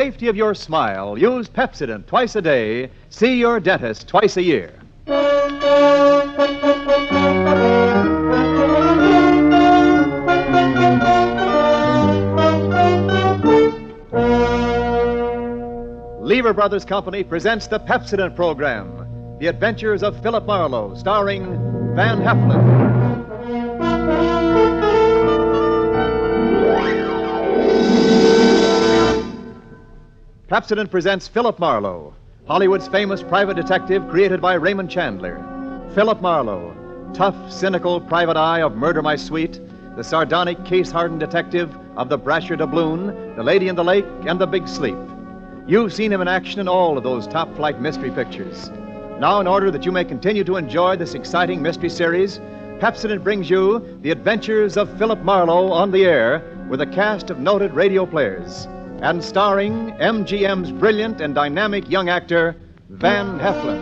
Safety of your smile. Use Pepsodent twice a day. See your dentist twice a year. Lever Brothers Company presents the Pepsodent program, The Adventures of Philip Marlowe, starring Van Heflin. Pepsodent presents Philip Marlowe, Hollywood's famous private detective created by Raymond Chandler. Philip Marlowe, tough, cynical private eye of Murder My Sweet, the sardonic, case-hardened detective of The Brasher Doubloon, The Lady in the Lake, and The Big Sleep. You've seen him in action in all of those top-flight mystery pictures. Now, in order that you may continue to enjoy this exciting mystery series, Pepsodent brings you The Adventures of Philip Marlowe on the air with a cast of noted radio players, and starring MGM's brilliant and dynamic young actor, Van Heflin.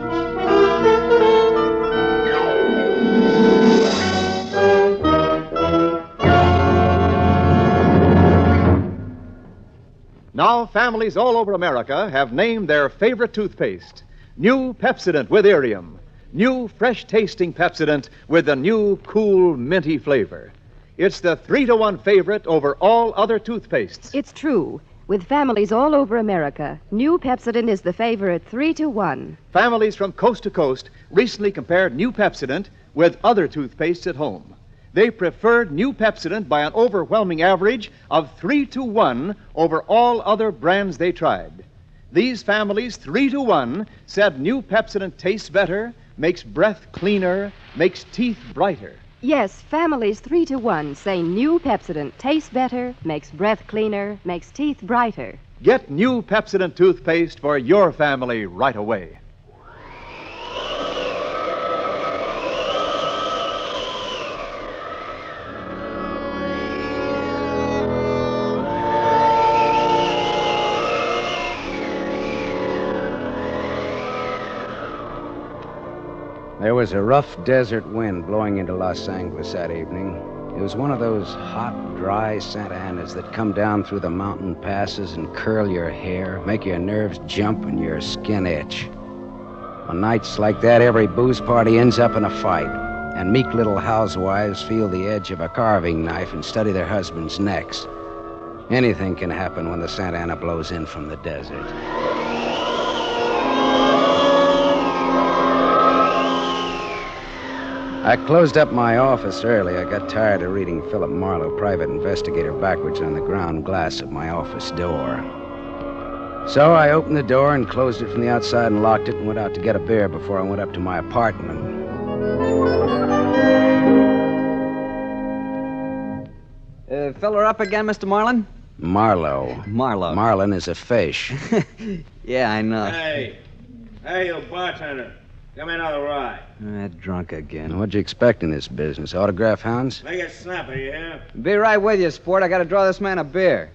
Now, families all over America have named their favorite toothpaste, New Pepsodent with Irium. New, fresh-tasting Pepsodent with a new, cool, minty flavor. It's the 3-to-1 favorite over all other toothpastes. It's true. With families all over America, New Pepsodent is the favorite 3-to-1. Families from coast to coast recently compared New Pepsodent with other toothpastes at home. They preferred New Pepsodent by an overwhelming average of 3-to-1 over all other brands they tried. These families, 3-to-1, said New Pepsodent tastes better, makes breath cleaner, makes teeth brighter. Yes, families 3-to-1 say New Pepsodent tastes better, makes breath cleaner, makes teeth brighter. Get New Pepsodent toothpaste for your family right away. There was a rough desert wind blowing into Los Angeles that evening. It was one of those hot, dry Santa Anas that come down through the mountain passes and curl your hair, make your nerves jump and your skin itch. On nights like that, every booze party ends up in a fight, and meek little housewives feel the edge of a carving knife and study their husbands' necks. Anything can happen when the Santa Ana blows in from the desert. I closed up my office early. I got tired of reading Philip Marlowe, private investigator, backwards on the ground glass of my office door. So I opened the door and closed it from the outside and locked it and went out to get a beer before I went up to my apartment. Filler up again, Mr. Marlin? Marlowe. Marlowe. Marlin is a fish. Yeah, I know. Hey, you bartender. Give me another rye. Drunk again. What'd you expect in this business? Autograph hounds? Make it snappy, you hear? Be right with you, sport. I gotta draw this man a beer.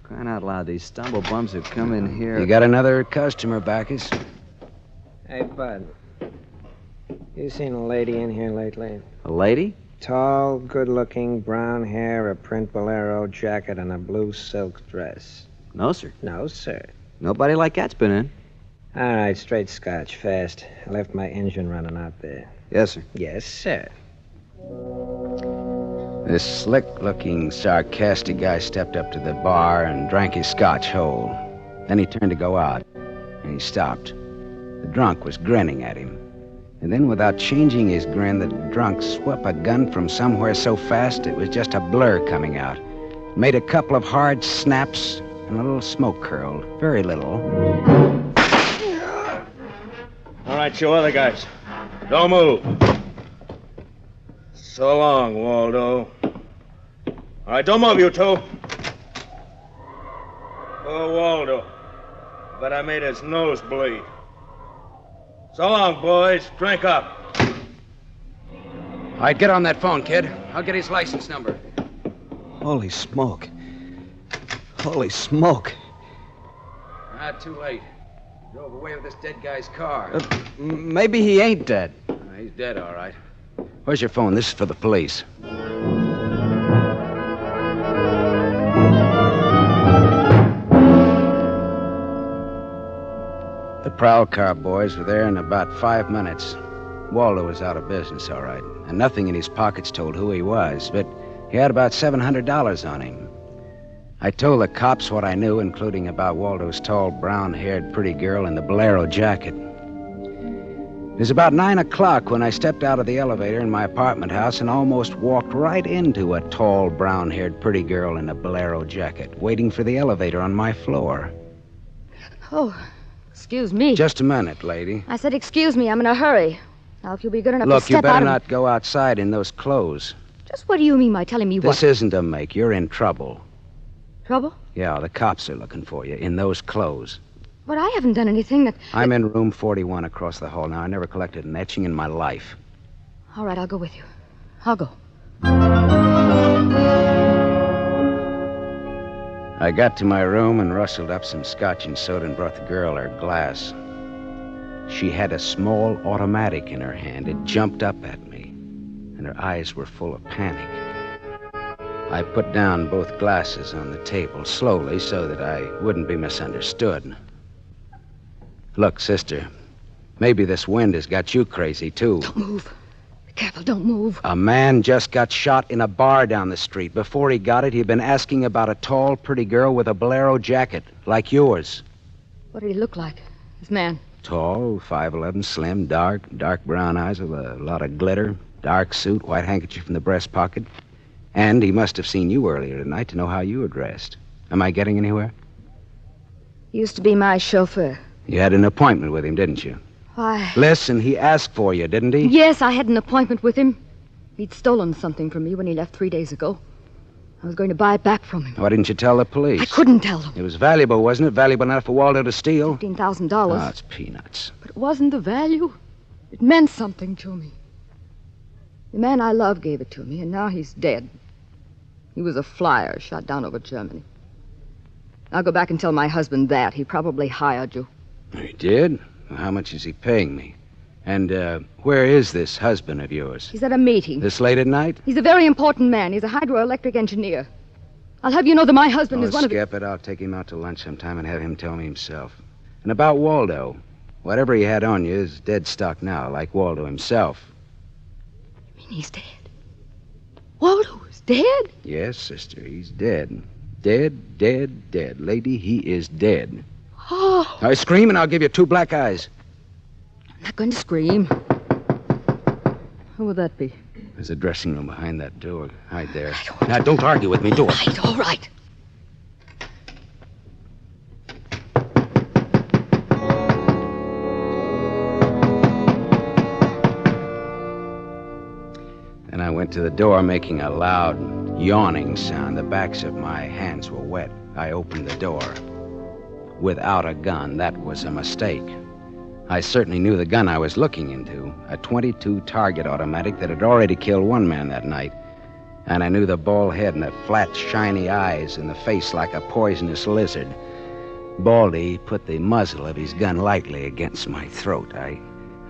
Crying out loud, these stumble bums who come in here... You got another customer, Bacchus? Hey, Bud. You seen a lady in here lately? A lady? Tall, good-looking, brown hair, a print bolero jacket, and a blue silk dress. No, sir. No, sir. Nobody like that's been in. All right, straight scotch, fast. I left my engine running out there. Yes, sir. Yes, sir. This slick-looking, sarcastic guy stepped up to the bar and drank his scotch whole. Then he turned to go out, and he stopped. The drunk was grinning at him. And then, without changing his grin, the drunk swept a gun from somewhere so fast it was just a blur coming out. Made a couple of hard snaps, and a little smoke curled. Very little. All right, you other guys. Don't move. So long, Waldo. All right, don't move, you two. Oh, Waldo. But I made his nose bleed. So long, boys. Drink up. All right, get on that phone, kid. I'll get his license number. Holy smoke. Holy smoke. Not too late. Drove away with this dead guy's car. Maybe he ain't dead. He's dead, all right. Where's your phone? This is for the police. The prowl car boys were there in about 5 minutes. Waldo was out of business, all right, and nothing in his pockets told who he was, but he had about $700 on him. I told the cops what I knew, including about Waldo's tall, brown-haired, pretty girl in the bolero jacket. It was about 9 o'clock when I stepped out of the elevator in my apartment house and almost walked right into a tall, brown-haired, pretty girl in a bolero jacket, waiting for the elevator on my floor. Oh, excuse me. Just a minute, lady. I said excuse me. I'm in a hurry. Now, if you'll be good enough Look, to step you better out not go outside in those clothes. Just what do you mean by telling me This isn't a make. You're in trouble. Trouble? Yeah, the cops are looking for you in those clothes. But I haven't done anything that... I'm in room 41 across the hall now. I never collected an etching in my life. All right, I'll go with you. I'll go. I got to my room and rustled up some scotch and soda and brought the girl her glass. She had a small automatic in her hand. It jumped up at me, and her eyes were full of panic. I put down both glasses on the table slowly so that I wouldn't be misunderstood. Look, sister, maybe this wind has got you crazy, too. Don't move. Be careful, don't move. A man just got shot in a bar down the street. Before he got it, he'd been asking about a tall, pretty girl with a bolero jacket, like yours. What did he look like, this man? Tall, 5'11", slim, dark brown eyes with a lot of glitter, dark suit, white handkerchief in the breast pocket. And he must have seen you earlier tonight to know how you were dressed. Am I getting anywhere? He used to be my chauffeur. You had an appointment with him, didn't you? Why? Listen, he asked for you, didn't he? Yes, I had an appointment with him. He'd stolen something from me when he left 3 days ago. I was going to buy it back from him. Why didn't you tell the police? I couldn't tell them. It was valuable, wasn't it? Valuable enough for Waldo to steal? $15,000. Oh, it's peanuts. But it wasn't the value. It meant something to me. The man I love gave it to me, and now he's dead. He was a flyer shot down over Germany. I'll go back and tell my husband that. He probably hired you. He did? Well, how much is he paying me? And where is this husband of yours? He's at a meeting. This late at night? He's a very important man. He's a hydroelectric engineer. I'll have you know that my husband is one of... Skip it. I'll take him out to lunch sometime and have him tell me himself. And about Waldo. Whatever he had on you is dead stock now, like Waldo himself. You mean he's dead? Waldo is dead? Yes, sister, he's dead. Dead. Lady, he is dead. Oh. Now scream and I'll give you 2 black eyes. I'm not going to scream. Who would that be? There's a dressing room behind that door. Hide there. Now, don't argue with me. Do it. All right. Then I went to the door, making a loud, yawning sound. The backs of my hands were wet. I opened the door. Without a gun, that was a mistake. I certainly knew the gun I was looking into, a .22 target automatic that had already killed 1 man that night. And I knew the bald head and the flat, shiny eyes and the face like a poisonous lizard. Baldy put the muzzle of his gun lightly against my throat. I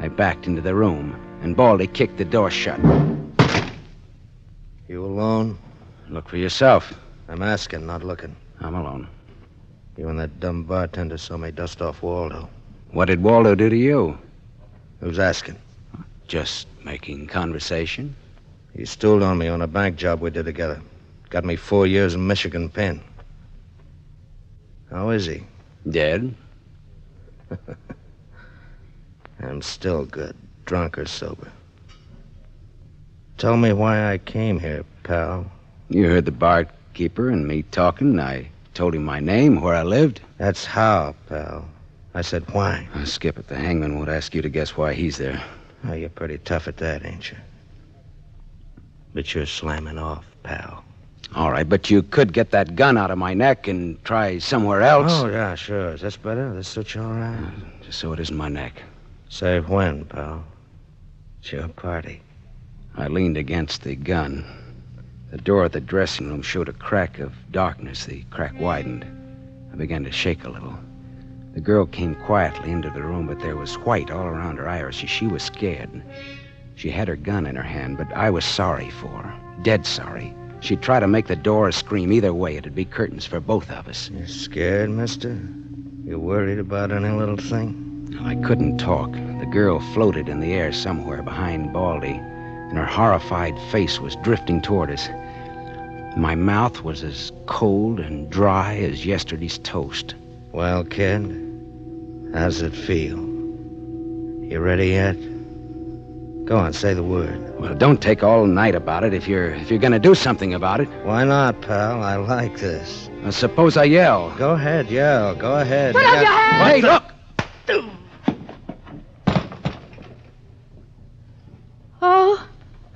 backed into the room, and Baldy kicked the door shut. You alone? Look for yourself. I'm asking, not looking. I'm alone. You and that dumb bartender saw me dust off Waldo. What did Waldo do to you? Who's asking? Just making conversation. He stooled on me on a bank job we did together. Got me 4 years in Michigan pen. How is he? Dead? I'm still good, drunk or sober. Tell me why I came here, pal. You heard the barkeeper and me talking. I told him my name, where I lived. That's how, pal. I said why. Skip it. The hangman won't ask you to guess why he's there. Oh, you're pretty tough at that, ain't you? But you're slamming off, pal. All right, but you could get that gun out of my neck and try somewhere else. Oh, yeah, sure. Is this better? This suits you all right? Just so it isn't my neck. Say when, pal. It's your party. I leaned against the gun. The door of the dressing room showed a crack of darkness. The crack widened. I began to shake a little. The girl came quietly into the room, but there was white all around her irises. She was scared. She had her gun in her hand, but I was sorry for her. Dead sorry. She'd try to make the door scream. Either way, it'd be curtains for both of us. You scared, mister? You worried about any little thing? I couldn't talk. The girl floated in the air somewhere behind Baldy, and her horrified face was drifting toward us. My mouth was as cold and dry as yesterday's toast. Well, kid, how's it feel? You ready yet? Go on, say the word. Well, don't take all night about it if you're gonna do something about it. Why not, pal? I like this. Suppose I yell. Go ahead, yell. Go ahead. Put up your hands! Hey, look! Oh,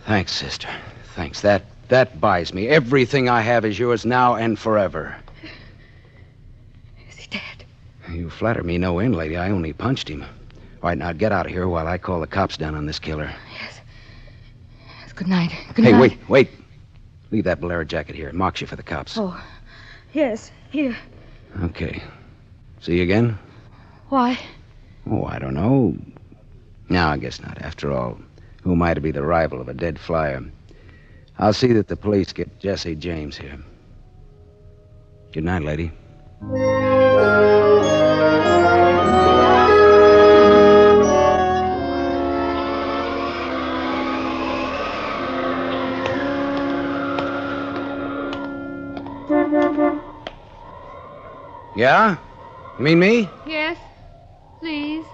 Thanks, sister. Thanks. That buys me. Everything I have is yours now and forever. is he dead? You flatter me no end, lady. I only punched him. All right, now get out of here while I call the cops down on this killer. Yes. Good night. Good night. Hey, wait. Leave that bolero jacket here. It marks you for the cops. Oh, yes. Here. Okay. See you again? Why? Oh, I don't know. No, I guess not. After all, who am I to be the rival of a dead flyer? I'll see that the police get Jesse James here. Good night, lady. Yeah? You mean me? Yes, please.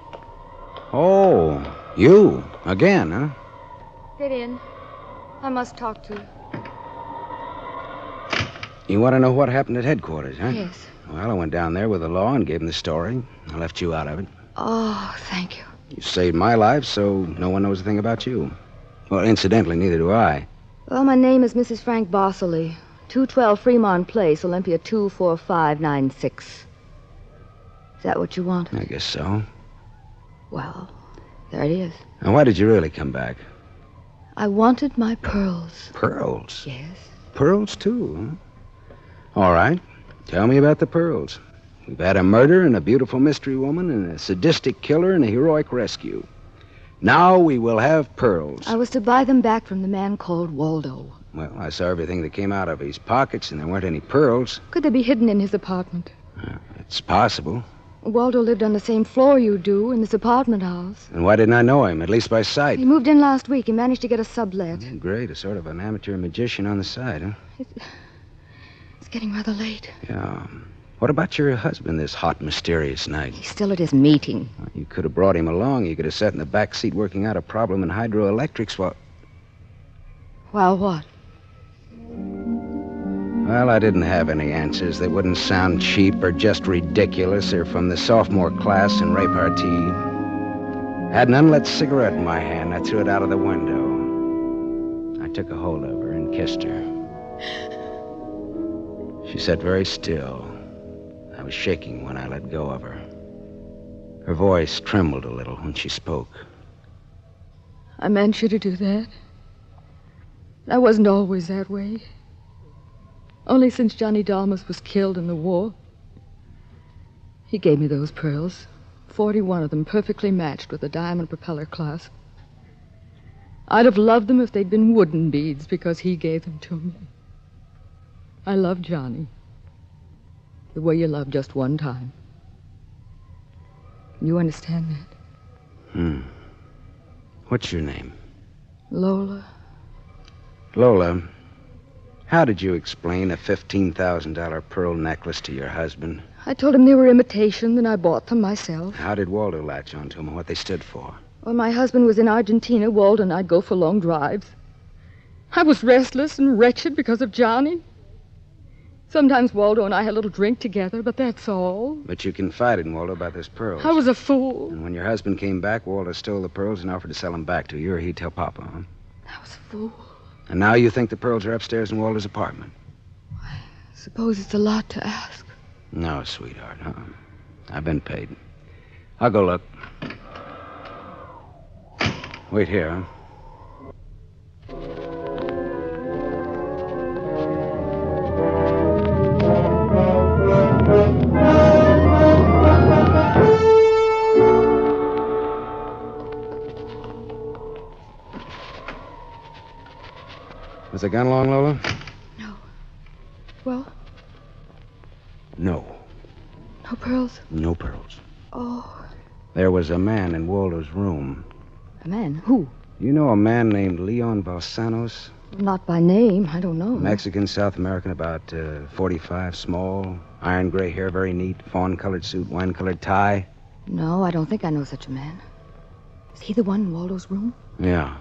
Oh, you. Again, huh? Get in. I must talk to you. You want to know what happened at headquarters, huh? Yes. Well, I went down there with the law and gave them the story. I left you out of it. Oh, thank you. You saved my life, so no one knows a thing about you. Well, incidentally, neither do I. Well, my name is Mrs. Frank Bosserly. 212 Fremont Place, Olympia 24596. Is that what you want? I guess so. Well, there it is. And why did you really come back? I wanted my pearls. Pearls? Yes. Pearls, too, huh? All right. Tell me about the pearls. We've had a murder and a beautiful mystery woman and a sadistic killer and a heroic rescue. Now we will have pearls. I was to buy them back from the man called Waldo. Well, I saw everything that came out of his pockets, and there weren't any pearls. Could they be hidden in his apartment? It's possible. Waldo lived on the same floor you do in this apartment house. And why didn't I know him, at least by sight? He moved in last week. He managed to get a sublet. Oh, great, a sort of an amateur magician on the side, huh? It's getting rather late. Yeah. What about your husband this hot, mysterious night? He's still at his meeting. Well, you could have brought him along. You could have sat in the back seat working out a problem in hydroelectrics while... While what? Well, I didn't have any answers that wouldn't sound cheap or just ridiculous or from the sophomore class in repartee. I had an unlit cigarette in my hand. I threw it out of the window. I took a hold of her and kissed her. She sat very still. I was shaking when I let go of her. Her voice trembled a little when she spoke. I meant you to do that. I wasn't always that way. Only since Johnny Dalmas was killed in the war. He gave me those pearls. 41 of them, perfectly matched with a diamond propeller clasp. I'd have loved them if they'd been wooden beads because he gave them to me. I love Johnny. The way you love just one time. You understand that? What's your name? Lola. Lola, how did you explain a $15,000 pearl necklace to your husband? I told him they were imitation, then I bought them myself. How did Waldo latch onto them and what they stood for? When my husband was in Argentina, Waldo and I'd go for long drives. I was restless and wretched because of Johnny. Sometimes Waldo and I had a little drink together, but that's all. But you confided in Waldo about those pearls. I was a fool. And when your husband came back, Waldo stole the pearls and offered to sell them back to you, or he'd tell Papa, huh? I was a fool. And now you think the pearls are upstairs in Waldo's apartment? I suppose it's a lot to ask. No, sweetheart, I've been paid. I'll go look. Wait here, huh? Was the gun long, Lola? No. Well? No. No pearls? No pearls. Oh, There was a man in Waldo's room. A man? Who? You know a man named Leon Balsanos? Not by name. I don't know. Mexican, South American, about 45, small, iron gray hair, very neat, fawn-colored suit, wine-colored tie. No, I don't think I know such a man. Is he the one in Waldo's room? Yeah.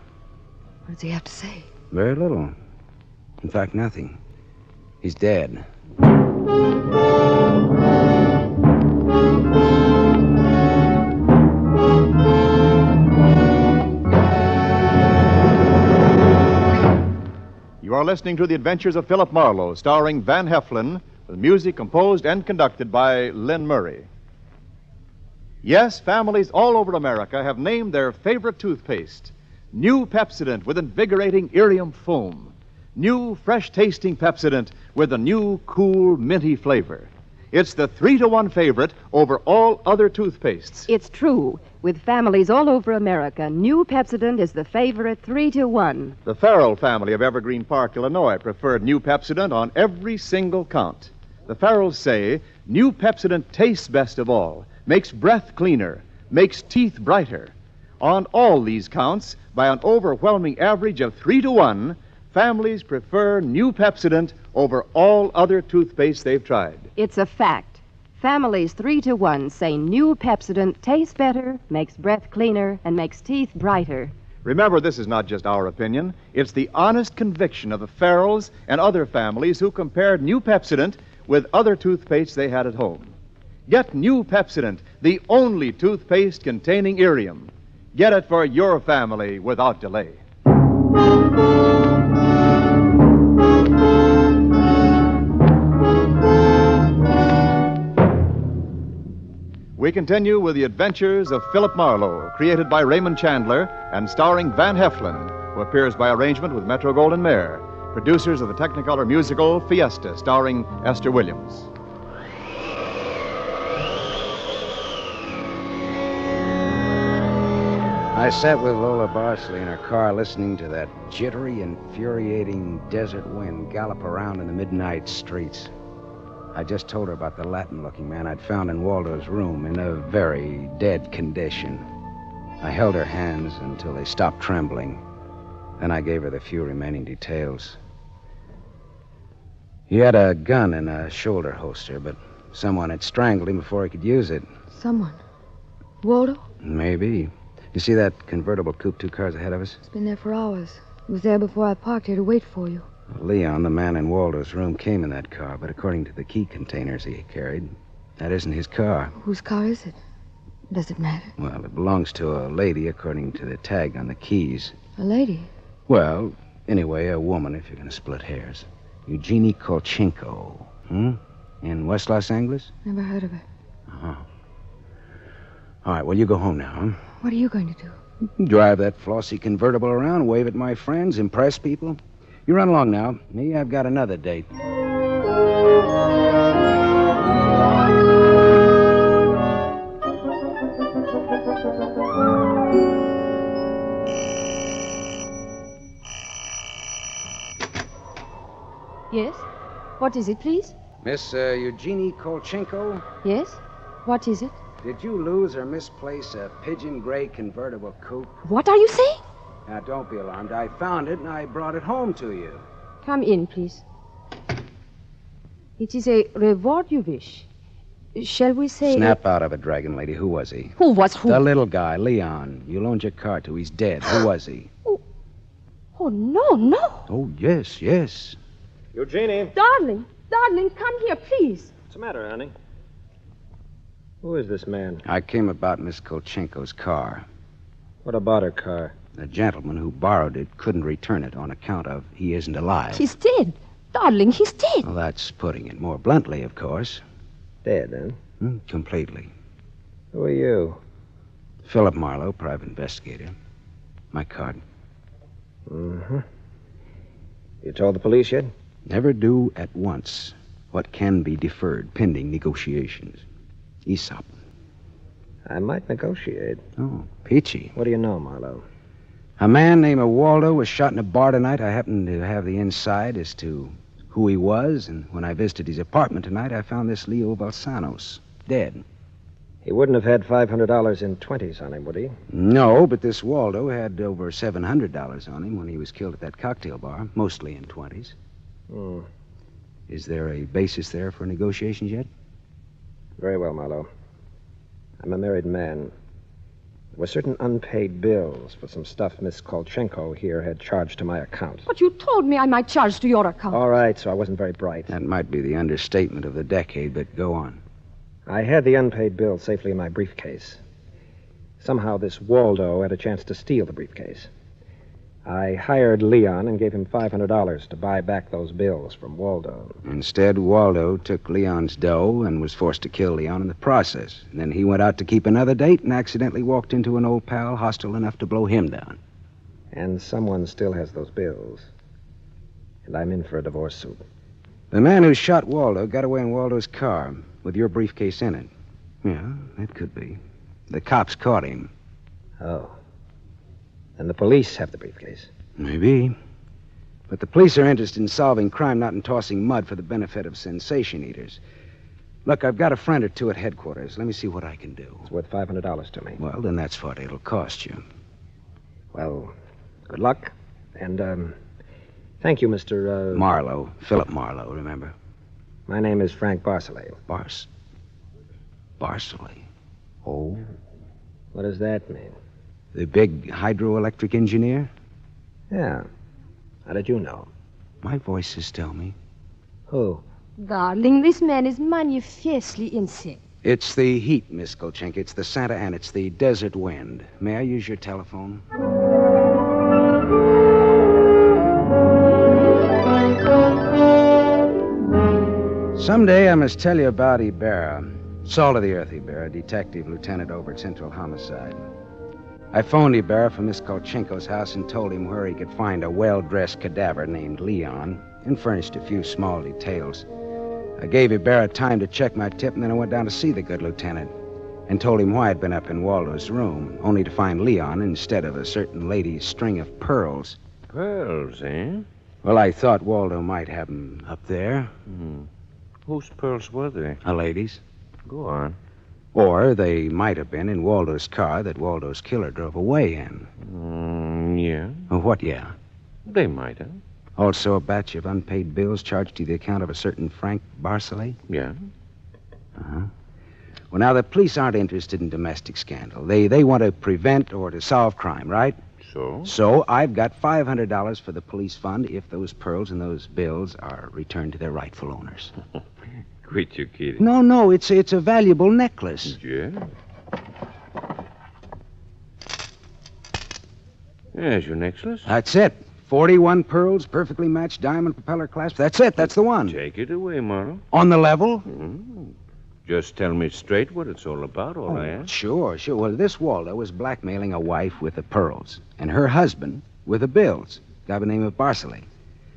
What does he have to say? Very little. In fact, nothing. He's dead. You are listening to The Adventures of Philip Marlowe, starring Van Heflin, with music composed and conducted by Lynn Murray. Yes, families all over America have named their favorite toothpaste. New Pepsodent with invigorating Irium foam. New, fresh-tasting Pepsodent with a new, cool, minty flavor. It's the 3-to-1 favorite over all other toothpastes. It's true. With families all over America, new Pepsodent is the favorite 3-to-1. The Farrell family of Evergreen Park, Illinois, preferred New Pepsodent on every single count. The Farrells say New Pepsodent tastes best of all, makes breath cleaner, makes teeth brighter. On all these counts, by an overwhelming average of 3-to-1, families prefer New Pepsodent over all other toothpaste they've tried. It's a fact. Families 3-to-1 say new Pepsodent tastes better, makes breath cleaner, and makes teeth brighter. Remember, this is not just our opinion. It's the honest conviction of the Farrells and other families who compared New Pepsodent with other toothpastes they had at home. Get New Pepsodent, the only toothpaste containing Irium. Get it for your family without delay. We continue with The Adventures of Philip Marlowe, created by Raymond Chandler and starring Van Heflin, who appears by arrangement with Metro-Goldwyn-Mayer, producers of the Technicolor musical Fiesta, starring Esther Williams. I sat with Lola Barsley in her car listening to that jittery, infuriating desert wind gallop around in the midnight streets. I just told her about the Latin-looking man I'd found in Waldo's room in a very dead condition. I held her hands until they stopped trembling. Then I gave her the few remaining details. He had a gun in a shoulder holster, but someone had strangled him before he could use it. Someone? Waldo? Maybe. You see that convertible coupe 2 cars ahead of us? It's been there for hours. It was there before I parked here to wait for you. Leon, the man in Waldo's room, came in that car, but according to the key containers he carried, that isn't his car. Whose car is it? Does it matter? Well, it belongs to a lady, according to the tag on the keys. A lady? Well, anyway, a woman, if you're going to split hairs. Eugenie Kolchenko. In West Los Angeles? Never heard of her. Uh-huh. All right, well, you go home now, huh? What are you going to do? Drive that flossy convertible around, wave at my friends, impress people. You run along now. Me, I've got another date. Yes? What is it, please? Miss Eugenie Kolchenko, Yes? What is it? did you lose or misplace a pigeon gray convertible coupe? What are you saying? Now, don't be alarmed. I found it and I brought it home to you. Come in, please. It is a reward you wish. Shall we say... Snap out of it, Dragon Lady. Who was he? Who was who? The little guy, Leon. You loaned your car to. He's dead. Who was he? Oh, no. Oh, yes, yes. Eugenie. Darling, come here, please. What's the matter, honey? Who is this man? I came about Miss Kolchenko's car. What about her car? The gentleman who borrowed it couldn't return it on account of he isn't alive. He's dead. Darling, he's dead. Well, that's putting it more bluntly, of course. Dead, huh? Completely. Who are you? Philip Marlowe, private investigator. My card. Mm-hmm. You told the police yet? Never do at once what can be deferred pending negotiations. Aesop. I might negotiate. Oh, peachy. What do you know, Marlowe? A man named Waldo was shot in a bar tonight. I happened to have the inside as to who he was, and when I visited his apartment tonight, I found this Leo Balsanos dead. He wouldn't have had $500 in 20s on him, would he? No, but this Waldo had over $700 on him when he was killed at that cocktail bar, mostly in 20s. Hmm. Is there a basis there for negotiations yet? Very well, Marlowe. I'm a married man. There were certain unpaid bills for some stuff Miss Kolchenko here had charged to my account. But you told me I might charge to your account. All right, so I wasn't very bright. That might be the understatement of the decade, but go on. I had the unpaid bill safely in my briefcase. Somehow this Waldo had a chance to steal the briefcase. I hired Leon and gave him $500 to buy back those bills from Waldo. Instead, Waldo took Leon's dough and was forced to kill Leon in the process. And then he went out to keep another date and accidentally walked into an old pal hostile enough to blow him down. And someone still has those bills. And I'm in for a divorce suit. The man who shot Waldo got away in Waldo's car with your briefcase in it. Yeah, that could be. The cops caught him. Oh. And the police have the briefcase. Maybe. But the police are interested in solving crime, not in tossing mud for the benefit of sensation eaters. Look, I've got a friend or two at headquarters. Let me see what I can do. It's worth $500 to me. Well, then that's what it'll cost you. Well, good luck. And, thank you, Mr. Marlowe. Philip Marlowe, remember? My name is Frank Barcelay. Barcelay? Oh. What does that mean? The big hydroelectric engineer? Yeah. How did you know? My voices tell me. Who? Darling, this man is manifestly insane. It's the heat, Miss Kolchenko. It's the Santa Ana. It's the desert wind. May I use your telephone? Someday I must tell you about Ibarra. Salt of the earth Ibarra, detective, lieutenant over at Central Homicide. I phoned Ibarra from Miss Kolchenko's house and told him where he could find a well-dressed cadaver named Leon and furnished a few small details. I gave Ibarra time to check my tip, and then I went down to see the good lieutenant and told him why I'd been up in Waldo's room, only to find Leon instead of a certain lady's string of pearls. Pearls, eh? Well, I thought Waldo might have them up there. Whose pearls were they? A lady's. Go on. Or they might have been in Waldo's car that Waldo's killer drove away in. Yeah. Oh, what, yeah? They might have. Also a batch of unpaid bills charged to the account of a certain Frank Barcelay? Yeah. Uh-huh. Well, now, the police aren't interested in domestic scandal. They want to prevent or to solve crime, right? So? So I've got $500 for the police fund if those pearls and those bills are returned to their rightful owners. Quit your kidding. No, it's a valuable necklace. Yeah? There's your necklace. That's it. 41 pearls, perfectly matched diamond propeller clasp. That's it. That's the one. Take it away, Marlowe. On the level? Just tell me straight what it's all about, all I ask. Sure. Well, this Waldo was blackmailing a wife with the pearls and her husband with the bills. Guy by the name of Barcelay.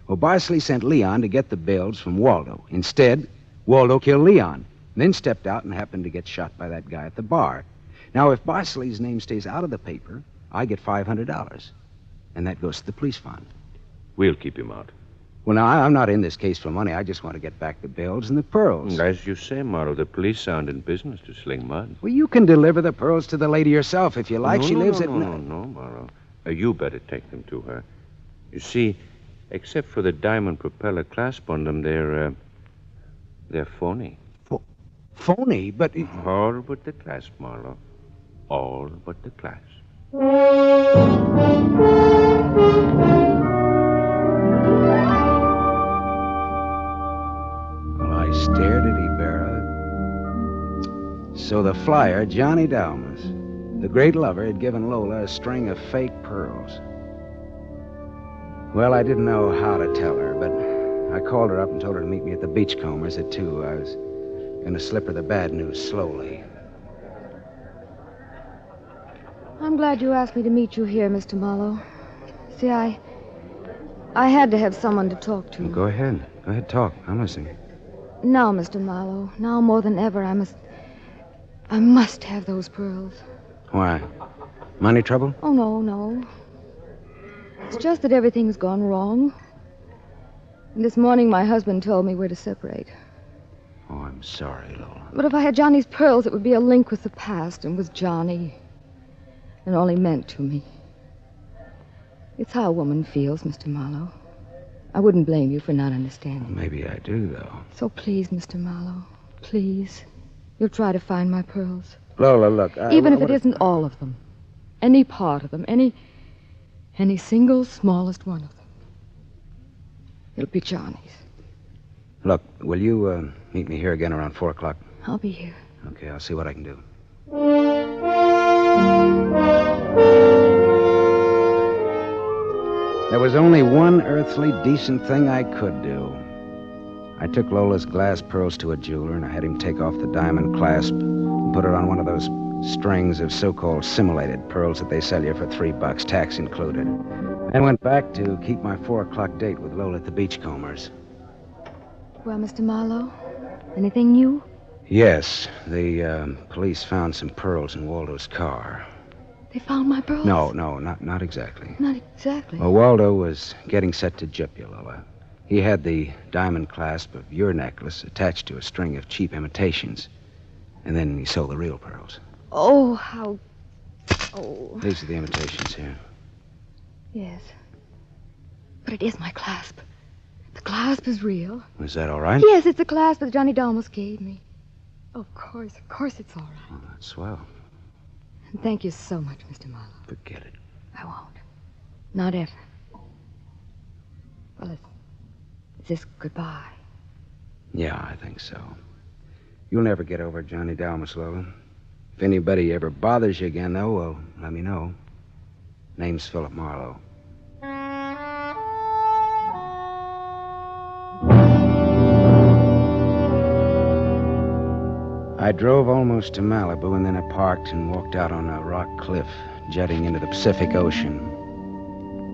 Well, Barcelay sent Leon to get the bills from Waldo. Instead, Waldo killed Leon, and then stepped out and happened to get shot by that guy at the bar. Now, if Barcelay's name stays out of the paper, I get $500, and that goes to the police fund. We'll keep him out. Well, now, I'm not in this case for money. I just want to get back the bills and the pearls. As you say, Marlowe, the police aren't in business to sling mud. Well, you can deliver the pearls to the lady yourself if you like. She lives at... No, Marlowe. You better take them to her. You see, except for the diamond propeller clasp on them, they're phony. Phony? But... All but the clasp, Marlowe. All but the clasp. Well, I stared at Ibarra. So the flyer, Johnny Dalmas, the great lover, had given Lola a string of fake pearls. Well, I didn't know how to tell her, but I called her up and told her to meet me at the Beachcombers at 2. I was going to slip her the bad news slowly. I'm glad you asked me to meet you here, Mr. Marlowe. See, I had to have someone to talk to. Well, go ahead. Go ahead, talk. I'm listening. Now, Mr. Marlowe, now more than ever, I must have those pearls. Why? Money trouble? Oh, no. It's just that everything's gone wrong. And this morning, my husband told me we're to separate. Oh, I'm sorry, Lola. But if I had Johnny's pearls, it would be a link with the past and with Johnny. And all he meant to me. It's how a woman feels, Mr. Marlowe. I wouldn't blame you for not understanding. Maybe I do, though. So please, Mr. Marlowe, please, you'll try to find my pearls. Lola, look. Even if it isn't all of them. Any part of them. Any single smallest one of them. It'll be Johnny's. Look, will you meet me here again around 4 o'clock? I'll be here. Okay, I'll see what I can do. There was only one earthly decent thing I could do. I took Lola's glass pearls to a jeweler, and I had him take off the diamond clasp and put it on one of those strings of so-called simulated pearls that they sell you for $3, tax included. And went back to keep my 4 o'clock date with Lola at the Beachcombers. Well, Mr. Marlowe, anything new? Yes, the police found some pearls in Waldo's car. They found my pearls? No, not exactly. Not exactly. Well, Waldo was getting set to gyp you, Lola. He had the diamond clasp of your necklace attached to a string of cheap imitations. And then he sold the real pearls. Oh, how... Oh. These are the imitations here. Yes. But it is my clasp. The clasp is real. Is that all right? Yes, it's the clasp that Johnny Dalmas gave me. Of course it's all right. Oh, that's swell. And thank you so much, Mr. Marlowe. Forget it. I won't. Not ever. Well, is this goodbye? Yeah, I think so. You'll never get over Johnny Dalmas, Lola. If anybody ever bothers you again, though, well, let me know. Name's Philip Marlowe. I drove almost to Malibu, and then I parked and walked out on a rock cliff jutting into the Pacific Ocean.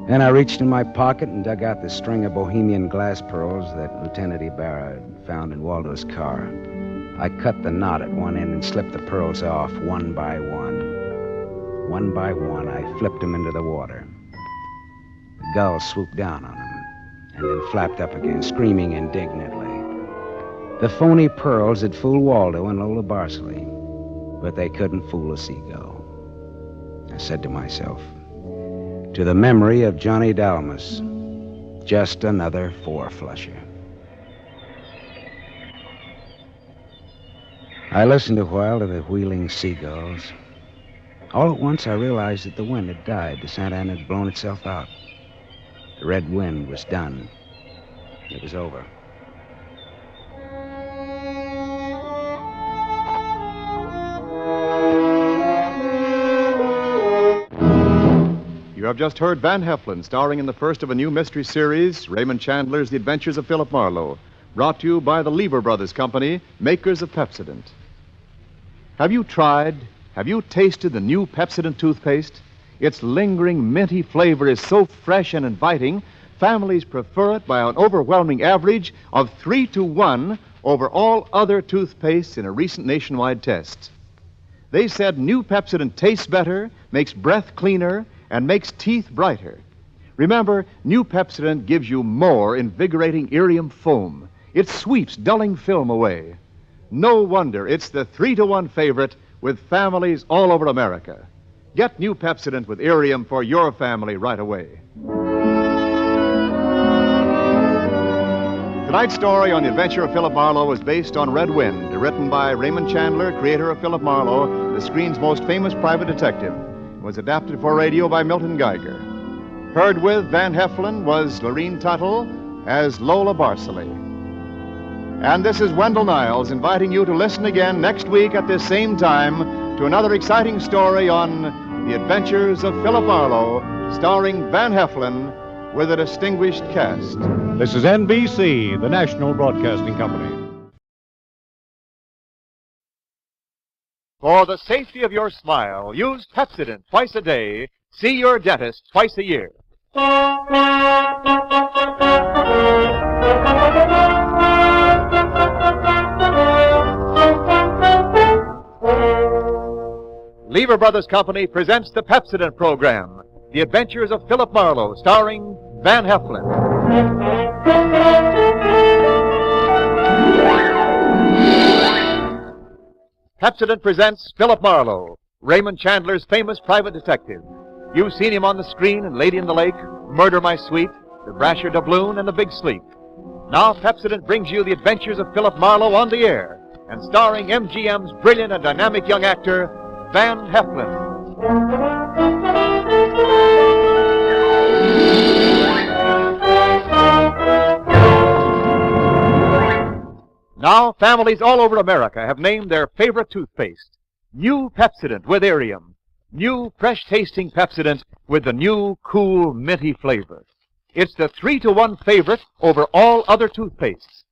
Then I reached in my pocket and dug out the string of Bohemian glass pearls that Lieutenant Ibarra had found in Waldo's car. I cut the knot at one end and slipped the pearls off one by one. One by one, I flipped them into the water. The gulls swooped down on them and then flapped up again, screaming indignantly. The phony pearls had fooled Waldo and Lola Barsley, but they couldn't fool a seagull. I said to myself, to the memory of Johnny Dalmas, just another four-flusher. I listened a while to the wheeling seagulls. All at once, I realized that the wind had died. The Santa Ana had blown itself out. The red wind was done. It was over. You have just heard Van Heflin starring in the first of a new mystery series, Raymond Chandler's The Adventures of Philip Marlowe, brought to you by the Lever Brothers Company, makers of Pepsodent. Have you tasted the new Pepsodent toothpaste? Its lingering, minty flavor is so fresh and inviting, families prefer it by an overwhelming average of 3-to-1 over all other toothpastes in a recent nationwide test. They said new Pepsodent tastes better, makes breath cleaner, and makes teeth brighter. Remember, new Pepsodent gives you more invigorating irium foam. It sweeps dulling film away. No wonder it's the 3-to-1 favorite with families all over America. Get new Pepsodent with irium for your family right away. Tonight's story on the adventure of Philip Marlowe was based on Red Wind, written by Raymond Chandler, creator of Philip Marlowe, the screen's most famous private detective. It was adapted for radio by Milton Geiger. Heard with Van Heflin was Lorene Tuttle as Lola Barsley. And this is Wendell Niles inviting you to listen again next week at this same time to another exciting story on the adventures of Philip Marlowe, starring Van Heflin with a distinguished cast. This is NBC, the National Broadcasting Company. For the safety of your smile, use Pepsodent twice a day. See your dentist twice a year. Lever Brothers Company presents the Pepsodent program, The Adventures of Philip Marlowe, starring Van Heflin. Pepsodent presents Philip Marlowe, Raymond Chandler's famous private detective. You've seen him on the screen in Lady in the Lake, Murder My Sweet, The Brasher Doubloon, and The Big Sleep. Now Pepsodent brings you the adventures of Philip Marlowe on the air, and starring MGM's brilliant and dynamic young actor, Van Heflin. Now, families all over America have named their favorite toothpaste, New Pepsodent with Irium. New, fresh-tasting Pepsodent with the new, cool, minty flavor. It's the 3-to-1 favorite over all other toothpastes.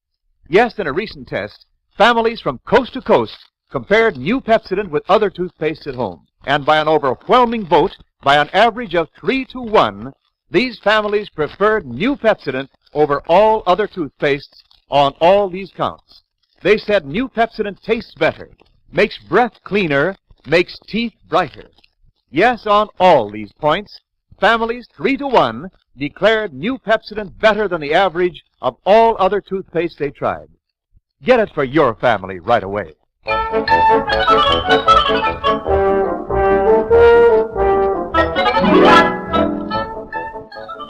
Yes, in a recent test, families from coast to coast compared New Pepsodent with other toothpastes at home. And by an overwhelming vote, by an average of 3-to-1, these families preferred New Pepsodent over all other toothpastes on all these counts. They said New Pepsodent tastes better, makes breath cleaner, makes teeth brighter. Yes, on all these points, families 3-to-1 declared New Pepsodent better than the average of all other toothpaste they tried. Get it for your family right away.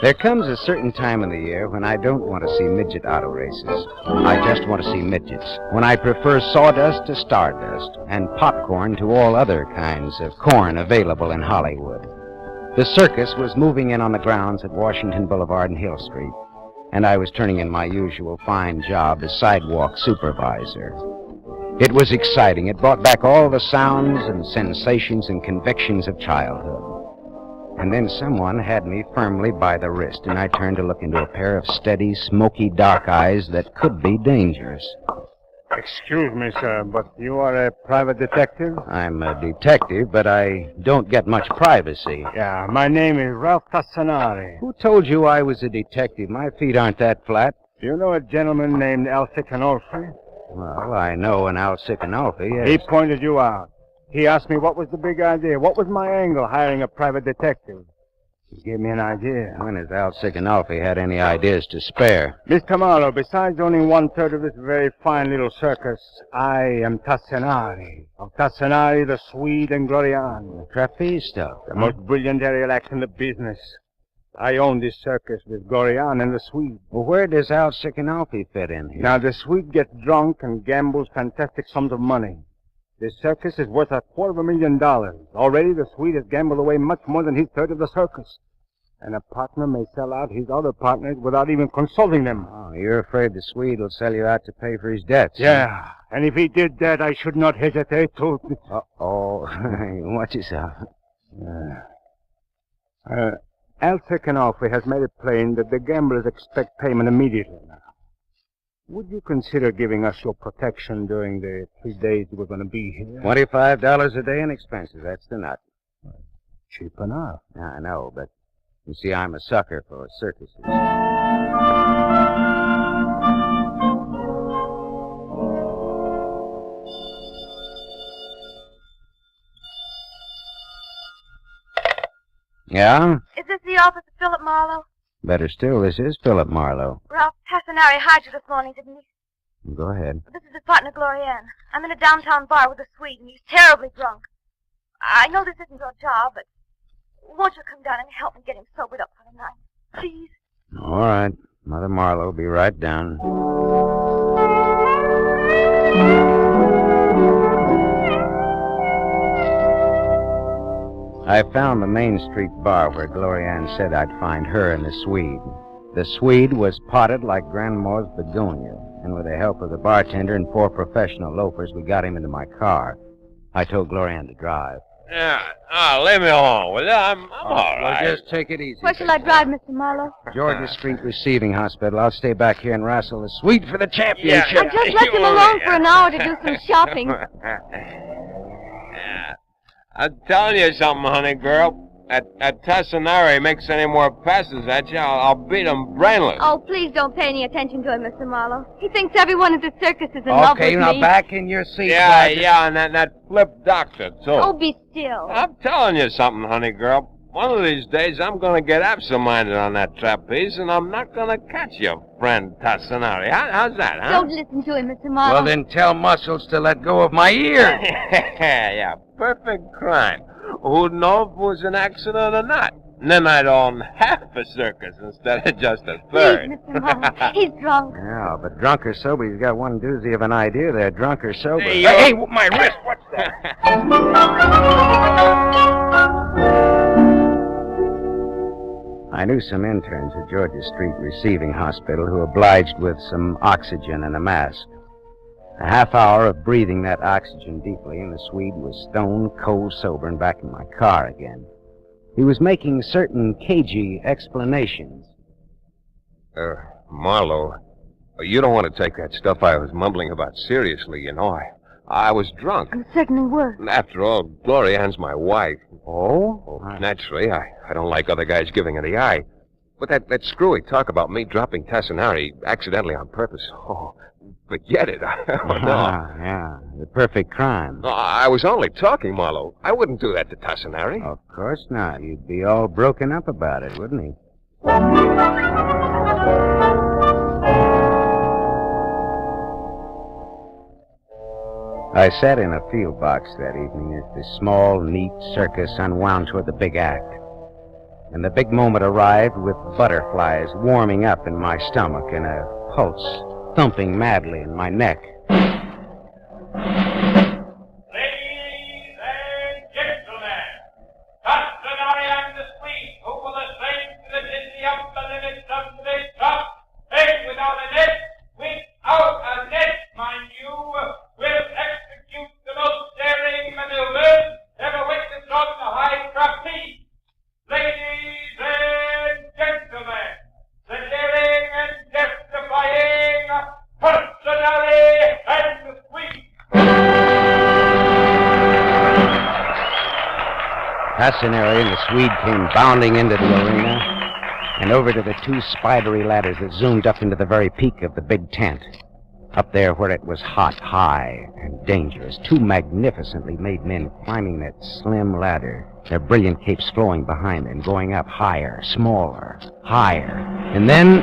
There comes a certain time in the year when I don't want to see midget auto races. I just want to see midgets. When I prefer sawdust to stardust and popcorn to all other kinds of corn available in Hollywood. The circus was moving in on the grounds at Washington Boulevard and Hill Street, and I was turning in my usual fine job as sidewalk supervisor. It was exciting. It brought back all the sounds and sensations and convictions of childhood. And then someone had me firmly by the wrist, and I turned to look into a pair of steady, smoky, dark eyes that could be dangerous. Excuse me, sir, but you are a private detective? I'm a detective, but I don't get much privacy. Yeah, my name is Ralph Tassanari. Who told you I was a detective? My feet aren't that flat. Do you know a gentleman named Alcicanolfi? Well, I know an Alcicanolfi, yes. He pointed you out. He asked me what was the big idea. What was my angle hiring a private detective? He gave me an idea. When has Alcicanolfi had any ideas to spare? Mr. Marlowe, besides owning 1/3 of this very fine little circus, I am Tassanari. Of Tassanari, the Swede, and Glorian. The trapeze stuff. The most brilliant aerial act in the business. I own this circus with Glorian and the Swede. Well, where does Alcicanolfi fit in here? Now, the Swede gets drunk and gambles fantastic sums of money. This circus is worth $250,000. Already the Swede has gambled away much more than his third of the circus. And a partner may sell out his other partners without even consulting them. Oh, you're afraid the Swede will sell you out to pay for his debts? Yeah, and if he did that, I should not hesitate to... Uh-oh. Watch yourself. Alcicanolfi has made it plain that the gamblers expect payment immediately now. Would you consider giving us your protection during the 3 days we're going to be here? $25 a day in expenses. That's the nut. Cheap enough. I know, but you see, I'm a sucker for circuses. Yeah? Is this the office of Philip Marlowe? Better still, this is Philip Marlowe. Ralph Tassanari hired you this morning, didn't he? Go ahead. This is his partner, Glorian. I'm in a downtown bar with a Swede, and he's terribly drunk. I know this isn't your job, but won't you come down and help me get him sobered up for the night? Please? All right. Mother Marlowe will be right down. I found the Main Street bar where Glorian said I'd find her and the Swede. The Swede was potted like Grandma's begonia, and with the help of the bartender and 4 professional loafers, we got him into my car. I told Glorian to drive. Yeah, leave me alone, will you? I'm all right. Well, just take it easy. Where shall I drive, Mr. Marlowe? Georgia Street Receiving Hospital. I'll stay back here and wrestle the Swede for the championship. I just left him alone for an hour to do some shopping. Yeah. I'm telling you something, honey girl. At Tassanari makes any more passes at you, I'll beat him brainless. Oh, please don't pay any attention to him, Mr. Marlowe. He thinks everyone at the circus is in love with Okay, me. now back in your seat. Yeah, and that flip doctor, too. Oh, be still. I'm telling you something, honey girl. One of these days, I'm going to get absent-minded on that trapeze, and I'm not going to catch your friend Tassanari. How's that, huh? Don't listen to him, Mr. Marlowe. Well, then tell Muscles to let go of my ear. Yeah, perfect crime. Who'd know if it was an accident or not? And then I'd own half a circus instead of just a third. Please, Mr. Marlowe. He's drunk. Yeah, but drunk or sober, he's got one doozy of an idea there. Drunk or sober. Hey, my wrist, what's that? I knew some interns at Georgia Street Receiving Hospital who obliged with some oxygen and a mask. A half hour of breathing that oxygen deeply, and the Swede was stone cold sober and back in my car again. He was making certain cagey explanations. Marlowe, you don't want to take that stuff I was mumbling about seriously, you know. I was drunk. You certainly were. After all, Gloria-Ann's my wife. Oh? Naturally, I don't like other guys giving her the eye. But that screwy talk about me dropping Tassanari accidentally on purpose. Oh, forget it. I don't know. Yeah, the perfect crime. No, I was only talking, Marlowe. I wouldn't do that to Tassanari. Of course not. You'd be all broken up about it, wouldn't he? I sat in a field box that evening as the small, neat circus unwound toward the big act. And the big moment arrived with butterflies warming up in my stomach and a pulse thumping madly in my neck. Ladies and gentlemen, Tassanari and the Swede, who will ascend to the dizzy upper limits of today's top, played without a net, without a net, mind you, will execute the most daring maneuvers ever witnessed on the high trapeze. Ladies and gentlemen, the daring and death-defying Tassanari and the Swede. Tassanari and the Swede came bounding into the arena and over to the two spidery ladders that zoomed up into the very peak of the big tent. Up there where it was hot, high, and dangerous, two magnificently made men climbing that slim ladder, their brilliant capes flowing behind them, going up higher, smaller, higher. And then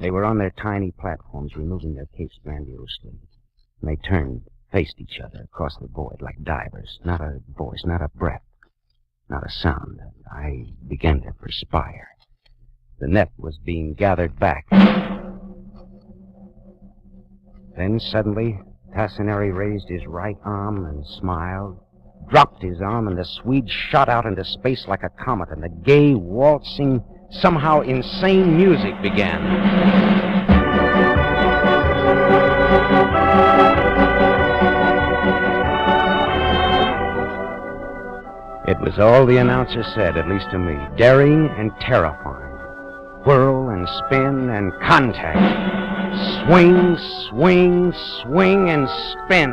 they were on their tiny platforms, removing their capes grandiosely. And they turned, faced each other across the void like divers. Not a voice, not a breath, not a sound. I began to perspire. The net was being gathered back. Then suddenly, Tassanari raised his right arm and smiled, dropped his arm, and the Swede shot out into space like a comet, and the gay, waltzing, somehow insane music began. It was all the announcer said, at least to me, daring and terrifying. Whirl and spin and contact. Swing, swing, swing, and spin.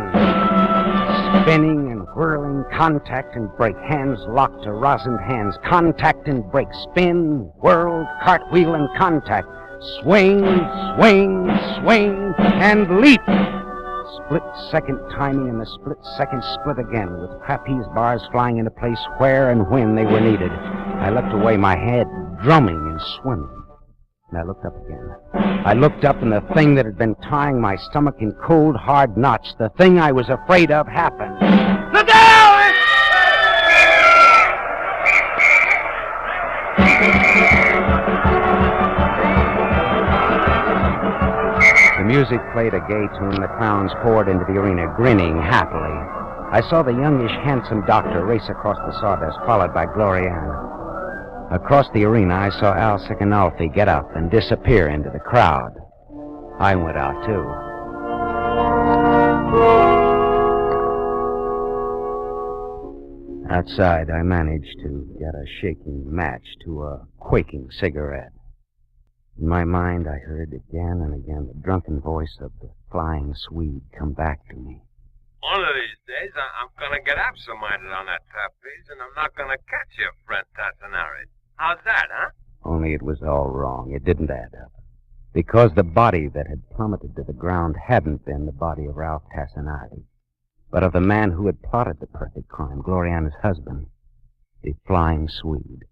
Spinning and whirling, contact and break. Hands locked to rosined hands. Contact and break. Spin, whirl, cartwheel, and contact. Swing, swing, swing, and leap. Split-second timing and the split-second split again, with trapeze bars flying into place where and when they were needed. I looked away, my head drumming and swimming. And I looked up again. I looked up, and the thing that had been tying my stomach in cold, hard knots, the thing I was afraid of, happened. Look out! The music played a gay tune. The clowns poured into the arena, grinning happily. I saw the youngish, handsome doctor race across the sawdust, followed by Gloria-Ann. Across the arena, I saw Al Sicanolfi get up and disappear into the crowd. I went out, too. Outside, I managed to get a shaking match to a quaking cigarette. In my mind, I heard again and again the drunken voice of the flying Swede come back to me. One of these days, I'm going to get absent-minded on that trapeze, and I'm not going to catch your friend Tassanari. How's that, huh? Only it was all wrong. It didn't add up. Because the body that had plummeted to the ground hadn't been the body of Ralph Tassanari, but of the man who had plotted the perfect crime, Gloria-Ann's husband. the Flying Swede.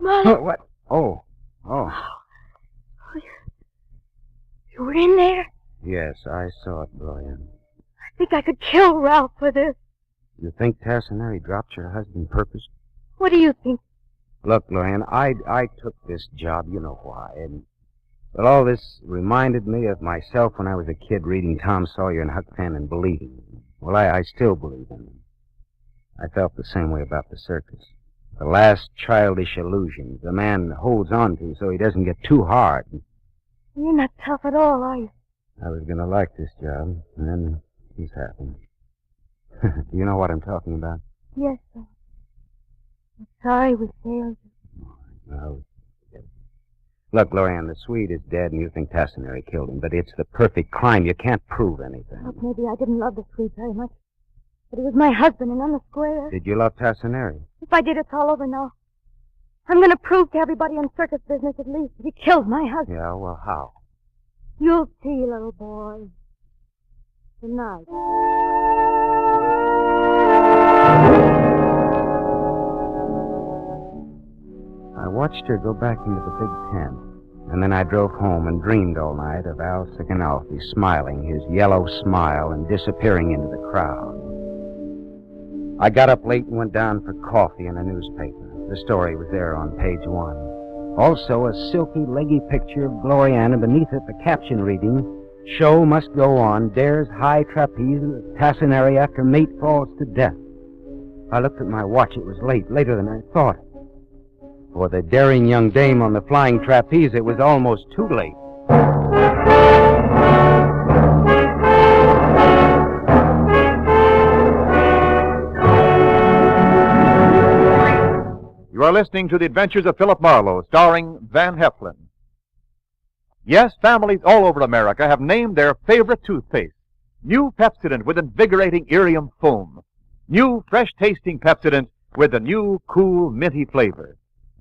Marlowe. What? Oh. You were in there? Yes, I saw it, Gloria. I think I could kill Ralph for this. You think Tassinari dropped your husband purpose? What do you think? Look, Lorian, I took this job, you know why, and well, all this reminded me of myself when I was a kid reading Tom Sawyer and Huck Finn and believing them. Well, I still believe in them. I felt the same way about the circus. The last childish illusions a man holds on to so he doesn't get too hard. You're not tough at all, are you? I was going to like this job, and then this happened. Do you know what I'm talking about? Yes, sir. I'm sorry we failed you. No. Look, Lorian, the Swede is dead, and you think Tassinari killed him, but it's the perfect crime. You can't prove anything. Look, maybe I didn't love the Swede very much, but he was my husband, and I'm the square. Did you love Tassinari? If I did, it's all over now. I'm going to prove to everybody in circus business at least that he killed my husband. Yeah, well, how? You'll see, little boy. Tonight. I watched her go back into the big tent, and then I drove home and dreamed all night of Al Sikanalfi smiling his yellow smile and disappearing into the crowd. I got up late and went down for coffee and a newspaper. The story was there on page 1. Also, a silky, leggy picture of Gloriana beneath it, the caption reading, "Show must go on, dares high trapeze with Tassinari after mate falls to death." I looked at my watch. It was late, later than I thought. For the daring young dame on the flying trapeze, it was almost too late. You are listening to The Adventures of Philip Marlowe, starring Van Heflin. Yes, families all over America have named their favorite toothpaste. New Pepsodent with invigorating Irium foam. New fresh-tasting Pepsodent with the new cool minty flavor.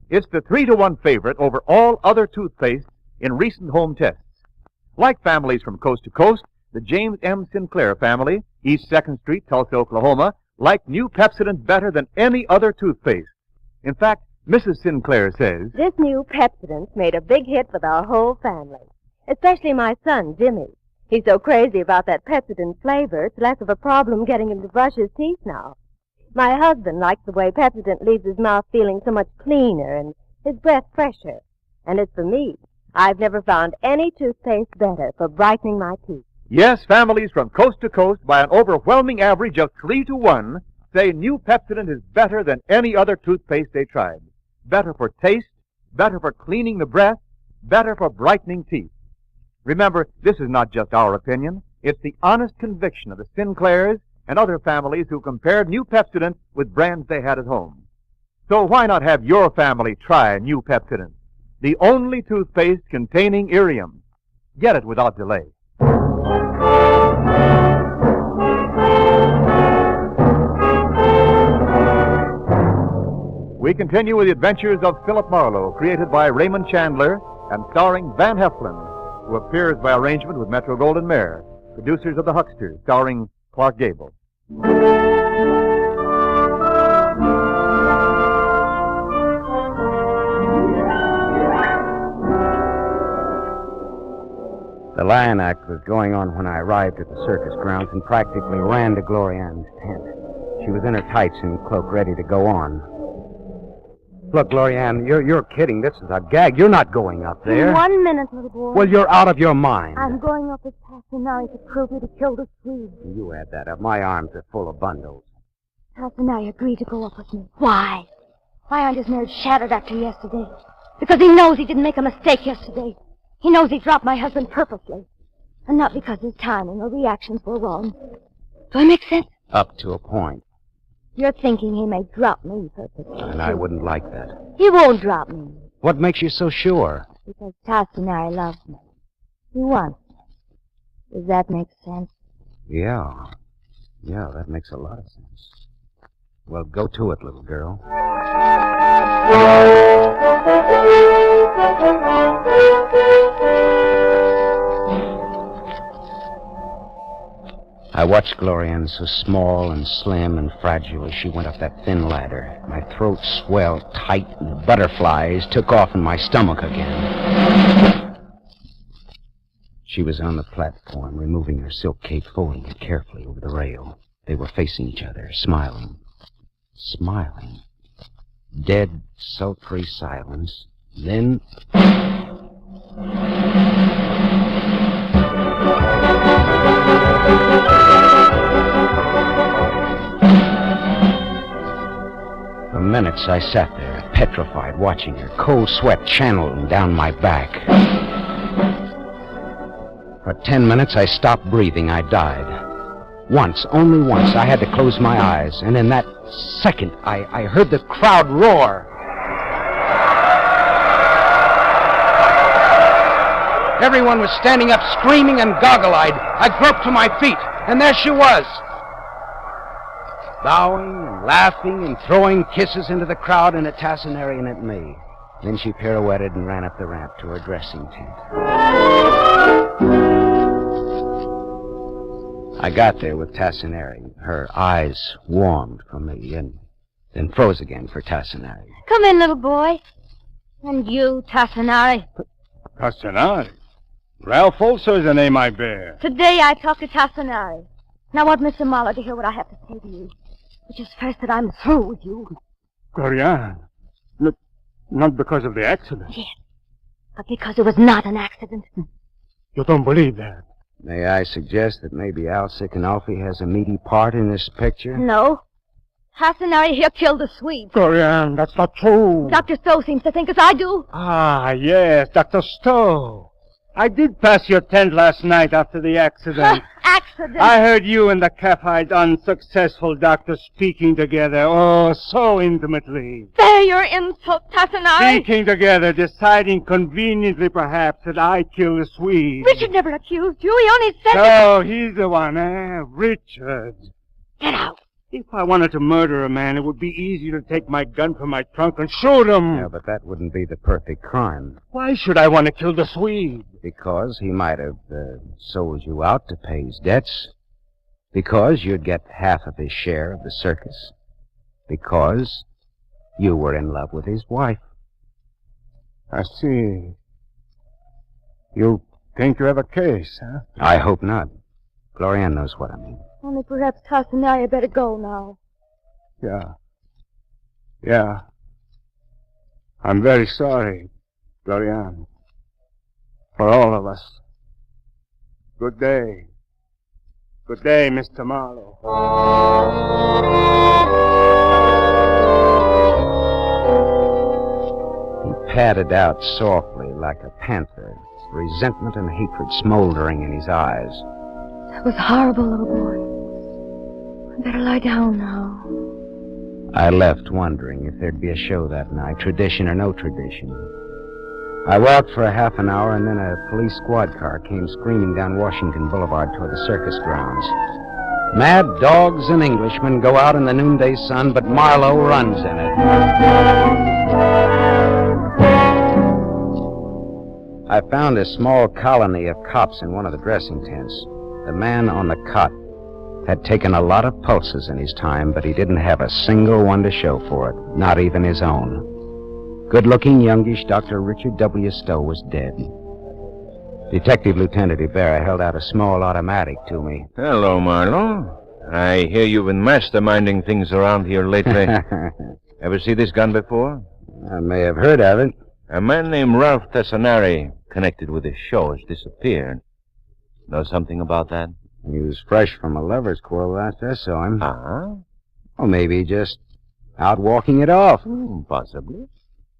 It's the 3-to-1 favorite over all other toothpastes in recent home tests. Like families from coast to coast, the James M. Sinclair family, East 2nd Street, Tulsa, Oklahoma, like new Pepsodent better than any other toothpaste. In fact, Mrs. Sinclair says, "This new Pepsodent's made a big hit with our whole family, especially my son, Jimmy. He's so crazy about that Pepsodent flavor, it's less of a problem getting him to brush his teeth now. My husband likes the way Pepsodent leaves his mouth feeling so much cleaner and his breath fresher. And as for me, I've never found any toothpaste better for brightening my teeth." Yes, families from coast to coast, by an overwhelming average of 3-to-1, say new Pepsodent is better than any other toothpaste they tried. Better for taste, better for cleaning the breath, better for brightening teeth. Remember, this is not just our opinion. It's the honest conviction of the Sinclairs and other families who compared new Pepsodent with brands they had at home. So why not have your family try new Pepsodent, the only toothpaste containing Irium? Get it without delay. We continue with the adventures of Philip Marlowe, created by Raymond Chandler and starring Van Heflin, who appears by arrangement with Metro-Goldwyn-Mayer, producers of The Hucksters, starring Clark Gable. The lion act was going on when I arrived at the circus grounds and practically ran to Glorianne's tent. She was in her tights and cloak, ready to go on. Look, Glorianne, you're kidding. This is a gag. You're not going up there. In 1 minute, little boy. Well, you're out of your mind. I'm going up with Tassinari to prove you to kill the Swede. You add that up. My arms are full of bundles. Tassinari agreed to go up with me. Why? Why aren't his nerves shattered after yesterday? Because he knows he didn't make a mistake yesterday. He knows he dropped my husband purposely. And not because his timing or reactions were wrong. Do I make sense? Up to a point. You're thinking he may drop me purposely. And I wouldn't like that. He won't drop me. What makes you so sure? Because Tassinari loves me. He wants me. Does that make sense? Yeah. Yeah, that makes a lot of sense. Well, go to it, little girl. I watched Glorianne, so small and slim and fragile, as she went up that thin ladder. My throat swelled tight, and the butterflies took off in my stomach again. She was on the platform, removing her silk cape, folding it carefully over the rail. They were facing each other, smiling. Smiling. Dead, sultry silence. Then... For minutes I sat there, petrified, watching her, cold sweat channeling down my back. For 10 minutes I stopped breathing. I died. Once, only once, I had to close my eyes, and in that second I heard the crowd roar. Everyone was standing up, screaming and goggle-eyed. I groped to my feet, and there she was. Bowing and laughing and throwing kisses into the crowd and at Tassinari and at me. Then she pirouetted and ran up the ramp to her dressing tent. I got there with Tassinari. Her eyes warmed for me and then froze again for Tassinari. Come in, little boy. And you, Tassinari. Tassinari? Ralph also is the name I bear. Today I talked to Tassinari. Now I want Mr. Marlowe to hear what I have to say to you. Which is first that I'm through with you. Glorianne. Not because of the accident. Yes. But because it was not an accident. You don't believe that? May I suggest that maybe Al Sikanolfi has a meaty part in this picture? No. Tassinari here killed the Swede. Glorianne, that's not true. Dr. Stowe seems to think as I do. Ah, yes, Dr. Stowe. I did pass your tent last night after the accident. Accident? I heard you and the cap-eyed, unsuccessful doctor speaking together, oh, so intimately. There your insult, Tassinari. Speaking together, deciding conveniently, perhaps, that I killed the Swede. Richard never accused you. He only said No, he's the one, Richard. Get out. If I wanted to murder a man, it would be easy to take my gun from my trunk and shoot him. Yeah, but that wouldn't be the perfect crime. Why should I want to kill the Swede? Because he might have sold you out to pay his debts. Because you'd get half of his share of the circus. Because you were in love with his wife. I see. You think you have a case, huh? I hope not. Glorianne knows what I mean. Only perhaps Tassinari had better go now. Yeah. I'm very sorry, Glorianne. For all of us. Good day. Good day, Mr. Marlowe. He padded out softly like a panther, resentment and hatred smoldering in his eyes. That was horrible, little boy. I better lie down now. I left wondering if there'd be a show that night, tradition or no tradition. I walked for a half an hour, and then a police squad car came screaming down Washington Boulevard toward the circus grounds. Mad dogs and Englishmen go out in the noonday sun, but Marlowe runs in it. I found a small colony of cops in one of the dressing tents. The man on the cot had taken a lot of pulses in his time, but he didn't have a single one to show for it, not even his own. Good-looking, youngish Dr. Richard W. Stowe was dead. Detective Lieutenant Ibarra held out a small automatic to me. Hello, Marlowe. I hear you've been masterminding things around here lately. Ever see this gun before? I may have heard of it. A man named Ralph Tassinari, connected with this show, has disappeared. Know something about that? He was fresh from a lover's quarrel last I saw him. Uh-huh. Or maybe just out walking it off. Possibly.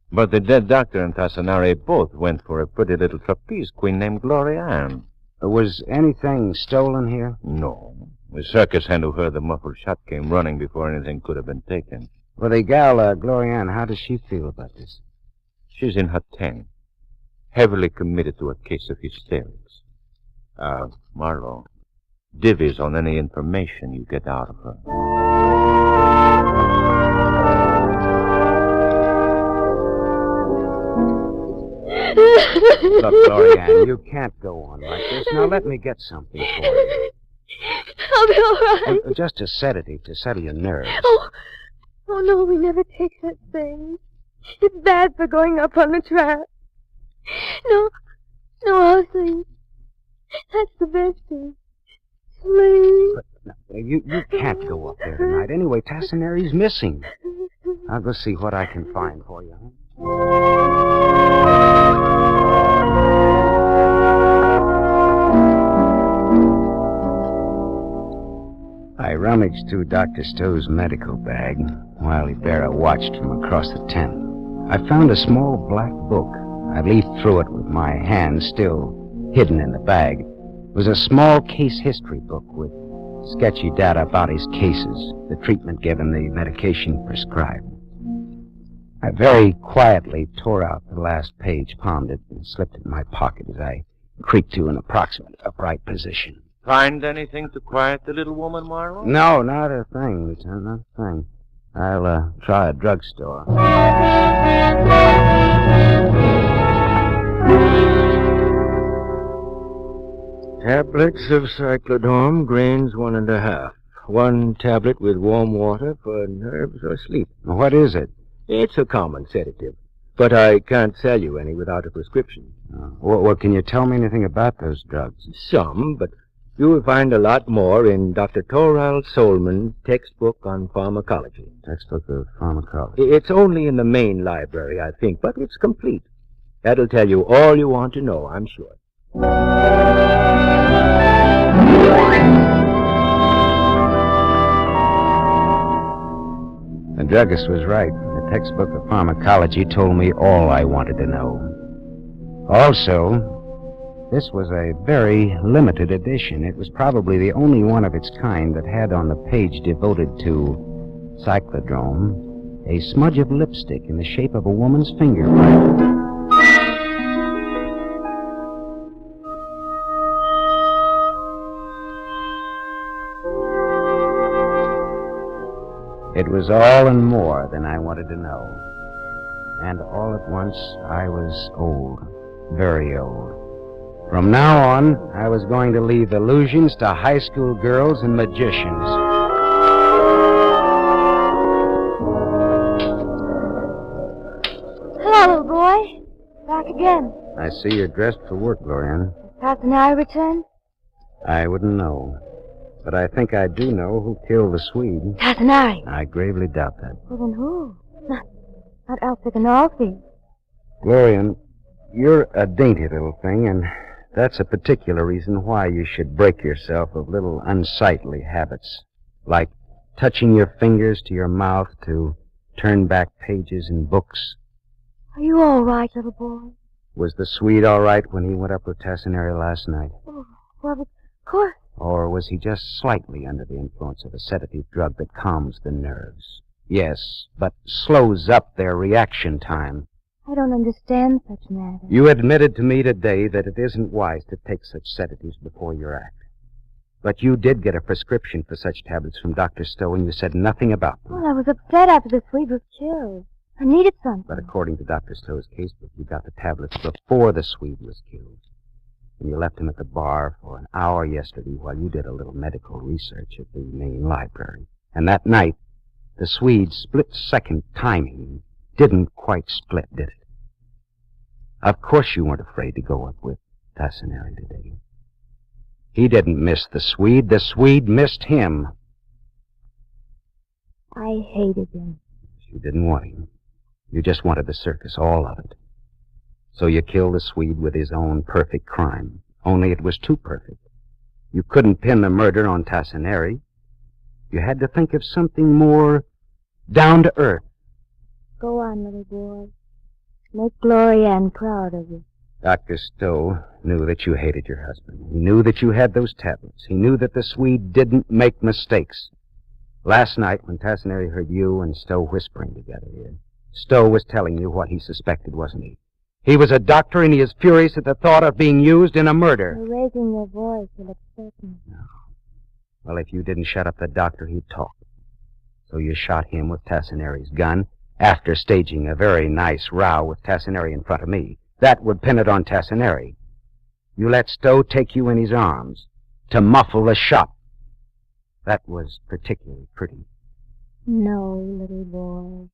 But the dead doctor and Tassinari both went for a pretty little trapeze queen named Glorianne. Was anything stolen here? No. The circus hand who heard the muffled shot came running before anything could have been taken. Well, the gal, Glorianne, how does she feel about this? She's in her tent, heavily committed to a case of hysterics. Marlowe, divvies on any information you get out of her. Look, Glorianne, you can't go on like this. Now let me get something for you. I'll be all right. Just a sedative to settle your nerves. Oh, no, we never take that thing. It's bad for going up on the track. No, I'll sleep. That's the best thing. Sleep. You can't go up there tonight. Anyway, Tassineri's missing. I'll go see what I can find for you. I rummaged through Dr. Stowe's medical bag while Ibarra watched from across the tent. I found a small black book. I leafed through it with my hand still hidden in the bag. It was a small case history book with sketchy data about his cases, the treatment given, the medication prescribed. I very quietly tore out the last page, palmed it, and slipped it in my pocket as I creaked to an approximate upright position. Find anything to quiet the little woman, Marlowe? No, not a thing, Lieutenant, not a thing. I'll try a drugstore. Tablets of cyclodone, grains 1.5. 1 tablet with warm water for nerves or sleep. What is it? It's a common sedative, but I can't sell you any without a prescription. Well, can you tell me anything about those drugs? Some, but you will find a lot more in Dr. Torral Solman's textbook on pharmacology. Textbook of pharmacology? It's only in the main library, I think, but it's complete. That'll tell you all you want to know, I'm sure. The druggist was right. The textbook of pharmacology told me all I wanted to know. Also, this was a very limited edition. It was probably the only one of its kind that had on the page devoted to cyclodrome a smudge of lipstick in the shape of a woman's fingerprint. It was all and more than I wanted to know. And all at once, I was old, very old. From now on, I was going to leave illusions to high school girls and magicians. Hello, little boy. Back again. I see you're dressed for work, Gloriana. Has Tassinari returned? I wouldn't know. But I think I do know who killed the Swede. Tassinari. I gravely doubt that. Well, then who? Not Elsa Ganolfi. Glorian, you're a dainty little thing, and that's a particular reason why you should break yourself of little unsightly habits, like touching your fingers to your mouth to turn back pages in books. Are you all right, little boy? Was the Swede all right when he went up with Tassinari last night? Oh, well, of course. Or was he just slightly under the influence of a sedative drug that calms the nerves? Yes, but slows up their reaction time. I don't understand such matters. You admitted to me today that it isn't wise to take such sedatives before your act. But you did get a prescription for such tablets from Dr. Stowe, and you said nothing about them. Well, I was upset after the Swede was killed. I needed something. But according to Dr. Stowe's casebook, you got the tablets before the Swede was killed. And you left him at the bar for an hour yesterday while you did a little medical research at the main library. And that night, the Swede's split-second timing didn't quite split, did it? Of course you weren't afraid to go up with Tassinari today. He didn't miss the Swede missed him. I hated him. You didn't want him. You just wanted the circus, all of it. So you killed the Swede with his own perfect crime. Only it was too perfect. You couldn't pin the murder on Tassinari. You had to think of something more down to earth. Go on, little boy. Make Glorianne proud of you. Dr. Stowe knew that you hated your husband. He knew that you had those tablets. He knew that the Swede didn't make mistakes. Last night, when Tassinari heard you and Stowe whispering together here, Stowe was telling you what he suspected, wasn't he? He was a doctor, and he is furious at the thought of being used in a murder. You're raising your voice. You'll upset me. No. Well, if you didn't shut up the doctor, he'd talk. So you shot him with Tassinari's gun after staging a very nice row with Tassinari in front of me. That would pin it on Tassinari. You let Stowe take you in his arms to muffle the shot. That was particularly pretty. No, little boy,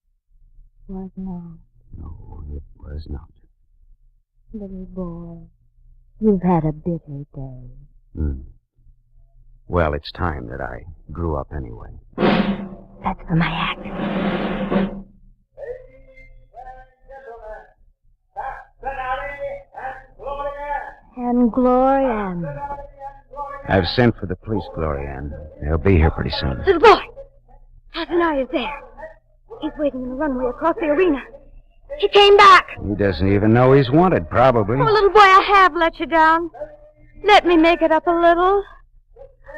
was not. No, it was not. Little boy, you've had a bitter day. Well, it's time that I grew up anyway. That's for my act. And Gloria. I've sent for the police, Glorianne. They'll be here pretty soon. Little boy, Athenaia's there. He's waiting in the runway across the arena. He came back. He doesn't even know he's wanted, probably. Oh, little boy, I have let you down. Let me make it up a little.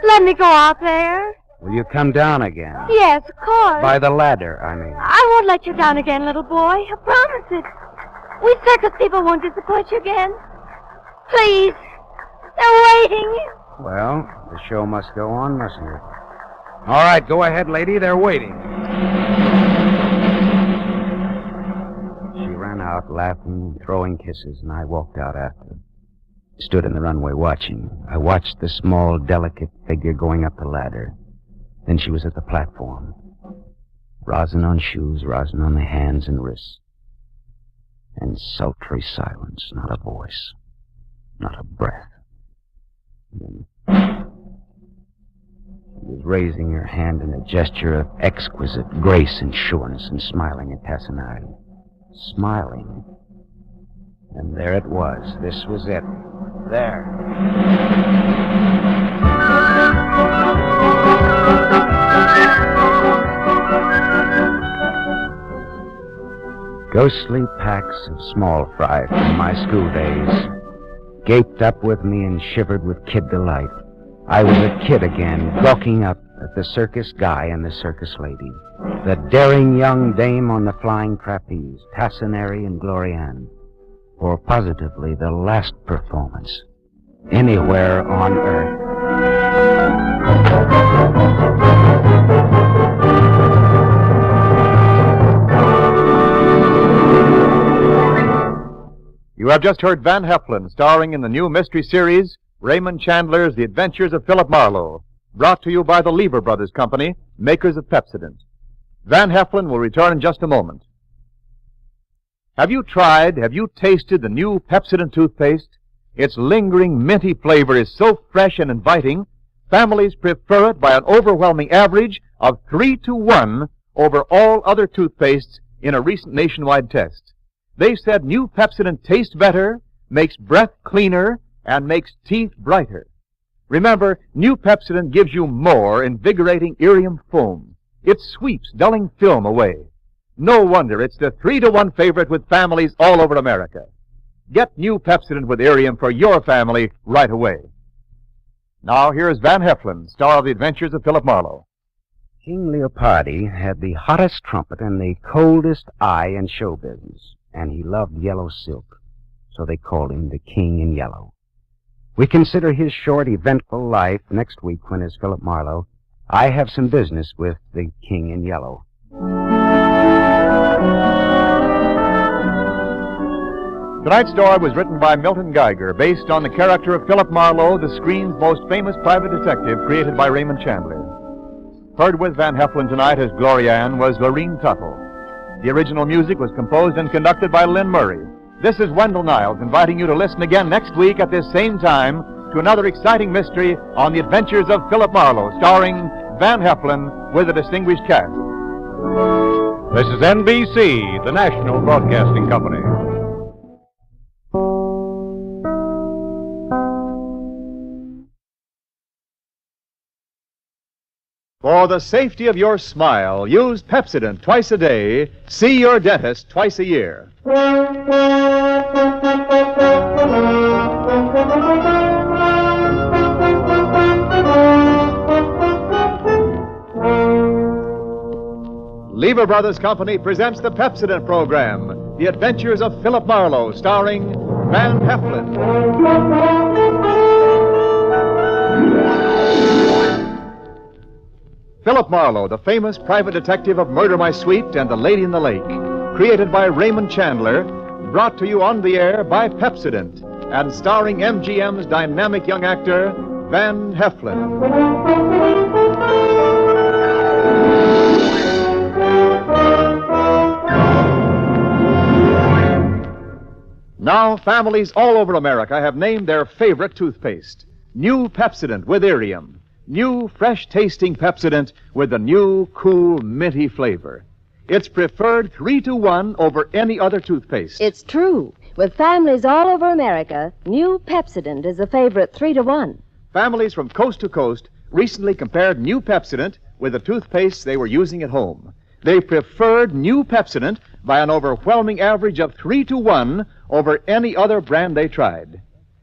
Let me go out there. Will you come down again? Yes, of course. By the ladder, I mean. I won't let you down again, little boy. I promise it. We circus people won't disappoint you again. Please. They're waiting. Well, the show must go on, mustn't it? All right, go ahead, lady. They're waiting. She ran out, laughing, throwing kisses, and I walked out after. Stood in the runway watching. I watched the small, delicate figure going up the ladder. Then she was at the platform. Rosin on shoes, rosin on the hands and wrists. And sultry silence, not a voice, not a breath. Then she was raising her hand in a gesture of exquisite grace and sureness and smiling at Tassinari. Smiling. And there it was. This was it. There. Ghostly packs of small fry from my school days gaped up with me and shivered with kid delight. I was a kid again, gawking up at the circus guy and the circus lady, the daring young dame on the flying trapeze, Tassinari and Glorianne, for positively the last performance anywhere on earth. You have just heard Van Heflin starring in the new mystery series, Raymond Chandler's The Adventures of Philip Marlowe, brought to you by the Lever Brothers Company, makers of Pepsodent. Van Heflin will return in just a moment. Have you tasted the new Pepsodent toothpaste? Its lingering, minty flavor is so fresh and inviting, families prefer it by an overwhelming average of 3-to-1 over all other toothpastes in a recent nationwide test. They said new Pepsodent tastes better, makes breath cleaner, and makes teeth brighter. Remember, new Pepsodent gives you more invigorating irium foam. It sweeps dulling film away. No wonder it's the 3-to-1 favorite with families all over America. Get new Pepsodent with irium for your family right away. Now, here's Van Heflin, star of The Adventures of Philip Marlowe. King Leopardi had the hottest trumpet and the coldest eye in show business, and he loved yellow silk, so they called him the King in Yellow. We consider his short, eventful life next week when, as Philip Marlowe, I have some business with the King in Yellow. Tonight's story was written by Milton Geiger, based on the character of Philip Marlowe, the screen's most famous private detective, created by Raymond Chandler. Heard with Van Heflin tonight as Glorianne was Lorene Tuttle. The original music was composed and conducted by Lynn Murray. This is Wendell Niles inviting you to listen again next week at this same time to another exciting mystery on the adventures of Philip Marlowe, starring Van Heflin with a distinguished cast. This is NBC, the National Broadcasting Company. For the safety of your smile, use Pepsodent twice a day. See your dentist twice a year. Lever Brothers Company presents the Pepsodent program, The Adventures of Philip Marlowe, starring Van Heflin. Philip Marlowe, the famous private detective of Murder My Sweet and The Lady in the Lake, created by Raymond Chandler, brought to you on the air by Pepsodent, and starring MGM's dynamic young actor, Van Heflin. Now, families all over America have named their favorite toothpaste. New Pepsodent with Irium. New, fresh-tasting Pepsodent with the new, cool, minty flavor. It's preferred 3-to-1 over any other toothpaste. It's true. With families all over America, new Pepsodent is a favorite 3-to-1. Families from coast to coast recently compared new Pepsodent with the toothpaste they were using at home. They preferred new Pepsodent by an overwhelming average of 3-to-1 over any other brand they tried.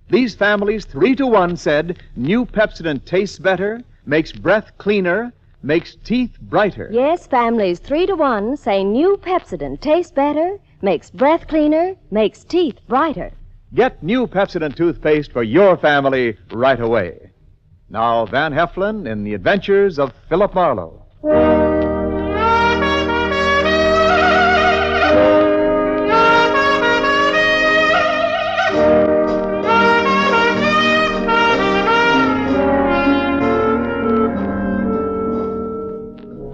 These families, 3-to-1, said new Pepsodent tastes better, makes breath cleaner, makes teeth brighter. Yes, families 3-to-1 say new Pepsodent tastes better, makes breath cleaner, makes teeth brighter. Get new Pepsodent toothpaste for your family right away. Now, Van Heflin in The Adventures of Philip Marlowe.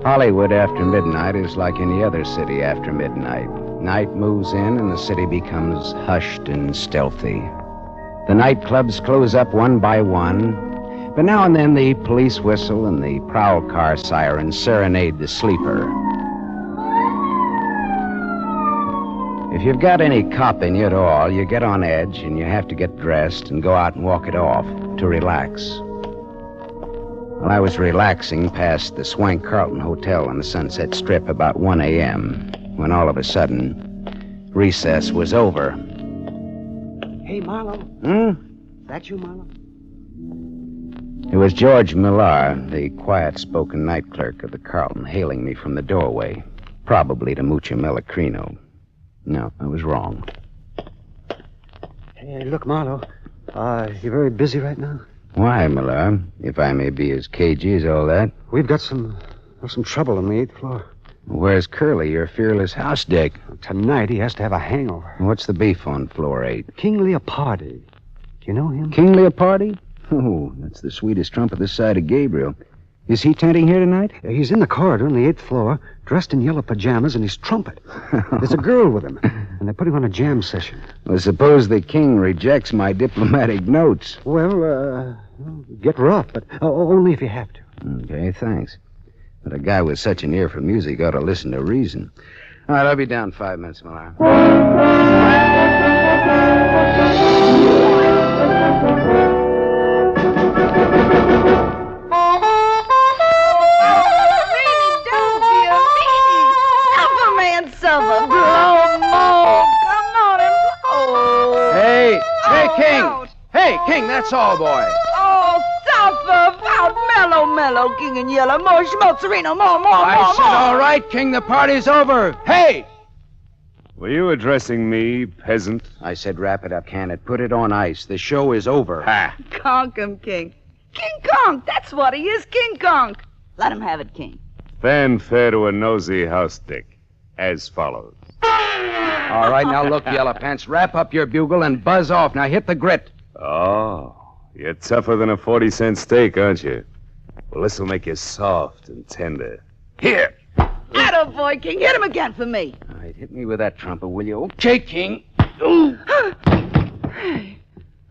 Hollywood after midnight is like any other city after midnight. Night moves in and the city becomes hushed and stealthy. The nightclubs close up one by one, but now and then the police whistle and the prowl car siren serenade the sleeper. If you've got any cop in you at all, you get on edge and you have to get dressed and go out and walk it off to relax. Well, I was relaxing past the Swank Carlton Hotel on the Sunset Strip about 1 a.m. when all of a sudden, recess was over. Hey, Marlowe. That you, Marlowe? It was George Millar, the quiet-spoken night clerk of the Carlton, hailing me from the doorway, probably to Mucha Melacrino. No, I was wrong. Hey, look, Marlowe. You very busy right now? Why, Millar? If I may be as cagey as all that. We've got some trouble on the 8th floor. Where's Curly, your fearless house dick? Tonight he has to have a hangover. What's the beef on floor 8? King Leopardi. Do you know him? King Leopardi? Oh, that's the sweetest trump this side of Gabriel. Is he tenting here tonight? He's in the corridor on the 8th floor, dressed in yellow pajamas, and he's trumpet. There's a girl with him, and they're putting on a jam session. Well, suppose the king rejects my diplomatic notes. Well, get rough, but only if you have to. Okay, thanks. But a guy with such an ear for music ought to listen to reason. All right, I'll be down 5 minutes, Millar. Hey, King, that's all, boy. Oh, suffer about mellow, King and yellow. More schmozzerino, more. I said, all right, King, the party's over. Hey! Were you addressing me, peasant? I said, wrap it up, can it? Put it on ice. The show is over. Ha! Conk him, King. King Conk, that's what he is, King Conk. Let him have it, King. Fanfare to a nosy house dick, as follows. All right, now look, Yellow Pants, wrap up your bugle and buzz off. Now hit the grit. Oh, you're tougher than a 40-cent steak, aren't you? Well, this'll make you soft and tender. Here! Attaboy, King. Hit him again for me. All right, hit me with that trumpet, will you? Okay, King. Ooh.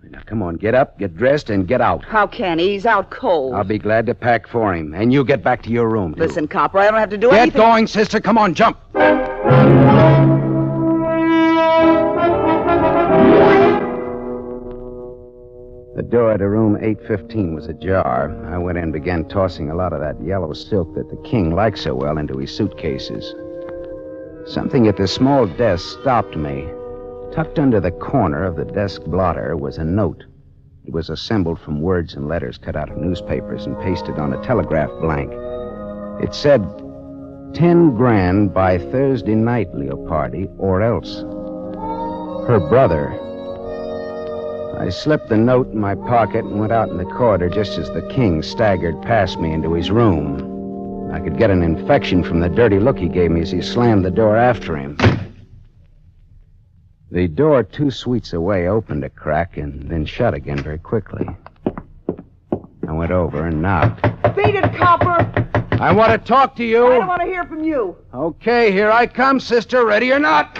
Now, come on, get up, get dressed, and get out. How can he? He's out cold. I'll be glad to pack for him. And you get back to your room, too. Listen, Copper, I don't have to do anything. anything. Get going, sister. Come on, jump. The door to room 815 was ajar. I went in and began tossing a lot of that yellow silk that the king liked so well into his suitcases. Something at the small desk stopped me. Tucked under the corner of the desk blotter was a note. It was assembled from words and letters cut out of newspapers and pasted on a telegraph blank. It said, 10 grand by Thursday night, Leopardi, or else. Her brother. I slipped the note in my pocket and went out in the corridor just as the king staggered past me into his room. I could get an infection from the dirty look he gave me as he slammed the door after him. The door 2 suites away opened a crack and then shut again very quickly. I went over and knocked. Beat it, Copper. I want to talk to you. I don't want to hear from you. Okay, here I come, sister. Ready or not?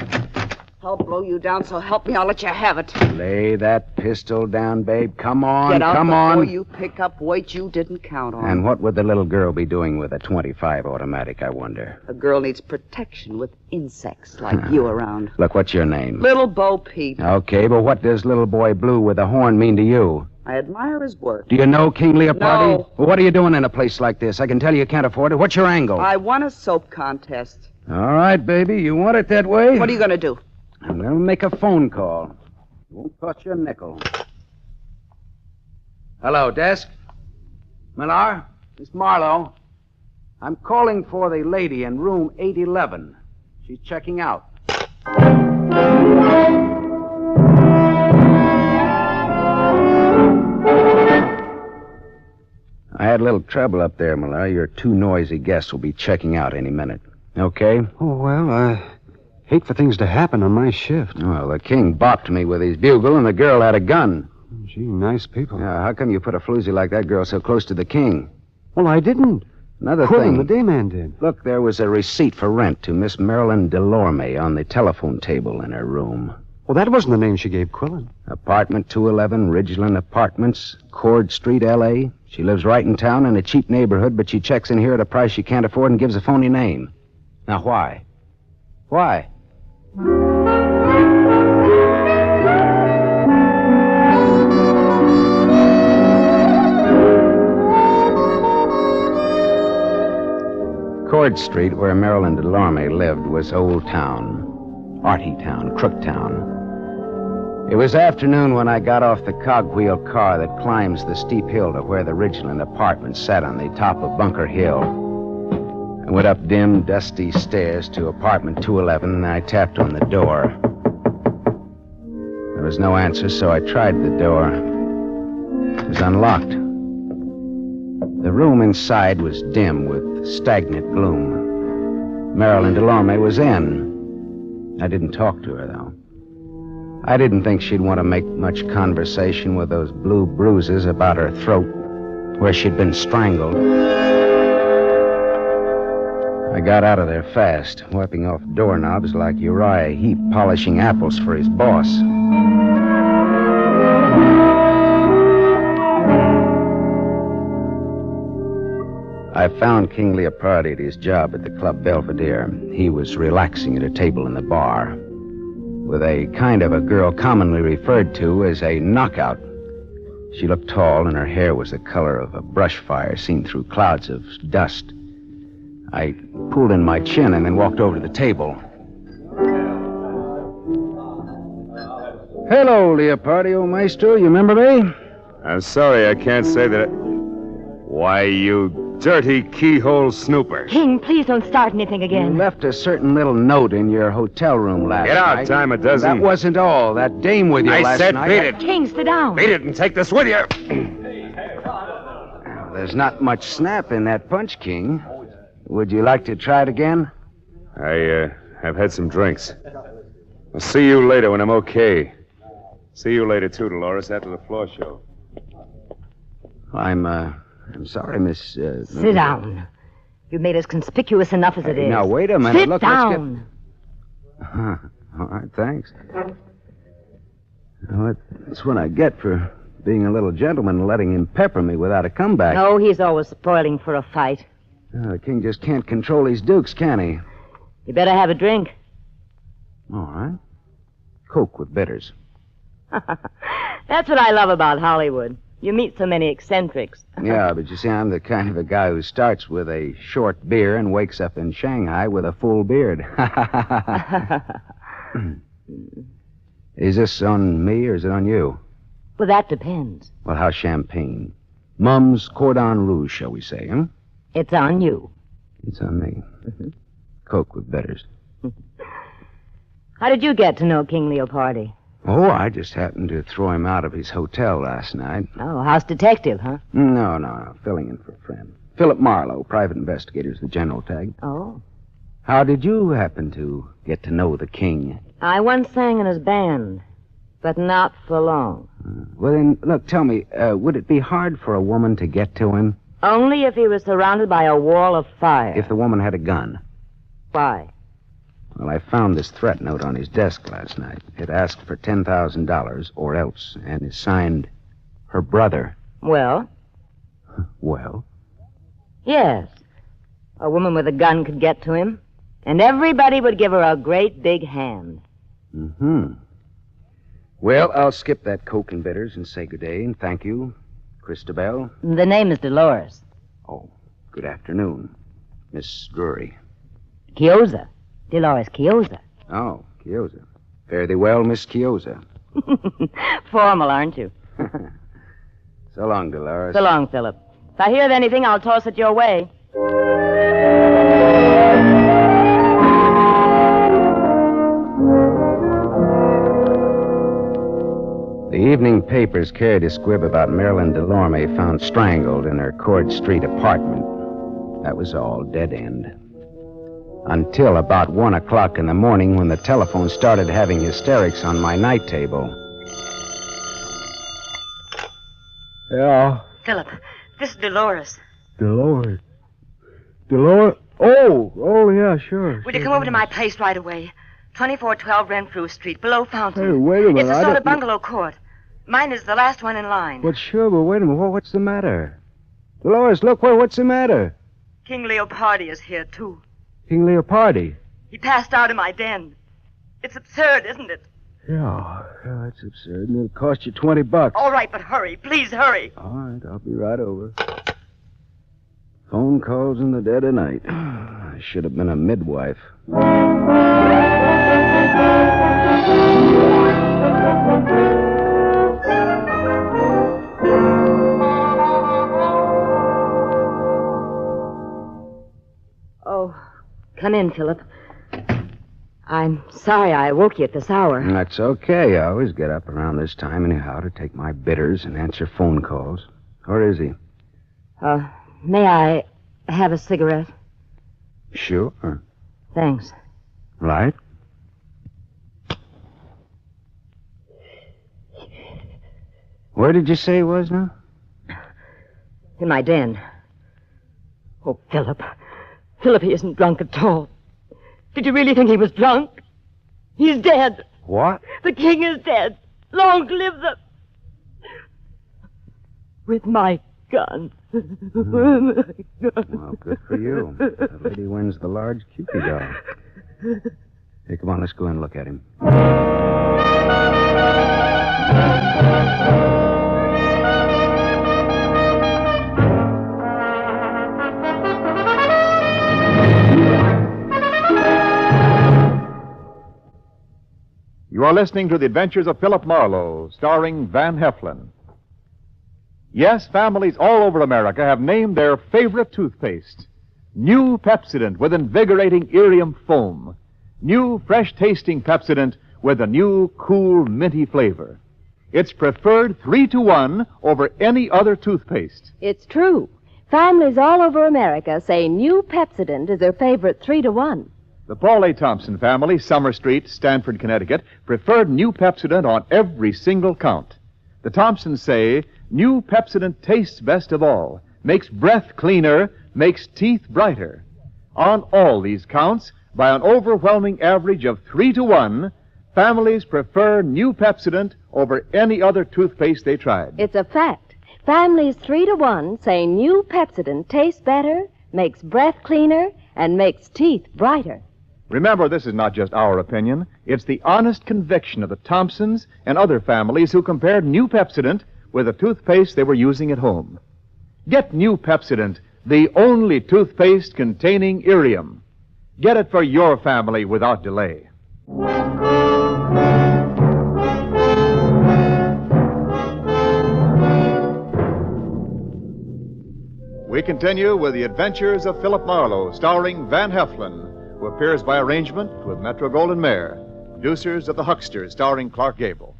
I'll blow you down, so help me, I'll let you have it. Lay that pistol down, babe. Come on, Get out come before on. you pick up weight you didn't count on. And what would the little girl be doing with a .25 automatic, I wonder? A girl needs protection with insects like you around. Look, what's your name? Little Bo Peep. Okay, but what does little boy Blue with a horn mean to you? I admire his work. Do you know King Leopardi? No. Well, what are you doing in a place like this? I can tell you can't afford it. What's your angle? I won a soap contest. All right, baby. You want it that way? What are you going to do? I'm going to make a phone call. Won't cost you a nickel. Hello, desk. Millar? Miss Marlowe. I'm calling for the lady in room 811. She's checking out. I had a little trouble up there, Millar. Your two noisy guests will be checking out any minute. Okay? Oh, well, I hate for things to happen on my shift. Well, the king balked me with his bugle, and the girl had a gun. Gee, nice people. Yeah, how come you put a floozy like that girl so close to the king? Well, I didn't. Another Quillen, thing. the day man did. Look, there was a receipt for rent to Miss Marilyn Delorme on the telephone table in her room. Well, that wasn't the name she gave Quillen. Apartment 211, Ridgeland Apartments, Cord Street, L.A. She lives right in town in a cheap neighborhood, but she checks in here at a price she can't afford and gives a phony name. Now, why? Why? Cord Street, where Marilyn Delorme lived, was Old Town, Arty Town, Crook Town. It was afternoon when I got off the cogwheel car that climbs the steep hill to where the Ridgeland Apartments sat on the top of Bunker Hill. I went up dim, dusty stairs to apartment 211, and I tapped on the door. There was no answer, so I tried the door. It was unlocked. The room inside was dim with stagnant gloom. Marilyn Delorme was in. I didn't talk to her, though. I didn't think she'd want to make much conversation with those blue bruises about her throat, where she'd been strangled. I got out of there fast, wiping off doorknobs like Uriah Heep polishing apples for his boss. I found King Leopardi at his job at the Club Belvedere. He was relaxing at a table in the bar with a kind of a girl commonly referred to as a knockout. She looked tall, and her hair was the color of a brush fire seen through clouds of dust. I pulled in my chin and then walked over to the table. Hello, Leopardi, old maestro. You remember me? I'm sorry I can't say that. Why, you dirty keyhole snooper. King, please don't start anything again. You left a certain little note in your hotel room last night. Get out, dime a dozen. That wasn't all. That dame with you last night. I said beat it. King, sit down. Beat it and take this with you. There's not much snap in that punch, King. Would you like to try it again? I have had some drinks. I'll see you later when I'm okay. See you later, too, Dolores, after the floor show. I'm sorry, Miss... Sit down. You've made us conspicuous enough as it is. Now, wait a minute. Sit Look, down. Let's get... All right, thanks. Well, that's what I get for being a little gentleman and letting him pepper me without a comeback. No, he's always spoiling for a fight. The king just can't control his dukes, can he? You better have a drink. All right. Coke with bitters. That's what I love about Hollywood. You meet so many eccentrics. Yeah, but you see, I'm the kind of a guy who starts with a short beer and wakes up in Shanghai with a full beard. Is this on me or is it on you? Well, that depends. Well, how's champagne? Mum's Cordon Rouge, shall we say, huh? It's on you. It's on me. Coke with bitters. How did you get to know King Leopardi? Oh, I just happened to throw him out of his hotel last night. Oh, house detective, huh? No. Filling in for a friend. Philip Marlowe, private investigator's the general tag. Oh. How did you happen to get to know the king? I once sang in his band, but not for long. Well, then, look, tell me, would it be hard for a woman to get to him? Only if he was surrounded by a wall of fire. If the woman had a gun? Why? Well, I found this threat note on his desk last night. It asked for $10,000 or else, and is signed her brother. Well? Well? Yes. A woman with a gun could get to him, and everybody would give her a great big hand. Mm-hmm. Well, I'll skip that Coke and bitters and say good day and thank you, Christabel. The name is Dolores. Oh, good afternoon, Miss Drury. Chiozza. Dolores Chiozza. Oh, Chiozza. Fare thee well, Miss Chiozza. Formal, aren't you? So long, Dolores. So long, Philip. If I hear of anything, I'll toss it your way. The evening papers carried a squib about Marilyn Delorme found strangled in her Cord Street apartment. That was all, dead end. Until about 1 o'clock in the morning when the telephone started having hysterics on my night table. Yeah. Philip, this is Dolores. Dolores. Dolores? Oh, yeah, sure. Will you come over to my place right away? 2412 Renfrew Street, below Fountain. Hey, wait a minute. It's a sort of bungalow court. Mine is the last one in line. But sure, but wait a minute. What's the matter? Dolores, look, what's the matter? King Leopardi is here, too. King Leopardi. He passed out in my den. It's absurd, isn't it? Yeah, that's absurd. And it'll cost you $20. All right, but hurry. Please hurry. All right, I'll be right over. Phone calls in the dead of night. I should have been a midwife. Oh, come in, Philip. I'm sorry I woke you at this hour. That's okay. I always get up around this time anyhow to take my bitters and answer phone calls. Where is he? May I have a cigarette? Sure. Thanks. Right? Where did you say he was now? In my den. Oh, Philip. Philip, he isn't drunk at all. Did you really think he was drunk? He's dead. What? The king is dead. Long live the... With my gun. Well, good for you. The lady wins the large Cupid doll. Hey, come on, let's go in and look at him. You are listening to The Adventures of Philip Marlowe, starring Van Heflin. Yes, families all over America have named their favorite toothpaste. New Pepsodent with invigorating Irium foam. New fresh-tasting Pepsodent with a new, cool, minty flavor. It's preferred 3-to-1 over any other toothpaste. It's true. Families all over America say new Pepsodent is their favorite 3-to-1. The Paul A. Thompson family, Summer Street, Stamford, Connecticut, preferred new Pepsodent on every single count. The Thompsons say new Pepsodent tastes best of all, makes breath cleaner, makes teeth brighter. On all these counts, by an overwhelming average of 3-to-1, families prefer new Pepsodent over any other toothpaste they tried. It's a fact. Families 3-to-1 say new Pepsodent tastes better, makes breath cleaner, and makes teeth brighter. Remember, this is not just our opinion. It's the honest conviction of the Thompsons and other families who compared new Pepsodent with the toothpaste they were using at home. Get new Pepsodent, the only toothpaste containing Irium. Get it for your family without delay. We continue with The Adventures of Philip Marlowe, starring Van Heflin, who appears by arrangement with Metro-Goldwyn-Mayer, producers of The Hucksters, starring Clark Gable.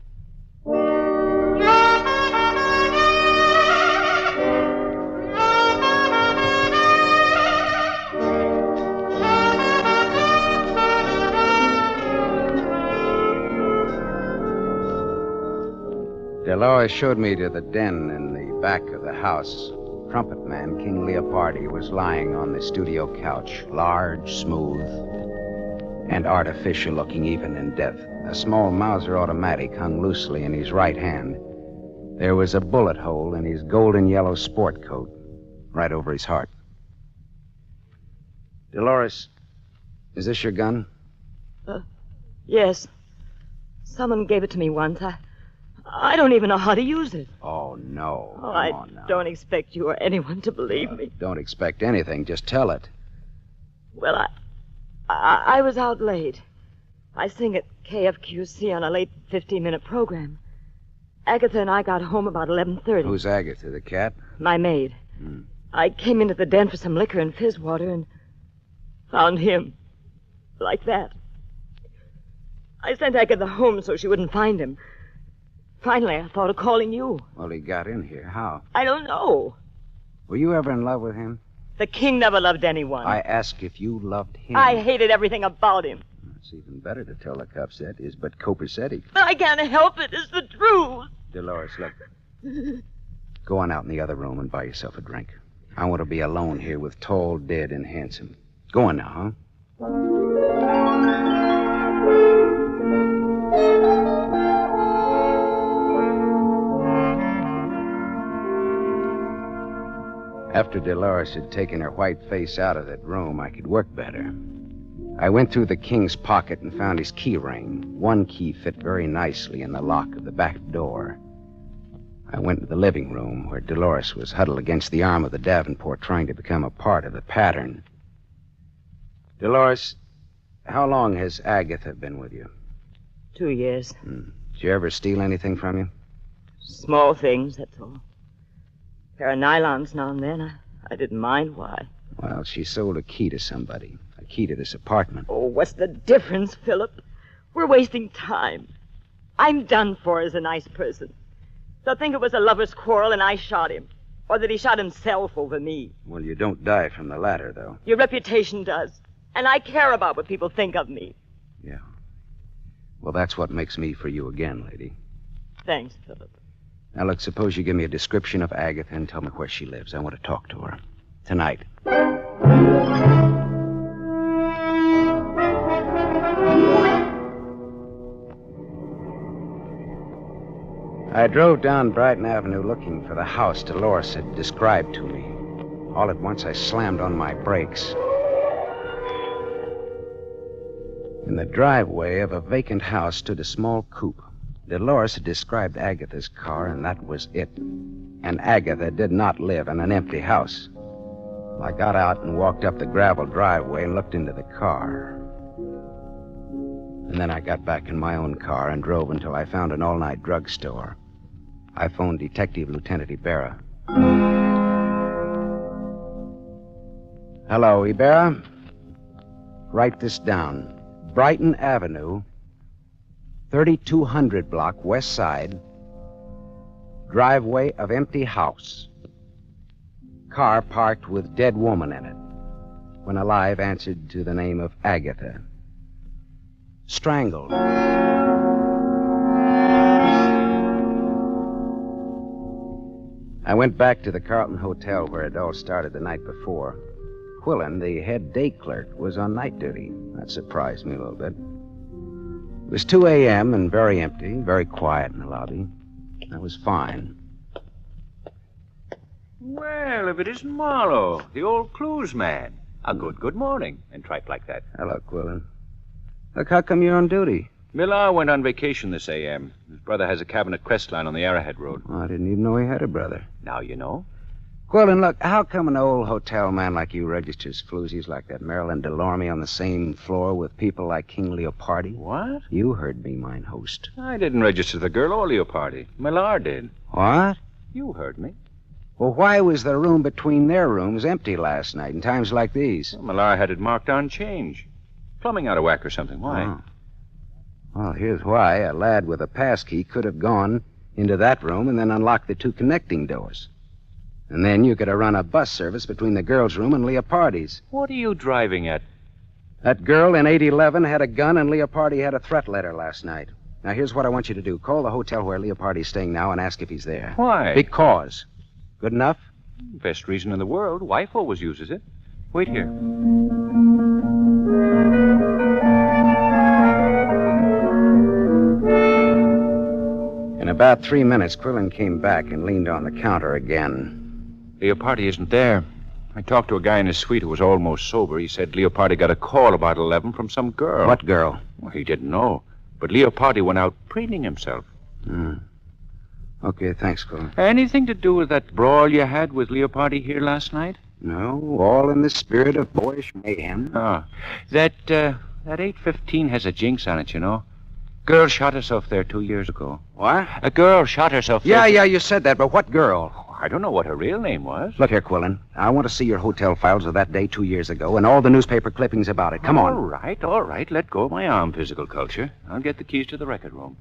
Dolores showed me to the den in the back of the house. Trumpet man King Leopardi was lying on the studio couch, large, smooth. and artificial looking even in death. A small Mauser automatic hung loosely in his right hand. There was a bullet hole in his golden yellow sport coat, right over his heart. Dolores, is this your gun? Yes. Someone gave it to me once. I don't even know how to use it. Oh, no. Oh, I don't expect you or anyone to believe me. Don't expect anything. Just tell it. Well, I was out late. I sing at KFQC on a late 15-minute program. Agatha and I got home about 11:30. Who's Agatha, the cat? My maid. I came into the den for some liquor and fizz water and found him. Like that. I sent Agatha home so she wouldn't find him. Finally, I thought of calling you. Well, he got in here. How? I don't know. Were you ever in love with him? The king never loved anyone. I ask if you loved him. I hated everything about him. It's even better to tell the cops that is but copacetic. But I can't help it. It's the truth. Dolores, look. Go on out in the other room and buy yourself a drink. I want to be alone here with tall, dead, and handsome. Go on now, huh? After Dolores had taken her white face out of that room, I could work better. I went through the king's pocket and found his key ring. One key fit very nicely in the lock of the back door. I went to the living room where Dolores was huddled against the arm of the Davenport trying to become a part of the pattern. Dolores, how long has Agatha been with you? 2 years. Did you ever steal anything from you? Small things, that's all. Pair of nylons now and then. I didn't mind. Why? Well, she sold a key to somebody. A key to this apartment. Oh, what's the difference, Philip? We're wasting time. I'm done for as a nice person. They'll think it was a lover's quarrel and I shot him. Or that he shot himself over me. Well, you don't die from the latter, though. Your reputation does. And I care about what people think of me. Yeah. Well, that's what makes me for you again, lady. Thanks, Philip. Now, look, suppose you give me a description of Agatha and tell me where she lives. I want to talk to her. Tonight. I drove down Brighton Avenue looking for the house Dolores had described to me. All at once, I slammed on my brakes. In the driveway of a vacant house stood a small coupe. Dolores had described Agatha's car, and that was it. And Agatha did not live in an empty house. I got out and walked up the gravel driveway and looked into the car. And then I got back in my own car and drove until I found an all-night drugstore. I phoned Detective Lieutenant Ibarra. Hello, Ibarra. Write this down. Brighton Avenue, 3200 block, west side. Driveway of empty house. Car parked with dead woman in it. When alive, answered to the name of Agatha. Strangled. I went back to the Carlton Hotel where it all started the night before. Quillen, the head day clerk, was on night duty. That surprised me a little bit. It was 2 a.m. and very empty, very quiet in the lobby. That was fine. Well, if it isn't Marlowe, the old clues man. A good morning, and tripe like that. Hello, Quillen. Look, how come you're on duty? Millar went on vacation this a.m. His brother has a cabin at Crestline on the Arrowhead Road. Oh, I didn't even know he had a brother. Now you know. Quillen, look, how come an old hotel man like you registers floozies like that Marilyn Delorme on the same floor with people like King Leopardi? What? You heard me, mine host. I didn't register the girl or Leopardi. Millar did. What? You heard me. Well, why was the room between their rooms empty last night in times like these? Well, Millar had it marked on change. Plumbing out of whack or something. Why? Oh. Well, here's why. A lad with a passkey could have gone into that room and then unlocked the two connecting doors. And then you could have run a bus service between the girl's room and Leopardi's. What are you driving at? That girl in 811 had a gun and Leopardi had a threat letter last night. Now, here's what I want you to do. Call the hotel where Leopardi's staying now and ask if he's there. Why? Because. Good enough? Best reason in the world. Wife always uses it. Wait here. about 3 minutes, Quillen came back and leaned on the counter again. Leopardi isn't there. I talked to a guy in his suite who was almost sober. He said Leopardi got a call about 11 from some girl. What girl? Well, he didn't know. But Leopardi went out preening himself. Okay, thanks, Quillen. Anything to do with that brawl you had with Leopardi here last night? No, all in the spirit of boyish mayhem. That 815 has a jinx on it, you know. Girl shot herself there 2 years ago. What? A girl shot herself there. Yeah, you said that, but what girl? I don't know what her real name was. Look here, Quillen. I want to see your hotel files of that day 2 years ago and all the newspaper clippings about it. Come on. All right. Let go of my arm, physical culture. I'll get the keys to the record room.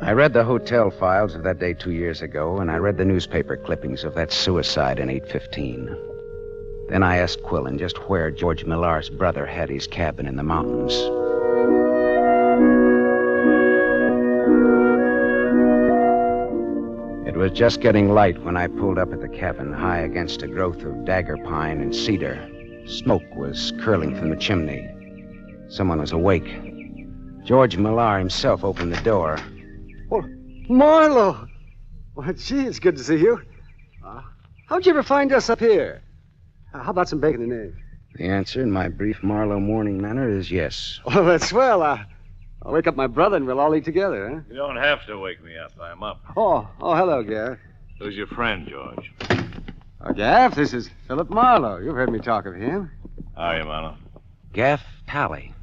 I read the hotel files of that day 2 years ago, and I read the newspaper clippings of that suicide in 815. Then I asked Quillen just where George Millar's brother had his cabin in the mountains. It was just getting light when I pulled up at the cabin, high against a growth of dagger pine and cedar. Smoke was curling from the chimney. Someone was awake. George Millar himself opened the door. Well, Marlowe! Well, gee, it's good to see you. How'd you ever find us up here? How about some bacon and eggs? The answer in my brief Marlowe morning manner is yes. Oh, that's swell. I'll wake up my brother and we'll all eat together, huh? You don't have to wake me up. I'm up. Oh, hello, Gaff. Who's your friend, George? Gaff, this is Philip Marlowe. You've heard me talk of him. How are you, Marlowe? Gaff Talley.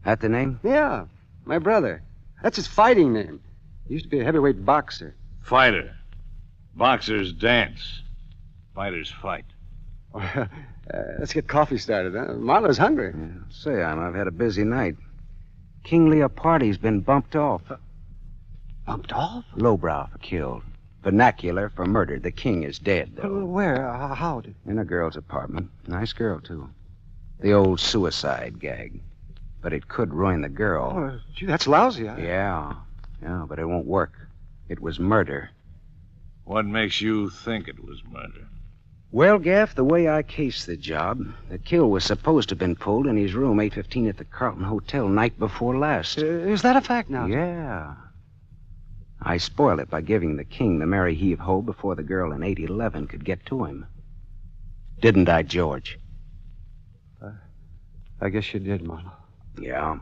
That the name? Yeah, my brother. That's his fighting name. He used to be a heavyweight boxer. Fighter. Boxers dance. Fighters fight. Let's get coffee started, huh? Marlowe's hungry. Yeah, say, I've had a busy night. King Leopardi's been bumped off. Bumped off? Lowbrow for killed. Vernacular for murdered. The king is dead, though. Where? How? In a girl's apartment. Nice girl, too. The old suicide gag. But it could ruin the girl. Oh, gee, that's lousy. Yeah, but it won't work. It was murder. What makes you think it was murder? Well, Gaff, the way I cased the job, the kill was supposed to have been pulled in his room 815 at the Carlton Hotel night before last. Is that a fact now? Yeah. I spoiled it by giving the king the merry heave-ho before the girl in 811 could get to him. Didn't I, George? I guess you did, Marlowe. Yeah.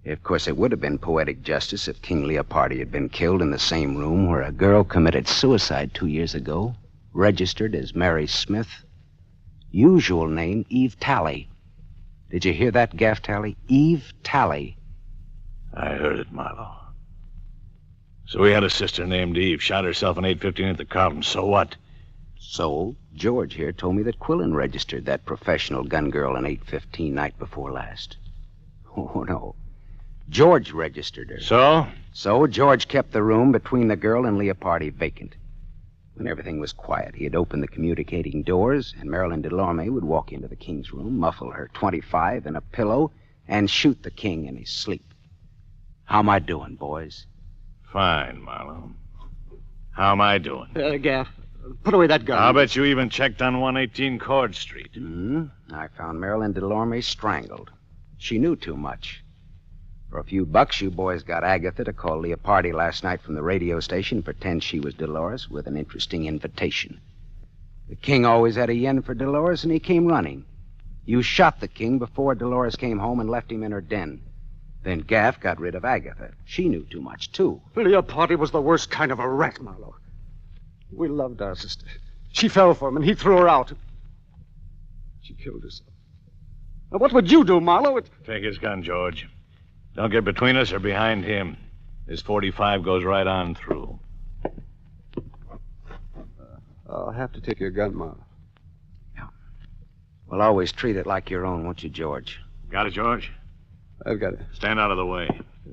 Of course, it would have been poetic justice if King Leopardi had been killed in the same room where a girl committed suicide 2 years ago, registered as Mary Smith. Usual name, Eve Talley. Did you hear that, Gaff Talley? Eve Talley. I heard it, Marlowe. So we had a sister named Eve, shot herself in 815 at the Carlton. So what? So, George here told me that Quillen registered that professional gun girl in 815 night before last. Oh, no. George registered her. So? So George kept the room between the girl and Leopardi vacant. When everything was quiet, he'd open the communicating doors, and Marilyn Delorme would walk into the king's room, muffle her .25 in a pillow, and shoot the king in his sleep. How am I doing, boys? Fine, Marlowe. How am I doing? Gaff, put away that gun. I'll bet you even checked on 118 Cord Street. I found Marilyn Delorme strangled. She knew too much. For a few bucks, you boys got Agatha to call Leopardi last night from the radio station and pretend she was Dolores with an interesting invitation. The king always had a yen for Dolores, and he came running. You shot the king before Dolores came home and left him in her den. Then Gaff got rid of Agatha. She knew too much, too. Leopardi was the worst kind of a rat, Marlowe. We loved our sister. She fell for him, and he threw her out. She killed herself. Now, what would you do, Marlowe? Take his gun, George. Don't get between us or behind him. This 45 goes right on through. I'll have to take your gun, Marlowe. Yeah. Well, always treat it like your own, won't you, George? Got it, George? I've got it. Stand out of the way.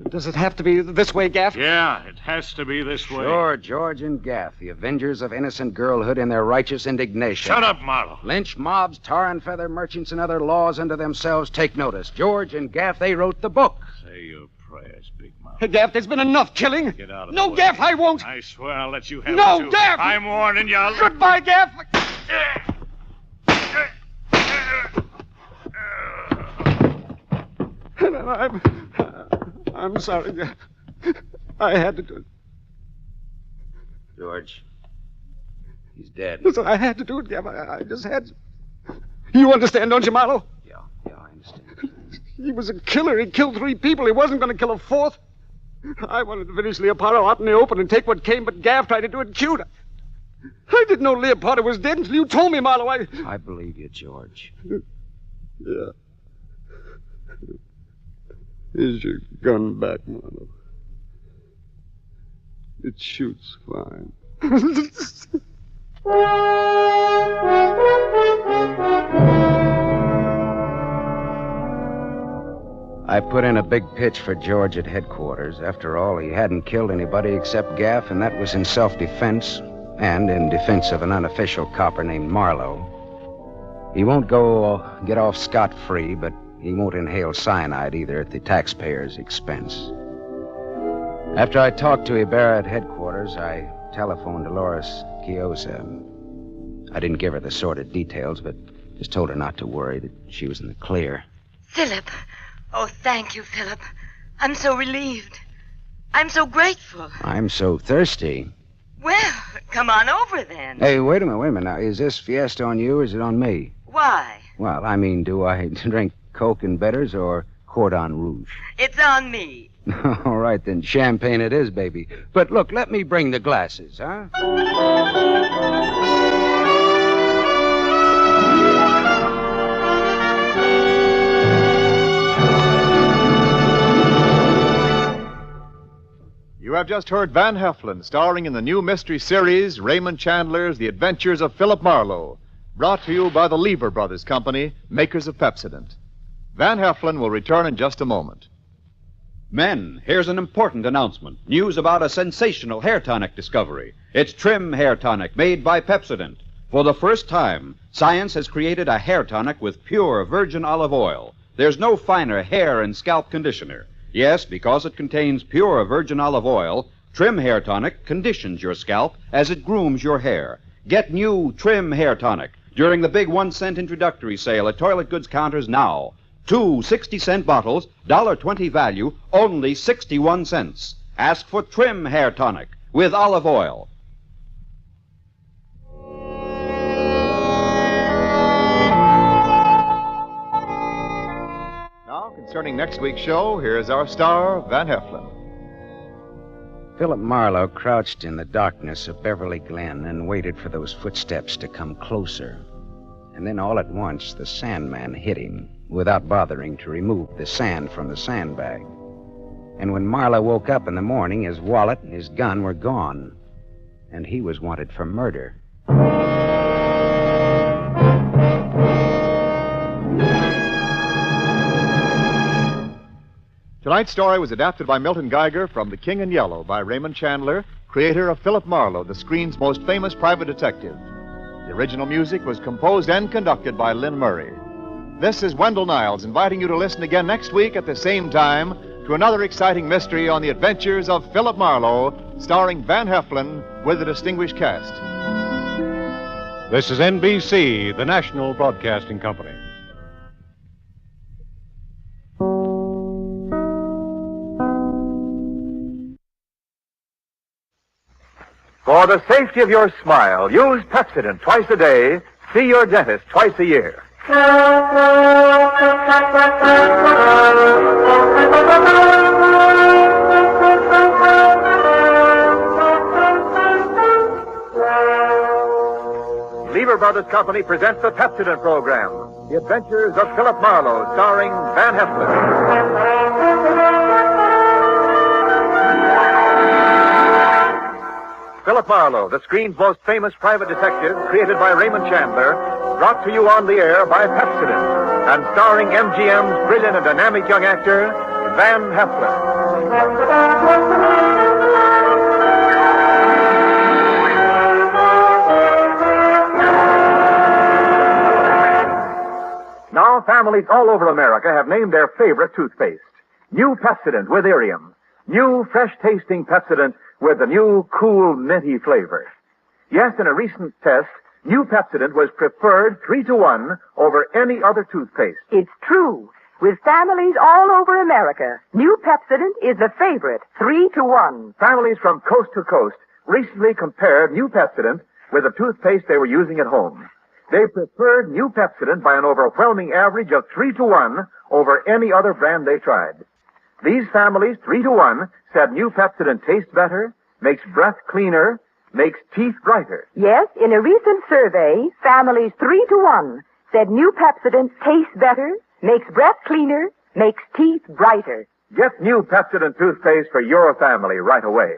Does it have to be this way, Gaff? Yeah, it has to be this way. Sure, George and Gaff, the avengers of innocent girlhood in their righteous indignation. Shut up, Marlowe. Lynch mobs, tar and feather merchants, and other laws unto themselves take notice. George and Gaff, they wrote the book. Say your prayers, Big Mouth. Gaff, there's been enough killing. Get out of the way. No, Gaff, I won't. I swear I'll let you have it, No, too. Gaff! I'm warning you. Goodbye, Gaff. I'm sorry. I had to do it. George, he's dead. Listen, I had to do it, Gav. I just had to. You understand, don't you, Marlowe? Yeah, I understand. He was a killer. He killed 3 people. He wasn't going to kill a 4th. I wanted to finish Leopardo out in the open and take what came, but Gav tried to do it cute. I didn't know Leopardo was dead until you told me, Marlowe. I believe you, George. Yeah. Here's your gun back, Marlowe. It shoots fine. I put in a big pitch for George at headquarters. After all, he hadn't killed anybody except Gaff, and that was in self-defense and in defense of an unofficial copper named Marlowe. He won't get off scot-free, but he won't inhale cyanide either at the taxpayer's expense. After I talked to Ibarra at headquarters, I telephoned Dolores Chiosa. I didn't give her the sordid details, but just told her not to worry, that she was in the clear. Philip. Oh, thank you, Philip. I'm so relieved. I'm so grateful. I'm so thirsty. Well, come on over then. Hey, wait a minute. Now, is this fiesta on you or is it on me? Why? Well, I mean, do I drink Coke and bitters or Cordon Rouge? It's on me. All right, then. Champagne it is, baby. But look, let me bring the glasses, huh? You have just heard Van Heflin, starring in the new mystery series, Raymond Chandler's The Adventures of Philip Marlowe, brought to you by the Lever Brothers Company, makers of Pepsodent. Van Heflin will return in just a moment. Men, here's an important announcement. News about a sensational hair tonic discovery. It's Trim Hair Tonic made by Pepsodent. For the first time, science has created a hair tonic with pure virgin olive oil. There's no finer hair and scalp conditioner. Yes, because it contains pure virgin olive oil, Trim Hair Tonic conditions your scalp as it grooms your hair. Get new Trim Hair Tonic during the big 1-cent introductory sale at toilet goods counters now. 2 60-cent bottles, $1.20 value, only 61 cents. Ask for Trim Hair Tonic with olive oil. Now, concerning next week's show, here's our star, Van Heflin. Philip Marlowe crouched in the darkness of Beverly Glen and waited for those footsteps to come closer. And then all at once, the Sandman hit him without bothering to remove the sand from the sandbag. And when Marlowe woke up in the morning, his wallet and his gun were gone. And he was wanted for murder. Tonight's story was adapted by Milton Geiger from The King in Yellow by Raymond Chandler, creator of Philip Marlowe, the screen's most famous private detective. The original music was composed and conducted by Lynn Murray. This is Wendell Niles inviting you to listen again next week at the same time to another exciting mystery on the adventures of Philip Marlowe, starring Van Heflin with a distinguished cast. This is NBC, the National Broadcasting Company. For the safety of your smile, use Pepsodent twice a day. See your dentist twice a year. Lever Brothers Company presents the Pepsodent program, The Adventures of Philip Marlowe, starring Van Heflin. Philip Marlowe, the screen's most famous private detective, created by Raymond Chandler, brought to you on the air by Pepsodent, and starring MGM's brilliant and dynamic young actor, Van Heflin. Now, families all over America have named their favorite toothpaste. New Pepsodent with Irium. New, fresh-tasting Pepsodent with the new, cool, minty flavor. Yes, in a recent test, new Pepsodent was preferred 3-to-1 over any other toothpaste. It's true. With families all over America, new Pepsodent is the favorite, 3-to-1. Families from coast to coast recently compared new Pepsodent with the toothpaste they were using at home. They preferred new Pepsodent by an overwhelming average of 3-to-1 over any other brand they tried. These families, 3-to-1, said new Pepsodent tastes better, makes breath cleaner, makes teeth brighter. Yes, in a recent survey, families 3-to-1 said new Pepsodent tastes better, makes breath cleaner, makes teeth brighter. Get new Pepsodent toothpaste for your family right away.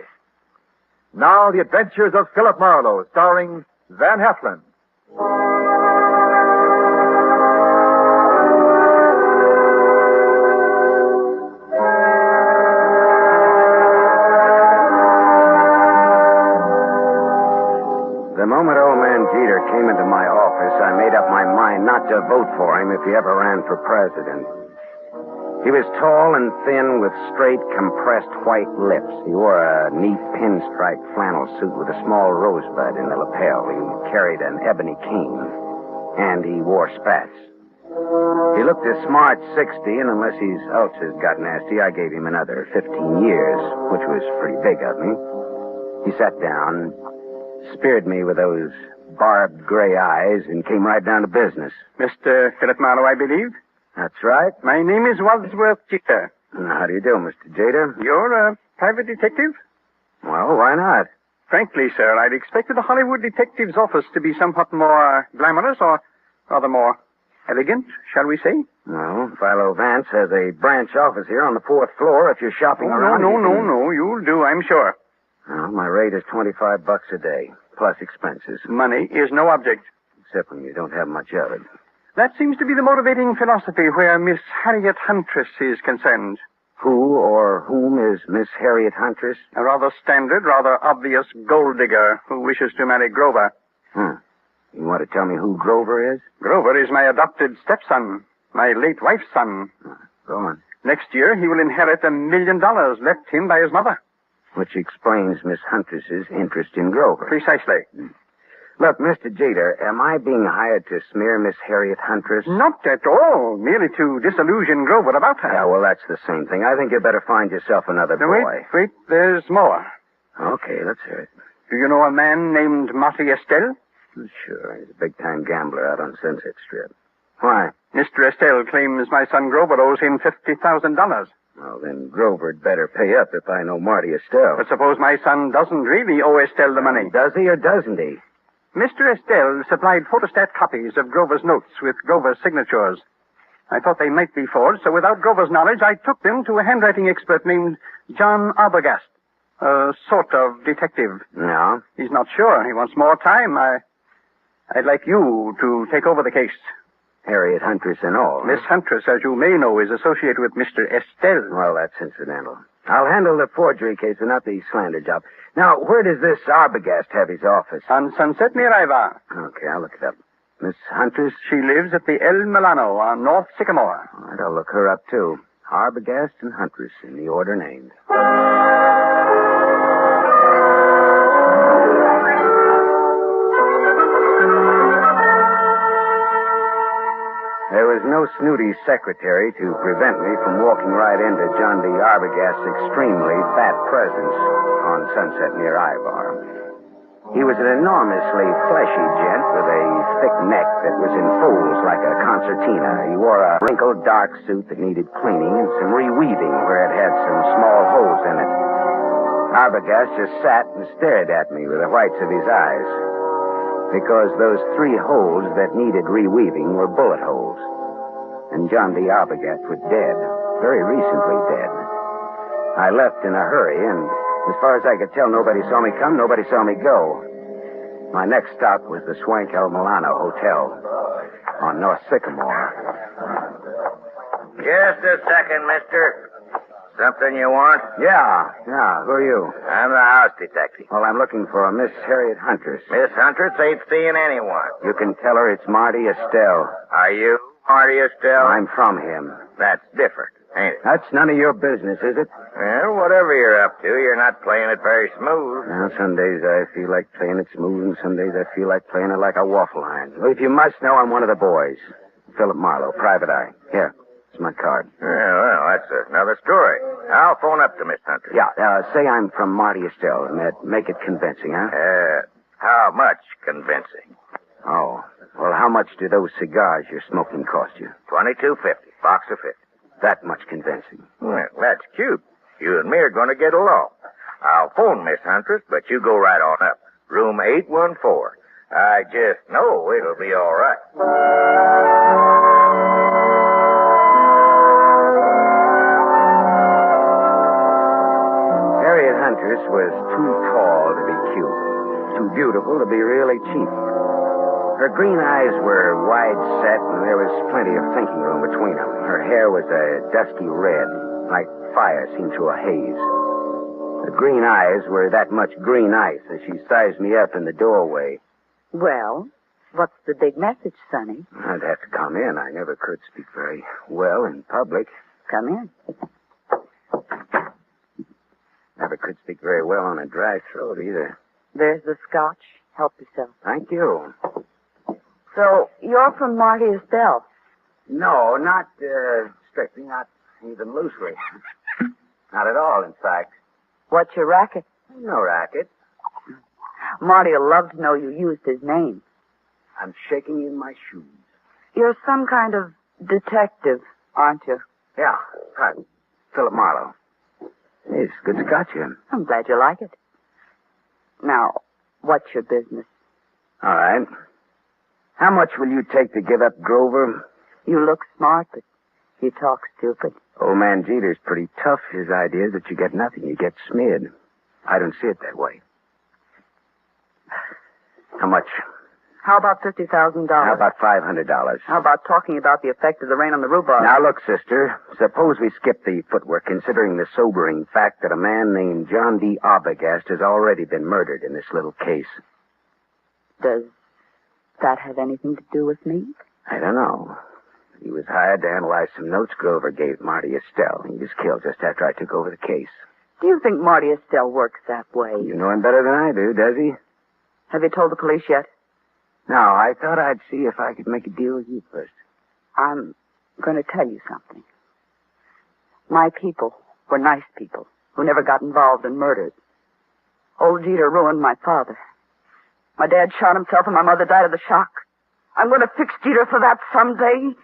Now, the adventures of Philip Marlowe, starring Van Heflin. The moment old man Jeter came into my office, I made up my mind not to vote for him if he ever ran for president. He was tall and thin with straight, compressed white lips. He wore a neat pinstripe flannel suit with a small rosebud in the lapel. He carried an ebony cane, and he wore spats. He looked a smart 60, and unless his ulcers got nasty, I gave him another 15 years, which was pretty big of me. He sat down, speared me with those barbed gray eyes, and came right down to business. Mr. Philip Marlowe, I believe? That's right. My name is Wadsworth Jeter. How do you do, Mr. Jeter? You're a private detective? Well, why not? Frankly, sir, I'd expected a Hollywood detective's office to be somewhat more glamorous or rather more elegant, shall we say? Well, Philo Vance has a branch office here on the 4th floor if you're shopping around. No. You'll do, I'm sure. Well, my rate is $25 a day, plus expenses. Money is no object. Except when you don't have much of it. That seems to be the motivating philosophy where Miss Harriet Huntress is concerned. Who or whom is Miss Harriet Huntress? A rather standard, rather obvious gold digger who wishes to marry Grover. You want to tell me who Grover is? Grover is my adopted stepson, my late wife's son. Go on. Next year, he will inherit $1 million left him by his mother. Which explains Miss Huntress's interest in Grover. Precisely. Look, Mr. Jeter, am I being hired to smear Miss Harriet Huntress? Not at all. Merely to disillusion Grover about her. Yeah, well, that's the same thing. I think you'd better find yourself another boy. Wait. There's more. Okay, let's hear it. Do you know a man named Marty Estelle? Sure. He's a big-time gambler out on Sunset Strip. Why? Mr. Estelle claims my son Grover owes him $50,000. Well, then Grover'd better pay up if I know Marty Estelle. But suppose my son doesn't really owe Estelle the money. Does he or doesn't he? Mr. Estelle supplied photostat copies of Grover's notes with Grover's signatures. I thought they might be forged, so without Grover's knowledge, I took them to a handwriting expert named John Arbogast, a sort of detective. No? He's not sure. He wants more time. I'd like you to take over the case. Harriet Huntress and all. Miss Huntress, as you may know, is associated with Mr. Estelle. Well, that's incidental. I'll handle the forgery case and not the slander job. Now, where does this Arbogast have his office? On Sunset near Iva. Okay, I'll look it up. Miss Huntress? She lives at the El Milano on North Sycamore. All right, I'll look her up, too. Arbogast and Huntress in the order named. There was no snooty secretary to prevent me from walking right into John D. Arbogast's extremely fat presence on Sunset near Ivar. He was an enormously fleshy gent with a thick neck that was in folds like a concertina. He wore a wrinkled dark suit that needed cleaning and some reweaving where it had some small holes in it. Arbogast just sat and stared at me with the whites of his eyes. Because those 3 holes that needed reweaving were bullet holes. And John D. Arbogast was dead. Very recently dead. I left in a hurry, and as far as I could tell, nobody saw me come, nobody saw me go. My next stop was the Swank El Milano Hotel on North Sycamore. Just a second, mister. Something you want? Yeah. Who are you? I'm the house detective. Well, I'm looking for a Miss Harriet Huntress. Miss Huntress ain't seeing anyone. You can tell her it's Marty Estelle. Are you Marty Estelle? I'm from him. That's different, ain't it? That's none of your business, is it? Well, whatever you're up to, you're not playing it very smooth. Well, some days I feel like playing it smooth, and some days I feel like playing it like a waffle iron. Well, if you must know, I'm one of the boys. Philip Marlowe, private eye. Here, It's my card. Yeah, well, that's another story. I'll phone up to Miss Hunter. Yeah, say I'm from Marty Estelle, and make it convincing, huh? How much convincing? Oh, well, how much do those cigars you're smoking cost you? $22.50, box of 50. That much convincing. Well, that's cute. You and me are going to get along. I'll phone Miss Huntress, but you go right on up. Room 814. I just know it'll be all right. Harriet Huntress was too tall to be cute, too beautiful to be really cheap. Her green eyes were wide set, and there was plenty of thinking room between them. Her hair was a dusky red, like fire seen through a haze. The green eyes were that much green ice as she sized me up in the doorway. Well, what's the big message, Sonny? I'd have to come in. I never could speak very well in public. Come in. Never could speak very well on a dry throat either. There's the scotch. Help yourself. Thank you. So, you're from Marty Estelle? No, not strictly, not even loosely. Not at all, in fact. What's your racket? No racket. Marty'll love to know you used his name. I'm shaking in my shoes. You're some kind of detective, aren't you? Yeah, right. Philip Marlowe. It's good scotch here. I'm glad you like it. Now, what's your business? All right. How much will you take to give up Grover? You look smart, but you talk stupid. Old man Jeter's pretty tough. His idea is that you get nothing. You get smeared. I don't see it that way. How much? How about $50,000? How about $500? How about talking about the effect of the rain on the rhubarb? Now, look, sister. Suppose we skip the footwork, considering the sobering fact that a man named John D. Arbogast has already been murdered in this little case. Does that have anything to do with me? I don't know. He was hired to analyze some notes Grover gave Marty Estelle. He was killed just after I took over the case. Do you think Marty Estelle works that way? You know him better than I do, does he? Have you told the police yet? No, I thought I'd see if I could make a deal with you first. I'm going to tell you something. My people were nice people who never got involved in murders. Old Jeter ruined my father. My dad shot himself and my mother died of the shock. I'm going to fix Jeter for that someday,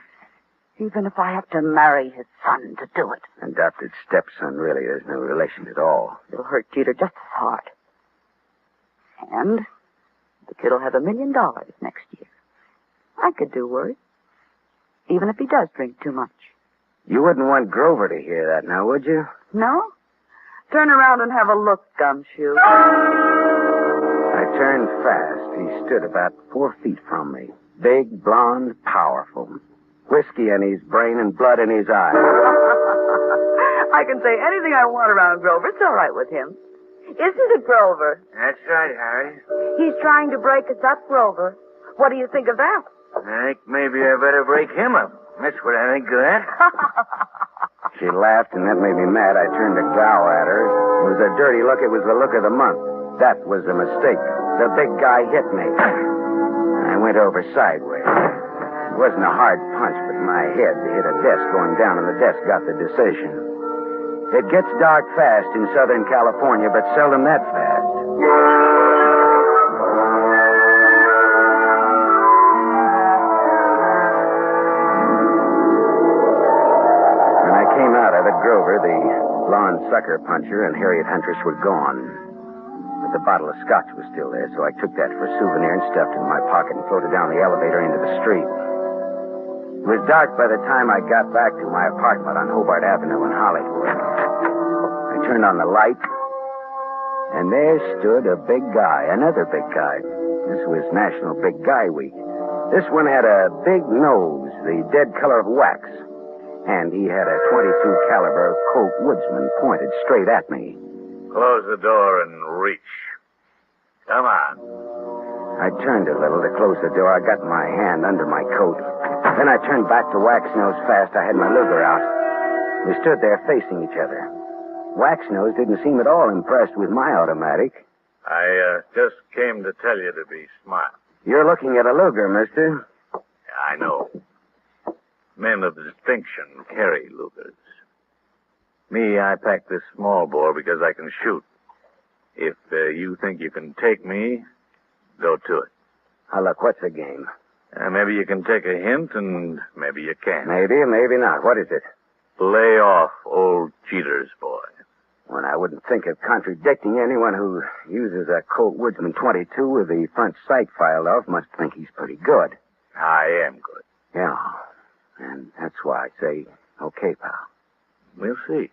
even if I have to marry his son to do it. Adopted stepson, really. There's no relation at all. It'll hurt Jeter just as hard. And the kid will have $1 million next year. I could do worse, even if he does drink too much. You wouldn't want Grover to hear that now, would you? No? Turn around and have a look, Gumshoe. I turned fast. He stood about 4 feet from me. Big, blonde, powerful. Whiskey in his brain and blood in his eyes. I can say anything I want around Grover. It's all right with him. Isn't it, Grover? That's right, Harry. He's trying to break us up, Grover. What do you think of that? I think maybe I better break him up. That's what I think of that. She laughed, and that made me mad. I turned to glower at her. It was a dirty look. It was the look of the month. That was a mistake. The big guy hit me. I went over sideways. It wasn't a hard punch, but my head hit a desk going down, and the desk got the decision. It gets dark fast in Southern California, but seldom that fast. When I came out of it, Grover, the blonde sucker puncher, and Harriet Huntress were gone. But the bottle of scotch was still there, so I took that for a souvenir and stuffed it in my pocket and floated down the elevator into the street. It was dark by the time I got back to my apartment on Hobart Avenue in Hollywood. I turned on the light, and there stood a big guy, another big guy. This was National Big Guy Week. This one had a big nose, the dead color of wax, and he had a .22 caliber Colt Woodsman pointed straight at me. Close the door and reach. Come on. I turned a little to close the door. I got my hand under my coat. Then I turned back to Waxnose fast. I had my Luger out. We stood there facing each other. Waxnose didn't seem at all impressed with my automatic. I just came to tell you to be smart. You're looking at a Luger, mister. Yeah, I know. Men of distinction carry Lugers. Me, I pack this small bore because I can shoot. If you think you can take me, go to it. Now, look, what's the game? Maybe you can take a hint, and maybe you can't. Maybe or maybe not. What is it? Lay off old cheaters, boy. Well, I wouldn't think of contradicting anyone who uses a Colt Woodsman 22 with the front sight filed off. Must think he's pretty good. I am good. Yeah. And that's why I say, okay, pal. We'll see.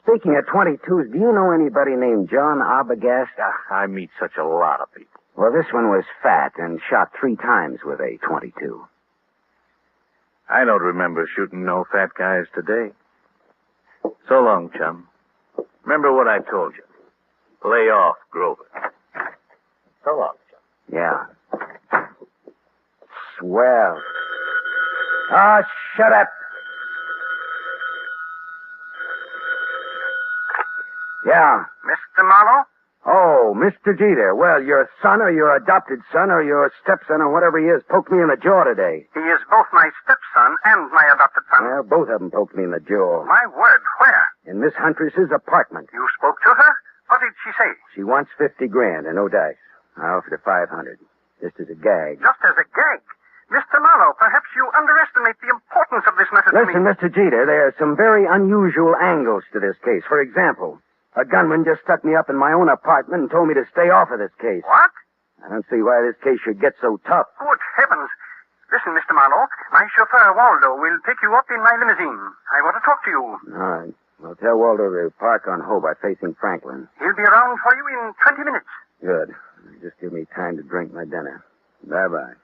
Speaking of 22s, do you know anybody named John Arbogast? I meet such a lot of people. Well, this one was fat and shot 3 times with a 22. I don't remember shooting no fat guys today. So long, chum. Remember what I told you. Lay off Grover. So long, chum. Yeah. Swell. Ah, shut up. Yeah. Mr. Marlowe? Oh, Mr. Jeter. Well, your son or your adopted son or your stepson or whatever he is poked me in the jaw today. He is both my stepson and my adopted son. Well, both of them poked me in the jaw. My word, where? In Miss Huntress's apartment. You spoke to her? What did she say? She wants $50,000 and no dice. I offered her $500, just as a gag. Just as a gag. Mr. Marlowe, perhaps you underestimate the importance of this matter to me. Listen, Mr. Jeter, there are some very unusual angles to this case. For example, a gunman just stuck me up in my own apartment and told me to stay off of this case. What? I don't see why this case should get so tough. Good heavens. Listen, Mr. Marlowe, my chauffeur, Waldo, will pick you up in my limousine. I want to talk to you. All right. Well, tell Waldo to park on Hobart facing Franklin. He'll be around for you in 20 minutes. Good. Just give me time to drink my dinner. Bye-bye.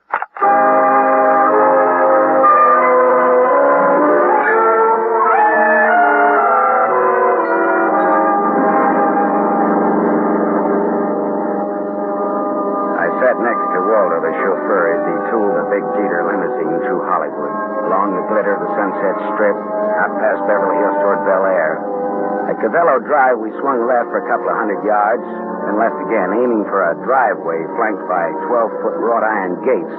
Next to Waldo, the chauffeur, as he tooled the big Jeter limousine through Hollywood, along the glitter of the Sunset Strip, out past Beverly Hills toward Bel Air. At Cavello Drive, we swung left for a couple of 100 yards, then left again, aiming for a driveway flanked by 12-foot wrought iron gates.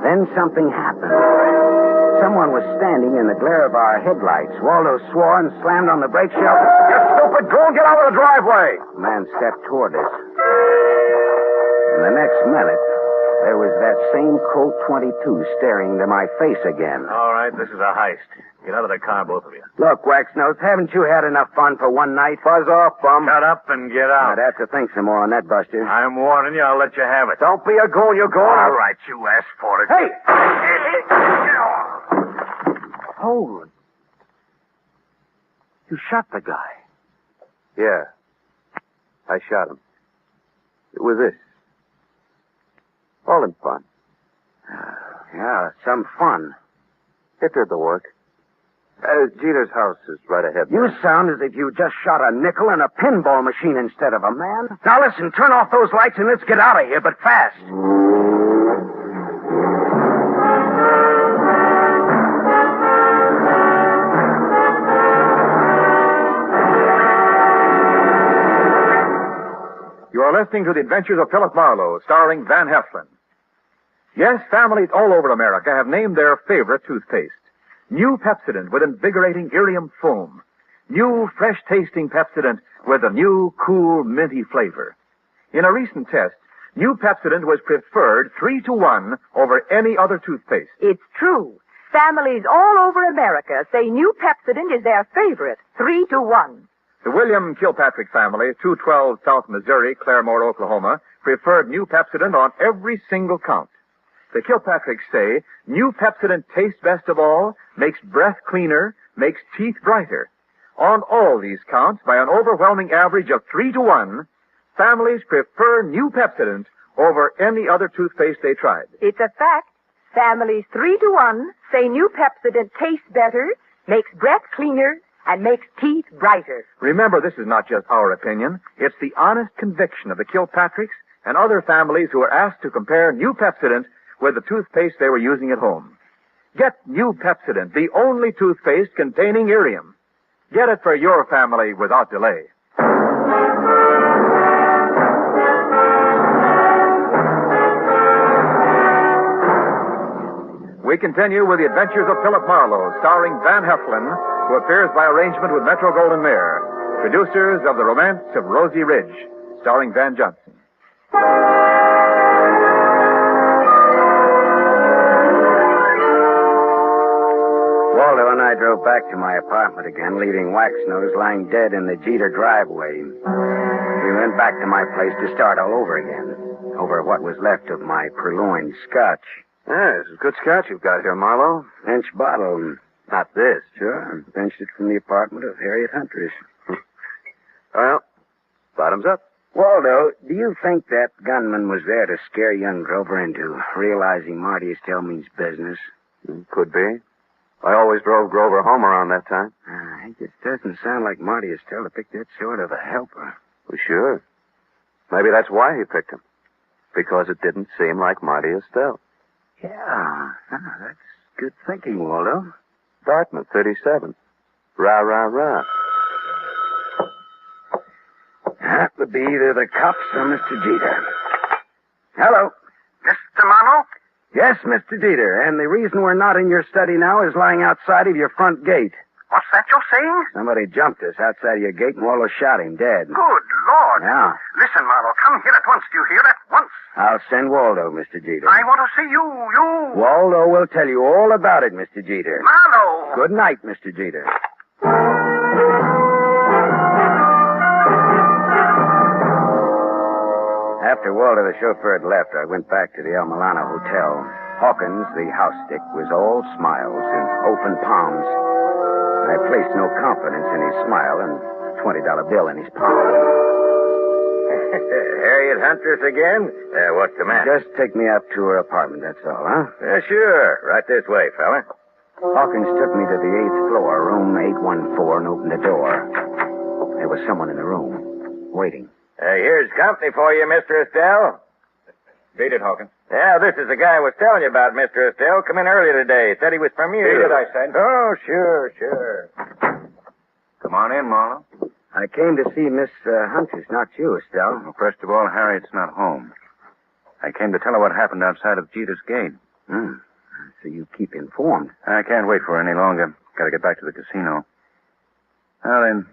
Then something happened. Someone was standing in the glare of our headlights. Waldo swore and slammed on the brake shelf. You stupid! Go and get out of the driveway! The man stepped toward us. In the next minute, there was that same Colt 22 staring into my face again. All right, this is a heist. Get out of the car, both of you. Look, Waxnose, haven't you had enough fun for one night? Fuzz off, bum. Shut up and get out. I'd have to think some more on that, Buster. I'm warning you. I'll let you have it. Don't be a goon. You're going. All right, you asked for it. Hey! Hold. You shot the guy. Yeah. I shot him. It was this. All in fun. Yeah, some fun. It did the work. Jeter's house is right ahead. You sound as if you just shot a nickel in a pinball machine instead of a man. Now listen, turn off those lights and let's get out of here, but fast. You are listening to The Adventures of Philip Marlowe, starring Van Heflin. Yes, families all over America have named their favorite toothpaste. New Pepsodent with invigorating Irium foam. New fresh-tasting Pepsodent with a new, cool, minty flavor. In a recent test, New Pepsodent was preferred 3-to-1 over any other toothpaste. It's true. Families all over America say New Pepsodent is their favorite, 3-to-1. The William Kilpatrick family, 212 South Missouri, Claremore, Oklahoma, preferred New Pepsodent on every single count. The Kilpatricks say New Pepsodent tastes best of all, makes breath cleaner, makes teeth brighter. On all these counts, by an overwhelming average of 3-to-1, families prefer New Pepsodent over any other toothpaste they tried. It's a fact. Families 3-to-1 say New Pepsodent tastes better, makes breath cleaner, and makes teeth brighter. Remember, this is not just our opinion. It's the honest conviction of the Kilpatricks and other families who were asked to compare New Pepsodent with the toothpaste they were using at home. Get New Pepsodent, the only toothpaste containing Irium. Get it for your family without delay. we continue with the adventures of Philip Marlowe, starring Van Heflin, who appears by arrangement with Metro Goldwyn Mayer, producers of The Romance of Rosie Ridge, starring Van Johnson. Waldo and I drove back to my apartment again, leaving Waxnose lying dead in the Jeter driveway. We went back to my place to start all over again, over what was left of my purloined scotch. Yeah, this is good scotch you've got here, Marlowe. Bench bottle. Not this. Sure, benched it from the apartment of Harriet Huntress. Well, bottoms up. Waldo, do you think that gunman was there to scare young Grover into realizing Marty Estelle means business? Could be. I always drove Grover home around that time. It just doesn't sound like Marty Estelle to pick that sort of a helper. Well, sure. Maybe that's why he picked him. Because it didn't seem like Marty Estelle. Yeah, that's good thinking, Waldo. Dartmouth, 37. Rah, rah, rah. That would be either the cops or Mr. Jeter. Hello. Mr. Marlowe? Yes, Mr. Jeter, and the reason we're not in your study now is lying outside of your front gate. What's that you're saying? Somebody jumped us outside of your gate and Waldo shot him dead. Good Lord. Yeah. Listen, Marlowe, come here at once. Do you hear? At once. I'll send Waldo, Mr. Jeter. I want to see you. Waldo will tell you all about it, Mr. Jeter. Marlowe. Good night, Mr. Jeter. After Waldo, the chauffeur, had left, I went back to the El Milano Hotel. Hawkins, the house stick, was all smiles and open palms. I placed no confidence in his smile and a $20 bill in his palm. Harriet Huntress again? What's the matter? Just take me up to her apartment, that's all, huh? Sure. Right this way, fella. Hawkins took me to the 8th floor, room 814, and opened the door. There was someone in the room, waiting. Here's company for you, Mr. Estelle. Beat it, Hawkins. Yeah, this is the guy I was telling you about, Mr. Estelle. Come in earlier today. Said he was from you. Beat it, I said. Oh, sure. Come on in, Marlowe. I came to see Miss Huntress, not you, Estelle. Well, first of all, Harriet's not home. I came to tell her what happened outside of Jeter's gate. So you keep informed. I can't wait for her any longer. Got to get back to the casino. Now then,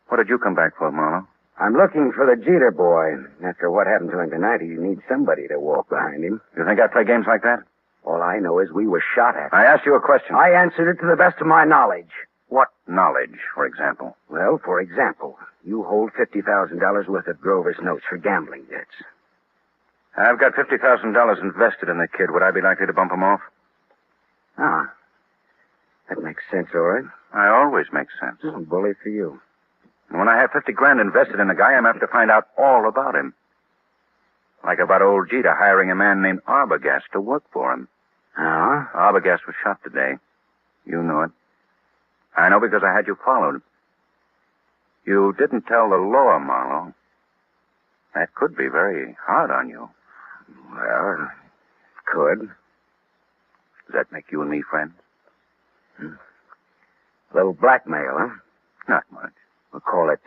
what did you come back for, Marlowe? I'm looking for the Jeter boy. After what happened to him tonight, he needs somebody to walk behind him. You think I play games like that? All I know is we were shot at. I asked you a question. I answered it to the best of my knowledge. What knowledge, for example? Well, for example, you hold $50,000 worth of Grover's notes for gambling debts. I've got $50,000 invested in the kid. Would I be likely to bump him off? Ah. That makes sense, all right. I always make sense. Bully for you. And when I have $50,000 invested in a guy, I'm apt to find out all about him. Like about old Jeter hiring a man named Arbogast to work for him. Arbogast was shot today. You know it. I know because I had you followed. You didn't tell the law, Marlowe. That could be very hard on you. Well, it could. Does that make you and me friends? A little blackmail, huh? Not much. We'll call it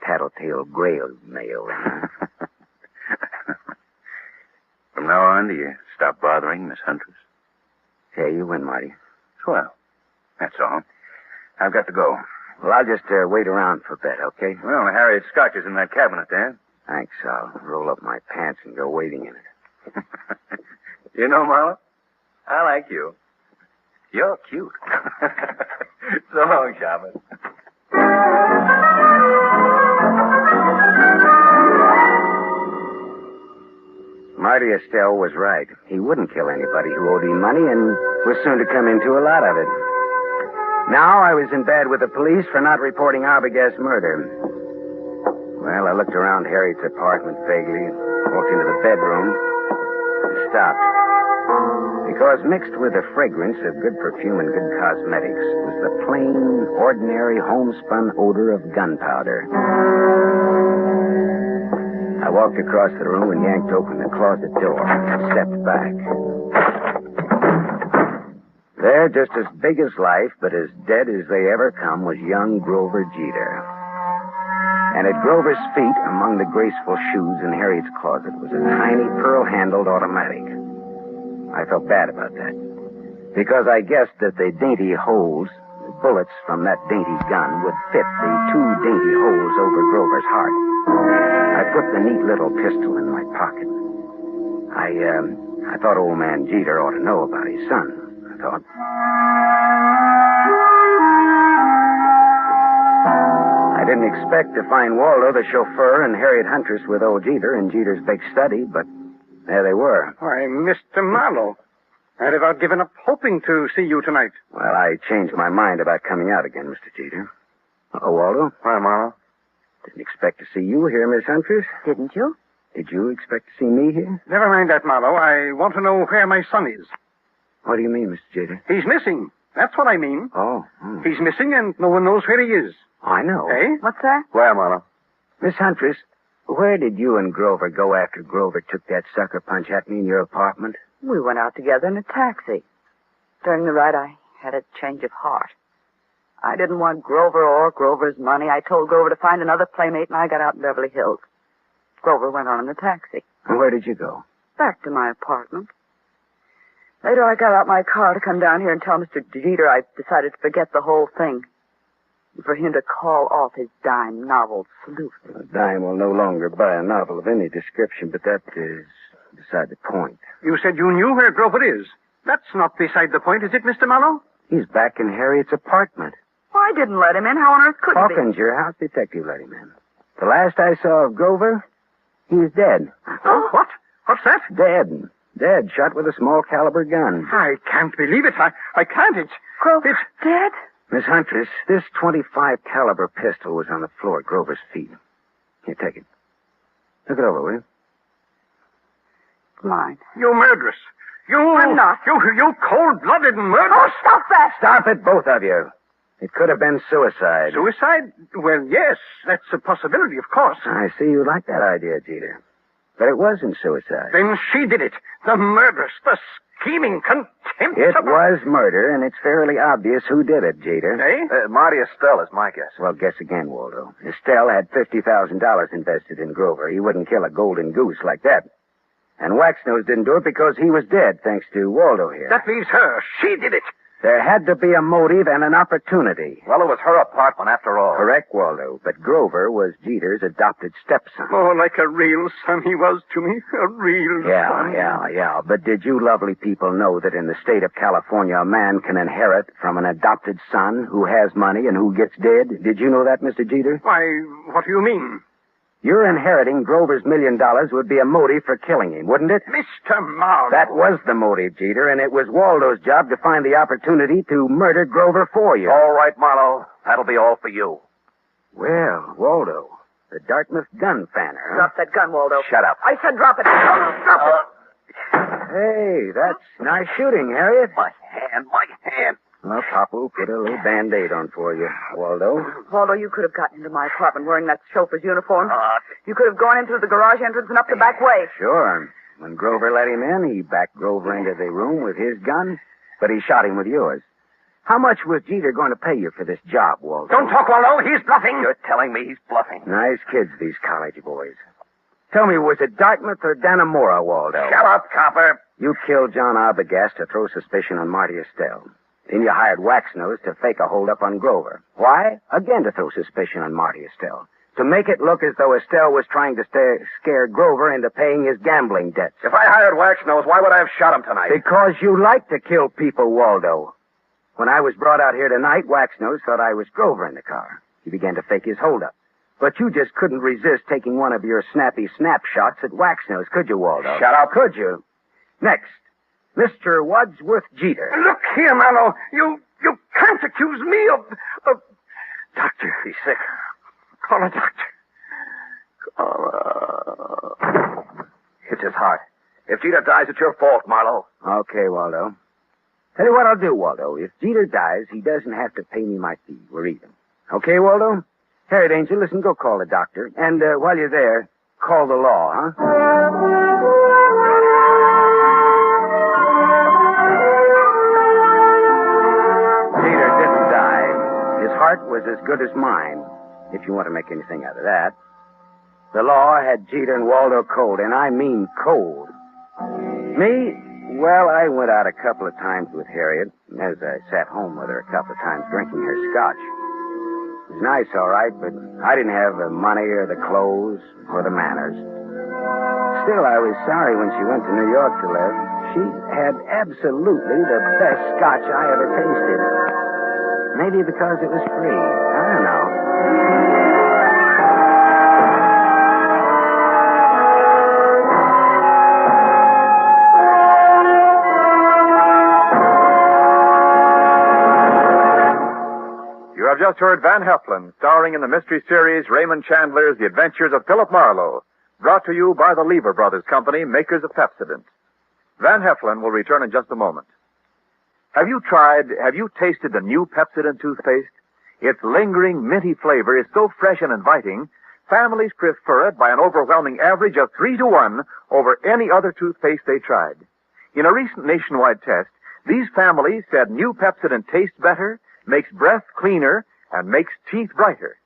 tattletale grail mail. From now on, do you stop bothering Miss Huntress? Say, you win, Marty. Swell. That's all. I've got to go. Well, I'll just wait around for a bit, okay? Well, Harriet's scotch is in that cabinet there. Thanks. I'll roll up my pants and go waiting in it. You know, Marlowe, I like you. You're cute. So long, Shaman. Marty Estelle was right. He wouldn't kill anybody who owed him money and was soon to come into a lot of it. Now I was in bed with the police for not reporting Arbogast's murder. Well, I looked around Harriet's apartment vaguely, walked into the bedroom, and stopped. Because mixed with the fragrance of good perfume and good cosmetics was the plain, ordinary, homespun odor of gunpowder. I walked across the room and yanked open the closet door and stepped back. There, just as big as life, but as dead as they ever come, was young Grover Jeter. And at Grover's feet, among the graceful shoes in Harriet's closet, was a tiny pearl-handled automatic. I felt bad about that. Because I guessed that the dainty holes, the bullets from that dainty gun, would fit the two dainty holes over Grover's heart. I put the neat little pistol in my pocket. I thought old man Jeter ought to know about his son, I thought. I didn't expect to find Waldo, the chauffeur, and Harriet Huntress with old Jeter in Jeter's big study, but there they were. Why, Mr. Marlowe. I'd about given up hoping to see you tonight. Well, I changed my mind about coming out again, Mr. Jeter. Oh, Waldo? Why, Marlowe? Didn't expect to see you here, Miss Huntress. Didn't you? Did you expect to see me here? Never mind that, Marlowe. I want to know where my son is. What do you mean, Mr. Jeter? He's missing. That's what I mean. Oh. He's missing and no one knows where he is. I know. Eh? What's that? Where, Marlowe? Miss Huntress, where did you and Grover go after Grover took that sucker punch at me in your apartment? We went out together in a taxi. During the ride, I had a change of heart. I didn't want Grover or Grover's money. I told Grover to find another playmate, and I got out in Beverly Hills. Grover went on in the taxi. And where did you go? Back to my apartment. Later, I got out my car to come down here and tell Mr. Jeter I decided to forget the whole thing. And for him to call off his dime novel, Sleuth. A dime will no longer buy a novel of any description, but that is beside the point. You said you knew where Grover is. That's not beside the point, is it, Mr. Marlowe? He's back in Harriet's apartment. Well, I didn't let him in. How on earth could he be? Hawkins, your house detective, let him in. The last I saw of Grover, he's dead. Oh, what? What's that? Dead. Dead, shot with a small caliber gun. I can't believe it. I can't. Grover's dead? Miss Huntress, this .25 caliber pistol was on the floor at Grover's feet. Here, take it. Look it over, will you? Mine. You murderess. I'm not. You cold-blooded murderess. Oh, stop that! Stop it, both of you. It could have been suicide. Suicide? Well, yes, that's a possibility, of course. I see you like that idea, Jeter. But it wasn't suicide. Then she did it. The murderess, the scheming, contemptible... It was murder, and it's fairly obvious who did it, Jeter. Eh? Marty Estelle is my guess. Well, guess again, Waldo. Estelle had $50,000 invested in Grover. He wouldn't kill a golden goose like that. And Waxnose didn't do it because he was dead, thanks to Waldo here. That leaves her. She did it. There had to be a motive and an opportunity. Well, it was her apartment after all. Correct, Waldo. But Grover was Jeter's adopted stepson. Oh, like a real son he was to me. A real son. Yeah. But did you lovely people know that in the state of California, a man can inherit from an adopted son who has money and who gets dead? Did you know that, Mr. Jeter? Why, what do you mean? Your inheriting Grover's $1 million would be a motive for killing him, wouldn't it? Mr. Marlowe. That was the motive, Jeter, and it was Waldo's job to find the opportunity to murder Grover for you. All right, Marlowe. That'll be all for you. Well, Waldo, the Dartmouth gun fanner, huh? Drop that gun, Waldo. Shut up. I said drop it. Drop it. Hey, that's nice shooting, Harriet. My hand. Well, Papa will put a little Band-Aid on for you, Waldo. Waldo, you could have gotten into my apartment wearing that chauffeur's uniform. You could have gone in through the garage entrance and up the back way. Sure. When Grover let him in, he backed Grover into the room with his gun, but he shot him with yours. How much was Jeter going to pay you for this job, Waldo? Don't talk, Waldo. He's bluffing. You're telling me he's bluffing. Nice kids, these college boys. Tell me, was it Dartmouth or Dannemora, Waldo? Shut up, copper. You killed John Arbogast to throw suspicion on Marty Estelle. Then you hired Waxnose to fake a holdup on Grover. Why? Again to throw suspicion on Marty Estelle. To make it look as though Estelle was trying to scare Grover into paying his gambling debts. If I hired Waxnose, why would I have shot him tonight? Because you like to kill people, Waldo. When I was brought out here tonight, Waxnose thought I was Grover in the car. He began to fake his holdup. But you just couldn't resist taking one of your snappy snapshots at Waxnose, could you, Waldo? Shut up. Could you? Next, Mr. Wadsworth Jeter. Look here, Marlowe. You can't accuse me of... Doctor, he's sick. Call a doctor. It's his heart. If Jeter dies, it's your fault, Marlowe. Okay, Waldo. Tell you what I'll do, Waldo. If Jeter dies, he doesn't have to pay me my fee. We're even. Okay, Waldo? Harriet Angel, listen, go call the doctor. And while you're there, call the law, huh? His heart was as good as mine, if you want to make anything out of that. The law had Jeter and Waldo cold, and I mean cold. Me? Well, I went out a couple of times with Harriet, as I sat home with her a couple of times drinking her scotch. It was nice, all right, but I didn't have the money or the clothes or the manners. Still, I was sorry when she went to New York to live. She had absolutely the best scotch I ever tasted. Maybe because it was free. I don't know. You have just heard Van Heflin, starring in the mystery series Raymond Chandler's The Adventures of Philip Marlowe, brought to you by the Lever Brothers Company, makers of Pepsodent. Van Heflin will return in just a moment. Have you tasted the new Pepsodent toothpaste? Its lingering, minty flavor is so fresh and inviting, families prefer it by an overwhelming average of 3-to-1 over any other toothpaste they tried. In a recent nationwide test, these families said new Pepsodent tastes better, makes breath cleaner, and makes teeth brighter.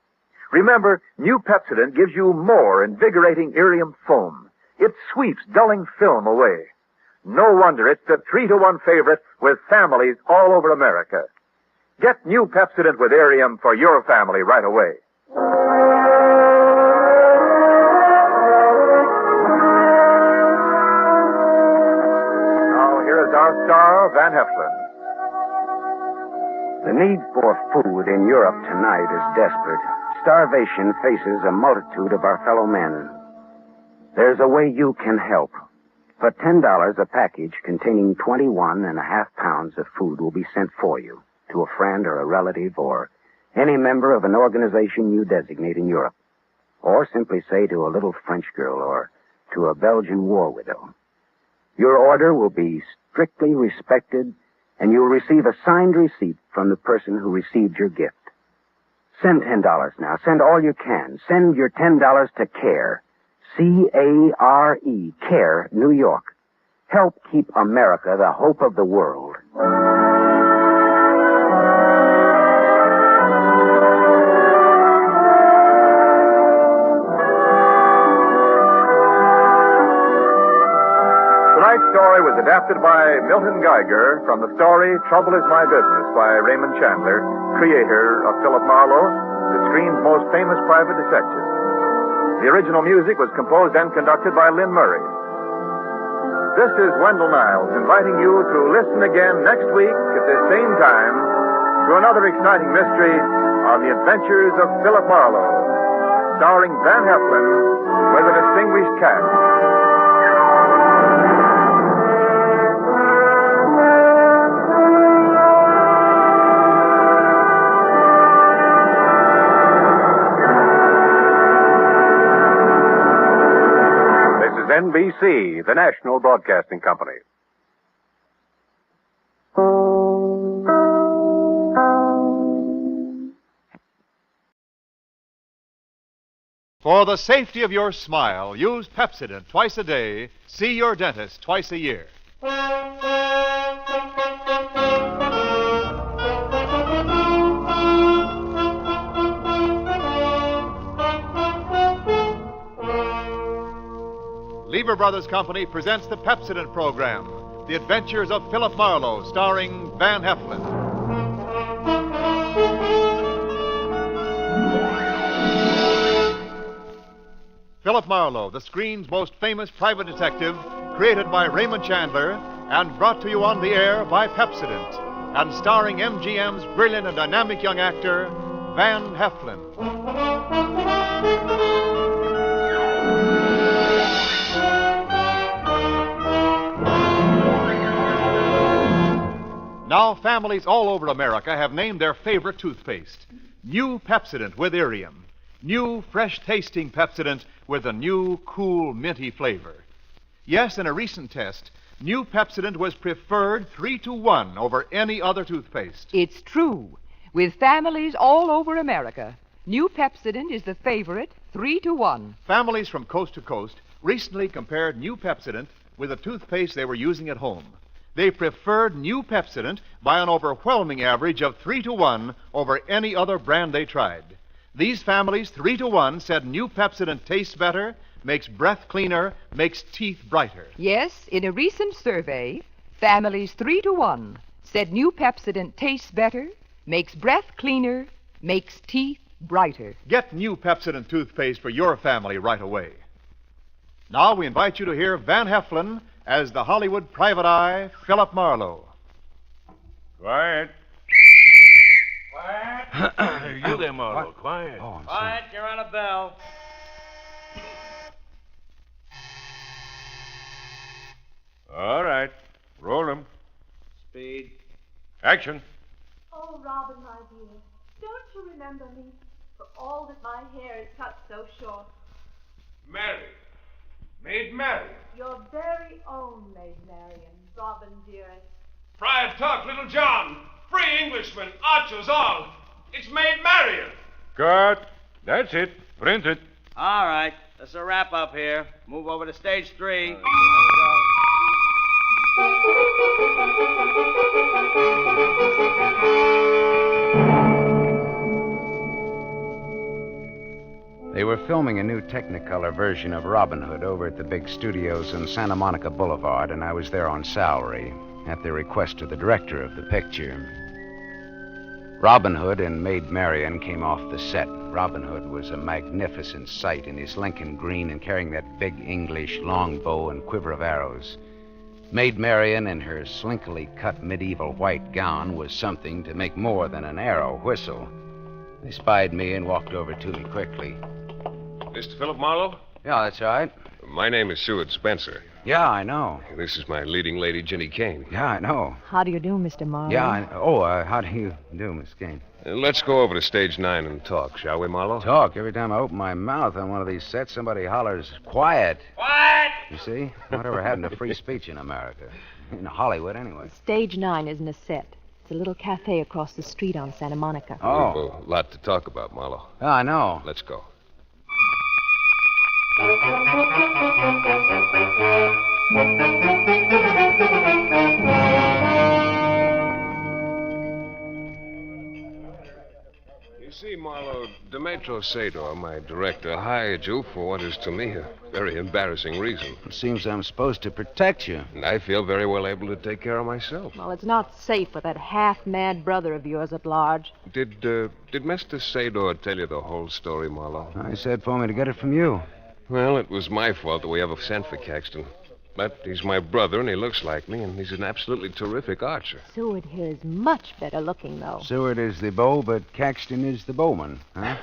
Remember, new Pepsodent gives you more invigorating Irium foam. It sweeps dulling film away. No wonder it's the 3-to-1 favorite with families all over America. Get new Pepsodent with Irium for your family right away. Now, here is our star, Van Heflin. The need for food in Europe tonight is desperate. Starvation faces a multitude of our fellow men. There's a way you can help. For $10, a package containing 21.5 pounds of food will be sent for you to a friend or a relative or any member of an organization you designate in Europe. Or simply say to a little French girl or to a Belgian war widow. Your order will be strictly respected, and you'll receive a signed receipt from the person who received your gift. Send $10 now. Send all you can. Send your $10 to CARE. C-A-R-E. CARE, New York. Help keep America the hope of the world. Tonight's story was adapted by Milton Geiger from the story Trouble Is My Business by Raymond Chandler, creator of Philip Marlowe, the screen's most famous private detective. The original music was composed and conducted by Lynn Murray. This is Wendell Niles inviting you to listen again next week at this same time to another exciting mystery on the adventures of Philip Marlowe, starring Van Heflin with a distinguished cast. NBC, the National Broadcasting Company. For the safety of your smile, use Pepsodent twice a day. See your dentist twice a year. Lever Brothers Company presents the Pepsodent program, The Adventures of Philip Marlowe, starring Van Heflin. Philip Marlowe, the screen's most famous private detective, created by Raymond Chandler and brought to you on the air by Pepsodent, and starring MGM's brilliant and dynamic young actor, Van Heflin. Now, families all over America have named their favorite toothpaste. New Pepsodent with Irium. New, fresh-tasting Pepsodent with a new, cool, minty flavor. Yes, in a recent test, new Pepsodent was preferred 3-to-1 over any other toothpaste. It's true. With families all over America, new Pepsodent is the favorite 3-to-1. Families from coast to coast recently compared new Pepsodent with the toothpaste they were using at home. They preferred new Pepsodent by an overwhelming average of 3-to-1 over any other brand they tried. These families, 3-to-1, said new Pepsodent tastes better, makes breath cleaner, makes teeth brighter. Yes, in a recent survey, Families 3 to 1 said new Pepsodent tastes better, makes breath cleaner, makes teeth brighter. Get new Pepsodent toothpaste for your family right away. Now we invite you to hear Van Heflin as the Hollywood private eye, Philip Marlowe. Quiet. Quiet. You there, Marlowe. Quiet. Oh, quiet, you're on a bell. All right. Roll them. Speed. Action. Oh, Robin, my dear, don't you remember me? For all that my hair is cut so short. Mary. Maid Marian. Your very own Maid Marian, Robin, dearest. Friar Tuck, Little John, free Englishmen, archers all. It's Maid Marian. Cut. That's it. Print it. All right, that's a wrap up here. Move over to stage 3. They were filming a new Technicolor version of Robin Hood over at the big studios on Santa Monica Boulevard, and I was there on salary at the request of the director of the picture. Robin Hood and Maid Marian came off the set. Robin Hood was a magnificent sight in his Lincoln green and carrying that big English long bow and quiver of arrows. Maid Marian in her slinkily cut medieval white gown was something to make more than an arrow whistle. They spied me and walked over to me quickly. Mr. Philip Marlowe? Yeah, that's right. My name is Seward Spencer. Yeah, I know. This is my leading lady, Ginny Kane. Yeah, I know. How do you do, Mr. Marlowe? Yeah, how do you do, Miss Kane? Let's go over to stage 9 and talk, shall we, Marlowe? Talk. Every time I open my mouth on one of these sets, somebody hollers, quiet. Quiet! You see? Whatever happened to free speech in America? In Hollywood, anyway. Stage 9 isn't a set. It's a little cafe across the street on Santa Monica. Oh. We've a lot to talk about, Marlowe. Yeah, I know. Let's go. You see, Marlowe, Demetrio Sador, my director, hired you for what is to me a very embarrassing reason. It seems I'm supposed to protect you. And I feel very well able to take care of myself. Well, it's not safe with that half-mad brother of yours at large. Did Mr. Sador tell you the whole story, Marlowe? I said for me to get it from you. Well, it was my fault that we ever sent for Caxton. But he's my brother, and he looks like me, and he's an absolutely terrific archer. Seward here is much better looking, though. Seward is the bow, but Caxton is the bowman, huh?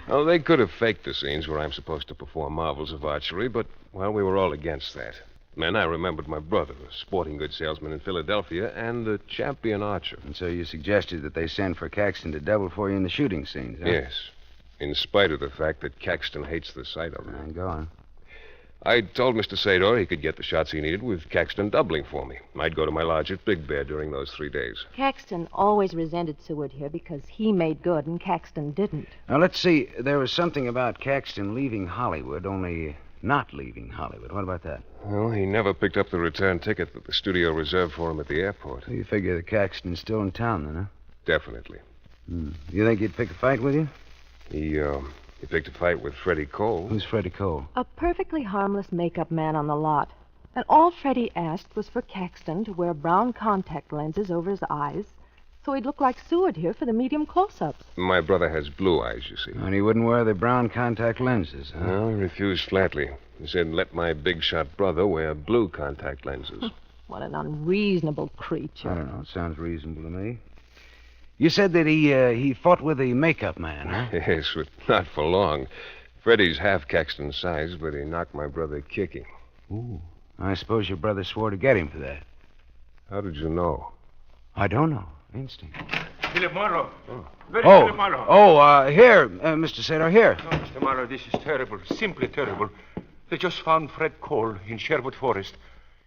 Well, they could have faked the scenes where I'm supposed to perform marvels of archery, but, well, we were all against that. Then I remembered my brother, a sporting goods salesman in Philadelphia, and a champion archer. And so you suggested that they send for Caxton to double for you in the shooting scenes, huh? Yes, in spite of the fact that Caxton hates the sight of me. Go on. I told Mr. Sador he could get the shots he needed with Caxton doubling for me. I'd go to my lodge at Big Bear during those 3 days. Caxton always resented Seward here because he made good and Caxton didn't. Now, let's see. There was something about Caxton leaving Hollywood, only not leaving Hollywood. What about that? Well, he never picked up the return ticket that the studio reserved for him at the airport. So you figure that Caxton's still in town, then, huh? Definitely. You think he'd pick a fight with you? He picked a fight with Freddie Cole. Who's Freddie Cole? A perfectly harmless makeup man on the lot. And all Freddie asked was for Caxton to wear brown contact lenses over his eyes so he'd look like Seward here for the medium close-ups. My brother has blue eyes, you see. And he wouldn't wear the brown contact lenses, huh? No, he refused flatly. He said, let my big-shot brother wear blue contact lenses. What an unreasonable creature. I don't know. It sounds reasonable to me. You said that he fought with the makeup man, huh? Yes, but not for long. Freddie's half Caxton's size, but he knocked my brother kicking. Ooh. I suppose your brother swore to get him for that. How did you know? I don't know. Instinct. Philip Marlowe. Philip Marlowe. Here, Mr. Sador, here. Oh, Mr. Marlowe, this is terrible. Simply terrible. They just found Fred Cole in Sherwood Forest.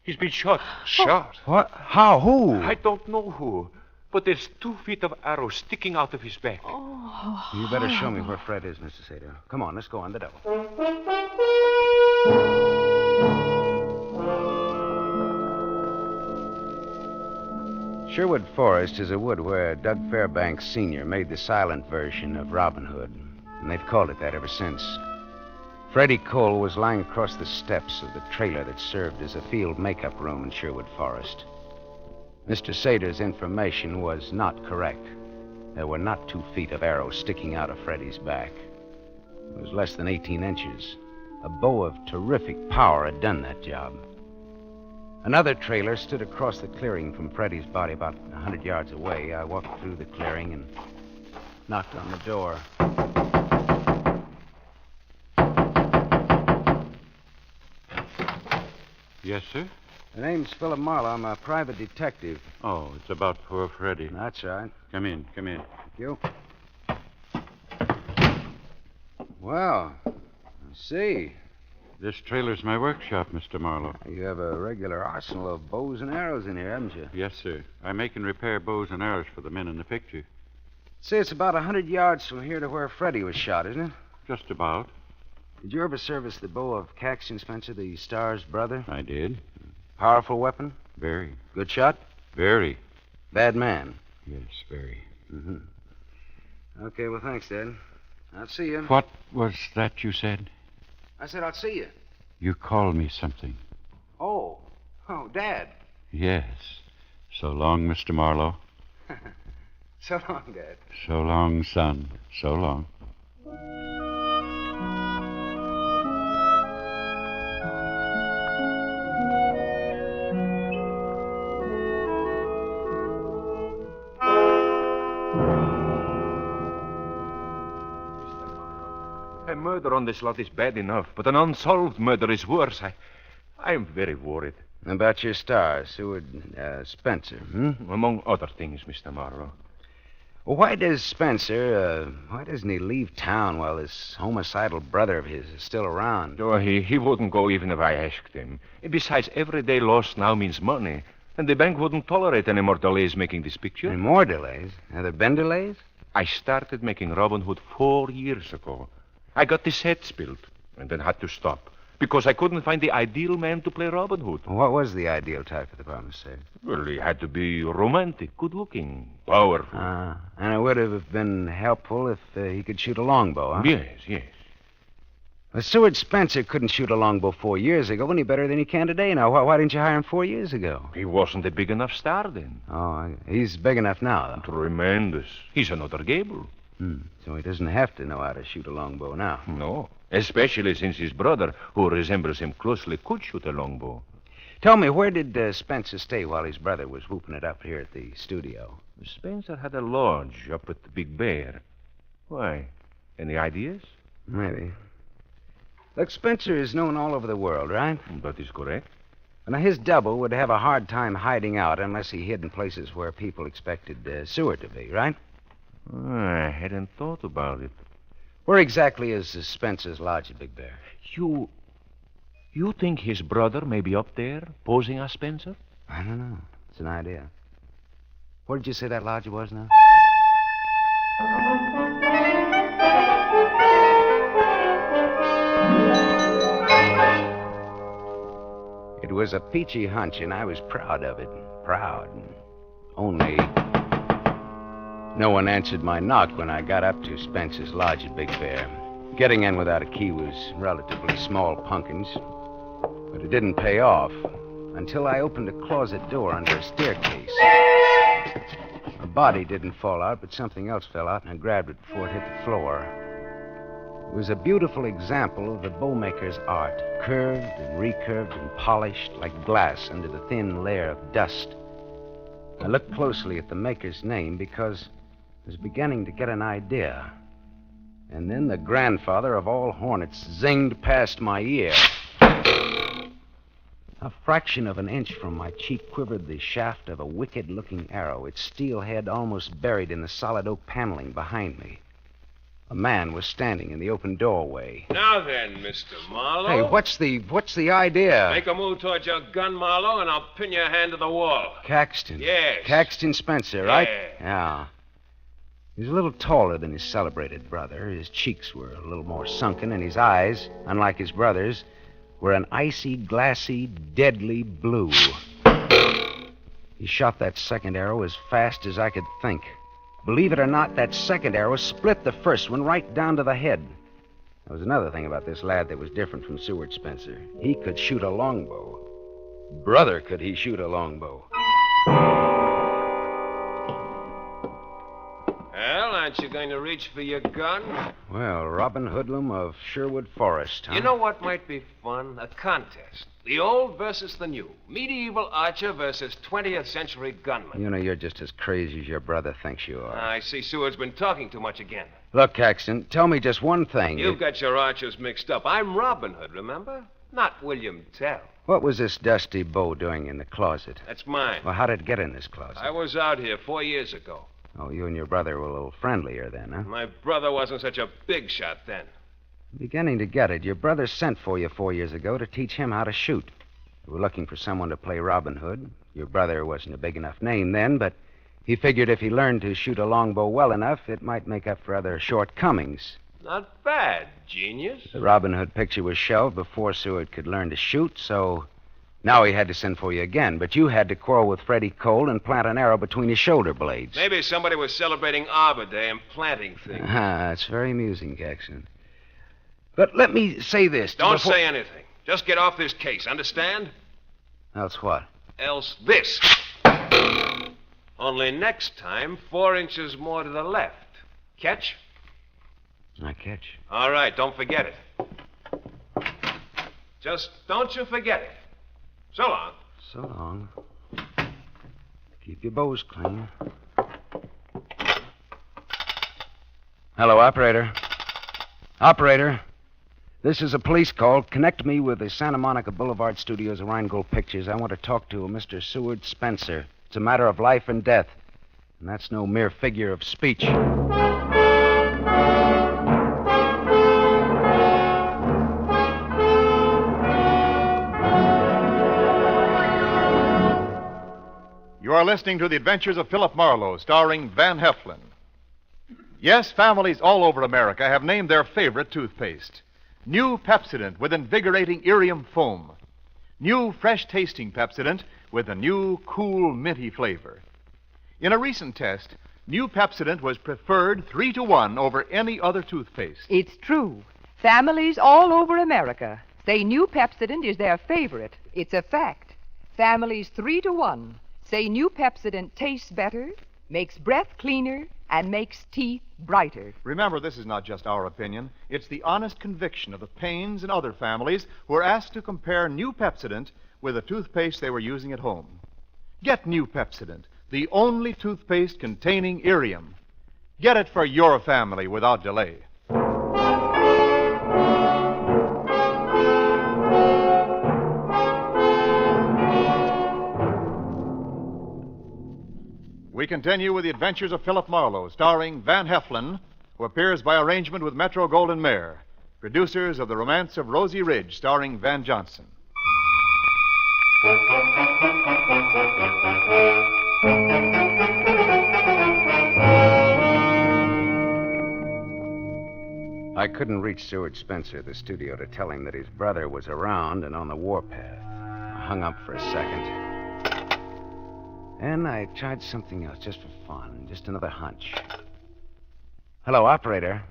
He's been shot. Shot? What? How? Who? I don't know who. But there's 2 feet of arrows sticking out of his back. Oh. You better show me where Fred is, Mr. Sador. Come on, let's go on the double. Sherwood Forest is a wood where Doug Fairbanks Sr. made the silent version of Robin Hood, and they've called it that ever since. Freddie Cole was lying across the steps of the trailer that served as a field makeup room in Sherwood Forest. Mr. Sater's information was not correct. There were not 2 feet of arrow sticking out of Freddie's back. It was less than 18 inches. A bow of terrific power had done that job. Another trailer stood across the clearing from Freddie's body about 100 yards away. I walked through the clearing and knocked on the door. Yes, sir? The name's Philip Marlowe. I'm a private detective. Oh, it's about poor Freddie. That's right. Come in. Thank you. Well, I see. This trailer's my workshop, Mr. Marlowe. You have a regular arsenal of bows and arrows in here, haven't you? Yes, sir. I make and repair bows and arrows for the men in the picture. Say, it's about 100 yards from here to where Freddie was shot, isn't it? Just about. Did you ever service the bow of Caxton Spencer, the Star's brother? I did. Powerful weapon? Very. Good shot? Very. Bad man? Yes, very. Mm-hmm. Okay, well, thanks, Dad. I'll see you. What was that you said? I said I'll see you. You called me something. Oh, Dad. Yes. So long, Mr. Marlowe. So long, Dad. So long, son. So long. A murder on this lot is bad enough, but an unsolved murder is worse. I am very worried. About your star, Seward Spencer, Among other things, Mr. Marlowe. Well, why doesn't he leave town while this homicidal brother of his is still around? Oh, he wouldn't go even if I asked him. Besides, every day lost now means money. And the bank wouldn't tolerate any more delays making this picture. Any more delays? Have there been delays? I started making Robin Hood 4 years ago. I got the sets built and then had to stop because I couldn't find the ideal man to play Robin Hood. What was the ideal type for the promised sale? Well, he had to be romantic, good-looking, powerful. And it would have been helpful if he could shoot a longbow, huh? Yes. Well, Seward Spencer couldn't shoot a longbow 4 years ago any better than he can today. Now, why didn't you hire him 4 years ago? He wasn't a big enough star then. Oh, he's big enough now, though. Tremendous. He's another Gable. So he doesn't have to know how to shoot a longbow now. No, especially since his brother, who resembles him closely, could shoot a longbow. Tell me, where did Spencer stay while his brother was whooping it up here at the studio? Spencer had a lodge up at the Big Bear. Why? Any ideas? Maybe. Look, Spencer is known all over the world, right? That is correct. Now, his double would have a hard time hiding out unless he hid in places where people expected Seward to be, right? I hadn't thought about it. Where exactly is Spencer's lodge at Big Bear? You think his brother may be up there, posing as Spencer? I don't know. It's an idea. Where did you say that lodge was now? It was a peachy hunch, and I was proud of it. Proud. Only no one answered my knock when I got up to Spencer's lodge at Big Bear. Getting in without a key was relatively small punkins, but it didn't pay off until I opened a closet door under a staircase. A body didn't fall out, but something else fell out, and I grabbed it before it hit the floor. It was a beautiful example of the bowmaker's art, curved and recurved and polished like glass under the thin layer of dust. I looked closely at the maker's name because I was beginning to get an idea. And then the grandfather of all hornets zinged past my ear. A fraction of an inch from my cheek quivered the shaft of a wicked-looking arrow, its steel head almost buried in the solid oak paneling behind me. A man was standing in the open doorway. Now then, Mr. Marlowe. Hey, what's the idea? Make a move towards your gun, Marlowe, and I'll pin your hand to the wall. Caxton. Yes. Caxton Spencer, right? Yeah. He was a little taller than his celebrated brother. His cheeks were a little more sunken, and his eyes, unlike his brother's, were an icy, glassy, deadly blue. He shot that second arrow as fast as I could think. Believe it or not, that second arrow split the first one right down to the head. There was another thing about this lad that was different from Seward Spencer. He could shoot a longbow. Brother, could he shoot a longbow. Well, aren't you going to reach for your gun? Well, Robin Hoodlum of Sherwood Forest, huh? You know what might be fun? A contest. The old versus the new. Medieval archer versus 20th century gunman. You know, you're just as crazy as your brother thinks you are. I see Seward's been talking too much again. Look, Caxton, tell me just one thing. You've got your archers mixed up. I'm Robin Hood, remember? Not William Tell. What was this dusty bow doing in the closet? That's mine. Well, how did it get in this closet? I was out here 4 years ago. Oh, you and your brother were a little friendlier then, huh? My brother wasn't such a big shot then. I'm beginning to get it. Your brother sent for you 4 years ago to teach him how to shoot. You were looking for someone to play Robin Hood. Your brother wasn't a big enough name then, but he figured if he learned to shoot a longbow well enough, it might make up for other shortcomings. Not bad, genius. The Robin Hood picture was shelved before Seward could learn to shoot, so now he had to send for you again. But you had to quarrel with Freddie Cole and plant an arrow between his shoulder blades. Maybe somebody was celebrating Arbor Day and planting things. That's very amusing, Caxton. But let me say this. Don't say anything. Just get off this case, understand? Else what? Else this. Only next time, 4 inches more to the left. Catch? I catch. All right, don't forget it. Just don't you forget it. So long. So long. Keep your bows clean. Hello, operator. Operator. This is a police call. Connect me with the Santa Monica Boulevard studios of Rheingold Pictures. I want to talk to Mr. Seward Spencer. It's a matter of life and death. And that's no mere figure of speech. You are listening to The Adventures of Philip Marlowe, starring Van Heflin. Yes, families all over America have named their favorite toothpaste. New Pepsodent with invigorating Irium foam. New fresh-tasting Pepsodent with a new, cool, minty flavor. In a recent test, New Pepsodent was preferred 3-to-1 over any other toothpaste. It's true. Families all over America say New Pepsodent is their favorite. It's a fact. Families 3-to-1 say New Pepsodent tastes better, makes breath cleaner, and makes teeth brighter. Remember, this is not just our opinion. It's the honest conviction of the Paynes and other families who are asked to compare New Pepsodent with the toothpaste they were using at home. Get New Pepsodent, the only toothpaste containing Irium. Get it for your family without delay. We continue with The Adventures of Philip Marlowe, starring Van Heflin, who appears by arrangement with Metro-Goldwyn-Mayer, producers of The Romance of Rosie Ridge, starring Van Johnson. I couldn't reach Seward Spencer at the studio to tell him that his brother was around and on the warpath. I hung up for a second. And I tried something else, just for fun, just another hunch. Hello, operator.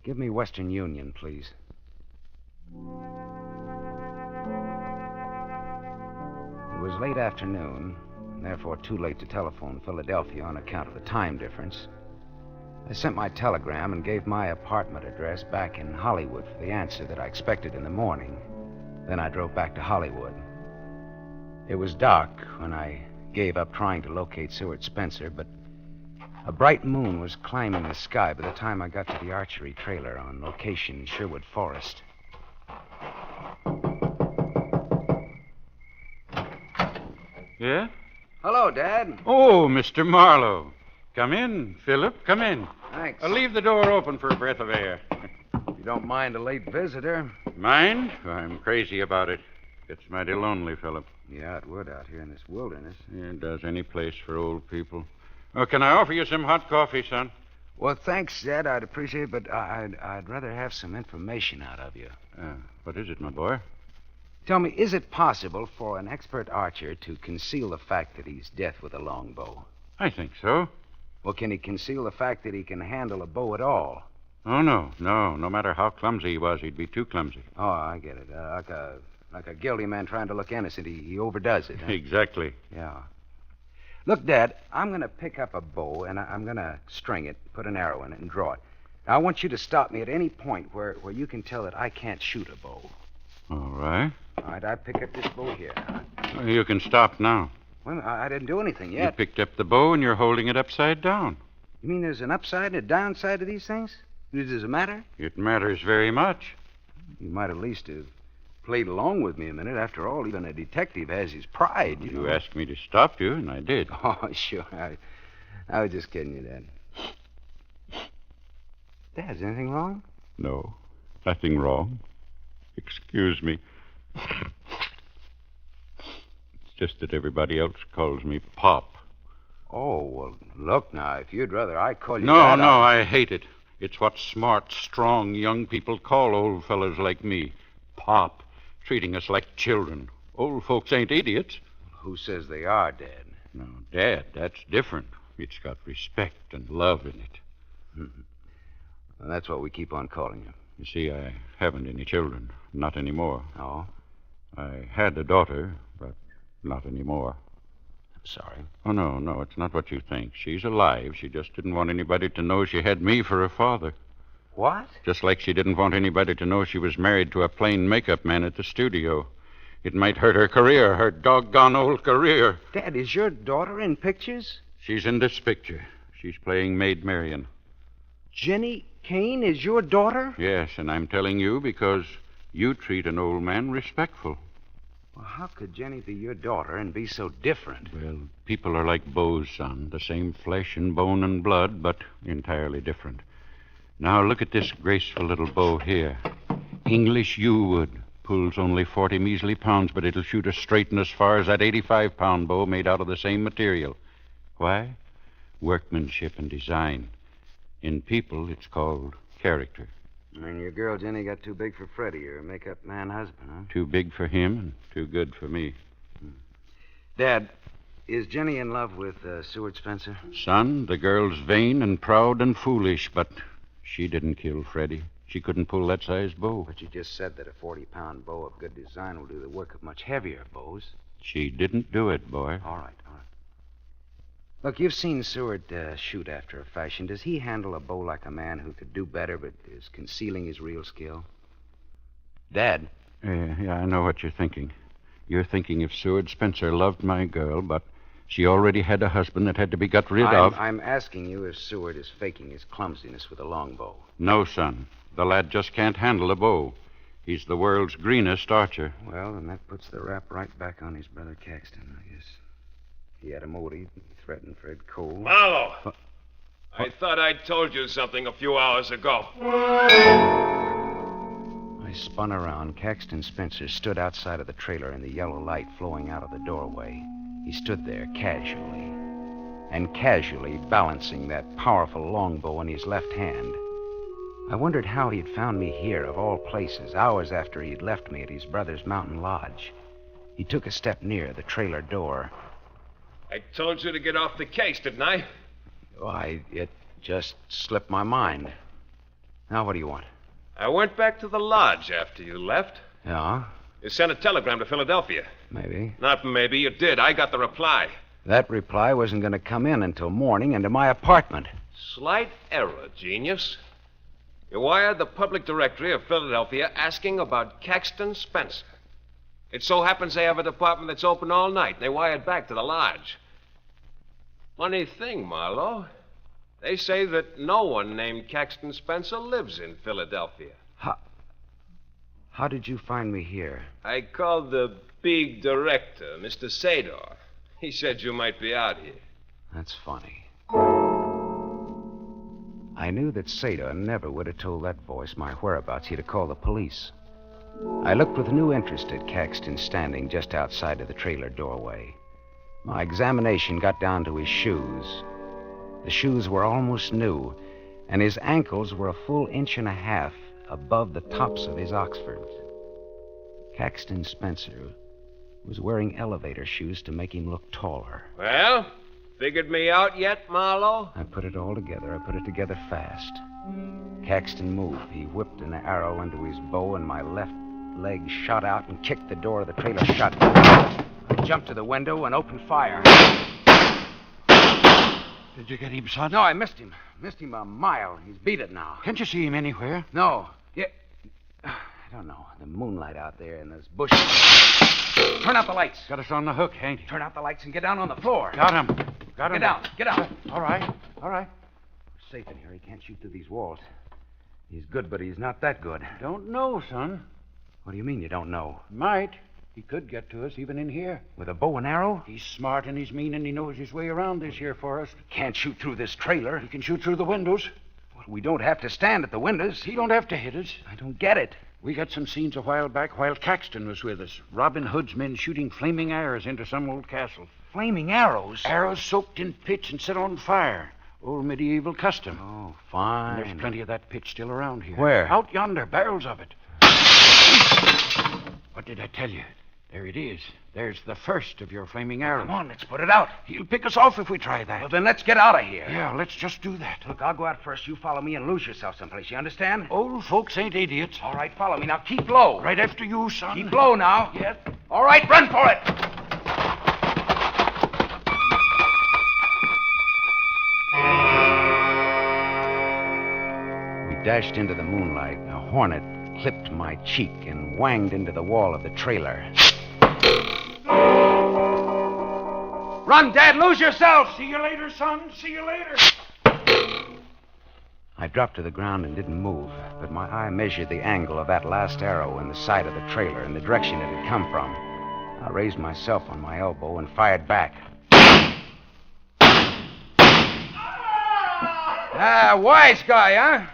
Give me Western Union, please. It was late afternoon, and therefore too late to telephone Philadelphia on account of the time difference. I sent my telegram and gave my apartment address back in Hollywood for the answer that I expected in the morning. Then I drove back to Hollywood. It was dark when I gave up trying to locate Seward Spencer, but a bright moon was climbing the sky by the time I got to the archery trailer on location in Sherwood Forest. Yeah? Hello, Dad. Oh, Mr. Marlowe. Come in, Philip. Come in. Thanks. I'll leave the door open for a breath of air. You don't mind a late visitor? Mind? I'm crazy about it. It's mighty lonely, Philip. Yeah, it would out here in this wilderness. Yeah, it does any place for old people. Oh, can I offer you some hot coffee, son? Well, thanks, Dad. I'd appreciate it, but I'd rather have some information out of you. What is it, my boy? Tell me, is it possible for an expert archer to conceal the fact that he's deaf with a longbow? I think so. Well, can he conceal the fact that he can handle a bow at all? Oh, no. No matter how clumsy he was, he'd be too clumsy. Oh, I get it. Like a guilty man trying to look innocent. He overdoes it. Huh? Exactly. Yeah. Look, Dad, I'm going to pick up a bow, and I'm going to string it, put an arrow in it, and draw it. Now, I want you to stop me at any point where you can tell that I can't shoot a bow. All right. All right, I pick up this bow here. Well, you can stop now. Well, I didn't do anything yet. You picked up the bow, and you're holding it upside down. You mean there's an upside and a downside to these things? Does it matter? It matters very much. You might at least have played along with me a minute. After all, even a detective has his pride. You asked me to stop you, and I did. Oh, sure. I was just kidding you, Dad. Dad, is anything wrong? No, nothing wrong. Excuse me. It's just that everybody else calls me Pop. Oh, well, look now, if you'd rather I call you No, that, I hate it. It's what smart, strong young people call old fellows like me. Pop. Treating us like children. Old folks ain't idiots. Who says they are, Dad? No, Dad, that's different. It's got respect and love in it. Well, that's what we keep on calling you. You see, I haven't any children. Not anymore. Oh? I had a daughter, but not anymore. I'm sorry. Oh, no, it's not what you think. She's alive. She just didn't want anybody to know she had me for a father. What? Just like she didn't want anybody to know she was married to a plain makeup man at the studio. It might hurt her career, her doggone old career. Dad, is your daughter in pictures? She's in this picture. She's playing Maid Marian. Jenny Kane is your daughter? Yes, and I'm telling you because you treat an old man respectful. Well, how could Jenny be your daughter and be so different? Well, people are like bows, son. The same flesh and bone and blood, but entirely different. Now, look at this graceful little bow here. English yew wood. Pulls only 40 measly pounds, but it'll shoot as straight and as far as that 85-pound bow made out of the same material. Why? Workmanship and design. In people, it's called character. And your girl Jenny got too big for Freddie, your makeup man husband, huh? Too big for him and too good for me. Dad, is Jenny in love with Seward Spencer? Son, the girl's vain and proud and foolish, but she didn't kill Freddie. She couldn't pull that size bow. But you just said that a 40-pound bow of good design will do the work of much heavier bows. She didn't do it, boy. All right. Look, you've seen Seward shoot after a fashion. Does he handle a bow like a man who could do better but is concealing his real skill? Dad? Yeah, I know what you're thinking. You're thinking if Seward Spencer loved my girl, but she already had a husband that had to be got rid of. I'm asking you if Seward is faking his clumsiness with a longbow. No, son. The lad just can't handle a bow. He's the world's greenest archer. Well, then that puts the rap right back on his brother Caxton, I guess. He had a motive. He threatened Fred Cole. Marlowe! I thought I told you something a few hours ago. I spun around. Caxton Spencer stood outside of the trailer in the yellow light flowing out of the doorway. He stood there casually balancing that powerful longbow in his left hand. I wondered how he'd found me here, of all places, hours after he'd left me at his brother's mountain lodge. He took a step near the trailer door. I told you to get off the case, didn't I? Why, it just slipped my mind. Now, what do you want? I went back to the lodge after you left. Yeah? You sent a telegram to Philadelphia. Maybe. Not maybe, you did. I got the reply. That reply wasn't going to come in until morning into my apartment. Slight error, genius. You wired the public directory of Philadelphia asking about Caxton Spencer. It so happens they have a department that's open all night. They wired back to the lodge. Funny thing, Marlowe. They say that no one named Caxton Spencer lives in Philadelphia. How did you find me here? I called the big director, Mr. Sador. He said you might be out here. That's funny. I knew that Sador never would have told that voice my whereabouts. He'd have called the police. I looked with new interest at Caxton standing just outside of the trailer doorway. My examination got down to his shoes. The shoes were almost new, and his ankles were a full 1.5 inches above the tops of his Oxfords. Caxton Spencer was wearing elevator shoes to make him look taller. Well, Figured me out yet, Marlowe? I put it all together. I put it together fast. Caxton moved. He whipped an arrow into his bow, and my left leg shot out and kicked the door of the trailer shut. I jumped to the window and opened fire. Did you get him, son? No, I missed him. Missed him a mile. He's beat it now. Can't you see him anywhere? No. Yeah. I don't know. The moonlight out there in those bushes. Turn out the lights. Got us on the hook, ain't he? Turn out the lights and get down on the floor. Got him. Got him. Get down. Get down. All right. All right. We're safe in here. He can't shoot through these walls. He's good, but he's not that good. Don't know, son. What do you mean you don't know? Might. He could get to us even in here. With a bow and arrow? He's smart and he's mean and he knows his way around this here forest. Can't shoot through this trailer. He can shoot through the windows. Well, we don't have to stand at the windows. He don't have to hit us. I don't get it. We got some scenes a while back while Caxton was with us. Robin Hood's men shooting flaming arrows into some old castle. Flaming arrows? Arrows soaked in pitch and set on fire. Old medieval custom. Oh, fine. And there's plenty of that pitch still around here. Where? Out yonder, barrels of it. What did I tell you? There it is. There's the first of your flaming arrows. Come on, let's put it out. He'll pick us off if we try that. Well, then let's get out of here. Yeah, let's just do that. Look, I'll go out first. You follow me and lose yourself someplace. You understand? Old folks ain't idiots. All right, follow me. Now keep low. Right after you, son. Keep low now. Yeah. All right, run for it. We dashed into the moonlight. A hornet clipped my cheek and wanged into the wall of the trailer. Run, Dad! Lose yourself! See you later, son. See you later. I dropped to the ground and didn't move, but my eye measured the angle of that last arrow in the side of the trailer and the direction it had come from. I raised myself on my elbow and fired back. Ah, wise guy, huh?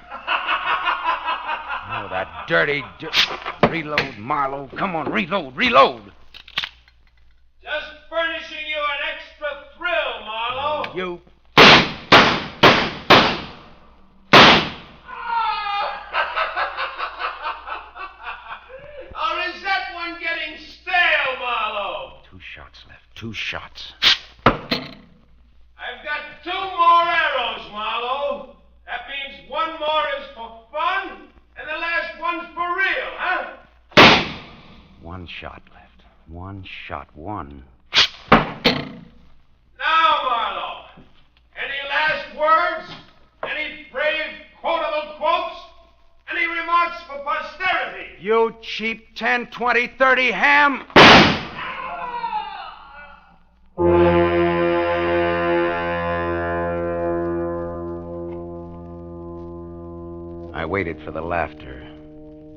Oh, that dirty... Reload, Marlowe. Come on, reload. Just furnishing you an extra thrill, Marlowe. You... Or is that one getting stale, Marlowe? 2 shots left. 2 shots. I've got 2 more arrows, Marlowe. That means 1 more is for fun, and the last one's for real, huh? 1 shot left. 1 shot. 1. Now, Marlowe, any last words? Any brave quotable quotes? Any remarks for posterity? You cheap 10, 20, 30 ham! I waited for the laughter.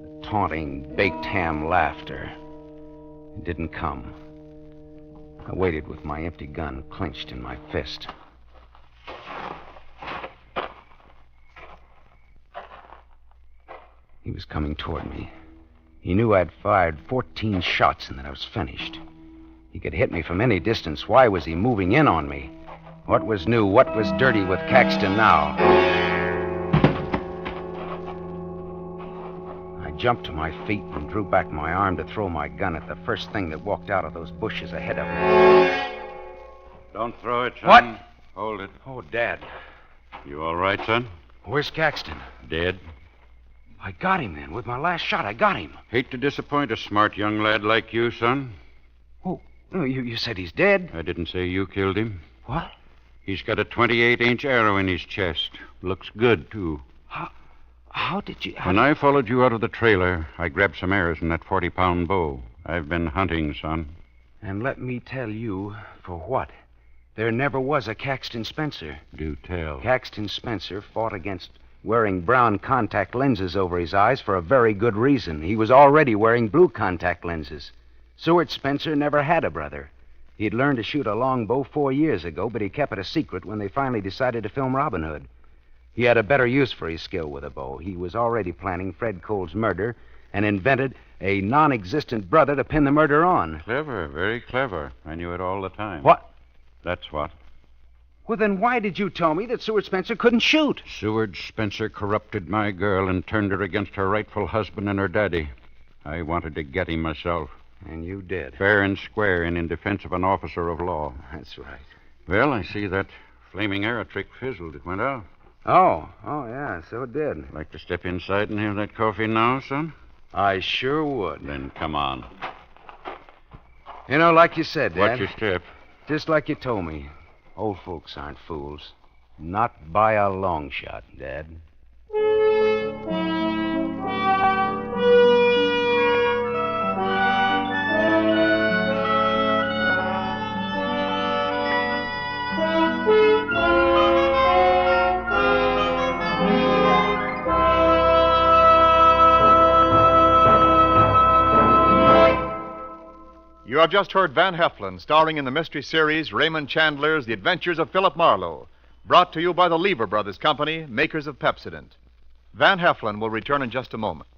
The taunting, baked ham laughter. It didn't come. I waited with my empty gun clenched in my fist. He was coming toward me. He knew I'd fired 14 shots and that I was finished. He could hit me from any distance. Why was he moving in on me? What was new? What was dirty with Caxton now? I jumped to my feet and drew back my arm to throw my gun at the first thing that walked out of those bushes ahead of me. Don't throw it, son. What? Hold it. Oh, Dad. You all right, son? Where's Caxton? Dead. I got him, then. With my last shot, I got him. Hate to disappoint a smart young lad like you, son. Oh, you said he's dead? I didn't say you killed him. What? He's got a 28-inch arrow in his chest. Looks good, too. How did you... When I followed you out of the trailer, I grabbed some arrows in that 40-pound bow. I've been hunting, son. And let me tell you, for what? There never was a Caxton Spencer. Do tell. Caxton Spencer fought against wearing brown contact lenses over his eyes for a very good reason. He was already wearing blue contact lenses. Seward Spencer never had a brother. He'd learned to shoot a longbow 4 years ago, but he kept it a secret when they finally decided to film Robin Hood. He had a better use for his skill with a bow. He was already planning Fred Cole's murder and invented a non-existent brother to pin the murder on. Clever, very clever. I knew it all the time. What? That's what. Well, then why did you tell me that Seward Spencer couldn't shoot? Seward Spencer corrupted my girl and turned her against her rightful husband and her daddy. I wanted to get him myself. And you did. Fair and square and in defense of an officer of law. That's right. Well, I see that flaming arrow trick fizzled. It went off. Oh, yeah, so it did. Like to step inside and have that coffee now, son? I sure would. Then come on. You know, like you said, Dad. Watch your step. Just like you told me. Old folks aren't fools. Not by a long shot, Dad. You have just heard Van Heflin, starring in the mystery series Raymond Chandler's The Adventures of Philip Marlowe, brought to you by the Lever Brothers Company, makers of Pepsodent. Van Heflin will return in just a moment.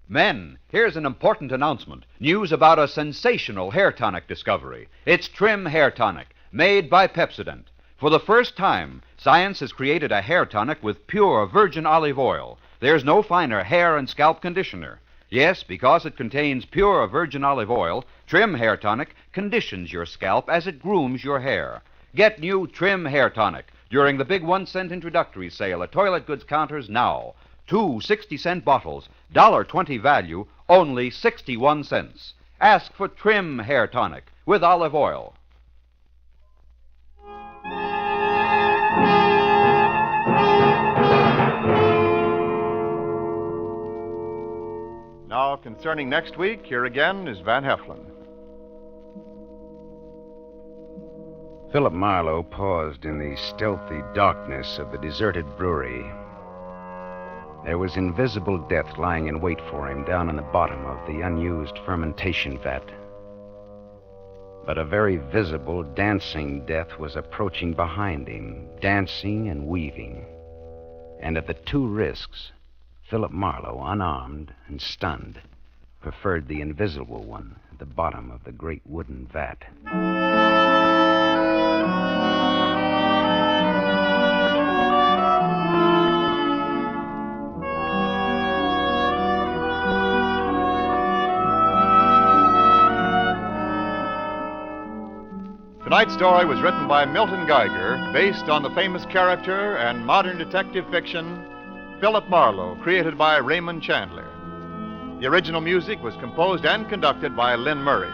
Men, here's an important announcement. News about a sensational hair tonic discovery. It's Trim Hair Tonic, made by Pepsodent. For the first time, science has created a hair tonic with pure virgin olive oil. There's no finer hair and scalp conditioner. Yes, because it contains pure virgin olive oil, Trim Hair Tonic conditions your scalp as it grooms your hair. Get new Trim Hair Tonic during the big 1-cent introductory sale at toilet goods counters now. 2 60-cent bottles, $1.20 value, only 61 cents. Ask for Trim Hair Tonic with olive oil. Now, concerning next week, here again is Van Heflin. Philip Marlowe paused in the stealthy darkness of the deserted brewery. There was invisible death lying in wait for him down in the bottom of the unused fermentation vat. But a very visible, dancing death was approaching behind him, dancing and weaving. And at the two risks, Philip Marlowe, unarmed and stunned, preferred the invisible one at the bottom of the great wooden vat. Tonight's story was written by Milton Geiger, based on the famous character and modern detective fiction, Philip Marlowe, created by Raymond Chandler. The original music was composed and conducted by Lynn Murray.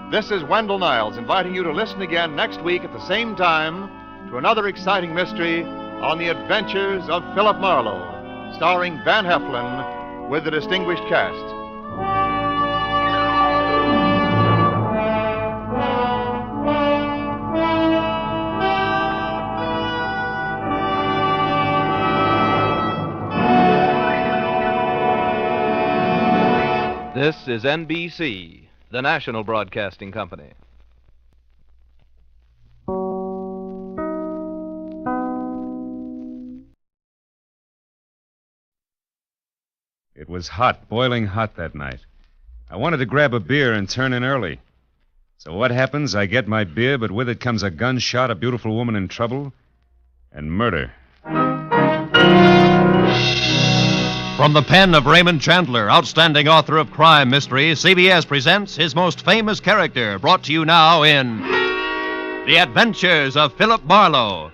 This is Wendell Niles inviting you to listen again next week at the same time to another exciting mystery on the adventures of Philip Marlowe, starring Van Heflin with the distinguished cast. This is NBC, the national broadcasting company. It was hot, boiling hot that night. I wanted to grab a beer and turn in early. So what happens? I get my beer, but with it comes a gunshot, a beautiful woman in trouble, and murder. From the pen of Raymond Chandler, outstanding author of crime mystery, CBS presents his most famous character, brought to you now in The Adventures of Philip Marlowe.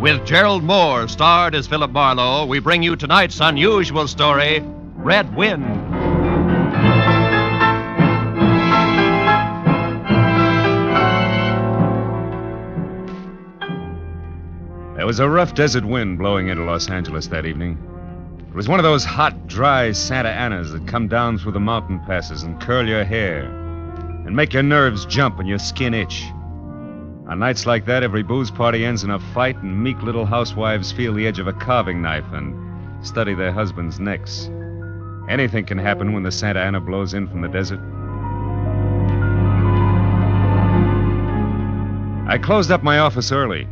With Gerald Moore starred as Philip Marlowe, we bring you tonight's unusual story, Red Wind. There was a rough desert wind blowing into Los Angeles that evening. It was one of those hot, dry Santa Anas that come down through the mountain passes and curl your hair and make your nerves jump and your skin itch. On nights like that, every booze party ends in a fight, and meek little housewives feel the edge of a carving knife and study their husbands' necks. Anything can happen when the Santa Ana blows in from the desert. I closed up my office early.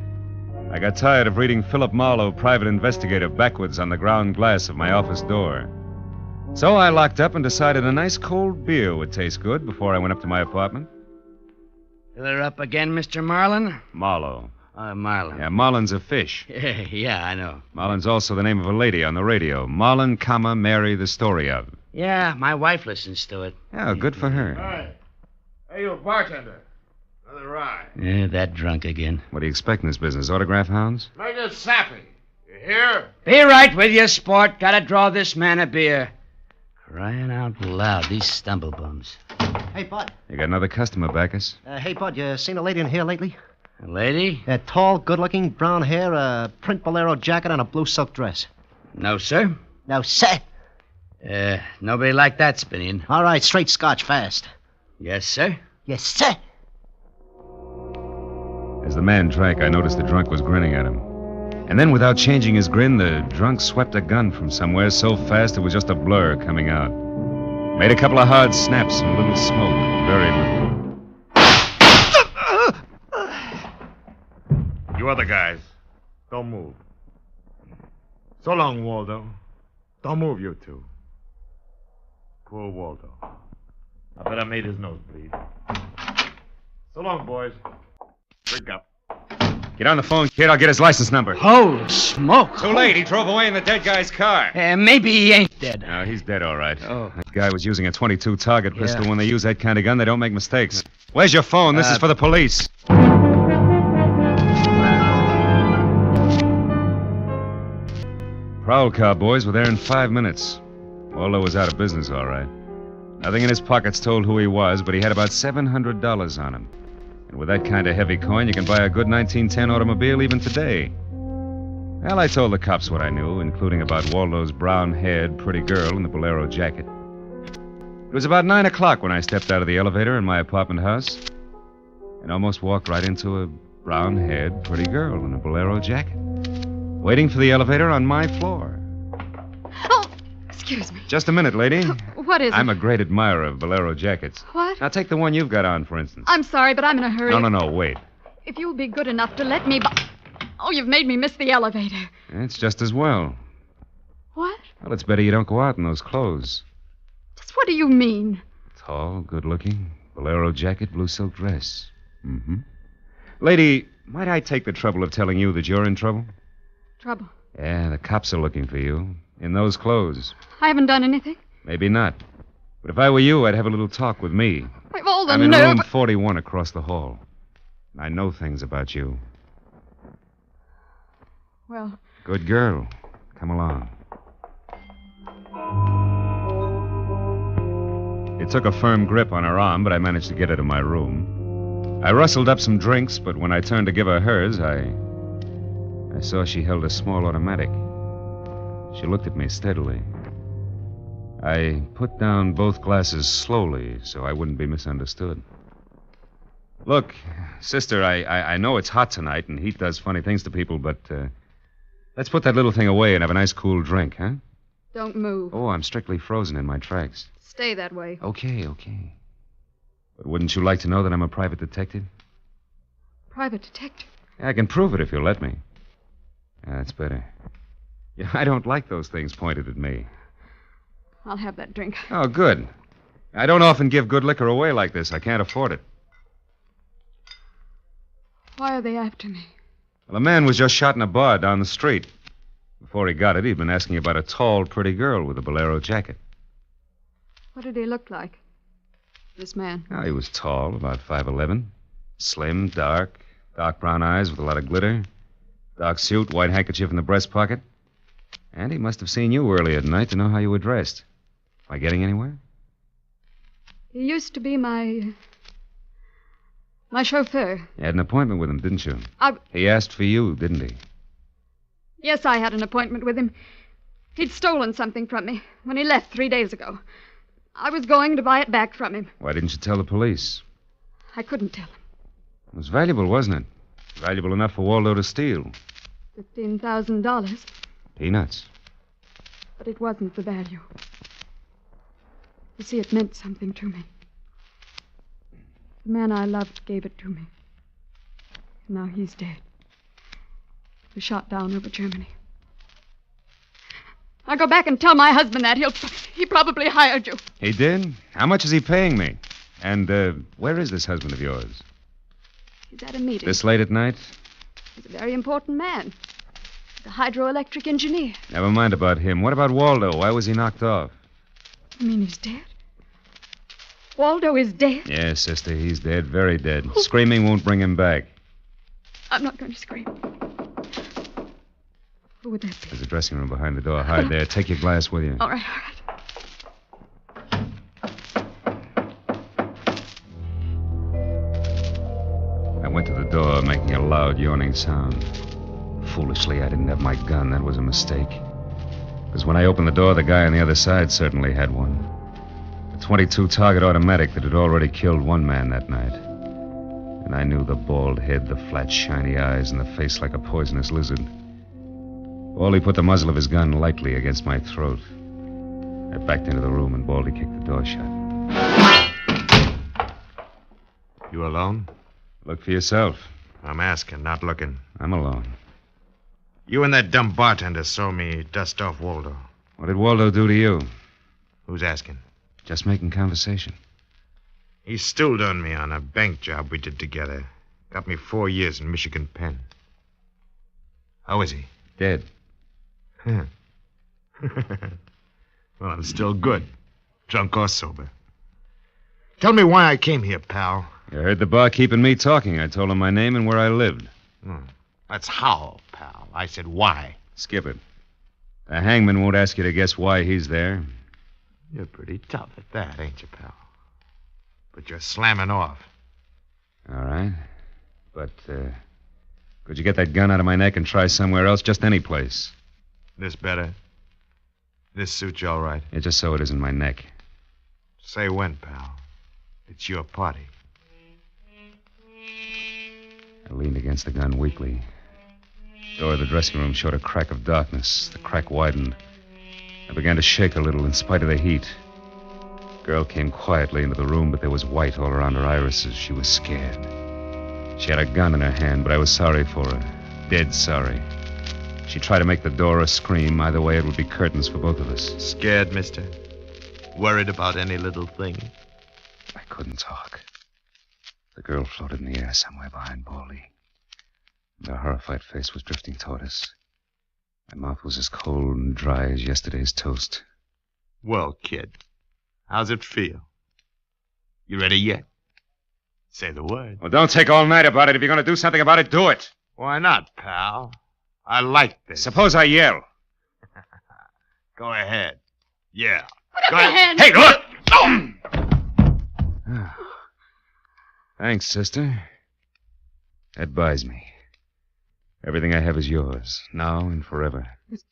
I got tired of reading Philip Marlowe, private investigator, backwards on the ground glass of my office door. So I locked up and decided a nice cold beer would taste good before I went up to my apartment. Filler up again, Mr. Marlin? Marlowe. Marlin. Yeah, Marlin's a fish. Yeah, I know. Marlin's also the name of a lady on the radio. Marlin, Mary, the story of. Yeah, my wife listens to it. Yeah, good for her. Hi. Hey, you bartender. Another rye. Yeah, that drunk again. What do you expect in this business? Autograph hounds? Make it sappy. You hear? Be right with you, sport. Gotta draw this man a beer. Crying out loud, these stumblebums. Hey, Bud. You got another customer, Bacchus? Hey, Bud, you seen a lady in here lately? A lady? Tall, good-looking, brown hair, a print bolero jacket, and a blue silk dress. No, sir. No, sir. Nobody like that, Spinian. All right, straight scotch, fast. Yes, sir. Yes, sir. As the man drank, I noticed the drunk was grinning at him. And then, without changing his grin, the drunk swept a gun from somewhere so fast it was just a blur coming out. Made a couple of hard snaps and a little smoke. Very little. You other guys, don't move. So long, Waldo. Don't move, you two. Poor Waldo. I bet I made his nose bleed. So long, boys. Drink up. Get on the phone, kid. I'll get his license number. Holy smoke. Too late. He drove away in the dead guy's car. Maybe he ain't dead. No, he's dead, all right. Oh. That guy was using a .22 target pistol. Yeah. When they use that kind of gun, they don't make mistakes. Where's your phone? This is for the police. Prowl car boys were there in 5 minutes. Waldo was out of business, all right. Nothing in his pockets told who he was, but he had about $700 on him. And with that kind of heavy coin, you can buy a good 1910 automobile even today. Well, I told the cops what I knew, including about Waldo's brown-haired, pretty girl in the bolero jacket. It was about 9 o'clock when I stepped out of the elevator in my apartment house and almost walked right into a brown-haired, pretty girl in a bolero jacket, waiting for the elevator on my floor. Oh, excuse me. Just a minute, lady. What is it? I'm a great admirer of bolero jackets. What? Now, take the one you've got on, for instance. I'm sorry, but I'm in a hurry. No, wait. If you'll be good enough to let me... Oh, you've made me miss the elevator. It's just as well. What? Well, it's better you don't go out in those clothes. Just what do you mean? Tall, good-looking, bolero jacket, blue silk dress. Mm-hmm. Lady, might I take the trouble of telling you that you're in trouble? Trouble? Yeah, the cops are looking for you. In those clothes. I haven't done anything. Maybe not. But if I were you, I'd have a little talk with me. I've all the I'm in nerve... room 41 across the hall. I know things about you. Well... Good girl. Come along. It took a firm grip on her arm, but I managed to get her to my room. I rustled up some drinks, but when I turned to give her hers, I saw she held a small automatic. She looked at me steadily. I put down both glasses slowly so I wouldn't be misunderstood. Look, sister, I know it's hot tonight and heat does funny things to people, but let's put that little thing away and have a nice cool drink, huh? Don't move. Oh, I'm strictly frozen in my tracks. Stay that way. Okay. But wouldn't you like to know that I'm a private detective? Private detective? I can prove it if you'll let me. That's better. Yeah, I don't like those things pointed at me. I'll have that drink. Oh, good. I don't often give good liquor away like this. I can't afford it. Why are they after me? Well, a man was just shot in a bar down the street. Before he got it, he'd been asking about a tall, pretty girl with a bolero jacket. What did he look like? This man. Oh, he was tall, about 5'11". Slim, dark brown eyes with a lot of glitter. Dark suit, white handkerchief in the breast pocket. And he must have seen you earlier tonight to know how you were dressed. Am I getting anywhere? He used to be my chauffeur. You had an appointment with him, didn't you? I... He asked for you, didn't he? Yes, I had an appointment with him. He'd stolen something from me when he left 3 days ago. I was going to buy it back from him. Why didn't you tell the police? I couldn't tell him. It was valuable, wasn't it? Valuable enough for Waldo to steal. $15,000. Peanuts. But it wasn't the value. You see, it meant something to me. The man I loved gave it to me. Now he's dead. He was shot down over Germany. I'll go back and tell my husband that. He probably hired you. He did? How much is he paying me? And, where is this husband of yours? He's at a meeting. This late at night? He's a very important man. The hydroelectric engineer. Never mind about him. What about Waldo? Why was he knocked off? You mean he's dead? Waldo is dead? Yes, sister, he's dead, very dead. Screaming won't bring him back. I'm not going to scream. Who would that be? There's a dressing room behind the door. Hide there. Take your glass with you. All right. I went to the door, making a loud, yawning sound. Foolishly, I didn't have my gun. That was a mistake. Because when I opened the door, the guy on the other side certainly had one. A .22 target automatic that had already killed one man that night. And I knew the bald head, the flat, shiny eyes, and the face like a poisonous lizard. Baldy put the muzzle of his gun lightly against my throat. I backed into the room, and Baldy kicked the door shut. You alone? Look for yourself. I'm asking, not looking. I'm alone. You and that dumb bartender saw me dust off Waldo. What did Waldo do to you? Who's asking? Just making conversation. He stooled on me on a bank job we did together. Got me 4 years in Michigan Penn. How is he? Dead. Well, I'm still good. Drunk or sober. Tell me why I came here, pal. You heard the barkeep and me talking. I told him my name and where I lived. That's how, pal. I said why. Skip it. The hangman won't ask you to guess why he's there. You're pretty tough at that, ain't you, pal? But you're slamming off. All right. But, could you get that gun out of my neck and try somewhere else? Just any place. This better? This suits you all right? Yeah, just so it isn't my neck. Say when, pal. It's your party. I leaned against the gun weakly. The door of the dressing room showed a crack of darkness. The crack widened. I began to shake a little in spite of the heat. The girl came quietly into the room, but there was white all around her irises. She was scared. She had a gun in her hand, but I was sorry for her. Dead sorry. She tried to make the door a scream. Either way, it would be curtains for both of us. Scared, mister? Worried about any little thing? I couldn't talk. The girl floated in the air somewhere behind Baldy. Her horrified face was drifting toward us. My mouth was as cold and dry as yesterday's toast. Well, kid, how's it feel? You ready yet? Say the word. Well, don't take all night about it. If you're going to do something about it, do it. Why not, pal? I like this. Suppose I yell. Go ahead. Yeah. Put up your hand. Hey, look! Thanks, sister. That buys me. Everything I have is yours, now and forever. Is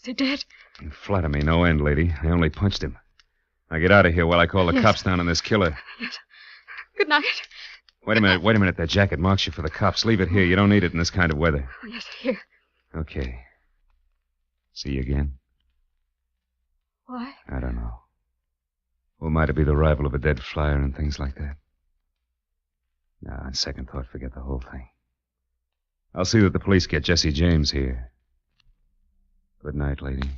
he dead? You flatter me no end, lady. I only punched him. Now get out of here while I call the cops down on this killer. Yes. Good night. Wait a minute. That jacket marks you for the cops. Leave it here. You don't need it in this kind of weather. Oh, yes, here. Okay. See you again? Why? I don't know. Who am I to be the rival of a dead flyer and things like that? No, on second thought, forget the whole thing. I'll see that the police get Jesse James here. Good night, lady.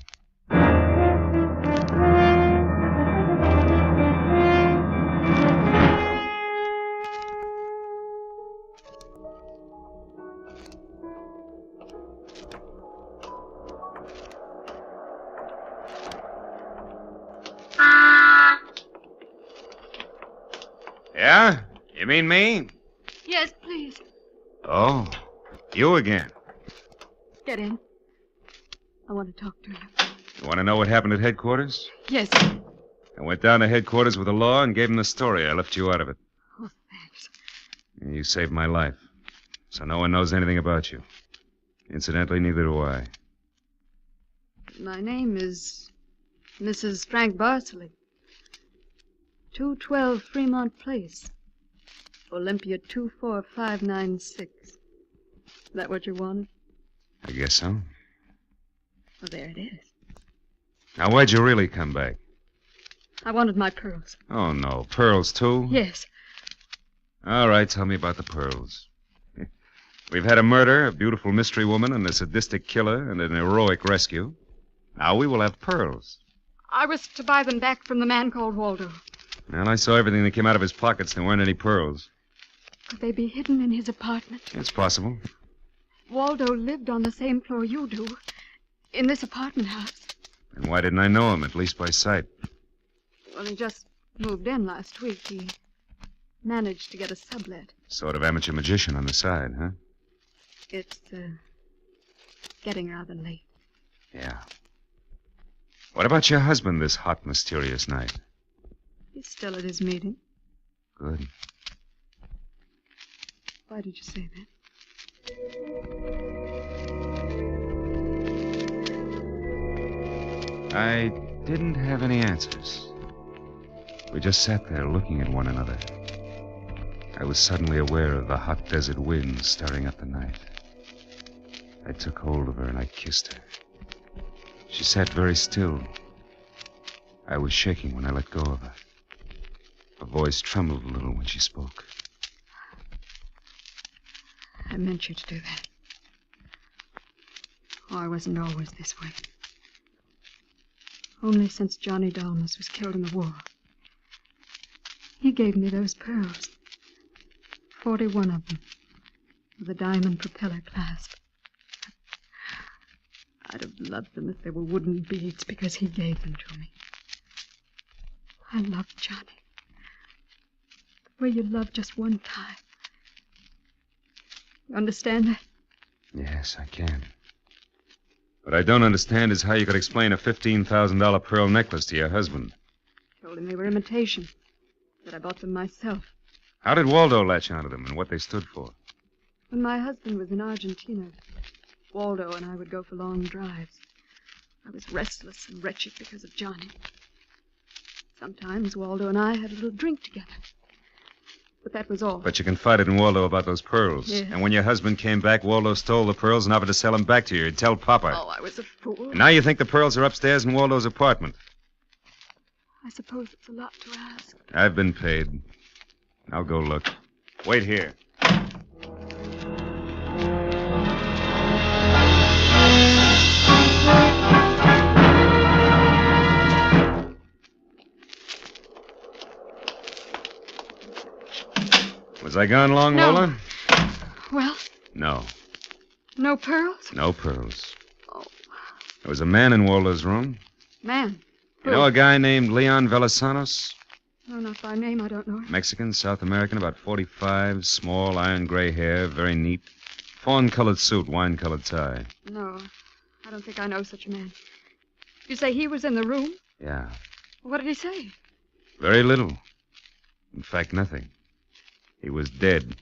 Yeah? You mean me? Yes, please. Oh, you again. Get in. I want to talk to you. You want to know what happened at headquarters? Yes. I went down to headquarters with the law and gave them the story. I left you out of it. Oh, thanks. You saved my life. So no one knows anything about you. Incidentally, neither do I. My name is Mrs. Frank Barsley. 212 Fremont Place. Olympia 24596. Is that what you wanted? I guess so. Well, there it is. Now, why'd you really come back? I wanted my pearls. Oh, no. Pearls, too? Yes. All right, tell me about the pearls. We've had a murder, a beautiful mystery woman, and a sadistic killer, and an heroic rescue. Now we will have pearls. I was to buy them back from the man called Waldo. Well, I saw everything that came out of his pockets. There weren't any pearls. Could they be hidden in his apartment? It's possible. Waldo lived on the same floor you do, in this apartment house. And why didn't I know him, at least by sight? Well, he just moved in last week. He managed to get a sublet. Sort of amateur magician on the side, huh? It's, getting rather late. Yeah. What about your husband this hot, mysterious night? He's still at his meeting. Good. Why did you say that? I didn't have any answers. We just sat there looking at one another. I was suddenly aware of the hot desert wind stirring up the night. I took hold of her and I kissed her. She sat very still. I was shaking when I let go of her. Her voice trembled a little when she spoke. I meant you to do that. Oh, I wasn't always this way. Only since Johnny Dalmas was killed in the war. He gave me those pearls. 41 of them. With a diamond propeller clasp. I'd have loved them if they were wooden beads because he gave them to me. I loved Johnny. The way you love just one time. You understand that? Yes, I can. What I don't understand is how you could explain a $15,000 pearl necklace to your husband. Told him they were imitation. That I bought them myself. How did Waldo latch onto them and what they stood for? When my husband was in Argentina, Waldo and I would go for long drives. I was restless and wretched because of Johnny. Sometimes Waldo and I had a little drink together. But that was all. But you confided in Waldo about those pearls. Yeah. And when your husband came back, Waldo stole the pearls and offered to sell them back to you. He'd tell Papa. Oh, I was a fool. And now you think the pearls are upstairs in Waldo's apartment. I suppose it's a lot to ask. I've been paid. I'll go look. Wait here. Was I gone long, No. Lola? Well, No. no pearls? No pearls. Oh. There was a man in Waldo's room. Man. You know a guy named Leon Velasanos? No, not by name. I don't know him. Mexican, South American, about 45, small, iron gray hair, very neat. Fawn-colored suit, wine-colored tie. No, I don't think I know such a man. You say he was in the room? Yeah. What did he say? Very little. In fact, nothing. He was dead.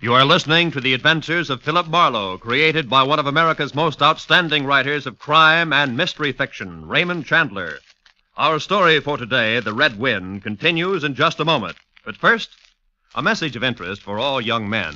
You are listening to the adventures of Philip Marlowe, created by one of America's most outstanding writers of crime and mystery fiction, Raymond Chandler. Our story for today, The Red Wind, continues in just a moment. But first, a message of interest for all young men.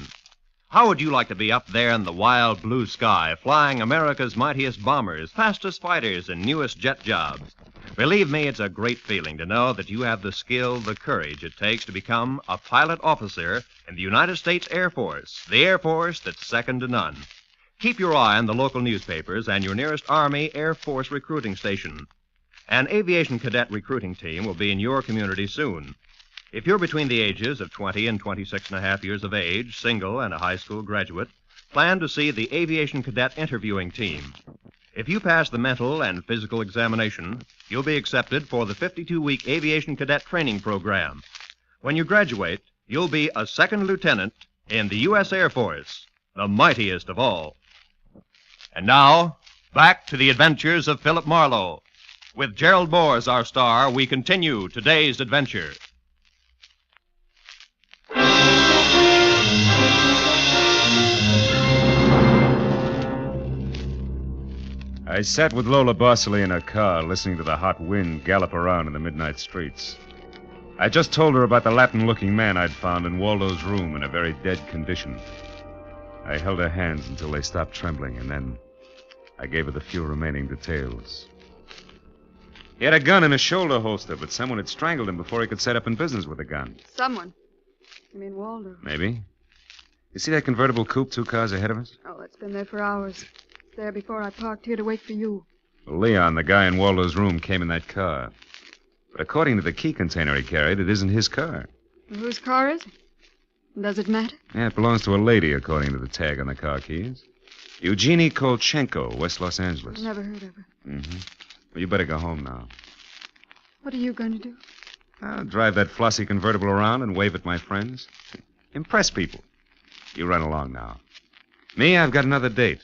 How would you like to be up there in the wild blue sky, flying America's mightiest bombers, fastest fighters, and newest jet jobs? Believe me, it's a great feeling to know that you have the skill, the courage it takes to become a pilot officer in the United States Air Force, the Air Force that's second to none. Keep your eye on the local newspapers and your nearest Army Air Force recruiting station. An aviation cadet recruiting team will be in your community soon. If you're between the ages of 20 and 26 and a half years of age, single, and a high school graduate, plan to see the aviation cadet interviewing team. If you pass the mental and physical examination, you'll be accepted for the 52-week aviation cadet training program. When you graduate, you'll be a second lieutenant in the U.S. Air Force, the mightiest of all. And now, back to the adventures of Philip Marlowe. With Gerald Moore as our star, we continue today's adventure. I sat with Lola Bosley in her car, listening to the hot wind gallop around in the midnight streets. I just told her about the Latin-looking man I'd found in Waldo's room in a very dead condition. I held her hands until they stopped trembling, and then I gave her the few remaining details. He had a gun in a shoulder holster, but someone had strangled him before he could set up in business with a gun. Someone. You mean Waldo? Maybe. You see that convertible coupe 2 cars ahead of us? Oh, it's been there for hours. It's there before I parked here to wait for you. Well, Leon, the guy in Waldo's room, came in that car. But according to the key container he carried, it isn't his car. Whose car is it? Does it matter? Yeah, it belongs to a lady, according to the tag on the car keys. Eugenie Kolchenko, West Los Angeles. Never heard of her. Mm-hmm. Well, you better go home now. What are you going to do? I'll drive that flossy convertible around and wave at my friends. Impress people. You run along now. Me, I've got another date.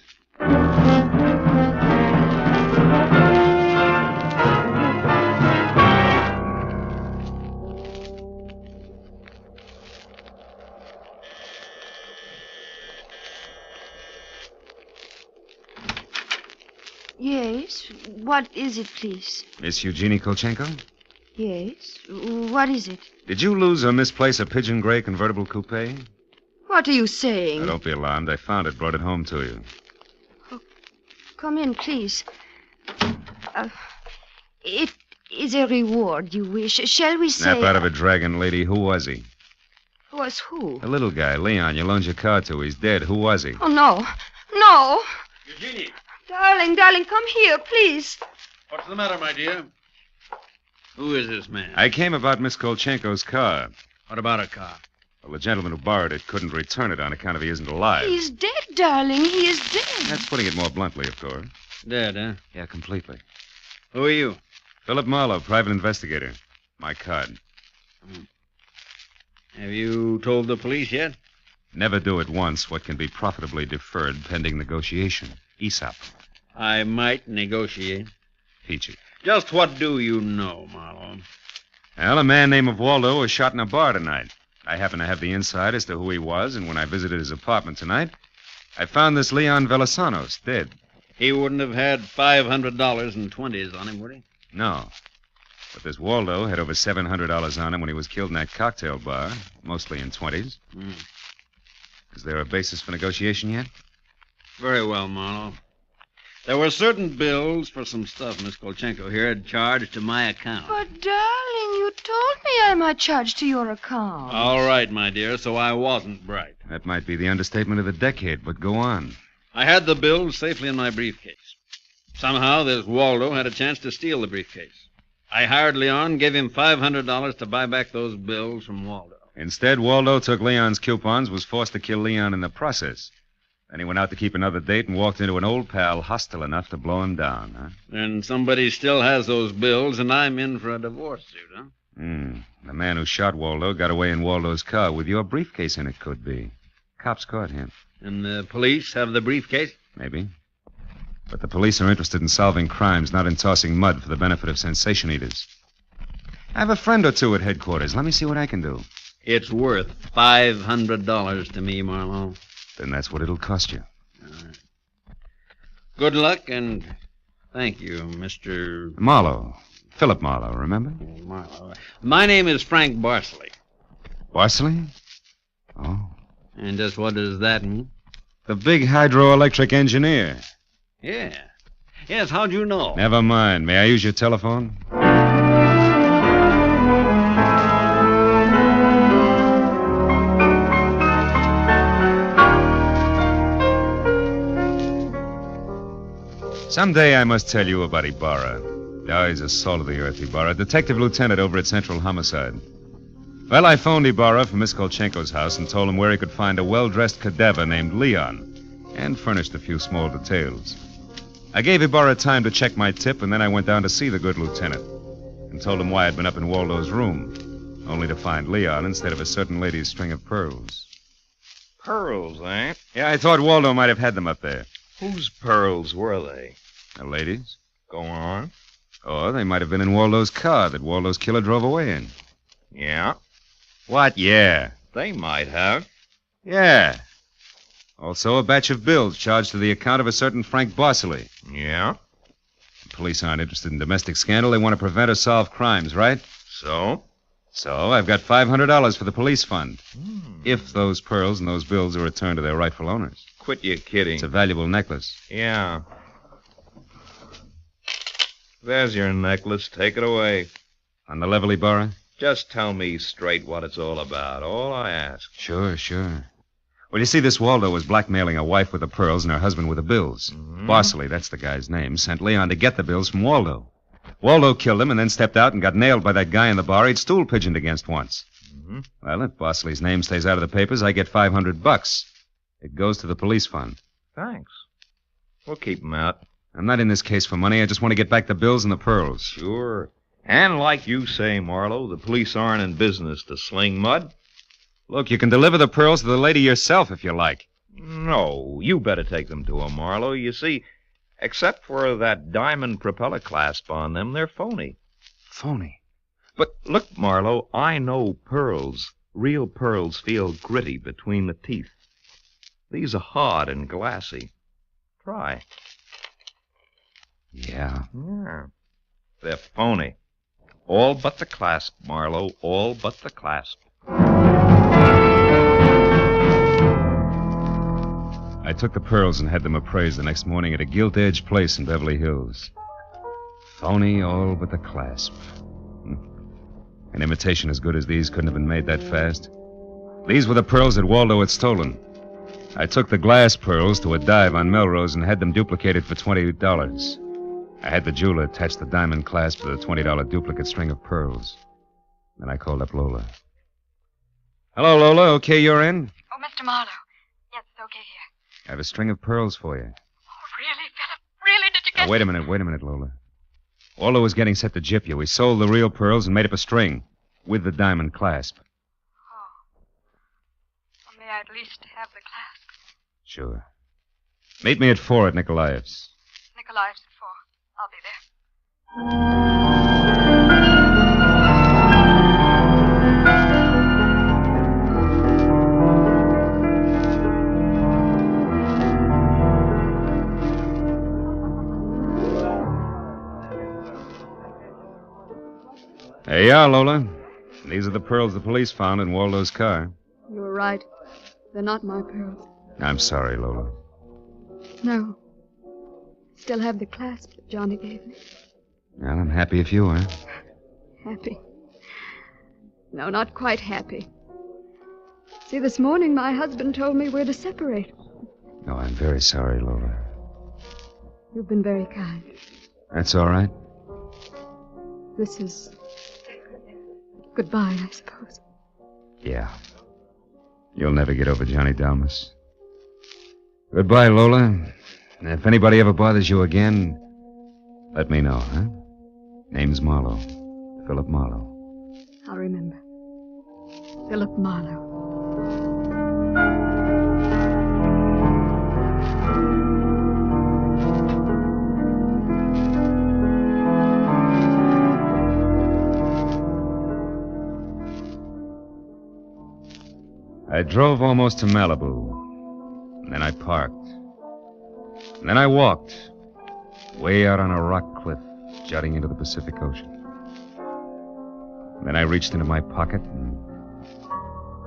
Yes. What is it, please? Miss Eugenie Kolchenko? Yes. What is it? Did you lose or misplace a pigeon gray convertible coupe? What are you saying? Now, don't be alarmed. I found it, brought it home to you. Come in, please. It is a reward you wish. Shall we say... Snap out of it, dragon lady. Who was he? Was who? The little guy, Leon. You loaned your car to. He's dead. Who was he? Oh, no. No. Eugenie. Darling, come here, please. What's the matter, my dear? Who is this man? I came about Miss Kolchenko's car. What about her car? Well, the gentleman who borrowed it couldn't return it on account of he isn't alive. He's dead, darling. He is dead. That's putting it more bluntly, of course. Dead, huh? Yeah, completely. Who are you? Philip Marlowe, private investigator. My card. Have you told the police yet? Never do at once what can be profitably deferred pending negotiation. ESOP. I might negotiate. Peachy. Just what do you know, Marlowe? Well, a man named Waldo was shot in a bar tonight. I happen to have the inside as to who he was, and when I visited his apartment tonight, I found this Leon Velasanos dead. He wouldn't have had $500 in 20s on him, would he? No. But this Waldo had over $700 on him when he was killed in that cocktail bar, mostly in 20s. Is there a basis for negotiation yet? Very well, Marlowe. There were certain bills for some stuff Miss Kolchenko here had charged to my account. But, darling, you told me I might charge to your account. All right, my dear, so I wasn't bright. That might be the understatement of the decade, but go on. I had the bills safely in my briefcase. Somehow, this Waldo had a chance to steal the briefcase. I hired Leon, gave him $500 to buy back those bills from Waldo. Instead, Waldo took Leon's coupons, was forced to kill Leon in the process. Then he went out to keep another date and walked into an old pal hostile enough to blow him down, huh? And somebody still has those bills, and I'm in for a divorce suit, huh? The man who shot Waldo got away in Waldo's car with your briefcase in it, could be. Cops caught him. And the police have the briefcase? Maybe. But the police are interested in solving crimes, not in tossing mud for the benefit of sensation eaters. I have a friend or two at headquarters. Let me see what I can do. It's worth $500 to me, Marlowe. Then that's what it'll cost you. All right. Good luck, and thank you, Mr. Marlowe. Philip Marlowe, remember? Marlowe. My name is Frank Barsley. Barsley? Oh. And just what does that mean? The big hydroelectric engineer. Yeah. Yes, how'd you know? Never mind. May I use your telephone? Someday I must tell you about Ibarra. Oh, he's a soul of the earth, Ibarra. Detective lieutenant over at Central Homicide. Well, I phoned Ibarra from Miss Kolchenko's house and told him where he could find a well-dressed cadaver named Leon, and furnished a few small details. I gave Ibarra time to check my tip, and then I went down to see the good lieutenant and told him why I'd been up in Waldo's room, only to find Leon instead of a certain lady's string of pearls. Pearls, eh? Yeah, I thought Waldo might have had them up there. Whose pearls were they? The ladies. Go on. Or they might have been in Waldo's car that Waldo's killer drove away in. Yeah? What, yeah? They might have. Yeah. Also a batch of bills charged to the account of a certain Frank Barsley. Yeah? The police aren't interested in domestic scandal. They want to prevent or solve crimes, right? So? So I've got $500 for the police fund. If those pearls and those bills are returned to their rightful owners. Quit your kidding. It's a valuable necklace. Yeah. There's your necklace. Take it away. On the level, Ibarra? Just tell me straight what it's all about. All I ask. Sure. Well, you see, this Waldo was blackmailing a wife with the pearls and her husband with the bills. Barsley, that's the guy's name, sent Leon to get the bills from Waldo. Waldo killed him and then stepped out and got nailed by that guy in the bar he'd stool pigeoned against once. Mm-hmm. Well, if Bosley's name stays out of the papers, I get $500. It goes to the police fund. Thanks. We'll keep him out. I'm not in this case for money. I just want to get back the bills and the pearls. Sure. And like you say, Marlowe, the police aren't in business to sling mud. Look, you can deliver the pearls to the lady yourself if you like. No, you better take them to her, Marlowe. You see, except for that diamond propeller clasp on them, they're phony. Phony? But look, Marlowe, I know pearls. Real pearls feel gritty between the teeth. These are hard and glassy. Try. Yeah. Yeah. They're phony. All but the clasp, Marlowe. All but the clasp. I took the pearls and had them appraised the next morning at a gilt-edged place in Beverly Hills. Phony all but the clasp. An imitation as good as these couldn't have been made that fast. These were the pearls that Waldo had stolen. I took the glass pearls to a dive on Melrose and had them duplicated for $20. I had the jeweler attach the diamond clasp to the $20 duplicate string of pearls. Then I called up Lola. Hello, Lola. Okay, you're in? Oh, Mr. Marlowe. Yes, it's okay here. I have a string of pearls for you. Oh, really, Philip? Really? Did you get... Now, wait a minute, Lola. Waldo was getting set to gyp you. We sold the real pearls and made up a string with the diamond clasp. Oh. Well, may I at least have the clasp? Sure. Meet me at 4 at Nikolaev's. Nikolaev's at 4. I'll be there. There you are, Lola. These are the pearls the police found in Waldo's car. You were right. They're not my pearls. I'm sorry, Lola. No. Still have the clasp that Johnny gave me. Well, I'm happy if you are. Happy? No, not quite happy. See, this morning my husband told me we're to separate. Oh, I'm very sorry, Lola. You've been very kind. That's all right. This is goodbye, I suppose. Yeah. You'll never get over Johnny Dalmas. Goodbye, Lola. And if anybody ever bothers you again, let me know, huh? Name's Marlowe. Philip Marlowe. I'll remember. Philip Marlowe. I drove almost to Malibu. And then I parked. And then I walked. Way out on a rock cliff, jutting into the Pacific Ocean. And then I reached into my pocket and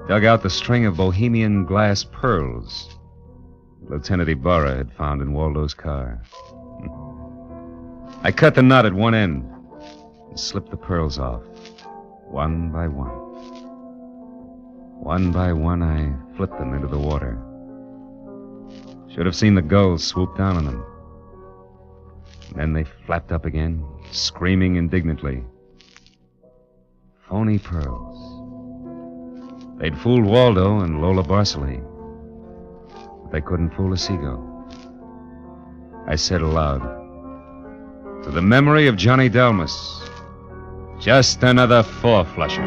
dug out the string of Bohemian glass pearls Lieutenant Ibarra had found in Waldo's car. I cut the knot at one end and slipped the pearls off, one by one. One by one, I flipped them into the water. Should have seen the gulls swoop down on them. And then they flapped up again, screaming indignantly. Phony pearls. They'd fooled Waldo and Lola Barceley, but they couldn't fool a seagull. I said aloud, to the memory of Johnny Dalmas, just another four-flusher.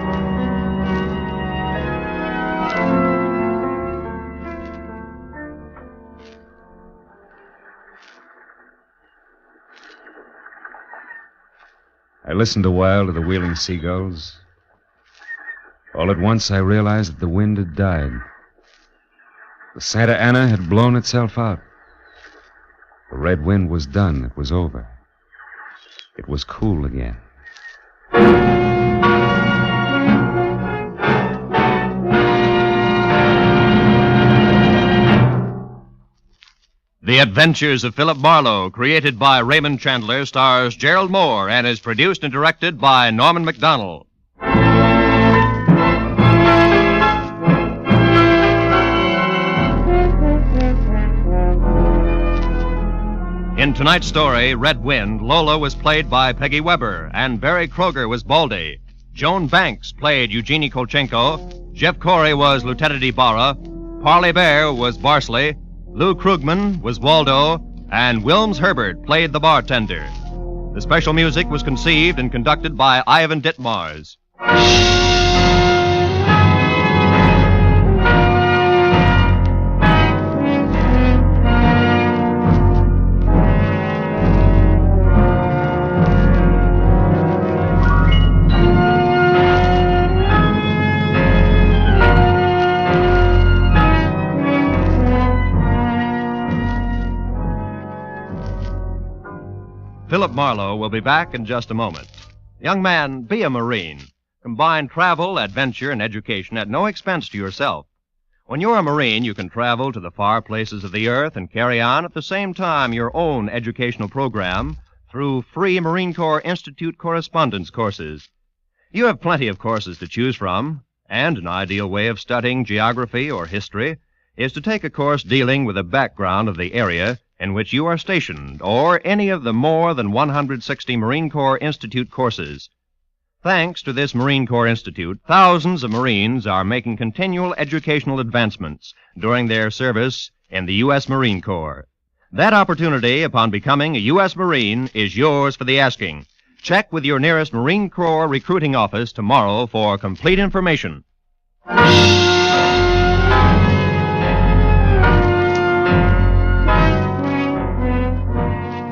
I listened a while to the wheeling seagulls. All at once, I realized that the wind had died. The Santa Ana had blown itself out. The red wind was done. It was over. It was cool again. The Adventures of Philip Marlowe, created by Raymond Chandler, stars Gerald Moore and is produced and directed by Norman MacDonald. In tonight's story, Red Wind, Lola was played by Peggy Weber, and Barry Kroger was Baldy. Joan Banks played Eugenie Kolchenko. Jeff Corey was Lieutenant Ibarra. Parley Bear was Barsley. Lou Krugman was Waldo. And Wilms Herbert played the bartender. The special music was conceived and conducted by Ivan Ditmars. Philip Marlowe will be back in just a moment. Young man, be a Marine. Combine travel, adventure, and education at no expense to yourself. When you're a Marine, you can travel to the far places of the earth and carry on at the same time your own educational program through free Marine Corps Institute correspondence courses. You have plenty of courses to choose from, and an ideal way of studying geography or history is to take a course dealing with the background of the area in which you are stationed, or any of the more than 160 Marine Corps Institute courses. Thanks to this Marine Corps Institute, thousands of Marines are making continual educational advancements during their service in the U.S. Marine Corps. That opportunity, upon becoming a U.S. Marine, is yours for the asking. Check with your nearest Marine Corps recruiting office tomorrow for complete information.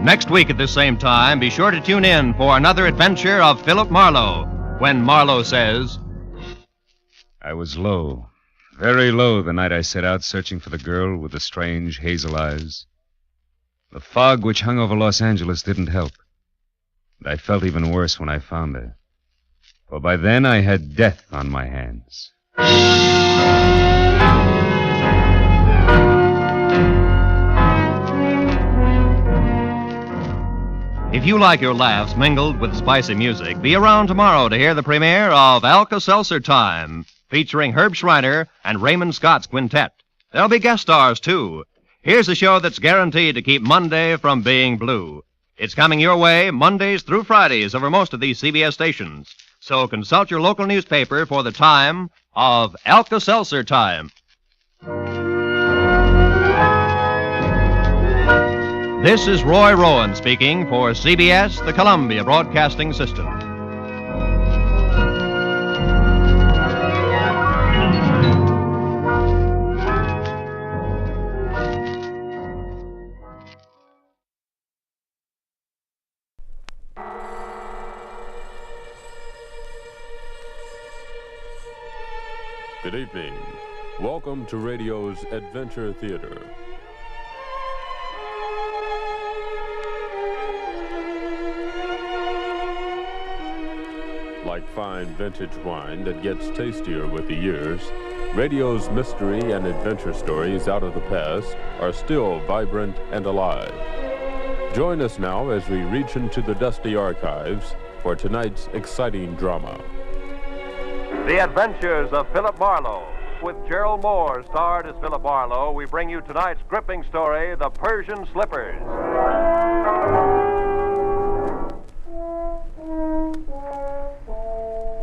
Next week at the same time, be sure to tune in for another adventure of Philip Marlowe, when Marlowe says, I was low, very low the night I set out searching for the girl with the strange hazel eyes. The fog which hung over Los Angeles didn't help. And I felt even worse when I found her. For by then I had death on my hands. If you like your laughs mingled with spicy music, be around tomorrow to hear the premiere of Alka-Seltzer Time, featuring Herb Schreiner and Raymond Scott's quintet. There'll be guest stars, too. Here's a show that's guaranteed to keep Monday from being blue. It's coming your way Mondays through Fridays over most of these CBS stations. So consult your local newspaper for the time of Alka-Seltzer Time. This is Roy Rowan speaking for CBS, the Columbia Broadcasting System. Good evening. Welcome to radio's Adventure Theater. Like fine vintage wine that gets tastier with the years, radio's mystery and adventure stories out of the past are still vibrant and alive. Join us now as we reach into the dusty archives for tonight's exciting drama. The Adventures of Philip Marlowe. With Gerald Moore starred as Philip Marlowe, we bring you tonight's gripping story, The Persian Slippers.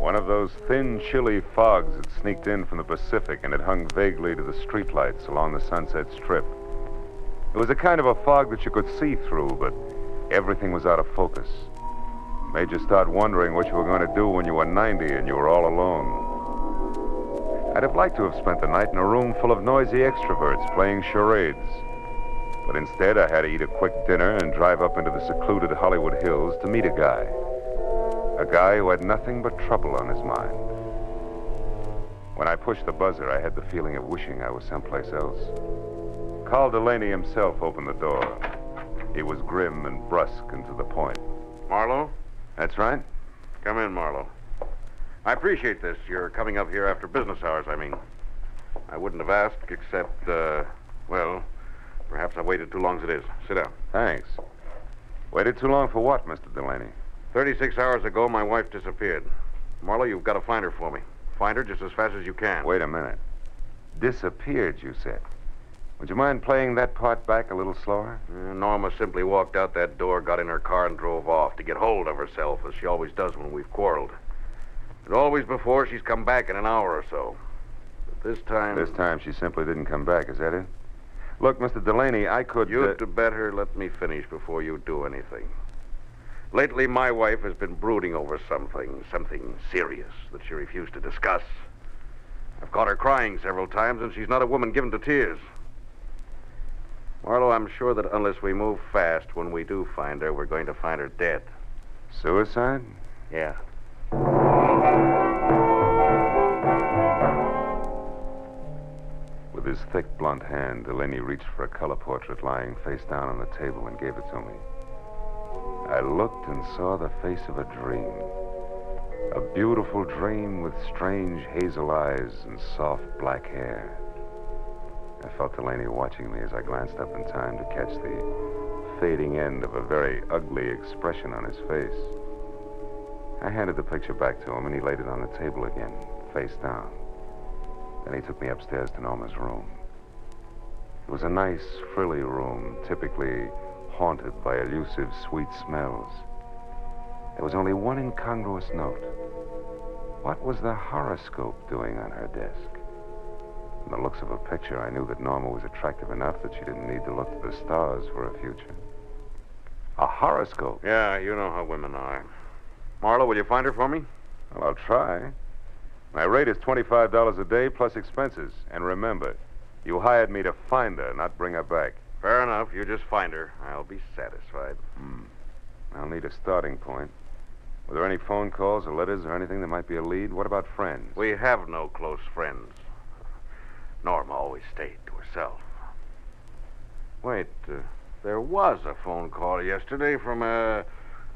One of those thin, chilly fogs had sneaked in from the Pacific, and it hung vaguely to the streetlights along the Sunset Strip. It was a kind of a fog that you could see through, but everything was out of focus. It made you start wondering what you were going to do when you were 90 and you were all alone. I'd have liked to have spent the night in a room full of noisy extroverts playing charades. But instead, I had to eat a quick dinner and drive up into the secluded Hollywood Hills to meet a guy. A guy who had nothing but trouble on his mind. When I pushed the buzzer, I had the feeling of wishing I was someplace else. Carl Delaney himself opened the door. He was grim and brusque and to the point. Marlowe? That's right. Come in, Marlowe. I appreciate this. You're coming up here after business hours, I mean. I wouldn't have asked except, well, perhaps I waited too long as it is. Sit down. Thanks. Waited too long for what, Mr. Delaney? 36 hours ago, my wife disappeared. Marlowe, you've got to find her for me. Find her just as fast as you can. Wait a minute. Disappeared, you said? Would you mind playing that part back a little slower? Norma simply walked out that door, got in her car, and drove off to get hold of herself, as she always does when we've quarreled. And always before, she's come back in an hour or so. But this time... This time she simply didn't come back, is that it? Look, Mr. Delaney, I could... You'd better let me finish before you do anything. Lately, my wife has been brooding over something serious that she refused to discuss. I've caught her crying several times, and she's not a woman given to tears. Marlowe, I'm sure that unless we move fast, when we do find her, we're going to find her dead. Suicide? Yeah. With his thick, blunt hand, Delaney reached for a color portrait lying face down on the table and gave it to me. I looked and saw the face of a dream. A beautiful dream with strange hazel eyes and soft black hair. I felt Delaney watching me as I glanced up in time to catch the fading end of a very ugly expression on his face. I handed the picture back to him, and he laid it on the table again, face down. Then he took me upstairs to Norma's room. It was a nice, frilly room, typically haunted by elusive, sweet smells. There was only one incongruous note. What was the horoscope doing on her desk? From the looks of a picture, I knew that Norma was attractive enough that she didn't need to look to the stars for a future. A horoscope? Yeah, you know how women are. Marlowe, will you find her for me? Well, I'll try. My rate is $25 a day plus expenses. And remember, you hired me to find her, not bring her back. Fair enough. You just find her. I'll be satisfied. I'll need a starting point. Were there any phone calls or letters or anything that might be a lead? What about friends? We have no close friends. Norma always stayed to herself. Wait, there was a phone call yesterday from,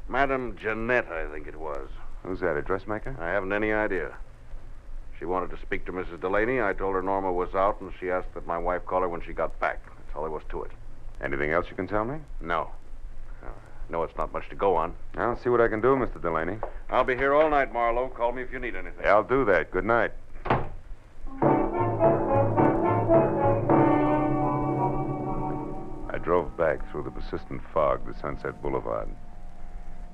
Madame Jeanette, I think it was. Who's that, a dressmaker? I haven't any idea. She wanted to speak to Mrs. Delaney. I told her Norma was out, and she asked that my wife call her when she got back. That's all there was to it. Anything else you can tell me? No. No, it's not much to go on. I'll see what I can do, Mr. Delaney. I'll be here all night, Marlowe. Call me if you need anything. Yeah, I'll do that. Good night. I drove back through the persistent fog to Sunset Boulevard.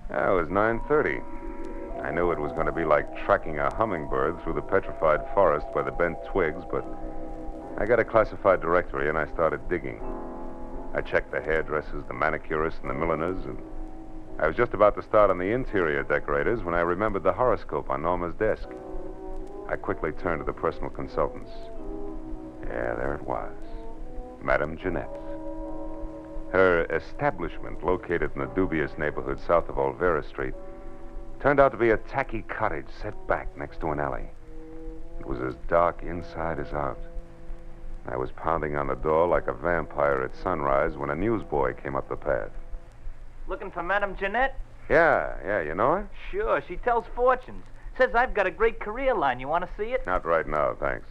It was 9:30. I knew it was going to be like tracking a hummingbird through the petrified forest by the bent twigs, but I got a classified directory and I started digging. I checked the hairdressers, the manicurists, and the milliners, and I was just about to start on the interior decorators when I remembered the horoscope on Norma's desk. I quickly turned to the personal consultants. Yeah, there it was. Madame Jeanette. Her establishment, located in the dubious neighborhood south of Olvera Street, turned out to be a tacky cottage set back next to an alley. It was as dark inside as out. I was pounding on the door like a vampire at sunrise when a newsboy came up the path. Looking for Madame Jeanette? Yeah, you know her? Sure, she tells fortunes. Says I've got a great career line. You want to see it? Not right now, thanks.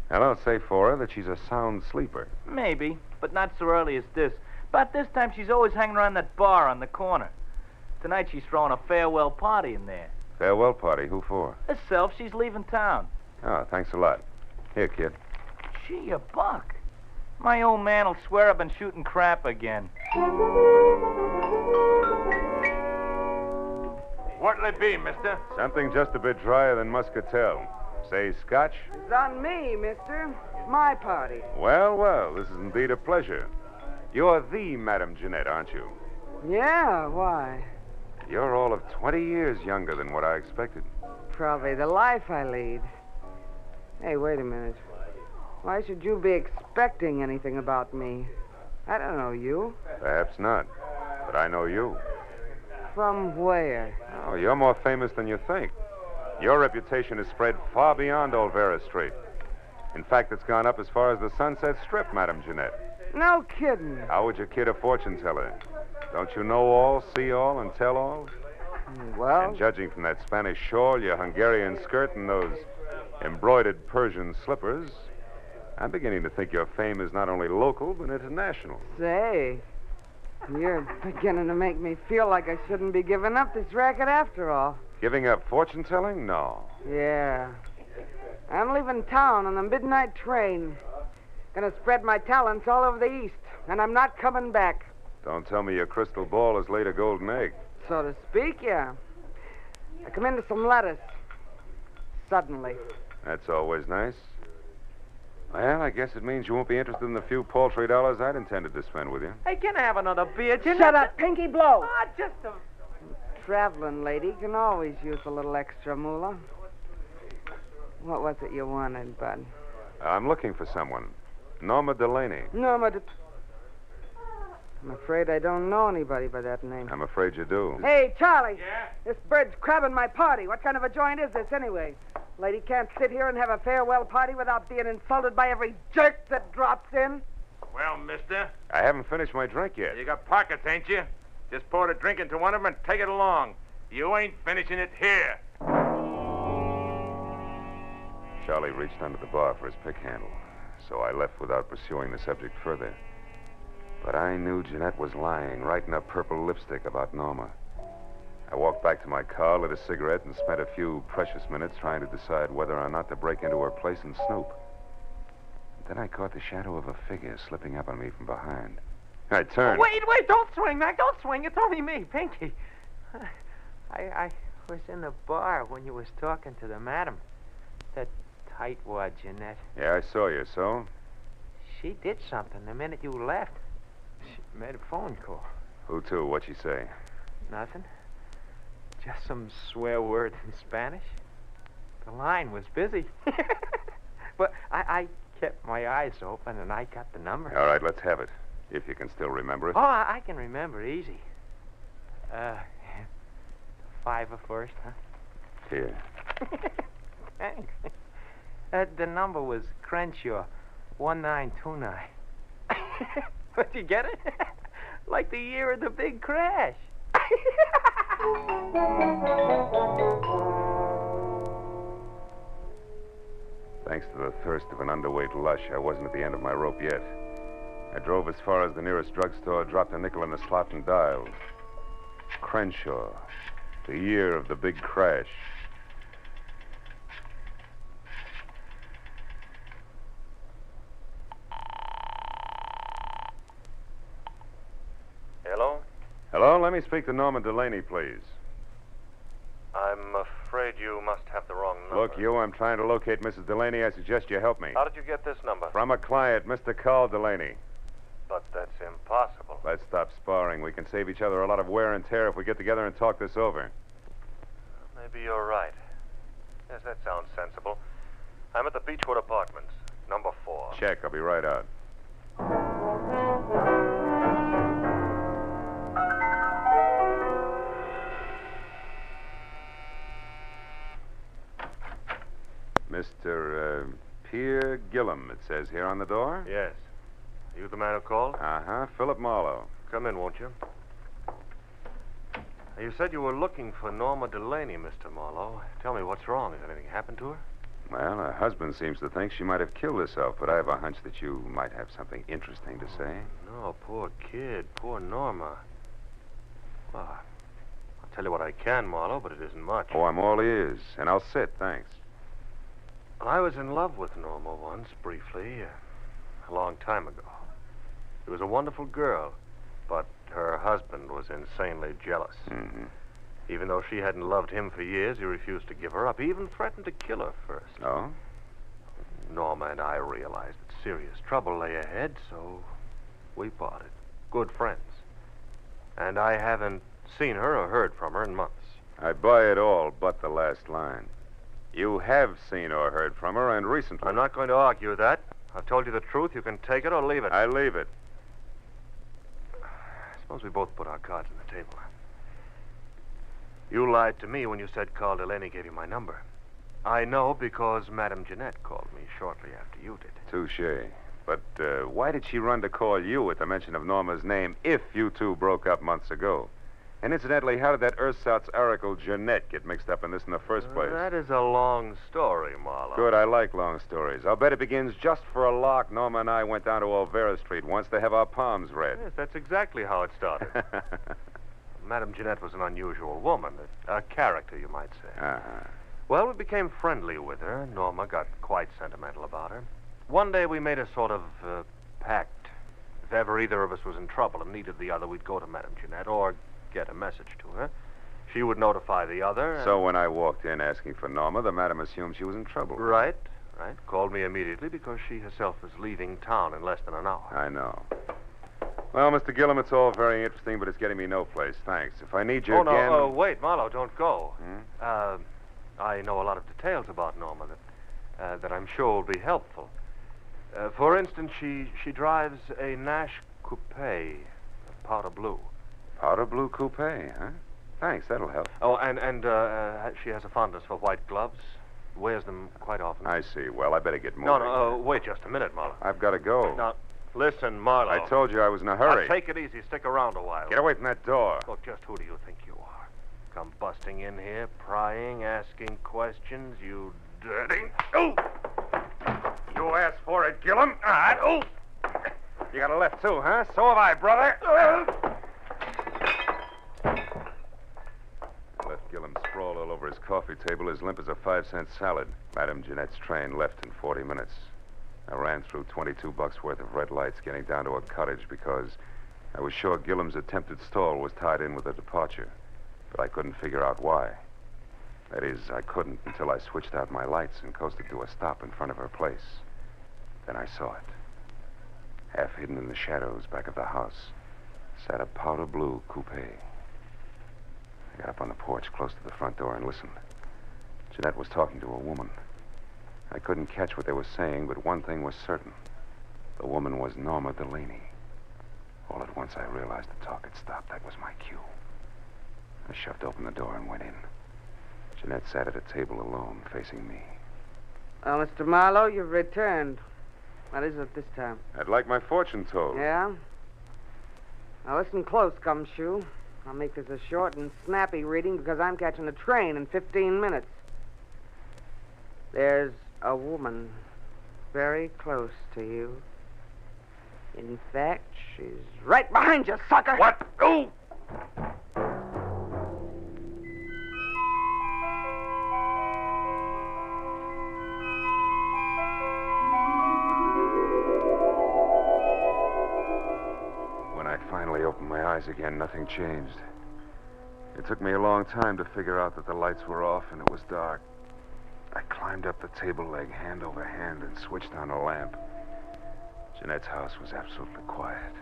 And I'll say for her that she's a sound sleeper. Maybe, but not so early as this. About this time, she's always hanging around that bar on the corner. Tonight, she's throwing a farewell party in there. Farewell party? Who for? Herself. She's leaving town. Oh, thanks a lot. Here, kid. Gee, a buck. My old man'll swear I've been shooting crap again. What'll it be, mister? Something just a bit drier than muscatel. Say scotch? It's on me, mister. It's my party. Well, this is indeed a pleasure. You're the Madame Jeanette, aren't you? Yeah, why? You're all of 20 years younger than what I expected. Probably the life I lead. Hey, wait a minute. Why should you be expecting anything about me? I don't know you. Perhaps not, but I know you. From where? Oh, you're more famous than you think. Your reputation is spread far beyond Olvera Street. In fact, it's gone up as far as the Sunset Strip, Madame Jeanette. No kidding. How would you kid a fortune teller? Don't you know all, see all, and tell all? Well... And judging from that Spanish shawl, your Hungarian skirt, and those embroidered Persian slippers, I'm beginning to think your fame is not only local, but international. Say, you're beginning to make me feel like I shouldn't be giving up this racket after all. Giving up fortune-telling? No. Yeah. I'm leaving town on the midnight train. Gonna spread my talents all over the East, and I'm not coming back. Don't tell me your crystal ball has laid a golden egg. So to speak, yeah. I come into some lettuce. Suddenly. That's always nice. Well, I guess it means you won't be interested in the few paltry dollars I'd intended to spend with you. Hey, can I have another beer, Jim? Shut up, Pinky Blow. Ah, just a... Traveling lady can always use a little extra moolah. What was it you wanted, Bud? I'm looking for someone. Norma Delaney. I'm afraid I don't know anybody by that name. I'm afraid you do. Hey, Charlie. Yeah? This bird's crabbing my party. What kind of a joint is this, anyway? Lady can't sit here and have a farewell party without being insulted by every jerk that drops in. Well, mister, I haven't finished my drink yet. you got pockets, ain't you? Just pour the drink into one of them and take it along. You ain't finishing it here. Charlie reached under the bar for his pick handle, so I left without pursuing the subject further. But I knew Jeanette was lying, writing a purple lipstick about Norma. I walked back to my car, lit a cigarette, and spent a few precious minutes trying to decide whether or not to break into her place and snoop. Then I caught the shadow of a figure slipping up on me from behind. I turned. Wait, don't swing, Mac. Don't swing. It's only me, Pinky. I was in the bar when you was talking to the madam. That tightwad Jeanette. Yeah, I saw you, so? She did something the minute you left. She made a phone call. Who to? What'd she say? Nothing. Just some swear word in Spanish. The line was busy. But I kept my eyes open and I got the number. All right, let's have it. If you can still remember it. Oh, I can remember easy. 5 first, huh? Here. Thanks. The number was Crenshaw, 1929. But you get it? Like the year of the big crash. Thanks to the thirst of an underweight lush, I wasn't at the end of my rope yet. I drove as far as the nearest drugstore, dropped a nickel in the slot, and dialed. Crenshaw, the year of the big crash. Hello? Hello, let me speak to Norma Delaney, please. I'm afraid you must have the wrong number. Look, you, I'm trying to locate Mrs. Delaney. I suggest you help me. How did you get this number? From a client, Mr. Carl Delaney. But that's impossible. Let's stop sparring. We can save each other a lot of wear and tear if we get together and talk this over. Maybe you're right. Yes, that sounds sensible. I'm at the Beechwood Apartments, number 4. Check. I'll be right out. Mr. Pierre Gillum, it says here on the door. Yes. Are you the man who called? Uh-huh. Philip Marlowe. Come in, won't you? You said you were looking for Norma Delaney, Mr. Marlowe. Tell me, what's wrong? Has anything happened to her? Well, her husband seems to think she might have killed herself, but I have a hunch that you might have something interesting to say. No, poor kid. Poor Norma. Well, I'll tell you what I can, Marlowe, but it isn't much. Oh, I'm all ears, and I'll sit, thanks. I was in love with Norma once, briefly, a long time ago. She was a wonderful girl, but her husband was insanely jealous. Mm-hmm. Even though she hadn't loved him for years, he refused to give her up. He even threatened to kill her first. Oh? Norma and I realized that serious trouble lay ahead, so we parted. Good friends. And I haven't seen her or heard from her in months. I buy it all but the last line. You have seen or heard from her, and recently. I'm not going to argue that. I've told you the truth. You can take it or leave it. I leave it. Suppose we both put our cards on the table. You lied to me when you said Carl Delaney gave you my number. I know because Madame Jeanette called me shortly after you did. Touché. But why did she run to call you at the mention of Norma's name if you two broke up months ago? And incidentally, how did that ersatz oracle Jeanette get mixed up in this in the first place? That is a long story, Marlowe. Good, I like long stories. I'll bet it begins just for a lark. Norma and I went down to Olvera Street once to have our palms read. Yes, that's exactly how it started. Madame Jeanette was an unusual woman, a character, you might say. Uh-huh. Well, we became friendly with her. Norma got quite sentimental about her. One day we made a sort of pact. If ever either of us was in trouble and needed the other, we'd go to Madame Jeanette or get a message to her. She would notify the other. So when I walked in asking for Norma, the madam assumed she was in trouble. Right. Called me immediately because she herself was leaving town in less than an hour. I know. Well, Mr. Gillum, it's all very interesting, but it's getting me no place. Thanks. If I need you again... Oh, no, wait, Marlowe, don't go. Hmm? I know a lot of details about Norma that I'm sure will be helpful. For instance, she drives a Nash coupe, powder blue. Powder blue coupe, huh? Thanks, that'll help. Oh, and she has a fondness for white gloves. Wears them quite often. I see. Well, I better get moving. No, wait just a minute, Marlowe. I've got to go. Now, listen, Marlowe. I told you I was in a hurry. Now, take it easy. Stick around a while. Get away from that door. Look, just who do you think you are? Come busting in here, prying, asking questions, you dirty... Oh! You asked for it, Gillum. Oh! You got a left, too, huh? So have I, brother. Left Gillum sprawled all over his coffee table, as limp as a 5-cent salad. Madame Jeanette's train left in 40 minutes. I ran through $22 worth of red lights, getting down to a cottage because I was sure Gillum's attempted stall was tied in with a departure. But I couldn't figure out why. That is, I couldn't until I switched out my lights and coasted to a stop in front of her place. Then I saw it. Half hidden in the shadows back of the house sat a powder blue coupe. I got up on the porch close to the front door and listened. Jeanette was talking to a woman. I couldn't catch what they were saying, but one thing was certain. The woman was Norma Delaney. All at once I realized the talk had stopped. That was my cue. I shoved open the door and went in. Jeanette sat at a table alone, facing me. Well, Mr. Marlowe, you've returned. What is it this time? I'd like my fortune told. Yeah? Now listen close, Gumshoe. I'll make this a short and snappy reading because I'm catching a train in 15 minutes. There's a woman very close to you. In fact, she's right behind you, sucker! What? Oh! When I finally opened my eyes again, nothing changed. It took me a long time to figure out that the lights were off and it was dark. I climbed up the table leg hand over hand and switched on a lamp. Jeanette's house was absolutely quiet.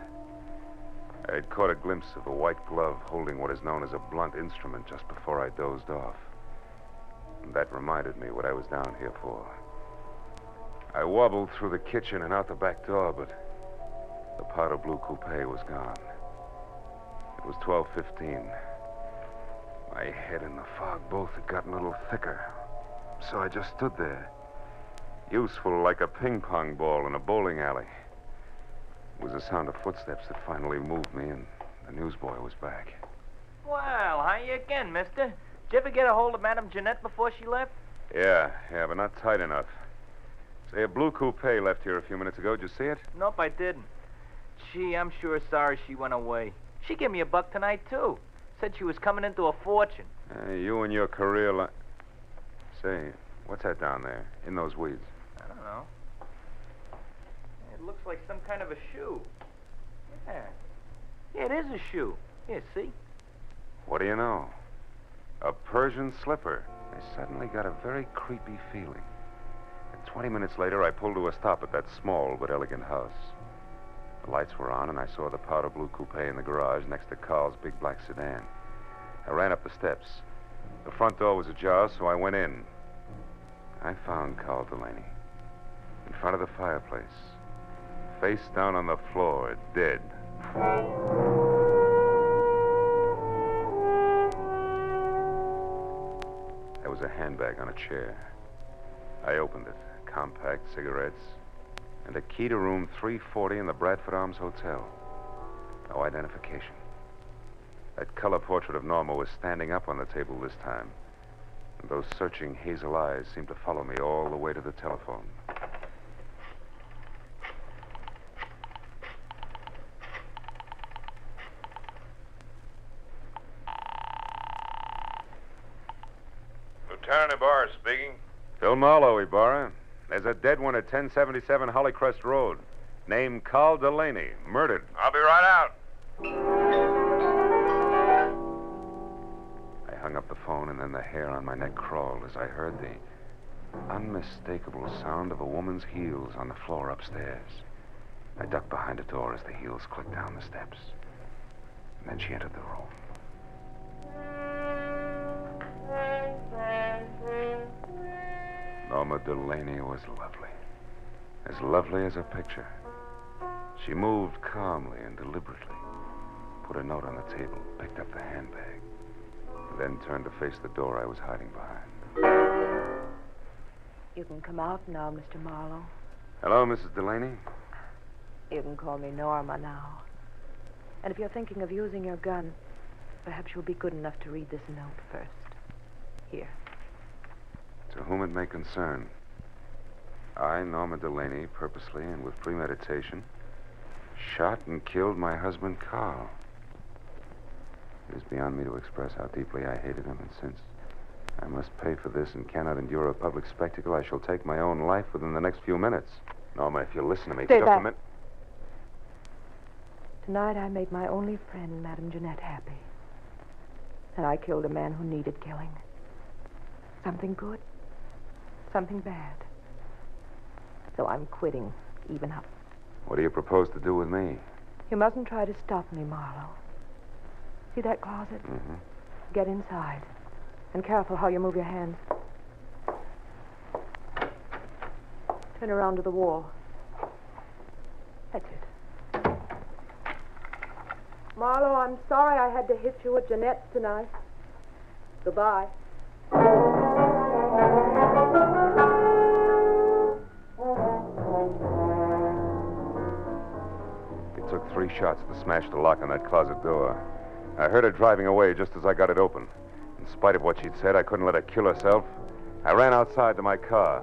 I had caught a glimpse of a white glove holding what is known as a blunt instrument just before I dozed off. And that reminded me what I was down here for. I wobbled through the kitchen and out the back door, but the powder blue coupe was gone. It was 12:15. My head and the fog both had gotten a little thicker. So I just stood there, useful like a ping-pong ball in a bowling alley. It was the sound of footsteps that finally moved me, and the newsboy was back. Well, how you again, mister? Did you ever get a hold of Madame Jeanette before she left? Yeah, but not tight enough. Say, a blue coupe left here a few minutes ago. Did you see it? Nope, I didn't. Gee, I'm sure sorry she went away. She gave me a buck tonight, too. Said she was coming into a fortune. You and your career... Say, what's that down there, in those weeds? I don't know. It looks like some kind of a shoe. Yeah. Yeah, it is a shoe. Here, see? What do you know? A Persian slipper. I suddenly got a very creepy feeling. And 20 minutes later, I pulled to a stop at that small but elegant house. The lights were on, and I saw the powder blue coupe in the garage next to Carl's big black sedan. I ran up the steps. The front door was ajar, so I went in. I found Carl Delaney in front of the fireplace, face down on the floor, dead. There was a handbag on a chair. I opened it. Compact, cigarettes, and a key to room 340 in the Bradford Arms Hotel. No identification. That color portrait of Norma was standing up on the table this time. And those searching hazel eyes seemed to follow me all the way to the telephone. Lieutenant Ibarra speaking. Phil Marlowe, Ibarra. There's a dead one at 1077 Hollycrest Road. Named Carl Delaney. Murdered. I'll be right out. I hung up the phone, and then the hair on my neck crawled as I heard the unmistakable sound of a woman's heels on the floor upstairs. I ducked behind a door as the heels clicked down the steps. And then she entered the room. Norma Delaney was lovely. As lovely as a picture. She moved calmly and deliberately, put a note on the table, picked up the handbag, and then turned to face the door I was hiding behind. You can come out now, Mr. Marlowe. Hello, Mrs. Delaney. You can call me Norma now. And if you're thinking of using your gun, perhaps you'll be good enough to read this note first. Here. To whom it may concern, I, Norma Delaney, purposely and with premeditation, shot and killed my husband, Carl. It is beyond me to express how deeply I hated him, and since I must pay for this and cannot endure a public spectacle, I shall take my own life within the next few minutes. Norma, if you'll listen to me Stay just back. a minute. Tonight I made my only friend, Madame Jeanette, happy. And I killed a man who needed killing. Something good, something bad. So I'm quitting, even up. What do you propose to do with me? You mustn't try to stop me, Marlowe. See that closet? Mm-hmm. Get inside. And careful how you move your hands. Turn around to the wall. That's it. Marlowe, I'm sorry I had to hit you at Jeanette's tonight. Goodbye. It took 3 shots to smash the lock on that closet door. I heard her driving away just as I got it open. In spite of what she'd said, I couldn't let her kill herself. I ran outside to my car.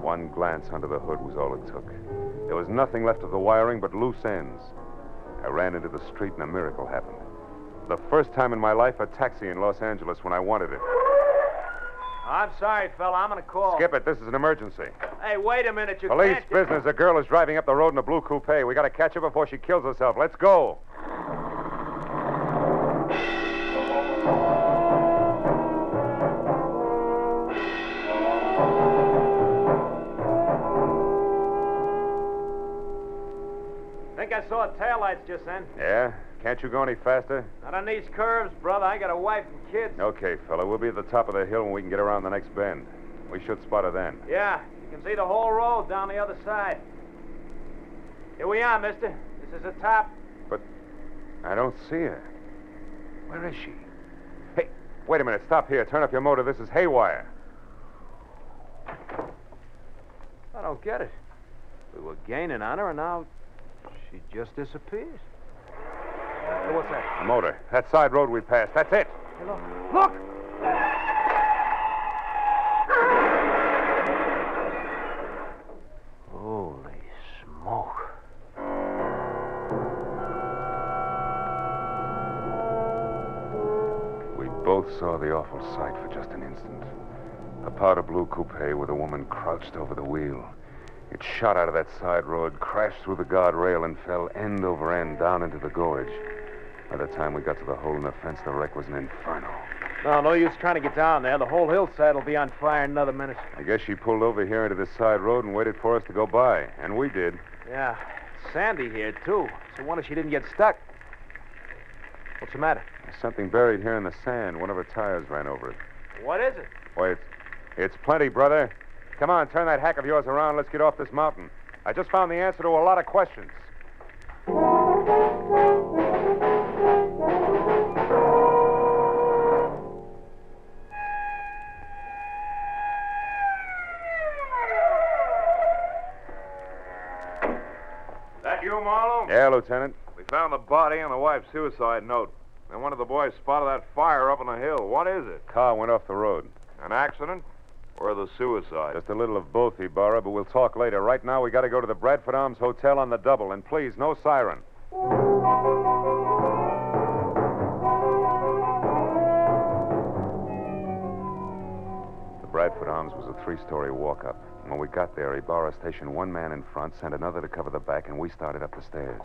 One glance under the hood was all it took. There was nothing left of the wiring but loose ends. I ran into the street and a miracle happened. The first time in my life, a taxi in Los Angeles when I wanted it. I'm sorry, fella. I'm gonna call. Skip it. This is an emergency. Hey, wait a minute. You Police can't... business. A girl is driving up the road in a blue coupe. We gotta catch her before she kills herself. Let's go. Think I saw taillights just then. Yeah? Can't you go any faster? Not on these curves, brother. I got a wife and kids. Okay, fella. We'll be at the top of the hill when we can get around the next bend. We should spot her then. Yeah, you can see the whole road down the other side. Here we are, mister. This is the top. But I don't see her. Where is she? Hey, wait a minute. Stop here. Turn up your motor. This is haywire. I don't get it. We were gaining on her, and now she just disappears. Hey, what's that? A motor. That side road we passed. That's it. Hey, look. Look! Holy smoke. We both saw the awful sight for just an instant. A powder blue coupe with a woman crouched over the wheel. It shot out of that side road, crashed through the guardrail, and fell end over end down into the gorge. By the time we got to the hole in the fence, the wreck was an inferno. No use trying to get down there. The whole hillside will be on fire in another minute. I guess she pulled over here into this side road and waited for us to go by. And we did. Yeah, it's sandy here, too. So wonder she didn't get stuck. What's the matter? There's something buried here in the sand. One of her tires ran over it. What is it? Wait, it's plenty, brother. Come on, turn that hack of yours around. Let's get off this mountain. I just found the answer to a lot of questions. That you, Marlowe? Yeah, Lieutenant. We found the body and the wife's suicide note. And one of the boys spotted that fire up on the hill. What is it? Car went off the road. An accident? Or the suicide? Just a little of both, Ibarra, but we'll talk later. Right now, we got to go to the Bradford Arms Hotel on the double. And please, no siren. The Bradford Arms was a 3-story walk-up. When we got there, Ibarra stationed one man in front, sent another to cover the back, and we started up the stairs.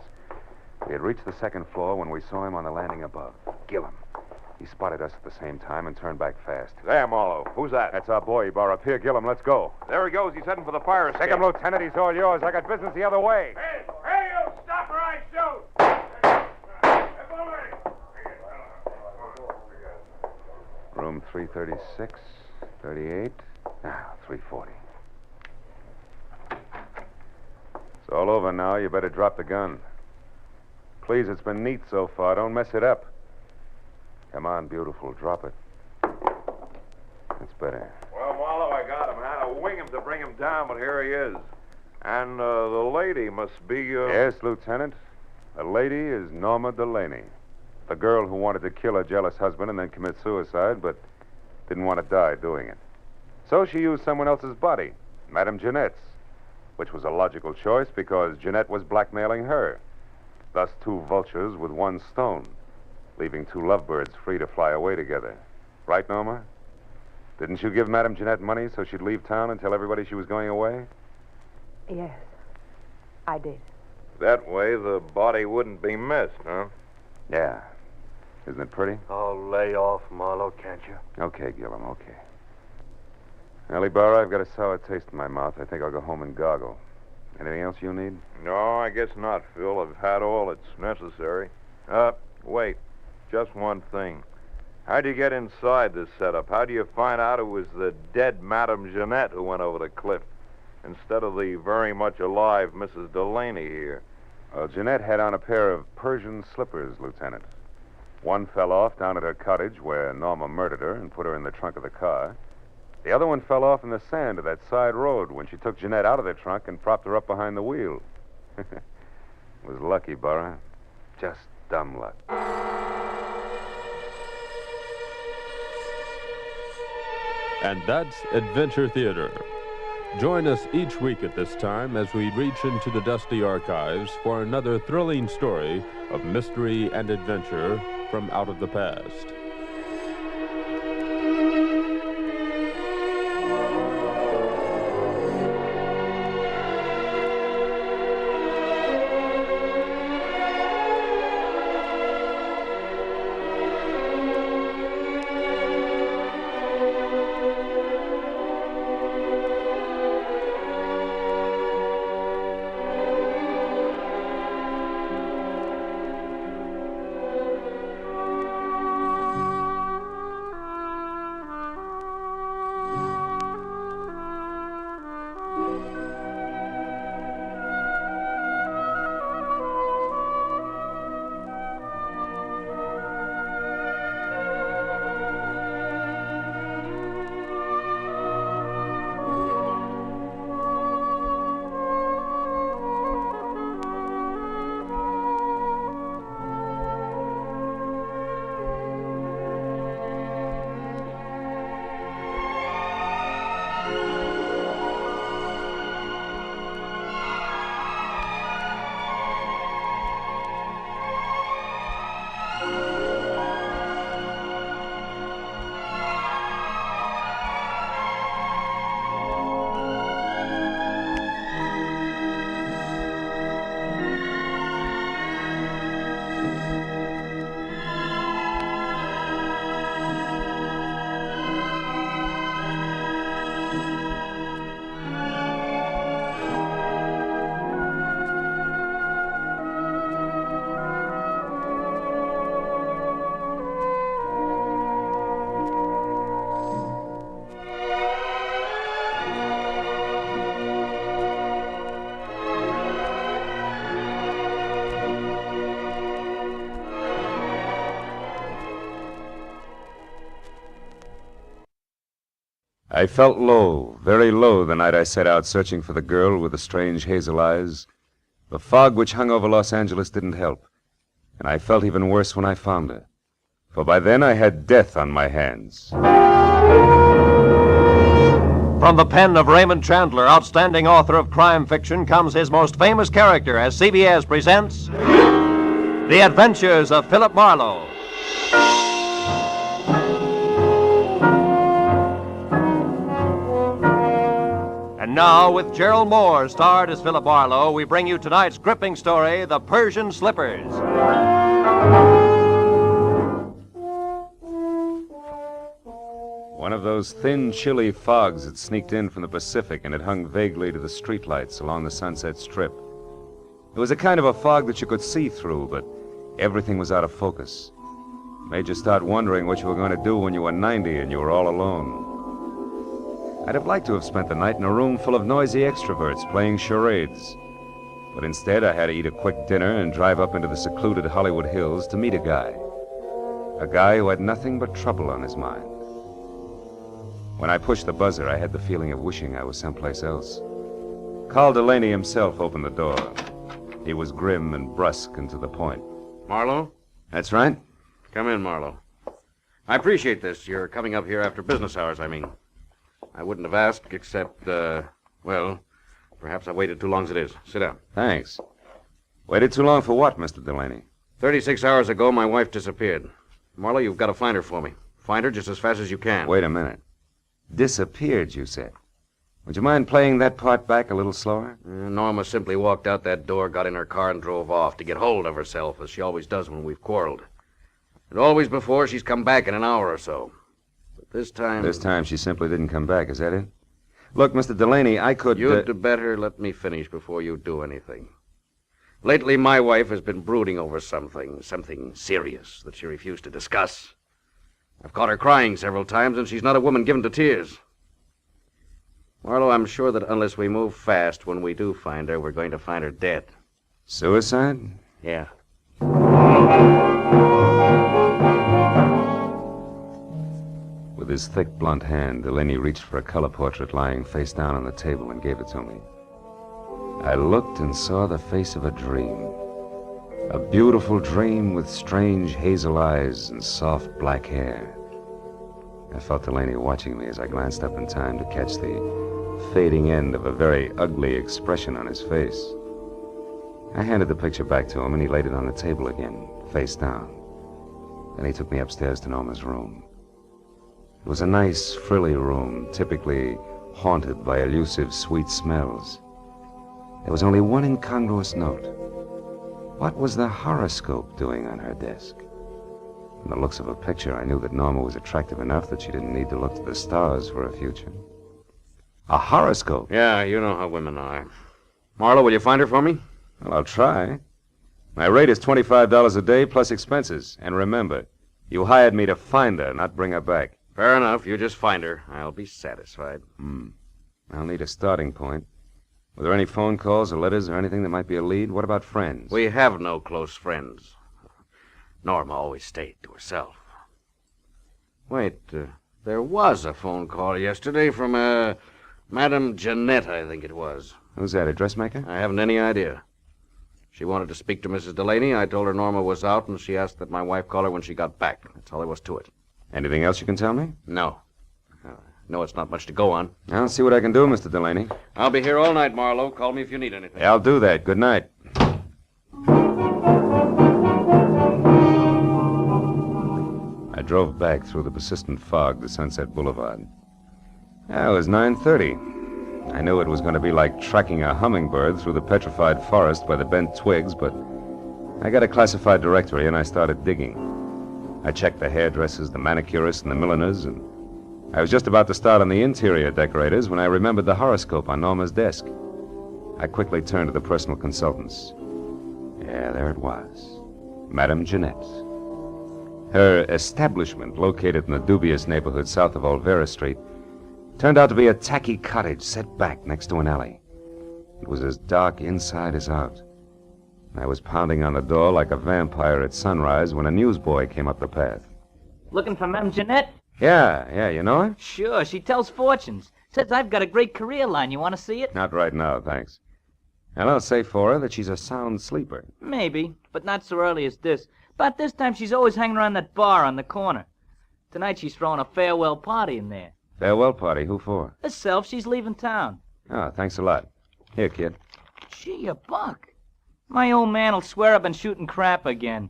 We had reached the second floor when we saw him on the landing above. Gillum. He spotted us at the same time and turned back fast. There, Marlowe. Who's that? That's our boy, Ibarra. Up here, Gillum. Let's go. There he goes. He's heading for the fire escape. Take him, Lieutenant. He's all yours. I got business the other way. Hey, you stop or I shoot! Room 336, 38, 340. It's all over now. You better drop the gun. Please, it's been neat so far. Don't mess it up. Come on, beautiful. Drop it. That's better. Well, Marlowe, I got him. I had to wing him to bring him down, but here he is. And the lady must be... Yes, Lieutenant. The lady is Norma Delaney. The girl who wanted to kill her jealous husband and then commit suicide, but didn't want to die doing it. So she used someone else's body, Madame Jeanette's, which was a logical choice because Jeanette was blackmailing her. Thus, 2 vultures with 1 stone, leaving 2 lovebirds free to fly away together. Right, Norma? Didn't you give Madame Jeanette money so she'd leave town and tell everybody she was going away? Yes, I did. That way the body wouldn't be missed, huh? Yeah. Isn't it pretty? Oh, lay off, Marlowe, can't you? Okay, Gillum, okay. Well, Ibarra, I've got a sour taste in my mouth. I think I'll go home and gargle. Anything else you need? No, I guess not, Phil. I've had all that's necessary. Wait. Just one thing. How'd you get inside this setup? How do you find out it was the dead Madame Jeanette who went over the cliff instead of the very much alive Mrs. Delaney here? Well, Jeanette had on a pair of Persian slippers, Lieutenant. One fell off down at her cottage where Norma murdered her and put her in the trunk of the car. The other one fell off in the sand of that side road when she took Jeanette out of the trunk and propped her up behind the wheel. It was lucky, Burra. Just dumb luck. And that's Adventure Theater. Join us each week at this time as we reach into the dusty archives for another thrilling story of mystery and adventure from out of the past. I felt low, very low, the night I set out searching for the girl with the strange hazel eyes. The fog which hung over Los Angeles didn't help, and I felt even worse when I found her. For by then I had death on my hands. From the pen of Raymond Chandler, outstanding author of crime fiction, comes his most famous character as CBS presents The Adventures of Philip And now, with Gerald Moore starred as Philip Marlowe, we bring you tonight's gripping story, The Persian Slippers. One of those thin, chilly fogs had sneaked in from the Pacific and had hung vaguely to the streetlights along the Sunset Strip. It was a kind of a fog that you could see through, but everything was out of focus. Made you start wondering what you were going to do when you were 90 and you were all alone. I'd have liked to have spent the night in a room full of noisy extroverts playing charades. But instead, I had to eat a quick dinner and drive up into the secluded Hollywood Hills to meet a guy. A guy who had nothing but trouble on his mind. When I pushed the buzzer, I had the feeling of wishing I was someplace else. Carl Delaney himself opened the door. He was grim and brusque and to the point. Marlowe? That's right. Come in, Marlowe. I appreciate this. You're coming up here after business hours, I mean. I wouldn't have asked except, well, perhaps I waited too long as it is. Sit down. Thanks. Waited too long for what, Mr. Delaney? 36 hours ago, my wife disappeared. Marlowe, you've got to find her for me. Find her just as fast as you can. Wait a minute. Disappeared, you said. Would you mind playing that part back a little slower? Norma simply walked out that door, got in her car, and drove off to get hold of herself, as she always does when we've quarreled. And always before, she's come back in an hour or so. But this time... This time she simply didn't come back, is that it? Look, Mr. Delaney, I could... You'd better let me finish before you do anything. Lately, my wife has been brooding over something serious that she refused to discuss. I've caught her crying several times, and she's not a woman given to tears. Marlowe, I'm sure that unless we move fast, when we do find her, we're going to find her dead. Suicide? Yeah. With his thick, blunt hand, Delaney reached for a color portrait lying face down on the table and gave it to me. I looked and saw the face of a dream. A beautiful dream with strange hazel eyes and soft black hair. I felt Delaney watching me as I glanced up in time to catch the fading end of a very ugly expression on his face. I handed the picture back to him, and he laid it on the table again, face down. Then he took me upstairs to Norma's room. It was a nice, frilly room, typically haunted by elusive, sweet smells. There was only one incongruous note. What was the horoscope doing on her desk? From the looks of her picture, I knew that Norma was attractive enough that she didn't need to look to the stars for a future. A horoscope? Yeah, you know how women are. Marlowe, will you find her for me? Well, I'll try. My rate is $25 a day plus expenses. And remember, you hired me to find her, not bring her back. Fair enough. You just find her. I'll be satisfied. I'll need a starting point. Were there any phone calls or letters or anything that might be a lead? What about friends? We have no close friends. Norma always stayed to herself. Wait, there was a phone call yesterday from, Madame Jeanette, I think it was. Who's that, a dressmaker? I haven't any idea. She wanted to speak to Mrs. Delaney. I told her Norma was out, and she asked that my wife call her when she got back. That's all there was to it. Anything else you can tell me? No. No, it's not much to go on. I'll see what I can do, Mr. Delaney. I'll be here all night, Marlowe. Call me if you need anything. I'll do that. Good night. I drove back through the persistent fog to Sunset Boulevard. It was 9:30. I knew it was going to be like tracking a hummingbird through the petrified forest by the bent twigs, but I got a classified directory and I started digging. I checked the hairdressers, the manicurists, and the milliners, and I was just about to start on the interior decorators when I remembered the horoscope on Norma's desk. I quickly turned to the personal consultants. Yeah, there it was. Madame Jeanette. Her establishment, located in the dubious neighborhood south of Olvera Street, turned out to be a tacky cottage set back next to an alley. It was as dark inside as out. I was pounding on the door like a vampire at sunrise when a newsboy came up the path. Looking for Madame Jeanette? Yeah, you know her? Sure, she tells fortunes. Says I've got a great career line. You want to see it? Not right now, thanks. And I'll say for her that she's a sound sleeper. Maybe, but not so early as this. About this time, she's always hanging around that bar on the corner. Tonight, she's throwing a farewell party in there. Farewell party? Who for? Herself. She's leaving town. Oh, thanks a lot. Here, kid. Gee, a buck. My old man'll swear I've been shooting crap again.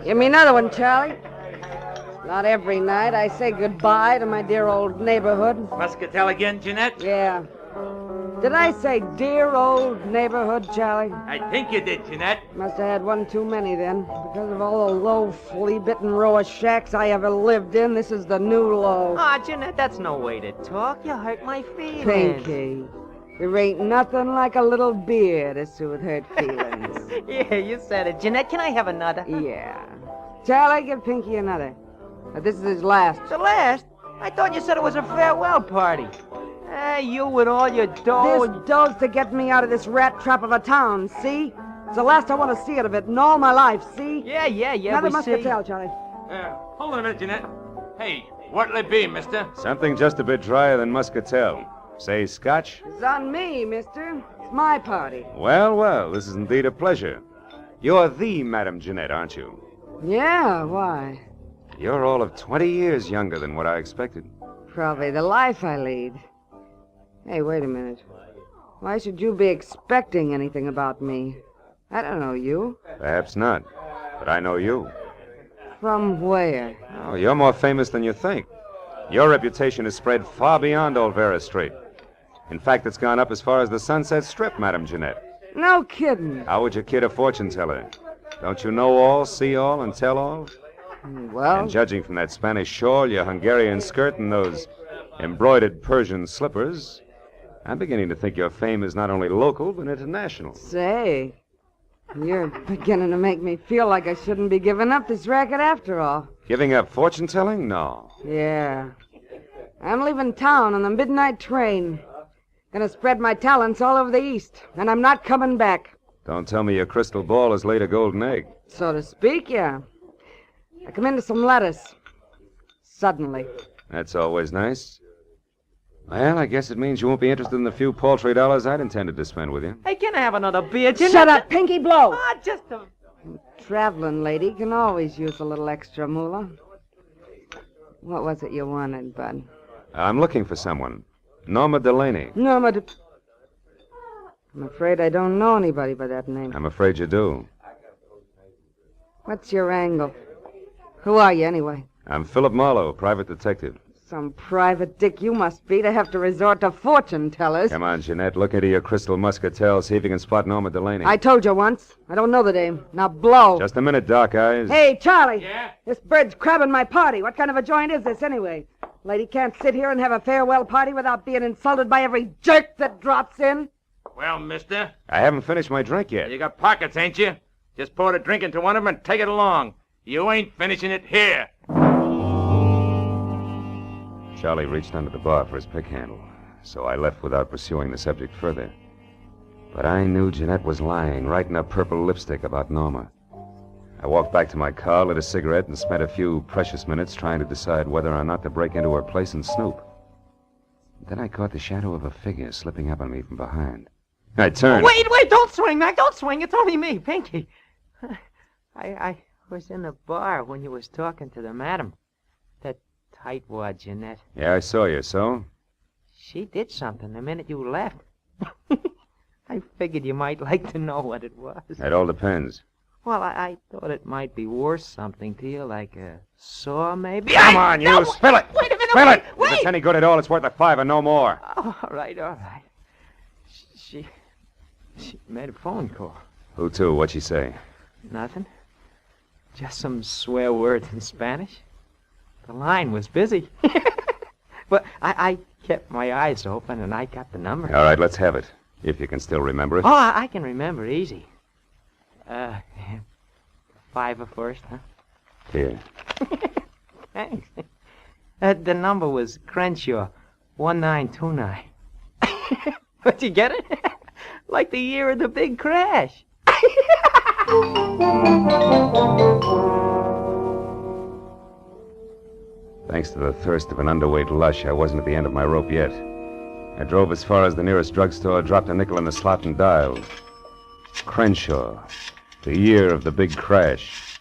Give me another one, Charlie. Not every night I say goodbye to my dear old neighborhood. Muscatel again, Jeanette? Yeah. Did I say dear old neighborhood, Charlie? I think you did, Jeanette. Must have had one too many then. Because of all the low, flea-bitten row of shacks I ever lived in, this is the new low. Ah, Jeanette, that's no way to talk. You hurt my feelings. Pinky, there ain't nothing like a little beer to soothe hurt feelings. Yeah, you said it. Jeanette, can I have another? Yeah. Charlie, give Pinky another. But this is his last. The last? I thought you said it was a farewell party. You with all your dough. This dough's to get me out of this rat trap of a town, see? It's the last I want to see it of it in all my life, see? Yeah. Another muscatel, Charlie. Hold on a minute, Jeanette. Hey, what'll it be, mister? Something just a bit drier than muscatel. Say scotch? It's on me, mister. It's my party. Well, this is indeed a pleasure. You're the Madame Jeanette, aren't you? Yeah, why? You're all of 20 years younger than what I expected. Probably the life I lead. Hey, wait a minute. Why should you be expecting anything about me? I don't know you. Perhaps not, but I know you. From where? Oh, you're more famous than you think. Your reputation has spread far beyond Olvera Street. In fact, it's gone up as far as the Sunset Strip, Madame Jeanette. No kidding. How would you kid a fortune teller? Don't you know all, see all, and tell all? Well... And judging from that Spanish shawl, your Hungarian skirt, and those embroidered Persian slippers, I'm beginning to think your fame is not only local, but international. Say, you're beginning to make me feel like I shouldn't be giving up this racket after all. Giving up fortune telling? No. Yeah. I'm leaving town on the midnight train. Gonna spread my talents all over the East, and I'm not coming back. Don't tell me your crystal ball has laid a golden egg. So to speak, yeah. I come into some lettuce. Suddenly. That's always nice. Well, I guess it means you won't be interested in the few paltry dollars I'd intended to spend with you. Hey, can I have another beer, Jeanette? Shut up, Pinky Blow! Ah, just a... Traveling lady can always use a little extra moolah. What was it you wanted, Bud? I'm looking for someone. Norma Delaney. Norma I'm afraid I don't know anybody by that name. I'm afraid you do. What's your angle? Who are you, anyway? I'm Philip Marlowe, private detective. Some private dick you must be to have to resort to fortune tellers. Come on, Jeanette. Look into your crystal muscatel. See if you can spot Norma Delaney. I told you once. I don't know the dame. Now blow. Just a minute, Dark Eyes. Hey, Charlie. Yeah? This bird's crabbing my party. What kind of a joint is this, anyway? Lady can't sit here and have a farewell party without being insulted by every jerk that drops in. Well, mister, I haven't finished my drink yet. you got pockets, ain't you? Just pour the drink into one of them and take it along. You ain't finishing it here. Charlie reached under the bar for his pick handle, so I left without pursuing the subject further. But I knew Jeanette was lying, right in her purple lipstick about Norma. I walked back to my car, lit a cigarette, and spent a few precious minutes trying to decide whether or not to break into her place and snoop. Then I caught the shadow of a figure slipping up on me from behind. I turned. Wait, don't swing, Mac, don't swing. It's only me, Pinky. I was in the bar when you was talking to the madam. That tightwad, Jeanette. Yeah, I saw you, so? She did something the minute you left. I figured you might like to know what it was. That all depends. Well, I thought it might be worth something to you, like a saw, maybe. Come on, you! Spill it! Wait a minute, Spill it! wait! If it's any good at all, it's worth a $5 or no more. All right. She made a phone call. Who to? What'd she say? Nothing. Just some swear words in Spanish. The line was busy. But I kept my eyes open, and I got the number. All right, let's have it, if you can still remember it. Oh, I can remember easy. 5 first, huh? Here. Thanks. The number was Crenshaw, 1929. But you get it? Like the year of the big crash. Thanks to the thirst of an underweight lush, I wasn't at the end of my rope yet. I drove as far as the nearest drugstore, dropped a nickel in the slot, and dialed. Crenshaw, the year of the big crash.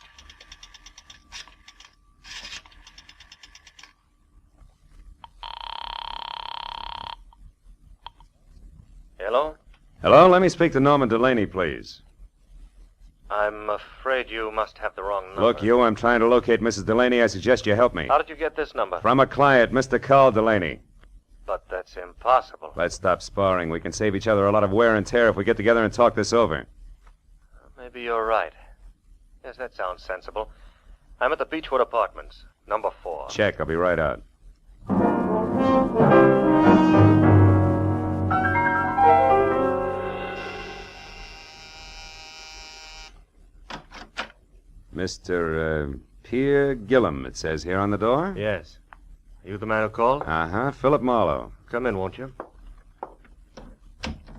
Hello? Hello, let me speak to Norman Delaney, please. I'm afraid you must have the wrong number. Look, you, I'm trying to locate Mrs. Delaney. I suggest you help me. How did you get this number? From a client, Mr. Carl Delaney. But that's impossible. Let's stop sparring. We can save each other a lot of wear and tear if we get together and talk this over. Maybe you're right. Yes, that sounds sensible. I'm at the Beechwood Apartments, number 4. Check. I'll be right out. Mr. Pierre Gillum, it says here on the door. Yes. Are you the man who called? Uh-huh. Philip Marlowe. Come in, won't you?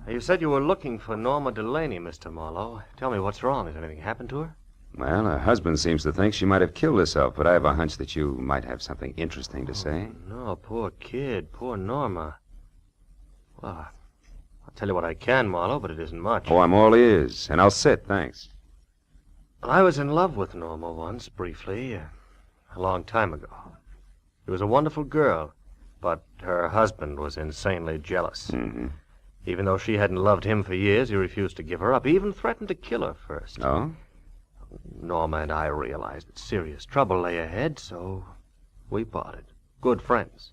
You said you were looking for Norma Delaney, Mr. Marlowe. Tell me what's wrong. Has anything happened to her? Well, her husband seems to think she might have killed herself, but I have a hunch that you might have something interesting to say. No, poor kid. Poor Norma. Well, I'll tell you what I can, Marlowe, but it isn't much. Oh, I'm all ears, and I'll sit, thanks. I was in love with Norma once, briefly, a long time ago. She was a wonderful girl, but her husband was insanely jealous. Mm-hmm. Even though she hadn't loved him for years, he refused to give her up. He even threatened to kill her first. Oh? Norma and I realized that serious trouble lay ahead, so we parted. Good friends.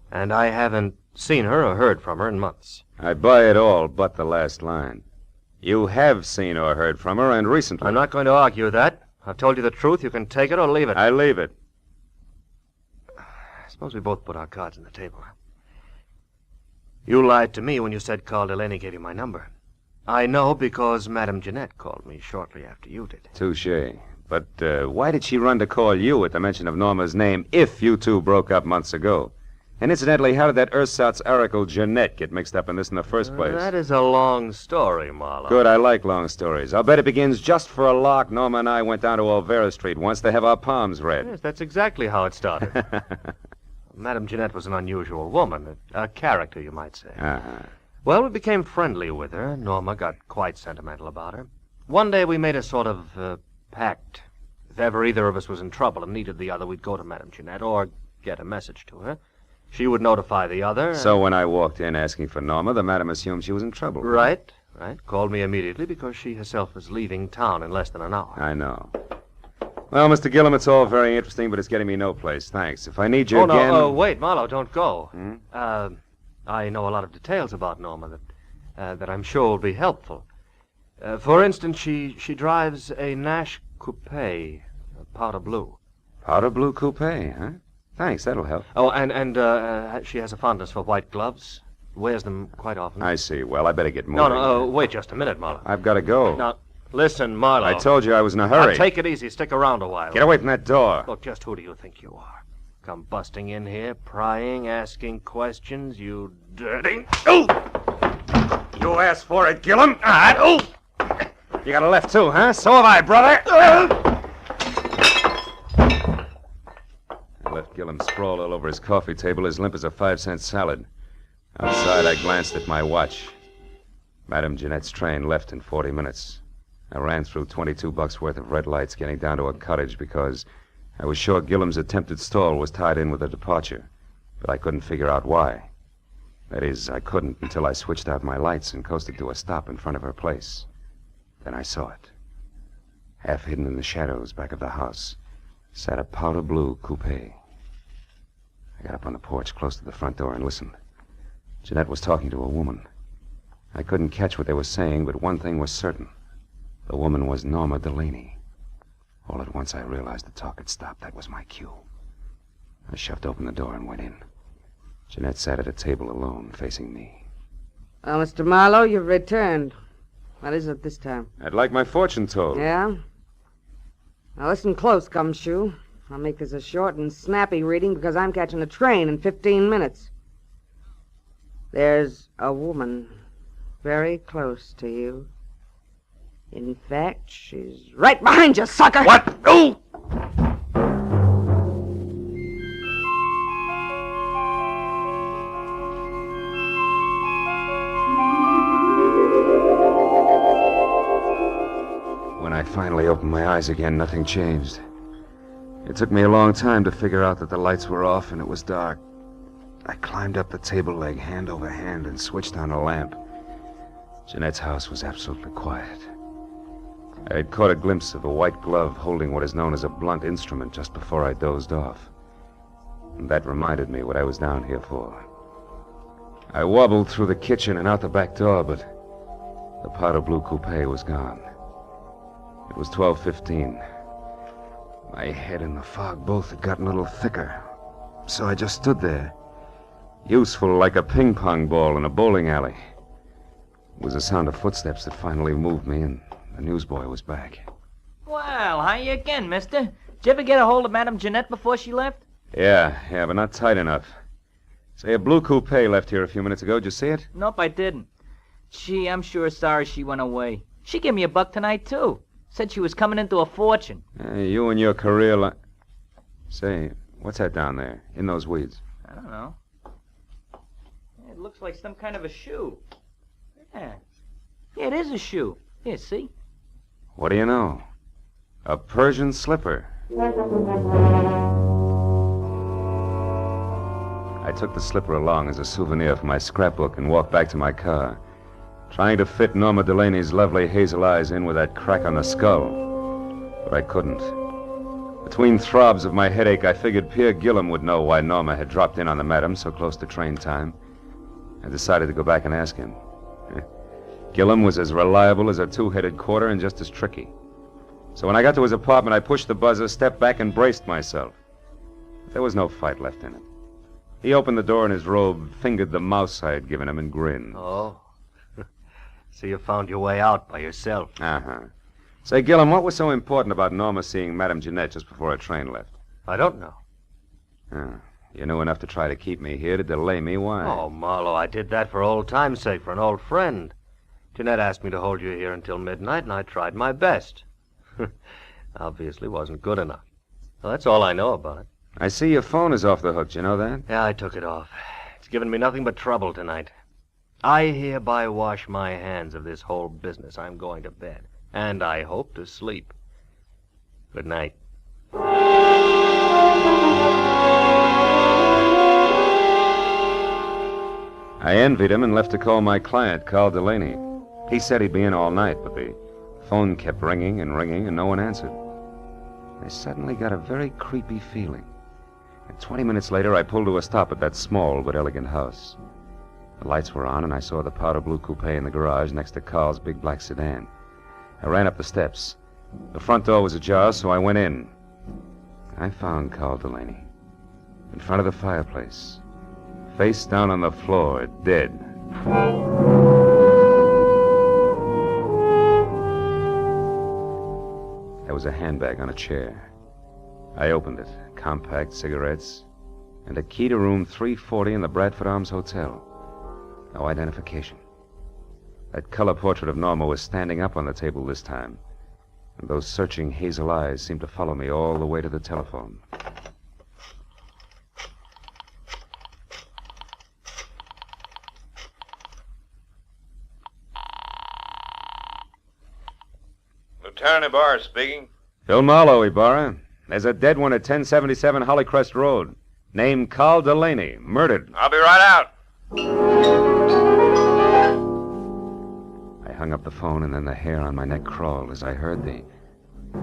And I haven't seen her or heard from her in months. I buy it all but the last line. You have seen or heard from her, and recently. I'm not going to argue that. I've told you the truth. You can take it or leave it. I leave it. Suppose we both put our cards on the table. You lied to me when you said Carl Delaney gave you my number. I know because Madame Jeanette called me shortly after you did. Touché. But why did she run to call you at the mention of Norma's name if you two broke up months ago? And incidentally, how did that ersatz oracle Jeanette get mixed up in this in the first place? That is a long story, Marlowe. Good, I like long stories. I'll bet it begins just for a lark. Norma and I went down to Olvera Street once to have our palms read. Yes, that's exactly how it started. Madame Jeanette was an unusual woman, a character, you might say. Uh-huh. Well, we became friendly with her. Norma got quite sentimental about her. One day we made a sort of pact. If ever either of us was in trouble and needed the other, we'd go to Madame Jeanette or get a message to her. She would notify the other. So when I walked in asking for Norma, the madam assumed she was in trouble. Right. Called me immediately because she herself was leaving town in less than an hour. I know. Well, Mr. Gillum, it's all very interesting, but it's getting me no place. Thanks. If I need you again... Oh, no, wait, Marlowe, don't go. I know a lot of details about Norma that I'm sure will be helpful. For instance, she drives a Nash coupe, powder blue. Powder blue coupe, huh? Thanks, that'll help. Oh, and she has a fondness for white gloves. Wears them quite often. I see. Well, I better get moving. No, wait just a minute, Marlowe. I've got to go. Now, listen, Marlowe. I told you I was in a hurry. Now, take it easy. Stick around a while. Get away from that door. Look, just who do you think you are? Come busting in here, prying, asking questions, you dirty... Ooh! You asked for it, Gillum. Ooh! You got a left, too, huh? So have I, brother. I left Gillum sprawled all over his coffee table, as limp as a 5-cent salad. Outside, I glanced at my watch. Madame Jeanette's train left in 40 minutes. I ran through $22 worth of red lights, getting down to a cottage because I was sure Gillum's attempted stall was tied in with a departure, but I couldn't figure out why. That is, I couldn't until I switched out my lights and coasted to a stop in front of her place. Then I saw it. Half hidden in the shadows back of the house sat a powder blue coupe. I got up on the porch close to the front door and listened. Jeanette was talking to a woman. I couldn't catch what they were saying, but one thing was certain. The woman was Norma Delaney. All at once I realized the talk had stopped. That was my cue. I shoved open the door and went in. Jeanette sat at a table alone, facing me. Well, Mr. Marlowe, you've returned. What is it this time? I'd like my fortune told. Yeah? Now listen close, Gumshoe. I'll make this a short and snappy reading because I'm catching a train in 15 minutes. There's a woman very close to you. In fact, she's right behind you, sucker! What? Oh! When I finally opened my eyes again, nothing changed. It took me a long time to figure out that the lights were off and it was dark. I climbed up the table leg hand over hand and switched on a lamp. Jeanette's house was absolutely quiet. I had caught a glimpse of a white glove holding what is known as a blunt instrument just before I dozed off. And that reminded me what I was down here for. I wobbled through the kitchen and out the back door, but the powder blue coupe was gone. It was 12:15. My head and the fog both had gotten a little thicker, so I just stood there, useful like a ping-pong ball in a bowling alley. It was the sound of footsteps that finally moved me, and the newsboy was back. Well, how you again, mister? Did you ever get a hold of Madame Jeanette before she left? Yeah, but not tight enough. Say, a blue coupe left here a few minutes ago. Did you see it? Nope, I didn't. Gee, I'm sure sorry she went away. She gave me a buck tonight, too. Said she was coming into a fortune. You and your career Say, what's that down there, in those weeds? I don't know. It looks like some kind of a shoe. Yeah, it is a shoe. Here, see? What do you know? A Persian slipper. I took the slipper along as a souvenir for my scrapbook and walked back to my car, trying to fit Norma Delaney's lovely hazel eyes in with that crack on the skull. But I couldn't. Between throbs of my headache, I figured Pierre Gillum would know why Norma had dropped in on the madam so close to train time. I decided to go back and ask him. Gillum was as reliable as a two-headed quarter and just as tricky. So when I got to his apartment, I pushed the buzzer, stepped back, and braced myself. But there was no fight left in it. He opened the door in his robe, fingered the mouse I had given him, and grinned. Oh. So you found your way out by yourself. Uh-huh. Say, Gillum, what was so important about Norma seeing Madame Jeanette just before her train left? I don't know. You knew enough to try to keep me here, to delay me. Why? Oh, Marlowe, I did that for old time's sake, for an old friend. Jeanette asked me to hold you here until midnight, and I tried my best. Obviously wasn't good enough. Well, that's all I know about it. I see your phone is off the hook. Do you know that? Yeah, I took it off. It's given me nothing but trouble tonight. I hereby wash my hands of this whole business. I'm going to bed. And I hope to sleep. Good night. I envied him and left to call my client, Carl Delaney. He said he'd be in all night, but the phone kept ringing and ringing, and no one answered. I suddenly got a very creepy feeling. And 20 minutes later, I pulled to a stop at that small but elegant house. The lights were on, and I saw the powder blue coupe in the garage next to Carl's big black sedan. I ran up the steps. The front door was ajar, so I went in. I found Carl Delaney in front of the fireplace, face down on the floor, dead. There was a handbag on a chair. I opened it. Compact, cigarettes, and a key to room 340 in the Bradford Arms Hotel. No identification. That color portrait of Norma was standing up on the table this time, and those searching hazel eyes seemed to follow me all the way to the telephone. Lieutenant Ibarra speaking. Phil Marlowe, Ibarra. There's a dead one at 1077 Hollycrest Road. Named Carl Delaney. Murdered. I'll be right out. I hung up the phone, and then the hair on my neck crawled as I heard the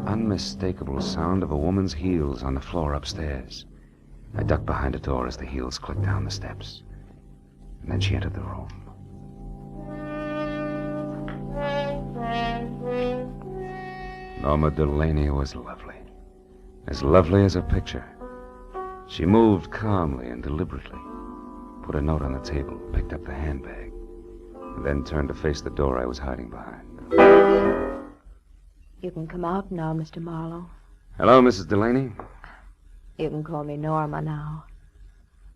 unmistakable sound of a woman's heels on the floor upstairs. I ducked behind a door as the heels clicked down the steps. And then she entered the room. Norma Delaney was lovely. As lovely as a picture. She moved calmly and deliberately, put a note on the table, picked up the handbag, and then turned to face the door I was hiding behind. You can come out now, Mr. Marlowe. Hello, Mrs. Delaney. You can call me Norma now.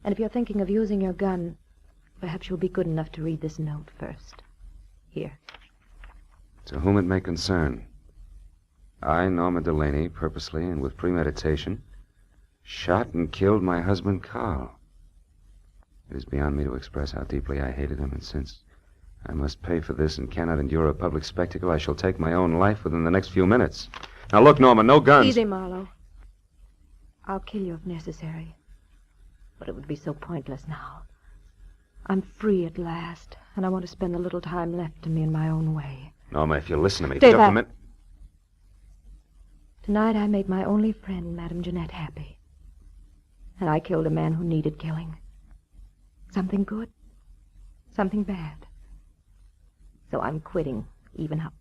And if you're thinking of using your gun, perhaps you'll be good enough to read this note first. Here. To whom it may concern. I, Norma Delaney, purposely and with premeditation, shot and killed my husband, Carl. It is beyond me to express how deeply I hated him, and since I must pay for this and cannot endure a public spectacle, I shall take my own life within the next few minutes. Now look, Norma, no guns. Easy, Marlowe. I'll kill you if necessary. But it would be so pointless now. I'm free at last, and I want to spend the little time left to me in my own way. Norma, if you'll listen to me Stay just back. a minute. Tonight I made my only friend, Madame Jeanette, happy. And I killed a man who needed killing. Something good, something bad. So I'm quitting, even up.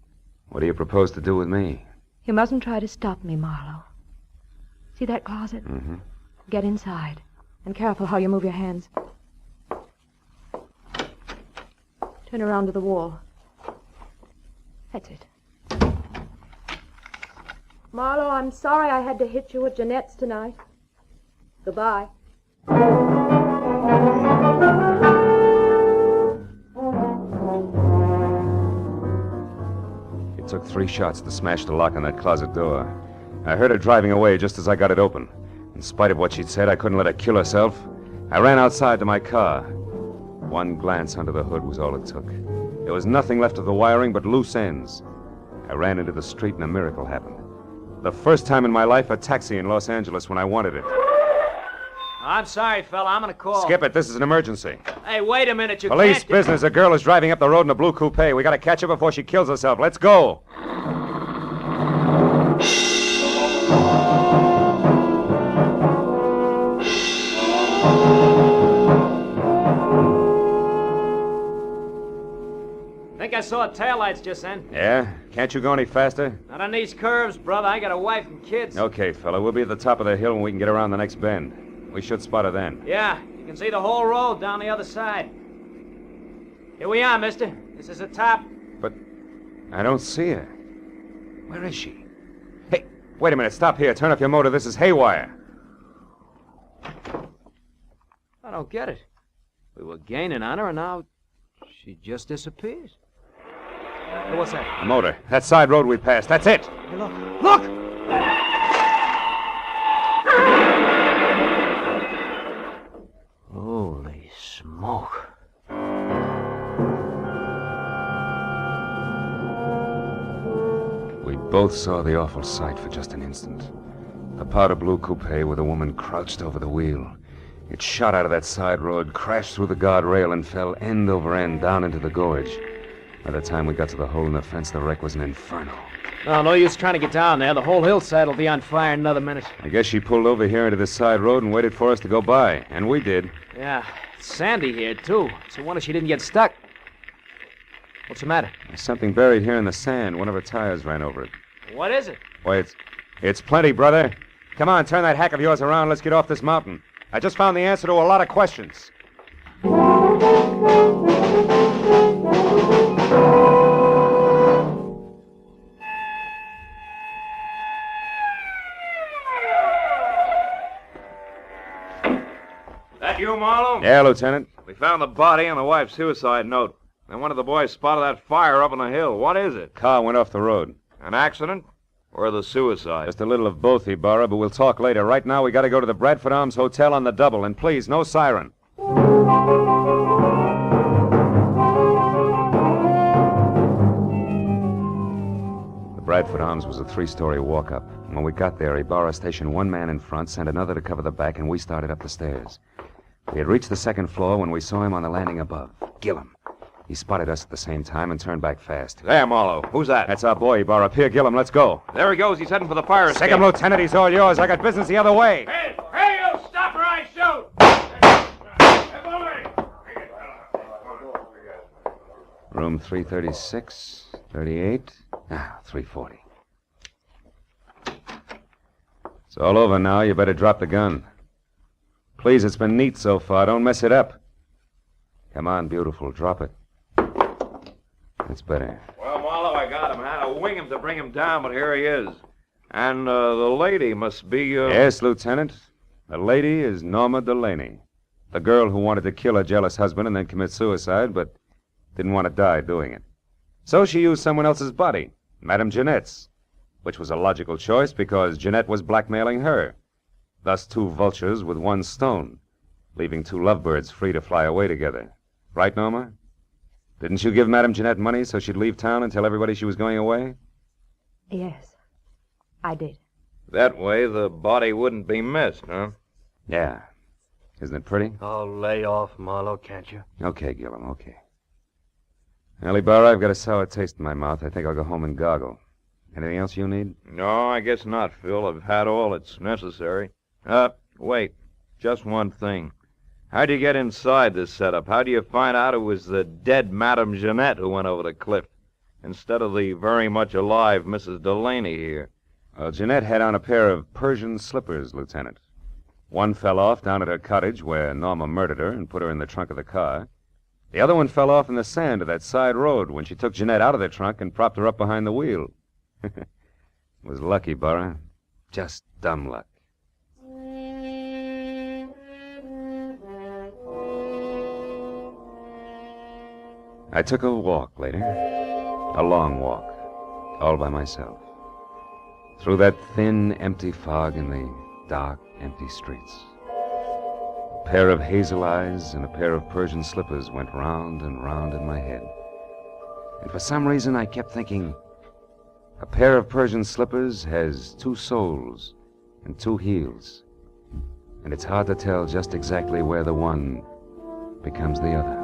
What do you propose to do with me? You mustn't try to stop me, Marlowe. See that closet? Mm-hmm. Get inside. And careful how you move your hands. Turn around to the wall. That's it. Marlowe, I'm sorry I had to hit you with Jeanette's tonight. Goodbye. It took 3 shots to smash the lock on that closet door. I heard her driving away just as I got it open. In spite of what she'd said, I couldn't let her kill herself. I ran outside to my car. One glance under the hood was all it took. There was nothing left of the wiring but loose ends. I ran into the street and a miracle happened. The first time in my life, a taxi in Los Angeles when I wanted it. I'm sorry, fella. I'm gonna call. Skip it. This is an emergency. Hey, wait a minute. You Police can't... business. A girl is driving up the road in a blue coupe. We gotta catch her before she kills herself. Let's go. Think I saw taillights just then. Yeah? Can't you go any faster? Not on these curves, brother. I got a wife and kids. Okay, fella. We'll be at the top of the hill when we can get around the next bend. We should spot her then. Yeah, you can see the whole road down the other side. Here we are, mister. This is the top. But I don't see her. Where is she? Hey, wait a minute. Stop here. Turn off your motor. This is haywire. I don't get it. We were gaining on her, and now she just disappears. Hey, what's that? A motor. That side road we passed. That's it. Hey, look. Look! Holy smoke. We both saw the awful sight for just an instant. A powder blue coupe with a woman crouched over the wheel. It shot out of that side road, crashed through the guardrail, and fell end over end down into the gorge. By the time we got to the hole in the fence, the wreck was an inferno. No use trying to get down there. The whole hillside will be on fire in another minute. I guess she pulled over here into this side road and waited for us to go by. And we did. Yeah, it's sandy here, too. It's a wonder she didn't get stuck. What's the matter? There's something buried here in the sand. One of her tires ran over it. What is it? Why, it's plenty, brother. Come on, turn that hack of yours around. Let's get off this mountain. I just found the answer to a lot of questions. That you, Marlowe? Yeah, Lieutenant. We found the body and the wife's suicide note. Then one of the boys spotted that fire up on the hill. What is it? Car went off the road. An accident? Or the suicide? Just a little of both, Ibarra, but we'll talk later. Right now, we gotta go to the Bradford Arms Hotel on the double. And please, no siren. The Bradford Arms was a 3-story walk-up. When we got there, Ibarra stationed one man in front, sent another to cover the back, and we started up the stairs. We had reached the second floor when we saw him on the landing above. Gillum. He spotted us at the same time and turned back fast. There, Marlowe. Who's that? That's our boy, Ibarra. Pierre Gillum. Let's go. There he goes. He's heading for the fire escape. Take him, Lieutenant. He's all yours. I got business the other way. Hey, you stop or I shoot! Room 336, 38, 340. It's all over now. You better drop the gun. Please, it's been neat so far. Don't mess it up. Come on, beautiful. Drop it. That's better. Well, Marlowe, I got him. I had to wing him to bring him down, but here he is. And the lady must be... Yes, Lieutenant. The lady is Norma Delaney. The girl who wanted to kill her jealous husband and then commit suicide, but didn't want to die doing it. So she used someone else's body, Madame Jeanette's, which was a logical choice because Jeanette was blackmailing her. Thus, 2 vultures with 1 stone, leaving 2 lovebirds free to fly away together. Right, Norma? Didn't you give Madame Jeanette money so she'd leave town and tell everybody she was going away? Yes, I did. That way the body wouldn't be missed, huh? Yeah. Isn't it pretty? Oh, lay off, Marlowe, can't you? Okay, Gillum, okay. Well, Ibarra, I've got a sour taste in my mouth. I think I'll go home and gargle. Anything else you need? No, I guess not, Phil. I've had all that's necessary. Wait. Just one thing. How'd you get inside this setup? How do you find out it was the dead Madame Jeanette who went over the cliff instead of the very much alive Mrs. Delaney here? Jeanette had on a pair of Persian slippers, Lieutenant. One fell off down at her cottage where Norma murdered her and put her in the trunk of the car. The other one fell off in the sand of that side road when she took Jeanette out of the trunk and propped her up behind the wheel. It was lucky, Burra. Just dumb luck. I took a walk later. A long walk. All by myself. Through that thin, empty fog in the dark, empty streets. A pair of hazel eyes and a pair of Persian slippers went round and round in my head. And for some reason I kept thinking, a pair of Persian slippers has two soles and two heels. And it's hard to tell just exactly where the one becomes the other.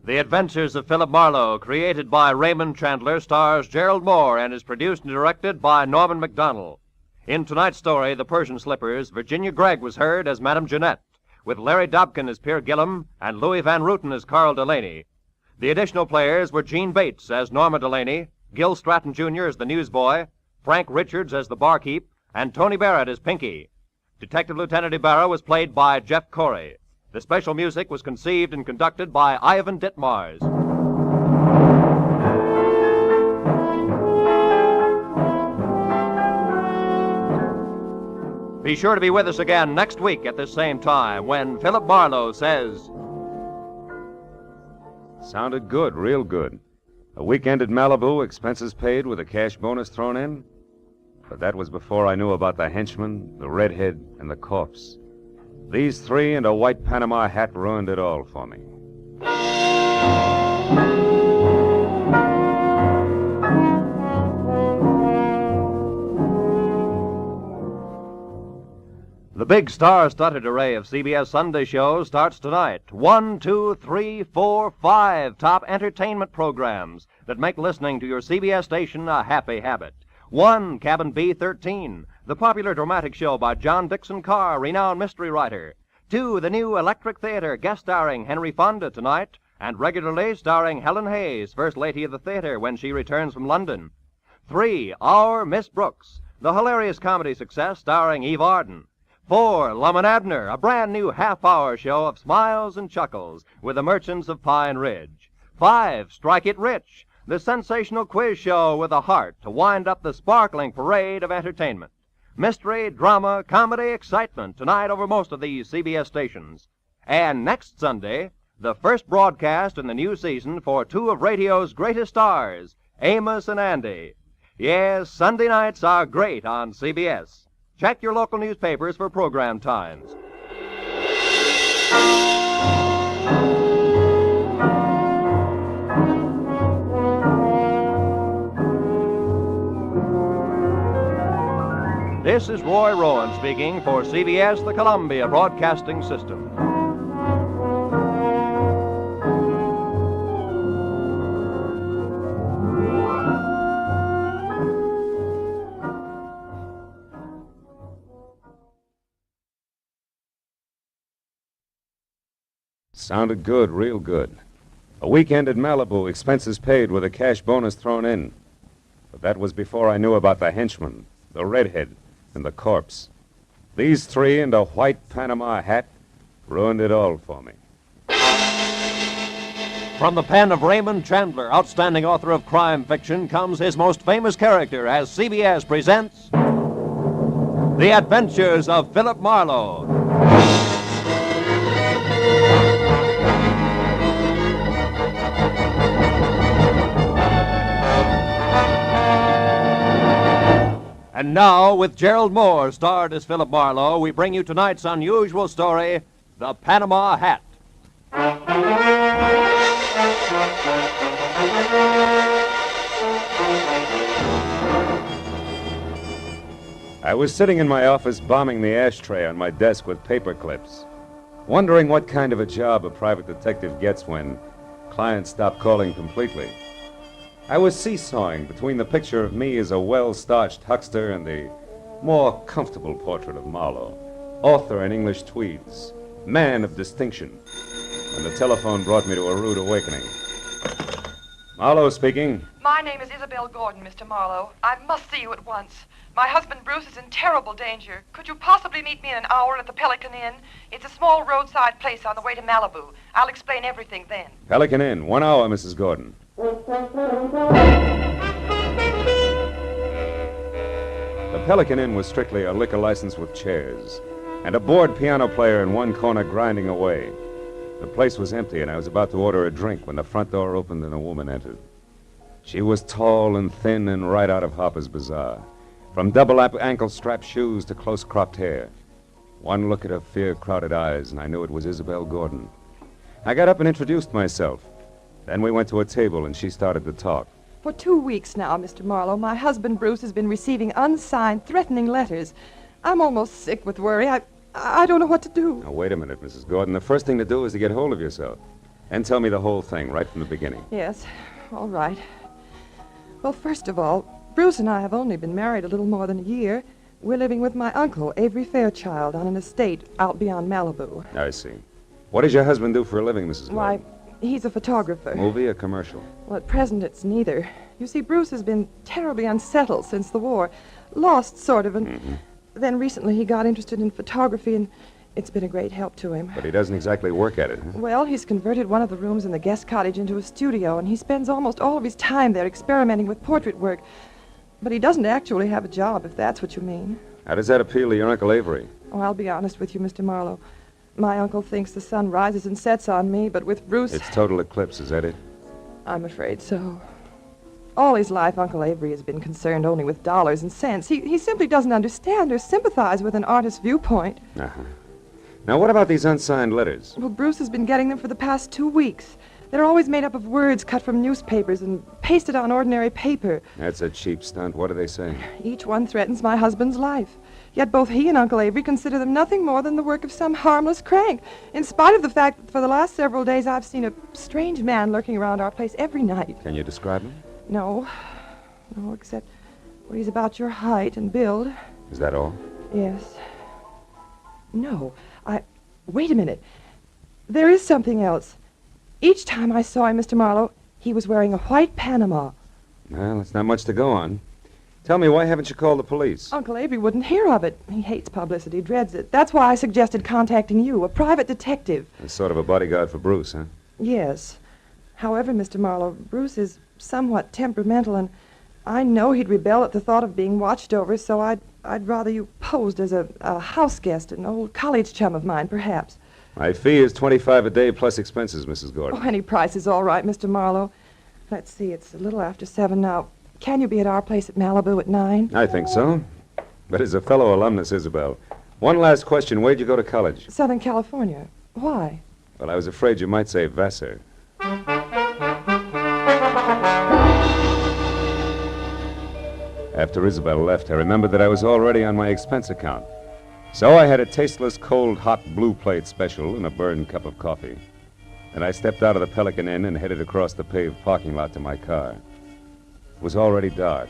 The Adventures of Philip Marlowe, created by Raymond Chandler, stars Gerald Moore and is produced and directed by Norman MacDonald. In tonight's story, The Persian Slippers, Virginia Gregg was heard as Madame Jeanette, with Larry Dobkin as Pierre Gillum and Louis Van Rooten as Carl Delaney. The additional players were Gene Bates as Norma Delaney, Gil Stratton Jr. as the newsboy, Frank Richards as the barkeep, and Tony Barrett as Pinky. Detective Lieutenant Ibarra was played by Jeff Corey. The special music was conceived and conducted by Ivan Ditmars. Be sure to be with us again next week at this same time when Philip Marlowe says... Sounded good, real good. A weekend at Malibu, expenses paid with a cash bonus thrown in. But that was before I knew about the henchman, the redhead, and the corpse. These three and a white Panama hat ruined it all for me. The big star-studded array of CBS Sunday shows starts tonight. 1, 2, 3, 4, 5 top entertainment programs that make listening to your CBS station a happy habit. 1, Cabin B-13, the popular dramatic show by John Dixon Carr, renowned mystery writer. 2, the new Electric Theater, guest starring Henry Fonda tonight, and regularly starring Helen Hayes, First Lady of the Theater, when she returns from London. 3, Our Miss Brooks, the hilarious comedy success starring Eve Arden. 4, Lum and Abner, a brand new half-hour show of smiles and chuckles with the merchants of Pine Ridge. 5, Strike It Rich, the sensational quiz show with a heart to wind up the sparkling parade of entertainment. Mystery, drama, comedy, excitement tonight over most of these CBS stations. And next Sunday, the first broadcast in the new season for two of radio's greatest stars, Amos and Andy. Yes, Sunday nights are great on CBS. Check your local newspapers for program times. This is Roy Rowan speaking for CBS, the Columbia Broadcasting System. Sounded good, real good. A weekend at Malibu, expenses paid with a cash bonus thrown in. But that was before I knew about the henchman, the redhead, and the corpse. These three and a white Panama hat ruined it all for me. From the pen of Raymond Chandler, outstanding author of crime fiction, comes his most famous character as CBS presents The Adventures of Philip Marlowe. And now, with Gerald Moore starred as Philip Marlowe, we bring you tonight's unusual story, The Panama Hat. I was sitting in my office bombing the ashtray on my desk with paper clips. wondering what kind of a job a private detective gets when clients stop calling completely. I was seesawing between the picture of me as a well-starched huckster and the more comfortable portrait of Marlowe, author in English tweeds, man of distinction, when the telephone brought me to a rude awakening. Marlowe speaking. My name is Isabel Gordon, Mr. Marlowe. I must see you at once. My husband Bruce is in terrible danger. Could you possibly meet me in an hour at the Pelican Inn? It's a small roadside place on the way to Malibu. I'll explain everything then. Pelican Inn, 1 hour, Mrs. Gordon. The Pelican Inn was strictly a liquor license with chairs, and a bored piano player in one corner grinding away. The place was empty, and I was about to order a drink when the front door opened and a woman entered. She was tall and thin and right out of Harper's Bazaar, from double ankle-strap shoes to close-cropped hair. One look at her fear-crowded eyes, and I knew it was Isabel Gordon. I got up and introduced myself. Then we went to a table, and she started to talk. For 2 weeks now, Mr. Marlowe, my husband Bruce has been receiving unsigned, threatening letters. I'm almost sick with worry. I don't know what to do. Now, wait a minute, Mrs. Gordon. The first thing to do is to get hold of yourself. And tell me the whole thing, right from the beginning. Yes, all right. Well, first of all, Bruce and I have only been married a little more than a year. We're living with my uncle, Avery Fairchild, on an estate out beyond Malibu. I see. What does your husband do for a living, Mrs. Gordon? Why, he's a photographer. Movie or commercial? Well, at present, it's neither. You see, Bruce has been terribly unsettled since the war. Lost, sort of, and then recently he got interested in photography, and it's been a great help to him. But he doesn't exactly work at it, huh? Well, he's converted one of the rooms in the guest cottage into a studio, and he spends almost all of his time there experimenting with portrait work. But he doesn't actually have a job, if that's what you mean. How does that appeal to your Uncle Avery? Oh, I'll be honest with you, Mr. Marlowe. My uncle thinks the sun rises and sets on me, but with Bruce... It's total eclipse, is that it? I'm afraid so. All his life, Uncle Avery has been concerned only with dollars and cents. He simply doesn't understand or sympathize with an artist's viewpoint. Uh-huh. Now, what about these unsigned letters? Well, Bruce has been getting them for the past 2 weeks. They're always made up of words cut from newspapers and pasted on ordinary paper. That's a cheap stunt. What do they say? Each one threatens my husband's life. Yet both he and Uncle Avery consider them nothing more than the work of some harmless crank, in spite of the fact that for the last several days I've seen a strange man lurking around our place every night. Can you describe him? No, except well, he's about your height and build. Is that all? Yes. No, wait a minute. There is something else. Each time I saw him, Mr. Marlowe, he was wearing a white Panama. Well, that's not much to go on. Tell me, why haven't you called the police? Uncle Avery wouldn't hear of it. He hates publicity, dreads it. That's why I suggested contacting you, a private detective. That's sort of a bodyguard for Bruce, huh? Yes. However, Mr. Marlowe, Bruce is somewhat temperamental, and I know he'd rebel at the thought of being watched over, so I'd rather you posed as a house guest, an old college chum of mine, perhaps. My fee is $25 a day plus expenses, Mrs. Gordon. Oh, any price is all right, Mr. Marlowe. Let's see, it's a little after 7 now. Can you be at our place at Malibu at 9? I think so. But as a fellow alumnus, Isabel, one last question. Where'd you go to college? Southern California. Why? Well, I was afraid you might say Vassar. After Isabel left, I remembered that I was already on my expense account. So I had a tasteless, cold, hot blue plate special and a burned cup of coffee. Then I stepped out of the Pelican Inn and headed across the paved parking lot to my car. It was already dark,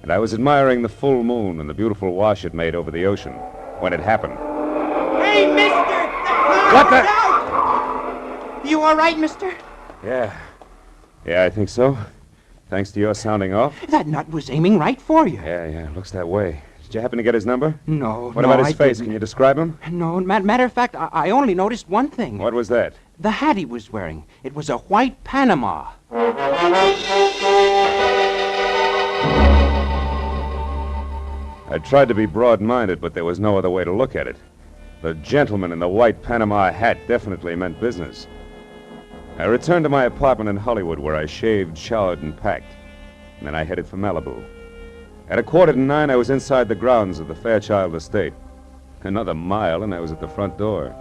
and I was admiring the full moon and the beautiful wash it made over the ocean when it happened. Hey, mister! What the? Out! You all right, mister? Yeah, I think so. Thanks to your sounding off. That nut was aiming right for you. Yeah, looks that way. Did you happen to get his number? No. What about his I face? didn't. Can you describe him? No, matter of fact, I only noticed one thing. What was that? The hat he was wearing. It was a white Panama. I tried to be broad-minded, but there was no other way to look at it. The gentleman in the white Panama hat definitely meant business. I returned to my apartment in Hollywood, where I shaved, showered, and packed. And then I headed for Malibu. At 8:45, I was inside the grounds of the Fairchild estate. Another mile, and I was at the front door.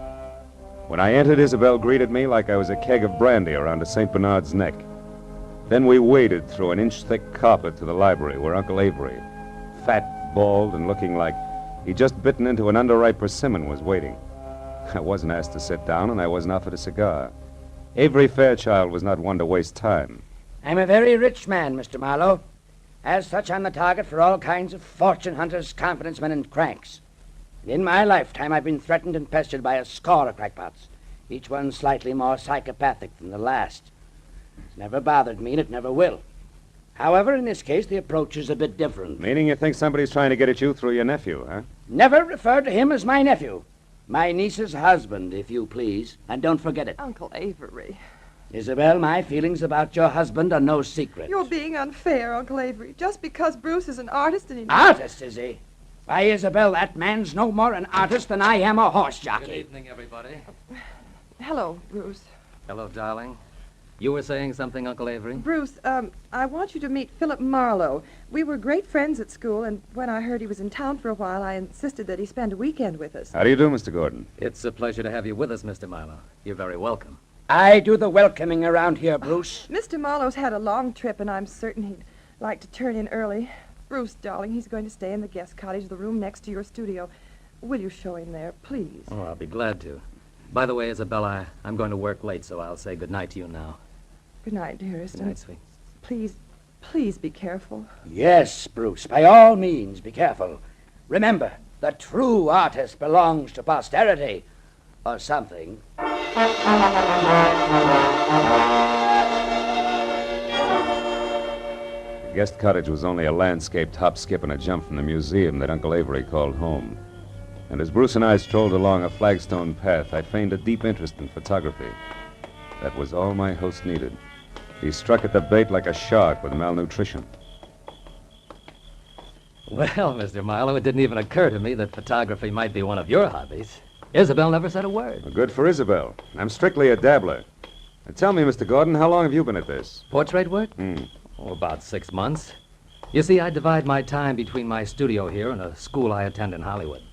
When I entered, Isabel greeted me like I was a keg of brandy around a St. Bernard's neck. Then we waded through an inch-thick carpet to the library, where Uncle Avery, fat, bald, and looking like he'd just bitten into an underripe persimmon, was waiting. I wasn't asked to sit down, and I wasn't offered a cigar. Avery Fairchild was not one to waste time. I'm a very rich man, Mr. Marlowe. As such, I'm the target for all kinds of fortune hunters, confidence men, and cranks. In my lifetime, I've been threatened and pestered by a score of crackpots, each one slightly more psychopathic than the last. It's never bothered me, and it never will. However, in this case, the approach is a bit different. Meaning you think somebody's trying to get at you through your nephew, huh? Never refer to him as my nephew. My niece's husband, if you please. And don't forget it. Uncle Avery. Isabel, my feelings about your husband are no secret. You're being unfair, Uncle Avery. Just because Bruce is an artist and he... Artist, is he? Why, Isabel, that man's no more an artist than I am a horse jockey. Good evening, everybody. Hello, Bruce. Hello, darling. You were saying something, Uncle Avery? Bruce, I want you to meet Philip Marlowe. We were great friends at school, and when I heard he was in town for a while, I insisted that he spend a weekend with us. How do you do, Mr. Gordon? It's a pleasure to have you with us, Mr. Marlowe. You're very welcome. I do the welcoming around here, Bruce. Mr. Marlowe's had a long trip, and I'm certain he'd like to turn in early. Bruce, darling, he's going to stay in the guest cottage, the room next to your studio. Will you show him there, please? Oh, I'll be glad to. By the way, Isabella, I'm going to work late, so I'll say good night to you now. Good night, dearest. Good night, sweet. Please be careful. Yes, Bruce, by all means, be careful. Remember, the true artist belongs to posterity, or something. The guest cottage was only a landscaped hop, skip, and a jump from the museum that Uncle Avery called home. And as Bruce and I strolled along a flagstone path, I feigned a deep interest in photography. That was all my host needed. He struck at the bait like a shark with malnutrition. Well, Mr. Marlowe, it didn't even occur to me that photography might be one of your hobbies. Isabel never said a word. Well, good for Isabel. I'm strictly a dabbler. Now, tell me, Mr. Gordon, how long have you been at this? Portrait work? Oh, about 6 months. You see, I divide my time between my studio here and a school I attend in Hollywood.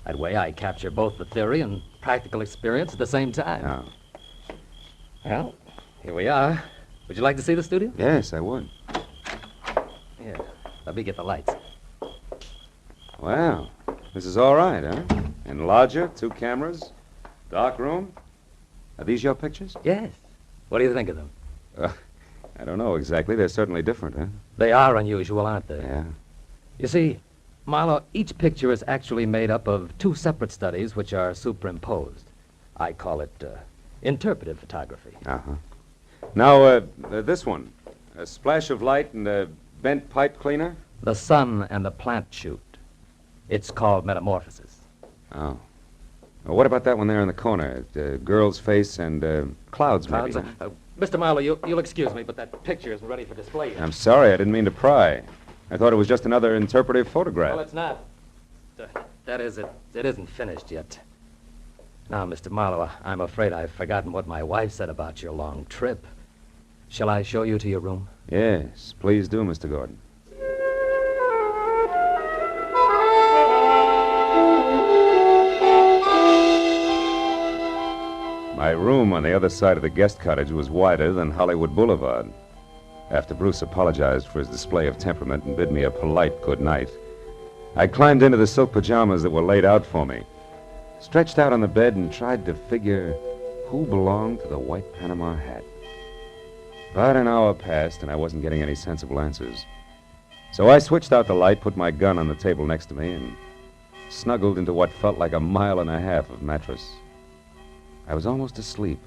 That way I capture both the theory and practical experience at the same time. Oh. Well, here we are. Would you like to see the studio? Yes, I would. Here, let me get the lights. Wow. This is all right, huh? Enlarger, 2 cameras, dark room. Are these your pictures? Yes. What do you think of them? I don't know exactly. They're certainly different, huh? They are unusual, aren't they? Yeah. You see, Marlowe, each picture is actually made up of 2 separate studies which are superimposed. I call it interpretive photography. Uh-huh. Now, this one. A splash of light and a bent pipe cleaner? The sun and the plant shoot. It's called metamorphosis. Oh. Well, what about that one there in the corner? The girl's face and clouds, maybe. Mr. Marlowe, you'll excuse me, but that picture isn't ready for display yet. I'm sorry. I didn't mean to pry. I thought it was just another interpretive photograph. Well, it's not. That is, it isn't finished yet. Now, Mr. Marlowe, I'm afraid I've forgotten what my wife said about your long trip. Shall I show you to your room? Yes, please do, Mr. Gordon. My room on the other side of the guest cottage was wider than Hollywood Boulevard. After Bruce apologized for his display of temperament and bid me a polite good night, I climbed into the silk pajamas that were laid out for me, stretched out on the bed, and tried to figure who belonged to the white Panama hat. But an hour passed, and I wasn't getting any sensible answers. So I switched out the light, put my gun on the table next to me, and snuggled into what felt like 1.5 miles of mattress. I was almost asleep,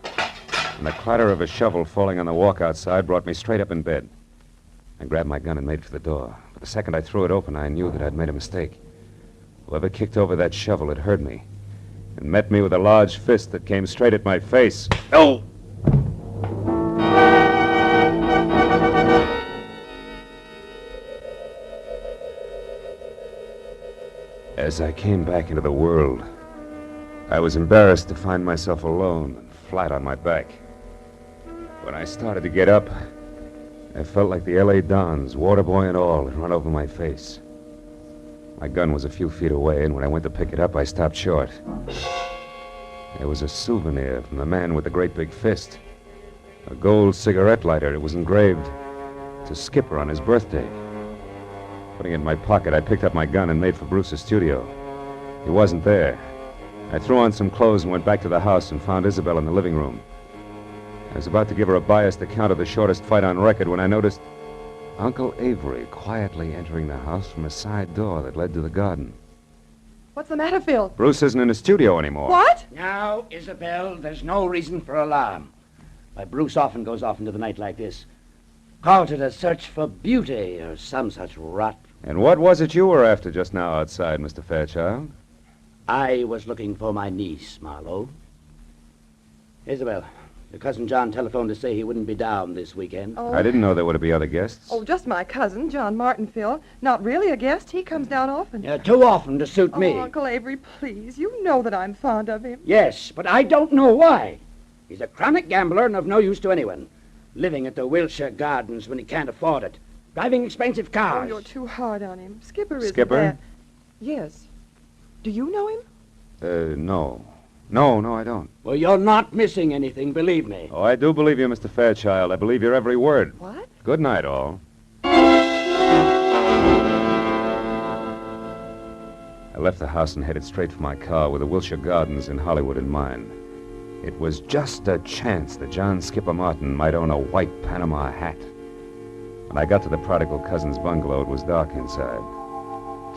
and the clatter of a shovel falling on the walk outside brought me straight up in bed. I grabbed my gun and made for the door. But the second I threw it open, I knew that I'd made a mistake. Whoever kicked over that shovel had heard me and met me with a large fist that came straight at my face. Oh! As I came back into the world, I was embarrassed to find myself alone and flat on my back. When I started to get up, I felt like the L.A. Dons, water boy and all, had run over my face. My gun was a few feet away, and when I went to pick it up, I stopped short. There was a souvenir from the man with the great big fist. A gold cigarette lighter. It was engraved to Skipper on his birthday. Putting it in my pocket, I picked up my gun and made for Bruce's studio. He wasn't there. I threw on some clothes and went back to the house and found Isabel in the living room. I was about to give her a biased account of the shortest fight on record when I noticed Uncle Avery quietly entering the house from a side door that led to the garden. What's the matter, Phil? Bruce isn't in the studio anymore. What? Now, Isabel, there's no reason for alarm. Why, Bruce often goes off into the night like this. Calls it a search for beauty or some such rot. And what was it you were after just now outside, Mr. Fairchild? I was looking for my niece, Marlowe. Isabel, your cousin John telephoned to say he wouldn't be down this weekend. Oh. I didn't know there would be other guests. Oh, just my cousin, John Martin, Phil. Not really a guest. He comes down often. Too often to suit me. Oh, Uncle Avery, please. You know that I'm fond of him. Yes, but I don't know why. He's a chronic gambler and of no use to anyone. Living at the Wilshire Gardens when he can't afford it. Driving expensive Oh, cars. you're too hard on him. Skipper isn't Skipper? that. Yes. Do you know him? No. No, I don't. Well, you're not missing anything, believe me. Oh, I do believe you, Mr. Fairchild. I believe your every word. What? Good night, all. I left the house and headed straight for my car with the Wilshire Gardens in Hollywood in mind. It was just a chance that John Skipper Martin might own a white Panama hat. When I got to the prodigal cousin's bungalow, it was dark inside.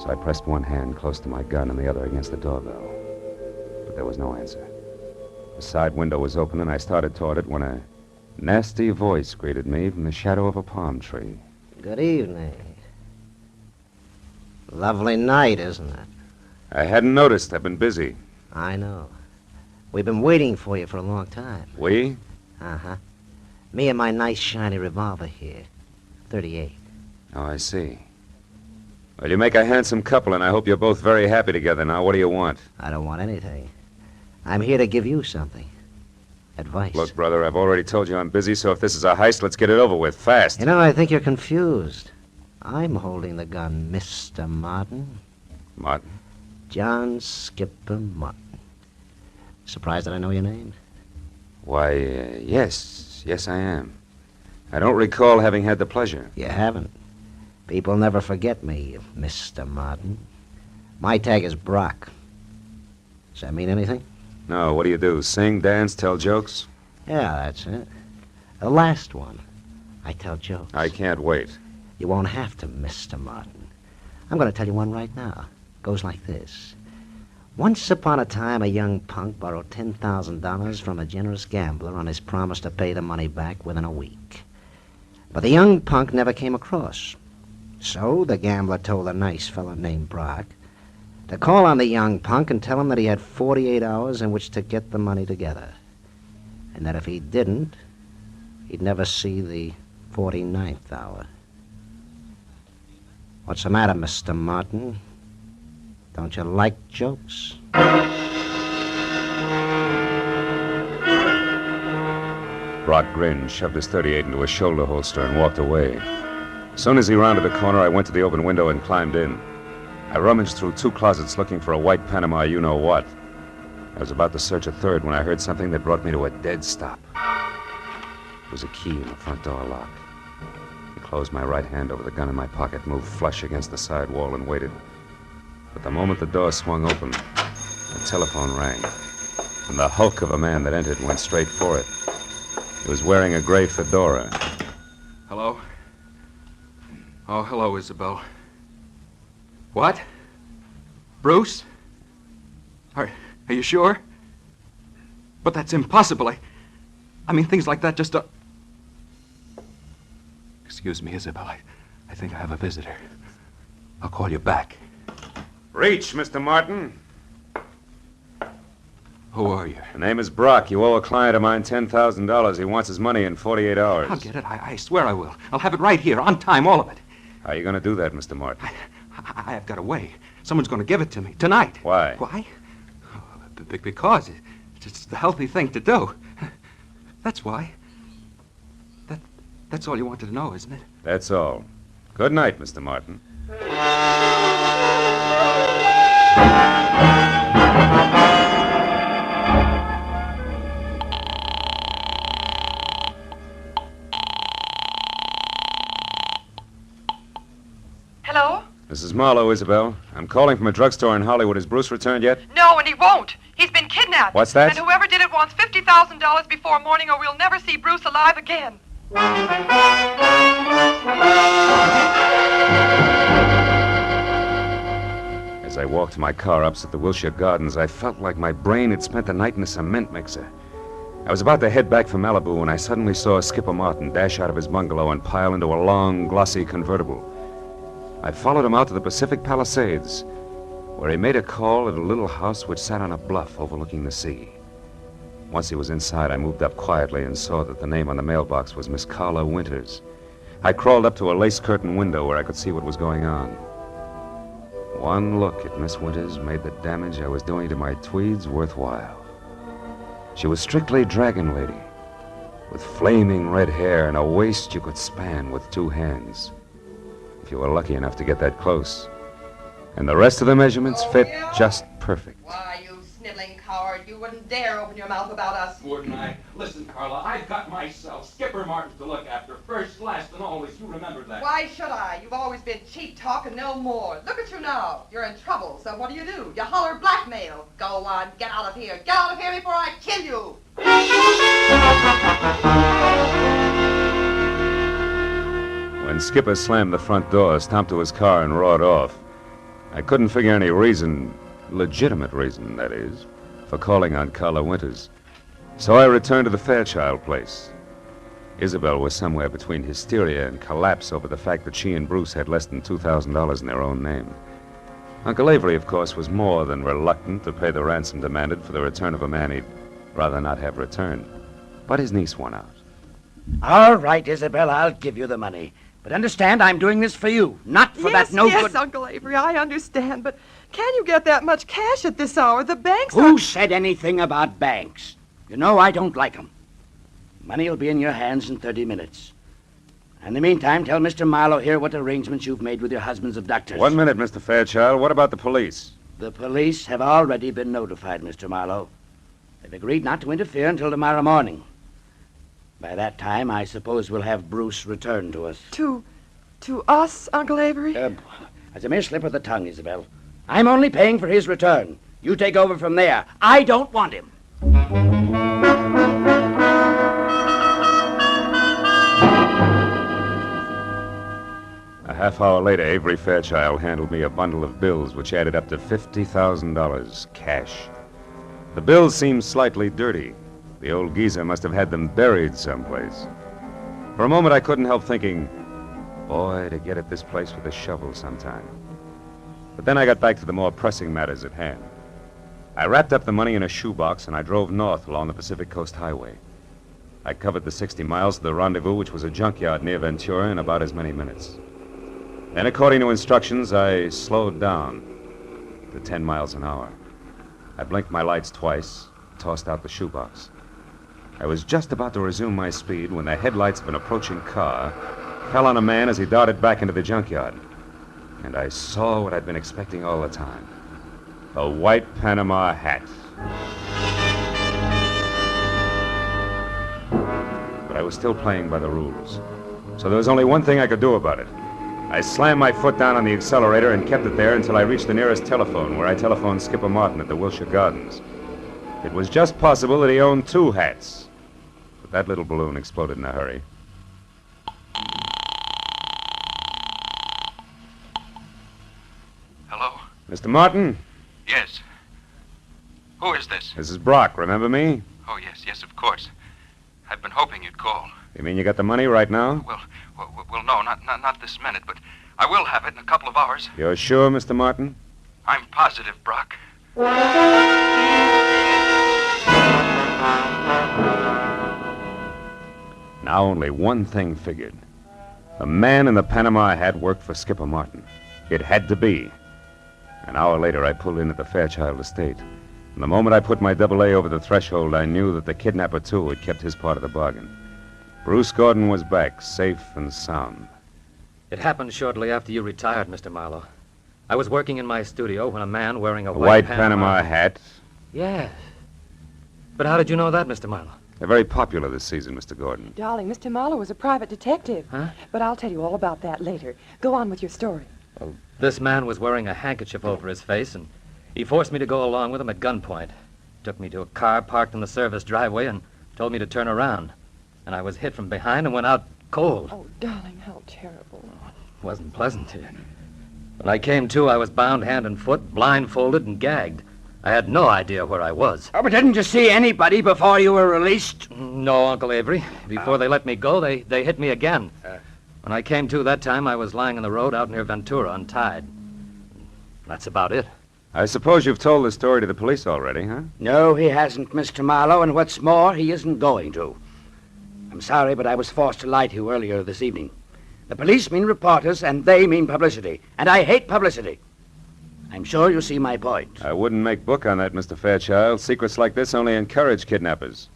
So I pressed one hand close to my gun and the other against the doorbell. But there was no answer. The side window was open, and I started toward it when a nasty voice greeted me from the shadow of a palm tree. Good evening. Lovely night, isn't it? I hadn't noticed. I've been busy. I know. We've been waiting for you for a long time. We? Uh-huh. Me and my nice shiny revolver here. 38. Oh, I see. Well, you make a handsome couple, and I hope you're both very happy together now. What do you want? I don't want anything. I'm here to give you something. Advice. Look, brother, I've already told you I'm busy, so if this is a heist, let's get it over with, fast. You know, I think you're confused. I'm holding the gun, Mr. Martin. Martin? John Skipper Martin. Surprised that I know your name? Why, yes, I am. I don't recall having had the pleasure. You haven't. People never forget me, Mr. Martin. My tag is Brock. Does that mean anything? No, what do? Sing, dance, tell jokes? Yeah, that's it. The last one. I tell jokes. I can't wait. You won't have to, Mr. Martin. I'm going to tell you one right now. Goes like this. Once upon a time, a young punk borrowed $10,000 from a generous gambler on his promise to pay the money back within a week. But the young punk never came across. So the gambler told a nice fellow named Brock to call on the young punk and tell him that he had 48 hours in which to get the money together. And that if he didn't, he'd never see the 49th hour. What's the matter, Mr. Martin? Don't you like jokes? Brock grinned, shoved his .38 into a shoulder holster, and walked away. As soon as he rounded the corner, I went to the open window and climbed in. I rummaged through 2 closets looking for a white Panama you-know-what. I was about to search a third when I heard something that brought me to a dead stop. It was a key in the front door lock. I closed my right hand over the gun in my pocket, moved flush against the side wall, and waited. But the moment the door swung open, the telephone rang, and the hulk of a man that entered went straight for it. He was wearing a gray fedora. Hello? Oh, hello, Isabel. What? Bruce? Are you sure? But that's impossible. I mean, things like that just don't... Excuse me, Isabel. I think I have a visitor. I'll call you back. Reach, Mr. Martin. Who are you? The name is Brock. You owe a client of mine $10,000. He wants his money in 48 hours. I'll get it. I swear I will. I'll have it right here, on time, all of it. How are you going to do that, Mr. Martin? I have got a way. Someone's going to give it to me tonight. Why? Why? Because it's the healthy thing to do. That's why. That's all you wanted to know, isn't it? That's all. Good night, Mr. Martin. Hello? Mrs. Marlowe, Isabel. I'm calling from a drugstore in Hollywood. Has Bruce returned yet? No, and he won't. He's been kidnapped. What's that? And whoever did it wants $50,000 before morning, or we'll never see Bruce alive again. As I walked to my car opposite the Wilshire Gardens, I felt like my brain had spent the night in a cement mixer. I was about to head back for Malibu when I suddenly saw Skipper Martin dash out of his bungalow and pile into a long, glossy convertible. I followed him out to the Pacific Palisades, where he made a call at a little house which sat on a bluff overlooking the sea. Once he was inside, I moved up quietly and saw that the name on the mailbox was Miss Carla Winters. I crawled up to a lace-curtain window where I could see what was going on. One look at Miss Winters made the damage I was doing to my tweeds worthwhile. She was strictly dragon lady, with flaming red hair and a waist you could span with two hands, if you were lucky enough to get that close. And the rest of the measurements fit just perfect. Why, you sniveling coward, you wouldn't dare open your mouth about us. Wouldn't I? Listen, Carla, I've got myself, Skipper Martin, to look after. First, last, and always. You remember that. Why should I? You've always been cheap talk and no more. Look at you now. You're in trouble, so what do? You holler blackmail. Go on, get out of here. Get out of here before I kill you. When Skipper slammed the front door, stomped to his car, and roared off, I couldn't figure any reason, legitimate reason, that is, for calling on Carla Winters. So I returned to the Fairchild place. Isabel was somewhere between hysteria and collapse over the fact that she and Bruce had less than $2,000 in their own name. Uncle Avery, of course, was more than reluctant to pay the ransom demanded for the return of a man he'd rather not have returned. But his niece won out. All right, Isabel, I'll give you the money. But understand, I'm doing this for you, not for that no Yes, good... Uncle Avery, I understand, but can you get that much cash at this hour? The banks Who are... said anything about banks? You know I don't like them. Money will be in your hands in 30 minutes. In the meantime, tell Mr. Marlowe here what arrangements you've made with your husband's abductors. 1 minute, Mr. Fairchild. What about the police? The police have already been notified, Mr. Marlowe. They've agreed not to interfere until tomorrow morning. By that time, I suppose we'll have Bruce return to us. To us, Uncle Avery? As a mere slip of the tongue, Isabel. I'm only paying for his return. You take over from there. I don't want him. A half hour later, Avery Fairchild handed me a bundle of bills which added up to $50,000 cash. The bills seemed slightly dirty. The old geezer must have had them buried someplace. For a moment, I couldn't help thinking, boy, to get at this place with a shovel sometime. But then I got back to the more pressing matters at hand. I wrapped up the money in a shoebox and I drove north along the Pacific Coast Highway. I covered the 60 miles to the rendezvous, which was a junkyard near Ventura, in about as many minutes. Then, according to instructions, I slowed down to 10 miles an hour. I blinked my lights twice, tossed out the shoebox. I was just about to resume my speed when the headlights of an approaching car fell on a man as he darted back into the junkyard. And I saw what I'd been expecting all the time. A white Panama hat. But I was still playing by the rules. So there was only one thing I could do about it. I slammed my foot down on the accelerator and kept it there until I reached the nearest telephone, where I telephoned Skipper Martin at the Wilshire Gardens. It was just possible that he owned two hats. But that little balloon exploded in a hurry. Hello? Mr. Martin? Yes. Who is this? This is Brock, remember me? Oh, yes, of course. I've been hoping you'd call. You mean you got the money right now? Well, no, not this minute, but I will have it in a couple of hours. You're sure, Mr. Martin? I'm positive, Brock. Now only one thing figured. The man in the Panama hat worked for Skipper Martin. It had to be. An hour later, I pulled in at the Fairchild estate. And the moment I put my AA over the threshold, I knew that the kidnapper, too, had kept his part of the bargain. Bruce Gordon was back, safe and sound. It happened shortly after you retired, Mr. Marlowe. I was working in my studio when a man wearing a white Panama hat? Yes. But how did you know that, Mr. Marlowe? They're very popular this season, Mr. Gordon. Darling, Mr. Marlowe was a private detective. Huh? But I'll tell you all about that later. Go on with your story. Well, This man was wearing a handkerchief over his face, and he forced me to go along with him at gunpoint. Took me to a car parked in the service driveway and told me to turn around. And I was hit from behind and went out cold. Oh, darling, how terrible. It wasn't pleasant. When I came to, I was bound hand and foot, blindfolded and gagged. I had no idea where I was. Oh, but didn't you see anybody before you were released? No, Uncle Avery. Before they let me go, they hit me again. When I came to that time, I was lying on the road out near Ventura, untied. That's about it. I suppose you've told the story to the police already, huh? No, he hasn't, Mr. Marlowe, and what's more, he isn't going to. I'm sorry, but I was forced to lie to you earlier this evening. The police mean reporters, and they mean publicity. And I hate publicity. I'm sure you see my point. I wouldn't make book on that, Mr. Fairchild. Secrets like this only encourage kidnappers.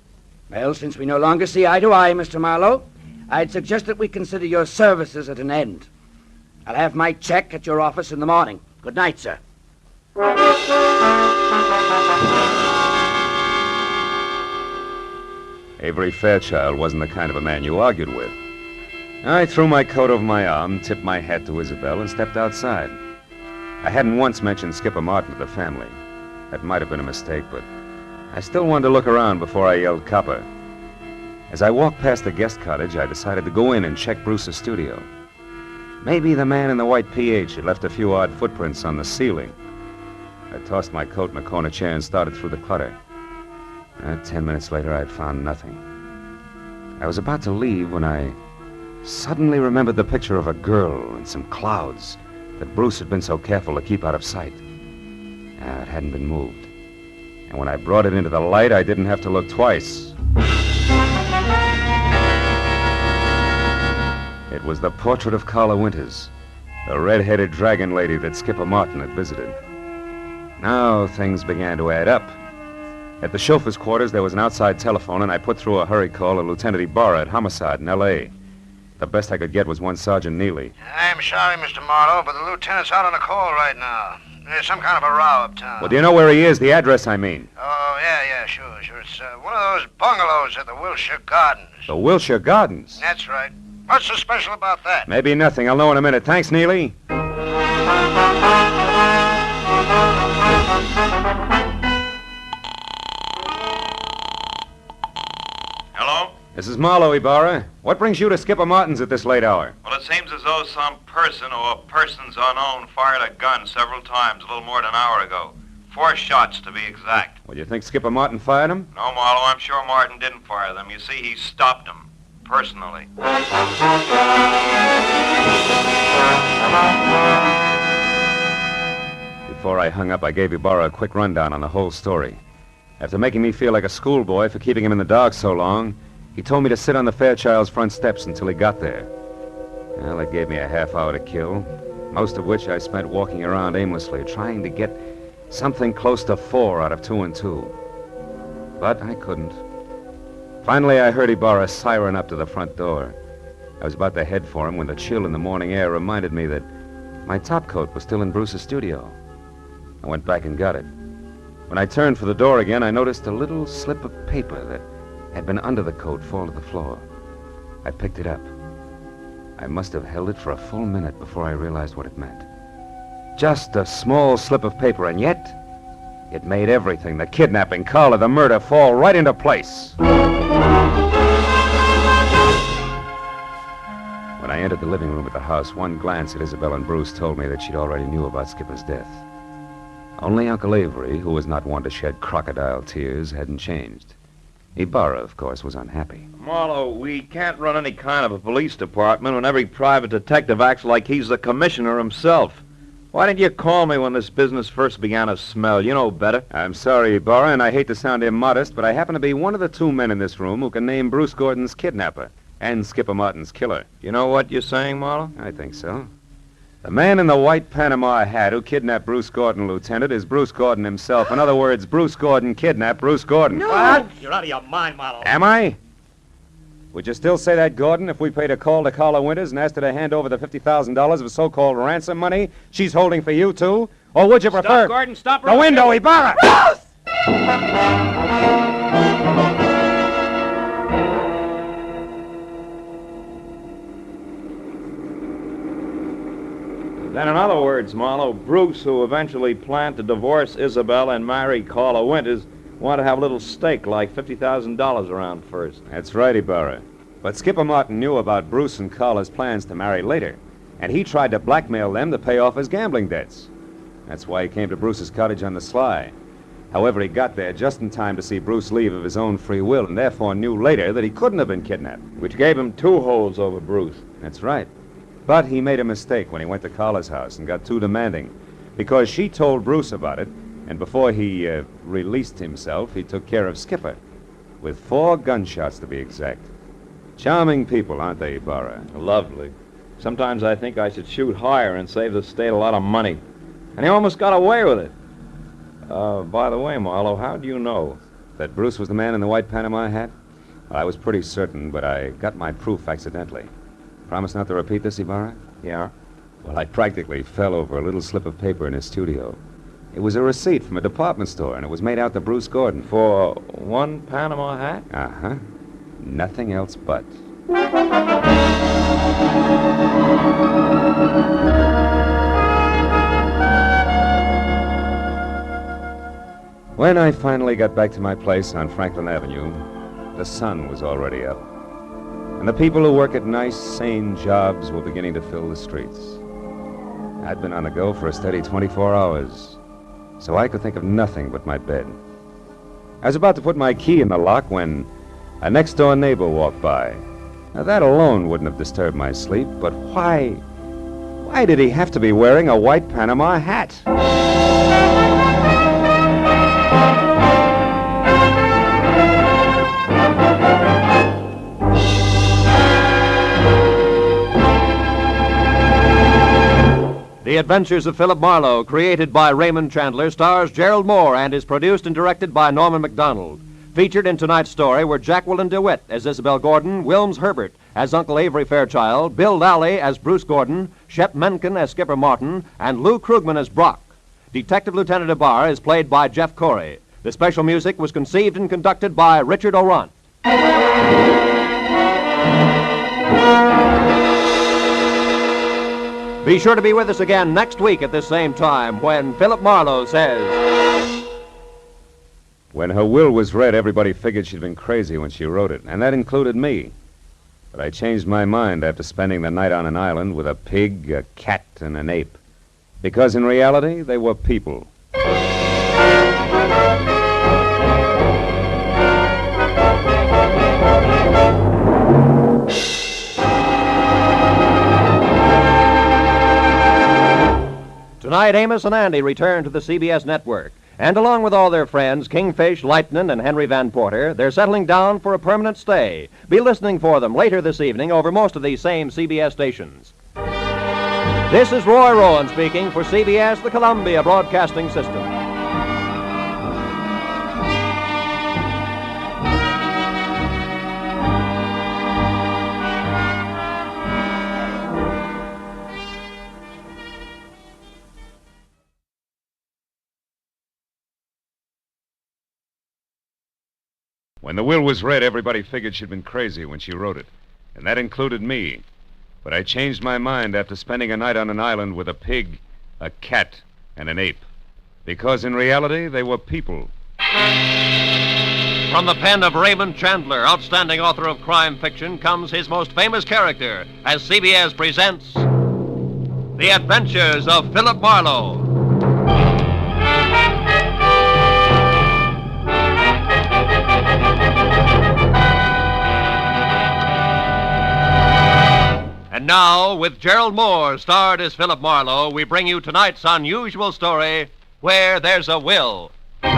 Well, since we no longer see eye to eye, Mr. Marlowe, I'd suggest that we consider your services at an end. I'll have my check at your office in the morning. Good night, sir. Avery Fairchild wasn't the kind of a man you argued with. I threw my coat over my arm, tipped my hat to Isabel, and stepped outside. I hadn't once mentioned Skipper Martin to the family. That might have been a mistake, but I still wanted to look around before I yelled copper. As I walked past the guest cottage, I decided to go in and check Bruce's studio. Maybe the man in the white PH had left a few odd footprints on the ceiling. I tossed my coat in a corner chair and started through the clutter. 10 minutes later, I'd found nothing. I was about to leave when I suddenly remembered the picture of a girl and some clouds that Bruce had been so careful to keep out of sight. It hadn't been moved. And when I brought it into the light, I didn't have to look twice. It was the portrait of Carla Winters, the red-headed dragon lady that Skipper Martin had visited. Now things began to add up. At the chauffeur's quarters, there was an outside telephone, and I put through a hurry call to Lieutenant Ibarra at Homicide in L.A. The best I could get was one Sergeant Neely. I'm sorry, Mr. Marlowe, but the lieutenant's out on a call right now. There's some kind of a row uptown. Well, do you know where he is? The address, I mean. Oh, yeah, sure. It's one of those bungalows at the Wilshire Gardens. The Wilshire Gardens? That's right. What's so special about that? Maybe nothing. I'll know in a minute. Thanks, Neely. Hello? This is Marlowe, Ibarra. What brings you to Skipper Martin's at this late hour? Well, it seems as though some person or persons unknown fired a gun several times a little more than an hour ago. 4 shots, to be exact. Well, you think Skipper Martin fired them? No, Marlowe, I'm sure Martin didn't fire them. You see, he stopped them, personally. Before I hung up, I gave Ibarra a quick rundown on the whole story. After making me feel like a schoolboy for keeping him in the dark so long, he told me to sit on the Fairchild's front steps until he got there. Well, it gave me a half hour to kill, most of which I spent walking around aimlessly, trying to get something close to 4 out of 2 and 2. But I couldn't. Finally, I heard Ibarra siren up to the front door. I was about to head for him when the chill in the morning air reminded me that my topcoat was still in Bruce's studio. I went back and got it. When I turned for the door again, I noticed a little slip of paper that had been under the coat fall to the floor. I picked it up. I must have held it for a full minute before I realized what it meant. Just a small slip of paper, and yet it made everything, the kidnapping, Carla, the murder, fall right into place. When I entered the living room at the house, one glance at Isabel and Bruce told me that she'd already knew about Skipper's death. Only Uncle Avery, who was not one to shed crocodile tears, hadn't changed. Ibarra, of course, was unhappy. Marlowe, we can't run any kind of a police department when every private detective acts like he's the commissioner himself. Why didn't you call me when this business first began to smell? You know better. I'm sorry, Ibarra, and I hate to sound immodest, but I happen to be one of the 2 men in this room who can name Bruce Gordon's kidnapper and Skipper Martin's killer. You know what you're saying, Marlowe? I think so. The man in the white Panama hat who kidnapped Bruce Gordon, Lieutenant, is Bruce Gordon himself. In other words, Bruce Gordon kidnapped Bruce Gordon. No! What? You're out of your mind, Marlowe. Am I? Would you still say that, Gordon, if we paid a call to Carla Winters and asked her to hand over the $50,000 of so-called ransom money she's holding for you, too? Or would you prefer... Stop, Gordon, stop the window, Ibarra! Then, in other words, Marlowe, Bruce, who eventually planned to divorce Isabel and marry Carla Winters, wanted to have a little stake, like $50,000 around first. That's right, Ibarra. But Skipper Martin knew about Bruce and Carla's plans to marry later, and he tried to blackmail them to pay off his gambling debts. That's why he came to Bruce's cottage on the sly. However, he got there just in time to see Bruce leave of his own free will, and therefore knew later that he couldn't have been kidnapped. Which gave him two holds over Bruce. That's right. But he made a mistake when he went to Carla's house and got too demanding, because she told Bruce about it, and before he released himself, he took care of Skipper, with 4 gunshots to be exact. Charming people, aren't they, Ibarra? Lovely. Sometimes I think I should shoot higher and save the state a lot of money. And he almost got away with it. By the way, Marlowe, how do you know? That Bruce was the man in the white Panama hat? I was pretty certain, but I got my proof accidentally. Promise not to repeat this, Ibarra? Yeah? Well, I practically fell over a little slip of paper in his studio. It was a receipt from a department store, and it was made out to Bruce Gordon. For 1 Panama hat? Uh-huh. Nothing else but. When I finally got back to my place on Franklin Avenue, the sun was already up. And the people who work at nice, sane jobs were beginning to fill the streets. I'd been on the go for a steady 24 hours, so I could think of nothing but my bed. I was about to put my key in the lock when a next-door neighbor walked by. Now, that alone wouldn't have disturbed my sleep, but why did he have to be wearing a white Panama hat? The Adventures of Philip Marlowe, created by Raymond Chandler, stars Gerald Moore and is produced and directed by Norman MacDonald. Featured in tonight's story were Jacqueline DeWitt as Isabel Gordon, Wilms Herbert as Uncle Avery Fairchild, Bill Lally as Bruce Gordon, Shep Menken as Skipper Martin, and Lou Krugman as Brock. Detective Lieutenant Ibarra is played by Jeff Corey. The special music was conceived and conducted by Richard Orant. Be sure to be with us again next week at this same time when Philip Marlowe says... When her will was read, everybody figured she'd been crazy when she wrote it, and that included me. But I changed my mind after spending the night on an island with a pig, a cat, and an ape. Because in reality, they were people. Tonight, Amos and Andy return to the CBS network. And along with all their friends, Kingfish, Lightnin, and Henry Van Porter, they're settling down for a permanent stay. Be listening for them later this evening over most of these same CBS stations. This is Roy Rowan speaking for CBS, the Columbia Broadcasting System. When the will was read, everybody figured she'd been crazy when she wrote it, and that included me. But I changed my mind after spending a night on an island with a pig, a cat, and an ape. Because in reality, they were people. From the pen of Raymond Chandler, outstanding author of crime fiction, comes his most famous character as CBS presents The Adventures of Philip Marlowe. And now, with Gerald Moore, starred as Philip Marlowe, we bring you tonight's unusual story, Where There's a Will. I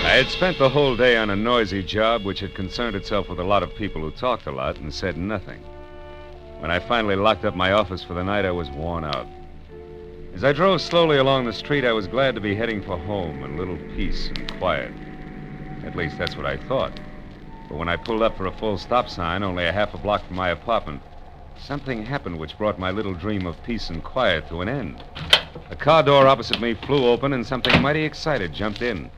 had spent the whole day on a noisy job which had concerned itself with a lot of people who talked a lot and said nothing. When I finally locked up my office for the night, I was worn out. As I drove slowly along the street, I was glad to be heading for home and a little peace and quiet. At least that's what I thought. But when I pulled up for a full stop sign, only a half a block from my apartment, something happened which brought my little dream of peace and quiet to an end. A car door opposite me flew open, and something mighty excited jumped in.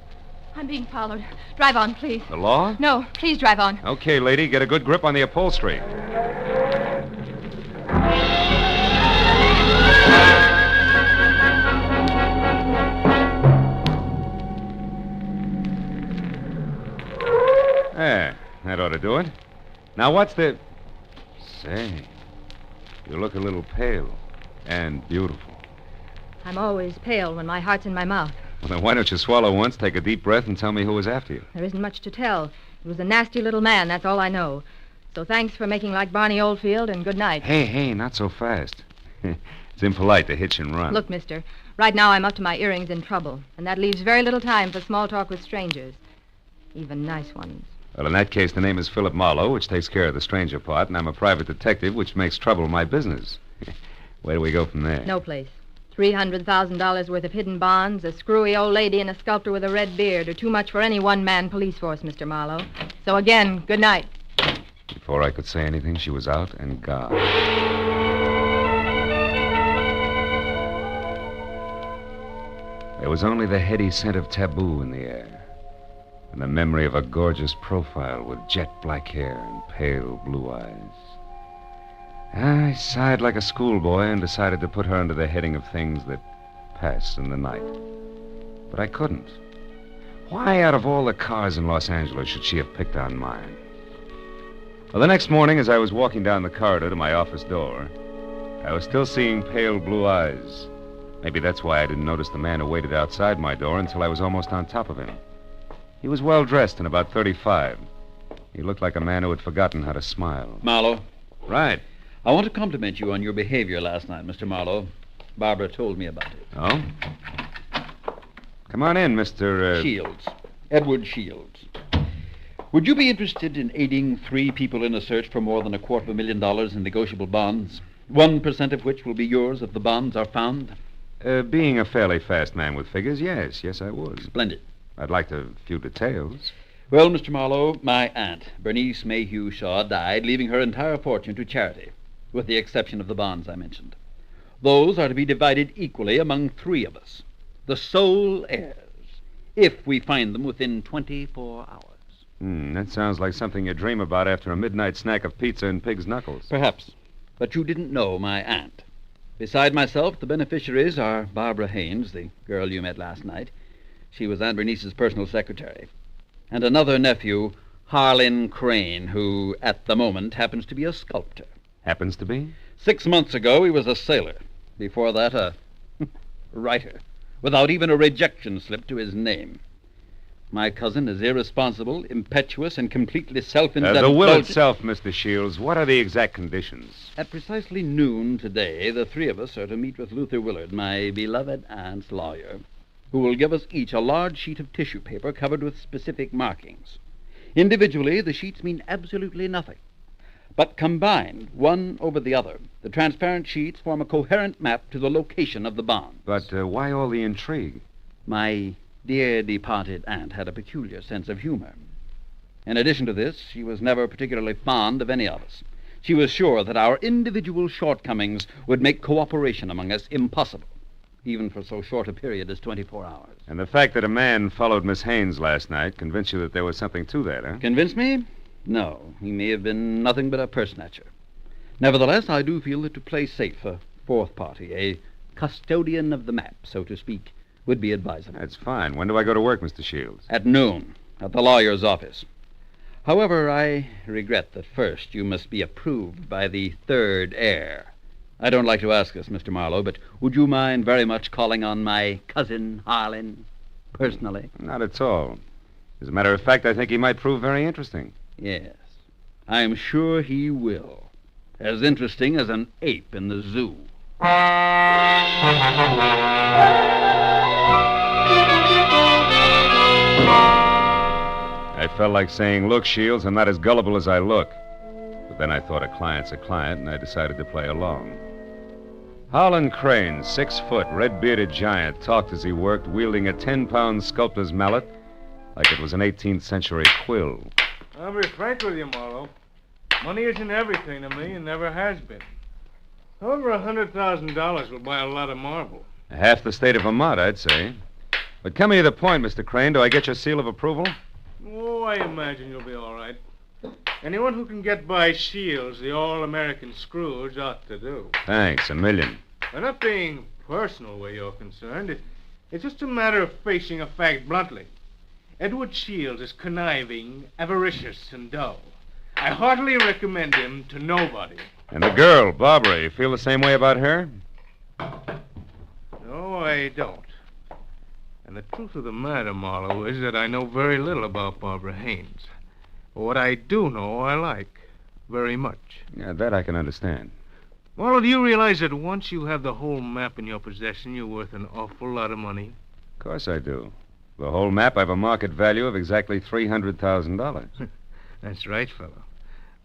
I'm being followed. Drive on, please. The law? No, please drive on. Okay, lady, get a good grip on the upholstery. There, that ought to do it. Now, what's the... Say, you look a little pale and beautiful. I'm always pale when my heart's in my mouth. Well, then why don't you swallow once, take a deep breath, and tell me who was after you? There isn't much to tell. It was a nasty little man, that's all I know. So thanks for making like Barney Oldfield, and good night. Hey, not so fast. It's impolite to hitch and run. Look, mister, right now I'm up to my earrings in trouble, and that leaves very little time for small talk with strangers. Even nice ones. Well, in that case, the name is Philip Marlowe, which takes care of the stranger part, and I'm a private detective, which makes trouble my business. Where do we go from there? No place. $300,000 worth of hidden bonds, a screwy old lady, and a sculptor with a red beard are too much for any one-man police force, Mr. Marlowe. So again, good night. Before I could say anything, she was out and gone. There was only the heady scent of taboo in the air, and the memory of a gorgeous profile with jet black hair and pale blue eyes. I sighed like a schoolboy and decided to put her under the heading of things that pass in the night. But I couldn't. Why, out of all the cars in Los Angeles, should she have picked on mine? Well, the next morning, as I was walking down the corridor to my office door, I was still seeing pale blue eyes. Maybe that's why I didn't notice the man who waited outside my door until I was almost on top of him. He was well-dressed and about 35. He looked like a man who had forgotten how to smile. Marlowe. Right. I want to compliment you on your behavior last night, Mr. Marlowe. Barbara told me about it. Oh? Come on in, Mr. Shields. Edward Shields. Would you be interested in aiding 3 people in a search for more than $250,000 in negotiable bonds? 1% of which will be yours if the bonds are found? Being a fairly fast man with figures, yes, I would. Splendid. I'd like a few details. Well, Mr. Marlowe, my aunt, Bernice Mayhew Shaw, died, leaving her entire fortune to charity, with the exception of the bonds I mentioned. Those are to be divided equally among 3 of us, the sole heirs, if we find them within 24 hours. That sounds like something you dream about after a midnight snack of pizza and pig's knuckles. Perhaps, but you didn't know my aunt. Beside myself, the beneficiaries are Barbara Haynes, the girl you met last night. She was Aunt Bernice's personal secretary. And another nephew, Harlan Crane, who, at the moment, happens to be a sculptor. Happens to be? 6 months ago, he was a sailor. Before that, a writer, without even a rejection slip to his name. My cousin is irresponsible, impetuous, and completely self-indulgent. The will itself, Mr. Shields, what are the exact conditions? At precisely noon today, the 3 of us are to meet with Luther Willard, my beloved aunt's lawyer, who will give us each a large sheet of tissue paper covered with specific markings. Individually, the sheets mean absolutely nothing. But combined, one over the other, the transparent sheets form a coherent map to the location of the bonds. But why all the intrigue? My dear departed aunt had a peculiar sense of humor. In addition to this, she was never particularly fond of any of us. She was sure that our individual shortcomings would make cooperation among us impossible, even for so short a period as 24 hours. And the fact that a man followed Miss Haynes last night convinced you that there was something to that, huh? Convinced me? No, he may have been nothing but a purse-snatcher. Nevertheless, I do feel that to play safe, a 4th party, a custodian of the map, so to speak, would be advisable. That's fine. When do I go to work, Mr. Shields? At noon, at the lawyer's office. However, I regret that first you must be approved by the 3rd heir. I don't like to ask this, Mr. Marlowe, but would you mind very much calling on my cousin Harlan personally? Not at all. As a matter of fact, I think he might prove very interesting. Yes, I'm sure he will. As interesting as an ape in the zoo. I felt like saying, look, Shields, I'm not as gullible as I look. But then I thought a client's a client, and I decided to play along. Harlan Crane, 6 foot, red-bearded giant, talked as he worked, wielding a 10-pound sculptor's mallet like it was an 18th century quill. I'll be frank with you, Marlowe. Money isn't everything to me and never has been. Over $100,000 will buy a lot of marble. Half the state of Vermont, I'd say. But coming to the point, Mr. Crane, do I get your seal of approval? Oh, I imagine you'll be all right. Anyone who can get by Shields, the all-American Scrooge, ought to do. Thanks, a million. I'm not being personal where you're concerned. It's just a matter of facing a fact bluntly. Edward Shields is conniving, avaricious, and dull. I heartily recommend him to nobody. And the girl, Barbara, you feel the same way about her? No, I don't. And the truth of the matter, Marlowe, is that I know very little about Barbara Haynes. What I do know, I like very much. Yeah, that I can understand. Marlowe, do you realize that once you have the whole map in your possession, you're worth an awful lot of money? Of course I do. The whole map, I've a market value of exactly $300,000. That's right, fellow.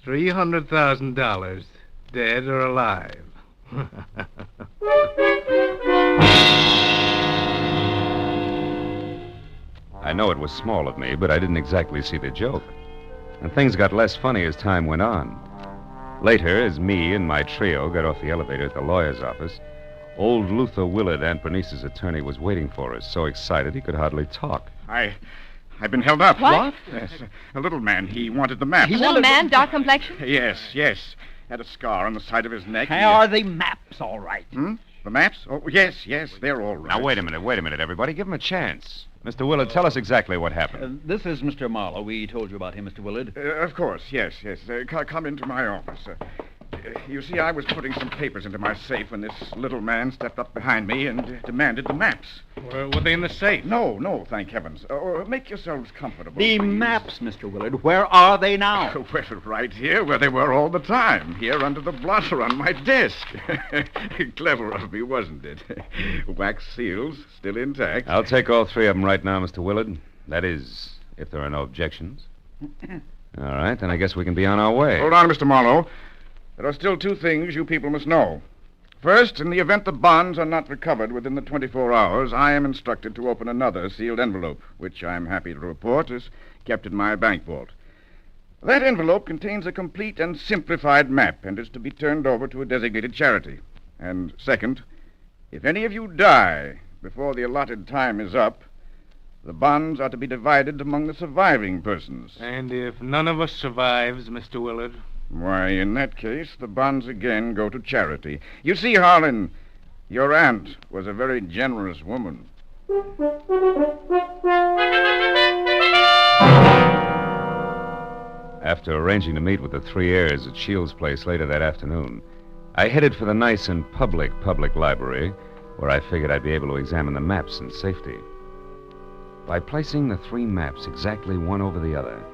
$300,000, dead or alive. I know it was small of me, but I didn't exactly see the joke. And things got less funny as time went on. Later, as me and my trio got off the elevator at the lawyer's office, old Luther Willard, Aunt Bernice's attorney, was waiting for us, so excited he could hardly talk. I've been held up. What? Yes. A little man. He wanted the map. A little man, dark complexion? Yes. Had a scar on the side of his neck. Are the maps all right? The maps? Oh, yes, they're all right. Now, wait a minute, everybody. Give him a chance. Mr. Willard, tell us exactly what happened. This is Mr. Marlowe. We told you about him, Mr. Willard. Of course, yes. Come into my office. You see, I was putting some papers into my safe when this little man stepped up behind me and demanded the maps. Were they in the safe? No, thank heavens. Make yourselves comfortable. The please. maps, Mr. Willard. Where are they now? Well, right here, where they were all the time. Here under the blotter on my desk. Clever of me, wasn't it? Wax seals, still intact. I'll take all three of them right now, Mr. Willard. That is, if there are no objections. All right, then I guess we can be on our way. Hold on, Mr. Marlowe. There are still two things you people must know. First, in the event the bonds are not recovered within the 24 hours, I am instructed to open another sealed envelope, which I'm happy to report is kept in my bank vault. That envelope contains a complete and simplified map and is to be turned over to a designated charity. And second, if any of you die before the allotted time is up, the bonds are to be divided among the surviving persons. And if none of us survives, Mr. Willard? Why, in that case, the bonds again go to charity. You see, Harlan, your aunt was a very generous woman. After arranging to meet with the three heirs at Shields' place later that afternoon, I headed for the nice and public library, where I figured I'd be able to examine the maps in safety. By placing the three maps exactly one over the other,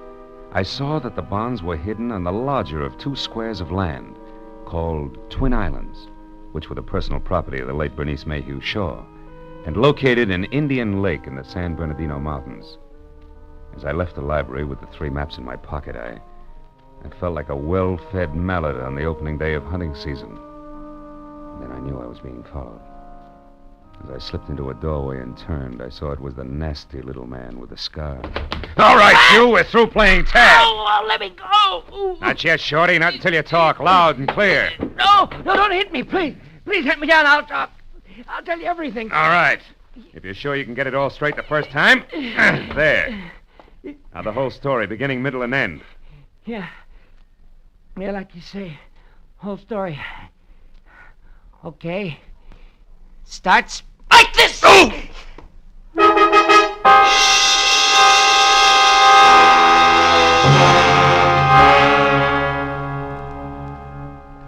I saw that the bonds were hidden on the larger of two squares of land called Twin Islands, which were the personal property of the late Bernice Mayhew Shaw, and located in Indian Lake in the San Bernardino Mountains. As I left the library with the three maps in my pocket, I felt like a well-fed mallard on the opening day of hunting season. And then I knew I was being followed. As I slipped into a doorway and turned, I saw it was the nasty little man with the scar. All right, you, we're through playing tag. Oh, let me go. Ooh. Not yet, Shorty, not until you talk loud and clear. No, don't hit me, please. Please let me down. I'll tell you everything. All right. If you're sure you can get it all straight the first time, there. Now the whole story, beginning, middle, and end. Yeah, like you say, whole story. Okay. Starts like this. Oh!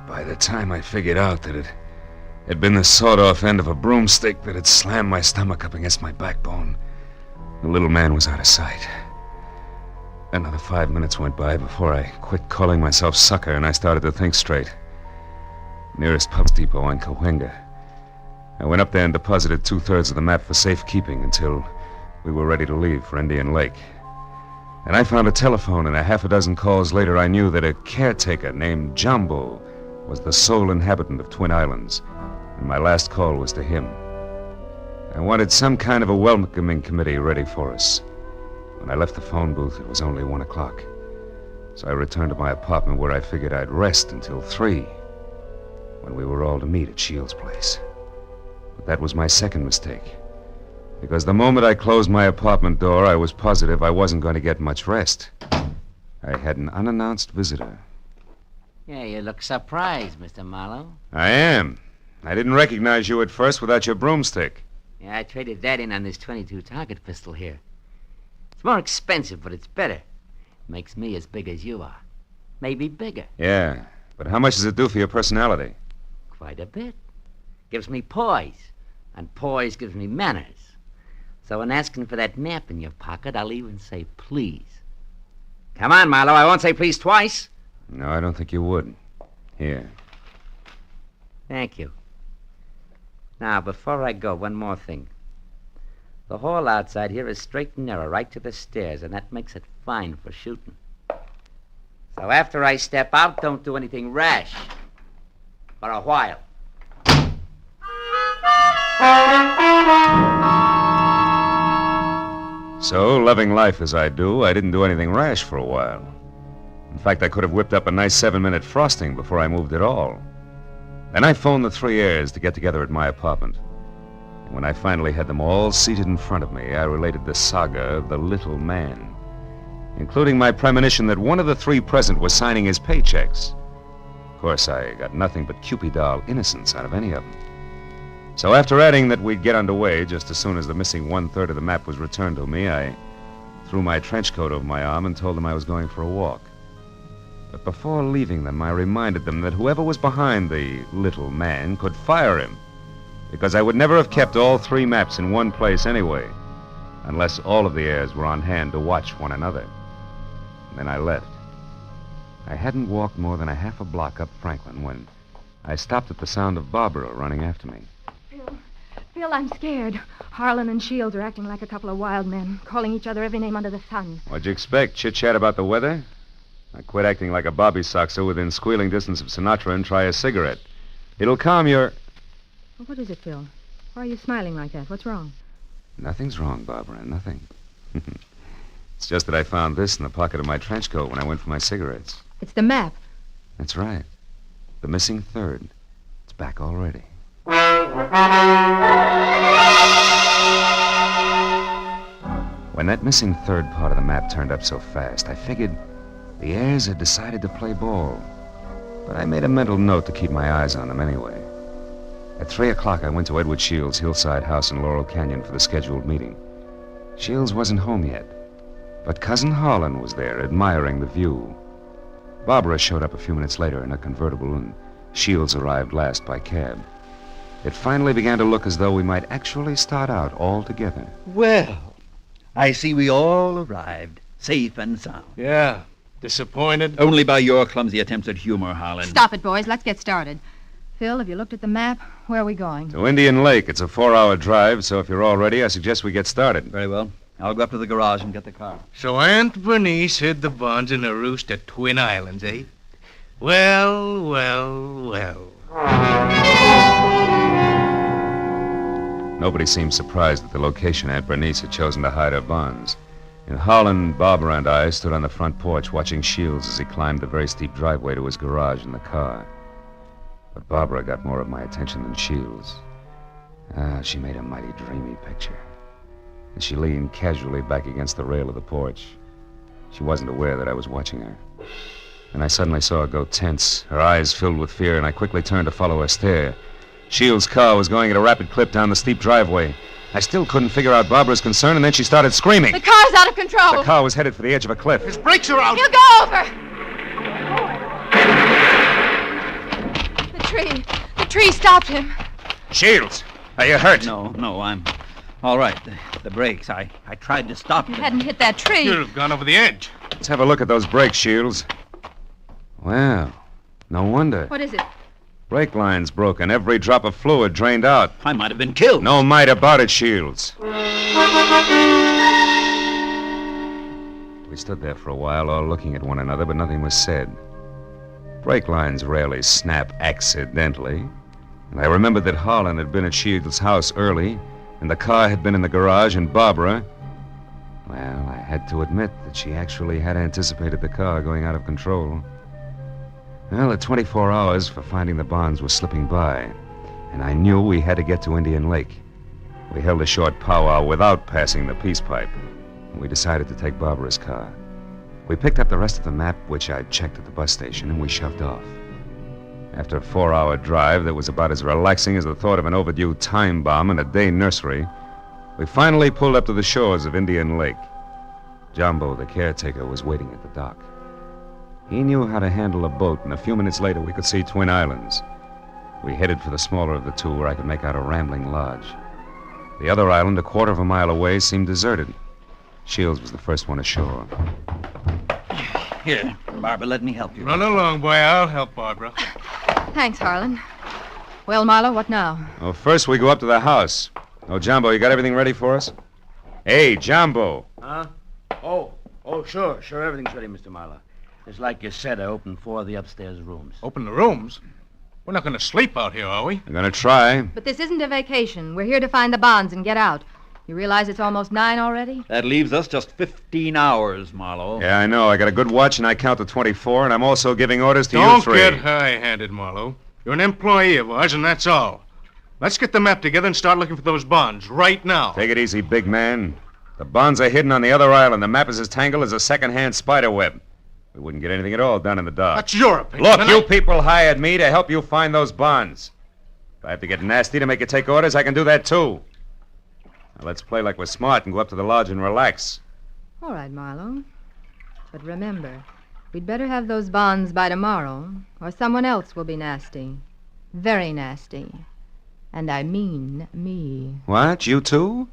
By the time I figured out that it had been the sawed-off end of a broomstick that had slammed my stomach up against my backbone, the little man was out of sight. Another 5 minutes went by before I quit calling myself sucker and I started to think straight. Nearest pub depot in Cahuenga. I went up there and deposited 2/3 of the map for safekeeping until we were ready to leave for Indian Lake. And I found a telephone, and a half a dozen calls later I knew that a caretaker named Jumbo was the sole inhabitant of Twin Islands, and my last call was to him. I wanted some kind of a welcoming committee ready for us. When I left the phone booth, it was only 1 o'clock. So I returned to my apartment where I figured I'd rest until 3, when we were all to meet at Shields' place. But that was my second mistake. Because the moment I closed my apartment door, I was positive I wasn't going to get much rest. I had an unannounced visitor. Yeah, you look surprised, Mr. Marlowe. I am. I didn't recognize you at first without your broomstick. Yeah, I traded that in on this .22 target pistol here. It's more expensive, but it's better. Makes me as big as you are. Maybe bigger. Yeah, but how much does it do for your personality? Quite a bit. Gives me poise, and poise gives me manners. So in asking for that map in your pocket, I'll even say please. Come on, Marlowe, I won't say please twice. No, I don't think you would. Here. Thank you. Now, before I go, one more thing. The hall outside here is straight and narrow, right to the stairs, and that makes it fine for shooting. So after I step out, don't do anything rash. For a while. So, loving life as I do, I didn't do anything rash for a while. In fact, I could have whipped up a nice 7-minute frosting before I moved at all. Then I phoned the three heirs to get together at my apartment. And when I finally had them all seated in front of me, I related the saga of the little man, including my premonition that one of the three present was signing his paychecks. Of course, I got nothing but Cupid-doll innocence out of any of them. So after adding that we'd get underway just as soon as the missing 1/3 of the map was returned to me, I threw my trench coat over my arm and told them I was going for a walk. But before leaving them, I reminded them that whoever was behind the little man could fire him, because I would never have kept all three maps in one place anyway, unless all of the heirs were on hand to watch one another. And then I left. I hadn't walked more than a half a block up Franklin when I stopped at the sound of Barbara running after me. Phil, I'm scared. Harlan and Shields are acting like a couple of wild men, calling each other every name under the sun. What'd you expect? Chit-chat about the weather? Now quit acting like a bobby soxer within squealing distance of Sinatra and try a cigarette. It'll calm your... Well, what is it, Phil? Why are you smiling like that? What's wrong? Nothing's wrong, Barbara, nothing. It's just that I found this in the pocket of my trench coat when I went for my cigarettes. It's the map. That's right. The missing third. It's back already. When that missing third part of the map turned up so fast, I figured the heirs had decided to play ball. But I made a mental note to keep my eyes on them anyway. At 3 o'clock, I went to Edward Shields' hillside house in Laurel Canyon for the scheduled meeting. Shields wasn't home yet, but Cousin Harlan was there, admiring the view. Barbara showed up a few minutes later in a convertible, and Shields arrived last by cab. It finally began to look as though we might actually start out all together. Well, I see we all arrived, safe and sound. Yeah. Disappointed? Only by your clumsy attempts at humor, Harlan. Stop it, boys. Let's get started. Phil, have you looked at the map? Where are we going? To Indian Lake. It's a 4-hour drive, so if you're all ready, I suggest we get started. Very well. I'll go up to the garage and get the car. So Aunt Bernice hid the bonds in a roost at Twin Islands, eh? Well, well, well. Nobody seemed surprised at the location Aunt Bernice had chosen to hide her bonds. And Harlan, Barbara, and I stood on the front porch watching Shields as he climbed the very steep driveway to his garage in the car. But Barbara got more of my attention than Shields. She made a mighty dreamy picture. As she leaned casually back against the rail of the porch, she wasn't aware that I was watching her. And I suddenly saw her go tense, her eyes filled with fear, and I quickly turned to follow her stare. Shields' car was going at a rapid clip down the steep driveway. I still couldn't figure out Barbara's concern, and then she started screaming. The car's out of control. The car was headed for the edge of a cliff. His brakes are out. He'll go over. The tree stopped him. Shields, are you hurt? No, I'm all right. The brakes, I tried to stop You them. hadn't hit that tree. You'd have gone over the edge. Let's have a look at those brakes, Shields. Well, no wonder. What is it? Brake line's broken. Every drop of fluid drained out. I might have been killed. No might about it, Shields. We stood there for a while, all looking at one another, but nothing was said. Brake lines rarely snap accidentally. And I remembered that Harlan had been at Shields' house early, and the car had been in the garage, and Barbara... Well, I had to admit that she actually had anticipated the car going out of control. Well, the 24 hours for finding the bonds were slipping by, and I knew we had to get to Indian Lake. We held a short powwow without passing the peace pipe. We decided to take Barbara's car. We picked up the rest of the map, which I'd checked at the bus station, and we shoved off. After a 4-hour drive that was about as relaxing as the thought of an overdue time bomb in a day nursery, we finally pulled up to the shores of Indian Lake. Jumbo, the caretaker, was waiting at the dock. He knew how to handle a boat, and a few minutes later we could see Twin Islands. We headed for the smaller of the two, where I could make out a rambling lodge. The other island, a quarter of a mile away, seemed deserted. Shields was the first one ashore. Here, Barbara, let me help you. Run along, boy. I'll help Barbara. Thanks, Harlan. Well, Marlowe, what now? Well, first we go up to the house. Oh, Jumbo, you got everything ready for us? Hey, Jumbo. Huh? Oh, sure, everything's ready, Mr. Marlowe. Just like you said, I opened 4 of the upstairs rooms. Open the rooms? We're not going to sleep out here, are we? We're going to try. But this isn't a vacation. We're here to find the bonds and get out. You realize it's almost 9 already? That leaves us just 15 hours, Marlowe. Yeah, I know. I got a good watch, and I count to 24, and I'm also giving orders to you 3. Don't get high-handed, Marlowe. You're an employee of ours, and that's all. Let's get the map together and start looking for those bonds right now. Take it easy, big man. The bonds are hidden on the other island. The map is as tangled as a second-hand spider web. We wouldn't get anything at all done in the dark. That's your opinion. Look, you people hired me to help you find those bonds. If I have to get nasty to make you take orders, I can do that, too. Now, let's play like we're smart and go up to the lodge and relax. All right, Marlowe. But remember, we'd better have those bonds by tomorrow, or someone else will be nasty. Very nasty. And I mean me. What? You too?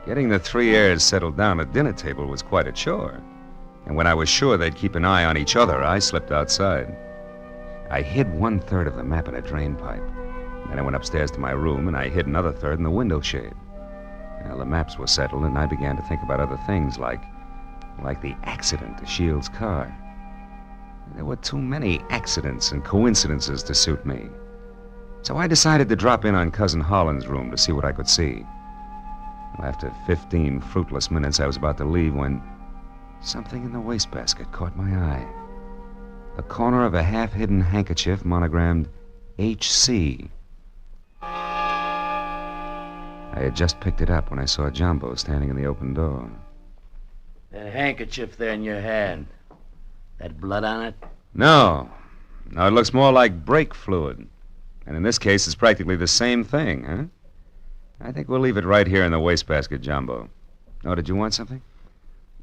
Getting the 3 heirs settled down at dinner table was quite a chore. And when I was sure they'd keep an eye on each other, I slipped outside. I hid 1/3 of the map in a drain pipe. Then I went upstairs to my room, and I hid another 1/3 in the window shade. Well, the maps were settled, and I began to think about other things, like the accident to Shields' car. There were too many accidents and coincidences to suit me. So I decided to drop in on Cousin Holland's room to see what I could see. Well, after 15 fruitless minutes, I was about to leave when something in the wastebasket caught my eye. The corner of a half-hidden handkerchief monogrammed H.C. I had just picked it up when I saw Jumbo standing in the open door. That handkerchief there in your hand. That blood on it? No, it looks more like brake fluid. And in this case, it's practically the same thing, huh? I think we'll leave it right here in the wastebasket, Jumbo. Oh, did you want something?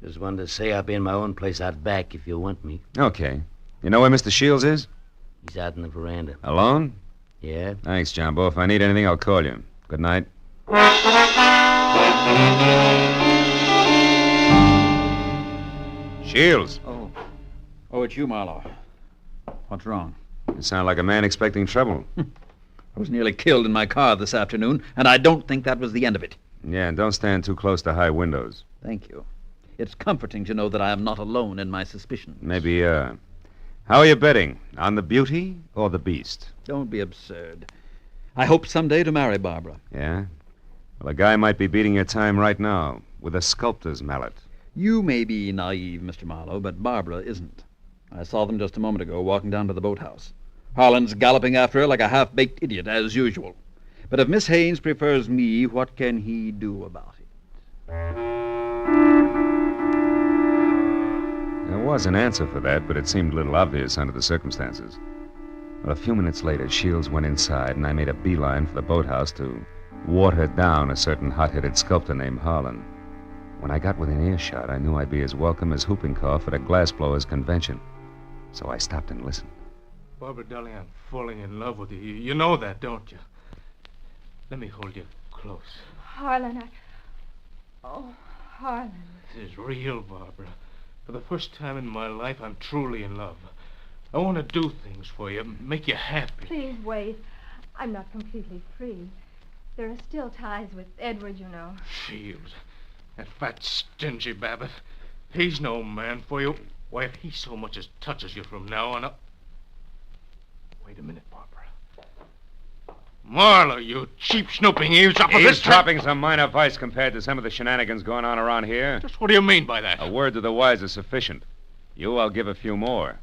Just wanted to say I'll be in my own place out back if you want me. Okay. You know where Mr. Shields is? He's out in the veranda. Alone? Yeah? Thanks, Jumbo. If I need anything, I'll call you. Good night. Shields. Oh, it's you, Marlowe. What's wrong? You sound like a man expecting trouble. I was nearly killed in my car this afternoon, and I don't think that was the end of it. Yeah, and don't stand too close to high windows. Thank you. It's comforting to know that I am not alone in my suspicions. Maybe, How are you betting? On the beauty or the beast? Don't be absurd. I hope someday to marry Barbara. Yeah? Well, a guy might be beating your time right now with a sculptor's mallet. You may be naive, Mr. Marlowe, but Barbara isn't. I saw them just a moment ago walking down to the boathouse. Harlan's galloping after her like a half-baked idiot, as usual. But if Miss Haynes prefers me, what can he do about it? There was an answer for that, but it seemed a little obvious under the circumstances. Well, a few minutes later, Shields went inside, and I made a beeline for the boathouse to water down a certain hot-headed sculptor named Harlan. When I got within earshot, I knew I'd be as welcome as whooping cough at a glassblower's convention. So I stopped and listened. Barbara, darling, I'm falling in love with you. You know that, don't you? Let me hold you close. Harlan, Oh, Harlan. This is real, Barbara. For the first time in my life, I'm truly in love. I want to do things for you, make you happy. Please wait. I'm not completely free. There are still ties with Edward, you know. Shields. That fat, stingy Babbitt. He's no man for you. Why, if he so much as touches you from now on... Wait a minute, Barbara. Marlowe, you cheap, snooping eavesdropper. Eavesdropping's a minor vice compared to some of the shenanigans going on around here. Just what do you mean by that? A word to the wise is sufficient. You, I'll give a few more.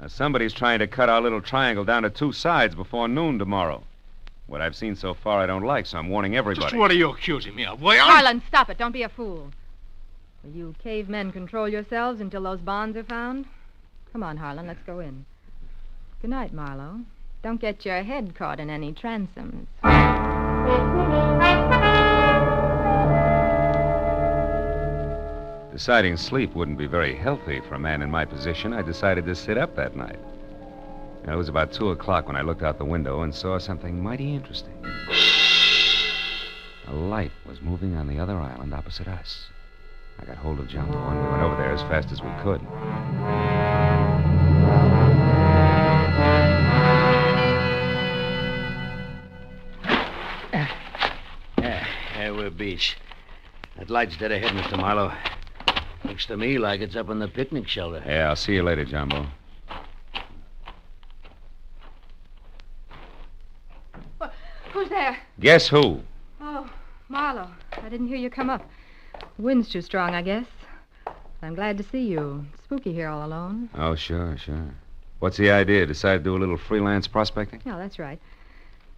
Now, somebody's trying to cut our little triangle down to 2 sides before noon tomorrow. What I've seen so far I don't like, so I'm warning everybody. Just what are you accusing me of? Why, Harlan, stop it. Don't be a fool. Will you cavemen control yourselves until those bonds are found? Come on, Harlan, let's go in. Good night, Marlowe. Don't get your head caught in any transoms. Deciding sleep wouldn't be very healthy for a man in my position, I decided to sit up that night. It was about 2 o'clock when I looked out the window and saw something mighty interesting. A light was moving on the other island opposite us. I got hold of Jumbo and we went over there as fast as we could. There we're beach. That light's dead ahead, Mr. Marlowe. Looks to me like it's up on the picnic shelter. Yeah, I'll see you later, Jumbo. Who's there? Guess who? Oh, Marlowe. I didn't hear you come up. The wind's too strong, I guess. I'm glad to see you. It's spooky here all alone. Oh, sure. What's the idea? Decide to do a little freelance prospecting? Yeah, that's right.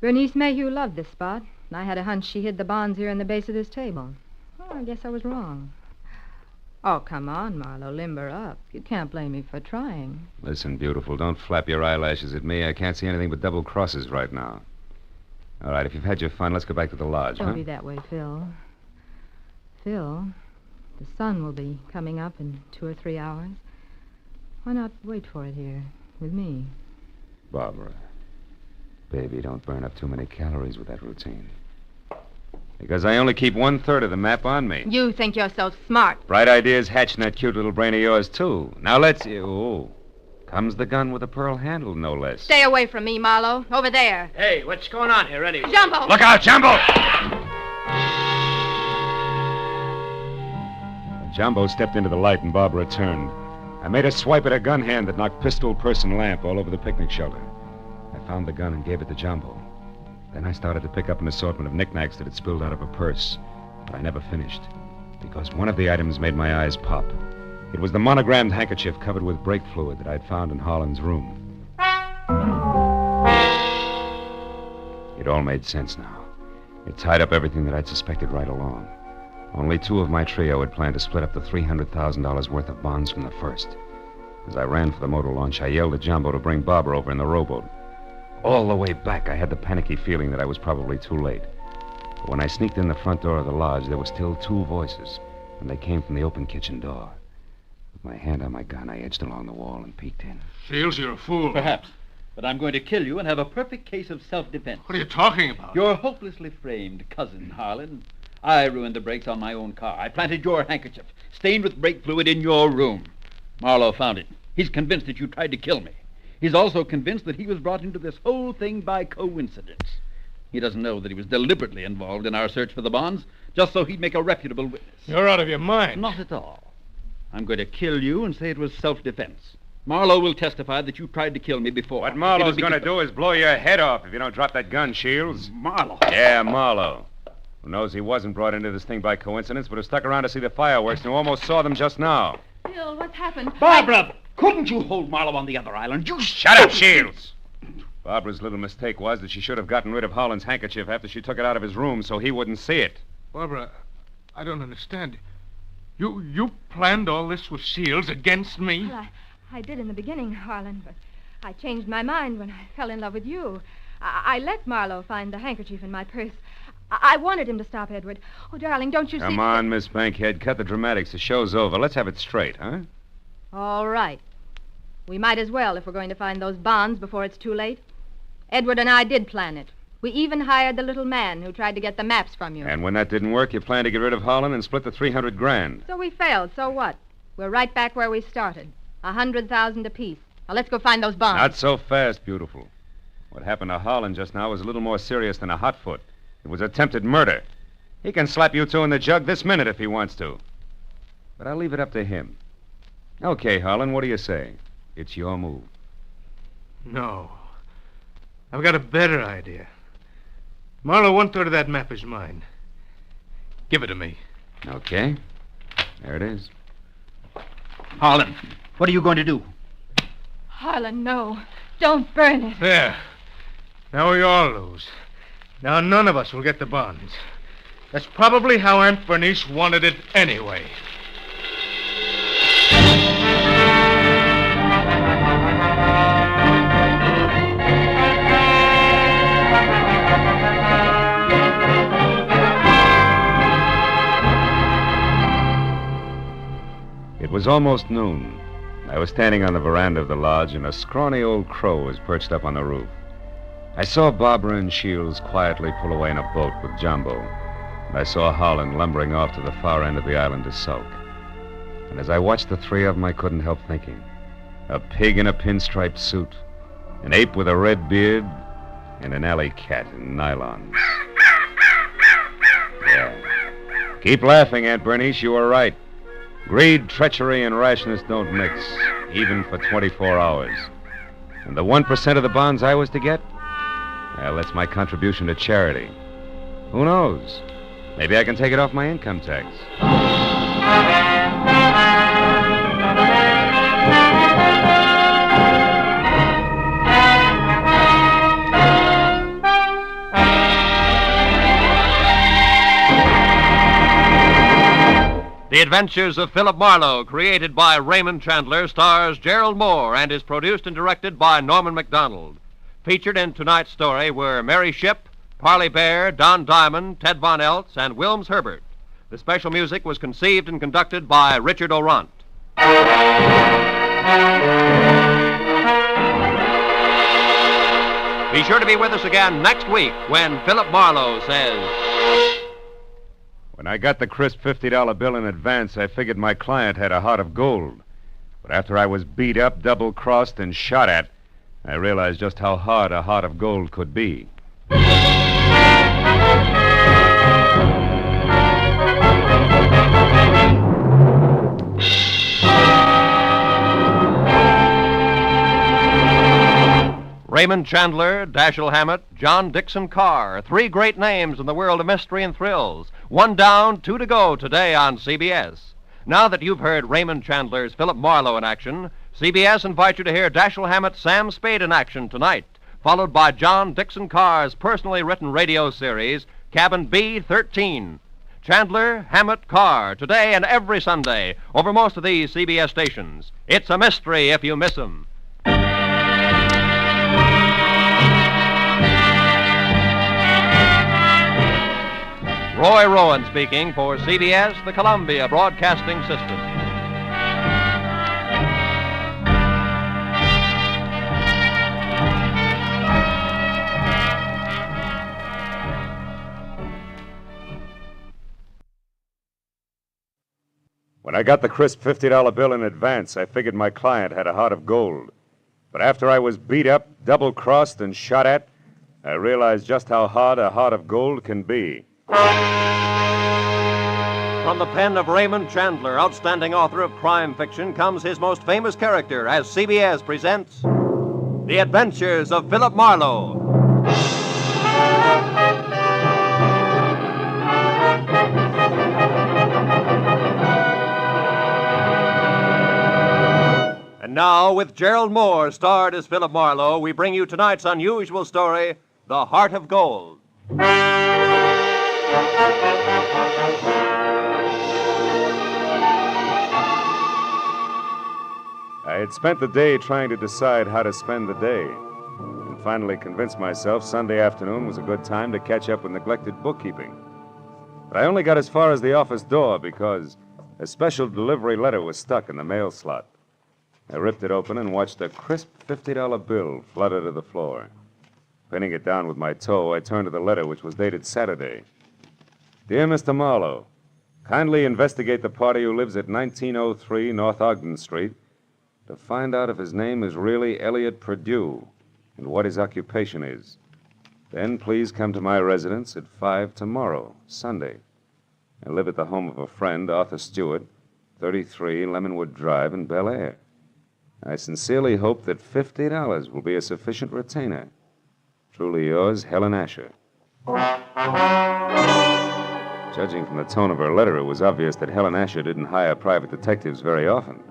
Bernice Mayhew loved this spot, and I had a hunch she hid the bonds here in the base of this table. Oh, I guess I was wrong. Oh, come on, Marlowe, limber up. You can't blame me for trying. Listen, beautiful, don't flap your eyelashes at me. I can't see anything but double crosses right now. All right, if you've had your fun, let's go back to the lodge, Don't huh? be that way, Phil. Phil, the sun will be coming up in 2 or 3 hours. Why not wait for it here with me? Barbara, baby, don't burn up too many calories with that routine. Because I only keep 1/3 of the map on me. You think you're so smart. Bright ideas hatch in that cute little brain of yours, too. Now let's... Oh, comes the gun with a pearl handle, no less. Stay away from me, Marlowe. Over there. Hey, what's going on here anyway? Jumbo! Look out, Jumbo! Jumbo stepped into the light and Barbara turned. I made a swipe at her gun hand that knocked pistol, purse, and lamp all over the picnic shelter. I found the gun and gave it to Jumbo. Then I started to pick up an assortment of knickknacks that had spilled out of her purse. But I never finished, because one of the items made my eyes pop. It was the monogrammed handkerchief covered with brake fluid that I'd found in Harlan's room. It all made sense now. It tied up everything that I'd suspected right along. Only 2 of my trio had planned to split up the $300,000 worth of bonds from the first. As I ran for the motor launch, I yelled at Jumbo to bring Barbara over in the rowboat. All the way back, I had the panicky feeling that I was probably too late. But when I sneaked in the front door of the lodge, there were still 2 voices, and they came from the open kitchen door. With my hand on my gun, I edged along the wall and peeked in. Shields, you're a fool. Perhaps. But I'm going to kill you and have a perfect case of self-defense. What are you talking about? Your hopelessly framed cousin, Harlan. I ruined the brakes on my own car. I planted your handkerchief, stained with brake fluid, in your room. Marlowe found it. He's convinced that you tried to kill me. He's also convinced that he was brought into this whole thing by coincidence. He doesn't know that he was deliberately involved in our search for the bonds, just so he'd make a reputable witness. You're out of your mind. Not at all. I'm going to kill you and say it was self-defense. Marlowe will testify that you tried to kill me before. What Marlowe's going to do is blow your head off if you don't drop that gun, Shields. Marlowe? Yeah, Marlowe. Who knows he wasn't brought into this thing by coincidence, but who stuck around to see the fireworks and who almost saw them just now. Phil, what's happened? Barbara! Couldn't you hold Marlowe on the other island? You Shut up, Shields! Barbara's little mistake was that she should have gotten rid of Harlan's handkerchief after she took it out of his room so he wouldn't see it. Barbara, I don't understand. You planned all this with Shields against me? Well, I did in the beginning, Harlan, but I changed my mind when I fell in love with you. I let Marlowe find the handkerchief in my purse. I wanted him to stop Edward. Oh, darling, don't you see... Come on, Miss Bankhead. Cut the dramatics. The show's over. Let's have it straight, huh? All right. We might as well if we're going to find those bonds before it's too late. Edward and I did plan it. We even hired the little man who tried to get the maps from you. And when that didn't work, you planned to get rid of Harlan and split the $300,000. So we failed. So what? We're right back where we started. 100,000 apiece. Now let's go find those bonds. Not so fast, beautiful. What happened to Harlan just now was a little more serious than a hot foot. It was attempted murder. He can slap you 2 in the jug this minute if he wants to. But I'll leave it up to him. Okay, Harlan, what do you say? It's your move. No. I've got a better idea. Marlowe, 1/3 of that map is mine. Give it to me. Okay. There it is. Harlan, what are you going to do? Harlan, no. Don't burn it. There. Now we all lose. Now none of us will get the bonds. That's probably how Aunt Bernice wanted it anyway. It was almost noon. I was standing on the veranda of the lodge, and a scrawny old crow was perched up on the roof. I saw Barbara and Shields quietly pull away in a boat with Jumbo. And I saw Holland lumbering off to the far end of the island to sulk. And as I watched the three of them, I couldn't help thinking. A pig in a pinstriped suit, an ape with a red beard, and an alley cat in nylon. Yeah. Keep laughing, Aunt Bernice. You were right. Greed, treachery, and rashness don't mix, even for 24 hours. And the 1% of the bonds I was to get? Well, that's my contribution to charity. Who knows? Maybe I can take it off my income tax. The Adventures of Philip Marlowe, created by Raymond Chandler, stars Gerald Moore and is produced and directed by Norman MacDonald. Featured in tonight's story were Mary Shipp, Parley Bear, Don Diamond, Ted Von Eltz, and Wilms Herbert. The special music was conceived and conducted by Richard Orant. Be sure to be with us again next week when Philip Marlowe says... When I got the crisp $50 bill in advance, I figured my client had a heart of gold. But after I was beat up, double-crossed, and shot at, I realized just how hard a heart of gold could be. Raymond Chandler, Dashiell Hammett, John Dixon Carr, three great names in the world of mystery and thrills. One down, two to go today on CBS. Now that you've heard Raymond Chandler's Philip Marlowe in action, CBS invites you to hear Dashiell Hammett's Sam Spade in action tonight, followed by John Dixon Carr's personally written radio series, Cabin B-13. Chandler, Hammett, Carr, today and every Sunday, over most of these CBS stations. It's a mystery if you miss 'em. Roy Rowan speaking for CBS, the Columbia Broadcasting System. When I got the crisp $50 bill in advance, I figured my client had a heart of gold. But after I was beat up, double-crossed, and shot at, I realized just how hard a heart of gold can be. From the pen of Raymond Chandler, outstanding author of crime fiction, comes his most famous character as CBS presents The Adventures of Philip Marlowe. And now, with Gerald Moore starred as Philip Marlowe, we bring you tonight's unusual story, The Heart of Gold. I had spent the day trying to decide how to spend the day, and finally convinced myself Sunday afternoon was a good time to catch up with neglected bookkeeping. But I only got as far as the office door because a special delivery letter was stuck in the mail slot. I ripped it open and watched a crisp $50 bill flutter to the floor. Pinning it down with my toe, I turned to the letter, which was dated Saturday. Dear Mr. Marlowe, kindly investigate the party who lives at 1903 North Ogden Street to find out if his name is really Elliot Perdue and what his occupation is. Then please come to my residence at 5 tomorrow, Sunday. I live at the home of a friend, Arthur Stewart, 33 Lemonwood Drive in Bel Air. I sincerely hope that $50 will be a sufficient retainer. Truly yours, Helen Asher. Judging from the tone of her letter, it was obvious that Helen Asher didn't hire private detectives very often.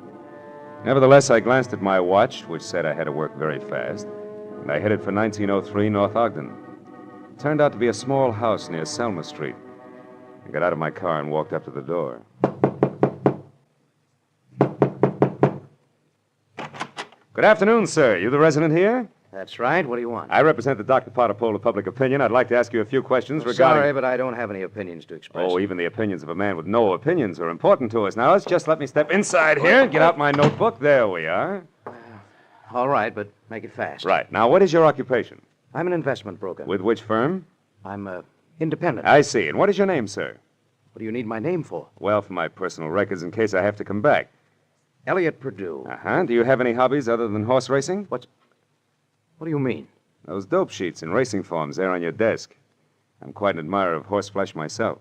Nevertheless, I glanced at my watch, which said I had to work very fast, and I headed for 1903 North Ogden. It turned out to be a small house near Selma Street. I got out of my car and walked up to the door. Good afternoon, sir. You the resident here? That's right. What do you want? I represent the Dr. Potter poll of public opinion. I'd like to ask you a few questions regarding... Sorry, but I don't have any opinions to express. Oh, even the opinions of a man with no opinions are important to us. Now, let's just let me step inside here and get out my notebook. There we are. All right, but make it fast. Right. Now, what is your occupation? I'm an investment broker. With which firm? I'm independent. I see. And what is your name, sir? What do you need my name for? Well, for my personal records in case I have to come back. Elliot Purdue. Uh-huh. Do you have any hobbies other than horse racing? What do you mean? Those dope sheets and racing forms there on your desk. I'm quite an admirer of horseflesh myself.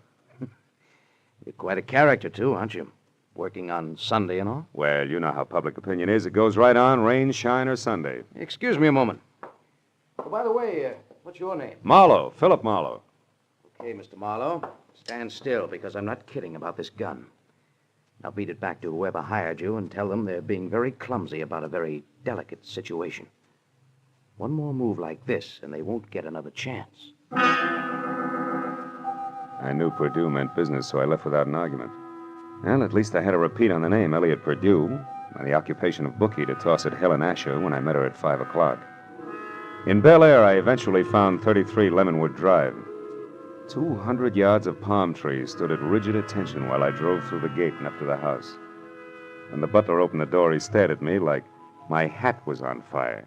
You're quite a character, too, aren't you? Working on Sunday and all? Well, you know how public opinion is. It goes right on, rain, shine, or Sunday. Excuse me a moment. Oh, by the way, what's your name? Marlowe, Philip Marlowe. Okay, Mr. Marlowe. Stand still, because I'm not kidding about this gun. Now beat it back to whoever hired you and tell them they're being very clumsy about a very delicate situation. One more move like this, and they won't get another chance. I knew Purdue meant business, so I left without an argument. Well, at least I had a repeat on the name, Elliot Purdue, and the occupation of bookie to toss at Helen Asher when I met her at 5 o'clock. In Bel Air, I eventually found 33 Lemonwood Drive. 200 yards of palm trees stood at rigid attention while I drove through the gate and up to the house. When the butler opened the door, he stared at me like my hat was on fire.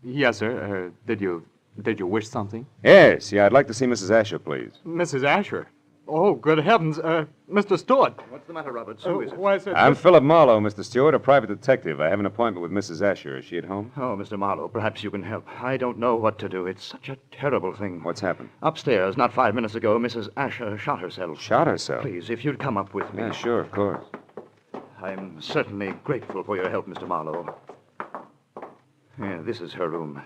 Yes, sir. Did you wish something? Yes, I'd like to see Mrs. Asher, please. Mrs. Asher? Oh, good heavens. Mr. Stewart. What's the matter, Roberts? Who is it? Why, sir... I'm Philip Marlowe, Mr. Stewart, a private detective. I have an appointment with Mrs. Asher. Is she at home? Oh, Mr. Marlowe, perhaps you can help. I don't know what to do. It's such a terrible thing. What's happened? Upstairs, not 5 minutes ago, Mrs. Asher shot herself. Shot herself? Please, if you'd come up with me. Yeah, sure, of course. I'm certainly grateful for your help, Mr. Marlowe. Yeah, this is her room.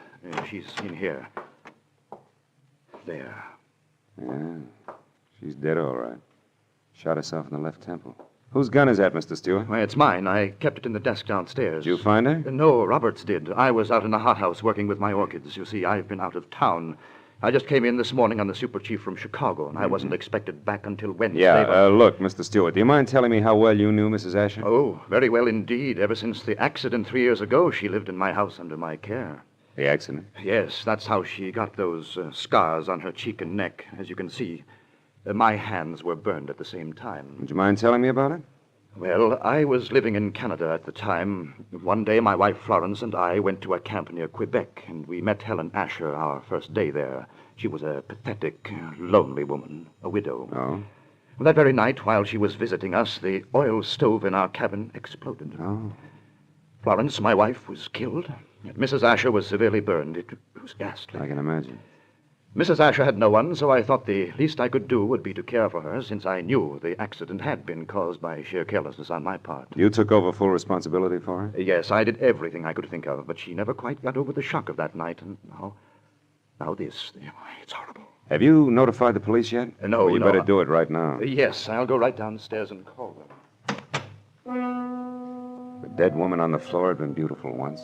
She's in here. There. Yeah, she's dead all right. Shot herself in the left temple. Whose gun is that, Mr. Stewart? Why, it's mine. I kept it in the desk downstairs. Did you find her? No, Roberts did. I was out in the hothouse working with my orchids. You see, I've been out of town. I just came in this morning on the super chief from Chicago, and I wasn't expected back until Wednesday. Yeah, look, Mr. Stewart, do you mind telling me how well you knew Mrs. Asher? Oh, very well indeed. Ever since the accident 3 years ago, she lived in my house under my care. The accident? Yes, that's how she got those scars on her cheek and neck. As you can see, my hands were burned at the same time. Would you mind telling me about it? Well, I was living in Canada at the time. One day, my wife Florence and I went to a camp near Quebec, and we met Helen Asher our first day there. She was a pathetic, lonely woman, a widow. Oh? That very night, while she was visiting us, the oil stove in our cabin exploded. Oh. Florence, my wife, was killed. Mrs. Asher was severely burned. It was ghastly. I can imagine. Mrs. Asher had no one, so I thought the least I could do would be to care for her, since I knew the accident had been caused by sheer carelessness on my part. You took over full responsibility for her? Yes, I did everything I could think of, but she never quite got over the shock of that night, and now this. It's horrible. Have you notified the police yet? No, well, you no. better do it right now. Yes, I'll go right downstairs and call them. The dead woman on the floor had been beautiful once.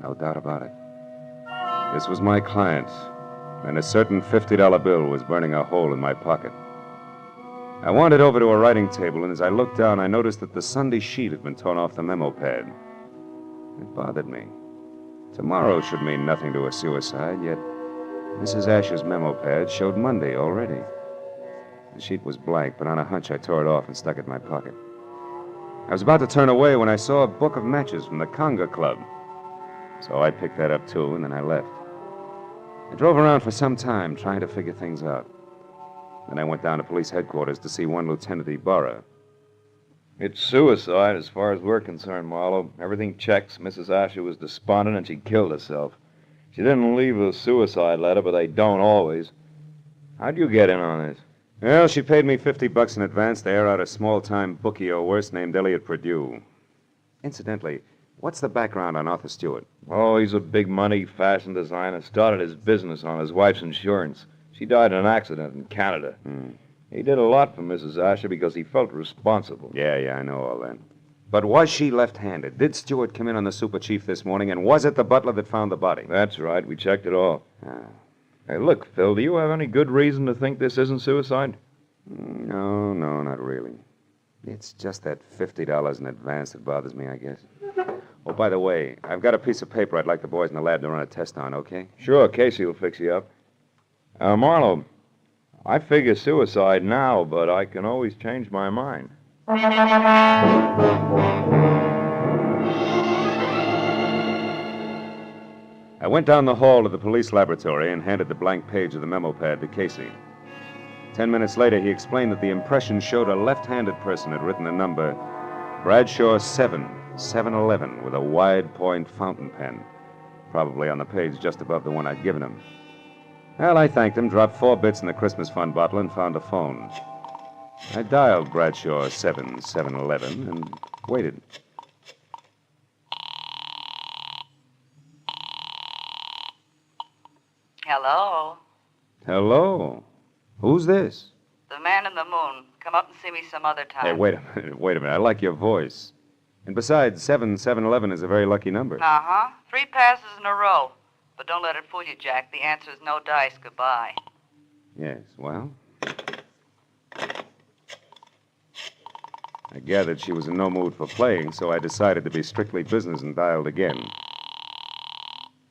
No doubt about it. This was my client, and a certain $50 bill was burning a hole in my pocket. I wandered over to a writing table, and as I looked down, I noticed that the Sunday sheet had been torn off the memo pad. It bothered me. Tomorrow should mean nothing to a suicide, yet Mrs. Asher's memo pad showed Monday already. The sheet was blank, but on a hunch I tore it off and stuck it in my pocket. I was about to turn away when I saw a book of matches from the Conga Club. So I picked that up, too, and then I left. I drove around for some time, trying to figure things out. Then I went down to police headquarters to see one Lieutenant Ibarra. It's suicide as far as we're concerned, Marlowe. Everything checks. Mrs. Asher was despondent and she killed herself. She didn't leave a suicide letter, but they don't always. How'd you get in on this? Well, she paid me $50 in advance to air out a small-time bookie or worse named Elliot Purdue. Incidentally, what's the background on Arthur Stewart? Oh, he's a big-money fashion designer. Started his business on his wife's insurance. She died in an accident in Canada. He did a lot for Mrs. Asher because he felt responsible. Yeah, I know all that. But was she left-handed? Did Stewart come in on the super chief this morning, and was it the butler that found the body? That's right. We checked it all. Hey, look, Phil, do you have any good reason to think this isn't suicide? No, not really. It's just that $50 in advance that bothers me, I guess. Oh, by the way, I've got a piece of paper I'd like the boys in the lab to run a test on, okay? Sure, Casey will fix you up. Marlowe, I figure suicide now, but I can always change my mind. I went down the hall to the police laboratory and handed the blank page of the memo pad to Casey. 10 minutes later, he explained that the impression showed a left-handed person had written the number Bradshaw 711 with a wide point fountain pen, probably on the page just above the one I'd given him. Well, I thanked him, dropped 4 bits in the Christmas fund bottle, and found a phone. I dialed Bradshaw 711 and waited. Hello? Hello? Who's this? The man in the moon. Come up and see me some other time. Hey, wait a minute. I like your voice. And besides, 711 is a very lucky number. Uh-huh. 3 passes in a row. But don't let it fool you, Jack. The answer is no dice. Goodbye. Yes, well... I gathered she was in no mood for playing, so I decided to be strictly business and dialed again.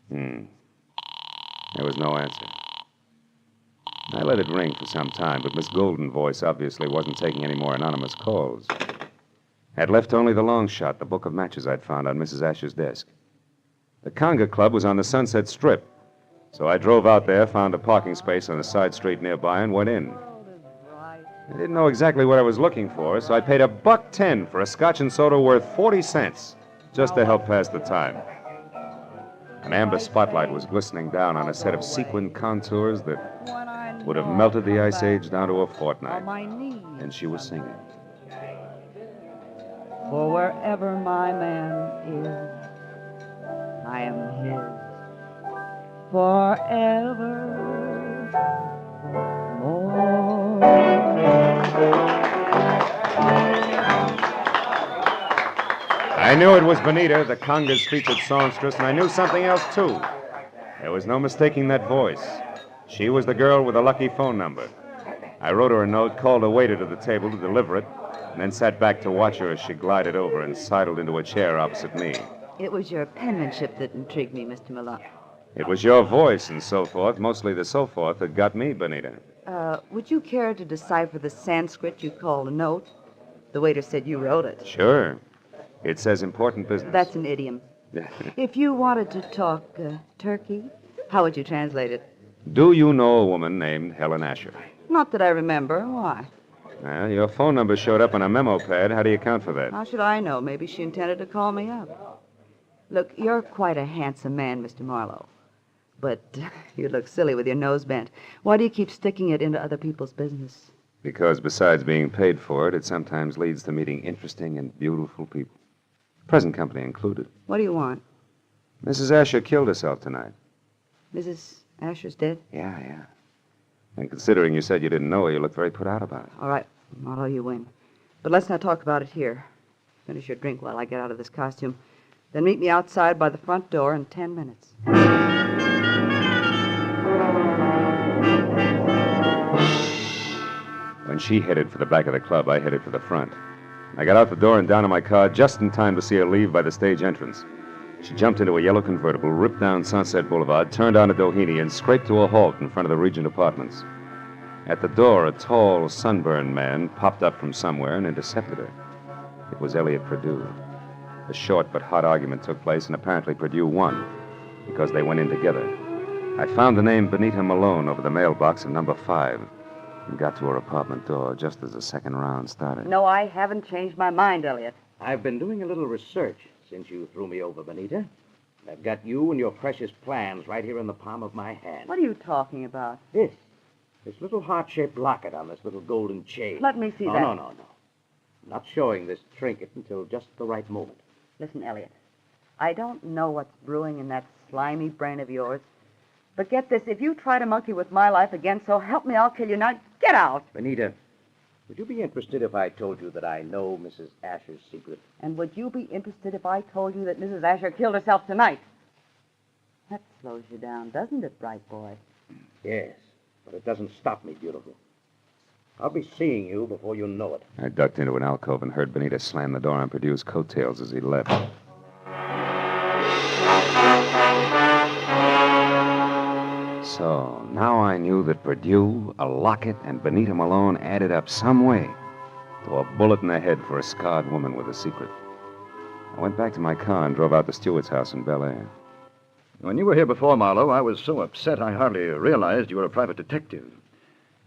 There was no answer. I let it ring for some time, but Miss Golden's voice obviously wasn't taking any more anonymous calls. Had left only the long shot, the book of matches I'd found on Mrs. Asher's desk. The Conga Club was on the Sunset Strip, so I drove out there, found a parking space on a side street nearby, and went in. I didn't know exactly what I was looking for, so I paid $1.10 for a scotch and soda worth 40 cents, just to help pass the time. An amber spotlight was glistening down on a set of sequined contours that would have melted the Ice Age down to a fortnight. And she was singing. For wherever my man is, I am his forever more. I knew it was Benita, the Conga's featured songstress, and I knew something else, too. There was no mistaking that voice. She was the girl with the lucky phone number. I wrote her a note, called a waiter to the table to deliver it, and then sat back to watch her as she glided over and sidled into a chair opposite me. It was your penmanship that intrigued me, Mr. Malone. It was your voice and so forth, mostly the so forth, that got me, Benita. Would you care to decipher the Sanskrit you called a note? The waiter said you wrote it. Sure. It says important business. That's an idiom. If you wanted to talk turkey, how would you translate it? Do you know a woman named Helen Asher? Not that I remember. Why? Well, your phone number showed up on a memo pad. How do you account for that? How should I know? Maybe she intended to call me up. Look, you're quite a handsome man, Mr. Marlowe. But you look silly with your nose bent. Why do you keep sticking it into other people's business? Because besides being paid for it, it sometimes leads to meeting interesting and beautiful people. Present company included. What do you want? Mrs. Asher killed herself tonight. Mrs. Asher's dead? Yeah. And considering you said you didn't know her, you look very put out about it. All right, Marlowe, you win. But let's not talk about it here. Finish your drink while I get out of this costume. Then meet me outside by the front door in 10 minutes. When she headed for the back of the club, I headed for the front. I got out the door and down to my car just in time to see her leave by the stage entrance. She jumped into a yellow convertible, ripped down Sunset Boulevard, turned onto Doheny, and scraped to a halt in front of the Regent Apartments. At the door, a tall, sunburned man popped up from somewhere and intercepted her. It was Elliot Perdue. A short but hot argument took place, and apparently Perdue won, because they went in together. I found the name Benita Malone over the mailbox in number 5 and got to her apartment door just as the second round started. No, I haven't changed my mind, Elliot. I've been doing a little research since you threw me over, Benita. I've got you and your precious plans right here in the palm of my hand. What are you talking about? This little heart-shaped locket on this little golden chain. Let me see that. No. I'm not showing this trinket until just the right moment. Listen, Elliot, I don't know what's brewing in that slimy brain of yours, but get this, if you try to monkey with my life again, so help me, I'll kill you. Now, get out. Benita, Would you be interested if I told you that I know Mrs. Asher's secret? And would you be interested if I told you that Mrs. Asher killed herself tonight? That slows you down, doesn't it, bright boy? Yes, but it doesn't stop me, beautiful. I'll be seeing you before you know it. I ducked into an alcove and heard Benita slam the door on Perdue's coattails as he left. So, now I knew that Perdue, a locket, and Benita Malone added up some way to a bullet in the head for a scarred woman with a secret. I went back to my car and drove out to Stewart's house in Bel Air. When you were here before, Marlowe, I was so upset I hardly realized you were a private detective.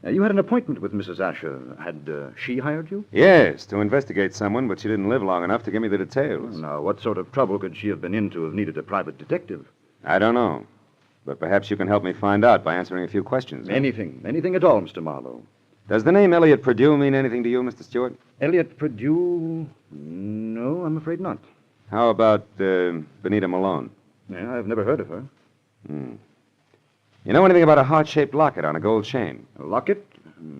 You had an appointment with Mrs. Asher. Had she hired you? Yes, to investigate someone, but she didn't live long enough to give me the details. Now, what sort of trouble could she have been in to have needed a private detective? I don't know. But perhaps you can help me find out by answering a few questions. Huh? Anything at all, Mr. Marlowe. Does the name Elliot Perdue mean anything to you, Mr. Stewart? Elliot Perdue? No, I'm afraid not. How about Benita Malone? Yeah, I've never heard of her. Hmm. You know anything about a heart-shaped locket on a gold chain? A locket?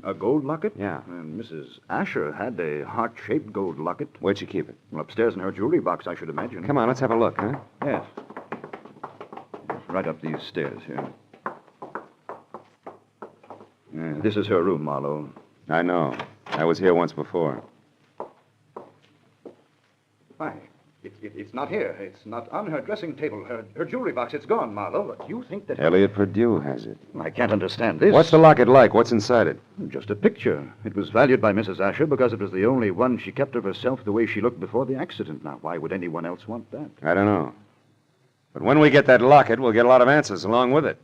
A gold locket? Yeah. Mrs. Asher had a heart-shaped gold locket. Where'd she keep it? Well, upstairs in her jewelry box, I should imagine. Come on, let's have a look, huh? Yes. Right up these stairs here. This is her room, Marlowe. I know. I was here once before. Why? It's not here. It's not on her dressing table. Her jewelry box, it's gone, Marlowe. But you think that... Elliot Perdue has it. I can't understand this. What's the locket like? What's inside it? Just a picture. It was valued by Mrs. Asher because it was the only one she kept of herself the way she looked before the accident. Now, why would anyone else want that? I don't know. But when we get that locket, we'll get a lot of answers along with it.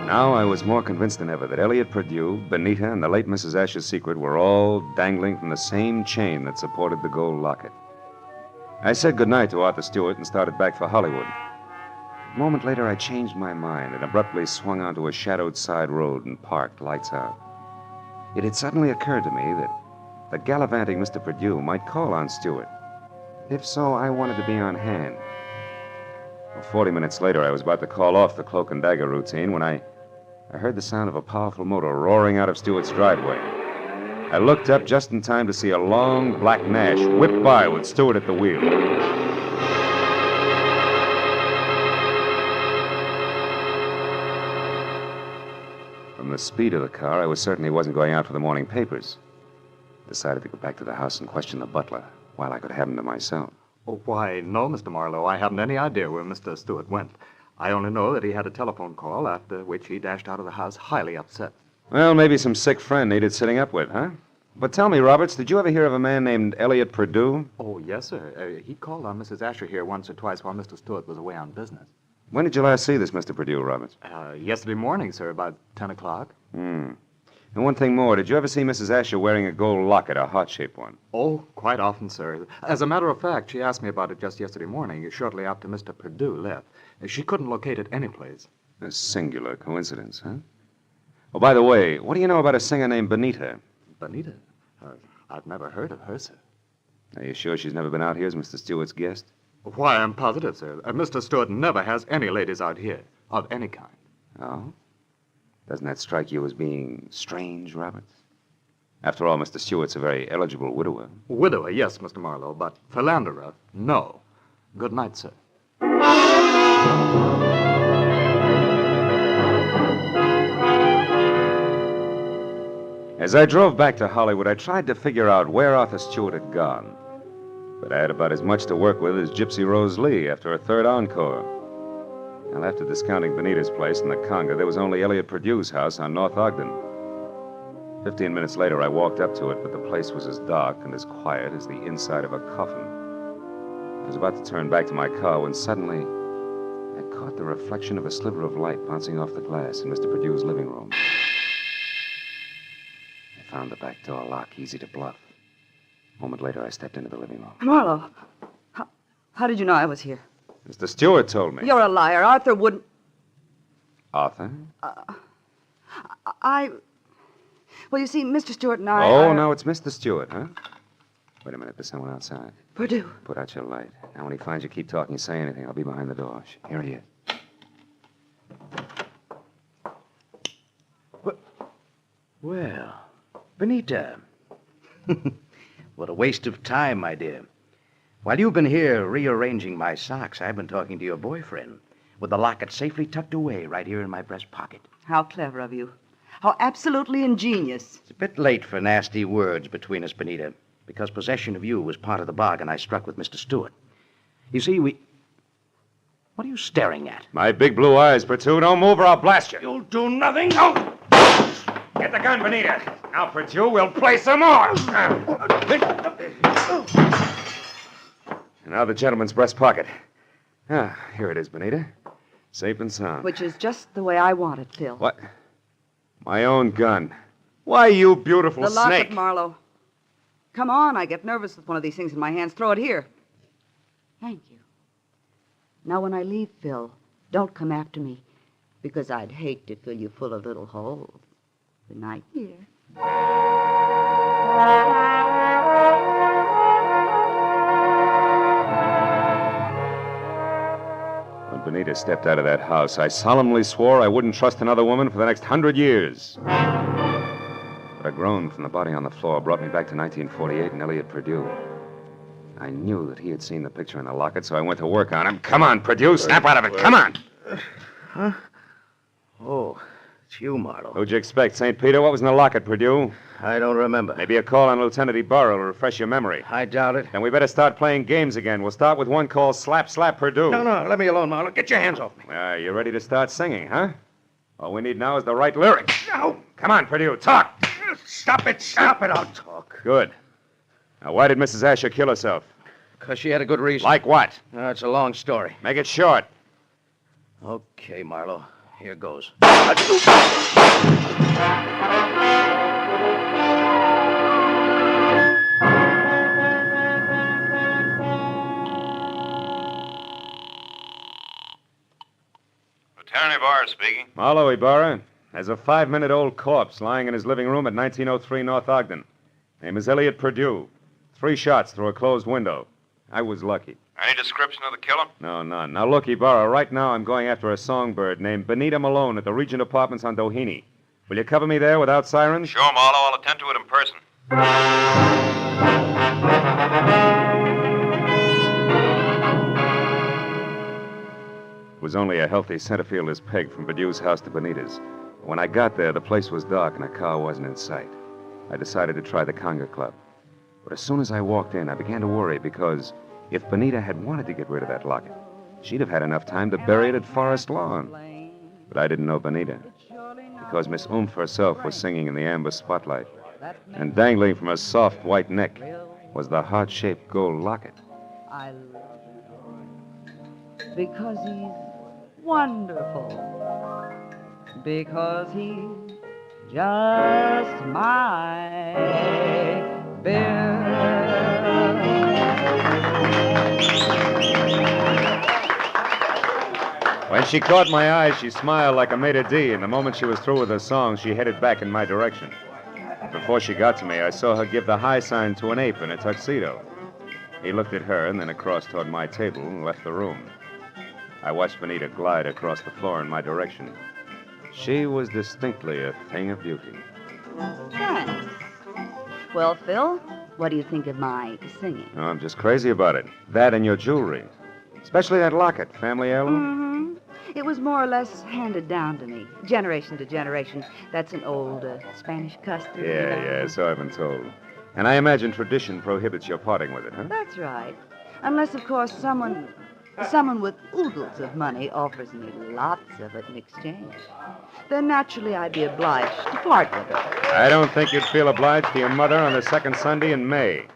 Now I was more convinced than ever that Elliot Perdue, Benita, and the late Mrs. Asher's secret were all dangling from the same chain that supported the gold locket. I said goodnight to Arthur Stewart and started back for Hollywood. A moment later, I changed my mind and abruptly swung onto a shadowed side road and parked, lights out. It had suddenly occurred to me that the gallivanting Mr. Perdue might call on Stewart. If so, I wanted to be on hand. Well, 40 minutes later, I was about to call off the cloak and dagger routine when I heard the sound of a powerful motor roaring out of Stewart's driveway. I looked up just in time to see a long black Nash whip by with Stewart at the wheel. From the speed of the car, I was certain he wasn't going out for the morning papers. Decided to go back to the house and question the butler while I could have him to myself. Oh, why, no, Mr. Marlowe. I haven't any idea where Mr. Stewart went. I only know that he had a telephone call, after which he dashed out of the house highly upset. Well, maybe some sick friend needed sitting up with, huh? But tell me, Roberts, did you ever hear of a man named Elliot Perdue? Oh, yes, sir. He called on Mrs. Asher here once or twice while Mr. Stewart was away on business. When did you last see this Mr. Perdue, Roberts? Yesterday morning, sir, about 10 o'clock. And one thing more, did you ever see Mrs. Asher wearing a gold locket, a heart-shaped one? Oh, quite often, sir. As a matter of fact, she asked me about it just yesterday morning, shortly after Mr. Perdue left. She couldn't locate it anyplace. A singular coincidence, huh? Oh, by the way, what do you know about a singer named Benita? Benita? I've never heard of her, sir. Are you sure she's never been out here as Mr. Stewart's guest? Why, I'm positive, sir. Mr. Stewart never has any ladies out here, of any kind. Oh? Doesn't that strike you as being strange, Roberts? After all, Mr. Stewart's a very eligible widower. Widower, yes, Mr. Marlowe, but philanderer, no. Good night, sir. As I drove back to Hollywood, I tried to figure out where Arthur Stewart had gone. But I had about as much to work with as Gypsy Rose Lee after a third encore. Well, after discounting Benita's place in the Conga, there was only Elliot Perdue's house on North Ogden. 15 minutes later, I walked up to it, but the place was as dark and as quiet as the inside of a coffin. I was about to turn back to my car when suddenly I caught the reflection of a sliver of light bouncing off the glass in Mr. Perdue's living room. I found the back door lock easy to bluff. A moment later, I stepped into the living room. Marlowe, how did you know I was here? Mr. Stewart told me. You're a liar. Arthur wouldn't... Arthur? Well, you see, Mr. Stewart and I... Oh, now it's Mr. Stewart, huh? Wait a minute, there's someone outside. Perdue. Put out your light. Now, when he finds you keep talking, say anything. I'll be behind the door. Here he is. Well, Benita. What a waste of time, my dear. While you've been here rearranging my socks, I've been talking to your boyfriend with the locket safely tucked away right here in my breast pocket. How clever of you. How absolutely ingenious. It's a bit late for nasty words between us, Benita, because possession of you was part of the bargain I struck with Mr. Stewart. You see, What are you staring at? My big blue eyes, Pursuit. Don't move or I'll blast you. You'll do nothing. No! Get the gun, Benita. Now, Pursuit, we'll play some more. And now the gentleman's breast pocket. Ah, here it is, Benita. Safe and sound. Which is just the way I want it, Phil. What? My own gun. Why, you beautiful The locket, snake. Marlowe. Come on, I get nervous with one of these things in my hands. Throw it here. Thank you. Now, when I leave, Phil, don't come after me, because I'd hate to fill you full of little holes. Good night, dear. When Benita stepped out of that house, I solemnly swore I wouldn't trust another woman for the next 100 years. But a groan from the body on the floor brought me back to 1948 and Elliot Purdue. I knew that he had seen the picture in the locket, so I went to work on him. Come on, Purdue, snap out of it. Come on. Huh? Oh, it's you, Marlowe. Who'd you expect, St. Peter? What was in the locket, Purdue? I don't remember. Maybe a call on Lieutenant Ibarra will refresh your memory. I doubt it. Then we better start playing games again. We'll start with one called Slap Slap Purdue. No, let me alone, Marlowe. Get your hands off me. You ready to start singing, huh? All we need now is the right lyrics. No. Come on, Purdue, talk. Stop it. I'll talk. Good. Now, why did Mrs. Asher kill herself? Because she had a good reason. Like what? It's a long story. Make it short. Okay, Marlowe. Here goes. Lieutenant Ibarra speaking. Marlowe, Ibarra. There's a 5-minute-old corpse lying in his living room at 1903 North Ogden. Name is Elliot Purdue. 3 shots through a closed window. I was lucky. Any description of the killer? No, none. Now, look, Ibarra, right now I'm going after a songbird named Benita Malone at the Regent Apartments on Doheny. Will you cover me there without sirens? Sure, Marlowe. I'll attend to it in person. It was only a healthy center fielder's peg from Perdue's house to Benita's. When I got there, the place was dark and a car wasn't in sight. I decided to try the Conga Club. But as soon as I walked in, I began to worry because if Benita had wanted to get rid of that locket, she'd have had enough time to bury it at Forest Lawn. But I didn't know Benita, because Miss Oomph herself was singing in the amber spotlight, and dangling from her soft white neck was the heart-shaped gold locket. I love him. Because he's wonderful. Because he's just my Bill. When she caught my eye, she smiled like a maitre d', and the moment she was through with her song, she headed back in my direction. Before she got to me, I saw her give the high sign to an ape in a tuxedo. He looked at her and then across toward my table and left the room. I watched Benita glide across the floor in my direction. She was distinctly a thing of beauty. Thanks. Well, Phil, what do you think of my singing? Oh, I'm just crazy about it. That and your jewelry. Especially that locket, family heirloom. Mm-hmm. It was more or less handed down to me, generation to generation. That's an old Spanish custom. Yeah, so I've been told. And I imagine tradition prohibits your parting with it, huh? That's right. Unless, of course, someone with oodles of money offers me lots of it in exchange. Then naturally I'd be obliged to part with it. I don't think you'd feel obliged to your mother on the second Sunday in May.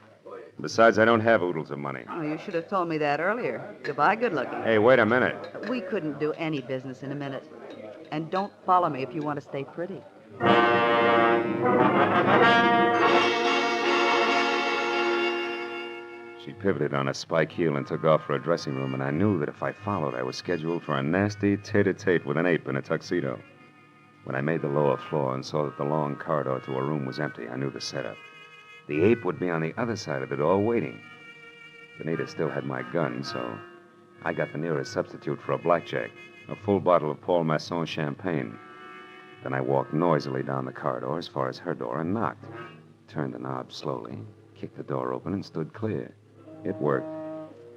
Besides, I don't have oodles of money. Oh, you should have told me that earlier. Goodbye, good looking. Hey, wait a minute. We couldn't do any business in a minute. And don't follow me if you want to stay pretty. She pivoted on a spike heel and took off for her dressing room, and I knew that if I followed, I was scheduled for a nasty tete-a-tete with an ape in a tuxedo. When I made the lower floor and saw that the long corridor to her room was empty, I knew the setup. The ape would be on the other side of the door waiting. Benita still had my gun, so I got the nearest substitute for a blackjack, a full bottle of Paul Masson champagne. Then I walked noisily down the corridor as far as her door and knocked. Turned the knob slowly, kicked the door open, and stood clear. It worked.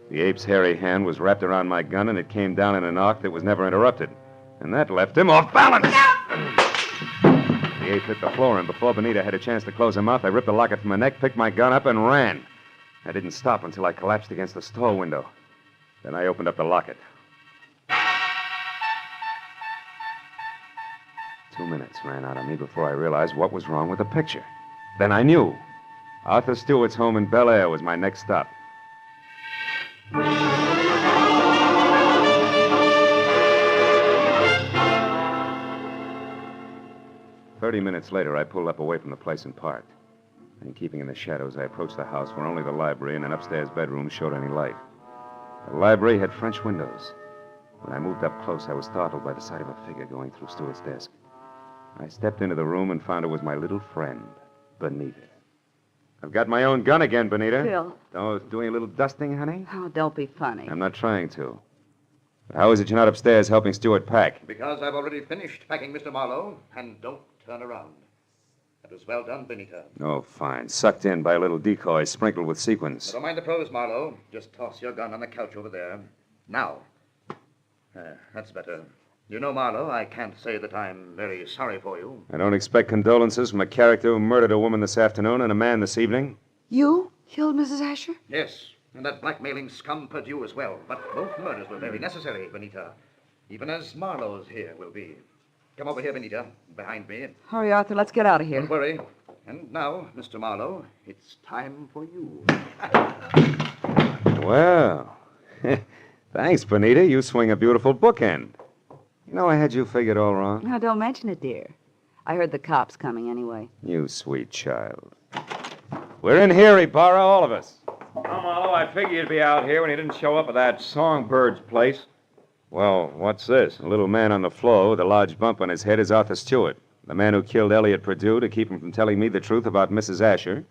The ape's hairy hand was wrapped around my gun, and it came down in an arc that was never interrupted. And that left him off balance. The ape hit the floor, and before Benita had a chance to close her mouth, I ripped the locket from her neck, picked my gun up, and ran. I didn't stop until I collapsed against the stall window. Then I opened up the locket. 2 minutes ran out on me before I realized what was wrong with the picture. Then I knew. Arthur Stewart's home in Bel Air was my next stop. 30 minutes later, I pulled up away from the place and parked. And keeping in the shadows, I approached the house where only the library and an upstairs bedroom showed any light. The library had French windows. When I moved up close, I was startled by the sight of a figure going through Stewart's desk. I stepped into the room and found it was my little friend, Benita. I've got my own gun again, Benita. Phil. Oh, doing a little dusting, honey? Oh, don't be funny. I'm not trying to. How is it you're not upstairs helping Stewart pack? Because I've already finished packing, Mr. Marlowe, and don't turn around. That was well done, Benita. Oh, fine. Sucked in by a little decoy sprinkled with sequins. Don't mind the pros, Marlowe. Just toss your gun on the couch over there. Now. That's better. You know, Marlowe, I can't say that I'm very sorry for you. I don't expect condolences from a character who murdered a woman this afternoon and a man this evening. You killed Mrs. Asher? Yes, and that blackmailing scum Purdue as well. But both murders were very necessary, Benita. Even as Marlowe's here will be. Come over here, Benita, behind me. Hurry, Arthur, let's get out of here. Don't worry. And now, Mr. Marlowe, it's time for you. Well, thanks, Benita. You swing a beautiful bookend. You know, I had you figured all wrong. Now, don't mention it, dear. I heard the cops coming anyway. You sweet child. We're in here, Ibarra, all of us. Oh, Marlowe, I figured you'd be out here when you didn't show up at that Songbird's place. Well, what's this? A little man on the floor with a large bump on his head is Arthur Stewart, the man who killed Elliot Purdue to keep him from telling me the truth about Mrs. Asher,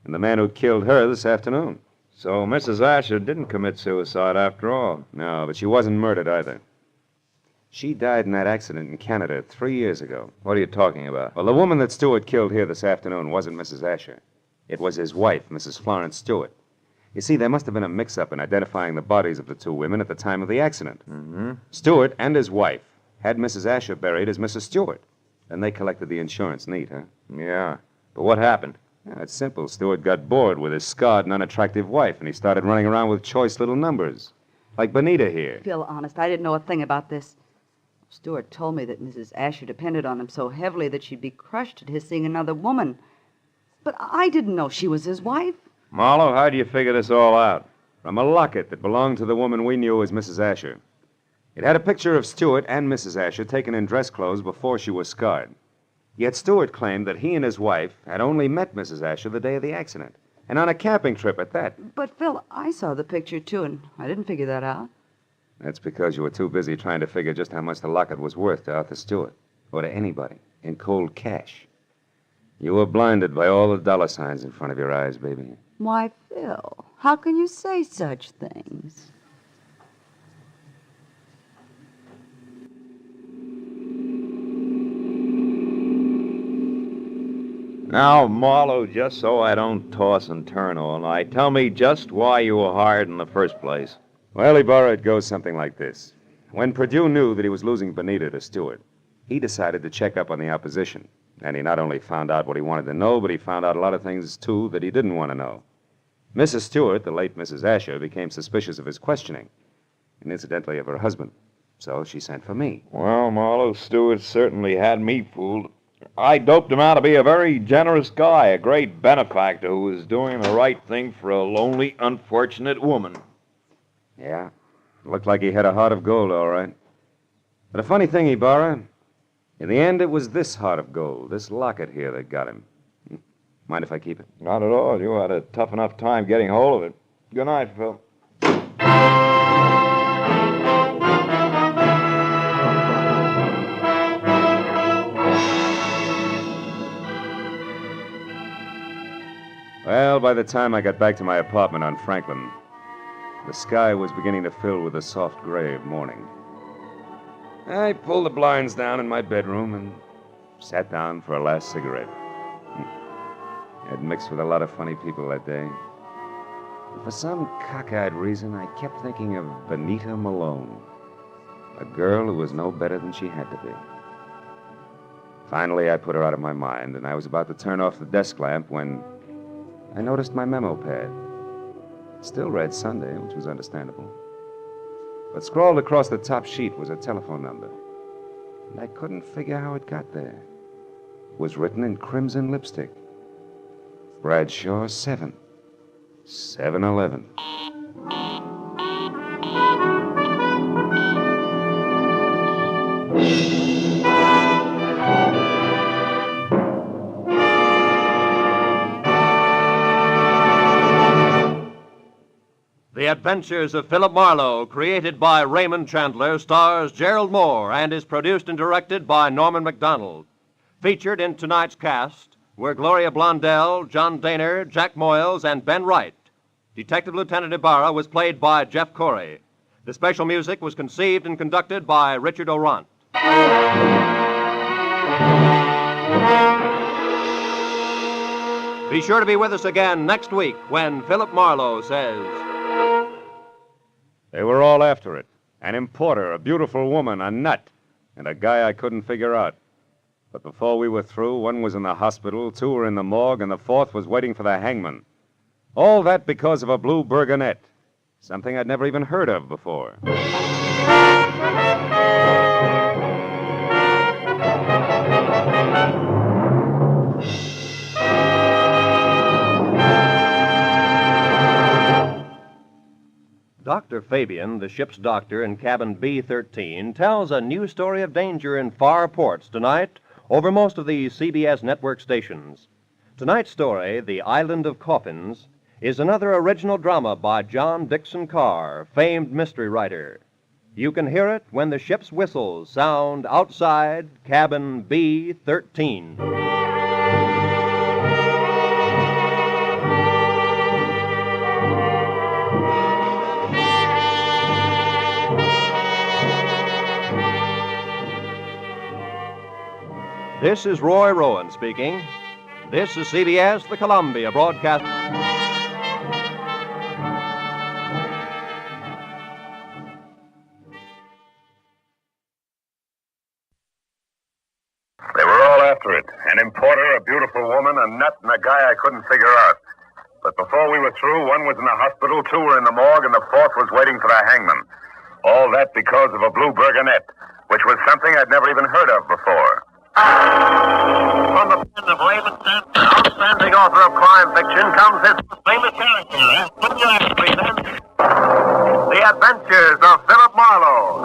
and the man who killed her this afternoon. So Mrs. Asher didn't commit suicide after all. No, but she wasn't murdered either. She died in that accident in Canada 3 years ago. What are you talking about? Well, the woman that Stewart killed here this afternoon wasn't Mrs. Asher. It was his wife, Mrs. Florence Stewart. You see, there must have been a mix-up in identifying the bodies of the two women at the time of the accident. Mm-hmm. Stewart and his wife had Mrs. Asher buried as Mrs. Stewart. Then they collected the insurance neat, huh? Yeah. But what happened? Yeah, it's simple. Stewart got bored with his scarred and unattractive wife, and he started running around with choice little numbers. Like Benita here. Phil, honest, I didn't know a thing about this. Stewart told me that Mrs. Asher depended on him so heavily that she'd be crushed at his seeing another woman. But I didn't know she was his wife. Marlowe, how do you figure this all out? From a locket that belonged to the woman we knew as Mrs. Asher. It had a picture of Stewart and Mrs. Asher taken in dress clothes before she was scarred. Yet Stewart claimed that he and his wife had only met Mrs. Asher the day of the accident, and on a camping trip at that. But, Phil, I saw the picture, too, and I didn't figure that out. That's because you were too busy trying to figure just how much the locket was worth to Arthur Stewart, or to anybody, in cold cash. You were blinded by all the dollar signs in front of your eyes, baby. Why, Phil, how can you say such things? Now, Marlowe, just so I don't toss and turn all night, tell me just why you were hired in the first place. Well, Ibarra, it goes something like this. When Purdue knew that he was losing Benita to Stewart, he decided to check up on the opposition. And he not only found out what he wanted to know, but he found out a lot of things, too, that he didn't want to know. Mrs. Stewart, the late Mrs. Asher, became suspicious of his questioning, and incidentally of her husband. So she sent for me. Well, Marlowe, Stewart certainly had me fooled. I doped him out to be a very generous guy, a great benefactor who was doing the right thing for a lonely, unfortunate woman. Yeah, looked like he had a heart of gold, all right. But a funny thing, Ibarra, in the end, it was this heart of gold, this locket here, that got him. Mind if I keep it? Not at all. You had a tough enough time getting hold of it. Good night, Phil. Well, by the time I got back to my apartment on Franklin, the sky was beginning to fill with the soft gray of morning. I pulled the blinds down in my bedroom and Sat down for a last cigarette. I'd mixed with a lot of funny people that day. For some cockeyed reason, I kept thinking of Benita Malone, a girl who was no better than she had to be. Finally, I put her out of my mind, and I was about to turn off the desk lamp when I noticed my memo pad. It still read Sunday, which was understandable. But scrawled across the top sheet was a telephone number. And I couldn't figure how it got there. It was written in crimson lipstick. Bradshaw 7. 7-Eleven. The Adventures of Philip Marlowe, created by Raymond Chandler, stars Gerald Moore and is produced and directed by Norman MacDonald. Featured in tonight's cast were Gloria Blondell, John Daner, Jack Moyles, and Ben Wright. Detective Lieutenant Ibarra was played by Jeff Corey. The special music was conceived and conducted by Richard Orant. Be sure to be with us again next week when Philip Marlowe says... They were all after it. An importer, a beautiful woman, a nut, and a guy I couldn't figure out. But before we were through, one was in the hospital, two were in the morgue, and the fourth was waiting for the hangman. All that because of a blue burgonette, something I'd never even heard of before. Dr. Fabian, the ship's doctor in cabin B-13, tells a new story of danger in far ports tonight over most of the CBS network stations. Tonight's story, The Island of Coffins, is another original drama by John Dixon Carr, famed mystery writer. You can hear it when the ship's whistles sound outside cabin B-13. This is Roy Rowan speaking. This is CBS, the Columbia Broadcast. They were all after it. An importer, a beautiful woman, a nut, and a guy I couldn't figure out. But before we were through, one was in the hospital, two were in the morgue, and the fourth was waiting for the hangman. All that because of a blue burgonette, which was something I'd never even heard of before. From the pen of Raymond Chandler, outstanding author of crime fiction, comes his famous character. The Adventures of Philip Marlowe.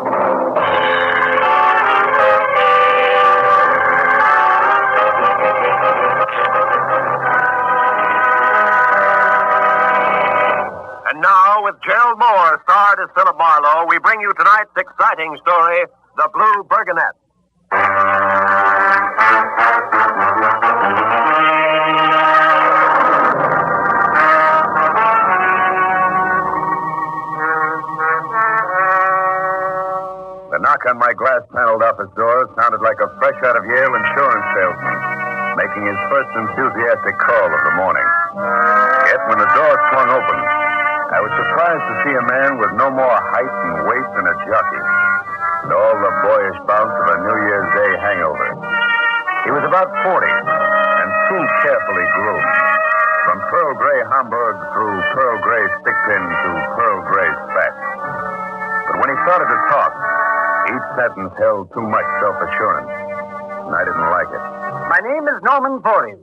And now, with Gerald Moore starred as Philip Marlowe, we bring you tonight's exciting story, The Blue Burgonette. The knock on my glass-paneled office door sounded like a fresh-out of Yale insurance salesman making his first enthusiastic call of the morning. Yet when the door swung open, I was surprised to see a man with no more height and weight than a jockey, and all the boyish bounce of a New Year's Day hangover. He was about 40 and too carefully groomed. From pearl gray Homburg through pearl gray stickpin to pearl gray spats. But when he started to talk, each sentence held too much self-assurance, and I didn't like it. My name is Norman Voorhees.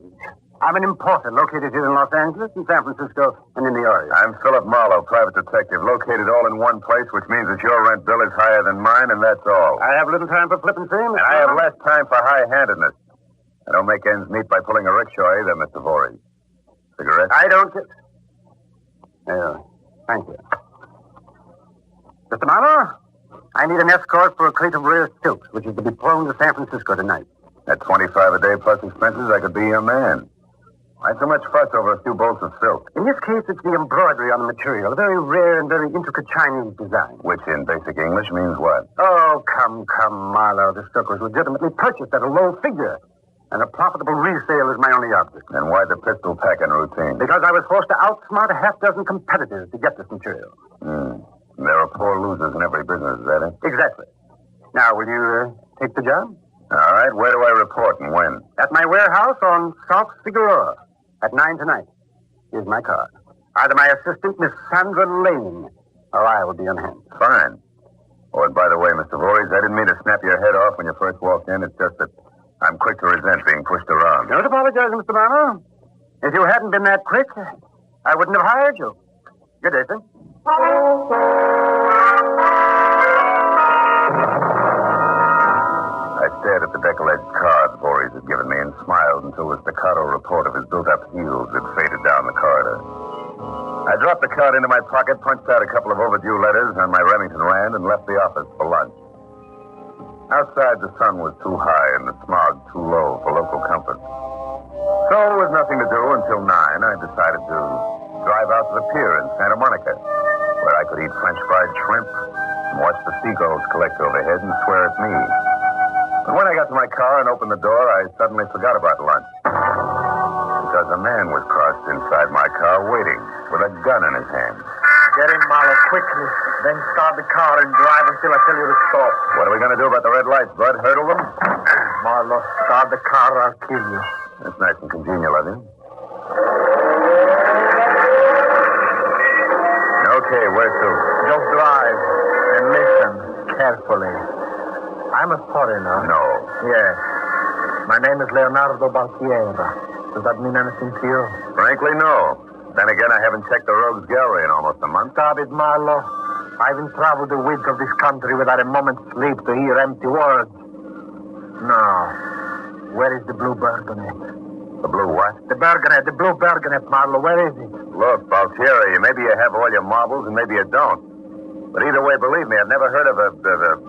I'm an importer located here in Los Angeles, in San Francisco, and in the area. I'm Philip Marlowe, private detective, located all in one place, which means that your rent bill is higher than mine, and that's all. I have little time for flippancy, And I have less time for high-handedness. I don't make ends meet by pulling a rickshaw either, Mr. Voorhees. Cigarette? I don't get... Yeah, thank you. Mr. Marlowe, I need an escort for a crate of rare silks, which is to be flown to San Francisco tonight. At $25 a day plus expenses, I could be your man. Why so much fuss over a few bolts of silk? In this case, it's the embroidery on the material, a very rare and very intricate Chinese design. Which in basic English means what? Oh, come, Marlowe. The silk was legitimately purchased at a low figure. and a profitable resale is my only object. And why the pistol packing routine? Because I was forced to outsmart a half-dozen competitors to get this material. There are poor losers in every business, is that it? Exactly. Now, will you take the job? All right, where do I report and when? At my warehouse on South Figueroa at 9 tonight. Here's my card. Either my assistant, Miss Sandra Lane, or I will be on hand. Fine. Oh, and by the way, Mr. Voorhees, I didn't mean to snap your head off when you first walked in. It's just that I'm quick to resent being pushed around. Don't apologize, Mr. Marlowe. If you hadn't been that quick, I wouldn't have hired you. Good day, sir. I stared at the decollete card Voorhees had given me and smiled until the staccato report of his built-up heels had faded down the corridor. I dropped the card into my pocket, punched out a couple of overdue letters on my Remington Rand, and left the office for lunch. Outside, the sun was too high and the smog too low for local comfort. So, with nothing to do until 9, I decided to drive out to the pier in Santa Monica, where I could eat French fried shrimp and watch the seagulls collect overhead and swear at me. But when I got to my car and opened the door, I suddenly forgot about lunch. Because a man was crossed inside my car waiting with a gun in his hand. Get him, Marlowe, quickly. Then start the car and drive until I tell you to stop. What are we going to do about the red lights, Bud? Hurdle them? Marlowe, start the car or I'll kill you. That's nice and congenial of you. Okay, where to? Just drive and listen carefully. I'm a foreigner. No. Yes. My name is Leonardo Baltiera. Does that mean anything to you? Frankly, no. Then again, I haven't checked the Rogues Gallery in almost a month. Stop it, Marlowe. I haven't traveled the width of this country without a moment's sleep to hear empty words. No. Where is the blue bergonet? The blue what? The bergonet, the blue bergonet, Marlowe. Where is it? Look, Baltieri, maybe you have all your marbles and maybe you don't. But either way, believe me, I've never heard of a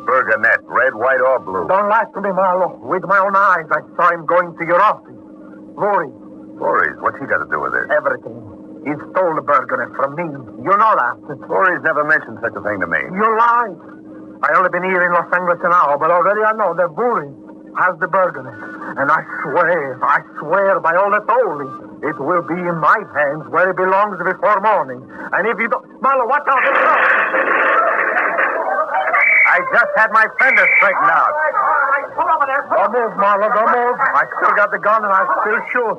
bergonet, red, white, or blue. Don't lie to me, Marlowe. With my own eyes, I saw him going to your office. Voorhees. Voorhees? What's he got to do with this? Everything. He stole the bergonet from me. You know that. Voorhees never mentioned such a thing to me. You lied. I only been here in Los Angeles an hour, but already I know that Voorhees has the bergonet. And I swear by all that's holy, it will be in my hands where it belongs before morning. And if you don't... Marlowe, watch out. I just had my fender straightened out. Don't move, Marlowe, don't move. I still got the gun and I still shoot.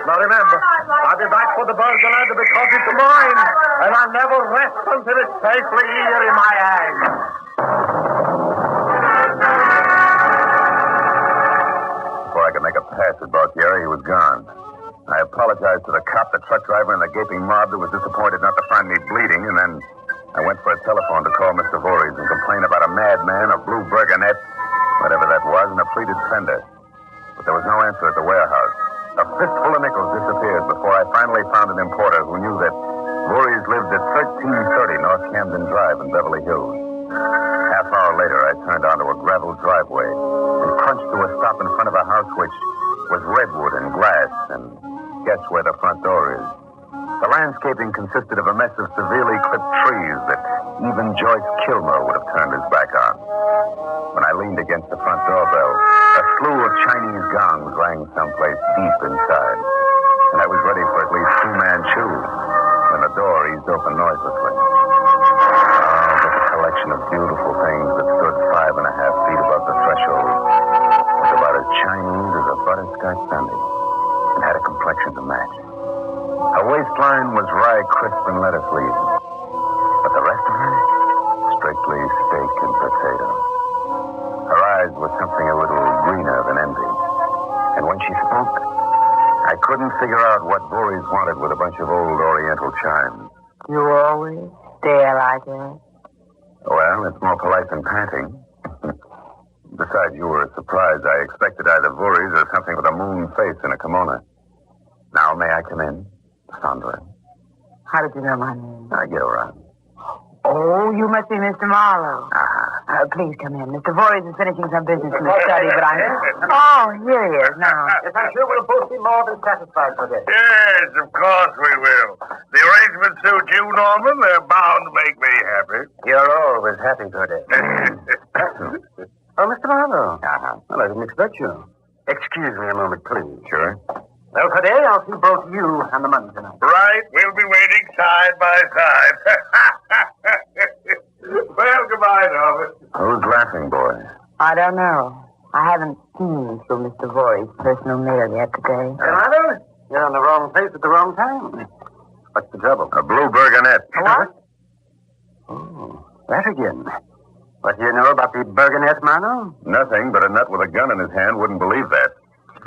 Now remember, I'll be back for the bergonet because it's mine. And I'll never rest until it's safely here in my hands. Before I could make a pass at Baltieri, he was gone. I apologized to the cop, the truck driver, and the gaping mob that was disappointed not to find me bleeding, and then I went for a telephone to call Mr. Voorhees and complain about a madman, a blue bergonet, whatever that was, and a pleated fender. But there was no answer at the warehouse. A fistful of nickels disappeared before I finally found an importer who knew that Voorhees lived at 1330 North Camden Drive in Beverly Hills. Half hour later, I turned onto a gravel driveway and crunched to a stop in front of a house which was redwood and glass, and guess where the front door is. The landscaping consisted of a mess of severely clipped trees that even Joyce Kilmer would have turned his back on. When I leaned against the front doorbell, a slew of Chinese gongs rang someplace deep inside, and I was ready for at least Fu Manchu when the door eased open noiselessly. Oh, but the collection of beautiful things that stood 5.5 feet above the threshold was about as Chinese as a butterscotch sundae and had a complexion to match. Her waistline was rye crisp and lettuce leaves, but the rest of her, strictly steak and potato. Her eyes were something a little greener than envy, and when she spoke, I couldn't figure out what Voorhees wanted with a bunch of old Oriental chimes. You always stare like that? Well, it's more polite than panting. Besides, you were surprised. I expected either Voorhees or something with a moon face and a kimono. Now, may I come in? Sandra. How did you know my name? I get around. Oh, you must be Mr. Marlowe. Please come in. Mr. Voorhees is finishing some business in the study, but I'm... Oh, here he is now. Yes, I'm sure we'll both be more than satisfied for this. Yes, of course we will. The arrangement suits you, Norman. They're bound to make me happy. You're always happy, Goody. Oh, Mr. Marlowe. Well, I didn't expect you. Excuse me a moment, please. Sure. Well, today I'll see both you and the money tonight. Right. We'll be waiting side by side. Well, goodbye, Norbert. Who's laughing, boy? I don't know. I haven't seen through Mr. Voorhees' personal mail yet today. Father, you're in the wrong place at the wrong time. What's the trouble? A blue burgonet. What? Oh, that again. What do you know about the burgonet, Mano? Nothing, but a nut with a gun in his hand wouldn't believe that.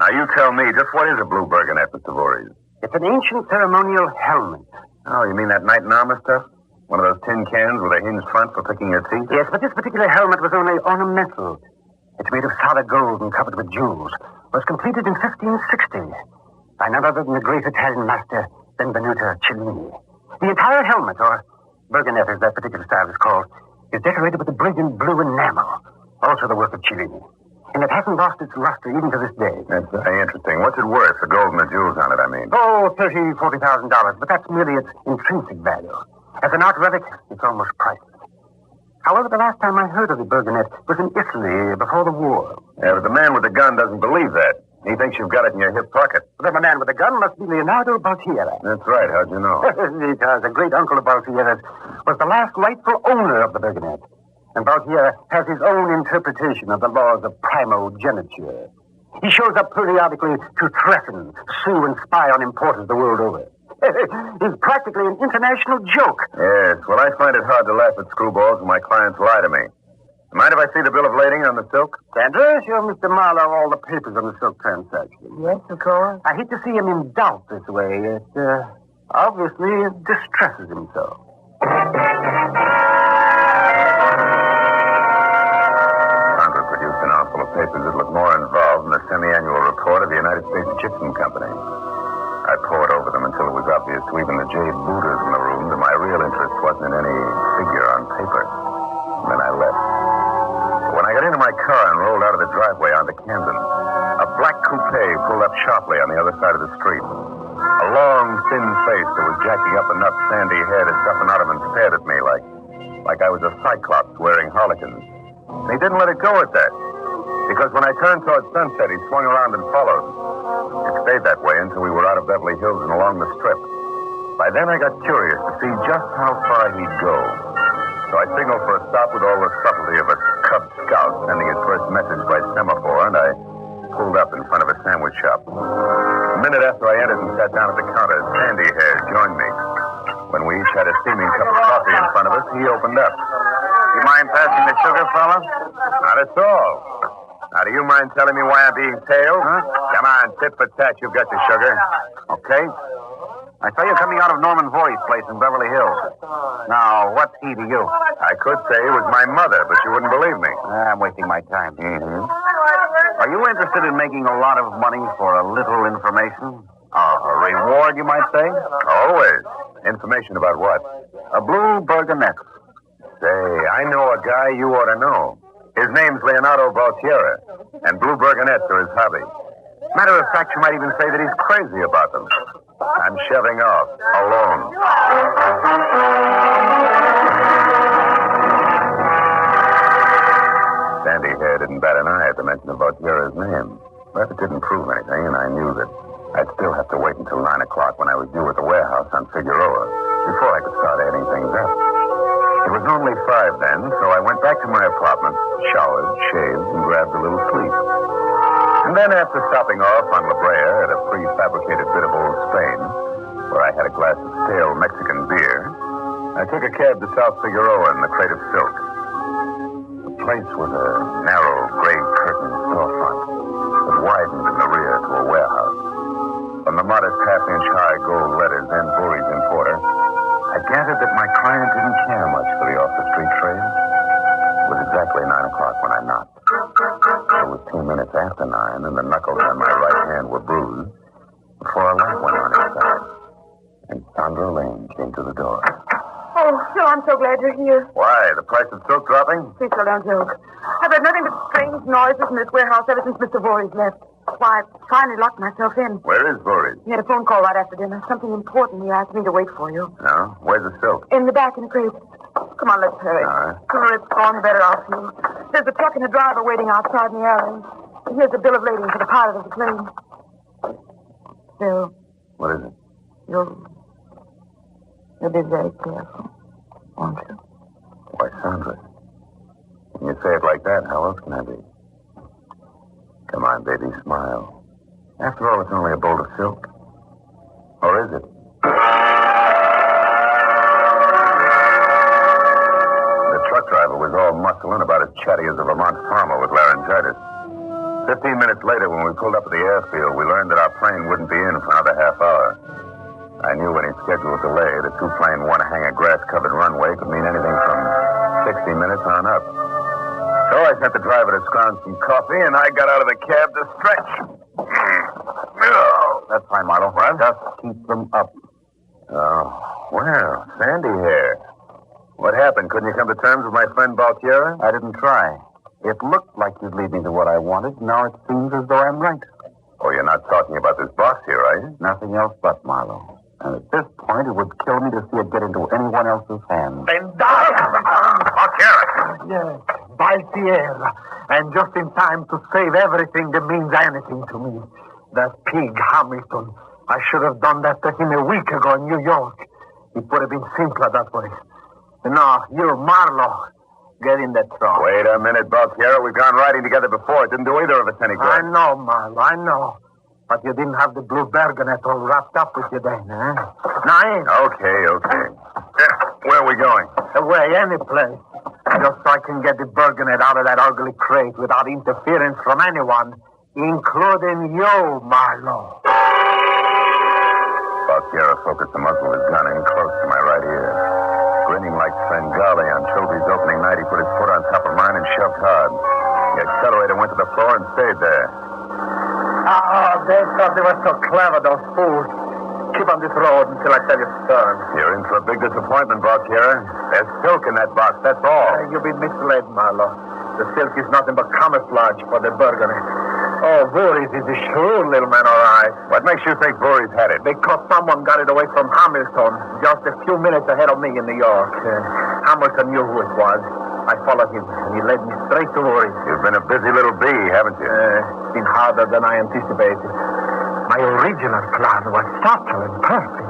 Now, you tell me, just what is a blue burgonet, Mr. Voorhees? It's an ancient ceremonial helmet. Oh, you mean that knight in armor stuff? One of those tin cans with a hinged front for picking your teeth? Yes, but this particular helmet was only ornamental. It's made of solid gold and covered with jewels. It was completed in 1560 by none other than the great Italian master, Benvenuto Cellini. The entire helmet, or burgonet as that particular style is called, is decorated with a brilliant blue enamel, also the work of Cellini. And it hasn't lost its luster even to this day. That's very interesting. What's it worth, the gold and the jewels on it, I mean? Oh, $40,000, but that's merely its intrinsic value. As an art relic, it's almost priceless. However, the last time I heard of the burgonet was in Italy before the war. Yeah, but the man with the gun doesn't believe that. He thinks you've got it in your hip pocket. Then the man with the gun must be Leonardo Baltiera. That's right. How'd you know? Because a great-uncle of Baltiera's was the last rightful owner of the burgonet. And Baltiera has his own interpretation of the laws of primogeniture. He shows up periodically to threaten, sue, and spy on importers the world over. He's practically an international joke. Yes, well, I find it hard to laugh at screwballs when my clients lie to me. Mind if I see the bill of lading on the silk? Sandra, show Mr. Marlowe all the papers on the silk transaction. Yes, of course. I hate to see him in doubt this way. It obviously distresses him so. Sandra produced an armful of papers that looked more involved than the semi-annual report of the United States Gypsum Company. I pored over them until it was obvious to even the jade Buddhas in the room that my real interest wasn't in any figure on paper. And then I left. But when I got into my car and rolled out of the driveway onto Camden, a black coupe pulled up sharply on the other side of the street. A long, thin face that was jacking up a nut sandy head as stuff an ottoman stared at me like I was a cyclops wearing harlequins. And he didn't let it go at that. Because when I turned towards sunset, he swung around and followed. It stayed that way until we were out of Beverly Hills and along the Strip. By then, I got curious to see just how far he'd go. So I signaled for a stop with all the subtlety of a Cub Scout sending his first message by semaphore, and I pulled up in front of a sandwich shop. A minute after I entered and sat down at the counter, Sandy Hair joined me. When we each had a steaming cup of coffee in front of us, he opened up. You mind passing the sugar, fella? Not at all. Now, do you mind telling me why I'm being tailed? Huh? Come on, tit for tat, you've got your sugar. Okay. I saw you coming out of Norman Voorhees' place in Beverly Hills. Now, what's he to you? I could say it was my mother, but you wouldn't believe me. I'm wasting my time. Mm-hmm. Are you interested in making a lot of money for a little information? A reward, you might say? Always. Information about what? A blue burgonet. Say, I know a guy you ought to know. His name's Leonardo Baltiera, and blue burgonets are his hobby. Matter of fact, you might even say that he's crazy about them. I'm shoving off, alone. Sandy Hair didn't bat an eye at the mention of Baltiera's name, but it didn't prove anything, and I knew that I'd still have to wait until 9 o'clock when I was due at the warehouse on Figueroa before I could start adding things up. It was only 5 then, so I went back to my apartment, showered, shaved, and grabbed a little sleep. And then after stopping off on La Brea at a prefabricated bit of old Spain, where I had a glass of stale Mexican beer, I took a cab to South Figueroa in the Crate of Silk. The place was a narrow, gray-curtained storefront that widened in the rear to a warehouse. From the modest half-inch high gold letters and Voorhees Importer, I gathered that my client didn't care much for the off-the-street trade. It was exactly 9 o'clock when I knocked. It was 2 minutes after 9, and the knuckles on my right hand were bruised before a light went on inside. And Sandra Lane came to the door. Oh, Phil, I'm so glad you're here. Why? The price of silk dropping? Please, Phil, don't joke. I've heard nothing but strange noises in this warehouse ever since Mr. Voorhees left. Why, I finally locked myself in. Where is Voorhees? He had a phone call right after dinner. Something important. He asked me to wait for you. No? Where's the silk? In the back in the crate. Come on, let's hurry. All right. It's gone better, I'll feel. There's a truck and a driver waiting outside in the alley. Here's a bill of lading for the pilot of the plane. Phil, What is it? you'll be very careful, won't you? Why, Sandra. When you say it like that, how else can I be? Come on, baby, smile. After all, it's only a bolt of silk. Or is it? The truck driver was all muscle and about as chatty as a Vermont farmer with laryngitis. 15 minutes later, when we pulled up at the airfield, we learned that our plane wouldn't be in for another half hour. I knew any scheduled delay, the two-plane, one-hanger, grass-covered runway could mean anything from 60 minutes on up. So I sent the driver to scrounge some coffee, and I got out of the cab to stretch. Oh, that's fine, Marlowe. What? Just keep them up. Oh, well, Sandy here. What happened? Couldn't you come to terms with my friend Baltiera? I didn't try. It looked like you'd lead me to what I wanted. Now it seems as though I'm right. Oh, you're not talking about this box here, are you? Nothing else but Marlowe. And at this point, it would kill me to see it get into anyone else's hands. Then die! Baltiera! Yes, Baltiera. And just in time to save everything that means anything to me. That pig, Hamilton. I should have done that to him a week ago in New York. It would have been simpler that way. No, you, Marlowe. Get in that truck. Wait a minute, Baltiera. We've gone riding together before. It didn't do either of us any good. I know, Marlowe, I know. But you didn't have the blue bergonet all wrapped up with you then, eh? No, Okay. Where are we going? Away, any place. Just so I can get the bergonet out of that ugly crate without interference from anyone, including you, Marlowe. Baltiera focused the muzzle of his gun in close to my right ear. Grinning like Svengali on Trophy's opening night, he put his foot on top of mine and shoved hard. The accelerator went to the floor and stayed there. Oh, they thought they were so clever, those fools. Keep on this road until I tell you to turn. You're in for a big disappointment, Baltiera. There's silk in that box, that's all. You've been misled, Marlowe. The silk is nothing but camouflage for the bergonet. Oh, Voorhees is a shrewd little man, all right. What makes you think Voorhees had it? Because someone got it away from Hamilton just a few minutes ahead of me in New York. Hamilton knew who it was. I followed him, and he led me straight to Voorhees. You've been a busy little bee, haven't you? It's been harder than I anticipated. My original plan was subtle and perfect.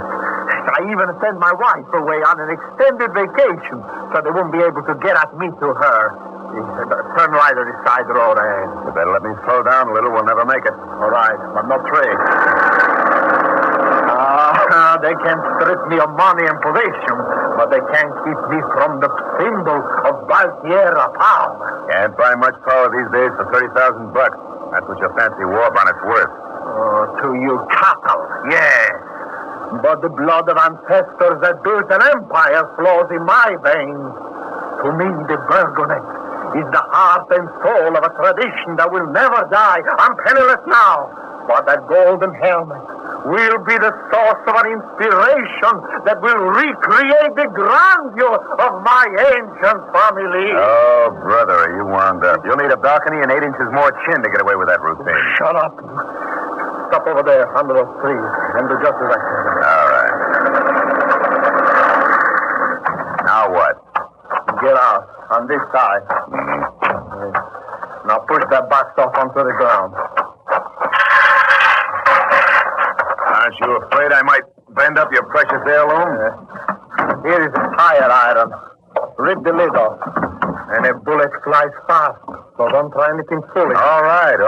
I even sent my wife away on an extended vacation so they wouldn't be able to get at me to her. Turn right on the side road ahead. You better let me slow down a little. We'll never make it. All right, but not trade. They can strip me of money and position, but they can't keep me from the symbol of Baltiera power. Can't buy much power these days for $30,000. That's what your fancy war bonnet's worth. Oh, to you cattle, yes. But the blood of ancestors that built an empire flows in my veins. To me, the bergonet is the heart and soul of a tradition that will never die. I'm penniless now, but that golden helmet will be the source of an inspiration that will recreate the grandeur of my ancient family. Oh, brother, are you wound up? You'll need a balcony and 8 inches more chin to get away with that routine. Shut up. Stop over there under those trees and do just as I say. All right. Now what? Get out on this side. Now push that box off onto the ground. Aren't you afraid I might bend up your precious heirloom? Here is a tire iron. Rip the lid off. And a bullet flies fast, so don't try anything foolish. All right.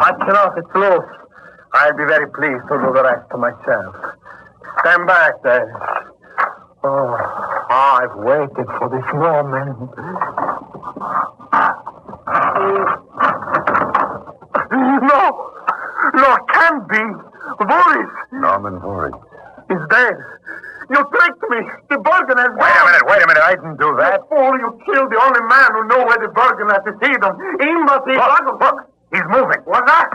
That's enough. It's loose. I'll be very pleased to do the rest to myself. Stand back there. Oh, I've waited for this moment. No, it can't be. Voorhees. Norman Voorhees. He's dead. You tricked me. The bergonet. Wait a minute. I didn't do that. You fool, you killed the only man who knew where the bergonet is hidden. He must be... Look. He's moving. What's that?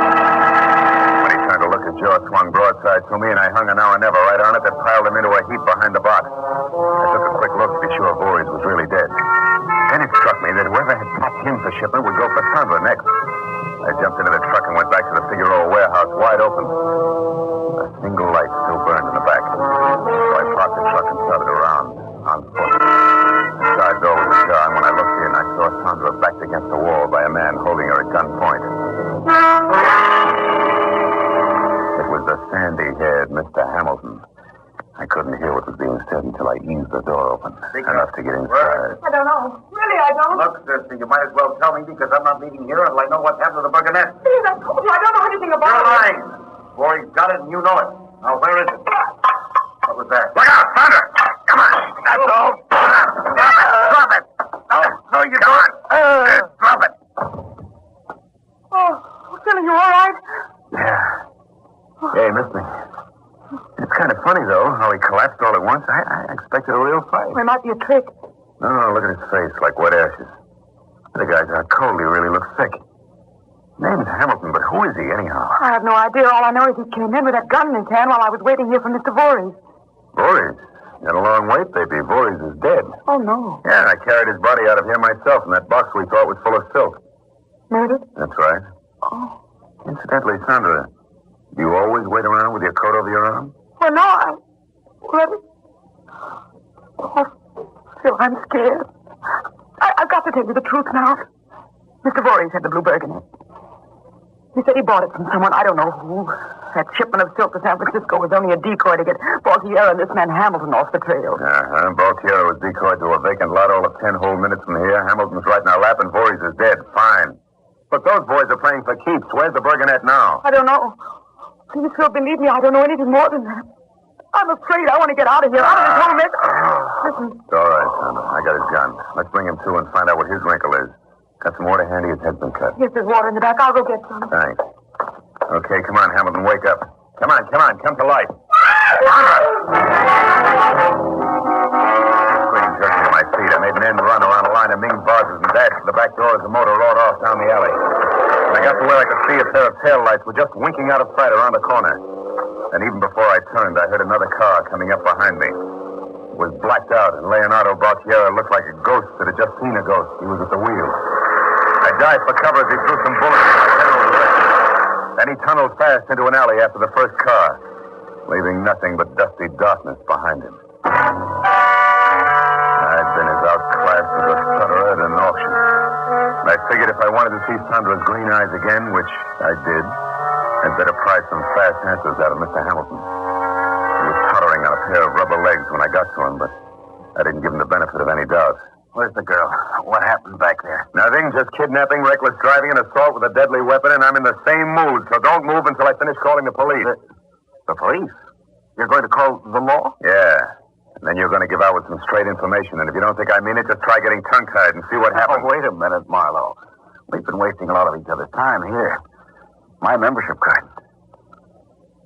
When he turned to look, his jaw swung broadside to me, and I hung an hour never right on it that piled him into a heap behind the box. I took a quick look to be sure Voorhees was really dead. Then it struck me that whoever had packed him for shipment would go for Sandra next. I jumped into the truck and went back to the Figueroa warehouse, wide open. A single light still burned in the back. So I parked the truck and started around. ease the door open. Enough to get inside. I don't know. Really, I don't. Look, sister, you might as well tell me because I'm not leaving here until I know what happened to the burgonette. Please, I told you I don't know anything about You're it. lying. Boy's got it and you know it. Now, where is it? What was that? Look out, Sandra! Come on! That's all. Drop it! No, you don't. Drop it. Oh, Philly, you all right? Yeah. Hey, miss me. It's kind of funny, though, how he collapsed all at once. I expected a real fight. It might be a trick. No, look at his face, like wet ashes. The guy's out cold. He really looks sick. Name's Hamilton, but who is he, anyhow? I have no idea. All I know is he came in with that gun in his hand while I was waiting here for Mr. Voorhees. Voorhees? You got a long wait, baby. Voorhees is dead. Oh, no. Yeah, I carried his body out of here myself in that box we thought was full of silk. Murdered? That's right. Oh. Incidentally, Sandra, do you always wait around with your coat over your arm? Well, no, Really? Oh, Phil, I'm scared. I've got to tell you the truth now. Mr. Voorhees had the blue burgundy. He said he bought it from someone, I don't know who. That shipment of silk to San Francisco was only a decoy to get Baltiera and this man Hamilton off the trail. Baltiera was decoyed to a vacant lot all of 10 whole minutes from here. Hamilton's right in our lap and Voorhees is dead. Fine. But those boys are playing for keeps. Where's the burgonette now? I don't know. Please, Phil, believe me, I don't know anything more than that. I'm afraid I want to get out of here. Out of this whole mess. Listen. It's all right, Sandra. I got his gun. Let's bring him to and find out what his wrinkle is. Got some water handy? His head's been cut. Yes, there's water in the back. I'll go get some. Thanks. Okay, come on, Hamilton. Wake up. Come on. Come to life. Scream jerking to my feet. I made an end run around a line of Ming vases and dashed to the back door as the motor roared off down the alley. When I got to where I could see a pair of tail lights were just winking out of sight around the corner. And even before I turned, I heard another car coming up behind me. It was blacked out, and Leonardo Baltiera looked like a ghost that had just seen a ghost. He was at the wheel. I dived for cover as he threw some bullets in my general direction. Then he tunneled fast into an alley after the first car, leaving nothing but dusty darkness behind him. I'd been as outclassed as a stutterer at an auction. And I figured if I wanted to see Sandra's green eyes again, which I did, I'd better pry some fast answers out of Mr. Hamilton. He was tottering on a pair of rubber legs when I got to him, but I didn't give him the benefit of any doubt. Where's the girl? What happened back there? Nothing, just kidnapping, reckless driving, and assault with a deadly weapon, and I'm in the same mood, so don't move until I finish calling the police. The police? You're going to call the law? Yeah. And then you're going to give out with some straight information, and if you don't think I mean it, just try getting tongue-tied and see what happens. Oh, wait a minute, Marlowe. We've been wasting a lot of each other's time here. My membership card.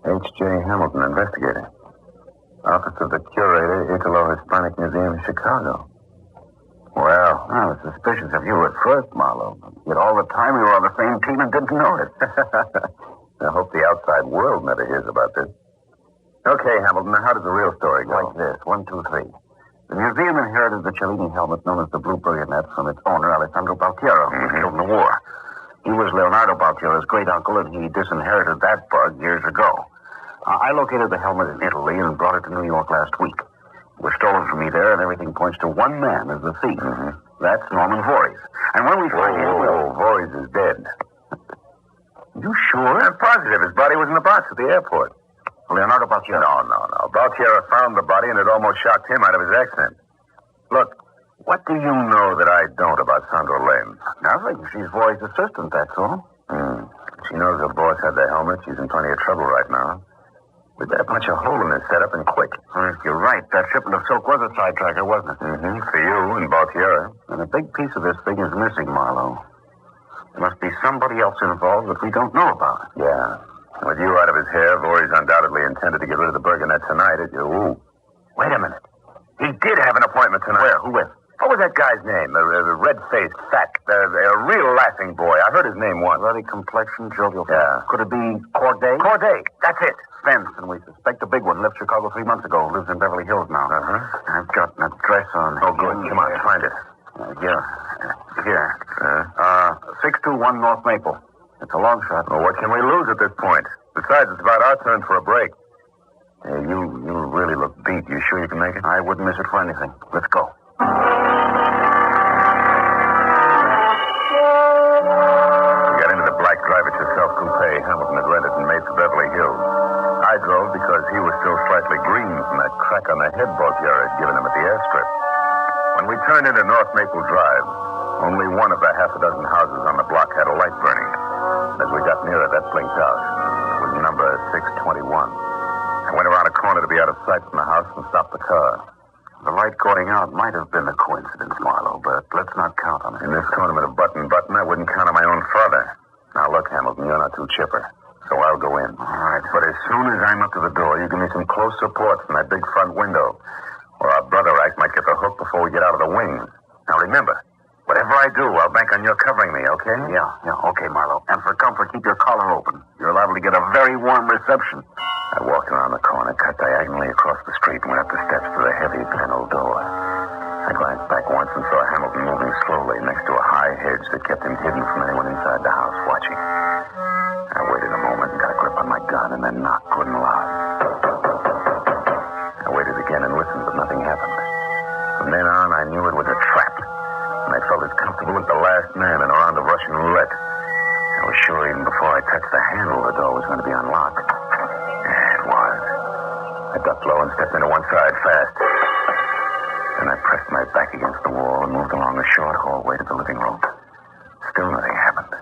H.J. Hamilton, investigator. Office of the Curator, Italo-Hispanic Museum, Chicago. Well, I was suspicious of you at first, Marlowe. Yet all the time we were on the same team and didn't know it. I hope the outside world never hears about this. Okay, Hamilton, now how does the real story go? Like this, 1, 2, 3. The museum inherited the Cellini helmet known as the Blue Burgonette from its owner, Alessandro Baltiera, who was killed in the war. He was Leonardo Baltiera's great-uncle, and he disinherited that bug years ago. I located the helmet in Italy and brought it to New York last week. It was stolen from me there, and everything points to one man as the thief. That's Norman Voorhees. And when we find him, Voorhees is dead. You sure? I'm positive. His body was in the box at the airport. Leonardo Baltiera? No. Baltiera found the body, and it almost shocked him out of his accent. Look, what do you know that I don't about Sandra Lane? Nothing. She's Voorhees' assistant, that's all. She knows her boss had the helmet. She's in plenty of trouble right now. We better punch a hole in this setup and quick. You're right. That shipment of silk was a sidetracker, wasn't it? For you and Baltiera. And a big piece of this thing is missing, Marlowe. There must be somebody else involved that we don't know about. Yeah. With you out of his hair, Voorhees undoubtedly intended to get rid of the burgonette tonight. Wait a minute. He did have an appointment tonight. Where? Who with? What was that guy's name? The red-faced, fat, a real laughing boy. I heard his name once. Ruddy complexion, jovial. Yeah. Could it be Corday? Corday. That's it. Spence, and we suspect a big one. Left Chicago 3 months ago. Lives in Beverly Hills now. I've got an address on him. Oh, good. Come on, find it. Here. 621 North Maple. It's a long shot. Well, what can we lose at this point? Besides, it's about our turn for a break. Hey, you really look beat. You sure you can make it? I wouldn't miss it for anything. Let's go. We got into the black drive-it-yourself coupe Hamilton had rented and made for Beverly Hills. I drove because he was still slightly green from that crack whack on the head Boltier had given him at the airstrip. When we turned into North Maple Drive, only one of the half a dozen houses on the block had a light burning. As we got nearer, that blinked out. It was number 621. I went around a corner to be out of sight from the house and stopped the car. The light going out might have been a coincidence, Marlowe, but let's not count on it. In this tournament of button, I wouldn't count on my own father. Now, look, Hamilton, you're not too chipper, so I'll go in. All right. But as soon as I'm up to the door, you give me some close support from that big front window, or our brother Ike might get the hook before we get out of the wings. Now, remember, whatever I do, I'll bank on your covering me, okay? Yeah, okay, Marlowe. And for comfort, keep your collar open. You're liable to get a very warm reception. I walked around the corner, cut diagonally across the street, and went up the steps to the heavy paneled door. I glanced back once and saw Hamilton moving slowly next to a high hedge that kept him hidden from anyone inside the house watching. I waited a moment and got a grip on my gun and then knocked good and loud. I waited again and listened, but nothing happened. From then on, I knew it was a trap, and I felt as comfortable as the last man in a round of Russian roulette. I was sure even before I touched the handle, the door was going to be unlocked. It was. I ducked low and stepped into one side fast. Then I pressed my back against the wall and moved along a short hallway to the living room. Still nothing happened.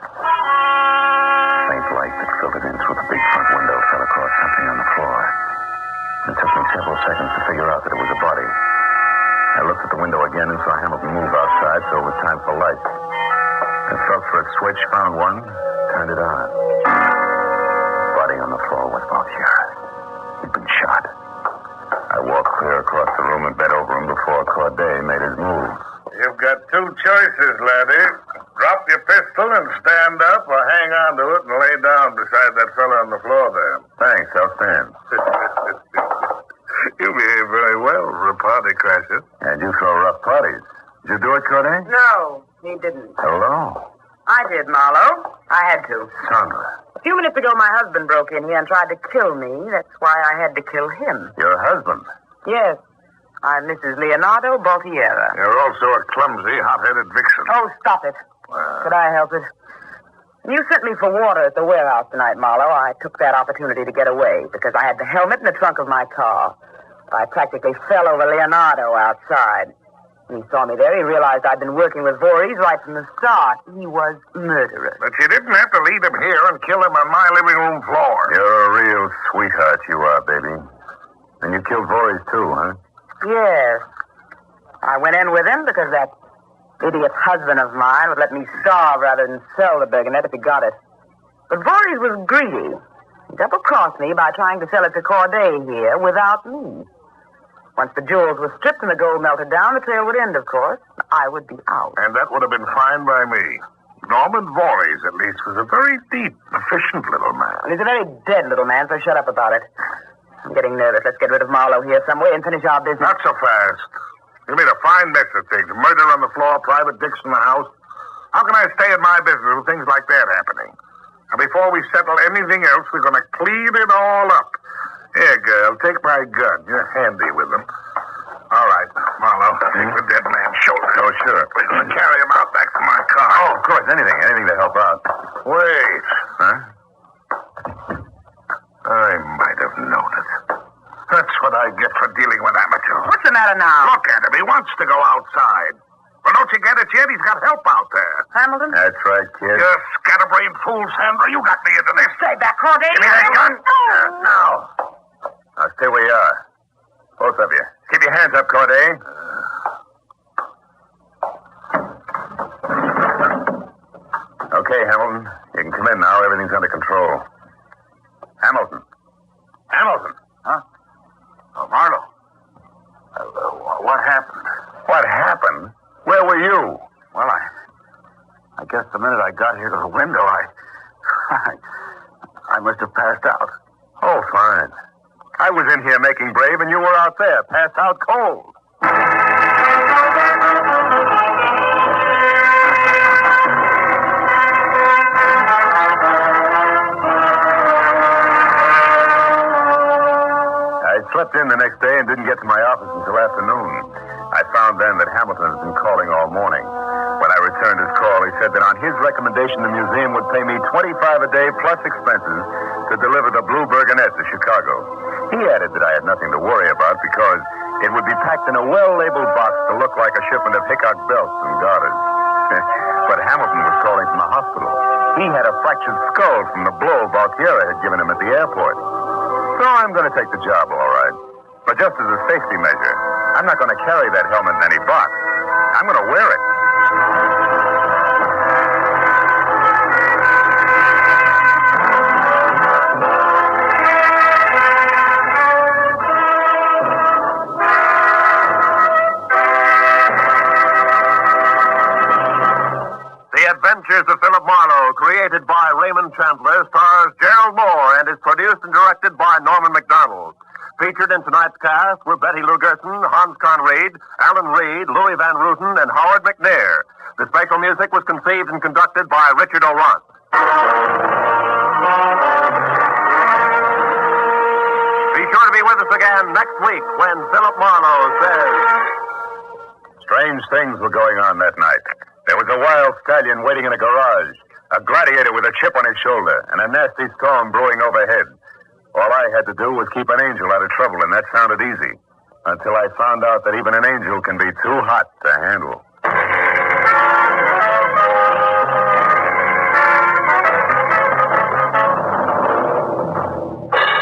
Faint light that filtered in through the big front window fell across something on the floor. It took me several seconds to figure out that it was a body. I looked at the window again and saw Hamilton move outside, so it was time for light. I felt for a switch, found one, turned it on. The body on the floor was Boltier. He'd been shot. I walked clear across the room and bent over him before Corday made his move. You've got two choices, laddie. Drop your pistol and stand up, or hang on to it and lay down beside that fella on the floor there. Thanks, I'll stand. You behave very well for a party crasher. And you throw rough parties. Did you do it, Corday? No, he didn't. Hello. I did, Marlowe. I had to. Sandra. A few minutes ago, my husband broke in here and tried to kill me. That's why I had to kill him. Your husband? Yes. I'm Mrs. Leonardo Boltiera. You're also a clumsy, hot-headed vixen. Oh, stop it. Could I help it? You sent me for water at the warehouse tonight, Marlowe. I took that opportunity to get away because I had the helmet in the trunk of my car. I practically fell over Leonardo outside. When he saw me there, he realized I'd been working with Voorhees right from the start. He was murderous. But you didn't have to lead him here and kill him on my living room floor. You're a real sweetheart, you are, baby. And you killed Voorhees, too, huh? Yes. I went in with him because that idiot husband of mine would let me starve rather than sell the Bergonet if he got it. But Voorhees was greedy. He double-crossed me by trying to sell it to Corday here without me. Once the jewels were stripped and the gold melted down, the trail would end, of course. I would be out. And that would have been fine by me. Norman Voorhees, at least, was a very deep, efficient little man. He's a very dead little man, so shut up about it. I'm getting nervous. Let's get rid of Marlowe here some way and finish our business. Not so fast. You made a fine mess of things. Murder on the floor, private dicks in the house. How can I stay in my business with things like that happening? Now, before we settle anything else, we're going to clean it all up. Here, girl, take my gun. You're handy with them. All right, Marlowe, take the dead man's shoulder. Oh, sure. We're going to carry him out back to my car. Oh, of course, anything to help out. Wait. Huh? I might have known it. That's what I get for dealing with amateurs. What's the matter now? Look at him. He wants to go outside. Well, don't you get it yet? He's got help out there. Hamilton? That's right, kid. You scatterbrained fool, Sandra. You got me into this. Stay back, Corday. Give me that gun. Now. Now, stay where you are. Both of you. Keep your hands up, Corday. Okay, Hamilton. You can come in now. Everything's under control. Hamilton. Hamilton. Huh? Oh, Marlowe. What happened? What happened? Where were you? Well, I guess the minute I got here to the window, I must have passed out. Oh, fine. I was in here making brave, and you were out there, passed out cold. I slept in the next day and didn't get to my office until afternoon. I found then that Hamilton had been calling all morning. When I returned his call, he said that on his recommendation, the museum would pay me $25 a day plus expenses to deliver the Blue Burgonet to Chicago. He added that I had nothing to worry about because it would be packed in a well-labeled box to look like a shipment of Hickok belts and garters. But Hamilton was calling from the hospital. He had a fractured skull from the blow Valtiera had given him at the airport. So I'm going to take the job, all right. But just as a safety measure, I'm not going to carry that helmet in any box. I'm going to wear it. The Adventures of Philip Marlowe, created by Raymond Chandler, stars Gerald Moore and is produced and directed by Norman MacDonald. Featured in tonight's cast were Betty Lou Gerson, Hans Conried, Alan Reed, Louis Van Rooten, and Howard McNair. The special music was conceived and conducted by Richard O'Ront. Be sure to be with us again next week when Philip Marlowe says... Strange things were going on that night. There was a wild stallion waiting in a garage, a gladiator with a chip on his shoulder, and a nasty storm brewing overhead. All I had to do was keep an angel out of trouble, and that sounded easy. Until I found out that even an angel can be too hot to handle.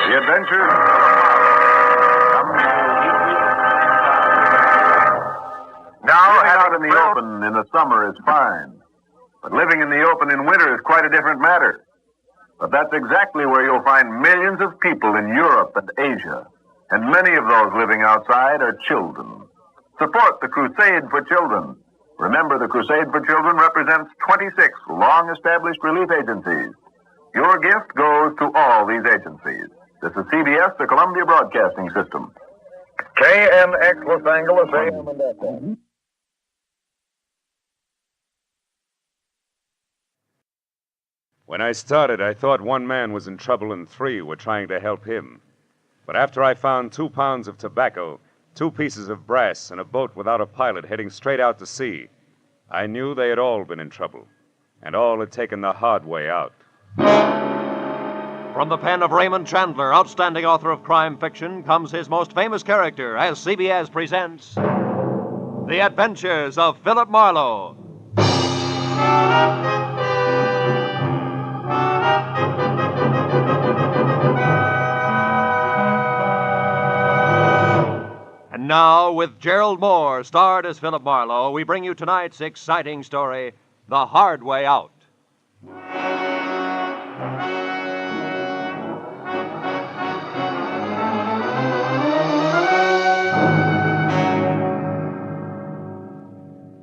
The Adventures of Now, out in the open in the summer is fine. But living in the open in winter is quite a different matter. But that's exactly where you'll find millions of people in Europe and Asia. And many of those living outside are children. Support the Crusade for Children. Remember, the Crusade for Children represents 26 long-established relief agencies. Your gift goes to all these agencies. This is CBS, the Columbia Broadcasting System. KNX Los Angeles, AM and FM. When I started, I thought one man was in trouble and 3 were trying to help him. But after I found 2 pounds of tobacco, 2 pieces of brass, and a boat without a pilot heading straight out to sea, I knew they had all been in trouble, and all had taken the hard way out. From the pen of Raymond Chandler, outstanding author of crime fiction, comes his most famous character as CBS presents The Adventures of Philip Marlowe. And now, with Gerald Moore, starred as Philip Marlowe, we bring you tonight's exciting story, The Hard Way Out.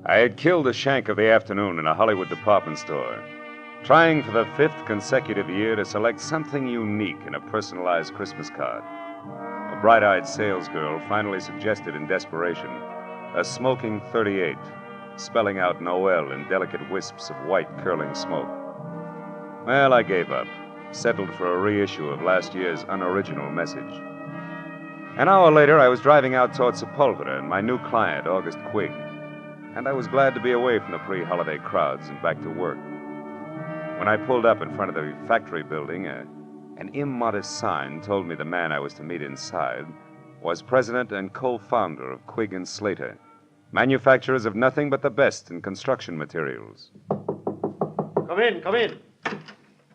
I had killed a shank of the afternoon in a Hollywood department store, trying for the 5th consecutive year to select something unique in a personalized Christmas card. A bright-eyed salesgirl finally suggested in desperation a smoking 38, spelling out Noel in delicate wisps of white curling smoke. Well, I gave up, settled for a reissue of last year's unoriginal message. An hour later, I was driving out toward Sepulveda and my new client, August Quigg, and I was glad to be away from the pre-holiday crowds and back to work. When I pulled up in front of the factory building, an immodest sign told me the man I was to meet inside was president and co-founder of Quigg & Slater, manufacturers of nothing but the best in construction materials. Come in, come in.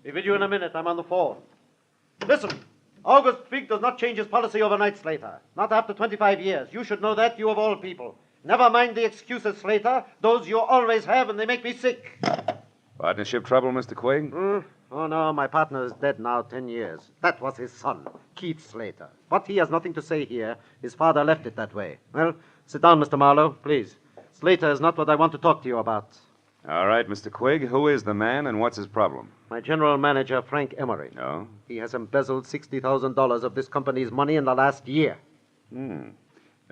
Be with you in a minute. I'm on the phone. Listen, August Quigg does not change his policy overnight, Slater. Not after 25 years. You should know that, you of all people. Never mind the excuses, Slater. Those you always have, and they make me sick. Partnership trouble, Mr. Quigg? Oh, no, my partner is dead now 10 years. That was his son, Keith Slater. But he has nothing to say here. His father left it that way. Well, sit down, Mr. Marlowe, please. Slater is not what I want to talk to you about. All right, Mr. Quigg, who is the man and what's his problem? My general manager, Frank Emery. No? He has embezzled $60,000 of this company's money in the last year. Then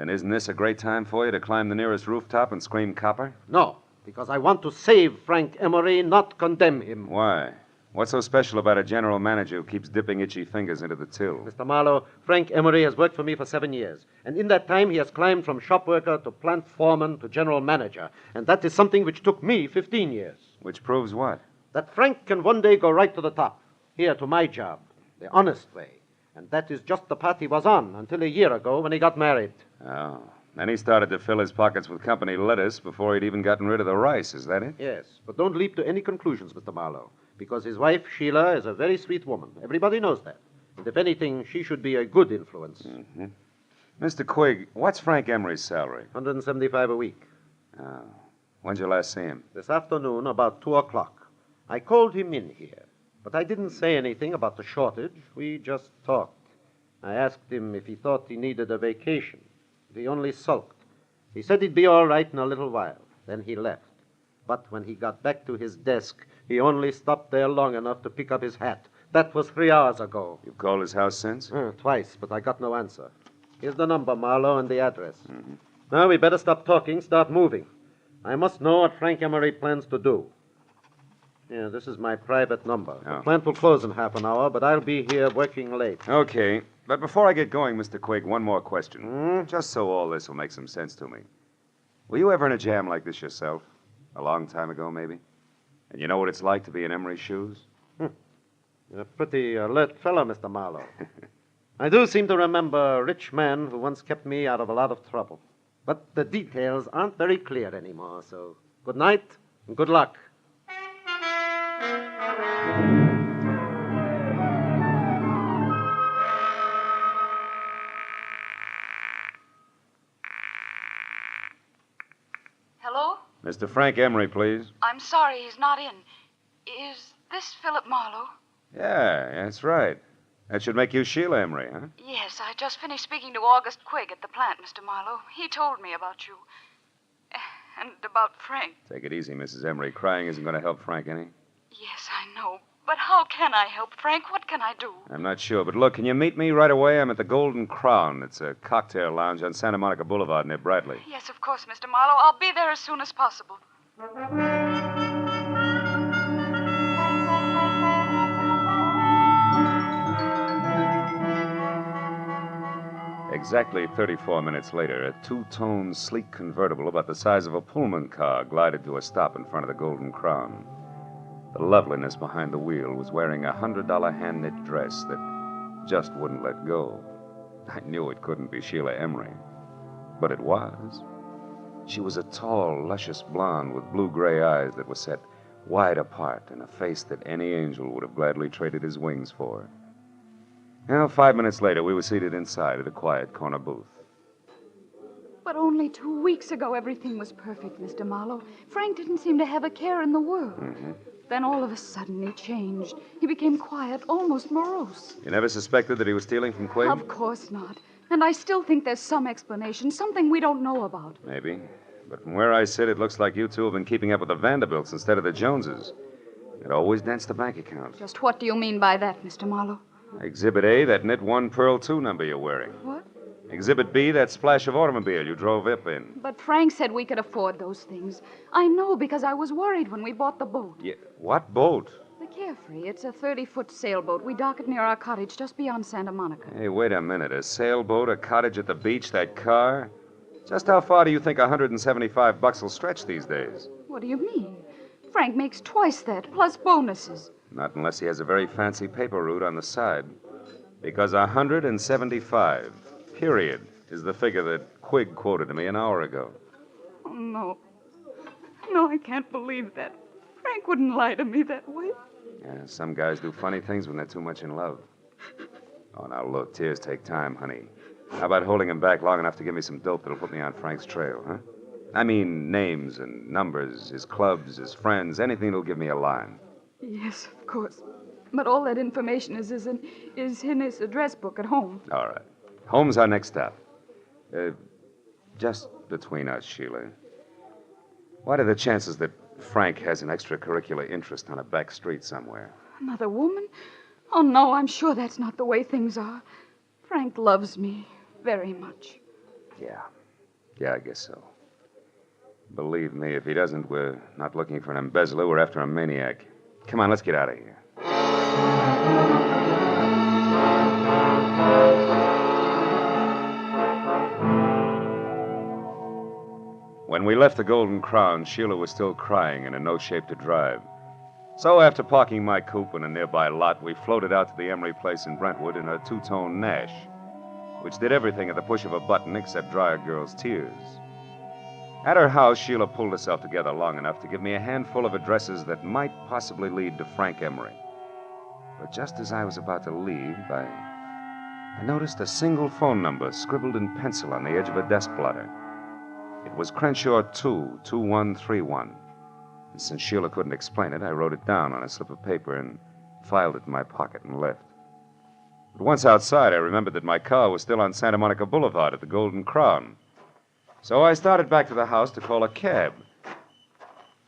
isn't this a great time for you to climb the nearest rooftop and scream copper? No, because I want to save Frank Emery, not condemn him. Why? What's so special about a general manager who keeps dipping itchy fingers into the till? Mr. Marlowe, Frank Emery has worked for me for 7 years. And in that time, he has climbed from shop worker to plant foreman to general manager. And that is something which took me 15 years. Which proves what? That Frank can one day go right to the top. Here, to my job. the honest way. And that is just the path he was on until a year ago when he got married. Oh. Then he started to fill his pockets with company lettuce before he'd even gotten rid of the rice. Is that it? Yes, but don't leap to any conclusions, Mr. Marlowe, because his wife, Sheila, is a very sweet woman. Everybody knows that. And if anything, she should be a good influence. Mm-hmm. Mr. Quigg, what's Frank Emery's salary? $175 a week. Oh. When'd you last see him? This afternoon, about 2 o'clock. I called him in here, but I didn't say anything about the shortage. We just talked. I asked him if he thought he needed a vacation. He only sulked. He said he'd be all right in a little while. Then he left. But when he got back to his desk, he only stopped there long enough to pick up his hat. That was 3 hours ago. You've called his house since? Twice, but I got no answer. Here's the number, Marlowe, and the address. Mm-hmm. Now, we better stop talking, start moving. I must know what Frank Emery plans to do. Yeah, this is my private number. Oh. The plant will close in half an hour, but I'll be here working late. Okay. But before I get going, Mr. Quigg, one more question. Just so all this will make some sense to me. Were you ever in a jam like this yourself? A long time ago, maybe? And you know what it's like to be in Emery's shoes? You're a pretty alert fellow, Mr. Marlowe. I do seem to remember a rich man who once kept me out of a lot of trouble. But the details aren't very clear anymore, so good night and good luck. Hello? Mr. Frank Emery, please. I'm sorry he's not in. Is this Philip Marlowe? Yeah, that's right. That should make you Sheila Emery, huh? Yes, I just finished speaking to August Quigg at the plant, Mr. Marlowe. He told me about you. And about Frank. Take it easy, Mrs. Emery. Crying isn't going to help Frank any. Yes, I know. But how can I help Frank? What can I do? I'm not sure, but look, can you meet me right away? I'm at the Golden Crown. It's a cocktail lounge on Santa Monica Boulevard near Bradley. Yes, of course, Mr. Marlowe. I'll be there as soon as possible. Exactly 34 minutes later, a two-tone, sleek convertible about the size of a Pullman car glided to a stop in front of the Golden Crown. The loveliness behind the wheel was wearing a $100 hand-knit dress that just wouldn't let go. I knew it couldn't be Sheila Emery, but it was. She was a tall, luscious blonde with blue-gray eyes that were set wide apart and a face that any angel would have gladly traded his wings for. Now, 5 minutes later, we were seated inside at a quiet corner booth. But only 2 weeks ago, everything was perfect, Mr. Marlowe. Frank didn't seem to have a care in the world. Mm-hmm. Then all of a sudden, he changed. He became quiet, almost morose. You never suspected that he was stealing from Quigg? Of course not. And I still think there's some explanation, something we don't know about. Maybe. But from where I sit, it looks like you two have been keeping up with the Vanderbilts instead of the Joneses. It always dents the bank account. Just what do you mean by that, Mr. Marlowe? Exhibit A, that knit 1 Pearl 2 number you're wearing. What? Exhibit B, that splash of automobile you drove up in. But Frank said we could afford those things. I know because I was worried when we bought the boat. Yeah, what boat? The Carefree. It's a 30-foot sailboat. We dock it near our cottage just beyond Santa Monica. Hey, wait a minute. A sailboat, a cottage at the beach, that car? Just how far do you think $175 will stretch these days? What do you mean? Frank makes twice that, plus bonuses. Not unless he has a very fancy paper route on the side. Because 175, period, is the figure that Quigg quoted to me an hour ago. Oh, no. No, I can't believe that. Frank wouldn't lie to me that way. Yeah, some guys do funny things when they're too much in love. Oh, now look, tears take time, honey. How about holding him back long enough to give me some dope that'll put me on Frank's trail, huh? I mean, names and numbers, his clubs, his friends, anything that'll give me a line. Yes, of course. But all that information is in his address book at home. All right. Home's our next stop. Just between us, Sheila. What are the chances that Frank has an extracurricular interest on a back street somewhere? Another woman? Oh, no, I'm sure that's not the way things are. Frank loves me very much. Yeah. Yeah, I guess so. Believe me, if he doesn't, we're not looking for an embezzler. We're after a maniac. Come on, let's get out of here. When we left the Golden Crown, Sheila was still crying and in no shape to drive. So after parking my coupe in a nearby lot, we floated out to the Emery place in Brentwood in a two-tone Nash, which did everything at the push of a button except dry a girl's tears. At her house, Sheila pulled herself together long enough to give me a handful of addresses that might possibly lead to Frank Emery. But just as I was about to leave, I noticed a single phone number scribbled in pencil on the edge of a desk blotter. It was Crenshaw 2, 2131. And since Sheila couldn't explain it, I wrote it down on a slip of paper and filed it in my pocket and left. But once outside, I remembered that my car was still on Santa Monica Boulevard at the Golden Crown. So I started back to the house to call a cab.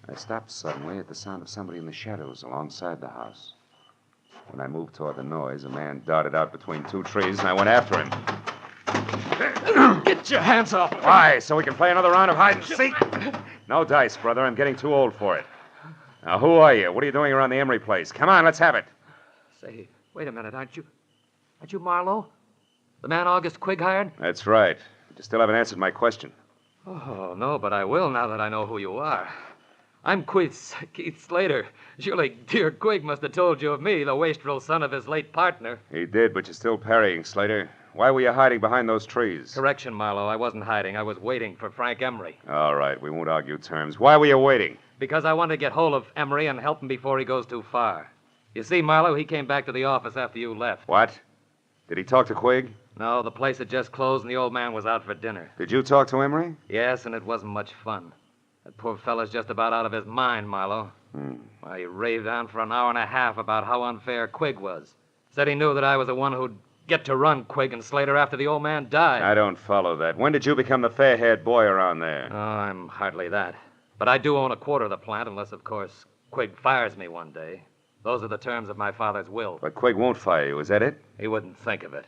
I stopped suddenly at the sound of somebody in the shadows alongside the house. When I moved toward the noise, a man darted out between two trees, and I went after him. Get your hands off him. Why? So we can play another round of hide and seek? No dice, brother. I'm getting too old for it. Now, who are you? What are you doing around the Emery place? Come on, let's have it. Say, wait a minute. Aren't you Marlowe? The man August Quigg hired? That's right. But you still haven't answered my question. Oh, no, but I will now that I know who you are. I'm Keith Slater. Surely dear Quigg must have told you of me, the wastrel son of his late partner. He did, but you're still parrying, Slater. Why were you hiding behind those trees? Correction, Marlowe. I wasn't hiding. I was waiting for Frank Emery. All right, we won't argue terms. Why were you waiting? Because I wanted to get hold of Emery and help him before he goes too far. You see, Marlowe, he came back to the office after you left. What? Did he talk to Quigg? No, the place had just closed and the old man was out for dinner. Did you talk to Emery? Yes, and it wasn't much fun. That poor fella's just about out of his mind, Marlowe. Why, he raved on for an hour and a half about how unfair Quigg was. Said he knew that I was the one who'd get to run Quigg and Slater after the old man died. I don't follow that. When did you become the fair-haired boy around there? Oh, I'm hardly that. But I do own a quarter of the plant, unless, of course, Quigg fires me one day. Those are the terms of my father's will. But Quigg won't fire you, is that it? He wouldn't think of it.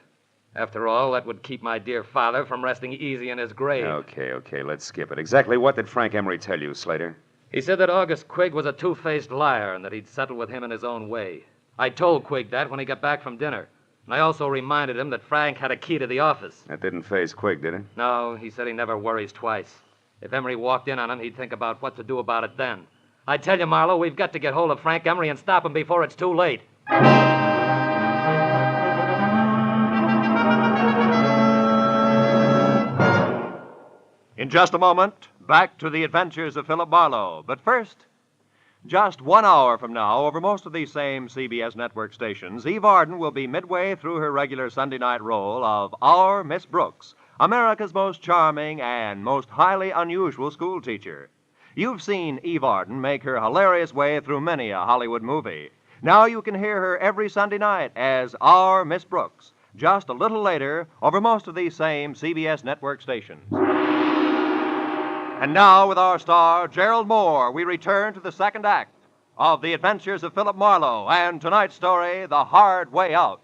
After all, that would keep my dear father from resting easy in his grave. Okay, let's skip it. Exactly what did Frank Emery tell you, Slater? He said that August Quigg was a two-faced liar and that he'd settle with him in his own way. I told Quigg that when he got back from dinner. And I also reminded him that Frank had a key to the office. That didn't faze Quigg, did it? No, he said he never worries twice. If Emery walked in on him, he'd think about what to do about it then. I tell you, Marlowe, we've got to get hold of Frank Emery and stop him before it's too late. In just a moment, back to the adventures of Philip Marlowe. But first, just 1 hour from now, over most of these same CBS network stations, Eve Arden will be midway through her regular Sunday night role of Our Miss Brooks, America's most charming and most highly unusual schoolteacher. You've seen Eve Arden make her hilarious way through many a Hollywood movie. Now you can hear her every Sunday night as Our Miss Brooks, just a little later, over most of these same CBS network stations. And now, with our star, Gerald Moore, we return to the second act of The Adventures of Philip Marlowe and tonight's story, The Hard Way Out.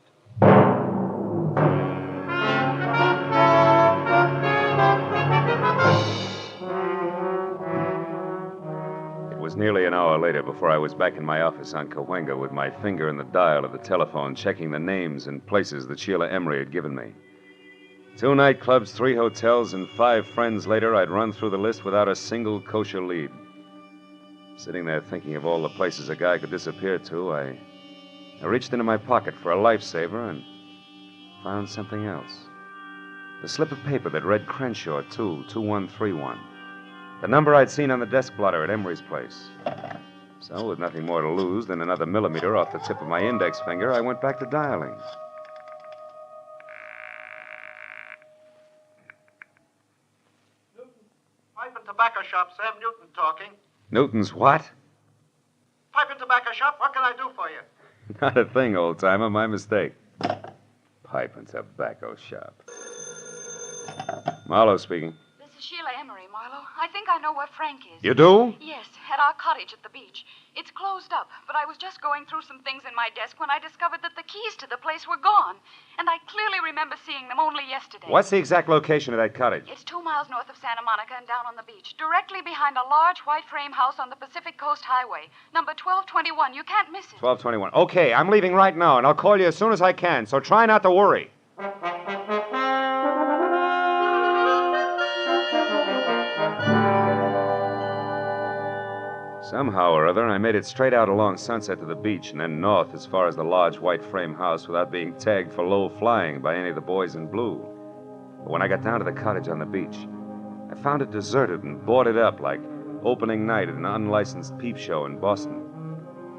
It was nearly an hour later before I was back in my office on Cahuenga with my finger in the dial of the telephone, checking the names and places that Sheila Emery had given me. 2 nightclubs, 3 hotels, and 5 friends later, I'd run through the list without a single kosher lead. Sitting there thinking of all the places a guy could disappear to, I reached into my pocket for a lifesaver and found something else. The slip of paper that read Crenshaw 2, 2131. The number I'd seen on the desk blotter at Emery's place. So, with nothing more to lose than another millimeter off the tip of my index finger, I went back to dialing. Pipe and tobacco shop, Sam Newton talking. Newton's what? Pipe and tobacco shop, what can I do for you? Not a thing, old-timer. My mistake. Pipe and tobacco shop. Marlowe speaking. This is Sheila Emery, Marlowe. I think I know where Frank is. You do? Yes, at our cottage at the beach. It's closed up, but I was just going through some things in my desk when I discovered that the keys to the place were gone. And I clearly remember seeing them only yesterday. What's the exact location of that cottage? It's 2 miles north of Santa Monica and down on the beach, directly behind a large white frame house on the Pacific Coast Highway. Number 1221. You can't miss it. 1221. Okay, I'm leaving right now, and I'll call you as soon as I can, so try not to worry. Somehow or other, I made it straight out along Sunset to the beach and then north as far as the large white frame house without being tagged for low flying by any of the boys in blue. But when I got down to the cottage on the beach, I found it deserted and boarded up like opening night at an unlicensed peep show in Boston.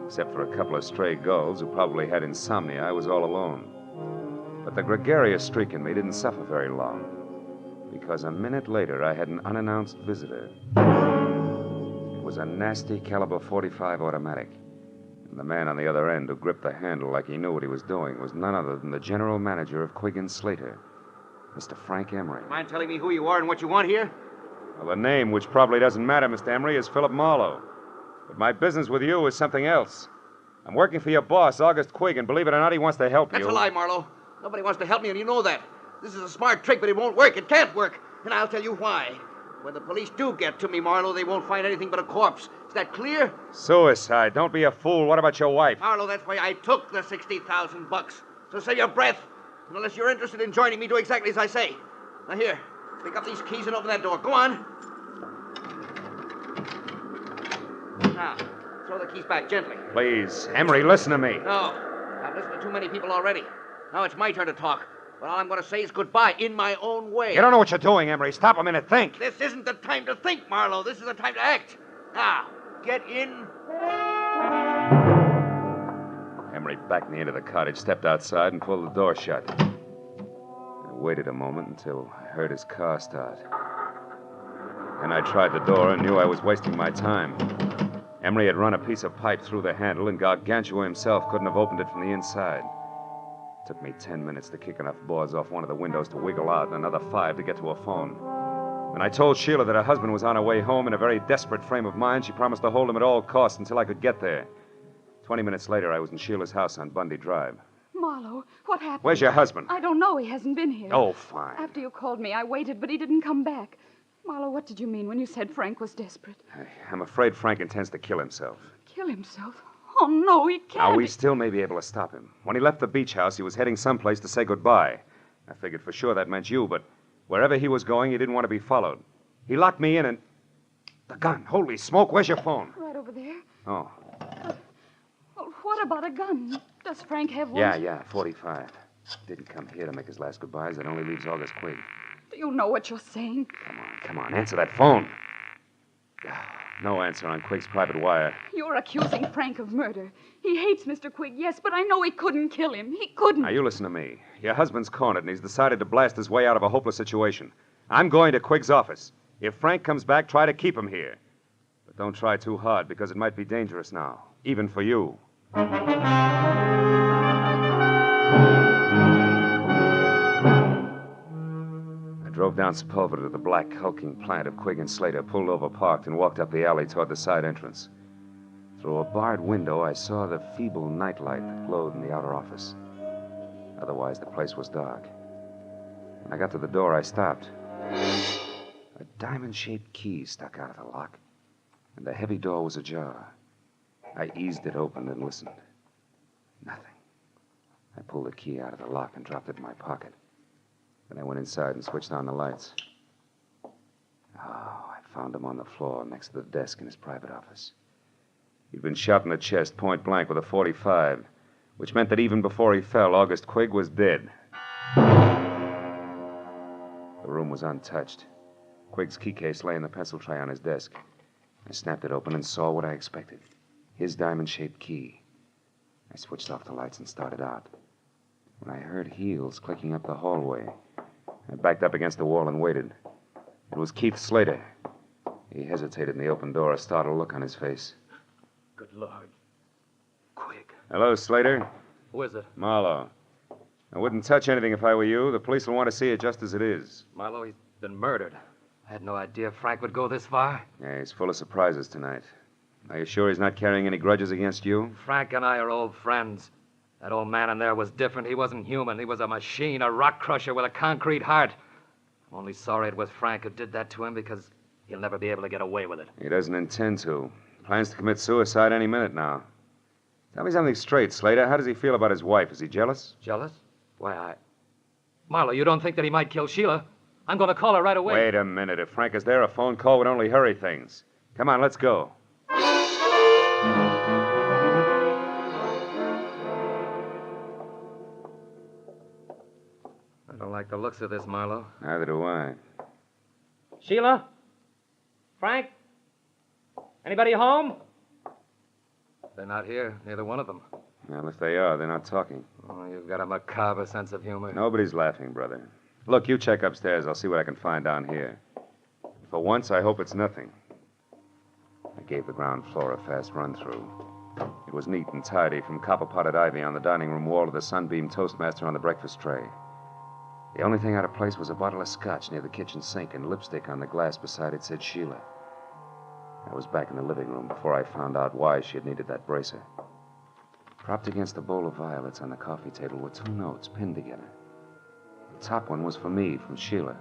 Except for a couple of stray gulls who probably had insomnia, I was all alone. But the gregarious streak in me didn't suffer very long, because a minute later I had an unannounced visitor. It was a nasty caliber .45 automatic, and the man on the other end who gripped the handle like he knew what he was doing was none other than the general manager of Quigg & Slater, Mr. Frank Emery. Mind telling me who you are and what you want here? Well, the name, which probably doesn't matter, Mr. Emery, is Philip Marlowe. But my business with you is something else. I'm working for your boss, August Quigg, and believe it or not, he wants to help you. That's a lie, Marlowe. Nobody wants to help me, and you know that. This is a smart trick, but it won't work. It can't work. And I'll tell you why. When the police do get to me, Marlowe, they won't find anything but a corpse. Is that clear? Suicide. Don't be a fool. What about your wife? Marlowe, that's why I took the $60,000. So save your breath. And unless you're interested in joining me, do exactly as I say. Now here, pick up these keys and open that door. Go on. Now, throw the keys back gently. Please, Emery, listen to me. No, I've listened to too many people already. Now it's my turn to talk. But all I'm going to say is goodbye in my own way. You don't know what you're doing, Emery. Stop a minute. Think. This isn't the time to think, Marlowe. This is the time to act. Now, get in. Emery backed me into the cottage, stepped outside, and pulled the door shut. I waited a moment until I heard his car start. Then I tried the door and knew I was wasting my time. Emery had run a piece of pipe through the handle, and Gargantua himself couldn't have opened it from the inside. It took me 10 minutes to kick enough boards off one of the windows to wiggle out, and another 5 to get to a phone. When I told Sheila that her husband was on her way home in a very desperate frame of mind, she promised to hold him at all costs until I could get there. 20 minutes later, I was in Sheila's house on Bundy Drive. Marlowe, what happened? Where's your husband? I don't know. He hasn't been here. Oh, fine. After you called me, I waited, but he didn't come back. Marlowe, what did you mean when you said Frank was desperate? I'm afraid Frank intends to kill himself. Kill himself? Oh, no, he can't. Now, we still may be able to stop him. When he left the beach house, he was heading someplace to say goodbye. I figured for sure that meant you, but wherever he was going, he didn't want to be followed. He locked me in and... The gun. Holy smoke, where's your phone? Right over there. Oh. Well, what about a gun? Does Frank have one? Yeah, 45. Didn't come here to make his last goodbyes. That only leaves August Quigg. Do you know what you're saying? Come on, answer that phone. No answer on Quigg's private wire. You're accusing Frank of murder. He hates Mr. Quigg, yes, but I know he couldn't kill him. He couldn't. Now, you listen to me. Your husband's cornered, and he's decided to blast his way out of a hopeless situation. I'm going to Quigg's office. If Frank comes back, try to keep him here. But don't try too hard, because it might be dangerous now, even for you. I drove down Sepulveda to the black, hulking plant of Quigg & Slater, pulled over, parked, and walked up the alley toward the side entrance. Through a barred window, I saw the feeble nightlight that glowed in the outer office. Otherwise, the place was dark. When I got to the door, I stopped. A diamond-shaped key stuck out of the lock, and the heavy door was ajar. I eased it open and listened. Nothing. I pulled the key out of the lock and dropped it in my pocket. Then I went inside and switched on the lights. Oh, I found him on the floor next to the desk in his private office. He'd been shot in the chest, point blank, with a .45, which meant that even before he fell, August Quigg was dead. The room was untouched. Quigg's key case lay in the pencil tray on his desk. I snapped it open and saw what I expected. His diamond-shaped key. I switched off the lights and started out. When I heard heels clicking up the hallway, I backed up against the wall and waited. It was Keith Slater. He hesitated in the open door, a startled look on his face. Good Lord. Quigg. Hello, Slater. Who is it? Marlowe. I wouldn't touch anything if I were you. The police will want to see it just as it is. Marlowe, he's been murdered. I had no idea Frank would go this far. Yeah, he's full of surprises tonight. Are you sure he's not carrying any grudges against you? Frank and I are old friends. That old man in there was different. He wasn't human. He was a machine, a rock crusher with a concrete heart. I'm only sorry it was Frank who did that to him because he'll never be able to get away with it. He doesn't intend to. Plans to commit suicide any minute now. Tell me something straight, Slater. How does he feel about his wife? Is he jealous? Jealous? Why, Marlowe, you don't think that he might kill Sheila? I'm going to call her right away. Wait a minute. If Frank is there, a phone call would only hurry things. Come on, let's go. I don't like the looks of this, Marlowe. Neither do I. Sheila? Frank? Anybody home? They're not here, neither one of them. Well, if they are, they're not talking. Oh, you've got a macabre sense of humor. Nobody's laughing, brother. Look, you check upstairs. I'll see what I can find down here. For once, I hope it's nothing. I gave the ground floor a fast run-through. It was neat and tidy, from copper-potted ivy on the dining room wall to the sunbeam toastmaster on the breakfast tray. The only thing out of place was a bottle of scotch near the kitchen sink, and lipstick on the glass beside it said Sheila. I was back in the living room before I found out why she had needed that bracer. Propped against a bowl of violets on the coffee table were 2 notes pinned together. The top one was for me, from Sheila.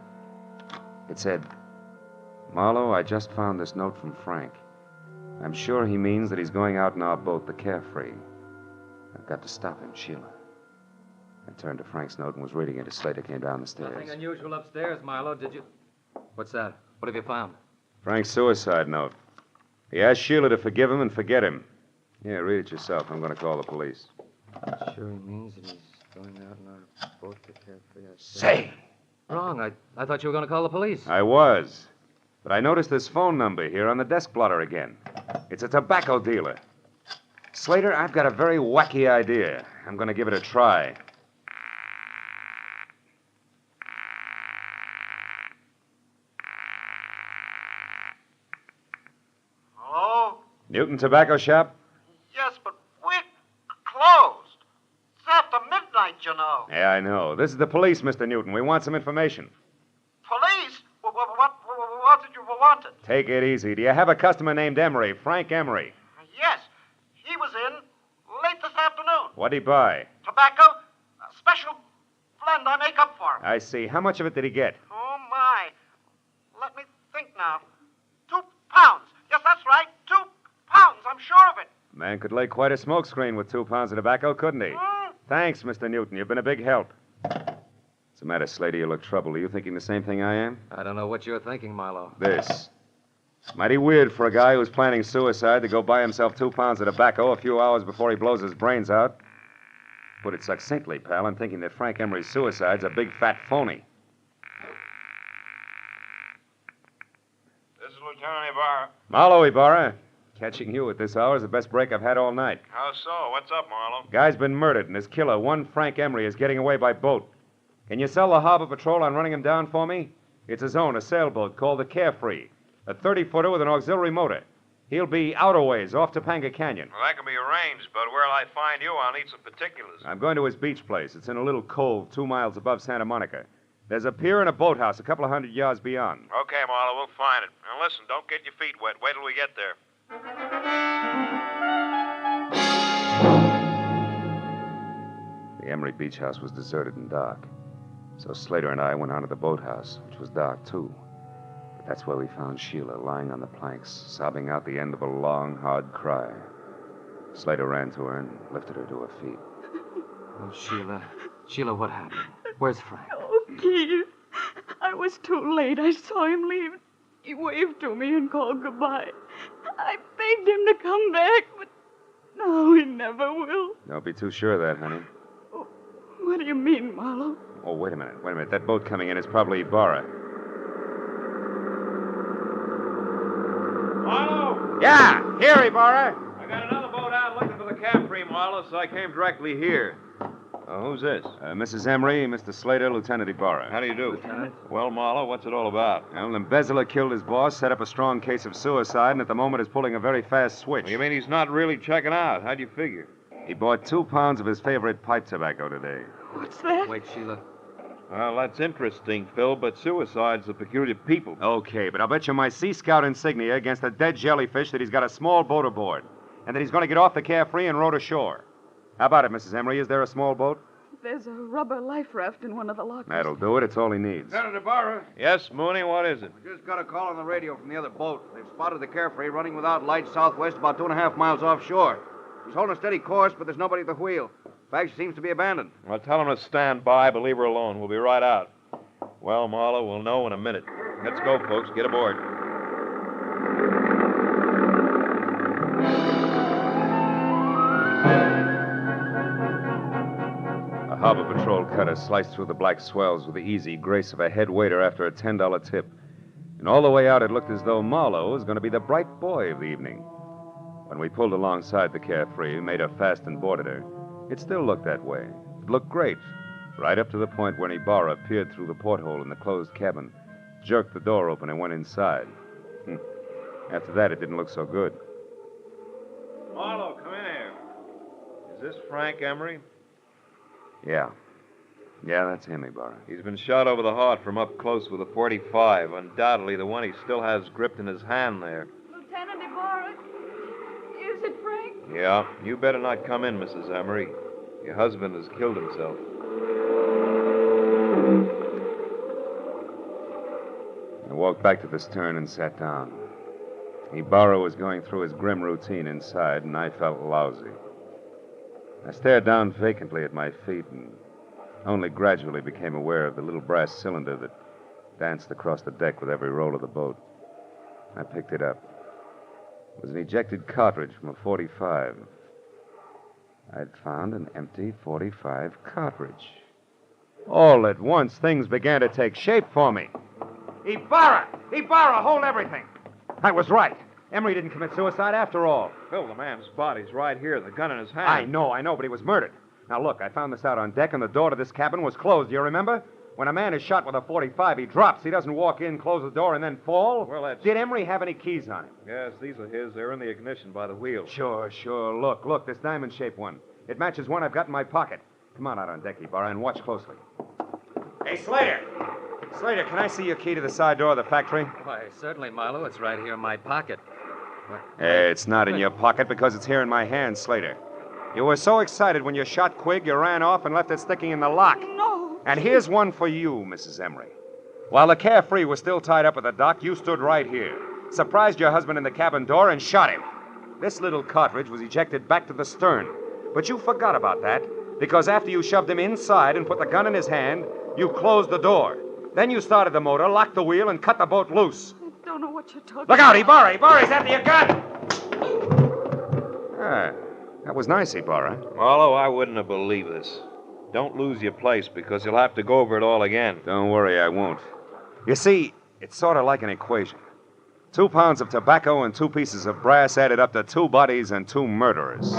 It said, "Marlowe, I just found this note from Frank. I'm sure he means that he's going out in our boat, the Carefree. I've got to stop him, Sheila." I turned to Frank's note and was reading it as Slater came down the stairs. Nothing unusual upstairs, Marlowe. Did you... What's that? What have you found? Frank's suicide note. He asked Sheila to forgive him and forget him. Yeah, read it yourself. I'm going to call the police. Sure he means that he's going out in our boat, the Carefree. Say! Wrong. I thought you were going to call the police. I was. But I noticed this phone number here on the desk blotter again. It's a tobacco dealer. Slater, I've got a very wacky idea. I'm going to give it a try. Hello? Newton Tobacco Shop? Yes, but we're closed. It's after midnight, you know. Yeah, I know. This is the police, Mr. Newton. We want some information. Police? What did you want? Take it easy. Do you have a customer named Emery, Frank Emery? Yes, he was in late this afternoon. What'd he buy? Tobacco, a special blend I make up for him. I see. How much of it did he get? Oh, my. Let me think now. 2 pounds. Yes, that's right. 2 pounds. I'm sure of it. Man could lay quite a smokescreen with 2 pounds of tobacco, couldn't he? Thanks, Mr. Newton. You've been a big help. What's the matter, Slater? You look troubled. Are you thinking the same thing I am? I don't know what you're thinking, Marlowe. This. Mighty weird for a guy who's planning suicide to go buy himself 2 pounds of tobacco a few hours before he blows his brains out. Put it succinctly, pal, I'm thinking that Frank Emery's suicide's a big fat phony. This is Lieutenant Ibarra. Marlowe, Ibarra. Catching you at this hour is the best break I've had all night. How so? What's up, Marlowe? Guy's been murdered, and his killer, one Frank Emery, is getting away by boat. Can you sell the harbor patrol on running him down for me? It's his own, a sailboat called the Carefree. A 30-footer with an auxiliary motor. He'll be out a ways, off Topanga Canyon. Well, that can be arranged, but where'll I find you? I'll need some particulars. I'm going to his beach place. It's in a little cove 2 miles above Santa Monica. There's a pier and a boathouse a couple of 100 yards beyond. Okay, Marlowe, we'll find it. Now, listen, don't get your feet wet. Wait till we get there. The Emery beach house was deserted and dark. So Slater and I went on to the boathouse, which was dark, too. But that's where we found Sheila lying on the planks, sobbing out the end of a long, hard cry. Slater ran to her and lifted her to her feet. Oh, Sheila. Sheila, what happened? Where's Frank? Oh, Keith. I was too late. I saw him leave. He waved to me and called goodbye. I begged him to come back, but no, he never will. Don't be too sure of that, honey. What do you mean, Marlowe? Oh, wait a minute. That boat coming in is probably Ibarra. Marlowe! Yeah, here, Ibarra. I got another boat out looking for the Carefree, Marlowe, so I came directly here. Who's this? Mrs. Emery, Mr. Slater, Lieutenant Ibarra. How do you do? Lieutenant. Well, Marlowe, what's it all about? Well, the embezzler killed his boss, set up a strong case of suicide, and at the moment is pulling a very fast switch. Well, you mean he's not really checking out? How'd you figure? He bought 2 pounds of his favorite pipe tobacco today. What's that? Wait, Sheila. Well, that's interesting, Phil, but suicide's a peculiar people. Okay, but I'll bet you my Sea Scout insignia against a dead jellyfish that he's got a small boat aboard, and that he's going to get off the Carefree and row to shore. How about it, Mrs. Emery? Is there a small boat? There's a rubber life raft in one of the lockers. That'll do it. It's all he needs. Senator Ibarra. Yes, Mooney, what is it? We just got a call on the radio from the other boat. They've spotted the Carefree running without lights southwest about 2.5 miles offshore. She's holding a steady course, but there's nobody at the wheel. In fact, she seems to be abandoned. Well, tell him to stand by, but leave her alone. We'll be right out. Well, Marlowe, we'll know in a minute. Let's go, folks. Get aboard. Harbor Patrol cutter sliced through the black swells with the easy grace of a head waiter after a $10 tip. And all the way out, it looked as though Marlowe was going to be the bright boy of the evening. When we pulled alongside the Carefree, made her fast and boarded her, it still looked that way. It looked great, right up to the point when Ibarra peered through the porthole in the closed cabin, jerked the door open, and went inside. After that, it didn't look so good. Marlowe, come in here. Is this Frank Emery? Yeah, that's him, Ibarra. He's been shot over the heart from up close with a .45. Undoubtedly the one he still has gripped in his hand there. Lieutenant Ibarra, is it Frank? Yeah, you better not come in, Mrs. Emery. Your husband has killed himself. I walked back to the stern and sat down. Ibarra was going through his grim routine inside, and I felt lousy. I stared down vacantly at my feet and only gradually became aware of the little brass cylinder that danced across the deck with every roll of the boat. I picked it up. It was an ejected cartridge from a .45. I'd found an empty .45 cartridge. All at once, things began to take shape for me. Ibarra! Ibarra, hold everything! I was right. Emery didn't commit suicide after all. Phil, the man's body's right here, the gun in his hand. I know, but he was murdered. Now, look, I found this out on deck, and the door to this cabin was closed. Do you remember? When a man is shot with a .45, he drops. He doesn't walk in, close the door, and then fall. Well, that's... Did Emery have any keys on him? Yes, these are his. They're in the ignition by the wheel. Sure. Look, this diamond-shaped one. It matches one I've got in my pocket. Come on out on deck, Ibarra, and watch closely. Hey, Slater! Slater, can I see your key to the side door of the factory? Why, certainly, Marlowe. It's right here in my pocket. It's not in your pocket because it's here in my hand, Slater. You were so excited when you shot Quigg, you ran off and left it sticking in the lock. No. And here's one for you, Mrs. Emery. While the Carefree was still tied up at the dock, you stood right here, surprised your husband in the cabin door, and shot him. This little cartridge was ejected back to the stern. But you forgot about that, because after you shoved him inside and put the gun in his hand, you closed the door. Then you started the motor, locked the wheel, and cut the boat loose. I don't know what you're talking Look out, about. Ibarra's after your gun! That was nice, Ibarra. Marlowe, I wouldn't have believed this. Don't lose your place, because you'll have to go over it all again. Don't worry, I won't. You see, it's sort of like an equation. 2 pounds of tobacco and 2 pieces of brass added up to 2 bodies and 2 murderers.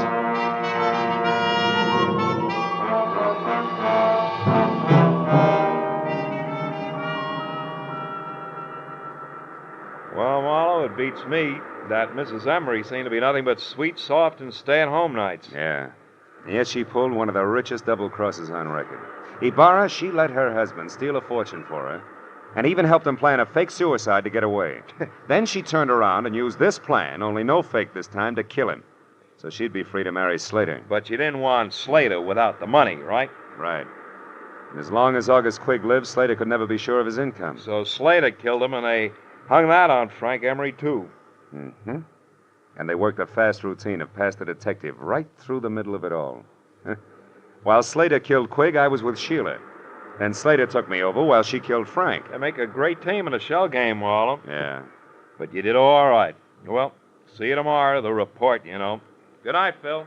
Well, Marlowe, it beats me. That Mrs. Emery seemed to be nothing but sweet, soft, and stay-at-home nights. Yeah. Yet she pulled one of the richest double crosses on record. Ibarra, she let her husband steal a fortune for her and even helped him plan a fake suicide to get away. Then she turned around and used this plan, only no fake this time, to kill him. So she'd be free to marry Slater. But you didn't want Slater without the money, right? Right. And as long as August Quigg lived, Slater could never be sure of his income. So Slater killed him, and they hung that on Frank Emery, too. Mm-hmm. And they worked a fast routine of pass the detective right through the middle of it all. While Slater killed Quigg, I was with Sheila. Then Slater took me over while she killed Frank. They make a great team in a shell game, Marlowe. Yeah. But you did all right. Well, see you tomorrow, the report, you know. Good night, Phil.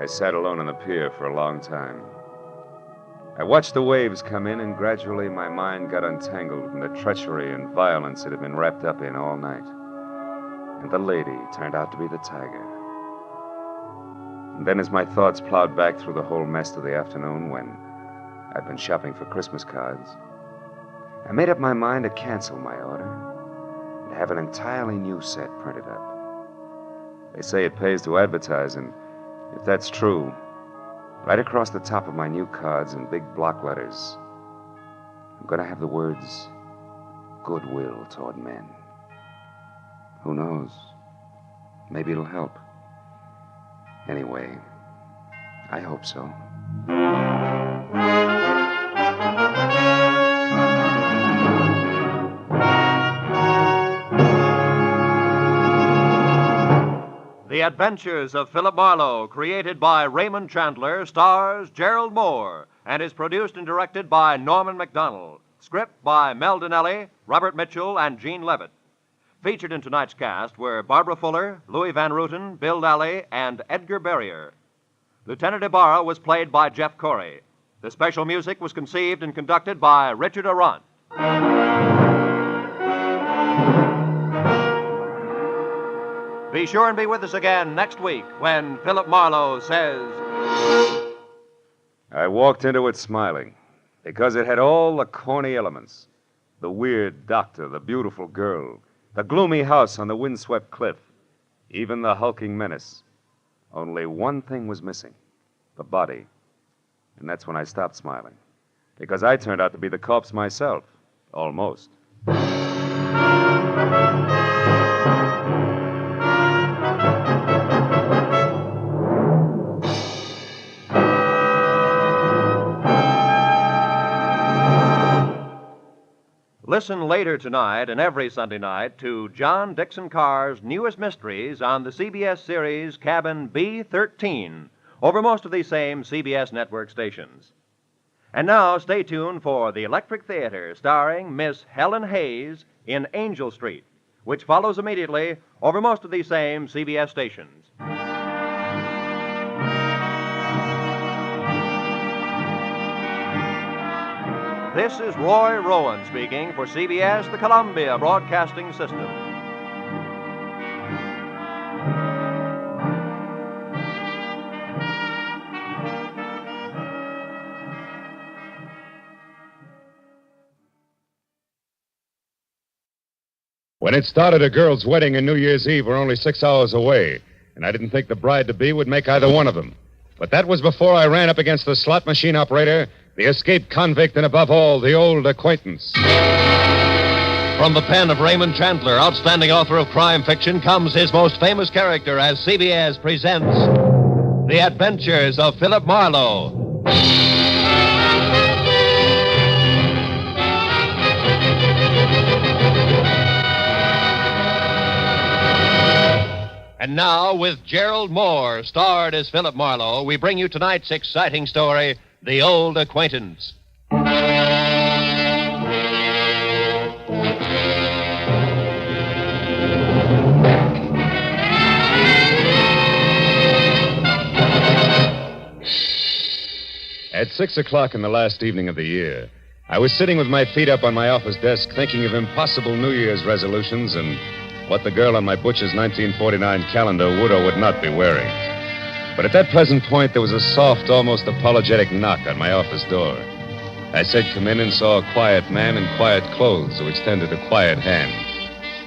I sat alone on the pier for a long time. I watched the waves come in, and gradually my mind got untangled from the treachery and violence it had been wrapped up in all night. And the lady turned out to be the tiger. And then as my thoughts plowed back through the whole mess of the afternoon when I'd been shopping for Christmas cards, I made up my mind to cancel my order and have an entirely new set printed up. They say it pays to advertise, and if that's true, right across the top of my new cards in big block letters, I'm going to have the words, goodwill toward men. Who knows? Maybe it'll help. Anyway, I hope so. The Adventures of Philip Marlowe, created by Raymond Chandler, stars Gerald Moore, and is produced and directed by Norman MacDonald. Script by Mel Donnelly, Robert Mitchell, and Gene Levitt. Featured in tonight's cast were Barbara Fuller, Louis Van Ruten, Bill Lally, and Edgar Barrier. Lieutenant Ibarra was played by Jeff Corey. The special music was conceived and conducted by Richard Arant. Be sure and be with us again next week when Philip Marlowe says... I walked into it smiling because it had all the corny elements. The weird doctor, the beautiful girl, the gloomy house on the windswept cliff, even the hulking menace. Only one thing was missing, the body. And that's when I stopped smiling, because I turned out to be the corpse myself, almost. Listen later tonight and every Sunday night to John Dixon Carr's newest mysteries on the CBS series Cabin B-13 over most of these same CBS network stations. And now stay tuned for The Electric Theater starring Miss Helen Hayes in Angel Street, which follows immediately over most of these same CBS stations. This is Roy Rowan speaking for CBS, the Columbia Broadcasting System. When it started, a girl's wedding and New Year's Eve were only 6 hours away, and I didn't think the bride-to-be would make either one of them. But that was before I ran up against the slot machine operator, the escaped convict, and above all, the old acquaintance. From the pen of Raymond Chandler, outstanding author of crime fiction, comes his most famous character as CBS presents The Adventures of Philip Marlowe. And now, with Gerald Moore, starred as Philip Marlowe, we bring you tonight's exciting story, The Old Acquaintance. At 6 o'clock in the last evening of the year, I was sitting with my feet up on my office desk thinking of impossible New Year's resolutions and what the girl on my butcher's 1949 calendar would or would not be wearing. But at that present point, there was a soft, almost apologetic knock on my office door. I said, "Come in," and saw a quiet man in quiet clothes who extended a quiet hand.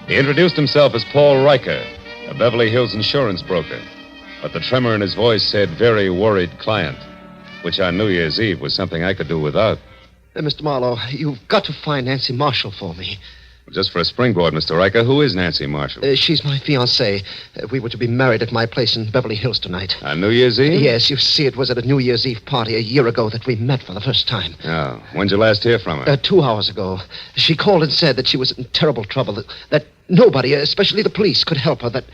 He introduced himself as Paul Riker, a Beverly Hills insurance broker. But the tremor in his voice said, "Very worried client," which on New Year's Eve was something I could do without. Mr. Marlowe, you've got to find Nancy Marshall for me. Just for a springboard, Mr. Riker, who is Nancy Marshall? She's my fiancée. We were to be married at my place in Beverly Hills tonight. On New Year's Eve? Yes, you see, it was at a New Year's Eve party a year ago that we met for the first time. Oh, when'd you last hear from her? 2 hours ago. She called and said that she was in terrible trouble, that nobody, especially the police, could help her, that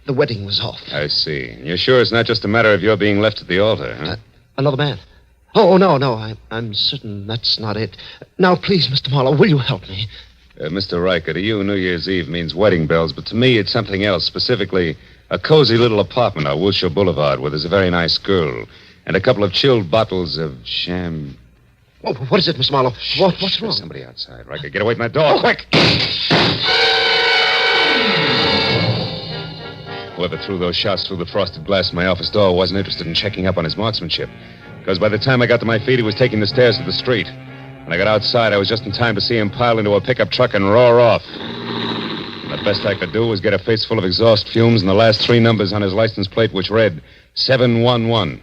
the wedding was off. I see. You're sure it's not just a matter of your being left at the altar, huh? Another man? Oh, no, I'm certain that's not it. Now, please, Mr. Marlowe, will you help me? Mr. Riker, to you, New Year's Eve means wedding bells, but to me, it's something else, specifically a cozy little apartment on Wilshire Boulevard where there's a very nice girl and a couple of chilled bottles of sham... Oh, what is it, Mr. Marlowe? What's wrong? There's somebody outside. Riker, get away from that door, quick! Whoever threw those shots through the frosted glass of my office door wasn't interested in checking up on his marksmanship, because by the time I got to my feet, he was taking the stairs to the street. When I got outside, I was just in time to see him pile into a pickup truck and roar off. And the best I could do was get a face full of exhaust fumes and the last 3 numbers on his license plate, which read 711.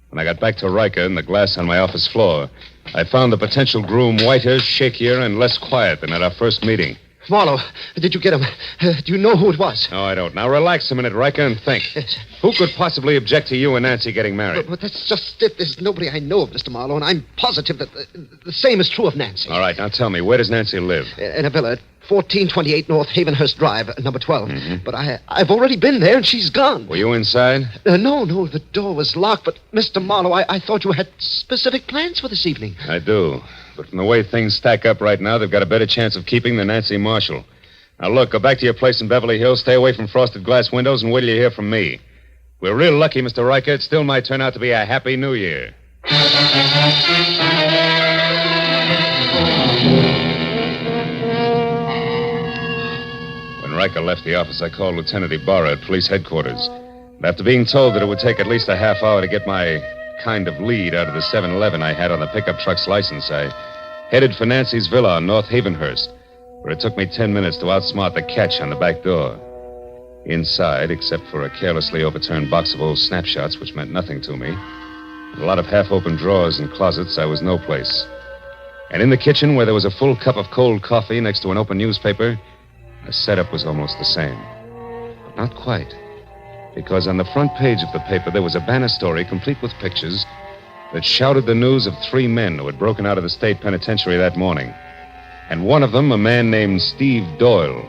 When I got back to Riker and the glass on my office floor, I found the potential groom whiter, shakier, and less quiet than at our first meeting. Marlowe, did you get him? Do you know who it was? No, I don't. Now, relax a minute, Riker, and think. Yes. Who could possibly object to you and Nancy getting married? But that's just it. There's nobody I know of, Mr. Marlowe, and I'm positive that the same is true of Nancy. All right, now tell me, where does Nancy live? In a villa at 1428 North Havenhurst Drive, number 12. Mm-hmm. But I've already been there, and she's gone. Were you inside? No, the door was locked, but Mr. Marlowe, I thought you had specific plans for this evening. I do. But from the way things stack up right now, they've got a better chance of keeping than Nancy Marshall. Now, look, go back to your place in Beverly Hills, stay away from frosted glass windows, and wait till you hear from me. If we're real lucky, Mr. Riker, it still might turn out to be a happy new year. When Riker left the office, I called Lieutenant Ibarra at police headquarters. And after being told that it would take at least a half hour to get my kind of lead out of the 7-Eleven I had on the pickup truck's license, I headed for Nancy's villa on North Havenhurst, where it took me 10 minutes to outsmart the catch on the back door. Inside, except for a carelessly overturned box of old snapshots, which meant nothing to me, and a lot of half-open drawers and closets, I was no place. And in the kitchen, where there was a full cup of cold coffee next to an open newspaper, the setup was almost the same. But not quite. Because on the front page of the paper, there was a banner story complete with pictures that shouted the news of 3 men who had broken out of the state penitentiary that morning. And one of them, a man named Steve Doyle,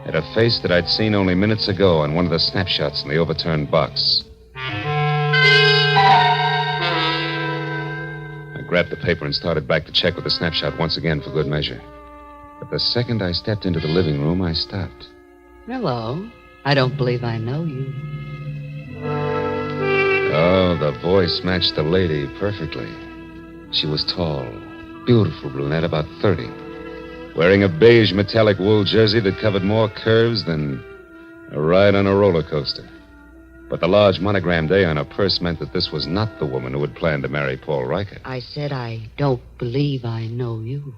had a face that I'd seen only minutes ago on one of the snapshots in the overturned box. I grabbed the paper and started back to check with the snapshot once again for good measure. But the second I stepped into the living room, I stopped. Hello. I don't believe I know you. Oh, the voice matched the lady perfectly. She was tall, beautiful brunette, about 30, wearing a beige metallic wool jersey that covered more curves than a ride on a roller coaster. But the large monogrammed A on her purse meant that this was not the woman who had planned to marry Paul Riker. I said I don't believe I know you.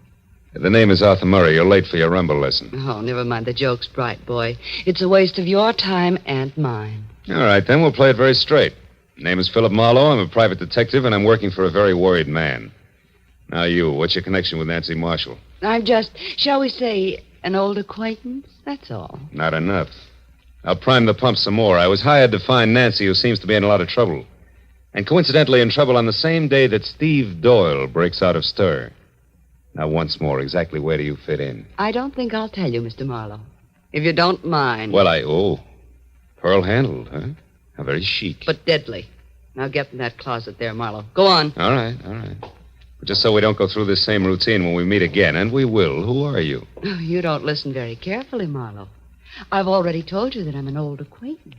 The name is Arthur Murray. You're late for your rumble lesson. Oh, never mind the jokes, bright boy. It's a waste of your time and mine. All right, then we'll play it very straight. Name is Philip Marlowe. I'm a private detective, and I'm working for a very worried man. Now you, what's your connection with Nancy Marshall? I'm just, shall we say, an old acquaintance? That's all. Not enough. I'll prime the pump some more. I was hired to find Nancy, who seems to be in a lot of trouble. And coincidentally in trouble on the same day that Steve Doyle breaks out of stir. Now, once more, exactly where do you fit in? I don't think I'll tell you, Mr. Marlowe. If you don't mind. Well, pearl-handled, huh? How very chic. But deadly. Now get in that closet there, Marlowe. Go on. All right. But just so we don't go through this same routine when we meet again, and we will, who are you? Oh, you don't listen very carefully, Marlowe. I've already told you that I'm an old acquaintance.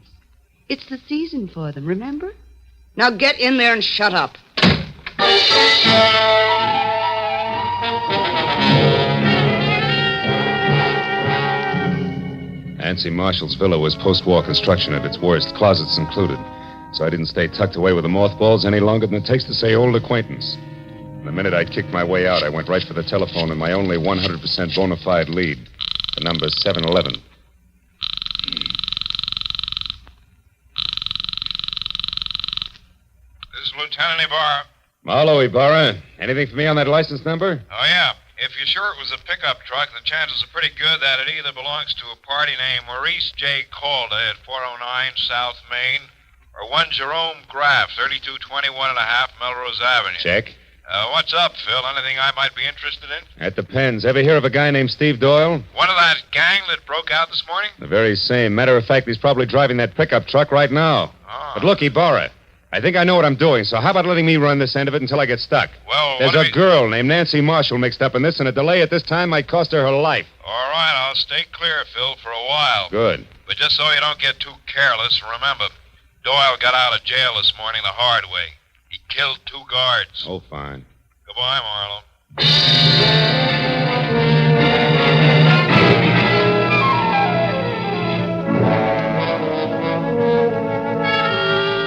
It's the season for them, remember? Now get in there and shut up. Nancy Marshall's villa was post-war construction at its worst, closets included. So I didn't stay tucked away with the mothballs any longer than it takes to say old acquaintance. The minute I'd kicked my way out, I went right for the telephone and my only 100% bona fide lead. The number's 711. This is Lieutenant Ibarra. Marlowe, Ibarra. Anything for me on that license number? Oh, yeah. If you're sure it was a pickup truck, the chances are pretty good that it either belongs to a party named Maurice J. Calder at 409 South Main or one Jerome Graff, 3221 and a half Melrose Avenue. Check. What's up, Phil? Anything I might be interested in? That depends. Ever hear of a guy named Steve Doyle? One of that gang that broke out this morning? The very same. Matter of fact, he's probably driving that pickup truck right now. Oh. But look, Ibarra, I think I know what I'm doing, so how about letting me run this end of it until I get stuck? Well, There's a girl named Nancy Marshall mixed up in this, and a delay at this time might cost her life. All right, I'll stay clear, Phil, for a while. Good. But just so you don't get too careless, remember, Doyle got out of jail this morning the hard way. He killed 2 guards. Oh, fine. Goodbye, Marlowe.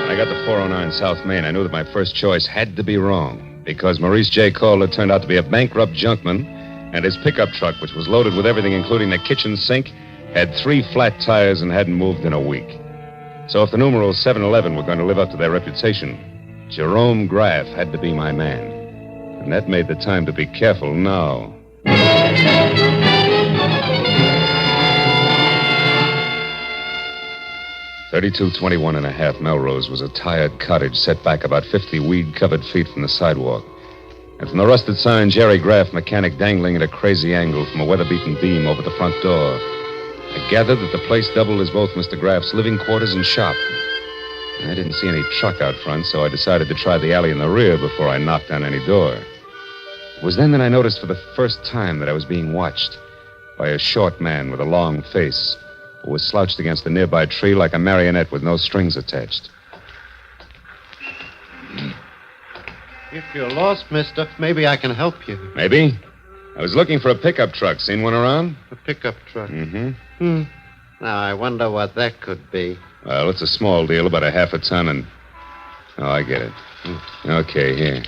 When I got to 409 South Main, I knew that my first choice had to be wrong, because Maurice J. Calder turned out to be a bankrupt junkman, and his pickup truck, which was loaded with everything, including the kitchen sink, had 3 flat tires and hadn't moved in a week. So if the numerals 711 were going to live up to their reputation, Jerome Graff had to be my man. And that made the time to be careful now. 3221 and a half Melrose was a tired cottage set back about 50 weed-covered feet from the sidewalk. And from the rusted sign, Jerry Graff, mechanic, dangling at a crazy angle from a weather-beaten beam over the front door, I gathered that the place doubled as both Mr. Graff's living quarters and shop. I didn't see any truck out front, so I decided to try the alley in the rear before I knocked on any door. It was then that I noticed for the first time that I was being watched by a short man with a long face who was slouched against a nearby tree like a marionette with no strings attached. If you're lost, mister, maybe I can help you. Maybe? I was looking for a pickup truck. Seen one around? A pickup truck? Mm-hmm. Now, I wonder what that could be. Well, it's a small deal, about a half a ton, and... Oh, I get it. Okay, here.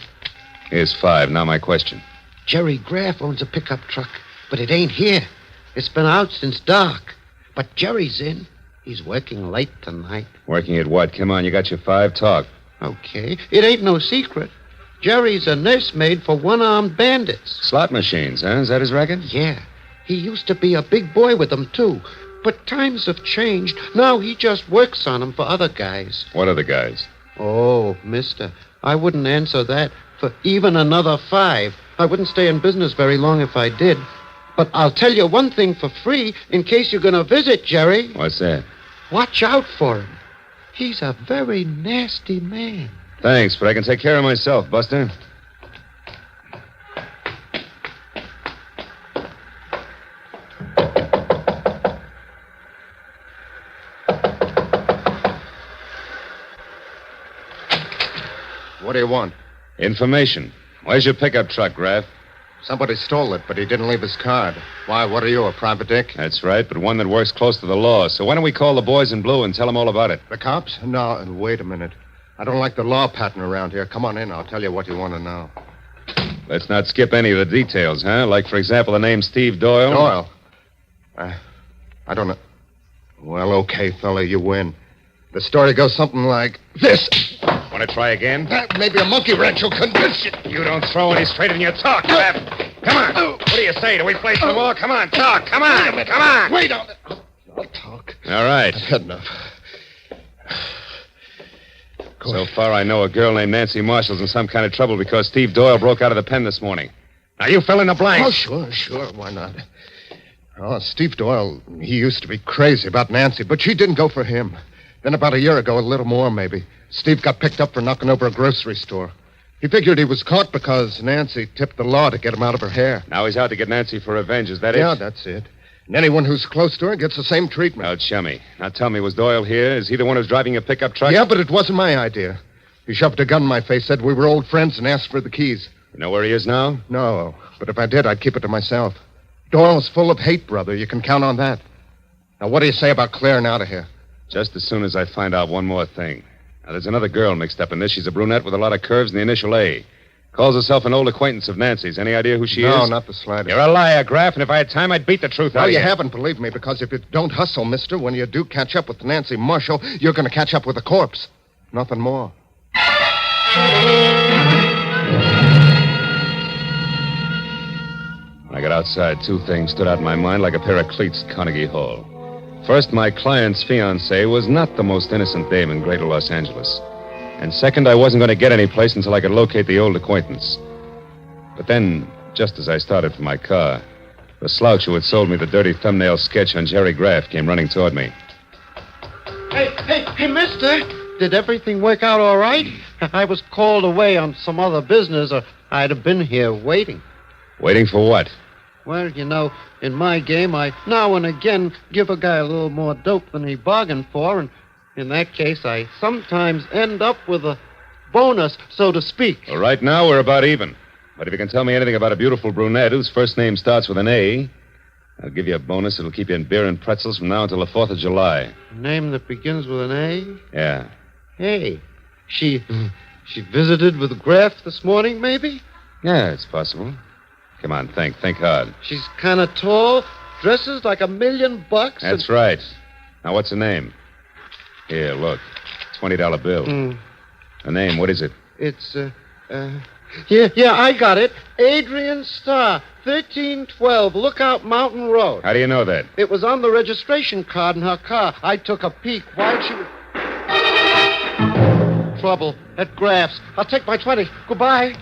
Here's 5. Now my question. Jerry Graff owns a pickup truck, but it ain't here. It's been out since dark. But Jerry's in. He's working late tonight. Working at what? Come on, you got your 5. Talk. Okay. It ain't no secret. Jerry's a nursemaid for one-armed bandits. Slot machines, huh? Is that his racket? Yeah. He used to be a big boy with them, too. But times have changed. Now he just works on them for other guys. What other guys? Oh, mister, I wouldn't answer that for even another 5. I wouldn't stay in business very long if I did. But I'll tell you one thing for free in case you're going to visit Jerry. What's that? Watch out for him. He's a very nasty man. Thanks, but I can take care of myself, Buster. What do you want? Information. Where's your pickup truck, Graff? Somebody stole it, but he didn't leave his card. Why, what are you, a private dick? That's right, but one that works close to the law. So why don't we call the boys in blue and tell them all about it? The cops? No, wait a minute. I don't like the law pattern around here. Come on in. I'll tell you what you want to know. Let's not skip any of the details, huh? Like, for example, the name Steve Doyle. Doyle? I don't know. Well, okay, fella, you win. The story goes something like this. Want to try again? Maybe a monkey wrench will convince you. You don't throw any straight in your talk, Graff. Come on. What do you say? Do we play some more? Come on, talk. Come on. Come on. Wait on it. I'll talk. All right. I've had enough. So far, I know a girl named Nancy Marshall's in some kind of trouble because Steve Doyle broke out of the pen this morning. Now, you fill in the blanks. Oh, sure. Why not? Oh, Steve Doyle, he used to be crazy about Nancy, but she didn't go for him. Then about a year ago, a little more maybe, Steve got picked up for knocking over a grocery store. He figured he was caught because Nancy tipped the law to get him out of her hair. Now he's out to get Nancy for revenge, is that it? Yeah, that's it. And anyone who's close to her gets the same treatment. Now, chummy. Now, tell me, was Doyle here? Is he the one who's driving a pickup truck? Yeah, but it wasn't my idea. He shoved a gun in my face, said we were old friends, and asked for the keys. You know where he is now? No, but if I did, I'd keep it to myself. Doyle's full of hate, brother. You can count on that. Now, what do you say about clearing out of here? Just as soon as I find out one more thing. Now, there's another girl mixed up in this. She's a brunette with a lot of curves and the initial A. Calls herself an old acquaintance of Nancy's. Any idea who she is? No, not the slightest. You're a liar, Graff, and if I had time, I'd beat the truth out of you. No, you haven't, believe me, because if you don't hustle, mister, when you do catch up with Nancy Marshall, you're going to catch up with a corpse. Nothing more. When I got outside, 2 things stood out in my mind like a pair of cleats at Carnegie Hall. First, my client's fiancée was not the most innocent dame in greater Los Angeles. And second, I wasn't going to get any place until I could locate the old acquaintance. But then, just as I started for my car, the slouch who had sold me the dirty thumbnail sketch on Jerry Graff came running toward me. Hey, mister. Did everything work out all right? I was called away on some other business, or I'd have been here waiting. Waiting for what? Well, you know, in my game, I now and again give a guy a little more dope than he bargained for, and in that case, I sometimes end up with a bonus, so to speak. Well, right now, we're about even. But if you can tell me anything about a beautiful brunette whose first name starts with an A, I'll give you a bonus that'll keep you in beer and pretzels from now until the 4th of July. A name that begins with an A? Yeah. Hey, she visited with Graff this morning, maybe? Yeah, it's possible. Come on, think hard. She's kind of tall, dresses like $1 million. That's right. Now, what's her name? Here, look. $20 bill. Her name, what is it? It's, yeah, I got it. Adrian Starr, 1312 Lookout Mountain Road. How do you know that? It was on the registration card in her car. I took a peek while she was... Trouble at Graff's. I'll take my 20. Goodbye.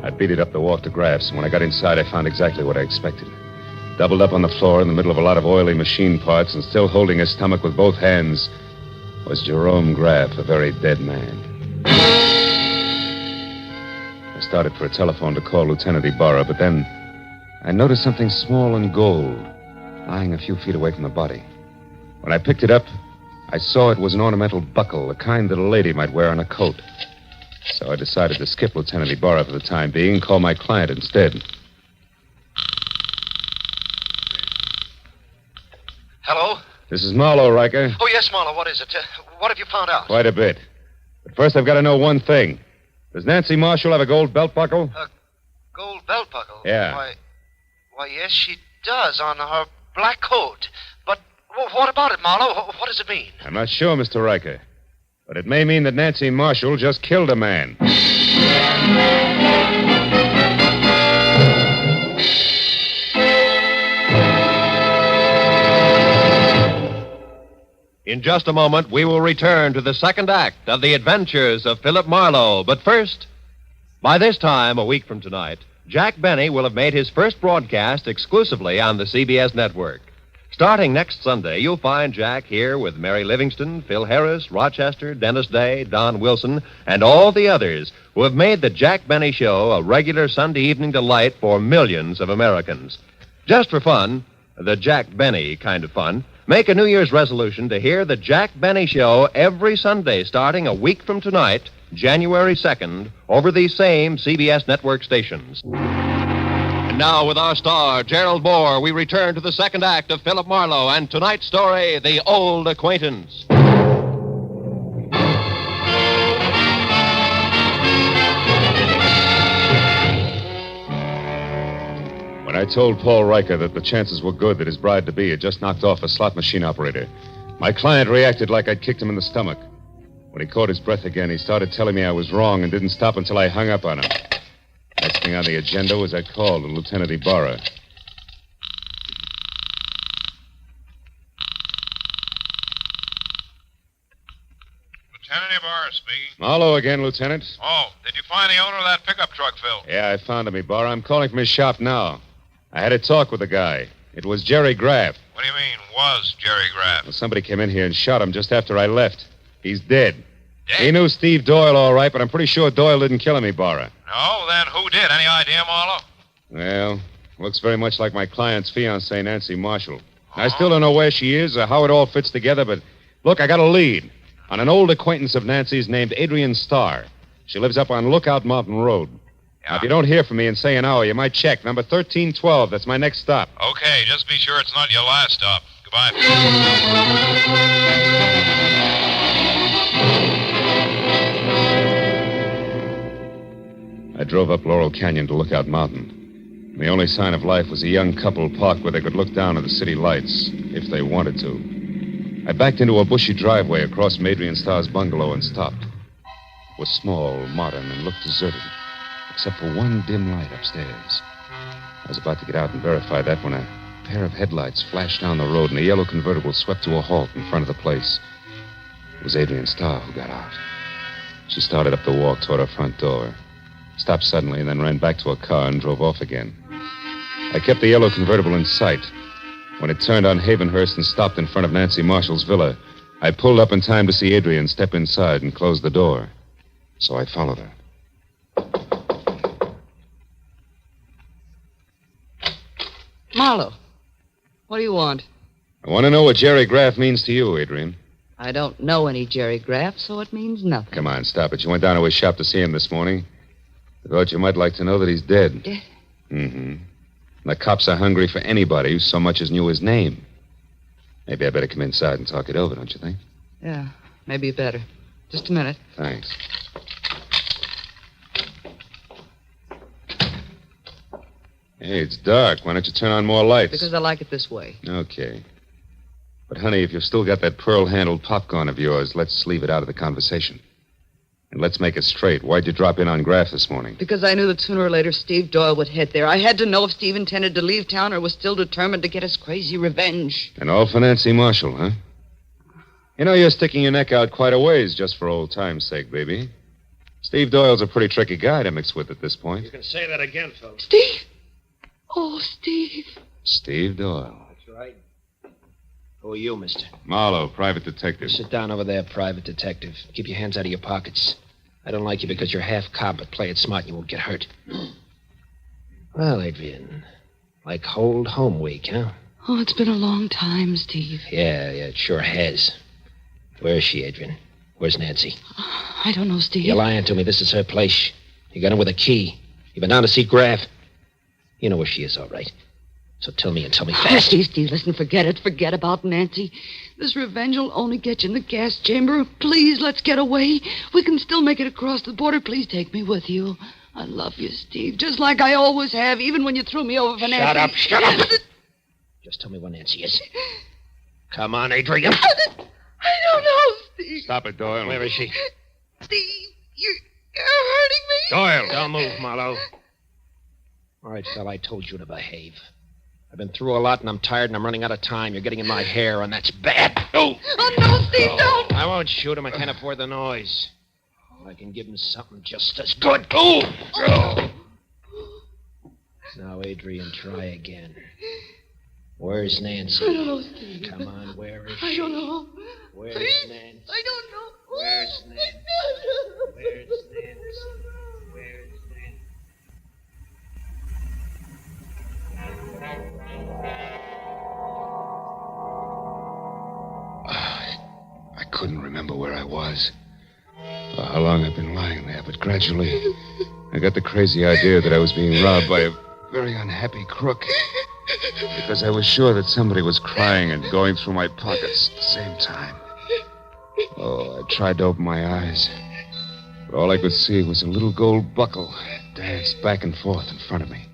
I beat it up the walk to Graff's. When I got inside, I found exactly what I expected. Doubled up on the floor in the middle of a lot of oily machine parts and still holding his stomach with both hands was Jerome Graff, a very dead man. I started for a telephone to call Lieutenant Ibarra, but then I noticed something small and gold lying a few feet away from the body. When I picked it up, I saw it was an ornamental buckle, the kind that a lady might wear on a coat. So I decided to skip Lieutenant Ibarra for the time being and call my client instead. Hello? This is Marlowe, Riker. Oh, yes, Marlowe. What is it? What have you found out? Quite a bit. But first, I've got to know one thing. Does Nancy Marshall have a gold belt buckle? A gold belt buckle? Yeah. Why, yes, she does on her black coat. But what about it, Marlowe? What does it mean? I'm not sure, Mr. Riker. But it may mean that Nancy Marshall just killed a man. In just a moment, we will return to the second act of the adventures of Philip Marlowe. But first, by this time, a week from tonight, Jack Benny will have made his first broadcast exclusively on the CBS network. Starting next Sunday, you'll find Jack here with Mary Livingston, Phil Harris, Rochester, Dennis Day, Don Wilson, and all the others who have made the Jack Benny Show a regular Sunday evening delight for millions of Americans. Just for fun, the Jack Benny kind of fun, make a New Year's resolution to hear the Jack Benny Show every Sunday starting a week from tonight, January 2nd, over these same CBS network stations. And now, with our star, Gerald Moore, we return to the second act of Philip Marlowe and tonight's story, The Old Acquaintance. When I told Paul Riker that the chances were good that his bride-to-be had just knocked off a slot machine operator, my client reacted like I'd kicked him in the stomach. When he caught his breath again, he started telling me I was wrong and didn't stop until I hung up on him. Next thing on the agenda was I called on Lieutenant Ibarra. Lieutenant Ibarra speaking. Marlowe again, Lieutenant. Oh, did you find the owner of that pickup truck, Phil? Yeah, I found him, Ibarra. I'm calling from his shop now. I had a talk with the guy. It was Jerry Graff. What do you mean, was Jerry Graff? Well, somebody came in here and shot him just after I left. He's dead. He knew Steve Doyle all right, but I'm pretty sure Doyle didn't kill him, Ibarra. No, then who did? Any idea, Marlowe? Well, looks very much like my client's fiancée, Nancy Marshall. I still don't know where she is or how it all fits together, but look, I got a lead on an old acquaintance of Nancy's named Adrian Starr. She lives up on Lookout Mountain Road. Now, if you don't hear from me in, say, an hour, you might check. Number 1312, that's my next stop. Okay, just be sure it's not your last stop. Goodbye. I drove up Laurel Canyon to Lookout Mountain. The only sign of life was a young couple parked where they could look down at the city lights, if they wanted to. I backed into a bushy driveway across from Adrian Starr's bungalow and stopped. It was small, modern, and looked deserted, except for one dim light upstairs. I was about to get out and verify that when a pair of headlights flashed down the road and a yellow convertible swept to a halt in front of the place. It was Adrian Starr who got out. She started up the walk toward her front door, stopped suddenly, and then ran back to her car and drove off again. I kept the yellow convertible in sight. When it turned on Havenhurst and stopped in front of Nancy Marshall's villa, I pulled up in time to see Adrian step inside and close the door. So I followed her. Marlowe, what do you want? I want to know what Jerry Graff means to you, Adrian. I don't know any Jerry Graff, so it means nothing. Come on, stop it. You went down to his shop to see him this morning. I thought you might like to know that he's dead. Dead? Mm-hmm. The cops are hungry for anybody who so much as knew his name. Maybe I better come inside and talk it over, don't you think? Yeah, maybe you better. Just a minute. Thanks. Hey, it's dark. Why don't you turn on more lights? Because I like it this way. Okay. But, honey, if you've still got that pearl-handled popcorn of yours, let's leave it out of the conversation. And let's make it straight. Why'd you drop in on Graff this morning? Because I knew that sooner or later Steve Doyle would head there. I had to know if Steve intended to leave town or was still determined to get his crazy revenge. And all for Nancy Marshall, huh? You know, you're sticking your neck out quite a ways just for old time's sake, baby. Steve Doyle's a pretty tricky guy to mix with at this point. You can say that again, Phil. Steve! Oh, Steve. Steve Doyle. That's right. Who are you, mister? Marlowe, private detective. Sit down over there, private detective. Keep your hands out of your pockets. I don't like you because you're half cop, but play it smart and you won't get hurt. Well, Adrian, like old home week, huh? Oh, it's been a long time, Steve. Yeah, it sure has. Where is she, Adrian? Where's Nancy? I don't know, Steve. You're lying to me. This is her place. You got in with a key. You've been down to see Graff. You know where she is, all right. So tell me and tell me Oh, fast. Steve, listen, forget it. Forget about Nancy. This revenge will only get you in the gas chamber. Please, let's get away. We can still make it across the border. Please take me with you. I love you, Steve, just like I always have, even when you threw me over for Nancy. Shut up. Just tell me where Nancy is. Come on, Adrian. I don't know, Steve. Stop it, Doyle. Where is she? Steve, you're hurting me. Doyle! Don't move, Marlowe. All right, fella, I told you to behave. I've been through a lot, and I'm tired, and I'm running out of time. You're getting in my hair, and that's bad. Oh! Oh, no, Steve, don't! I won't shoot him. I can't afford the noise. I can give him something just as good. Oh! Now, Adrian, try again. Where's Nancy? I don't know, Steve. Come on, where is she? I don't know. Where's Please? Nancy? I don't know. Where's Nancy? Where's Nancy? Where's Nancy? I couldn't remember where I was. Or how long I'd been lying there, but gradually I got the crazy idea that I was being robbed by a very unhappy crook. Because I was sure that somebody was crying and going through my pockets at the same time. Oh, I tried to open my eyes. But all I could see was a little gold buckle dance back and forth in front of me.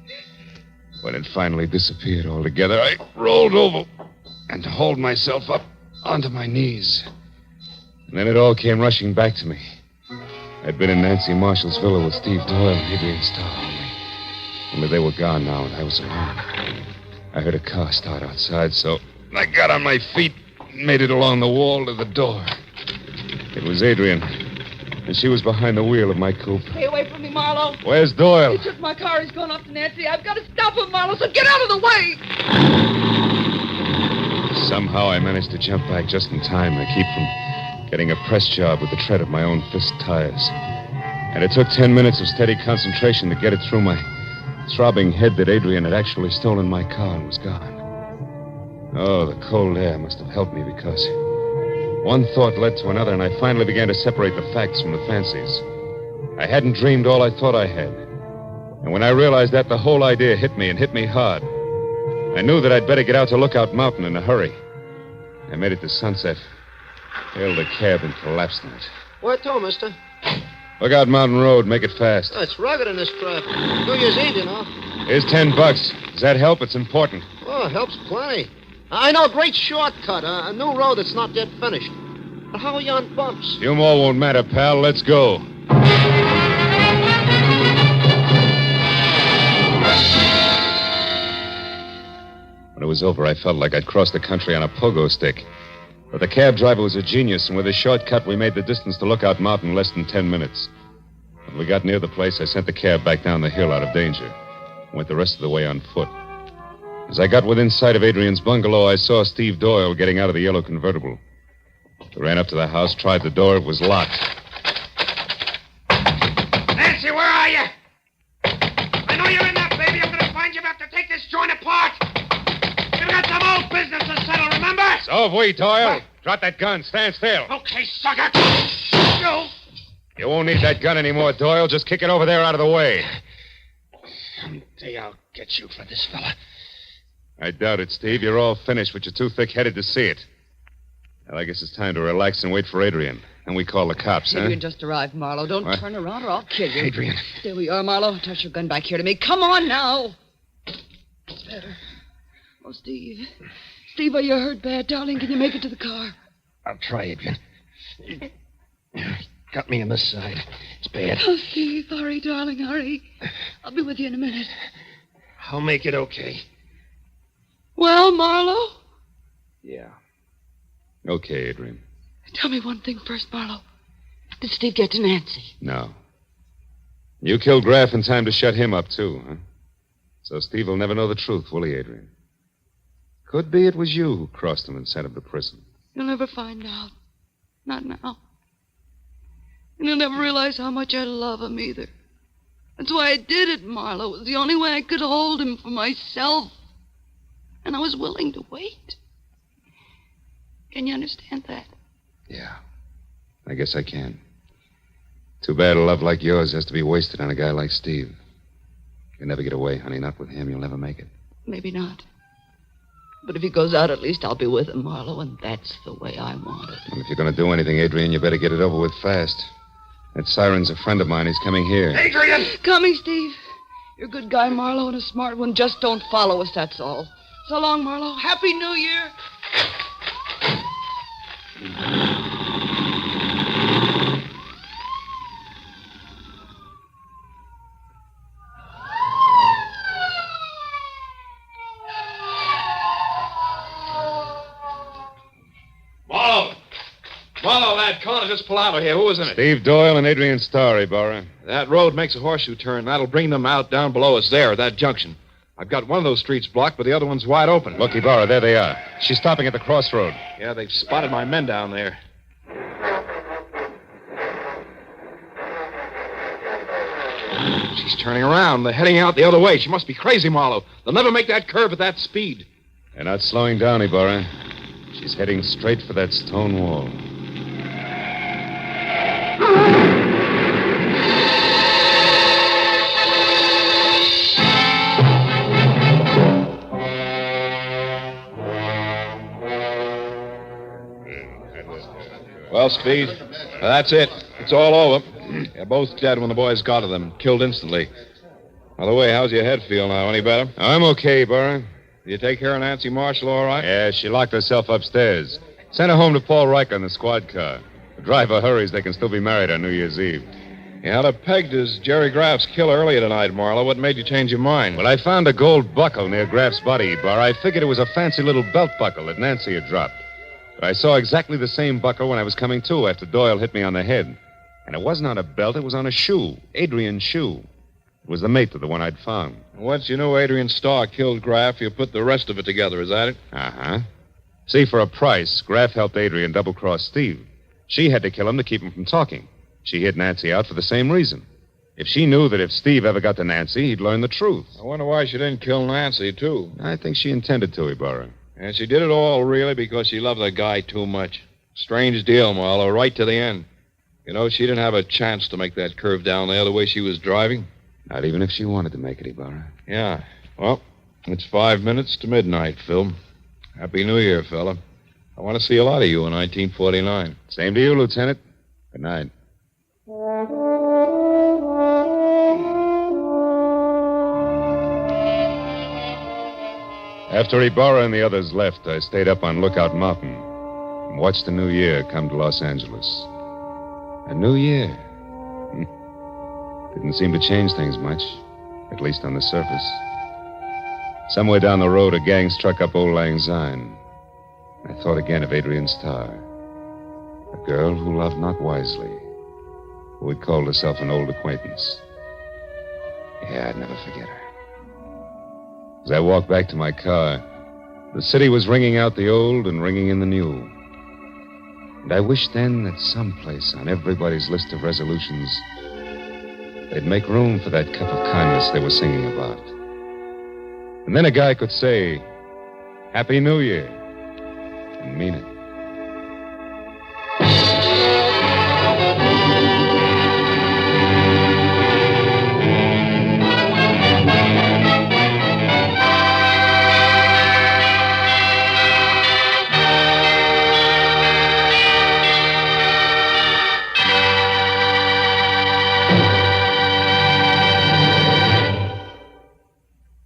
When it finally disappeared altogether, I rolled over and hauled myself up onto my knees. And then it all came rushing back to me. I'd been in Nancy Marshall's villa with Steve Doyle and Adrian Starr only. Only they were gone now, and I was alone. I heard a car start outside, so I got on my feet and made it along the wall to the door. It was Adrian, and she was behind the wheel of my coupe. Stay away from me, Marlowe. Where's Doyle? He took my car. He's going off to Nancy. I've got to stop him, Marlowe, so get out of the way. Somehow I managed to jump back just in time to keep from getting a press job with the tread of my own fist tires. And it took 10 minutes of steady concentration to get it through my throbbing head that Adrian had actually stolen my car and was gone. Oh, the cold air must have helped me because one thought led to another, and I finally began to separate the facts from the fancies. I hadn't dreamed all I thought I had. And when I realized that, the whole idea hit me, and hit me hard. I knew that I'd better get out to Lookout Mountain in a hurry. I made it to Sunset, hailed a cab, and collapsed in it. Where to, mister? Lookout Mountain Road. Make it fast. Oh, it's rugged in this traffic. New Year's Eve, you know. Here's $10. Does that help? It's important. Oh, it helps plenty. I know a great shortcut, a new road that's not yet finished. But how are you on bumps? Few more won't matter, pal. Let's go. When it was over, I felt like I'd crossed the country on a pogo stick. But the cab driver was a genius, and with a shortcut, we made the distance to Lookout Mountain in less than 10 minutes. When we got near the place, I sent the cab back down the hill out of danger. Went the rest of the way on foot. As I got within sight of Adrian's bungalow, I saw Steve Doyle getting out of the yellow convertible. I ran up to the house, tried the door. It was locked. Nancy, where are you? I know you're in there, baby. I'm going to find you. Have to take this joint apart. We've got some old business to settle, remember? So have we, Doyle. Drop that gun. Stand still. Okay, sucker. No. You won't need that gun anymore, Doyle. Just kick it over there out of the way. Someday I'll get you for this fella. I doubt it, Steve. You're all finished, but you're too thick-headed to see it. Well, I guess it's time to relax and wait for Adrian. And we call the cops, huh? Adrian just arrived, Marlowe. Don't What? turn around or I'll kill you. Adrian. There we are, Marlowe. Toss your gun back here to me. Come on now. Better. Oh, Steve. Steve, are you hurt bad, darling? Can you make it to the car? I'll try, Adrian. Got me on this side. It's bad. Oh, Steve, hurry, darling, hurry. I'll be with you in a minute. I'll make it okay. Well, Marlowe? Yeah. Okay, Adrian. Tell me one thing first, Marlowe. Did Steve get to Nancy? No. You killed Graff in time to shut him up, too, huh? So Steve will never know the truth, will he, Adrian? Could be it was you who crossed him and sent him to prison. You'll never find out. Not now. And he'll never realize how much I love him either. That's why I did it, Marlowe. It was the only way I could hold him for myself. And I was willing to wait. Can you understand that? Yeah. I guess I can. Too bad a love like yours has to be wasted on a guy like Steve. You'll never get away, honey. Not with him. You'll never make it. Maybe not. But if he goes out, at least I'll be with him, Marlowe, and that's the way I want it. And if you're going to do anything, Adrian, you better get it over with fast. That siren's a friend of mine. He's coming here. Adrian! Coming, Steve. You're a good guy, Marlowe, and a smart one. Just don't follow us, that's all. So long, Marlowe. Happy New Year. Marlowe, that car just pulled out of here. Who was in it? Steve Doyle and Adrian Starr, Ibarra. That road makes a horseshoe turn. That'll bring them out down below us there at that junction. I've got one of those streets blocked, but the other one's wide open. Look, Ibarra, there they are. She's stopping at the crossroad. Yeah, they've spotted my men down there. She's turning around. They're heading out the other way. She must be crazy, Marlowe. They'll never make that curve at that speed. They're not slowing down, Ibarra. She's heading straight for that stone wall. Well, Speed, that's it. It's all over. They're both dead when the boys got to them. Killed instantly. By the way, how's your head feel now? Any better? I'm okay, Ibarra. Did you take care of Nancy Marshall all right? Yeah, she locked herself upstairs. Sent her home to Paul Riker in the squad car. The driver hurries. They can still be married on New Year's Eve. You had her pegged as Jerry Graff's killer earlier tonight, Marlowe. What made you change your mind? Well, I found a gold buckle near Graff's body, Ibarra. I figured it was a fancy little belt buckle that Nancy had dropped. But I saw exactly the same buckle when I was coming to after Doyle hit me on the head. And it wasn't on a belt, it was on a shoe. Adrian's shoe. It was the mate to the one I'd found. Once you knew Adrian Starr killed Graff, you put the rest of it together, is that it? Uh-huh. See, for a price, Graff helped Adrian double-cross Steve. She had to kill him to keep him from talking. She hid Nancy out for the same reason. If she knew that if Steve ever got to Nancy, he'd learn the truth. I wonder why she didn't kill Nancy, too. I think she intended to, Ibarra. And she did it all, really, because she loved the guy too much. Strange deal, Marlowe, right to the end. You know, she didn't have a chance to make that curve down there the way she was driving. Not even if she wanted to make it, Ibarra. Yeah. Well, it's 5 minutes to midnight, Phil. Happy New Year, fella. I want to see a lot of you in 1949. Same to you, Lieutenant. Good night. After Ibarra and the others left, I stayed up on Lookout Mountain and watched the new year come to Los Angeles. A new year. Didn't seem to change things much, at least on the surface. Somewhere down the road, a gang struck up Old Lang Syne. I thought again of Adrian Starr, a girl who loved not wisely, who had called herself an old acquaintance. Yeah, I'd never forget her. As I walked back to my car, the city was ringing out the old and ringing in the new. And I wished then that someplace on everybody's list of resolutions, they'd make room for that cup of kindness they were singing about. And then a guy could say, Happy New Year, and mean it.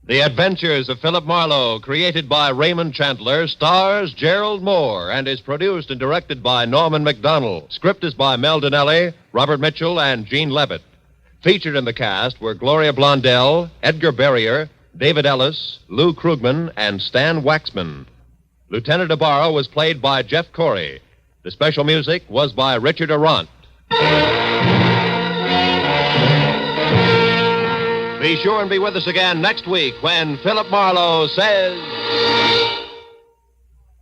The Adventures of Philip Marlowe, created by Raymond Chandler, stars Gerald Moore, and is produced and directed by Norman MacDonald. Script is by Mel Donnelly, Robert Mitchell, and Gene Levitt. Featured in the cast were Gloria Blondell, Edgar Barrier, David Ellis, Lou Krugman, and Stan Waxman. Lieutenant Ibarra was played by Jeff Corey. The special music was by Richard Arant. Be sure and be with us again next week when Philip Marlowe says...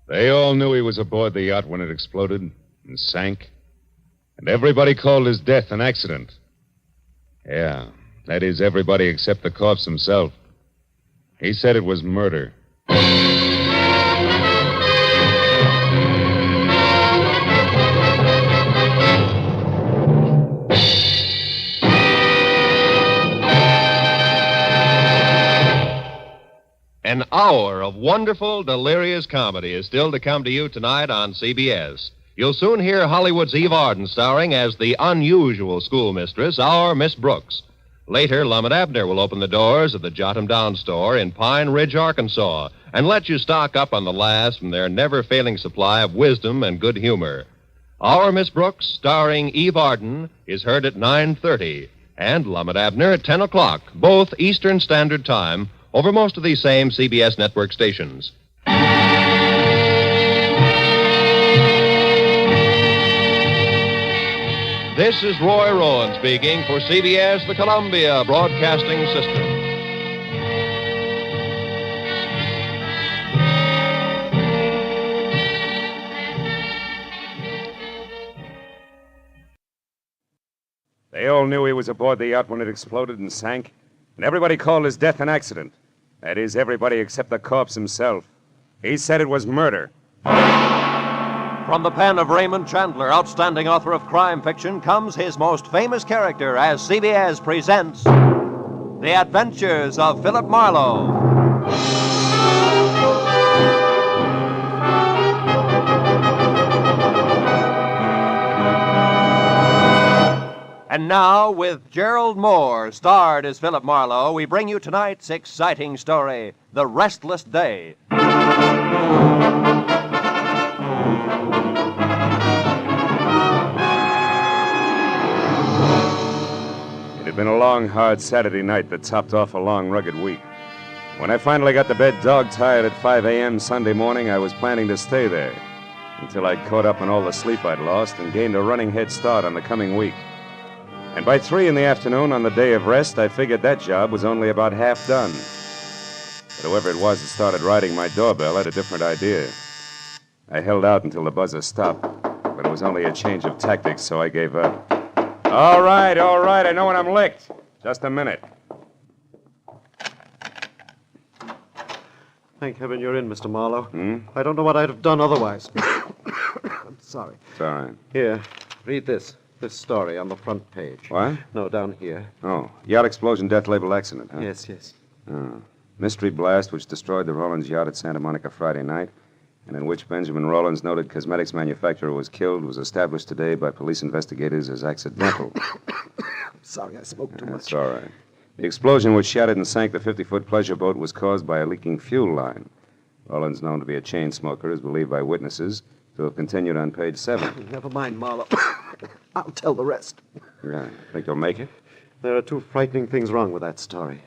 They all knew he was aboard the yacht when it exploded and sank. And everybody called his death an accident. Yeah, that is everybody except the corpse himself. He said it was murder. An hour of wonderful, delirious comedy is still to come to you tonight on CBS. You'll soon hear Hollywood's Eve Arden starring as the unusual schoolmistress, our Miss Brooks. Later, Lum and Abner will open the doors of the Jot 'em Down store in Pine Ridge, Arkansas, and let you stock up on the last from their never-failing supply of wisdom and good humor. Our Miss Brooks, starring Eve Arden, is heard at 9:30, and Lum and Abner at 10 o'clock, both Eastern Standard Time, over most of these same CBS network stations. This is Roy Rowan speaking for CBS, the Columbia Broadcasting System. They all knew he was aboard the yacht when it exploded and sank, and everybody called his death an accident. That is, everybody except the corpse himself. He said it was murder. From the pen of Raymond Chandler, outstanding author of crime fiction, comes his most famous character as CBS presents The Adventures of Philip Marlowe. And now, with Gerald Moore, starred as Philip Marlowe, we bring you tonight's exciting story, The Restless Day. It had been a long, hard Saturday night that topped off a long, rugged week. When I finally got to bed dog-tired at 5 a.m. Sunday morning, I was planning to stay there until I'd caught up on all the sleep I'd lost and gained a running head start on the coming week. And by 3 in the afternoon on the day of rest, I figured that job was only about half done. But whoever it was that started riding my doorbell had a different idea. I held out until the buzzer stopped, but it was only a change of tactics, so I gave up. All right, I know when I'm licked. Just a minute. Thank heaven you're in, Mr. Marlowe. I don't know what I'd have done otherwise. I'm sorry. It's all right. Here, read this. This story on the front page. What? No, down here. Oh, yacht explosion, death label accident, huh? Yes, yes. Oh. Mystery blast which destroyed the Rollins yacht at Santa Monica Friday night, and in which Benjamin Rollins, noted cosmetics manufacturer, was killed, was established today by police investigators as accidental. Sorry, I smoked too much. That's all right. The explosion which shattered and sank the 50-foot pleasure boat was caused by a leaking fuel line. Rollins, known to be a chain smoker, is believed by witnesses to have continued on page 7. Never mind, Marlowe. I'll tell the rest. Yeah. Think you'll make it? There are two frightening things wrong with that story.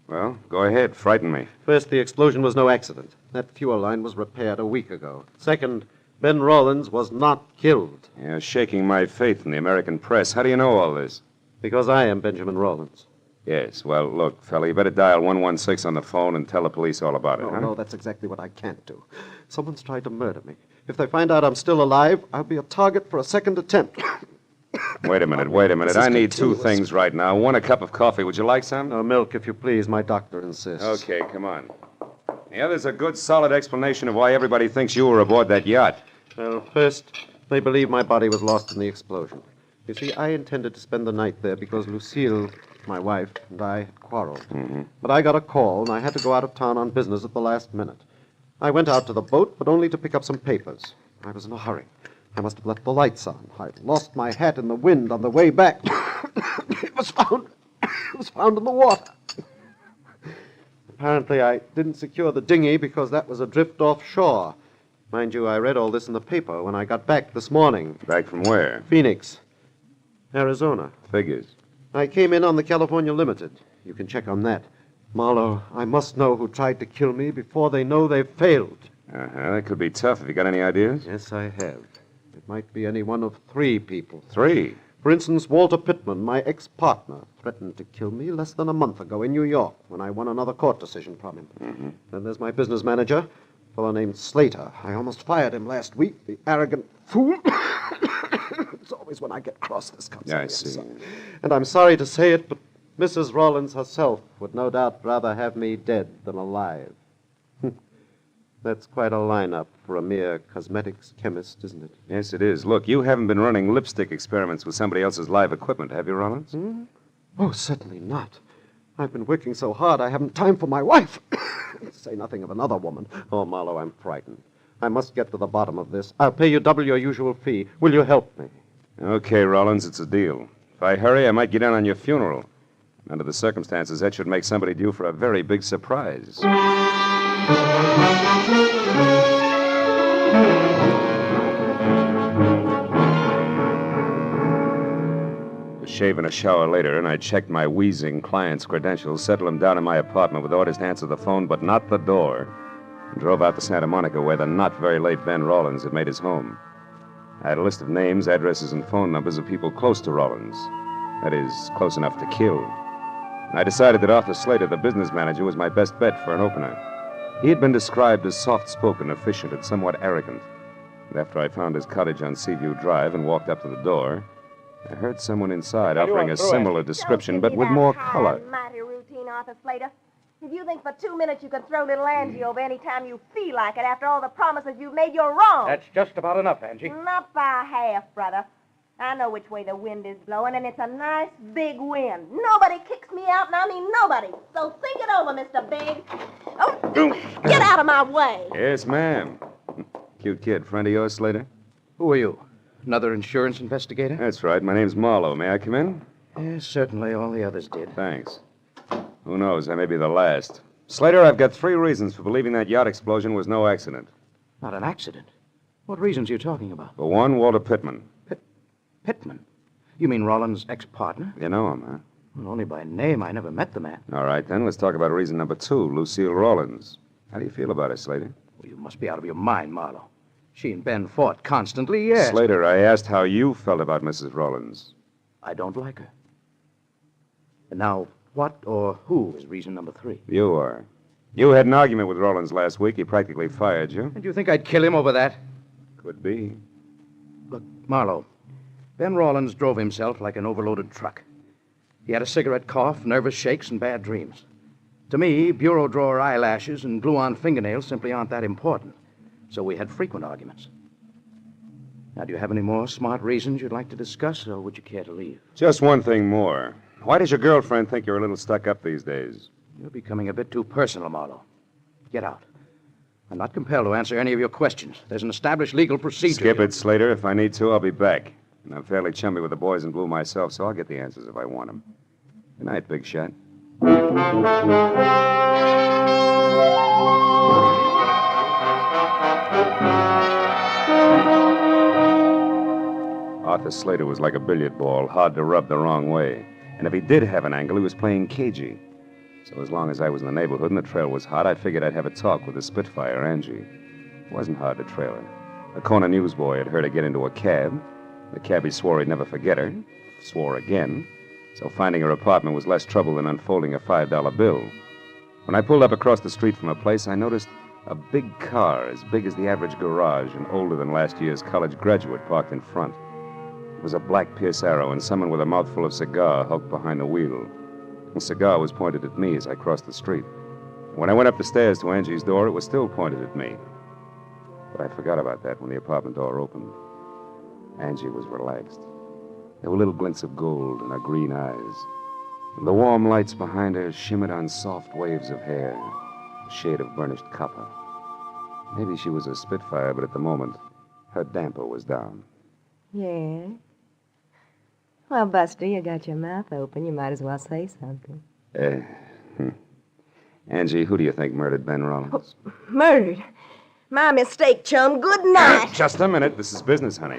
Well, go ahead. Frighten me. First, the explosion was no accident. That fuel line was repaired a week ago. Second, Ben Rollins was not killed. You're shaking my faith in the American press. How do you know all this? Because I am Benjamin Rollins. Yes. Well, look, fella, you better dial 116 on the phone and tell the police all about it, huh? No, that's exactly what I can't do. Someone's tried to murder me. If they find out I'm still alive, I'll be a target for a second attempt. Wait a minute. I need two things right now. One, a cup of coffee. Would you like some? Milk, if you please. My doctor insists. Okay, come on. The other's a good, solid explanation of why everybody thinks you were aboard that yacht. Well, first, they believe my body was lost in the explosion. You see, I intended to spend the night there because Lucille, my wife, and I had quarreled. Mm-hmm. But I got a call, and I had to go out of town on business at the last minute. I went out to the boat, but only to pick up some papers. I was in a hurry. I must have left the lights on. I'd lost my hat in the wind on the way back. It was found in the water. Apparently, I didn't secure the dinghy because that was adrift offshore. Mind you, I read all this in the paper when I got back this morning. Back from where? Phoenix, Arizona. Figures. I came in on the California Limited. You can check on that. Marlowe, I must know who tried to kill me before they know they've failed. That could be tough. Have you got any ideas? Yes, I have. It might be any one of 3 people. 3? For instance, Walter Pittman, my ex-partner, threatened to kill me less than a month ago in New York when I won another court decision from him. Mm-hmm. Then there's my business manager, a fellow named Slater. I almost fired him last week, the arrogant fool. It's always when I get cross this comes Yeah, out. I see. And I'm sorry to say it, but Mrs. Rawlins herself would no doubt rather have me dead than alive. That's quite a lineup for a mere cosmetics chemist, isn't it? Yes, it is. Look, you haven't been running lipstick experiments with somebody else's live equipment, have you, Rollins? Hmm? Oh, certainly not. I've been working so hard I haven't time for my wife. To say nothing of another woman. Oh, Marlowe, I'm frightened. I must get to the bottom of this. I'll pay you double your usual fee. Will you help me? Okay, Rollins, it's a deal. If I hurry, I might get in on your funeral. Under the circumstances, that should make somebody due for a very big surprise. A shave and a shower later, and I checked my wheezing client's credentials, settled him down in my apartment with orders to answer the phone, but not the door, and drove out to Santa Monica, where the not very late Ben Rawlins had made his home. I had a list of names, addresses, and phone numbers of people close to Rawlins. That is, close enough to kill. I decided that Arthur Slater, the business manager, was my best bet for an opener. He had been described as soft-spoken, efficient, and somewhat arrogant. And after I found his cottage on Seaview Drive and walked up to the door, I heard someone inside offering a similar description, but with more color. Mighty routine, Arthur Slater. If you think for 2 minutes you can throw little Angie over any time you feel like it after all the promises you've made, you're wrong. That's just about enough, Angie. Not by half, brother. I know which way the wind is blowing, and it's a nice big wind. Nobody kicks me out, and I mean nobody. So think it over, Mr. Big. Oh, get out of my way. Yes, ma'am. Cute kid. Friend of yours, Slater? Who are you? Another insurance investigator? That's right. My name's Marlowe. May I come in? Yes, certainly. All the others did. Thanks. Who knows? I may be the last. Slater, I've got 3 reasons for believing that yacht explosion was no accident. Not an accident? What reasons are you talking about? For one, Walter Pittman. Pittman? You mean Rollins' ex-partner? You know him, huh? Well, only by name. I never met the man. All right, then. Let's talk about reason number 2, Lucille Rawlins. How do you feel about her, Slater? Well, you must be out of your mind, Marlowe. She and Ben fought constantly, yes. Slater, I asked how you felt about Mrs. Rawlins. I don't like her. And now, what or who is reason number 3? You are. You had an argument with Rawlins last week. He practically fired you. And you think I'd kill him over that? Could be. Look, Marlowe, Ben Rawlins drove himself like an overloaded truck. He had a cigarette cough, nervous shakes, and bad dreams. To me, bureau drawer eyelashes and glue-on fingernails simply aren't that important. So we had frequent arguments. Now, do you have any more smart reasons you'd like to discuss, or would you care to leave? Just one thing more. Why does your girlfriend think you're a little stuck up these days? You're becoming a bit too personal, Marlowe. Get out. I'm not compelled to answer any of your questions. There's an established legal procedure. Skip it, Slater. If I need to, I'll be back. And I'm fairly chummy with the boys in blue myself, so I'll get the answers if I want them. Good night, big shot. Arthur Slater was like a billiard ball, hard to rub the wrong way. And if he did have an angle, he was playing cagey. So as long as I was in the neighborhood and the trail was hot, I figured I'd have a talk with the Spitfire, Angie. It wasn't hard to trail her. A corner newsboy had heard her get into a cab. The cabbie swore he'd never forget her. Swore again. So finding her apartment was less trouble than unfolding a $5 bill. When I pulled up across the street from her place, I noticed a big car as big as the average garage and older than last year's college graduate parked in front. It was a black Pierce Arrow, and someone with a mouthful of cigar hulked behind the wheel. The cigar was pointed at me as I crossed the street. When I went up the stairs to Angie's door, it was still pointed at me. But I forgot about that when the apartment door opened. Angie was relaxed. There were little glints of gold in her green eyes. And the warm lights behind her shimmered on soft waves of hair, a shade of burnished copper. Maybe she was a Spitfire, but at the moment, her damper was down. Yeah? Well, Buster, you got your mouth open. You might as well say something. Angie, who do you think murdered Ben Rollins? Murdered? My mistake, chum. Good night. Just a minute. This is business, honey.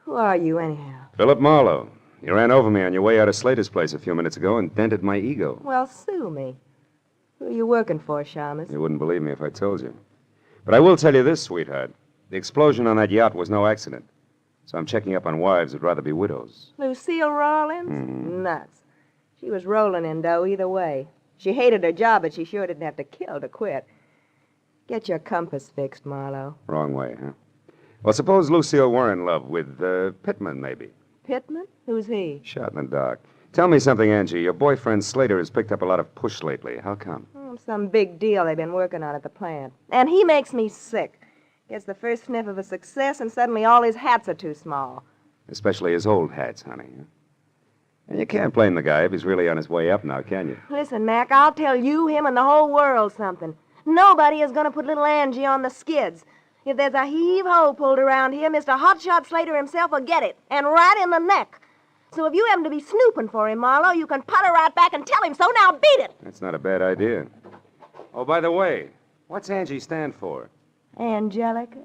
Who are you, anyhow? Philip Marlowe. You ran over me on your way out of Slater's place a few minutes ago and dented my ego. Well, sue me. Who are you working for, Shamus? You wouldn't believe me if I told you. But I will tell you this, sweetheart. The explosion on that yacht was no accident. So I'm checking up on wives who'd rather be widows. Lucille Rawlins? Mm-hmm. Nuts. She was rolling in dough either way. She hated her job, but she sure didn't have to kill to quit. Get your compass fixed, Marlowe. Wrong way, huh? Well, suppose Lucille were in love with Pittman, maybe. Pittman? Who's he? Shot in the dark. Tell me something, Angie. Your boyfriend Slater has picked up a lot of push lately. How come? Some big deal they've been working on at the plant. And he makes me sick. Gets the first sniff of a success, and suddenly all his hats are too small. Especially his old hats, honey. And you can't blame the guy if he's really on his way up now, can you? Listen, Mac, I'll tell you, him, and the whole world something. Nobody is going to put little Angie on the skids. If there's a heave-ho pulled around here, Mr. Hotshot Slater himself will get it, and right in the neck. So if you happen to be snooping for him, Marlowe, you can putter right back and tell him so. Now beat it. That's not a bad idea. Oh, by the way, what's Angie stand for? Angelica?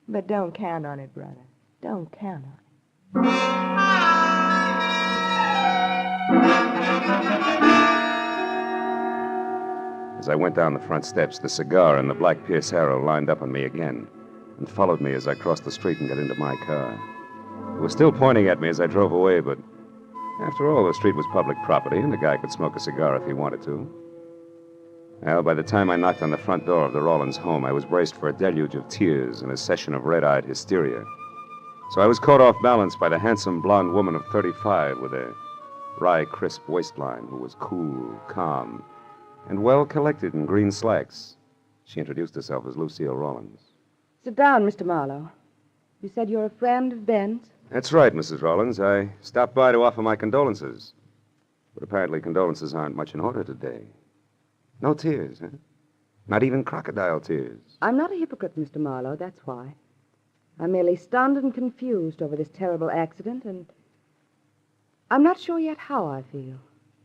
But don't count on it, brother. Don't count on it. As I went down the front steps, the cigar and the black Pierce Arrow lined up on me again and followed me as I crossed the street and got into my car. It was still pointing at me as I drove away, but after all, the street was public property and the guy could smoke a cigar if he wanted to. Well, by the time I knocked on the front door of the Rawlins home, I was braced for a deluge of tears and a session of red-eyed hysteria. So I was caught off balance by the handsome blonde woman of 35 with a wry, crisp waistline who was cool, calm, and well-collected in green slacks. She introduced herself as Lucille Rawlins. Sit down, Mr. Marlowe. You said you're a friend of Ben's? That's right, Mrs. Rawlins. I stopped by to offer my condolences. But apparently condolences aren't much in order today. No tears, huh? Not even crocodile tears. I'm not a hypocrite, Mr. Marlowe, that's why. I'm merely stunned and confused over this terrible accident, and I'm not sure yet how I feel.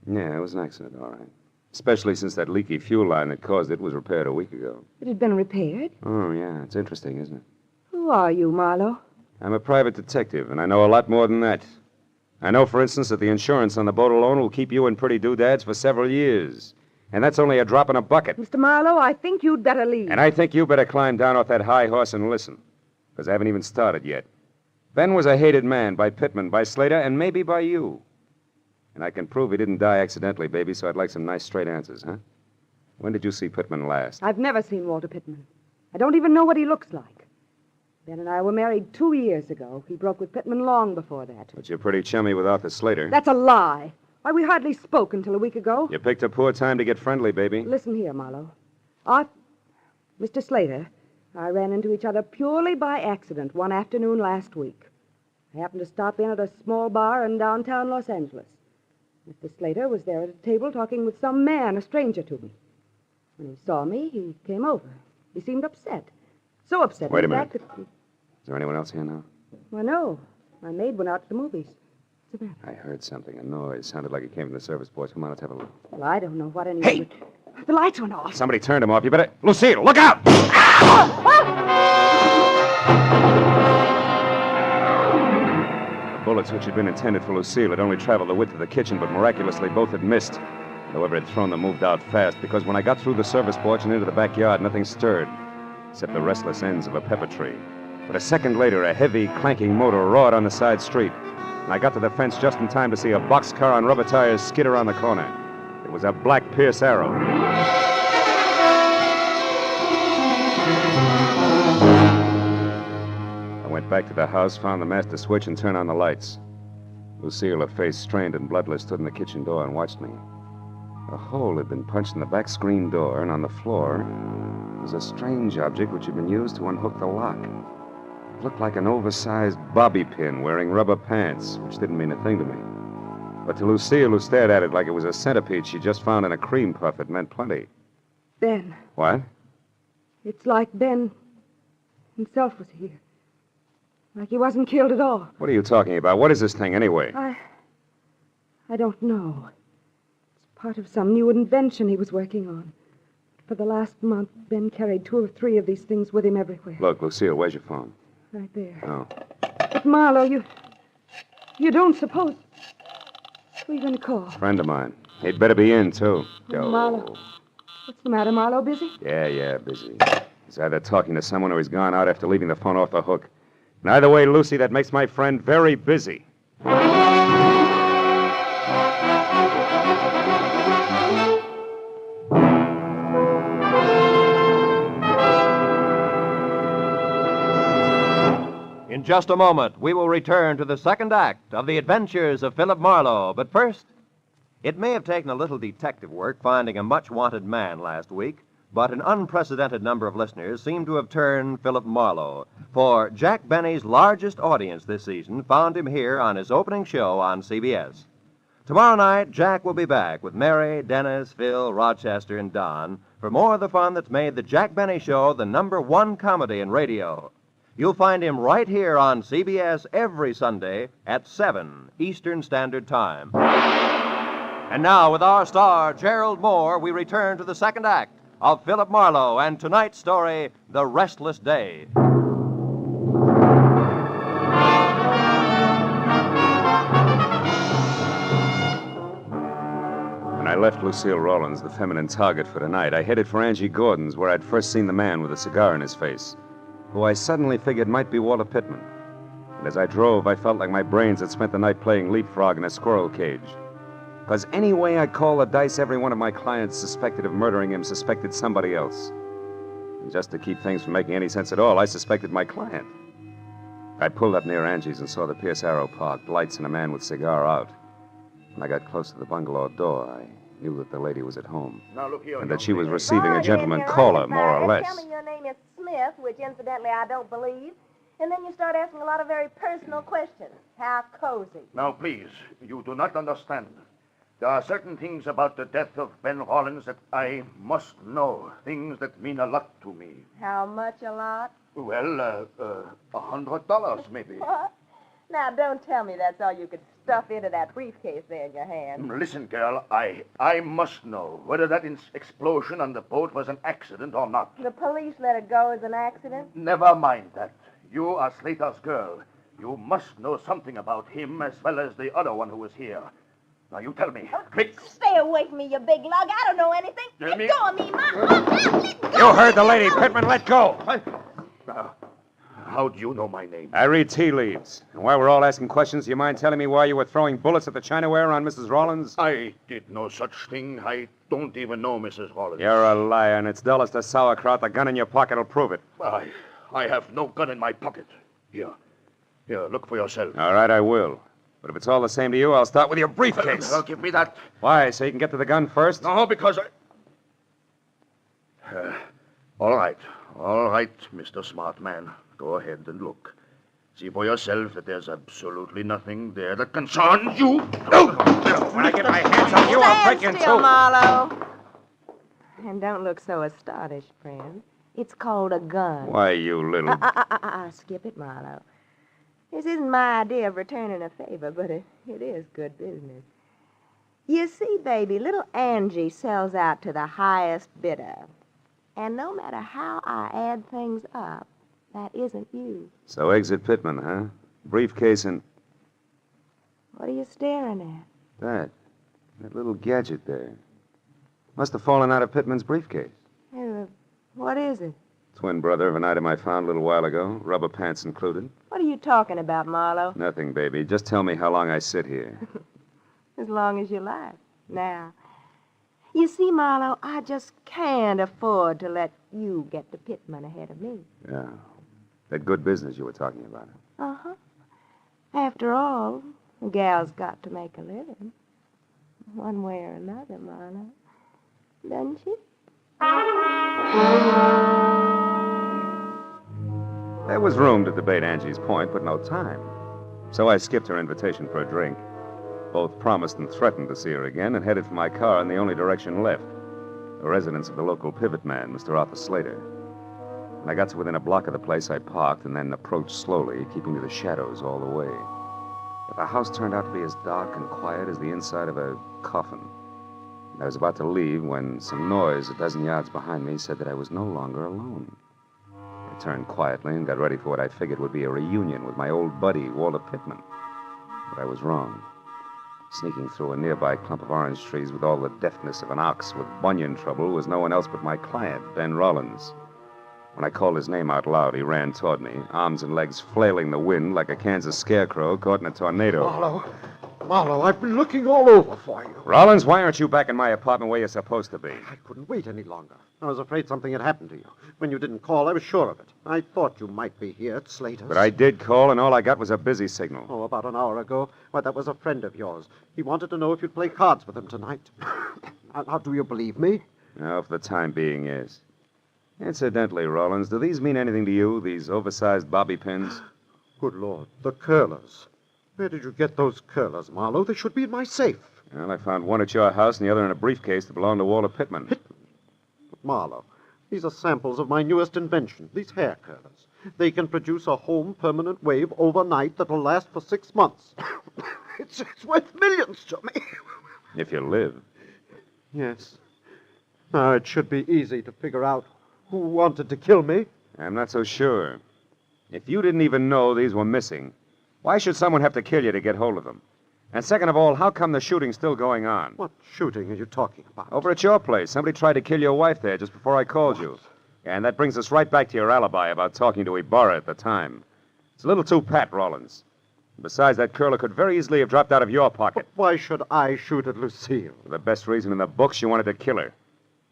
Yeah, it was an accident, all right. Especially since that leaky fuel line that caused it was repaired a week ago. It had been repaired? Oh, yeah. It's interesting, isn't it? Who are you, Marlowe? I'm a private detective, and I know a lot more than that. I know, for instance, that the insurance on the boat alone will keep you in pretty doodads for several years. And that's only a drop in a bucket. Mr. Marlowe, I think you'd better leave. And I think you better climb down off that high horse and listen. Because I haven't even started yet. Ben was a hated man by Pittman, by Slater, and maybe by you. And I can prove he didn't die accidentally, baby, so I'd like some nice straight answers, huh? When did you see Pittman last? I've never seen Walter Pittman. I don't even know what he looks like. Ben and I were married 2 years ago. He broke with Pittman long before that. But you're pretty chummy with Arthur Slater. That's a lie. Why, we hardly spoke until a week ago. You picked a poor time to get friendly, baby. Listen here, Marlowe. Mr. Slater, I ran into each other purely by accident one afternoon last week. I happened to stop in at a small bar in downtown Los Angeles. Mr. Slater was there at a table talking with some man, a stranger to me. When he saw me, he came over. He seemed upset. So upset. Wait a minute. That... Is there anyone else here now? Well, no. My maid went out to the movies. What's the matter? I heard something, a noise. Sounded like it came from the service boys. Come on, let's have a look. Well, I don't know what anyone... Hey! The lights went off. Somebody turned them off. You better... Lucille, look out! The bullets, which had been intended for Lucille, had only traveled the width of the kitchen, but miraculously both had missed. Whoever had thrown them moved out fast, because when I got through the service porch and into the backyard, nothing stirred, except the restless ends of a pepper tree. But a second later, a heavy, clanking motor roared on the side street, and I got to the fence just in time to see a boxcar on rubber tires skid around the corner. It was a black Pierce Arrow. I went back to the house, found the master switch, and turned on the lights. Lucille, her face strained and bloodless, stood in the kitchen door and watched me. A hole had been punched in the back screen door, and on the floor was a strange object which had been used to unhook the lock. It looked like an oversized bobby pin wearing rubber pants, which didn't mean a thing to me. But to Lucille, who stared at it like it was a centipede she just found in a cream puff, it meant plenty. Ben. What? It's like Ben himself was here. Like he wasn't killed at all. What are you talking about? What is this thing, anyway? I don't know. It's part of some new invention he was working on. For the last month, Ben carried 2 or 3 of these things with him everywhere. Look, Lucille, where's your phone? Right there. Oh. But, Marlowe, you don't suppose... Who are you going to call? Friend of mine. He'd better be in, too. Oh, Marlowe. What's the matter, Marlowe? Busy? Yeah, busy. He's either talking to someone or he's gone out after leaving the phone off the hook. And either way, Lucy, that makes my friend very busy. In just a moment, we will return to the second act of the adventures of Philip Marlowe. But first, it may have taken a little detective work finding a much wanted man last week, but an unprecedented number of listeners seem to have turned Philip Marlowe. For Jack Benny's largest audience this season found him here on his opening show on CBS. Tomorrow night, Jack will be back with Mary, Dennis, Phil, Rochester, and Don for more of the fun that's made the Jack Benny Show the #1 comedy in radio. You'll find him right here on CBS every Sunday at 7 Eastern Standard Time. And now, with our star, Gerald Moore, we return to the second act of Philip Marlowe and tonight's story, The Restless Day. When I left Lucille Rawlins, the feminine target for tonight, I headed for Angie Gordon's, where I'd first seen the man with a cigar in his face, who I suddenly figured might be Walter Pittman. And as I drove, I felt like my brains had spent the night playing leapfrog in a squirrel cage. Because any way I call the dice, every one of my clients suspected of murdering him suspected somebody else. And just to keep things from making any sense at all, I suspected my client. I pulled up near Angie's and saw the Pierce Arrow parked, lights and a man with cigar out. When I got close to the bungalow door, I knew that the lady was at home. Now, look here, and that she was receiving a gentleman You're caller, right, more or Just less. Tell me your name is Smith, which incidentally I don't believe. And then you start asking a lot of very personal questions. How cozy. Now, please, you do not understand. There are certain things about the death of Ben Rollins that I must know. Things that mean a lot to me. How much a lot? Well, $100 maybe. What? Now, don't tell me that's all you could stuff into that briefcase there in your hand. Listen, girl, I must know whether that explosion on the boat was an accident or not. The police let it go as an accident? Never mind that. You are Slater's girl. You must know something about him as well as the other one who was here. Now, you tell me. Quick. Stay away from me, you big lug. I don't know anything. Let me- go of me, let go. You heard the lady, Pittman. Let go. How do you know my name? I read tea leaves. And while we're all asking questions, do you mind telling me why you were throwing bullets at the chinaware on Mrs. Rollins? I did no such thing. I don't even know Mrs. Rollins. You're a liar, and it's dull as the sauerkraut. The gun in your pocket will prove it. I have no gun in my pocket. Here, look for yourself. All right, I will. But if it's all the same to you, I'll start with your briefcase. Give me that. Why, so you can get to the gun first? No, because All right, Mr. Smart Man. Go ahead and look. See for yourself that there's absolutely nothing there that concerns you. When I get my hands on you, I'll break you in Still, two. Marlowe. And don't look so astonished, friend. It's called a gun. Why, you little... Skip it, Marlowe. This isn't my idea of returning a favor, but it is good business. You see, baby, little Angie sells out to the highest bidder. And no matter how I add things up, that isn't you. So exit Pittman, huh? Briefcase and... What are you staring at? That little gadget there. Must have fallen out of Pittman's briefcase. What is it? Twin brother of an item I found a little while ago, rubber pants included. What are you talking about, Marlowe? Nothing, baby. Just tell me how long I sit here. As long as you like. Now, you see, Marlowe, I just can't afford to let you get to Pittman ahead of me. Yeah. That good business you were talking about. Uh-huh. After all, a gal's got to make a living. One way or another, Marlowe. Doesn't she? There was room to debate Angie's point, but no time. So I skipped her invitation for a drink. Both promised and threatened to see her again and headed for my car in the only direction left, the residence of the local pivot man, Mr. Arthur Slater. When I got to within a block of the place, I parked and then approached slowly, keeping to the shadows all the way. But the house turned out to be as dark and quiet as the inside of a coffin. I was about to leave when some noise a dozen yards behind me said that I was no longer alone. I turned quietly and got ready for what I figured would be a reunion with my old buddy, Walter Pittman. But I was wrong. Sneaking through a nearby clump of orange trees with all the deftness of an ox with bunion trouble was no one else but my client, Ben Rollins. When I called his name out loud, he ran toward me, arms and legs flailing the wind like a Kansas scarecrow caught in a tornado. Marlowe, I've been looking all over for you. Rollins, why aren't you back in my apartment where you're supposed to be? I couldn't wait any longer. I was afraid something had happened to you. When you didn't call, I was sure of it. I thought you might be here at Slater's. But I did call, and all I got was a busy signal. Oh, about an hour ago. Why, that was a friend of yours. He wanted to know if you'd play cards with him tonight. Now, do you believe me? No, for the time being, yes. Incidentally, Rollins, do these mean anything to you, these oversized bobby pins? Good Lord, the curlers. Where did you get those curlers, Marlowe? They should be in my safe. Well, I found one at your house and the other in a briefcase that belonged to Walter Pittman. But Marlowe, these are samples of my newest invention, these hair curlers. They can produce a home permanent wave overnight that'll last for 6 months. It's worth millions to me. If you live. Yes. Now, it should be easy to figure out who wanted to kill me. I'm not so sure. If you didn't even know these were missing, why should someone have to kill you to get hold of them? And second of all, how come the shooting's still going on? What shooting are you talking about? Over at your place. Somebody tried to kill your wife there just before I called you. And that brings us right back to your alibi about talking to Ibarra at the time. It's a little too pat, Rollins. Besides, that curler could very easily have dropped out of your pocket. But why should I shoot at Lucille? For the best reason in the books, you wanted to kill her.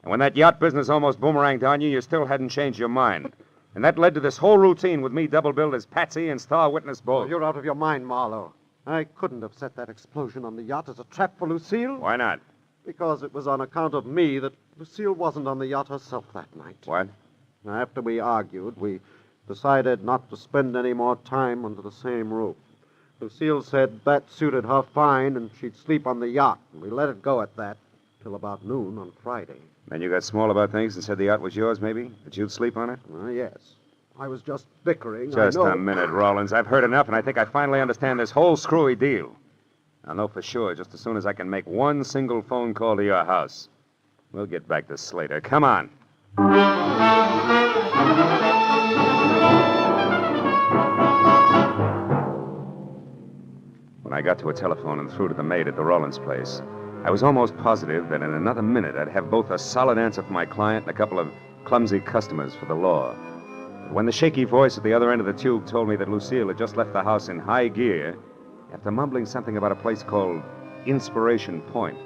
And when that yacht business almost boomeranged on you, you still hadn't changed your mind. And that led to this whole routine with me double-billed as Patsy and star witness both. Oh, you're out of your mind, Marlowe. I couldn't have set that explosion on the yacht as a trap for Lucille. Why not? Because it was on account of me that Lucille wasn't on the yacht herself that night. What? After we argued, we decided not to spend any more time under the same roof. Lucille said that suited her fine and she'd sleep on the yacht. And we let it go at that till about noon on Friday. Then you got small about things and said the yacht was yours, maybe? That you'd sleep on it? Yes. I was just bickering. Just I know. a minute, Rollins. I've heard enough, and I think I finally understand this whole screwy deal. I'll know for sure just as soon as I can make one single phone call to your house. We'll get back to Slater. Come on. When I got to a telephone and through to the maid at the Rollins place, I was almost positive that in another minute I'd have both a solid answer for my client and a couple of clumsy customers for the law. But when the shaky voice at the other end of the tube told me that Lucille had just left the house in high gear, after mumbling something about a place called Inspiration Point,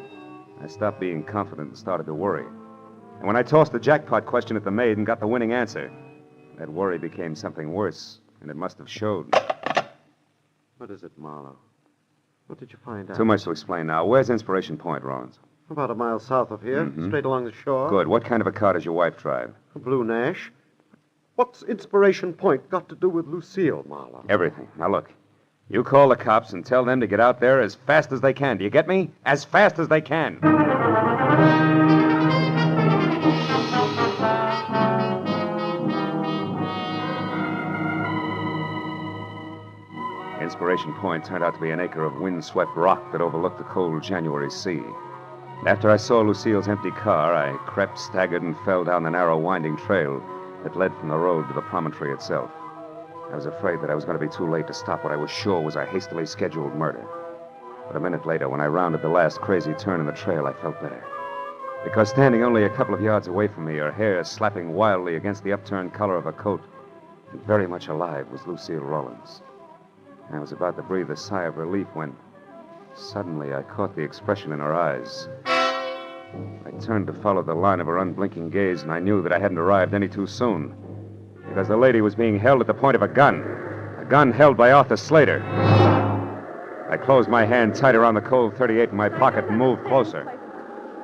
I stopped being confident and started to worry. And when I tossed the jackpot question at the maid and got the winning answer, that worry became something worse, and it must have showed. What is it, Marlowe? What did you find out? Too much to explain now. Where's Inspiration Point, Rollins? About a mile south of here, straight along the shore. Good. What kind of a car does your wife drive? A blue Nash. What's Inspiration Point got to do with Lucille, Marlowe? Everything. Now, look. You call the cops and tell them to get out there as fast as they can. Do you get me? As fast as they can. Inspiration Point turned out to be an acre of wind-swept rock that overlooked the cold January sea. After I saw Lucille's empty car, I crept, staggered, and fell down the narrow, winding trail that led from the road to the promontory itself. I was afraid that I was going to be too late to stop what I was sure was a hastily scheduled murder. But a minute later, when I rounded the last crazy turn in the trail, I felt better. Because standing only a couple of yards away from me, her hair slapping wildly against the upturned collar of her coat, and very much alive, was Lucille Rollins. I was about to breathe a sigh of relief when suddenly I caught the expression in her eyes. I turned to follow the line of her unblinking gaze, and I knew that I hadn't arrived any too soon. Because the lady was being held at the point of a gun held by Arthur Slater. I closed my hand tight around the cold .38 in my pocket and moved closer.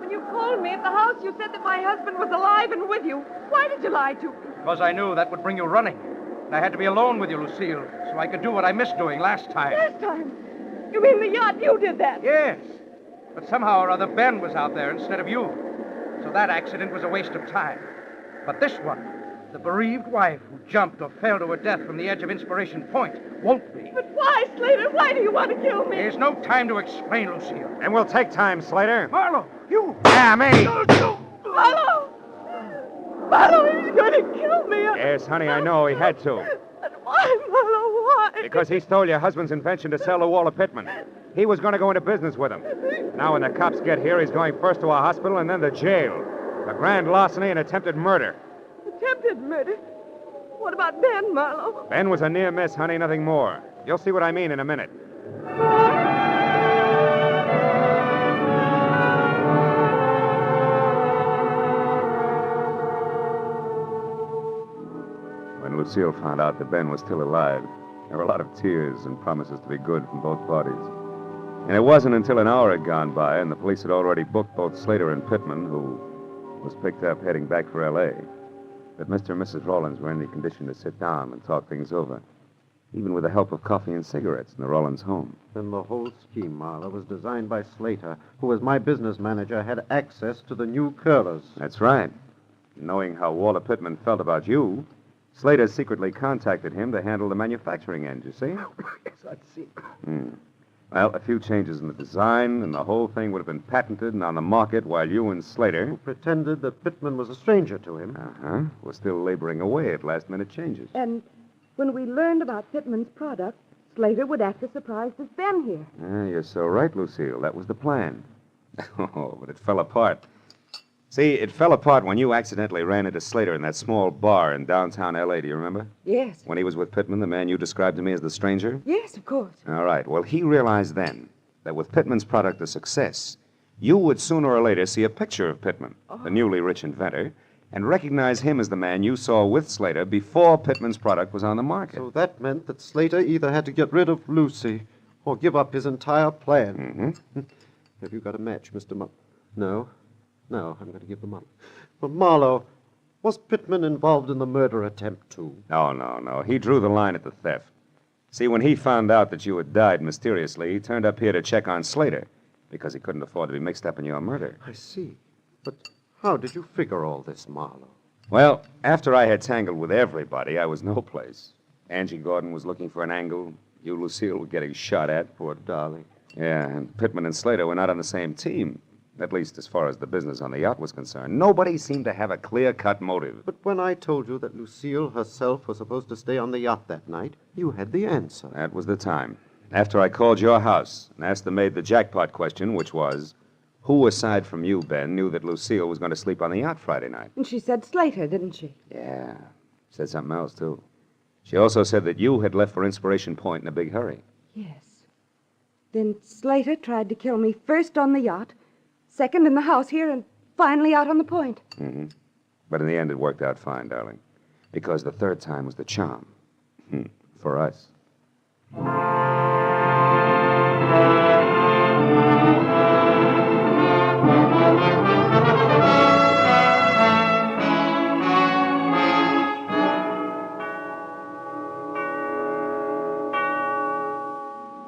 When you called me at the house, you said that my husband was alive and with you. Why did you lie to me? Because I knew that would bring you running. And I had to be alone with you, Lucille, so I could do what I missed doing last time. Last time? You mean the yacht? You did that? Yes. But somehow or other, Ben was out there instead of you. So that accident was a waste of time. But this one, the bereaved wife who jumped or fell to her death from the edge of Inspiration Point, won't be. But why, Slater? Why do you want to kill me? There's no time to explain, Lucille. And we'll take time, Slater. Marlowe, you! Yeah, me! Marlowe! Marlowe, he's going to kill me. Yes, honey, I know. He had to. But why, Marlowe? Why? Because he stole your husband's invention to sell to Walter Pittman. He was going to go into business with him. Now, when the cops get here, he's going first to a hospital and then to jail. A grand larceny and attempted murder. Attempted murder? What about Ben, Marlowe? Ben was a near miss, honey, nothing more. You'll see what I mean in a minute. Lucille found out that Ben was still alive, there were a lot of tears and promises to be good from both parties. And it wasn't until an hour had gone by and the police had already booked both Slater and Pittman, who was picked up heading back for L.A., that Mr. and Mrs. Rollins were in the condition to sit down and talk things over, even with the help of coffee and cigarettes in the Rollins home. Then the whole scheme, Marlowe, was designed by Slater, who, as my business manager, had access to the new curlers. That's right. Knowing how Walter Pittman felt about you, Slater secretly contacted him to handle the manufacturing end, you see? Yes, I'd see. Well, a few changes in the design, and the whole thing would have been patented and on the market while you and Slater... Who pretended that Pittman was a stranger to him. Were still laboring away at last-minute changes. And when we learned about Pittman's product, Slater would act as surprised as Ben here. You're so right, Lucille. That was the plan. Oh, but it fell apart. See, it fell apart when you accidentally ran into Slater in that small bar in downtown L.A., do you remember? Yes. When he was with Pittman, the man you described to me as the stranger? Yes, of course. All right. Well, he realized then that with Pittman's product a success, you would sooner or later see a picture of Pittman, the newly rich inventor, and recognize him as the man you saw with Slater before Pittman's product was on the market. So that meant that Slater either had to get rid of Lucy or give up his entire plan. Have you got a match, Mr. No, I'm going to give them up. But Marlowe, was Pittman involved in the murder attempt, too? No. He drew the line at the theft. See, when he found out that you had died mysteriously, he turned up here to check on Slater because he couldn't afford to be mixed up in your murder. I see. But how did you figure all this, Marlowe? Well, after I had tangled with everybody, I was no place. Angie Gordon was looking for an angle. You, Lucille, were getting shot at. Poor darling. Yeah, and Pittman and Slater were not on the same team. At least as far as the business on the yacht was concerned. Nobody seemed to have a clear-cut motive. But when I told you that Lucille herself was supposed to stay on the yacht that night, you had the answer. That was the time. After I called your house and asked the maid the jackpot question, which was, who aside from you, Ben, knew that Lucille was going to sleep on the yacht Friday night? And she said Slater, didn't she? Yeah. Said something else, too. She also said that you had left for Inspiration Point in a big hurry. Yes. Then Slater tried to kill me first on the yacht, second in the house here, and finally out on the point. But in the end, it worked out fine, darling. Because the third time was the charm. For us.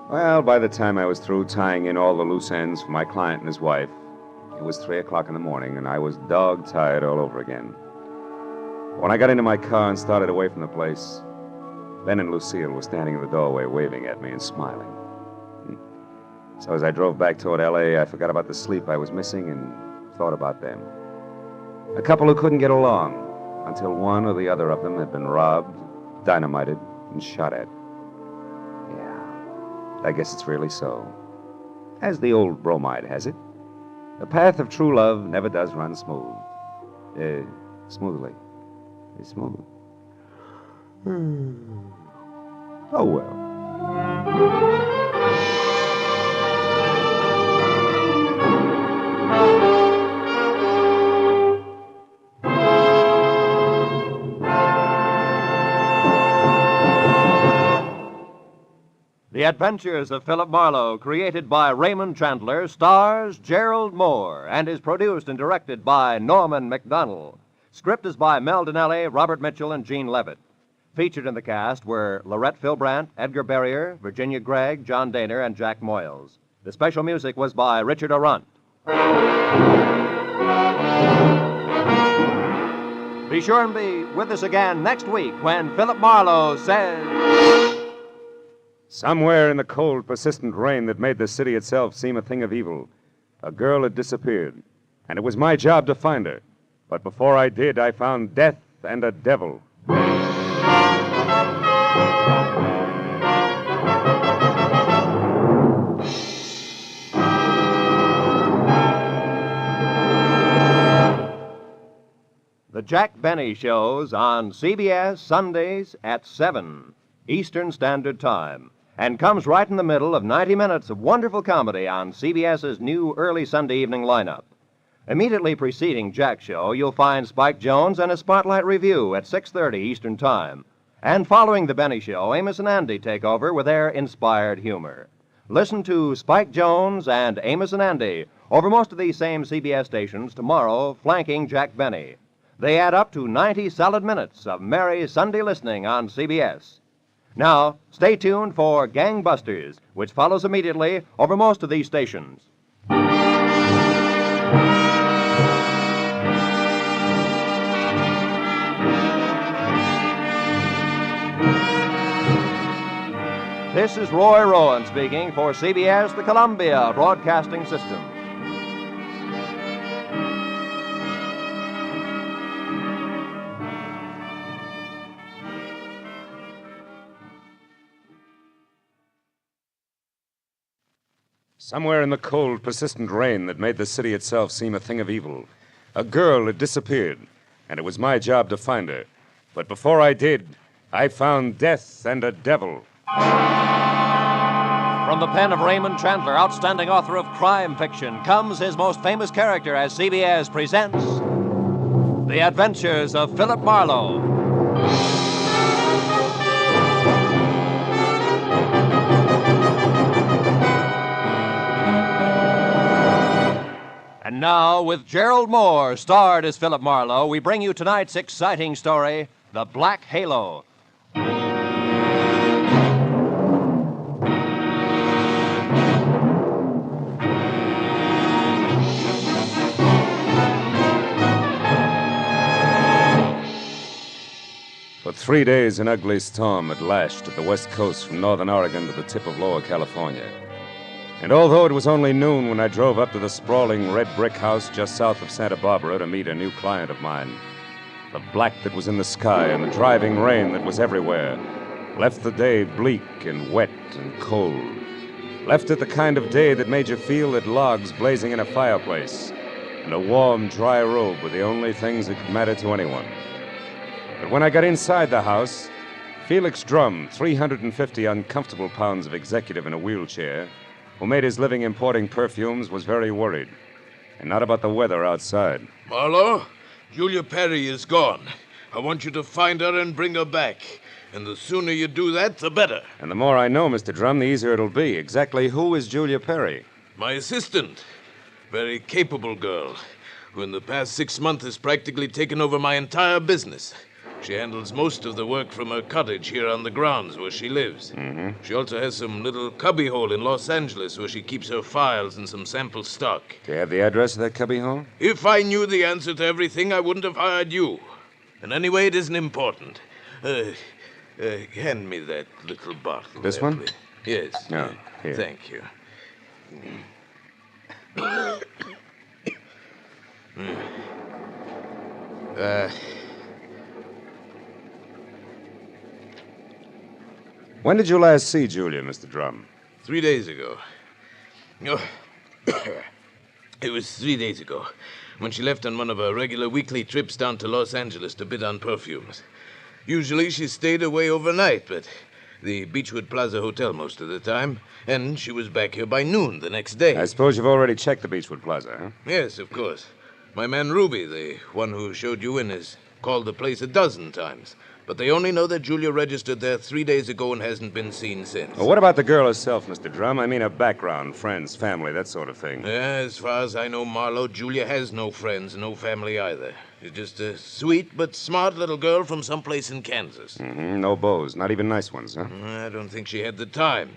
Well, by the time I was through tying in all the loose ends for my client and his wife, it was 3 o'clock in the morning, and I was dog-tired all over again. When I got into my car and started away from the place, Ben and Lucille were standing in the doorway waving at me and smiling. So as I drove back toward L.A., I forgot about the sleep I was missing and thought about them. A couple who couldn't get along until one or the other of them had been robbed, dynamited, and shot at. Yeah, I guess it's really so. As the old bromide has it. The path of true love never does run smooth. Smoothly. It's smooth. Oh, well. The Adventures of Philip Marlowe, created by Raymond Chandler, stars Gerald Moore and is produced and directed by Norman MacDonald. Script is by Mel Donnelly, Robert Mitchell, and Gene Levitt. Featured in the cast were Lorette Philbrandt, Edgar Barrier, Virginia Gregg, John Daner, and Jack Moyles. The special music was by Richard Arunt. Be sure and be with us again next week when Philip Marlowe says... Somewhere in the cold, persistent rain that made the city itself seem a thing of evil, a girl had disappeared, and it was my job to find her. But before I did, I found death and a devil. The Jack Benny Show's on CBS Sundays at 7 Eastern Standard Time, and comes right in the middle of 90 minutes of wonderful comedy on CBS's new early Sunday evening lineup. Immediately preceding Jack's show, you'll find Spike Jones and a Spotlight Review at 6:30 Eastern Time. And following The Benny Show, Amos and Andy take over with their inspired humor. Listen to Spike Jones and Amos and Andy over most of these same CBS stations tomorrow, flanking Jack Benny. They add up to 90 solid minutes of merry Sunday listening on CBS. Now, stay tuned for Gangbusters, which follows immediately over most of these stations. This is Roy Rowan speaking for CBS, the Columbia Broadcasting System. Somewhere in the cold, persistent rain that made the city itself seem a thing of evil, a girl had disappeared, and it was my job to find her. But before I did, I found death and a devil. From the pen of Raymond Chandler, outstanding author of crime fiction, comes his most famous character as CBS presents The Adventures of Philip Marlowe. And now, with Gerald Moore, starred as Philip Marlowe, we bring you tonight's exciting story, The Black Halo. For 3 days, an ugly storm had lashed at the west coast from northern Oregon to the tip of Lower California. And although it was only noon when I drove up to the sprawling red brick house just south of Santa Barbara to meet a new client of mine, the black that was in the sky and the driving rain that was everywhere left the day bleak and wet and cold. Left it the kind of day that made you feel that logs blazing in a fireplace and a warm, dry robe were the only things that could matter to anyone. But when I got inside the house, Felix Drum, 350 uncomfortable pounds of executive in a wheelchair, who made his living importing perfumes, was very worried. And not about the weather outside. Marlowe, Julia Perry is gone. I want you to find her and bring her back. And the sooner you do that, the better. And the more I know, Mr. Drum, the easier it'll be. Exactly who is Julia Perry? My assistant. Very capable girl, who in the past 6 months has practically taken over my entire business. She handles most of the work from her cottage here on the grounds where she lives. Mm-hmm. She also has some little cubbyhole in Los Angeles where she keeps her files and some sample stock. Do you have the address of that cubbyhole? If I knew the answer to everything, I wouldn't have hired you. And anyway, it isn't important. Hand me that little bottle. This there, one? please. Yes. Oh, here. Thank you. When did you last see Julia, Mr. Drum? 3 days ago. Oh, it was 3 days ago, when she left on one of her regular weekly trips down to Los Angeles to bid on perfumes. Usually she stayed away overnight, but the Beechwood Plaza Hotel most of the time, and she was back here by noon the next day. I suppose you've already checked the Beechwood Plaza, huh? Yes, of course. My man Ruby, the one who showed you in, has called the place a dozen times. But they only know that Julia registered there 3 days ago and hasn't been seen since. Well, what about the girl herself, Mr. Drum? I mean her background, friends, family, that sort of thing. As far as I know, Marlowe, Julia has no friends, no family either. She's just a sweet but smart little girl from someplace in Kansas. Mm-hmm. No beaux, not even nice ones, huh? I don't think she had the time.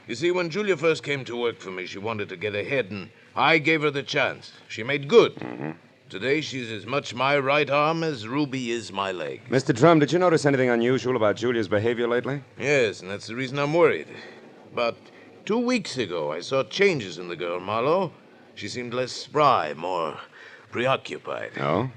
You see, when Julia first came to work for me, she wanted to get ahead, and I gave her the chance. She made good. Mm-hmm. Today, she's as much my right arm as Ruby is my leg. Mr. Drum, did you notice anything unusual about Julia's behavior lately? Yes, and that's the reason I'm worried. About 2 weeks ago, I saw changes in the girl, Marlowe. She seemed less spry, more preoccupied. Oh?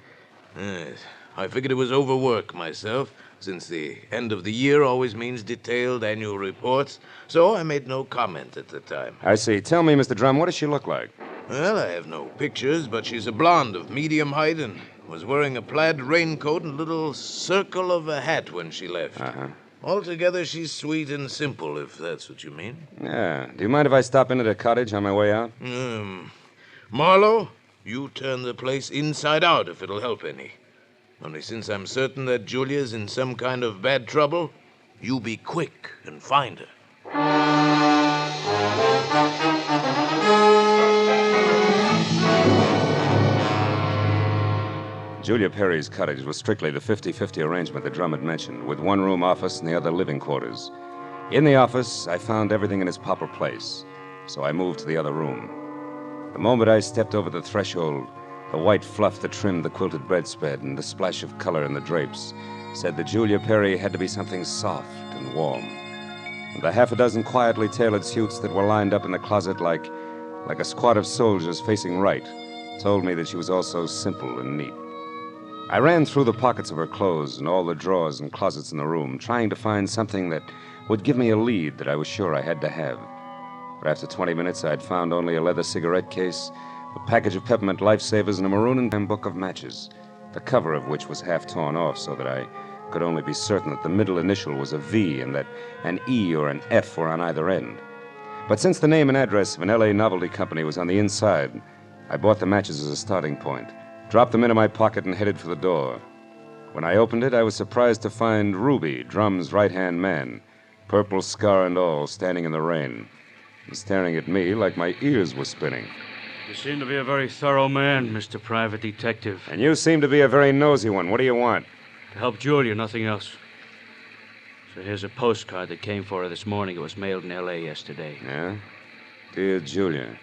Yes. I figured it was overwork myself, since the end of the year always means detailed annual reports, so I made no comment at the time. I see. Tell me, Mr. Drum, what does she look like? Well, I have no pictures, but she's a blonde of medium height and was wearing a plaid raincoat and a little circle of a hat when she left. Uh-huh. Altogether, she's sweet and simple, if that's what you mean. Yeah. Do you mind if I stop in at her cottage on my way out? Marlowe, you turn the place inside out if it'll help any. Only since I'm certain that Julia's in some kind of bad trouble, you be quick and find her. Julia Perry's cottage was strictly the 50-50 arrangement that Drum had mentioned, with one room office and the other living quarters. In the office, I found everything in its proper place, so I moved to the other room. The moment I stepped over the threshold, the white fluff that trimmed the quilted bedspread and the splash of color in the drapes said that Julia Perry had to be something soft and warm. And the half a dozen quietly tailored suits that were lined up in the closet like a squad of soldiers facing right told me that she was also simple and neat. I ran through the pockets of her clothes and all the drawers and closets in the room, trying to find something that would give me a lead that I was sure I had to have. But after 20 minutes, I had found only a leather cigarette case, a package of peppermint lifesavers, and a maroon and tan book of matches, the cover of which was half torn off so that I could only be certain that the middle initial was a V and that an E or an F were on either end. But since the name and address of an L.A. novelty company was on the inside, I bought the matches as a starting point, dropped them into my pocket, and headed for the door. When I opened it, I was surprised to find Ruby, Drum's right-hand man, purple scar and all, standing in the rain, and staring at me like my ears were spinning. You seem to be a very thorough man, Mr. Private Detective. And you seem to be a very nosy one. What do you want? To help Julia, nothing else. So here's a postcard that came for her this morning. It was mailed in L.A. yesterday. Yeah? Dear Julia,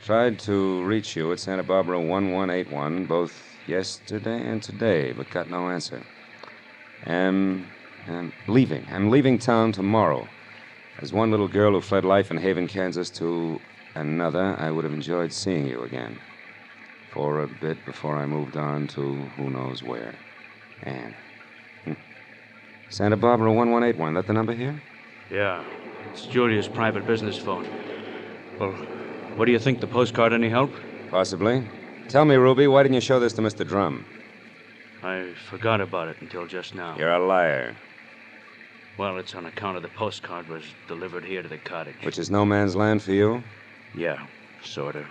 tried to reach you at Santa Barbara 1181 both yesterday and today, but got no answer. I'm leaving. I'm leaving town tomorrow. As one little girl who fled life in Haven, Kansas to another, I would have enjoyed seeing you again. For a bit before I moved on to who knows where. Anne. Santa Barbara 1181, that the number here? Yeah. It's Julia's private business phone. Well, what do you think? The postcard any help? Possibly. Tell me, Ruby, why didn't you show this to Mr. Drum? I forgot about it until just now. You're a liar. Well, it's on account of the postcard was delivered here to the cottage. Which is no man's land for you? Yeah, sort of.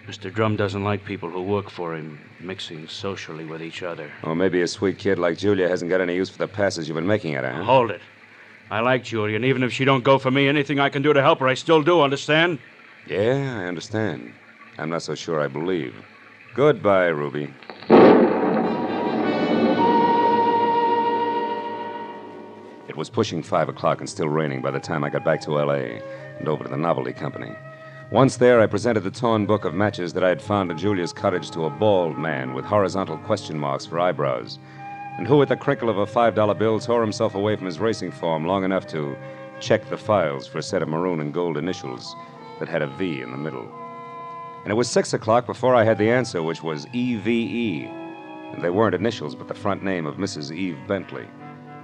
Mr. Drum doesn't like people who work for him mixing socially with each other. Or maybe a sweet kid like Julia hasn't got any use for the passes you've been making at her, huh? Hold it. I like Julia, and even if she don't go for me, anything I can do to help her, I still do, understand? Yeah, I understand. I'm not so sure I believe. Goodbye, Ruby. It was pushing 5 o'clock and still raining by the time I got back to L.A. and over to the novelty company. Once there, I presented the torn book of matches that I had found at Julia's cottage to a bald man with horizontal question marks for eyebrows, and who, at the crinkle of a $5 bill, tore himself away from his racing form long enough to check the files for a set of maroon and gold initials that had a V in the middle. And it was 6 o'clock before I had the answer, which was EVE. And they weren't initials, but the front name of Mrs. Eve Bentley,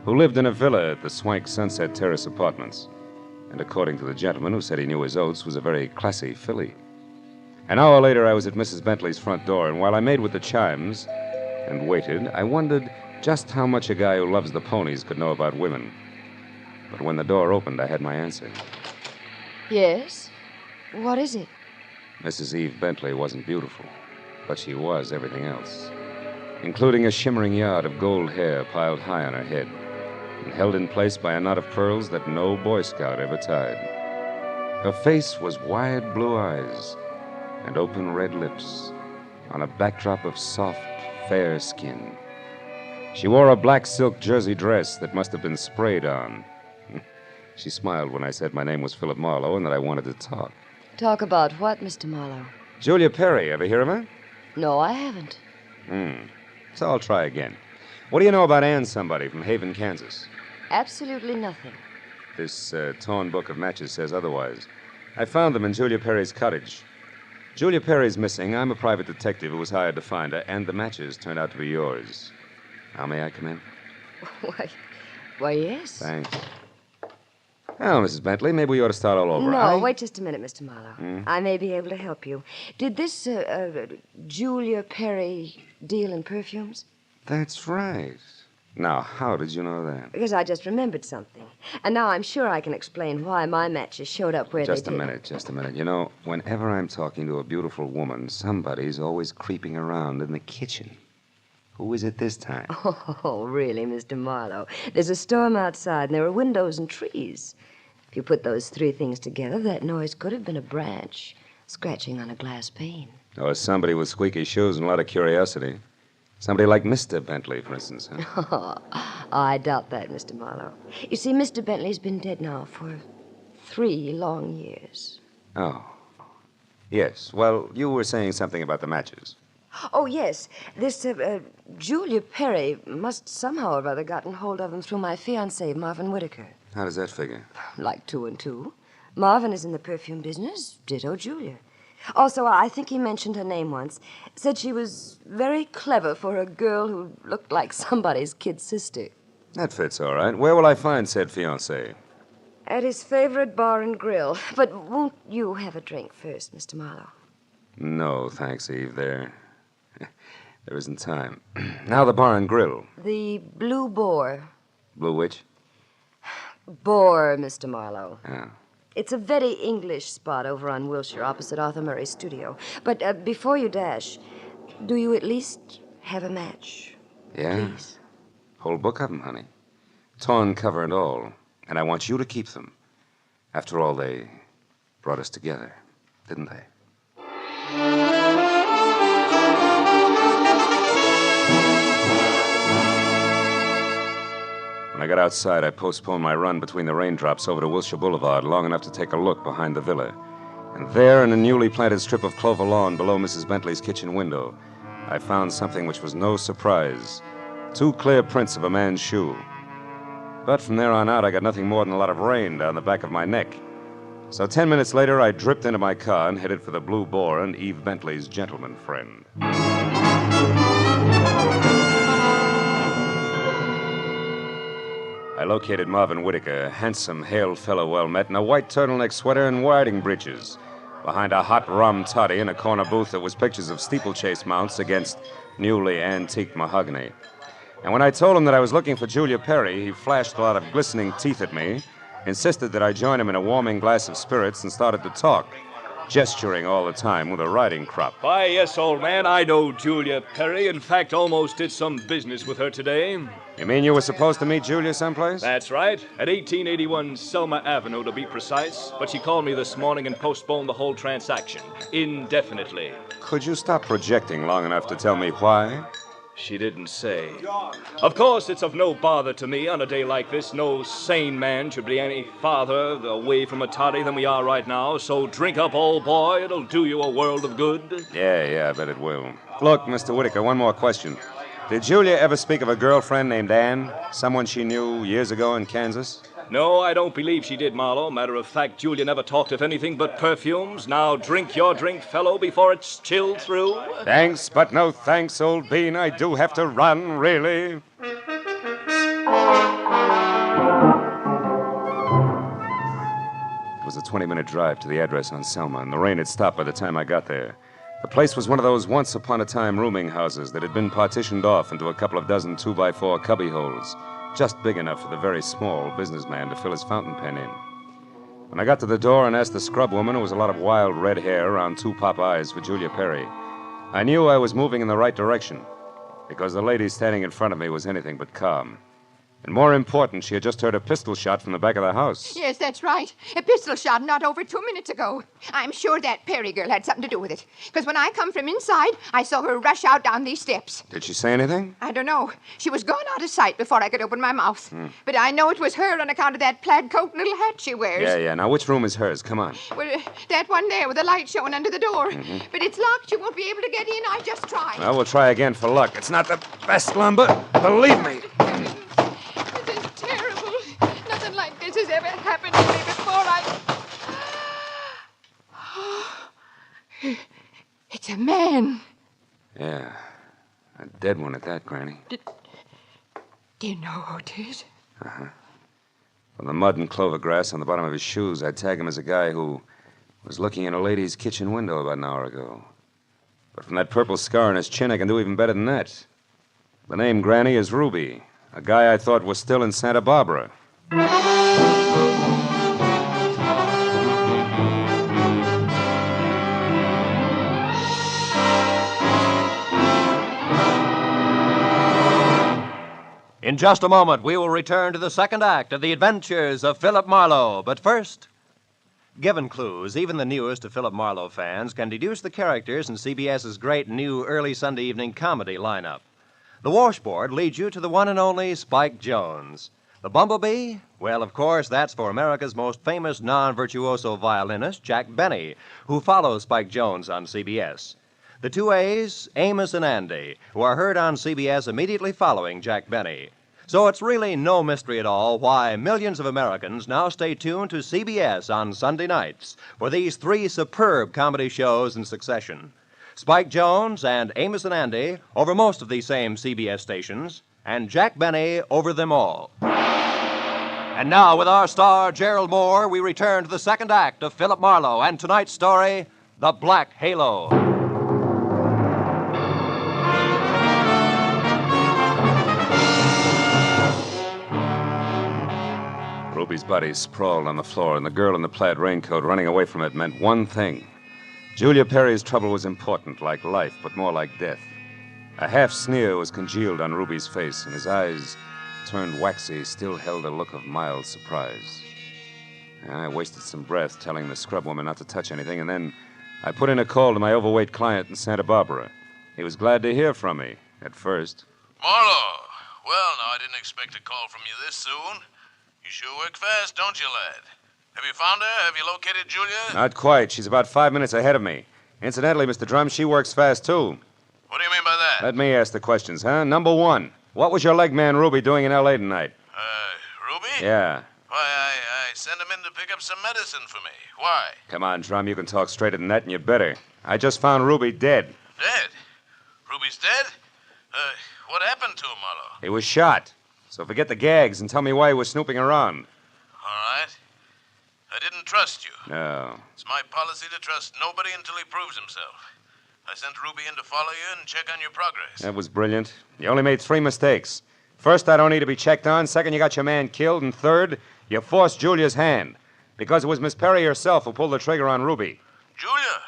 who lived in a villa at the Swank Sunset Terrace Apartments. And according to the gentleman who said he knew his oats, was a very classy filly. An hour later, I was at Mrs. Bentley's front door, and while I made with the chimes and waited, I wondered just how much a guy who loves the ponies could know about women. But when the door opened, I had my answer. Yes? What is it? Mrs. Eve Bentley wasn't beautiful, but she was everything else, including a shimmering yard of gold hair piled high on her head and held in place by a knot of pearls that no Boy Scout ever tied. Her face was wide blue eyes and open red lips on a backdrop of soft, fair skin. She wore a black silk jersey dress that must have been sprayed on. She smiled when I said my name was Philip Marlowe and that I wanted to talk. Talk about what, Mr. Marlowe? Julia Perry, ever hear of her? No, I haven't. So I'll try again. What do you know about Ann somebody from Haven, Kansas? Absolutely nothing. This torn book of matches says otherwise. I found them in Julia Perry's cottage. Julia Perry's missing. I'm a private detective who was hired to find her, and the matches turned out to be yours. Now, may I come in? Why, yes. Thanks. Well, Mrs. Bentley, maybe we ought to start all over. No, wait just a minute, Mr. Marlowe. I may be able to help you. Did this Julia Perry deal in perfumes? That's right. Now, how did you know that? Because I just remembered something. And now I'm sure I can explain why my matches showed up where they did. Just a minute. You know, whenever I'm talking to a beautiful woman, somebody's always creeping around in the kitchen. Who is it this time? Oh, really, Mr. Marlowe? There's a storm outside, and there are windows and trees. If you put those three things together, that noise could have been a branch scratching on a glass pane. Or somebody with squeaky shoes and a lot of curiosity. Somebody like Mr. Bentley, for instance. Huh? Oh, I doubt that, Mr. Marlowe. You see, Mr. Bentley's been dead now for 3 long years. Oh. Yes. Well, you were saying something about the matches. Oh, yes. This Julia Perry must somehow or other gotten hold of them through my fiancé, Marvin Whitaker. How does that figure? Like 2 and 2. Marvin is in the perfume business, ditto Julia. Also, I think he mentioned her name once. Said she was very clever for a girl who looked like somebody's kid sister. That fits all right. Where will I find said fiancé? At his favorite bar and grill. But won't you have a drink first, Mr. Marlowe? No, thanks, Eve. There isn't time. Now the bar and grill. The Blue Boar. Blue which? Boar, Mr. Marlowe. Yeah. It's a very English spot over on Wilshire, opposite Arthur Murray's studio. But before you dash, do you at least have a match? Yeah? Please. Whole book of them, honey. Torn cover and all. And I want you to keep them. After all, they brought us together, didn't they? When I got outside, I postponed my run between the raindrops over to Wilshire Boulevard long enough to take a look behind the villa. And there, in a newly planted strip of clover lawn below Mrs. Bentley's kitchen window, I found something which was no surprise. 2 clear prints of a man's shoe. But from there on out, I got nothing more than a lot of rain down the back of my neck. So 10 minutes later, I dripped into my car and headed for the Blue Boar and Eve Bentley's gentleman friend. I located Marvin Whitaker, a handsome, hale fellow well met, in a white turtleneck sweater and riding breeches, behind a hot rum toddy in a corner booth that was pictures of steeplechase mounts against newly antique mahogany. And when I told him that I was looking for Julia Perry, he flashed a lot of glistening teeth at me, insisted that I join him in a warming glass of spirits, and started to talk, gesturing all the time with a riding crop. Why, yes, old man, I know Julia Perry. In fact, almost did some business with her today. You mean you were supposed to meet Julia someplace? That's right. At 1881 Selma Avenue, to be precise. But she called me this morning and postponed the whole transaction indefinitely. Could you stop projecting long enough to tell me why? She didn't say. Of course, it's of no bother to me on a day like this. No sane man should be any farther away from a toddy than we are right now. So drink up, old boy. It'll do you a world of good. Yeah, I bet it will. Look, Mr. Whitaker, one more question. Did Julia ever speak of a girlfriend named Anne? Someone she knew years ago in Kansas? No, I don't believe she did, Marlowe. Matter of fact, Julia never talked of anything but perfumes. Now drink your drink, fellow, before it's chilled through. Thanks, but no thanks, old bean. I do have to run, really. It was a 20-minute drive to the address on Selma, and the rain had stopped by the time I got there. The place was one of those once-upon-a-time rooming houses that had been partitioned off into a couple of dozen 2x4 cubby holes, just big enough for the very small businessman to fill his fountain pen in. When I got to the door and asked the scrub woman, who was a lot of wild red hair around 2 pop eyes, for Julia Perry, I knew I was moving in the right direction, because the lady standing in front of me was anything but calm. And more important, she had just heard a pistol shot from the back of the house. Yes, that's right. A pistol shot not over 2 minutes ago. I'm sure that Perry girl had something to do with it. Because when I come from inside, I saw her rush out down these steps. Did she say anything? I don't know. She was gone out of sight before I could open my mouth. But I know it was her on account of that plaid coat and little hat she wears. Yeah. Now, which room is hers? Come on. Well, that one there with the light showing under the door. But it's locked. You won't be able to get in. I just tried. Well, we'll try again for luck. It's not the best lumber, believe me. This has ever happened to me before. It's a man. Yeah, a dead one at that, Granny. Do you know who it is? Uh-huh. From the mud and clover grass on the bottom of his shoes, I'd tag him as a guy who was looking in a lady's kitchen window about an hour ago. But from that purple scar on his chin, I can do even better than that. The name, Granny, is Ruby, a guy I thought was still in Santa Barbara. In just a moment, we will return to the second act of the adventures of Philip Marlowe. But first, given clues, even the newest of Philip Marlowe fans can deduce the characters in CBS's great new early Sunday evening comedy lineup. The washboard leads you to the one and only Spike Jones. The bumblebee? Well, of course, that's for America's most famous non-virtuoso violinist, Jack Benny, who follows Spike Jones on CBS. The two A's, Amos and Andy, who are heard on CBS immediately following Jack Benny. So it's really no mystery at all why millions of Americans now stay tuned to CBS on Sunday nights for these three superb comedy shows in succession. Spike Jones and Amos and Andy over most of these same CBS stations, and Jack Benny over them all. And now, with our star, Gerald Moore, we return to the second act of Philip Marlowe and tonight's story, The Black Halo. Ruby's body sprawled on the floor, and the girl in the plaid raincoat running away from it meant one thing. Julia Perry's trouble was important, like life, but more like death. A half sneer was congealed on Ruby's face, and his eyes, turned waxy, still held a look of mild surprise. I wasted some breath telling the scrub woman not to touch anything, and then I put in a call to my overweight client in Santa Barbara. He was glad to hear from me, at first. Marlowe. Well, now, I didn't expect a call from you this soon. You sure work fast, don't you, lad? Have you found her? Have you located Julia? Not quite. She's about 5 minutes ahead of me. Incidentally, Mr. Drum, she works fast, too. What do you mean by that? Let me ask the questions, huh? Number one, what was your leg man Ruby doing in L.A. tonight? Ruby? Yeah. Why, I sent him in to pick up some medicine for me. Why? Come on, Drum, you can talk straighter than that, and you better. I just found Ruby dead. Dead? Ruby's dead? What happened to him, Marlowe? He was shot. So forget the gags and tell me why he was snooping around. All right. I didn't trust you. No. It's my policy to trust nobody until he proves himself. I sent Ruby in to follow you and check on your progress. That was brilliant. You only made 3 mistakes. First, I don't need to be checked on. Second, you got your man killed. And third, you forced Julia's hand. Because it was Miss Perry herself who pulled the trigger on Ruby. Julia?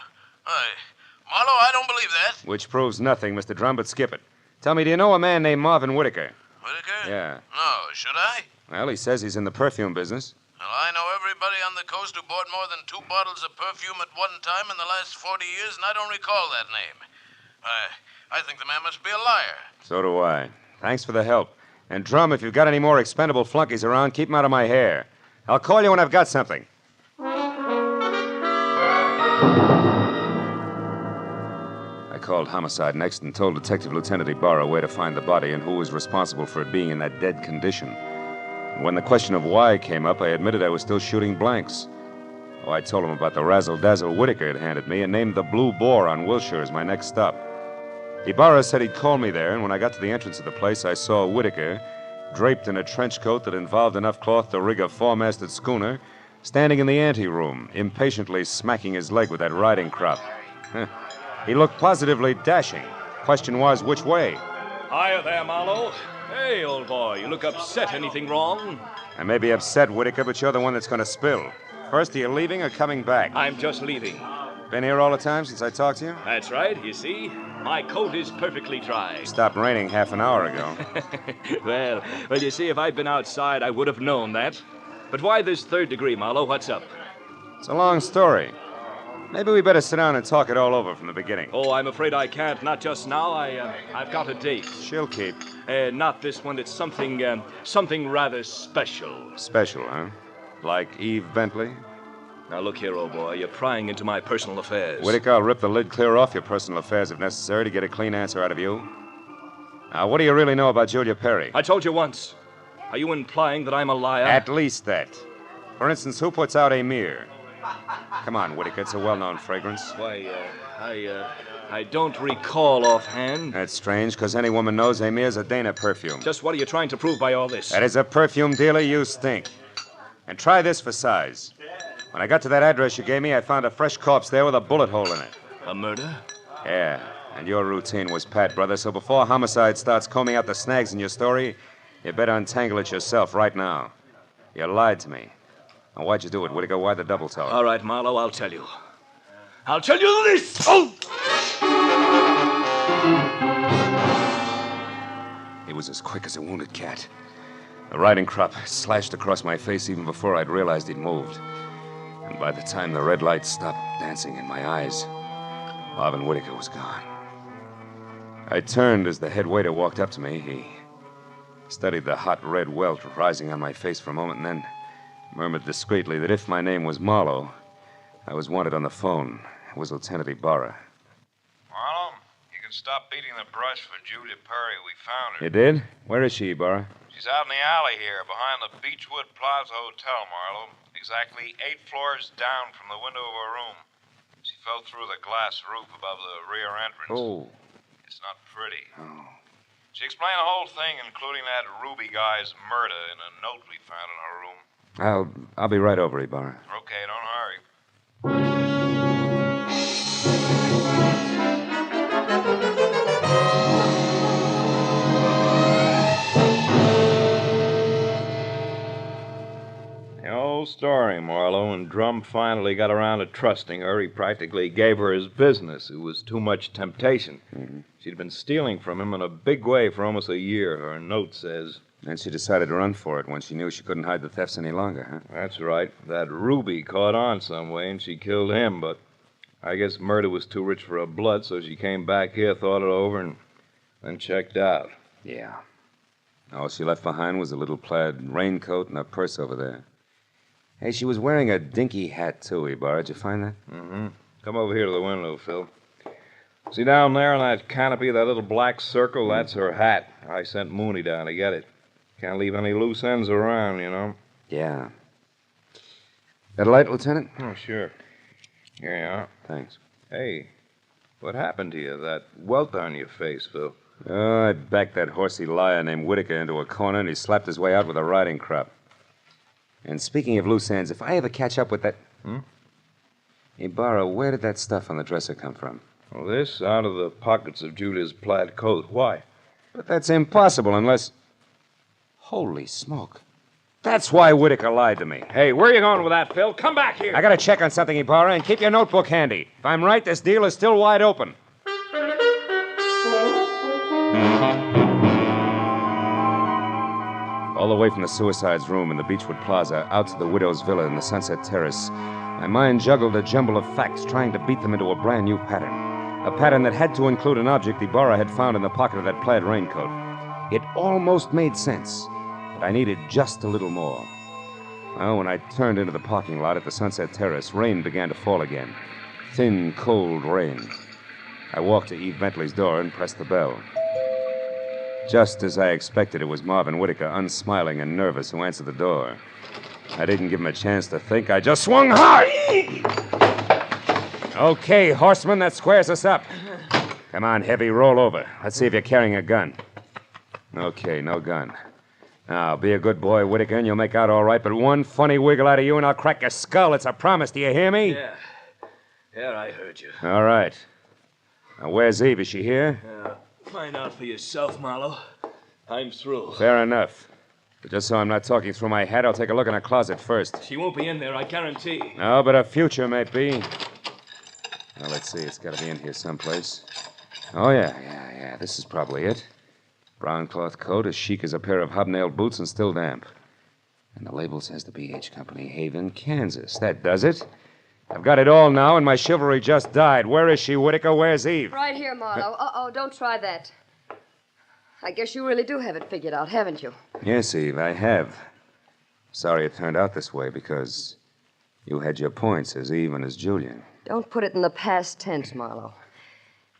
Marlowe, I don't believe that. Which proves nothing, Mr. Drum, but skip it. Tell me, do you know a man named Marvin Whitaker? Whitaker? Yeah. No, should I? Well, he says he's in the perfume business. Well, I know everybody on the coast who bought more than 2 bottles of perfume at one time in the last 40 years, and I don't recall that name. I think the man must be a liar. So do I. Thanks for the help. And, Drum, if you've got any more expendable flunkies around, keep them out of my hair. I'll call you when I've got something. I called Homicide next and told Detective Lieutenant Ibarra where to find the body and who was responsible for it being in that dead condition. And when the question of why came up, I admitted I was still shooting blanks. Oh, I told him about the razzle-dazzle Whitaker had handed me and named the Blue Boar on Wilshire as my next stop. Ibarra said he'd call me there, and when I got to the entrance of the place, I saw Whitaker, draped in a trench coat that involved enough cloth to rig a 4-masted schooner, standing in the anteroom, impatiently smacking his leg with that riding crop. He looked positively dashing. Question was, which way? Hiya there, Marlowe. Hey, old boy, you look upset. Anything wrong? I may be upset, Whitaker, but you're the one that's going to spill. First, are you leaving or coming back? I'm just leaving. Been here all the time since I talked to you? That's right, you see. My coat is perfectly dry. Stopped raining half an hour ago. Well, you see, if I'd been outside, I would have known that. But why this 3rd degree, Marlowe? What's up? It's a long story. Maybe we better sit down and talk it all over from the beginning. Oh, I'm afraid I can't. Not just now. I've got a date. She'll keep. Not this one. It's something rather special. Special, huh? Like Eve Bentley? Now, look here, old boy. You're prying into my personal affairs. Whitaker, I'll rip the lid clear off your personal affairs if necessary to get a clean answer out of you. Now, what do you really know about Julia Perry? I told you once. Are you implying that I'm a liar? At least that. For instance, who puts out Amir? Come on, Whitaker. It's a well-known fragrance. Why, I don't recall offhand. That's strange, because any woman knows Amir's a Dana perfume. Just what are you trying to prove by all this? That as a perfume dealer, you stink. And try this for size. When I got to that address you gave me, I found a fresh corpse there with a bullet hole in it. A murder? Yeah, and your routine was pat, brother, so before Homicide starts combing out the snags in your story, you better untangle it yourself right now. You lied to me. Now, why'd you do it, Whitaker? Why the double talk? All right, Marlowe, I'll tell you. I'll tell you this! Oh! He was as quick as a wounded cat. The riding crop slashed across my face even before I'd realized he'd moved. And by the time the red light stopped dancing in my eyes, Marvin Whitaker was gone. I turned as the head waiter walked up to me. He studied the hot red welt rising on my face for a moment and then murmured discreetly that if my name was Marlowe, I was wanted on the phone. It was Lieutenant Ibarra. Marlowe, you can stop beating the brush for Julia Perry. We found her. You did? Where is she, Ibarra? She's out in the alley here, behind the Beechwood Plaza Hotel, Marlowe. Exactly 8 floors down from the window of her room. She fell through the glass roof above the rear entrance. Oh. It's not pretty. Oh. She explained the whole thing, including that Ruby guy's murder, in a note we found in her room. I'll be right over, Ibarra. Okay, don't hurry. The old story, Marlowe. When Drum finally got around to trusting her, he practically gave her his business. It was too much temptation. Mm-hmm. She'd been stealing from him in a big way for almost a year, her note says. And she decided to run for it when she knew she couldn't hide the thefts any longer, huh? That's right. That Ruby caught on some way, and she killed him, but I guess murder was too rich for her blood, so she came back here, thought it over, and then checked out. Yeah. All she left behind was a little plaid raincoat and a purse over there. Hey, she was wearing a dinky hat, too, Ibarra. Did you find that? Mm-hmm. Come over here to the window, Phil. See down there in that canopy, that little black circle? That's her hat. I sent Mooney down to get it. Can't leave any loose ends around, you know. Yeah. Got a light, Lieutenant? Oh, sure. Here you are. Thanks. Hey, what happened to you? That welt on your face, Phil. Oh, I backed that horsey liar named Whitaker into a corner, and he slapped his way out with a riding crop. And speaking of loose ends, if I ever catch up with that... Ibarra, where did that stuff on the dresser come from? Well, this out of the pockets of Julia's plaid coat. Why? But that's impossible unless... Holy smoke. That's why Whitaker lied to me. Hey, where are you going with that, Phil? Come back here. I gotta check on something, Ibarra, and keep your notebook handy. If I'm right, this deal is still wide open. All the way from the suicide's room in the Beechwood Plaza out to the widow's villa in the Sunset Terrace, my mind juggled a jumble of facts, trying to beat them into a brand new pattern. A pattern that had to include an object Ibarra had found in the pocket of that plaid raincoat. It almost made sense, but I needed just a little more. Well, when I turned into the parking lot at the Sunset Terrace, rain began to fall again. Thin, cold rain. I walked to Eve Bentley's door and pressed the bell. Just as I expected, it was Marvin Whitaker, unsmiling and nervous, who answered the door. I didn't give him a chance to think. I just swung hard. Okay, horseman, that squares us up. Come on, Heavy, roll over. Let's see if you're carrying a gun. Okay, no gun. Now, be a good boy, Whitaker, and you'll make out all right, but one funny wiggle out of you and I'll crack your skull. It's a promise. Do you hear me? Yeah. Yeah, I heard you. All right. Now, where's Eve? Is she here? Find out for yourself, Marlowe. I'm through. Fair enough. But just so I'm not talking through my hat, I'll take a look in her closet first. She won't be in there, I guarantee. No, but her future may be. Now, let's see. It's got to be in here someplace. Oh, yeah. This is probably it. Brown cloth coat, as chic as a pair of hobnailed boots, and still damp. And the label says the B.H. Company, Haven, Kansas. That does it. I've got it all now, and my chivalry just died. Where is she, Whitaker? Where's Eve? Right here, Marlowe. Uh-oh, don't try that. I guess you really do have it figured out, haven't you? Yes, Eve, I have. Sorry it turned out this way, because you had your points as Eve and as Julia. Don't put it in the past tense, Marlowe.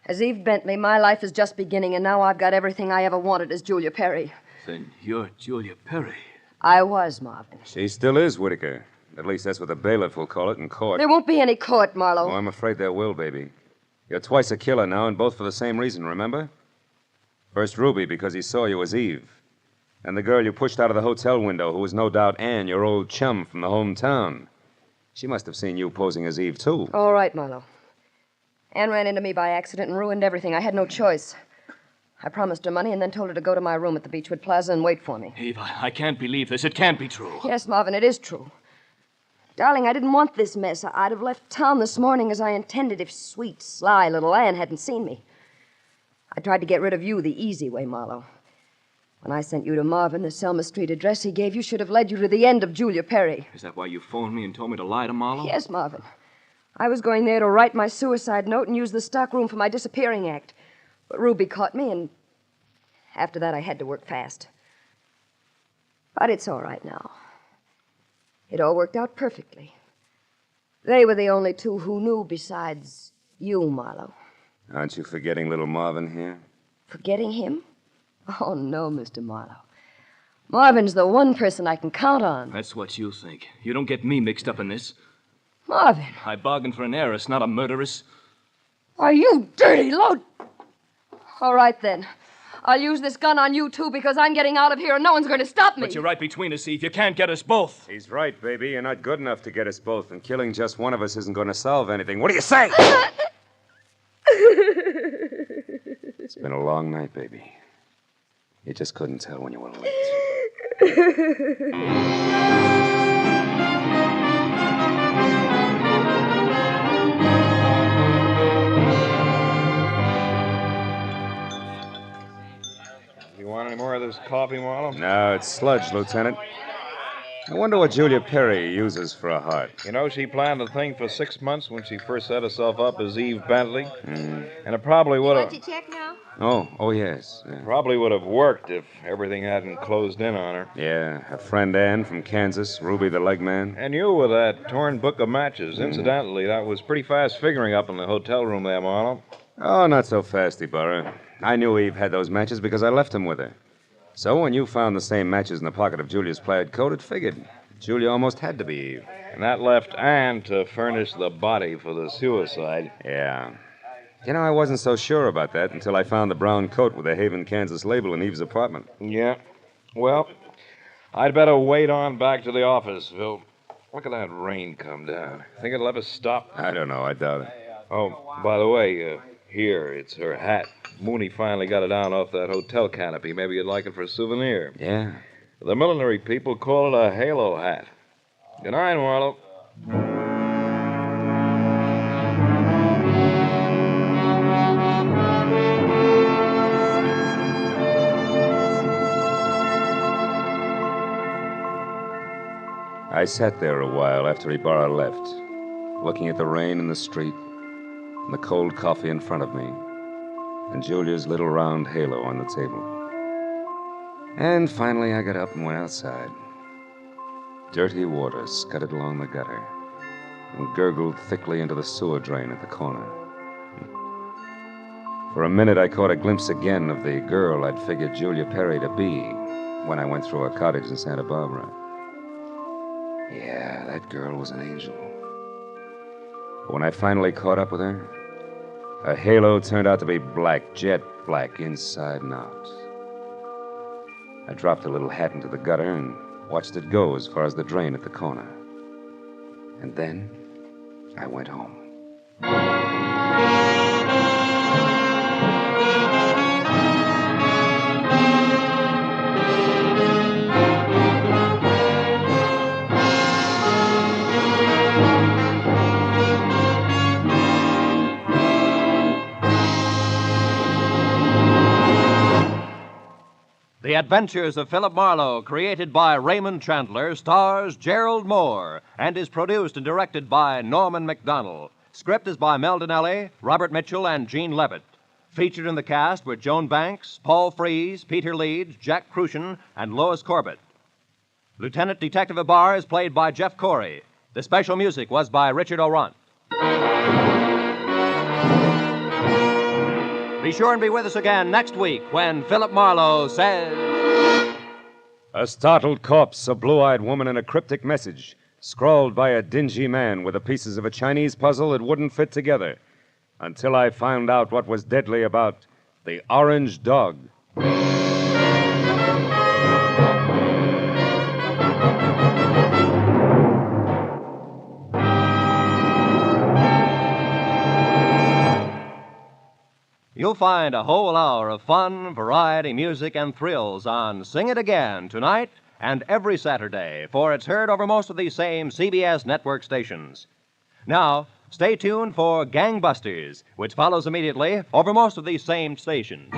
As Eve Bentley, my life is just beginning, and now I've got everything I ever wanted as Julia Perry. Then you're Julia Perry. I was, Marvin. She still is, Whitaker. At least that's what the bailiff will call it in court. There won't be any court, Marlowe. Oh, I'm afraid there will, baby. You're twice a killer now, and both for the same reason, remember? First Ruby, because he saw you as Eve. And the girl you pushed out of the hotel window, who was no doubt Anne, your old chum from the hometown. She must have seen you posing as Eve, too. All right, Marlowe. Anne ran into me by accident and ruined everything. I had no choice. I promised her money and then told her to go to my room at the Beechwood Plaza and wait for me. Eve, I can't believe this. It can't be true. Yes, Marvin, it is true. Darling, I didn't want this mess. I'd have left town this morning as I intended if sweet, sly little Anne hadn't seen me. I tried to get rid of you the easy way, Marlowe. When I sent you to Marvin, the Selma Street address he gave you should have led you to the end of Julia Perry. Is that why you phoned me and told me to lie to Marlowe? Yes, Marvin. I was going there to write my suicide note and use the stockroom for my disappearing act. But Ruby caught me, and after that I had to work fast. But it's all right now. It all worked out perfectly. They were the only two who knew besides you, Marlowe. Aren't you forgetting little Marvin here? Forgetting him? Oh, no, Mr. Marlowe. Marvin's the one person I can count on. That's what you think. You don't get me mixed up in this. Marvin. I bargained for an heiress, not a murderess. Are you dirty load? All right, then. I'll use this gun on you, too, because I'm getting out of here and no one's going to stop me. But you're right between us, Eve. You can't get us both. He's right, baby. You're not good enough to get us both, and killing just one of us isn't going to solve anything. What do you say? It's been a long night, baby. You just couldn't tell when you were late. You want any more of this coffee, Marlowe? No, it's sludge, Lieutenant. I wonder what Julia Perry uses for a heart. You know, she planned the thing for 6 months when she first set herself up as Eve Bentley. And it probably would have... Want to check now? Oh, yes. Yeah. Probably would have worked if everything hadn't closed in on her. Yeah, her friend Ann from Kansas, Ruby the leg man. And you with that torn book of matches. Incidentally, that was pretty fast figuring up in the hotel room there, Marlowe. Oh, not so fast, Ibarra. I knew Eve had those matches because I left them with her. So when you found the same matches in the pocket of Julia's plaid coat, it figured. Julia almost had to be Eve. And that left Ann to furnish the body for the suicide. Yeah. You know, I wasn't so sure about that until I found the brown coat with the Haven, Kansas label in Eve's apartment. Yeah. Well, I'd better wait on back to the office, Phil. Look at that rain come down. Think it'll ever stop? I don't know. I doubt it. Oh, by the way, here, it's her hat. Mooney finally got it down off that hotel canopy. Maybe you'd like it for a souvenir. Yeah. The millinery people call it a halo hat. Good night, Marlowe. I sat there a while after Ibarra left, looking at the rain in the street and the cold coffee in front of me and Julia's little round halo on the table. And finally I got up and went outside. Dirty water scudded along the gutter and gurgled thickly into the sewer drain at the corner. For a minute I caught a glimpse again of the girl I'd figured Julia Perry to be when I went through her cottage in Santa Barbara. Yeah, that girl was an angel. But when I finally caught up with her, her halo turned out to be black, jet black, inside and out. I dropped the little hat into the gutter and watched it go as far as the drain at the corner. And then I went home. The Adventures of Philip Marlowe, created by Raymond Chandler, stars Gerald Moore and is produced and directed by Norman MacDonald. Script is by Mel Donnelly, Robert Mitchell, and Gene Levitt. Featured in the cast were Joan Banks, Paul Frees, Peter Leeds, Jack Crucian, and Lois Corbett. Lieutenant Detective Ibarra is played by Jeff Corey. The special music was by Richard Orant. Be sure and be with us again next week when Philip Marlowe says... A startled corpse, a blue-eyed woman, and a cryptic message, scrawled by a dingy man with the pieces of a Chinese puzzle that wouldn't fit together, until I found out what was deadly about the orange dog. You'll find a whole hour of fun, variety, music, and thrills on Sing It Again tonight and every Saturday, for it's heard over most of these same CBS network stations. Now, stay tuned for Gangbusters, which follows immediately over most of these same stations.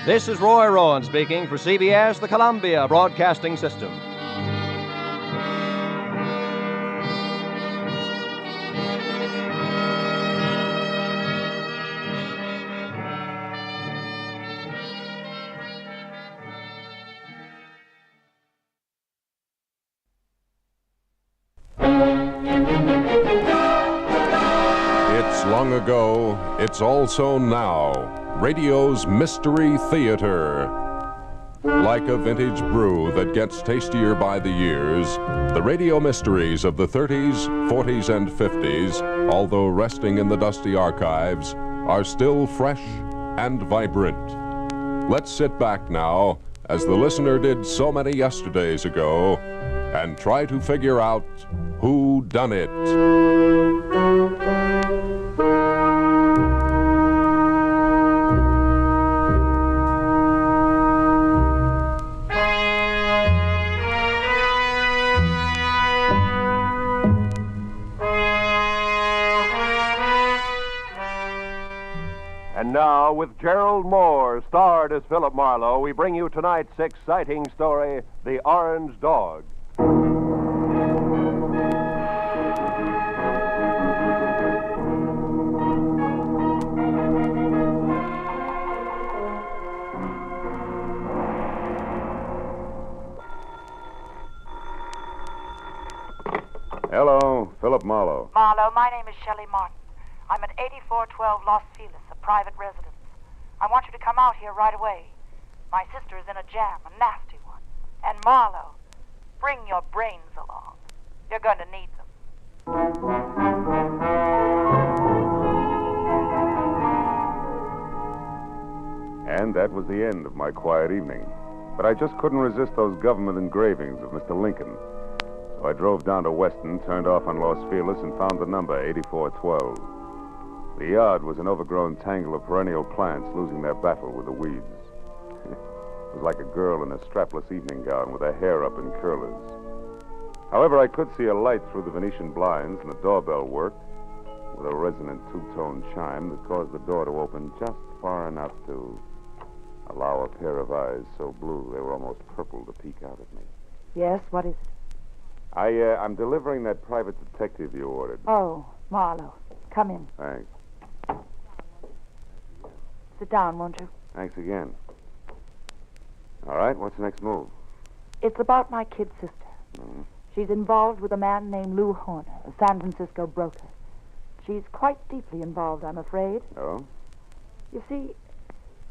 This is Roy Rowan speaking for CBS, the Columbia Broadcasting System. It's long ago, it's also now. Radio's Mystery Theater. Like a vintage brew that gets tastier by the years, the radio mysteries of the 30s, 40s, and 50s, although resting in the dusty archives, are still fresh and vibrant. Let's sit back now, as the listener did so many yesterdays ago, and try to figure out who done it. And now, with Gerald Moore, starred as Philip Marlowe, we bring you tonight's exciting story, The Orange Dog. Hello, Philip Marlowe. Marlowe, my name is Shelley Martin. I'm at 8412 Los Feliz, a private residence. I want you to come out here right away. My sister is in a jam, a nasty one. And Marlowe, bring your brains along. You're going to need them. And that was the end of my quiet evening. But I just couldn't resist those government engravings of Mr. Lincoln. So I drove down to Weston, turned off on Los Feliz, and found the number 8412. The yard was an overgrown tangle of perennial plants losing their battle with the weeds. It was like a girl in a strapless evening gown with her hair up in curlers. However, I could see a light through the Venetian blinds, and the doorbell worked with a resonant two-tone chime that caused the door to open just far enough to allow a pair of eyes so blue they were almost purple to peek out at me. Yes, what is it? I'm delivering that private detective you ordered. Oh, Marlowe, come in. Thanks. Sit down, won't you? Thanks again. All right, what's the next move? It's about my kid sister. Mm-hmm. She's involved with a man named Lou Horner, a San Francisco broker. She's quite deeply involved, I'm afraid. Oh? You see,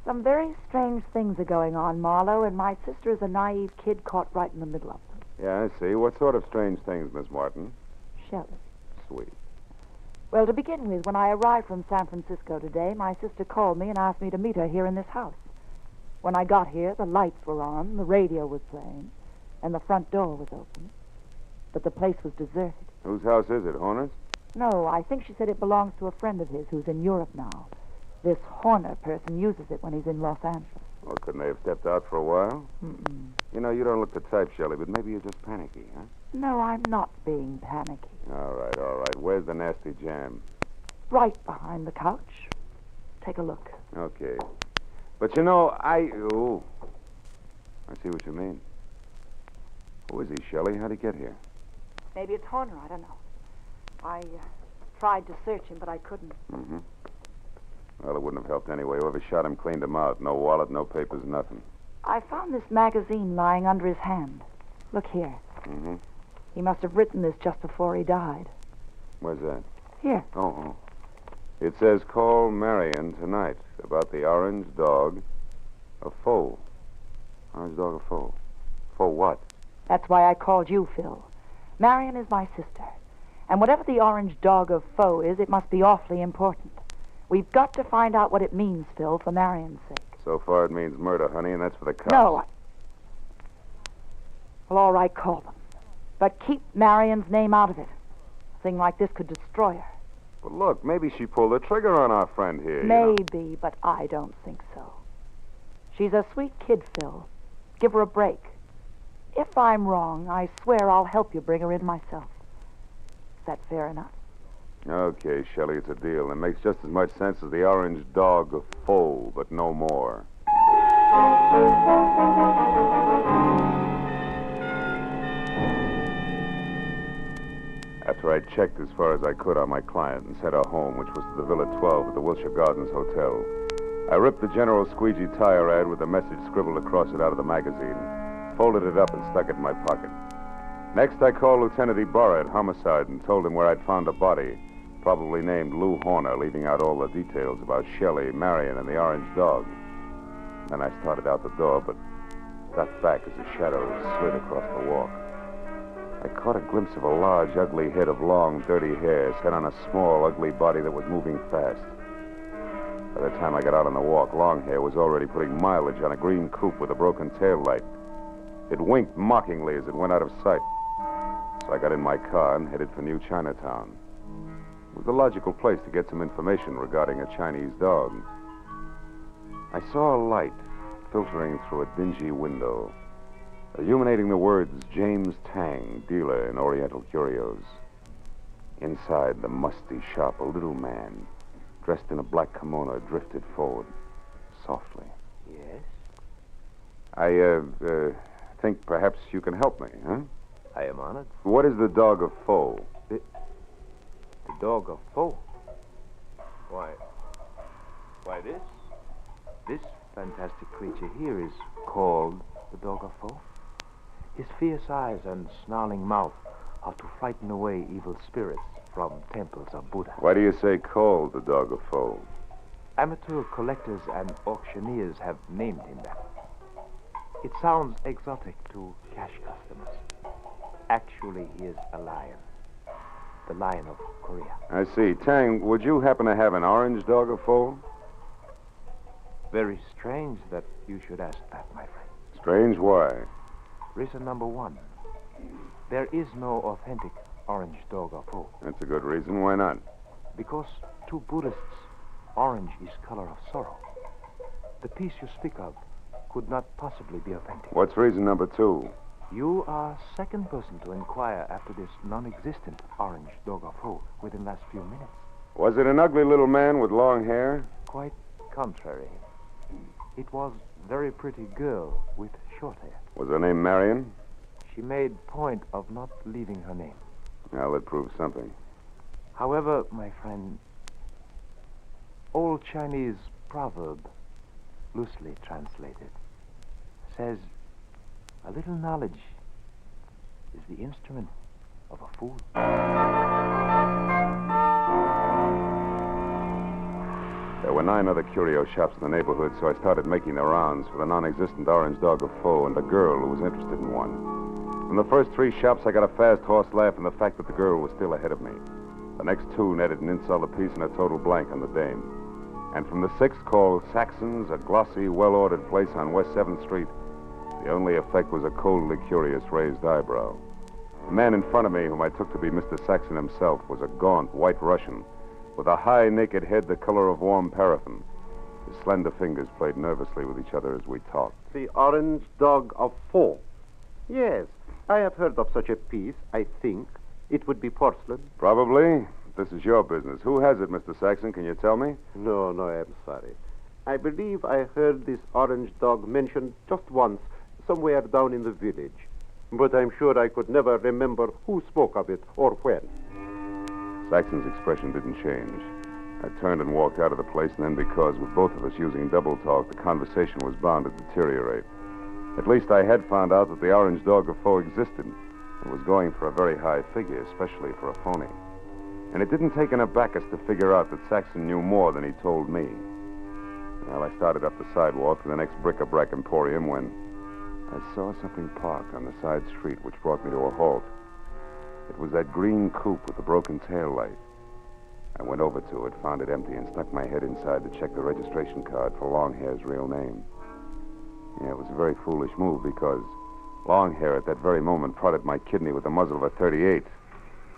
some very strange things are going on, Marlowe, and my sister is a naive kid caught right in the middle of them. Yeah, I see. What sort of strange things, Miss Martin? Shelley. Sweet. Well, to begin with, when I arrived from San Francisco today, my sister called me and asked me to meet her here in this house. When I got here, the lights were on, the radio was playing, and the front door was open. But the place was deserted. Whose house is it, Horner's? No, I think she said it belongs to a friend of his who's in Europe now. This Horner person uses it when he's in Los Angeles. Well, couldn't they have stepped out for a while? Mm-mm. You know, you don't look the type, Shelley, but maybe you're just panicky, huh? No, I'm not being panicky. All right, all right. Where's the nasty jam? Right behind the couch. Take a look. Okay. But you know, I see what you mean. Who is he, Shelley? How'd he get here? Maybe it's Horner, I don't know. I tried to search him, but I couldn't. Mm-hmm. Well, it wouldn't have helped anyway. Whoever shot him cleaned him out. No wallet, no papers, nothing. I found this magazine lying under his hand. Look here. Mm-hmm. He must have written this just before he died. Where's that? Here. Oh. It says, call Marion tonight about the orange dog, a foe. Orange dog, a foe. For what? That's why I called you, Phil. Marion is my sister. And whatever the orange dog of foe is, it must be awfully important. We've got to find out what it means, Phil, for Marion's sake. So far it means murder, honey, and that's for the cops. No, Well, all right, call them. But keep Marion's name out of it. A thing like this could destroy her. But look, maybe she pulled the trigger on our friend here. Maybe, but I don't think so. She's a sweet kid, Phil. Give her a break. If I'm wrong, I swear I'll help you bring her in myself. Is that fair enough? Okay, Shelley, it's a deal. It makes just as much sense as the orange dog of foe, but no more. After I'd checked as far as I could on my client and sent her home, which was to the Villa 12 at the Wilshire Gardens Hotel, I ripped the General Squeegee tire ad with a message scribbled across it out of the magazine, folded it up, and stuck it in my pocket. Next, I called Lieutenant Ibarra at Homicide and told him where I'd found a body, probably named Lou Horner, leaving out all the details about Shelley, Marion, and the orange dog. Then I started out the door, but got back as a shadow slid across the walk. I caught a glimpse of a large, ugly head of long, dirty hair set on a small, ugly body that was moving fast. By the time I got out on the walk, Longhair was already putting mileage on a green coupe with a broken tail light. It winked mockingly as it went out of sight. So I got in my car and headed for New Chinatown. It was a logical place to get some information regarding a Chinese dog. I saw a light filtering through a dingy window, illuminating the words James Tang, dealer in Oriental curios. Inside the musty shop, a little man, dressed in a black kimono, drifted forward, softly. Yes? I think perhaps you can help me, huh? I am honored. What is the dog of foe? The dog of foe? Why, this fantastic creature here is called the dog of foe. His fierce eyes and snarling mouth are to frighten away evil spirits from temples of Buddha. Why do you say called the dog of foe? Amateur collectors and auctioneers have named him that. It sounds exotic to cash customers. Actually, he is a lion. The lion of Korea. I see. Tang, would you happen to have an orange dog of foe? Very strange that you should ask that, my friend. Strange? Why? Reason number one. There is no authentic orange dog of foe. That's a good reason. Why not? Because to Buddhists, orange is color of sorrow. The piece you speak of could not possibly be authentic. What's reason number two? You are second person to inquire after this non-existent orange dog of foe within the last few minutes. Was it an ugly little man with long hair? Quite contrary. It was a very pretty girl with short hair. Was her name Marion? She made point of not leaving her name. Well, that proves something. However, my friend, old Chinese proverb, loosely translated, says a little knowledge is the instrument of a fool. There were 9 other curio shops in the neighborhood, so I started making the rounds for the non-existent orange dog of foe and a girl who was interested in one. From the first 3 shops, I got a fast horse laugh in the fact that the girl was still ahead of me. The next 2 netted an insult apiece and a total blank on the dame. And from the 6th, called Saxon's, a glossy, well-ordered place on West 7th Street, the only effect was a coldly curious raised eyebrow. The man in front of me, whom I took to be Mr. Saxon himself, was a gaunt, white Russian with a high, naked head the color of warm paraffin. His slender fingers played nervously with each other as we talked. The orange dog of foe. Yes, I have heard of such a piece, I think. It would be porcelain. Probably. This is your business. Who has it, Mr. Saxon? Can you tell me? No, I'm sorry. I believe I heard this orange dog mentioned just once, somewhere down in the village. But I'm sure I could never remember who spoke of it or when. Saxon's expression didn't change. I turned and walked out of the place, and then because, with both of us using double talk, the conversation was bound to deteriorate. At least I had found out that the orange dog of foe existed and was going for a very high figure, especially for a phony. And it didn't take an abacus to figure out that Saxon knew more than he told me. Well, I started up the sidewalk to the next bric-a-brac emporium when I saw something parked on the side street, which brought me to a halt. It was that green coupe with the broken tail light. I went over to it, found it empty, and stuck my head inside to check the registration card for Longhair's real name. Yeah, it was a very foolish move because Longhair at that very moment prodded my kidney with the muzzle of a .38,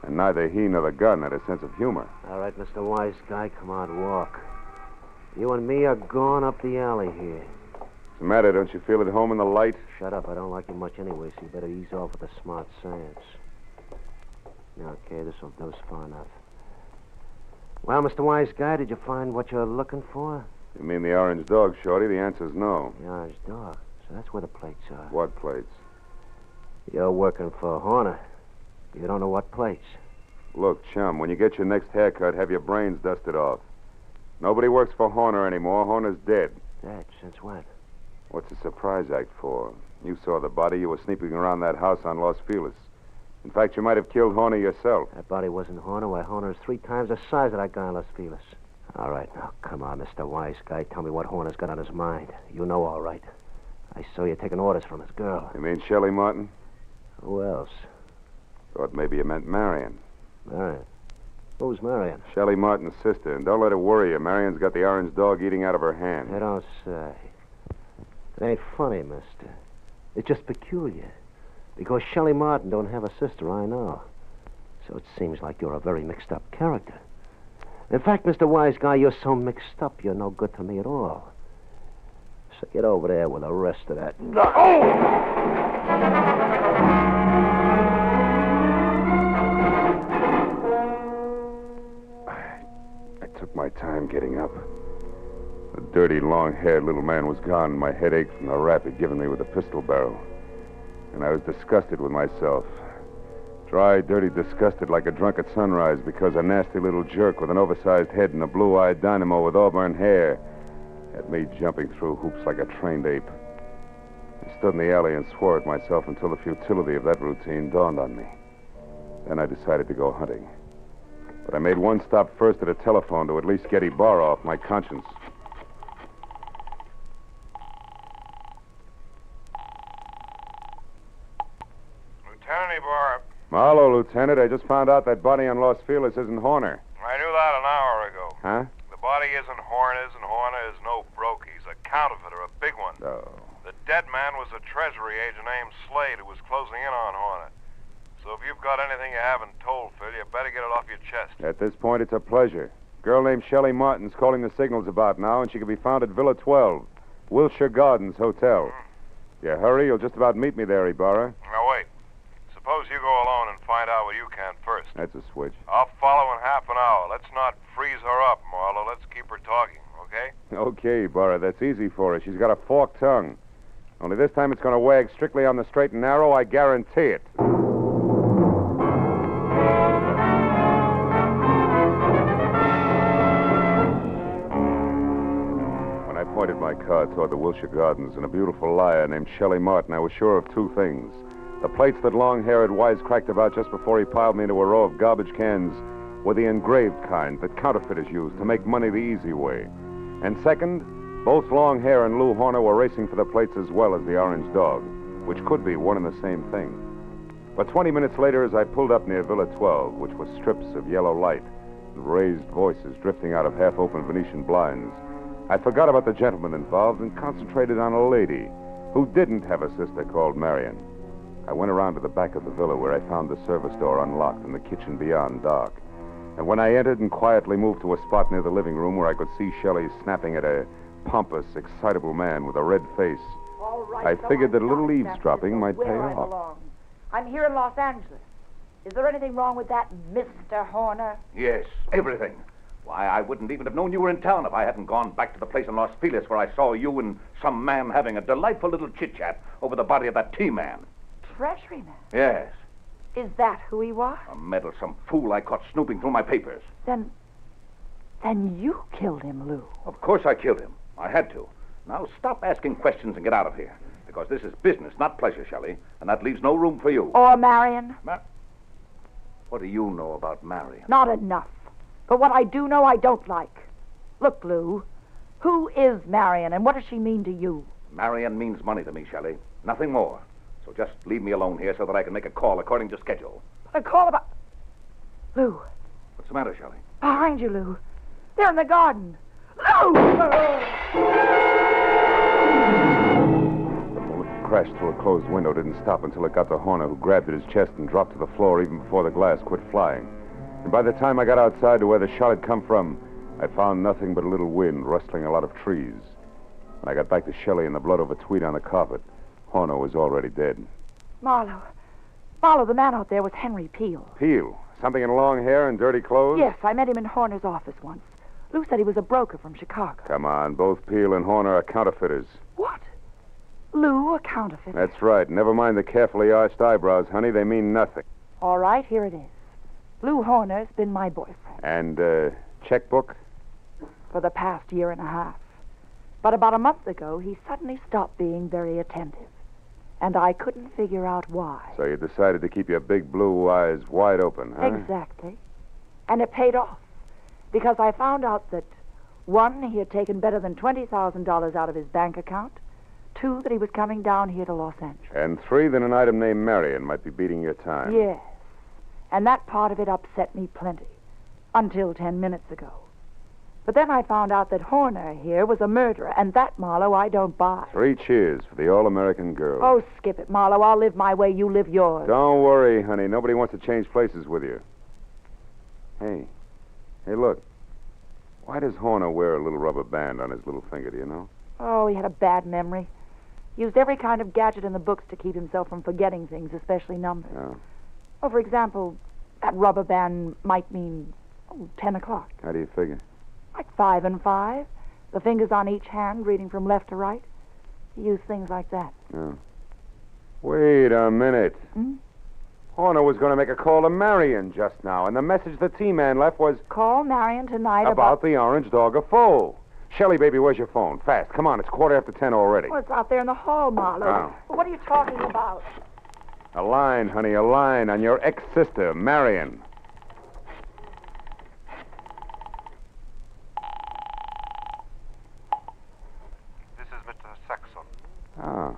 and neither he nor the gun had a sense of humor. All right, Mr. Wise Guy, come on, walk. You and me are going up the alley here. What's the matter? Don't you feel at home in the light? Shut up. I don't like you much anyway, so you better ease off with the smart science. Okay, this will do us far enough. Well, Mr. Wise Guy, did you find what you're looking for? You mean the orange dog, Shorty? The answer's no. The orange dog. So that's where the plates are. What plates? You're working for Horner. You don't know what plates. Look, chum, when you get your next haircut, have your brains dusted off. Nobody works for Horner anymore. Horner's dead. Dead? Since when? What's the surprise act for? You saw the body. You were sneaking around that house on Los Feliz. In fact, you might have killed Horner yourself. That body wasn't Horner. Why, Horner is 3 times the size of that guy in Los Feliz. All right, now, come on, Mr. Wise Guy. Tell me what Horner's got on his mind. You know all right. I saw you taking orders from his girl. You mean Shelley Martin? Who else? Thought maybe you meant Marion. Marion? Who's Marion? Shelley Martin's sister. And don't let it worry you. Marion's got the orange dog eating out of her hand. You don't say. It ain't funny, mister. It's just peculiar. Because Shelley Martin don't have a sister, I know. So it seems like you're a very mixed-up character. In fact, Mr. Wise Guy, you're so mixed up, you're no good to me at all. So get over there with the rest of that. I took my time getting up. The dirty, long-haired little man was gone, and my head ached from the rap he'd given me with the pistol barrel. And I was disgusted with myself. Dry, dirty, disgusted like a drunk at sunrise because a nasty little jerk with an oversized head and a blue-eyed dynamo with auburn hair had me jumping through hoops like a trained ape. I stood in the alley and swore at myself until the futility of that routine dawned on me. Then I decided to go hunting. But I made one stop first at a telephone to at least get Ibarra off my conscience. Lieutenant Ibarra. Marlowe, Lieutenant. I just found out that body on Los Feliz isn't Horner. I knew that an hour ago. Huh? The body isn't Horner's, and Horner is no broke. He's a counterfeiter, a big one. Oh. The dead man was a Treasury agent named Slade who was closing in on Horner. So if you've got anything you haven't told, Phil, you better get it off your chest. At this point, it's a pleasure. Girl named Shelley Martin's calling the signals about now, and she can be found at Villa 12, Wilshire Gardens Hotel. If you hurry, you'll just about meet me there, Ibarra. Now, wait. Suppose you go alone and find out what you can first. That's a switch. I'll follow in half an hour. Let's not freeze her up, Marlowe. Let's keep her talking, okay? Okay, Ibarra, that's easy for her. She's got a forked tongue. Only this time it's going to wag strictly on the straight and narrow, I guarantee it. When I pointed my car toward the Wilshire Gardens and a beautiful liar named Shelley Martin, I was sure of 2 things. The plates that Long-Hair had wisecracked about just before he piled me into a row of garbage cans were the engraved kind that counterfeiters use to make money the easy way. And second, both Long-Hair and Lou Horner were racing for the plates as well as the orange dog, which could be one and the same thing. But 20 minutes later, as I pulled up near Villa 12, which was strips of yellow light and raised voices drifting out of half-open Venetian blinds, I forgot about the gentleman involved and concentrated on a lady who didn't have a sister called Marion. I went around to the back of the villa where I found the service door unlocked and the kitchen beyond dark. And when I entered and quietly moved to a spot near the living room where I could see Shelley snapping at a pompous, excitable man with a red face, All right, I figured that a little eavesdropping might pay where I off. belong. I'm here in Los Angeles. Is there anything wrong with that Mr. Horner? Yes, everything. Why, I wouldn't even have known you were in town if I hadn't gone back to the place in Los Feliz where I saw you and some man having a delightful little chit-chat over the body of that T-man. Treasury man? Yes. Is that who he was? A meddlesome fool I caught snooping through my papers. Then you killed him, Lou. Of course I killed him. I had to. Now stop asking questions and get out of here. Because this is business, not pleasure, Shelley. And that leaves no room for you. Or Marion? What do you know about Marion? Not enough. But what I do know, I don't like. Look, Lou, who is Marion and what does she mean to you? Marion means money to me, Shelley. Nothing more. So just leave me alone here so that I can make a call according to schedule. A call about... Lou. What's the matter, Shelley? Behind you, Lou. They're in the garden. Lou! The bullet crashed through a closed window, didn't stop until it got to Horner, who grabbed at his chest and dropped to the floor even before the glass quit flying. And by the time I got outside to where the shot had come from, I found nothing but a little wind rustling a lot of trees. When I got back to Shelley and the blood over tweed on the carpet, Horner was already dead. Marlowe, the man out there was Henry Peel. Peel? Something in long hair and dirty clothes? Yes, I met him in Horner's office once. Lou said he was a broker from Chicago. Come on, both Peel and Horner are counterfeiters. What? Lou, a counterfeit? That's right. Never mind the carefully arched eyebrows, honey. They mean nothing. All right, here it is. Lou Horner's been my boyfriend And, checkbook? for the past year and a half. But about a month ago, he suddenly stopped being very attentive. And I couldn't figure out why. So you decided to keep your big blue eyes wide open, huh? Exactly. And it paid off. Because I found out that, one, he had taken better than $20,000 out of his bank account. Two, that he was coming down here to Los Angeles. And three, that an item named Marion might be beating your time. Yes. And that part of it upset me plenty. Until 10 minutes ago. But then I found out that Horner here was a murderer, and that, Marlowe, I don't buy. 3 cheers for the all-American girl. Oh, skip it, Marlowe. I'll live my way, you live yours. Don't worry, honey. Nobody wants to change places with you. Hey, look. Why does Horner wear a little rubber band on his little finger, do you know? Oh, he had a bad memory. Used every kind of gadget in the books to keep himself from forgetting things, especially numbers. Oh. Oh, for example, that rubber band might mean 10 o'clock. How do you figure? Like 5 and 5. The fingers on each hand, reading from left to right. He used things like that. Oh. Wait a minute. Hmm? Horner was going to make a call to Marion just now, and the message the T-Man left was... Call Marion tonight about the orange dog of foe. Shelley, baby, where's your phone? Fast. Come on, it's 10:15 already. Well, it's out there in the hall, Marlowe. Oh. What are you talking about? A line, honey, a line on your ex-sister, Marion. This is Mr. Saxon. Oh.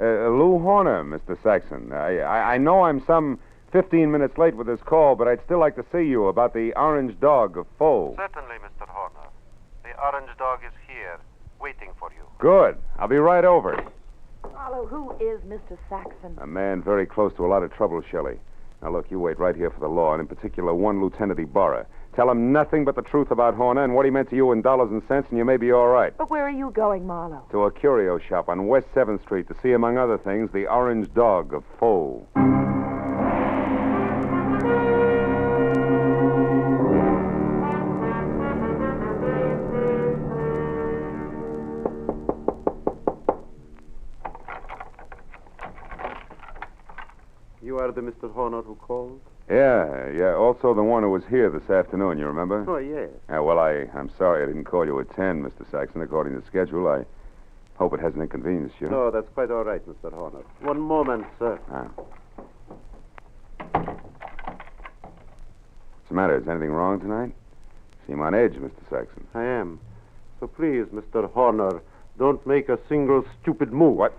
Lou Horner, Mr. Saxon. I know I'm some 15 minutes late with this call, but I'd still like to see you about the orange dog of foe. Certainly, Mr. Horner. The orange dog is here, waiting for you. Good. I'll be right over. Marlowe, who is Mr. Saxon? A man very close to a lot of trouble, Shelley. Now, look, you wait right here for the law, and in particular, one Lieutenant Ibarra. Tell him nothing but the truth about Horner and what he meant to you in dollars and cents, and you may be all right. But where are you going, Marlowe? To a curio shop on West 7th Street to see, among other things, the orange dog of foe. You are the Mr. Horner who called? Yeah. Also the one who was here this afternoon, you remember? Oh, yes. Well, I'm sorry I didn't call you at 10, Mr. Saxon, according to schedule. I hope it hasn't inconvenienced you. No, that's quite all right, Mr. Horner. One moment, sir. What's the matter? Is anything wrong tonight? Seem on edge, Mr. Saxon. I am. So please, Mr. Horner, don't make a single stupid move. What?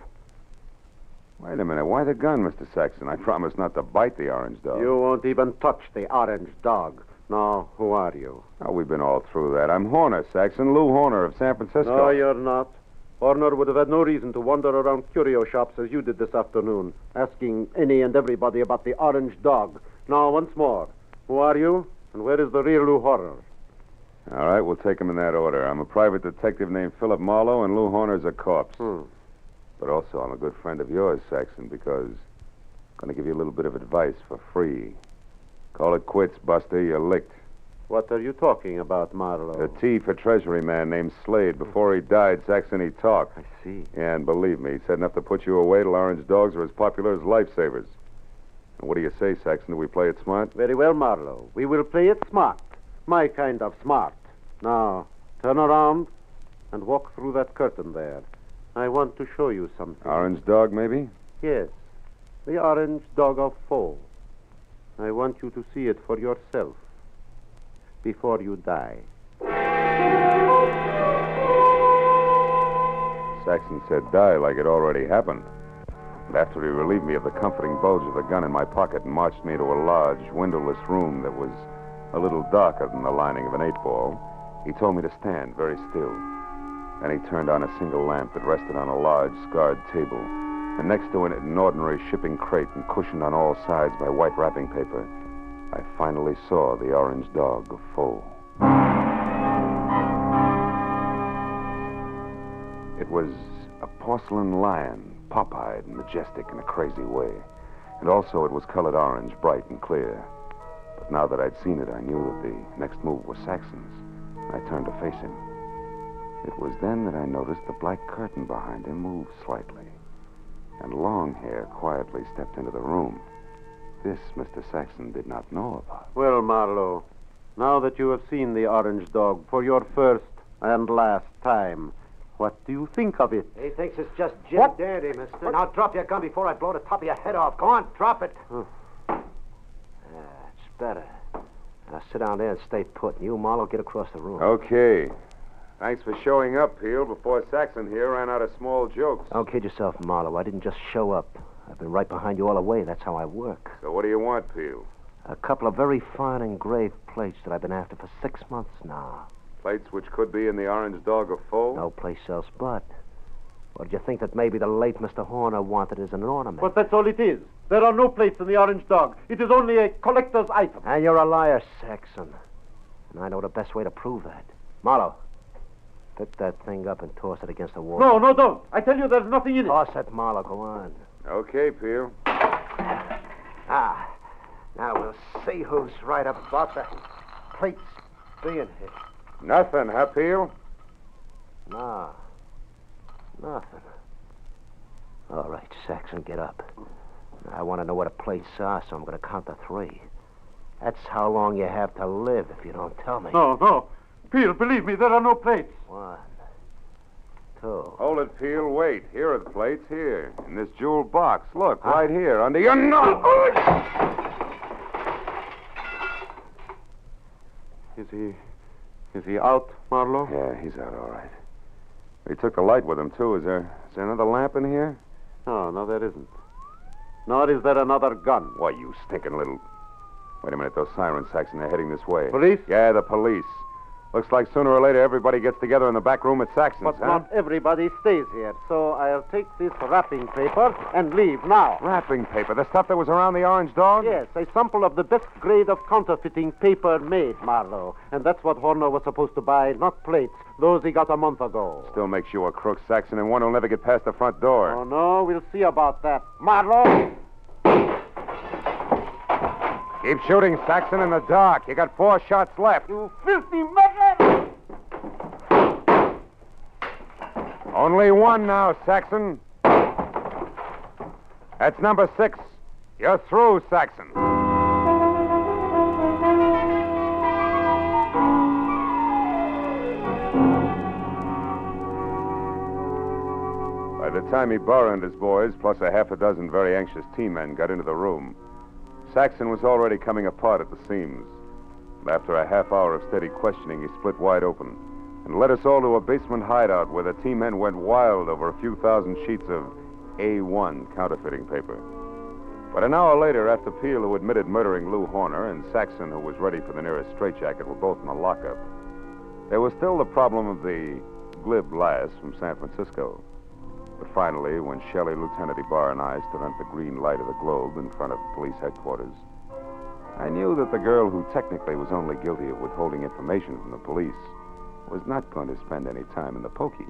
Wait a minute. Why the gun, Mr. Saxon? I promised not to bite the orange dog. You won't even touch the orange dog. Now, who are you? Oh, we've been all through that. I'm Horner, Saxon. Lou Horner of San Francisco. No, you're not. Horner would have had no reason to wander around curio shops as you did this afternoon, asking any and everybody about the orange dog. Now, once more, who are you, and where is the real Lou Horner? All right, we'll take them in that order. I'm a private detective named Philip Marlowe, and Lou Horner's a corpse. But also, I'm a good friend of yours, Saxon, because I'm going to give you a little bit of advice for free. Call it quits, Buster. You're licked. What are you talking about, Marlowe? The T for Treasury man named Slade. Before he died, Saxon, he talked. I see. Yeah, and believe me, he said enough to put you away till orange dogs are as popular as lifesavers. And what do you say, Saxon? Do we play it smart? Very well, Marlowe. We will play it smart. My kind of smart. Now, turn around and walk through that curtain there. I want to show you something. Orange dog, maybe? Yes. The orange dog of foe. I want you to see it for yourself before you die. Saxon said die like it already happened. And after he relieved me of the comforting bulge of the gun in my pocket and marched me to a large, windowless room that was a little darker than the lining of an 8-ball, he told me to stand very still. Then he turned on a single lamp that rested on a large, scarred table, and next to it an ordinary shipping crate and cushioned on all sides by white wrapping paper. I finally saw the orange dog of foe. It was a porcelain lion, pop-eyed and majestic in a crazy way. And also it was colored orange, bright and clear. But now that I'd seen it, I knew that the next move was Saxon's. I turned to face him. It was then that I noticed the black curtain behind him move slightly, and Longhair quietly stepped into the room. This Mr. Saxon did not know about. Well, Marlowe, now that you have seen the orange dog for your first and last time, what do you think of it? He thinks it's just Jim Dandy, mister. Now drop your gun before I blow the top of your head off. Go on, drop it. It's better. Now sit down there and stay put. And you, Marlowe, get across the room. Okay. Thanks for showing up, Peel, before Saxon here ran out of small jokes. Don't kid yourself, Marlowe. I didn't just show up. I've been right behind you all the way. That's how I work. So what do you want, Peel? A couple of very fine engraved plates that I've been after for 6 months now. Plates which could be in the Orange Dog of Foe? No place else but. Or did you think that maybe the late Mr. Horner wanted as an ornament? But that's all it is. There are no plates in the orange dog. It is only a collector's item. And you're a liar, Saxon. And I know the best way to prove that. Marlowe, pick that thing up and toss it against the wall. No, don't. I tell you there's nothing in it. Toss it, Marlowe. Go on. Okay, Peel. Now we'll see who's right about the plates being here. Nothing, huh, Peel? No. Nothing. All right, Saxon, get up. I want to know what the plates are, so I'm going to count to 3. That's how long you have to live if you don't tell me. No. Peel, believe me, there are no plates. 1, 2. Hold it, Peel. Wait. Here are the plates. Here. In this jeweled box. Look, right here, under your nose. Is he out, Marlowe? Yeah, he's out, all right. He took the light with him, too. Is there another lamp in here? No, there isn't. Nor is there another gun. Why, you stinking little... Wait a minute, those sirens, Saxon, they're heading this way. Police? Yeah, the police. Looks like sooner or later everybody gets together in the back room at Saxon's, But not everybody stays here, so I'll take this wrapping paper and leave now. Wrapping paper? The stuff that was around the Orange Dog? Yes, a sample of the best grade of counterfeiting paper made, Marlowe. And that's what Horner was supposed to buy, not plates. Those he got a month ago. Still makes you a crook, Saxon, and one who'll never get past the front door. Oh, no, we'll see about that. Marlowe! Keep shooting, Saxon, in the dark. You got 4 shots left. You filthy murderer! Only 1 now, Saxon. That's number 6. You're through, Saxon. By the time Ibarra and his boys, plus a half a dozen very anxious team men, got into the room, Saxon was already coming apart at the seams. But after a half hour of steady questioning, he split wide open and led us all to a basement hideout where the team men went wild over a few thousand sheets of A1 counterfeiting paper. But an hour later, after Peel, who admitted murdering Lou Horner, and Saxon, who was ready for the nearest straitjacket, were both in the lockup, there was still the problem of the glib lass from San Francisco. But finally, when Shelley, Lieutenant Ibarra, and I stood under the green light of the globe in front of police headquarters, I knew that the girl who technically was only guilty of withholding information from the police was not going to spend any time in the pokey.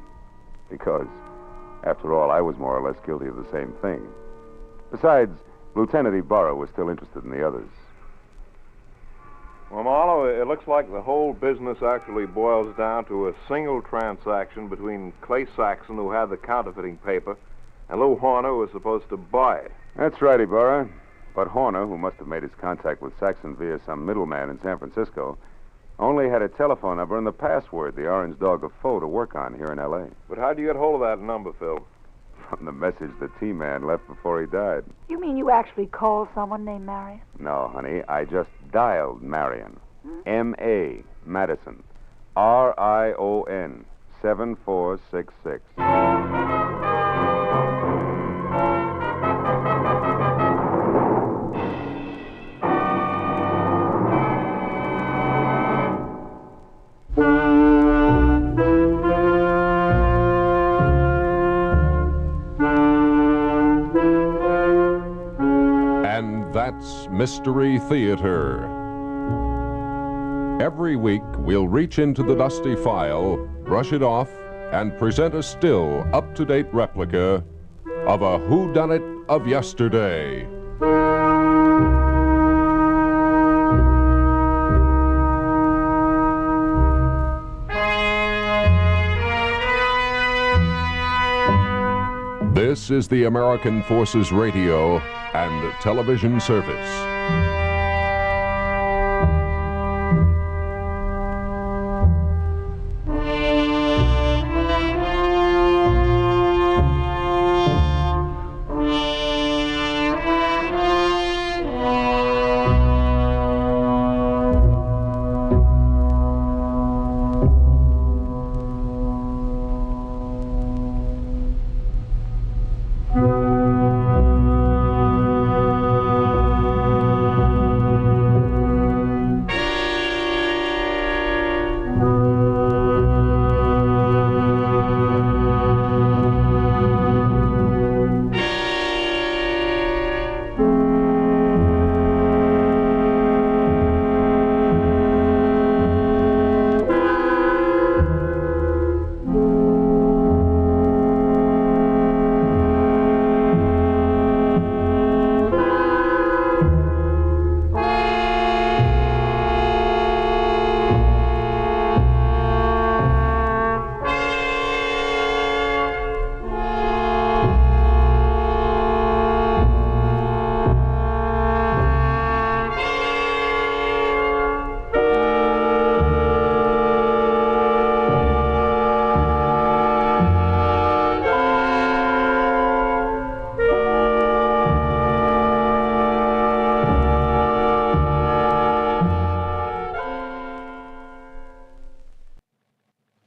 Because, after all, I was more or less guilty of the same thing. Besides, Lieutenant Ibarra was still interested in the others. Well, Marlowe, it looks like the whole business actually boils down to a single transaction between Clay Saxon, who had the counterfeiting paper, and Lou Horner, who was supposed to buy it. That's right, Ibarra. But Horner, who must have made his contact with Saxon via some middleman in San Francisco, only had a telephone number and the password, the Orange Dog of Foe, to work on here in L.A. But how'd you get hold of that number, Phil? From the message the T-Man left before he died. You mean you actually called someone named Marion? No, honey, I just dialed Marion. M.A. Madison. R-I-O-N. 7466. And that's Mystery Theater. Every week, we'll reach into the dusty file, brush it off, and present a still, up-to-date replica of a whodunit of yesterday. This is the American Forces Radio and Television Service.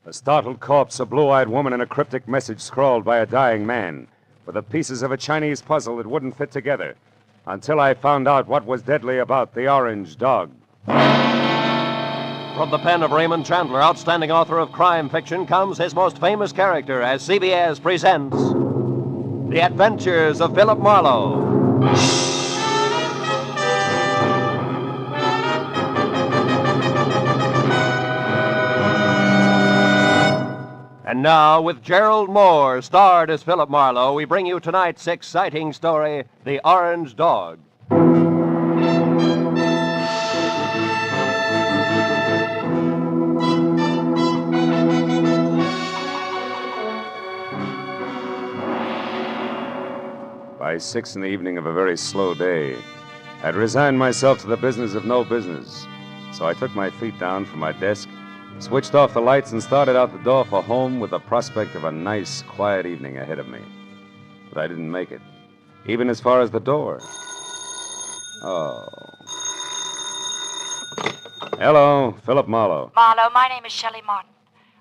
The startled corpse, a blue-eyed woman, and a cryptic message scrawled by a dying man, were the pieces of a Chinese puzzle that wouldn't fit together until I found out what was deadly about the orange dog. From the pen of Raymond Chandler, outstanding author of crime fiction, comes his most famous character as CBS presents The Adventures of Philip Marlowe. And now, with Gerald Moore, starred as Philip Marlowe, we bring you tonight's exciting story, The Orange Dog. By 6 in the evening of a very slow day, I'd resigned myself to the business of no business. So I took my feet down from my desk, switched off the lights, and started out the door for home with the prospect of a nice, quiet evening ahead of me. But I didn't make it, even as far as the door. Oh. Hello, Philip Marlowe. Marlowe, my name is Shelley Martin.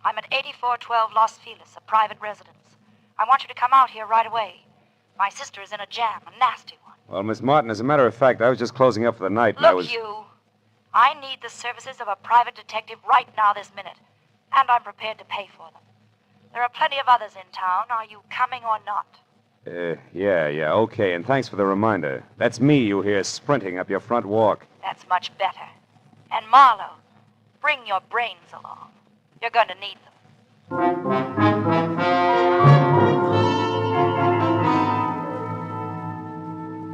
I'm at 8412 Los Feliz, a private residence. I want you to come out here right away. My sister is in a jam, a nasty one. Well, Miss Martin, as a matter of fact, I was just closing up for the night, and I was... I need the services of a private detective right now this minute, and I'm prepared to pay for them. There are plenty of others in town. Are you coming or not? Yeah, okay, and thanks for the reminder. That's me you hear sprinting up your front walk. That's much better. And Marlowe, bring your brains along. You're going to need them.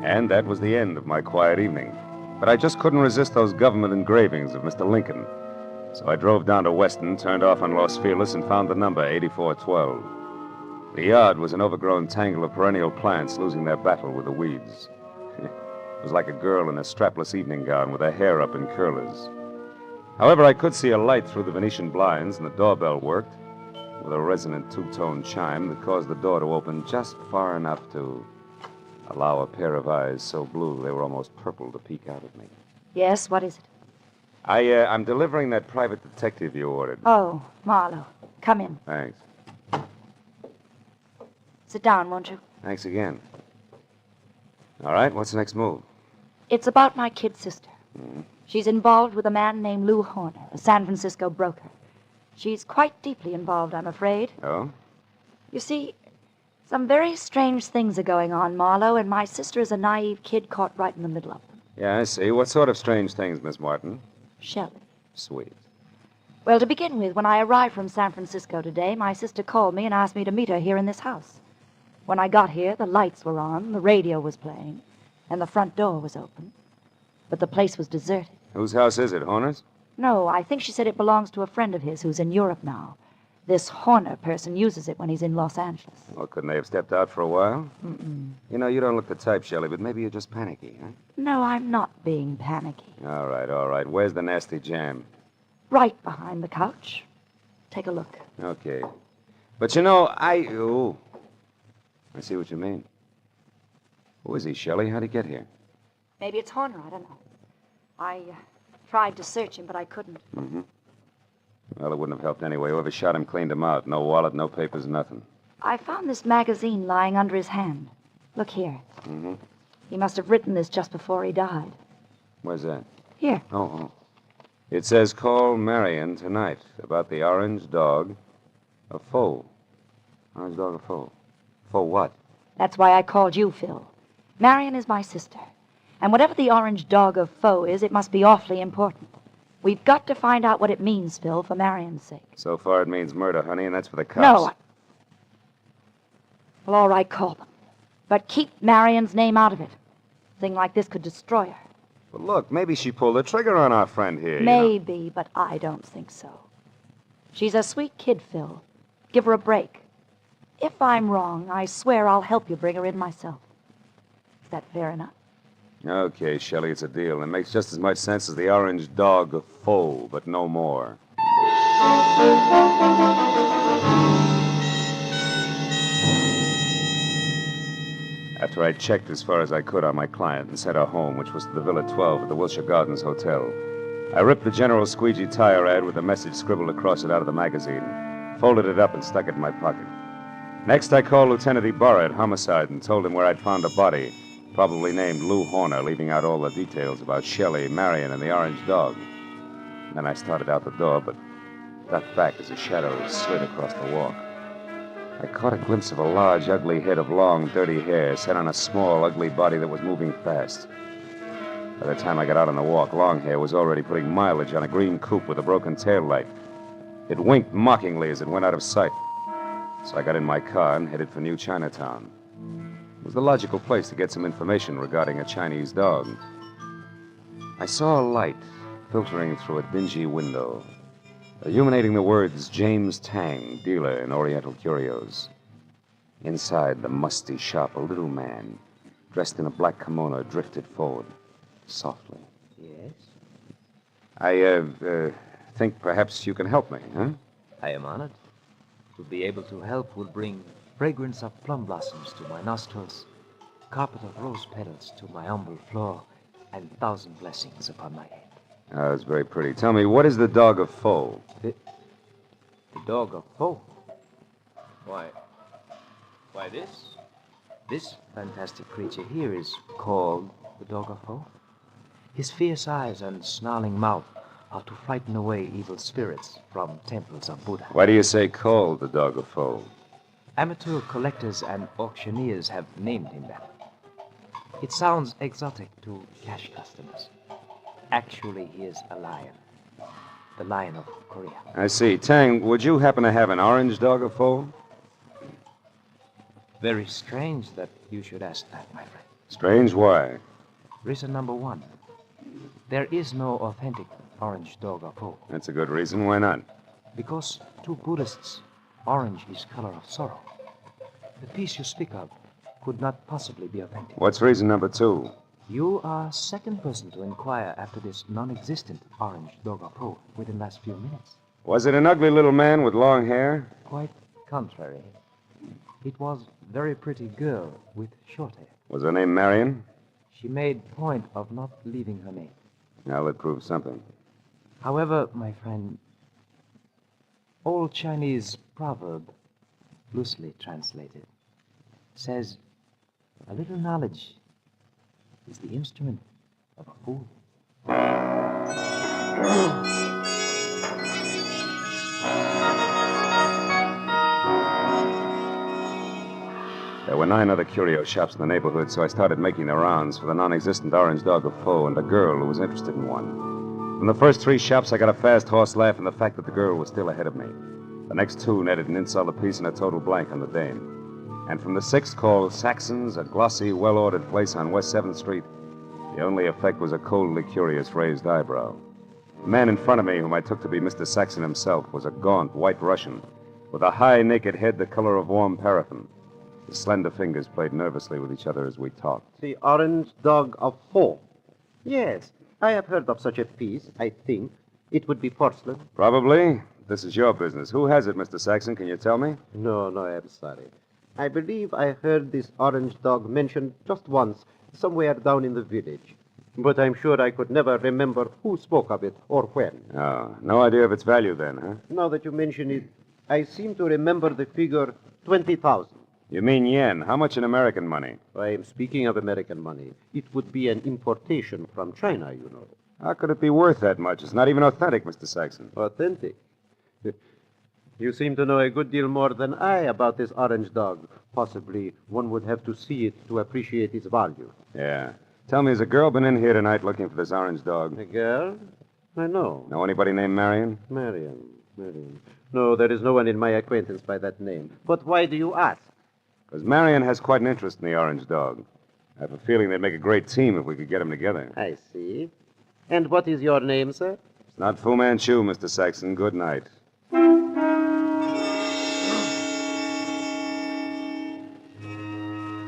And that was the end of my quiet evening. But I just couldn't resist those government engravings of Mr. Lincoln. So I drove down to Weston, turned off on Los Feliz, and found the number 8412. The yard was an overgrown tangle of perennial plants losing their battle with the weeds. It was like a girl in a strapless evening gown with her hair up in curlers. However, I could see a light through the Venetian blinds, and the doorbell worked with a resonant two-tone chime that caused the door to open just far enough to allow a pair of eyes so blue they were almost purple to peek out at me. Yes, what is it? I'm delivering that private detective you ordered. Oh, Marlowe, come in. Thanks. Sit down, won't you? Thanks again. All right, what's the next move? It's about my kid sister. Hmm? She's involved with a man named Lou Horner, a San Francisco broker. She's quite deeply involved, I'm afraid. Oh? You see, some very strange things are going on, Marlowe, and my sister is a naive kid caught right in the middle of them. Yeah, I see. What sort of strange things, Miss Martin? Shelley. Sweet. Well, to begin with, when I arrived from San Francisco today, my sister called me and asked me to meet her here in this house. When I got here, the lights were on, the radio was playing, and the front door was open. But the place was deserted. Whose house is it, Horner's? No, I think she said it belongs to a friend of his who's in Europe now. This Horner person uses it when he's in Los Angeles. Well, couldn't they have stepped out for a while? Mm-mm. You know, you don't look the type, Shelley, but maybe you're just panicky, huh? No, I'm not being panicky. All right, all right. Where's the nasty jam? Right behind the couch. Take a look. Okay. But you know, I see what you mean. Who is he, Shelley? How'd he get here? Maybe it's Horner, I don't know. I tried to search him, but I couldn't. Mm-hmm. Well, it wouldn't have helped anyway. Whoever shot him cleaned him out. No wallet, no papers, nothing. I found this magazine lying under his hand. Look here. Mm-hmm. He must have written this just before he died. Where's that? Here. Oh. It says, call Marion tonight about the orange dog, a foe. Orange dog, a foe. Foe what? That's why I called you, Phil. Marion is my sister. And whatever the orange dog of foe is, it must be awfully important. We've got to find out what it means, Phil, for Marion's sake. So far it means murder, honey, and that's for the cops. No. Well, all right, call them. But keep Marion's name out of it. A thing like this could destroy her. But look, maybe she pulled the trigger on our friend here. Maybe, but I don't think so. She's a sweet kid, Phil. Give her a break. If I'm wrong, I swear I'll help you bring her in myself. Is that fair enough? Okay, Shelley, it's a deal. It makes just as much sense as the orange dog of foe, but no more. After I checked as far as I could on my client and sent her home, which was to the Villa 12 at the Wilshire Gardens Hotel, I ripped the General Squeegee tire ad with a message scribbled across it out of the magazine, folded it up and stuck it in my pocket. Next, I called Lieutenant Ibarra at Homicide and told him where I'd found a body, probably named Lou Horner, leaving out all the details about Shelley, Marion, and the orange dog. And then I started out the door, but ducked back as a shadow slid across the walk. I caught a glimpse of a large, ugly head of long, dirty hair set on a small, ugly body that was moving fast. By the time I got out on the walk, Longhair was already putting mileage on a green coupe with a broken tail light. It winked mockingly as it went out of sight. So I got in my car and headed for New Chinatown. It was the logical place to get some information regarding a Chinese dog. I saw a light filtering through a dingy window, illuminating the words James Tang, dealer in Oriental curios. Inside the musty shop, a little man, dressed in a black kimono, drifted forward, softly. Yes? I think perhaps you can help me, huh? I am honored. To be able to help will bring fragrance of plum blossoms to my nostrils, carpet of rose petals to my humble floor, and 1,000 blessings upon my head. Oh, that's very pretty. Tell me, what is the dog of foe? The dog of foe? Why this? This fantastic creature here is called the dog of foe. His fierce eyes and snarling mouth are to frighten away evil spirits from temples of Buddha. Why do you say called the dog of foe? Amateur collectors and auctioneers have named him that. It sounds exotic to cash customers. Actually, he is a lion. The lion of Korea. I see. Tang, would you happen to have an orange dog of foe? Very strange that you should ask that, my friend. Strange? Why? Reason number one. There is no authentic orange dog of foe. That's a good reason. Why not? Because to Buddhists, orange is color of sorrow. The piece you speak of could not possibly be authentic. What's reason number two? You are second person to inquire after this non-existent orange dog of foe within the last few minutes. Was it an ugly little man with long hair? Quite contrary. It was a very pretty girl with short hair. Was her name Marion? She made point of not leaving her name. Now that proves something. However, my friend, old Chinese proverb, loosely translated, says a little knowledge is the instrument of a fool. There were 9 other curio shops in the neighborhood, so I started making the rounds for the non-existent orange dog of foe and a girl who was interested in one. From the first 3 shops, I got a fast horse laugh in the fact that the girl was still ahead of me. The next 2 netted an insult apiece and a total blank on the dame. And from the 6th, called Saxon's, a glossy, well-ordered place on West 7th Street, the only effect was a coldly curious raised eyebrow. The man in front of me, whom I took to be Mr. Saxon himself, was a gaunt, white Russian, with a high, naked head the color of warm paraffin. His slender fingers played nervously with each other as we talked. The Orange Dog of Four. Yes, I have heard of such a piece, I think. It would be porcelain. Probably. This is your business. Who has it, Mr. Saxon? Can you tell me? No, I'm sorry. I believe I heard this orange dog mentioned just once, somewhere down in the village. But I'm sure I could never remember who spoke of it or when. Oh, no idea of its value then, huh? Now that you mention it, I seem to remember the figure 20,000. You mean yen? How much in American money? I am speaking of American money. It would be an importation from China, you know. How could it be worth that much? It's not even authentic, Mr. Saxon. Authentic? You seem to know a good deal more than I about this orange dog. Possibly one would have to see it to appreciate its value. Yeah. Tell me, has a girl been in here tonight looking for this orange dog? A girl? I know. Know anybody named Marion? Marion. No, there is no one in my acquaintance by that name. But why do you ask? Because Marion has quite an interest in the orange dog. I have a feeling they'd make a great team if we could get them together. I see. And what is your name, sir? It's not Fu Manchu, Mr. Saxon. Good night.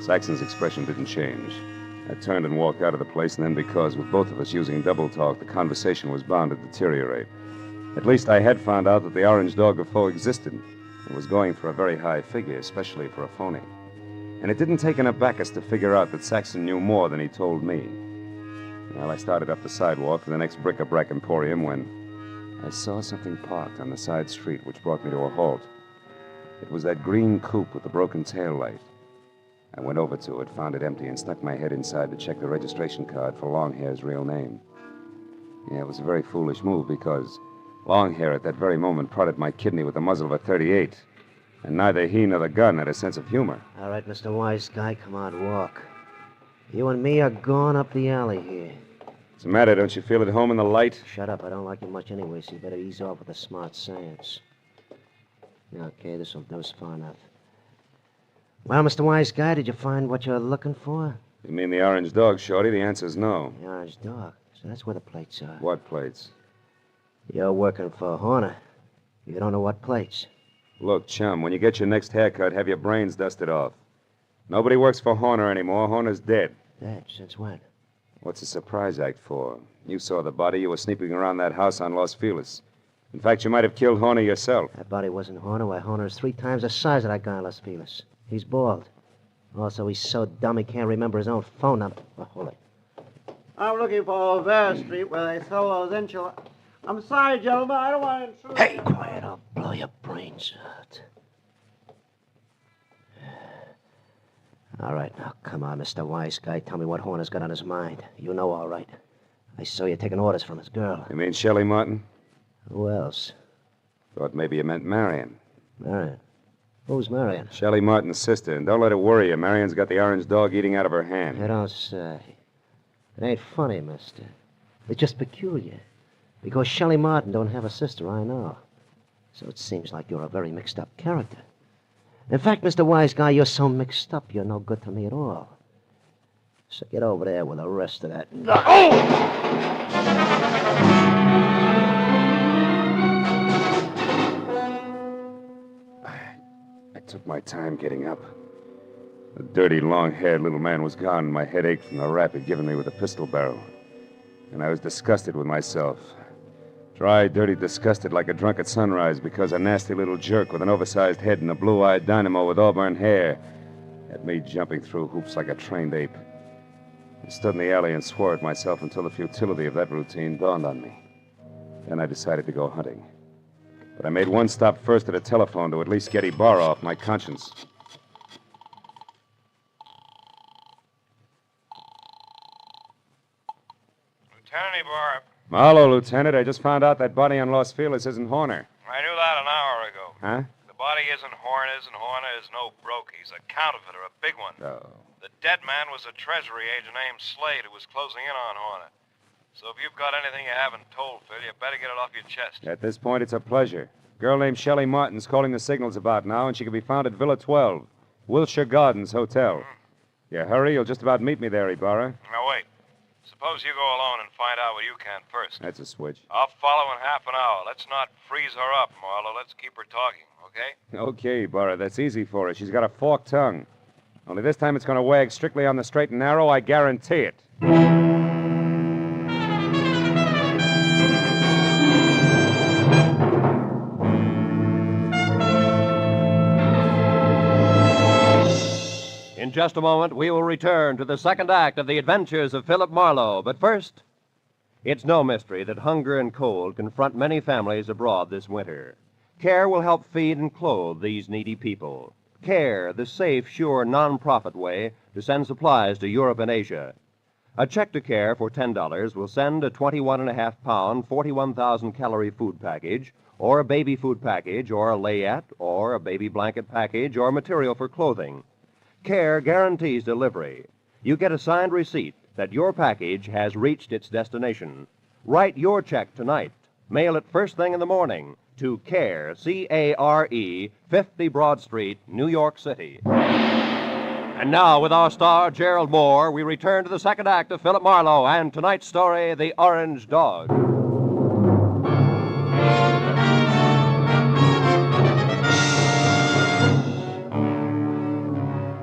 Saxon's expression didn't change. I turned and walked out of the place, and then because, with both of us using double talk, the conversation was bound to deteriorate. At least I had found out that the orange dog of Foe existed and was going for a very high figure, especially for a phony. And it didn't take an abacus to figure out that Saxon knew more than he told me. Well, I started up the sidewalk to the next bric-a-brac emporium when I saw something parked on the side street, which brought me to a halt. It was that green coupe with the broken tail light. I went over to it, found it empty, and stuck my head inside to check the registration card for Longhair's real name. Yeah, it was a very foolish move because Longhair at that very moment prodded my kidney with the muzzle of a .38, and neither he nor the gun had a sense of humor. All right, Mr. Wise Guy, come on, walk. You and me are going up the alley here. What's the matter? Don't you feel at home in the light? Shut up. I don't like you much anyway, so you better ease off with the smart sayings. Okay, this'll do us far enough. Well, Mr. Wise Guy, did you find what you're looking for? You mean the orange dog, Shorty? The answer's no. The orange dog? So that's where the plates are. What plates? You're working for Horner. You don't know what plates. Look, chum, when you get your next haircut, have your brains dusted off. Nobody works for Horner anymore. Horner's dead. Dead? Since when? What's the surprise act for? You saw the body. You were sneaking around that house on Los Feliz. In fact, you might have killed Horner yourself. That body wasn't Horner. Why, Horner is 3 times the size of that guy in Los Feliz. He's bald. Also, he's so dumb he can't remember his own phone number. Oh, hold it. I'm looking for Vera Street where they sell those enchiladas. I'm sorry, gentlemen. I don't want to intrude. Hey, quiet. I'll blow your brains out. All right, now, come on, Mr. Wise Guy. Tell me what Horner's got on his mind. You know all right. I saw you taking orders from his girl. You mean Shelley Martin? Who else? Thought maybe you meant Marion. Marion? Who's Marion? Shelley Martin's sister. And don't let it worry you. Marion's got the orange dog eating out of her hand. You don't say. It ain't funny, mister. It's just peculiar. Because Shelley Martin don't have a sister, I know. So it seems like you're a very mixed-up character. In fact, Mr. Wise Guy, you're so mixed up, you're no good to me at all. So get over there with the rest of that. I took my time getting up. The dirty, long-haired little man was gone, and my head ached from the rap he'd given me with the pistol barrel. And I was disgusted with myself. Dry, dirty, disgusted like a drunk at sunrise because a nasty little jerk with an oversized head and a blue-eyed dynamo with auburn hair had me jumping through hoops like a trained ape. I stood in the alley and swore at myself until the futility of that routine dawned on me. Then I decided to go hunting. But I made one stop first at a telephone to at least get Ibarra off my conscience. Lieutenant Ibarra. Hello, Lieutenant. I just found out that body on Los Feliz isn't Horner. I knew that an hour ago. Huh? The body isn't Horner's, and Horner is no broke. He's a counterfeiter, a big one. Oh. The dead man was a treasury agent named Slade who was closing in on Horner. So if you've got anything you haven't told, Phil, you better get it off your chest. At this point, it's a pleasure. A girl named Shelley Martin's calling the signals about now, and she can be found at Villa 12, Wilshire Gardens Hotel. You hurry, you'll just about meet me there, Ibarra. Now, wait. Suppose you go alone and find out what you can first. That's a switch. I'll follow in half an hour. Let's not freeze her up, Marlowe. Let's keep her talking, okay? Okay, Burra, that's easy for her. She's got a forked tongue. Only this time it's going to wag strictly on the straight and narrow, I guarantee it. In just a moment, we will return to the second act of the adventures of Philip Marlowe. But first, it's no mystery that hunger and cold confront many families abroad this winter. CARE will help feed and clothe these needy people. CARE, the safe, sure, non-profit way to send supplies to Europe and Asia. A check to CARE for $10 will send a 21.5-pound, 41,000-calorie food package, or a baby food package, or a layette, or a baby blanket package, or material for clothing. CARE guarantees delivery. You get a signed receipt that your package has reached its destination. Write your check tonight. Mail it first thing in the morning to CARE, C-A-R-E, 50 Broad Street, New York City. And now, with our star, Gerald Moore, we return to the second act of Philip Marlowe and tonight's story, The Orange Dog.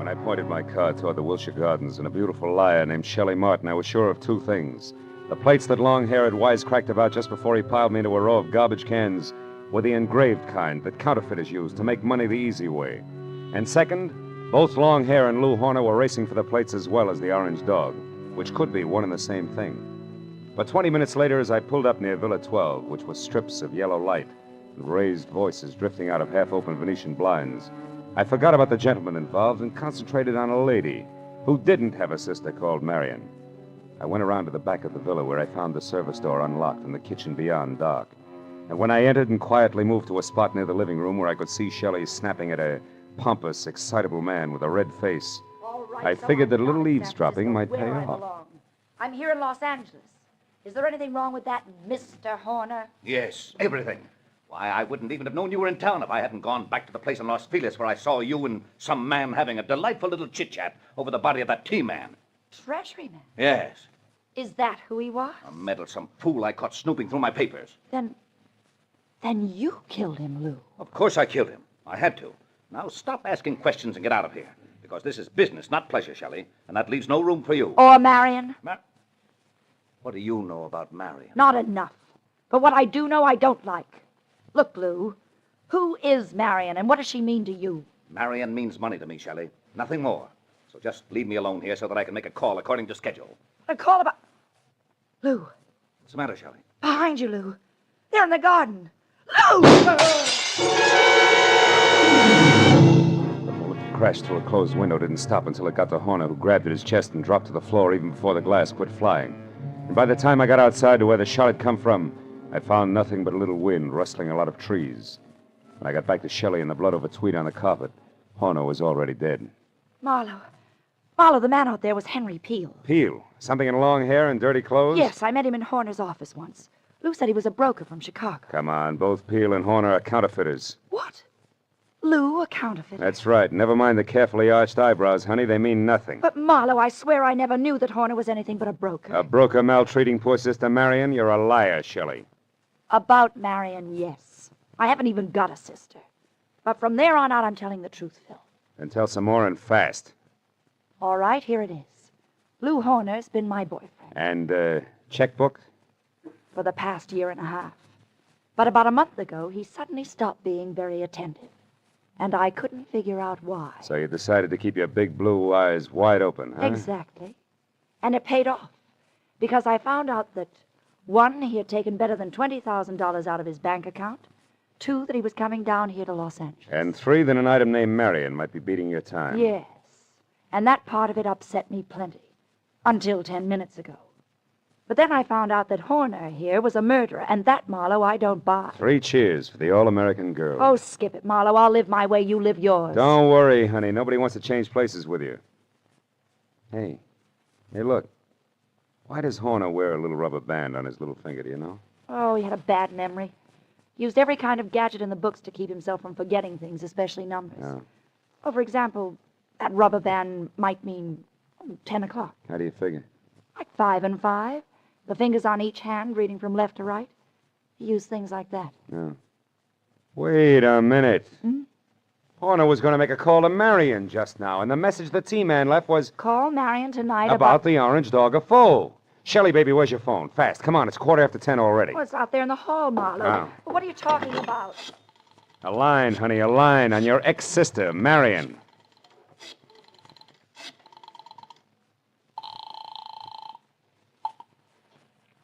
I pointed my car toward the Wilshire Gardens, and a beautiful liar named Shelley Martin, I was sure of two things. The plates that Longhair had wisecracked about just before he piled me into a row of garbage cans were the engraved kind that counterfeiters use to make money the easy way. And second, both Longhair and Lou Horner were racing for the plates as well as the Orange Dog, which could be one and the same thing. But 20 minutes later, as I pulled up near Villa 12, which was strips of yellow light and raised voices drifting out of half-open Venetian blinds, I forgot about the gentleman involved and concentrated on a lady who didn't have a sister called Marion. I went around to the back of the villa where I found the service door unlocked and the kitchen beyond dark. And when I entered and quietly moved to a spot near the living room where I could see Shelley snapping at a pompous, excitable man with a red face, I figured that a little eavesdropping might pay off. I'm here in Los Angeles. Is there anything wrong with that, Mr. Horner? Yes, everything. Why, I wouldn't even have known you were in town if I hadn't gone back to the place in Los Feliz where I saw you and some man having a delightful little chit-chat over the body of that T-man. Treasury man? Yes. Is that who he was? A meddlesome fool I caught snooping through my papers. Then you killed him, Lou. Of course I killed him. I had to. Now stop asking questions and get out of here. Because this is business, not pleasure, Shelley. And that leaves no room for you. Or Marion? What do you know about Marion? Not enough. But what I do know, I don't like. Look, Lou, who is Marion, and what does she mean to you? Marion means money to me, Shelley. Nothing more. So just leave me alone here so that I can make a call according to schedule. A call about... Lou. What's the matter, Shelley? Behind you, Lou. They're in the garden. Lou! The bullet crashed through a closed window, didn't stop until it got to Horner, who grabbed at his chest and dropped to the floor even before the glass quit flying. And by the time I got outside to where the shot had come from, I found nothing but a little wind rustling a lot of trees. When I got back to Shelley and the blood over tweed on the carpet, Horner was already dead. Marlowe, the man out there was Henry Peel. Peel? Something in long hair and dirty clothes? Yes, I met him in Horner's office once. Lou said he was a broker from Chicago. Come on, both Peel and Horner are counterfeiters. What? Lou, a counterfeiter? That's right. Never mind the carefully arched eyebrows, honey. They mean nothing. But, Marlowe, I swear I never knew that Horner was anything but a broker. A broker maltreating poor sister Marion? You're a liar, Shelley. About Marion, yes. I haven't even got a sister. But from there on out, I'm telling the truth, Phil. Then tell some more and fast. All right, here it is. Lou Horner's been my boyfriend. And, checkbook? For the past year and a half. But about a month ago, he suddenly stopped being very attentive. And I couldn't figure out why. So you decided to keep your big blue eyes wide open, huh? Exactly. And it paid off. Because I found out that, 1, he had taken better than $20,000 out of his bank account. 2, that he was coming down here to Los Angeles. And 3, that an item named Marion might be beating your time. Yes. And that part of it upset me plenty. Until 10 minutes ago. But then I found out that Horner here was a murderer, and that, Marlowe, I don't buy. 3 cheers for the all-American girl. Oh, skip it, Marlowe. I'll live my way, you live yours. Don't worry, honey. Nobody wants to change places with you. Hey, look. Why does Horner wear a little rubber band on his little finger, do you know? Oh, he had a bad memory. Used every kind of gadget in the books to keep himself from forgetting things, especially numbers. Yeah. Oh, for example, that rubber band might mean 10 o'clock. How do you figure? Like 5 and 5. The fingers on each hand reading from left to right. He used things like that. Yeah. Wait a minute. Hmm? Horner was going to make a call to Marion just now, and the message the T-man left was... Call Marion tonight about the orange dog of foe. Shelley, baby, where's your phone? Fast. Come on, it's 10:15 already. Oh, it's out there in the hall, Marlowe. Oh. What are you talking about? A line, honey, a line on your ex-sister, Marion.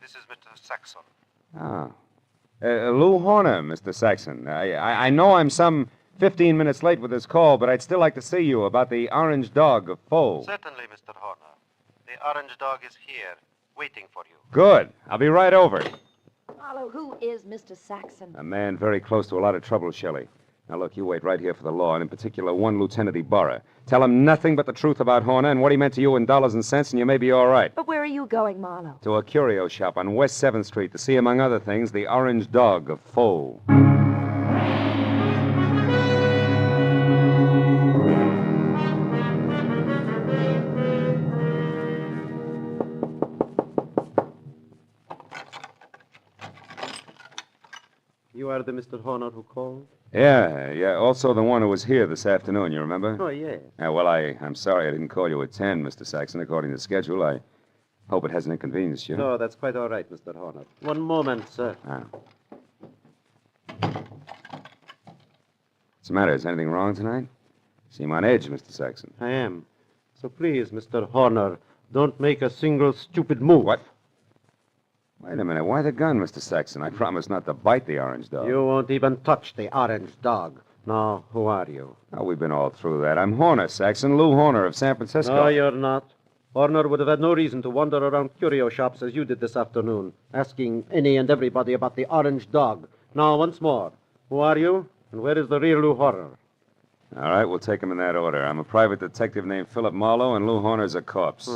This is Mr. Saxon. Ah. Lou Horner, Mr. Saxon. I know I'm some 15 minutes late with this call, but I'd still like to see you about the orange dog of foe. Certainly, Mr. Horner. The orange dog is here, waiting for you. Good. I'll be right over. Marlowe, who is Mr. Saxon? A man very close to a lot of trouble, Shelley. Now, look, you wait right here for the law, and in particular, one Lieutenant Ibarra. Tell him nothing but the truth about Horner and what he meant to you in dollars and cents, and you may be all right. But where are you going, Marlowe? To a curio shop on West 7th Street to see, among other things, the orange dog of foe. You are the Mr. Horner who called? Yeah. Also the one who was here this afternoon, you remember? Oh, yeah. Well, I'm sorry I didn't call you at 10, Mr. Saxon, according to schedule. I hope it hasn't inconvenienced you. No, that's quite all right, Mr. Horner. One moment, sir. What's the matter? Is anything wrong tonight? Seem on edge, Mr. Saxon. I am. So please, Mr. Horner, don't make a single stupid move. What? Wait a minute. Why the gun, Mr. Saxon? I promised not to bite the orange dog. You won't even touch the orange dog. Now, who are you? Oh, we've been all through that. I'm Horner, Saxon. Lou Horner of San Francisco. No, you're not. Horner would have had no reason to wander around curio shops as you did this afternoon, asking any and everybody about the orange dog. Now, once more, who are you, and where is the real Lou Horner? All right, we'll take them in that order. I'm a private detective named Philip Marlowe, and Lou Horner's a corpse.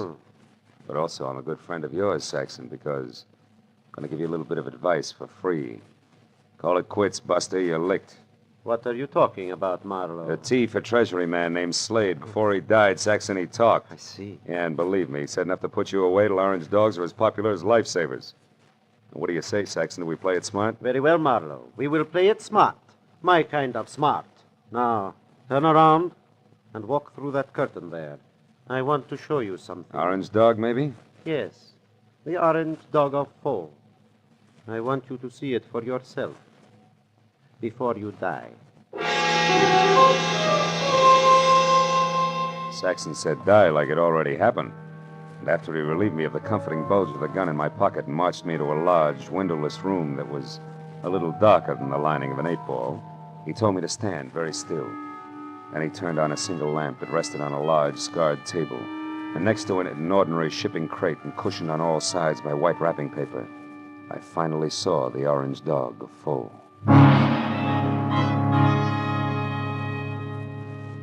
But also, I'm a good friend of yours, Saxon, because I'm going to give you a little bit of advice for free. Call it quits, Buster. You're licked. What are you talking about, Marlowe? A T for Treasury man named Slade. Before he died, Saxon, he talked. I see. Yeah, and believe me, he said enough to put you away till orange dogs are as popular as lifesavers. What do you say, Saxon? Do we play it smart? Very well, Marlowe. We will play it smart. My kind of smart. Now, turn around and walk through that curtain there. I want to show you something. Orange dog, maybe? Yes. The orange dog of foe. I want you to see it for yourself before you die. Saxon said die like it already happened. And after he relieved me of the comforting bulge of the gun in my pocket and marched me to a large, windowless room that was a little darker than the lining of an 8-ball, he told me to stand very still. Then he turned on a single lamp that rested on a large, scarred table, and next to it an ordinary shipping crate and cushioned on all sides by white wrapping paper. I finally saw the orange dog of foe.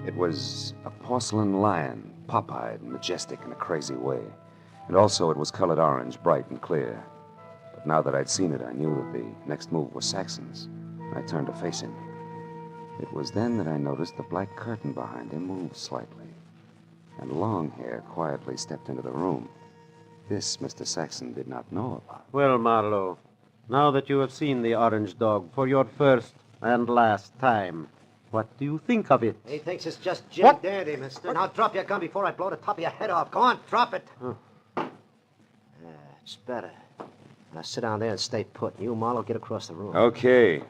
It was a porcelain lion, pop-eyed and majestic in a crazy way. And also it was colored orange, bright and clear. But now that I'd seen it, I knew that the next move was Saxon's. I turned to face him. It was then that I noticed the black curtain behind him moved slightly, and Longhair quietly stepped into the room. This Mr. Saxon did not know about. Well, Marlowe, now that you have seen the orange dog for your first and last time, what do you think of it? He thinks it's just Jim Dandy, mister. Now drop your gun before I blow the top of your head off. Go on, drop it. It's better. Now sit down there and stay put. You, Marlowe, get across the room. Okay.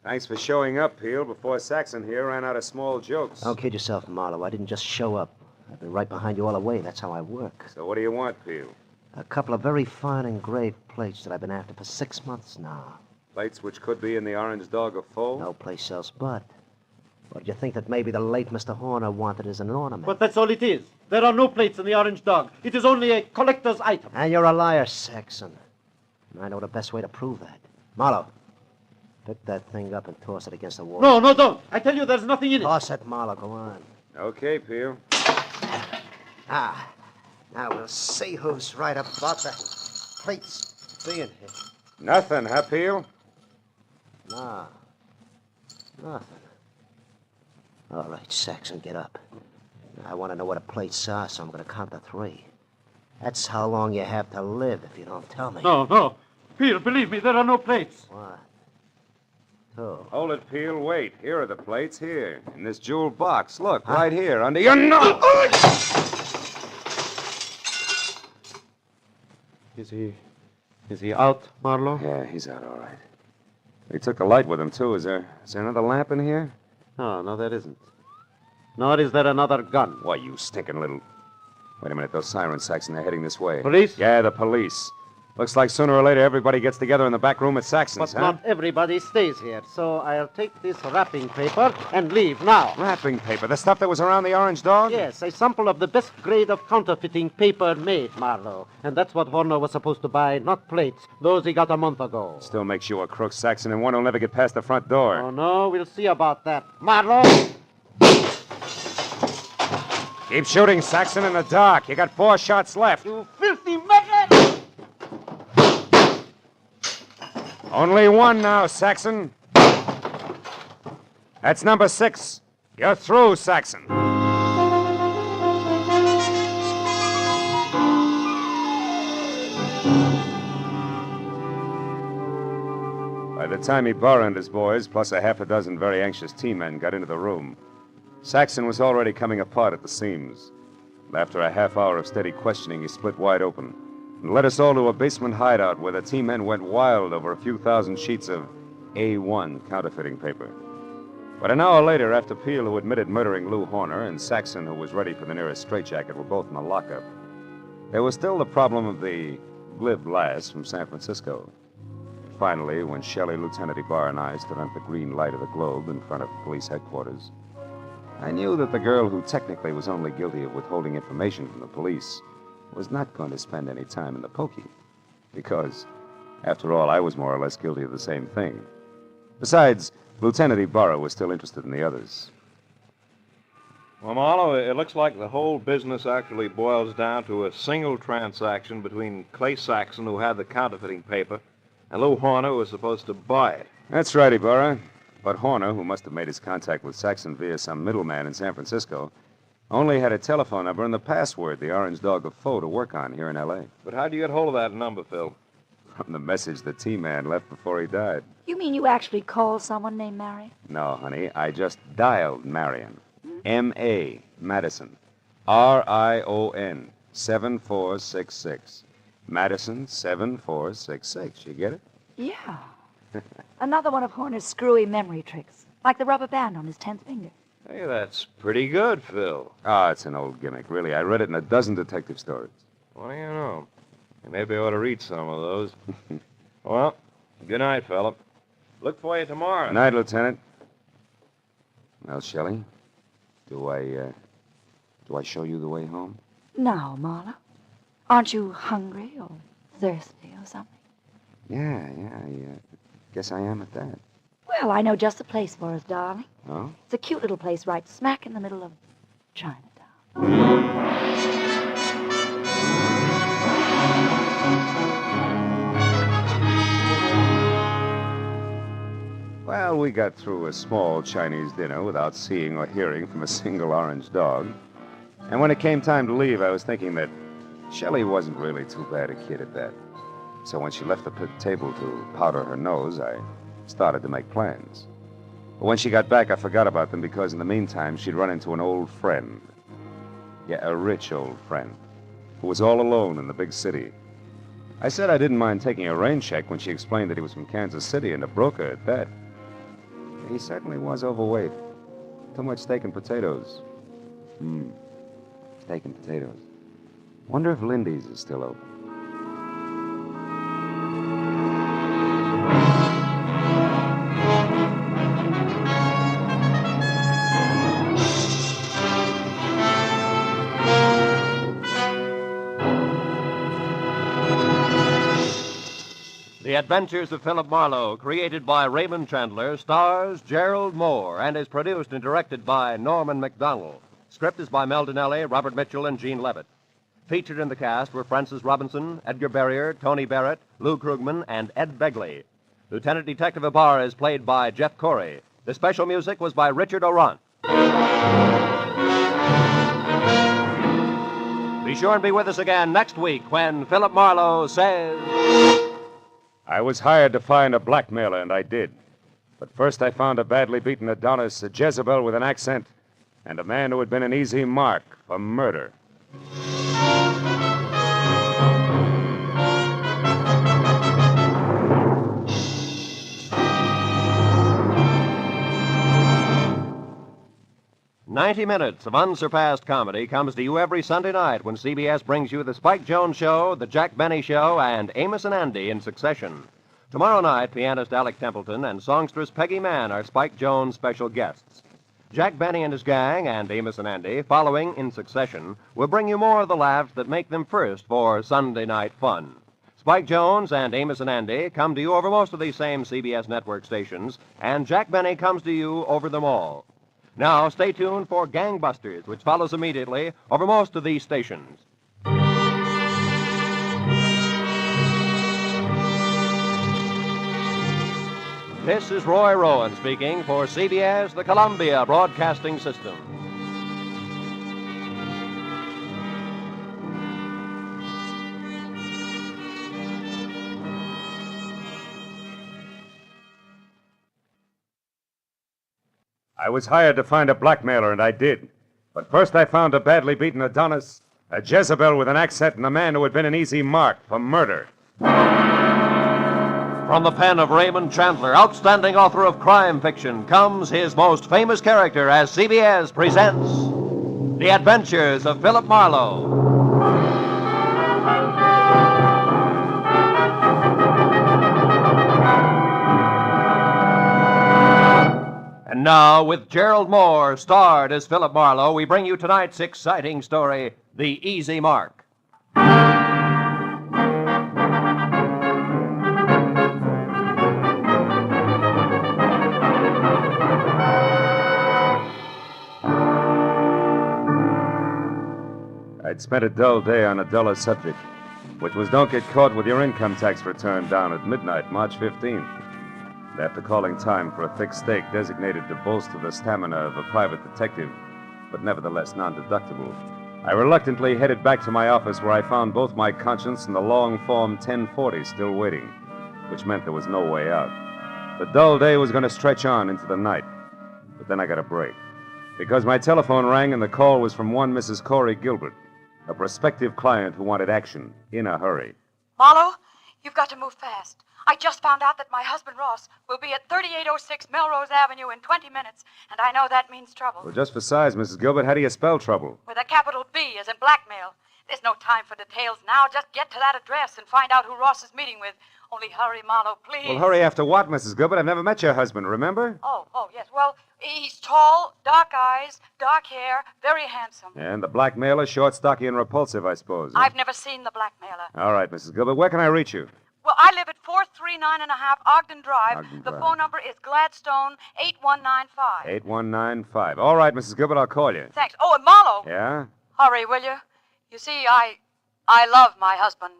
Thanks for showing up, Peel, before Saxon here ran out of small jokes. Don't kid yourself, Marlowe. I didn't just show up. I've been right behind you all the way. That's how I work. So what do you want, Peel? A couple of very fine engraved plates that I've been after for 6 months now. Plates which could be in the orange dog of foe? No place else but. Or did you think that maybe the late Mr. Horner wanted as an ornament? But that's all it is. There are no plates in the orange dog. It is only a collector's item. And you're a liar, Saxon. And I know the best way to prove that. Marlowe, pick that thing up and toss it against the wall. No, don't. I tell you, there's nothing in it. Toss it, Marlowe. Go on. Okay, Peel. Now we'll see who's right about the plates being here. Nothing, huh, Peel? No. Nothing. All right, Saxon, get up. I want to know what the plates are, so I'm going to count to 3. That's how long you have to live if you don't tell me. No. Peel, believe me, there are no plates. What? So. Hold it, Peel. Wait. Here are the plates. Here. In this jeweled box. Look, right here, under your nose. Is he out, Marlowe? Yeah, he's out, all right. He took the light with him, too. Is there another lamp in here? No, there isn't. Nor is there another gun. Why, you stinking little... Wait a minute, those sirens, Saxon, they're heading this way. Police? Yeah, the police. Looks like sooner or later everybody gets together in the back room at Saxon's, But not everybody stays here, so I'll take this wrapping paper and leave now. Wrapping paper? The stuff that was around the orange dog? Yes, a sample of the best grade of counterfeiting paper made, Marlowe. And that's what Horner was supposed to buy, not plates. Those he got a month ago. Still makes you a crook, Saxon, and one who'll never get past the front door. Oh, no, we'll see about that. Marlowe! Keep shooting, Saxon, in the dark. You got 4 shots left. You filthy maggot! Only one now, Saxon. That's number 6. You're through, Saxon. By the time Ibarra and his boys, plus a half a dozen very anxious team men, got into the room, Saxon was already coming apart at the seams. And after a half hour of steady questioning, he split wide open and led us all to a basement hideout where the team men went wild over a few thousand sheets of A1 counterfeiting paper. But an hour later, after Peel, who admitted murdering Lou Horner, and Saxon, who was ready for the nearest straitjacket, were both in the lockup, there was still the problem of the glib lass from San Francisco. Finally, when Shelley, Lieutenant Ibarra, and I stood under the green light of the globe in front of police headquarters, I knew that the girl who technically was only guilty of withholding information from the police was not going to spend any time in the pokey. Because, after all, I was more or less guilty of the same thing. Besides, Lieutenant Ibarra was still interested in the others. Well, Marlowe, it looks like the whole business actually boils down to a single transaction between Clay Saxon, who had the counterfeiting paper, and Lou Horner, who was supposed to buy it. That's right, Ibarra. But Horner, who must have made his contact with Saxon via some middleman in San Francisco, only had a telephone number and the password, the Orange Dog of Foe, to work on here in L.A. But how'd you get hold of that number, Phil? From the message the T-Man left before he died. You mean you actually called someone named Marion? No, honey, I just dialed Marion. M.A. Madison. R-I-O-N 7466. Madison 7466. You get it? Yeah. Another one of Horner's screwy memory tricks, like the rubber band on his 10th finger. Hey, that's pretty good, Phil. Ah, it's an old gimmick, really. I read it in a dozen detective stories. What do you know? Maybe I ought to read some of those. Well, good night, Philip. Look for you tomorrow. Good night, Lieutenant. Well, Shelley, do I show you the way home? No, Marla. Aren't you hungry or thirsty or something? Yeah, I guess I am at that. Well, I know just the place for us, darling. Oh? It's a cute little place right smack in the middle of Chinatown. Well, we got through a small Chinese dinner without seeing or hearing from a single orange dog. And when it came time to leave, I was thinking that Shelley wasn't really too bad a kid at that. So when she left the table to powder her nose, I started to make plans. But when she got back, I forgot about them because in the meantime, she'd run into an old friend. Yeah, a rich old friend who was all alone in the big city. I said I didn't mind taking a rain check when she explained that he was from Kansas City and a broker at that. He certainly was overweight. Too much steak and potatoes. Steak and potatoes. Wonder if Lindy's is still open. The Adventures of Philip Marlowe, created by Raymond Chandler, stars Gerald Moore and is produced and directed by Norman McDonald. Script is by Mel Dinelli, Robert Mitchell, and Gene Levitt. Featured in the cast were Francis Robinson, Edgar Barrier, Tony Barrett, Lou Krugman, and Ed Begley. Lieutenant Detective Ibarra is played by Jeff Corey. The special music was by Richard Orant. Be sure and be with us again next week when Philip Marlowe says... I was hired to find a blackmailer, and I did. But first I found a badly beaten Adonis, a Jezebel with an accent, and a man who had been an easy mark for murder. "90 minutes of unsurpassed comedy comes to you every Sunday night when CBS brings you The Spike Jones Show, The Jack Benny Show, and Amos and Andy in succession. Tomorrow night, pianist Alec Templeton and songstress Peggy Mann are Spike Jones' special guests. Jack Benny and his gang and Amos and Andy, following in succession, will bring you more of the laughs that make them first for Sunday night fun. Spike Jones and Amos and Andy come to you over most of these same CBS network stations, and Jack Benny comes to you over them all. Now, stay tuned for Gangbusters, which follows immediately over most of these stations. This is Roy Rowan speaking for CBS, the Columbia Broadcasting System. I was hired to find a blackmailer, and I did. But first I found a badly beaten Adonis, a Jezebel with an accent, and a man who had been an easy mark for murder. From the pen of Raymond Chandler, outstanding author of crime fiction, comes his most famous character as CBS presents The Adventures of Philip Marlowe. And now, with Gerald Moore starred as Philip Marlowe, we bring you tonight's exciting story, The Easy Mark. I'd spent a dull day on a duller subject, which was don't get caught with your income tax return down at midnight, March 15th. And after calling time for a thick steak designated to bolster the stamina of a private detective, but nevertheless non-deductible, I reluctantly headed back to my office where I found both my conscience and the long Form 1040 still waiting, which meant there was no way out. The dull day was going to stretch on into the night, but then I got a break, because my telephone rang and the call was from one Mrs. Corey Gilbert, a prospective client who wanted action in a hurry. Marlowe, you've got to move fast. I just found out that my husband, Ross, will be at 3806 Melrose Avenue in 20 minutes, and I know that means trouble. Well, just for size, Mrs. Gilbert, how do you spell trouble? With a capital B as in blackmail. There's no time for details now. Just get to that address and find out who Ross is meeting with. Only hurry, Marlowe, please. Well, hurry after what, Mrs. Gilbert? I've never met your husband, remember? Oh, yes. Well, he's tall, dark eyes, dark hair, very handsome. And the blackmailer, short, stocky, and repulsive, I suppose. I've never seen the blackmailer. All right, Mrs. Gilbert, where can I reach you? Well, I live at 439.5 Ogden Drive. Ogden The Drive. phone number is Gladstone 8195. 8195. All right, Mrs. Gilbert, I'll call you. Thanks. Oh, and Marlowe. Yeah? Hurry, will you? You see, I love my husband.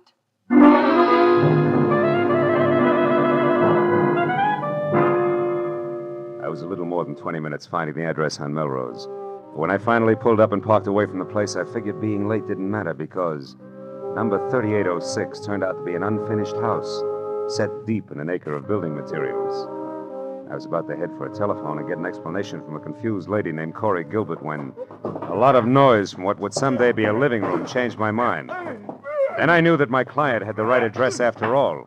I was a little more than 20 minutes finding the address on Melrose. But when I finally pulled up and parked away from the place, I figured being late didn't matter because number 3806 turned out to be an unfinished house set deep in an acre of building materials. I was about to head for a telephone and get an explanation from a confused lady named Corey Gilbert when a lot of noise from what would someday be a living room changed my mind. Then I knew that my client had the right address after all,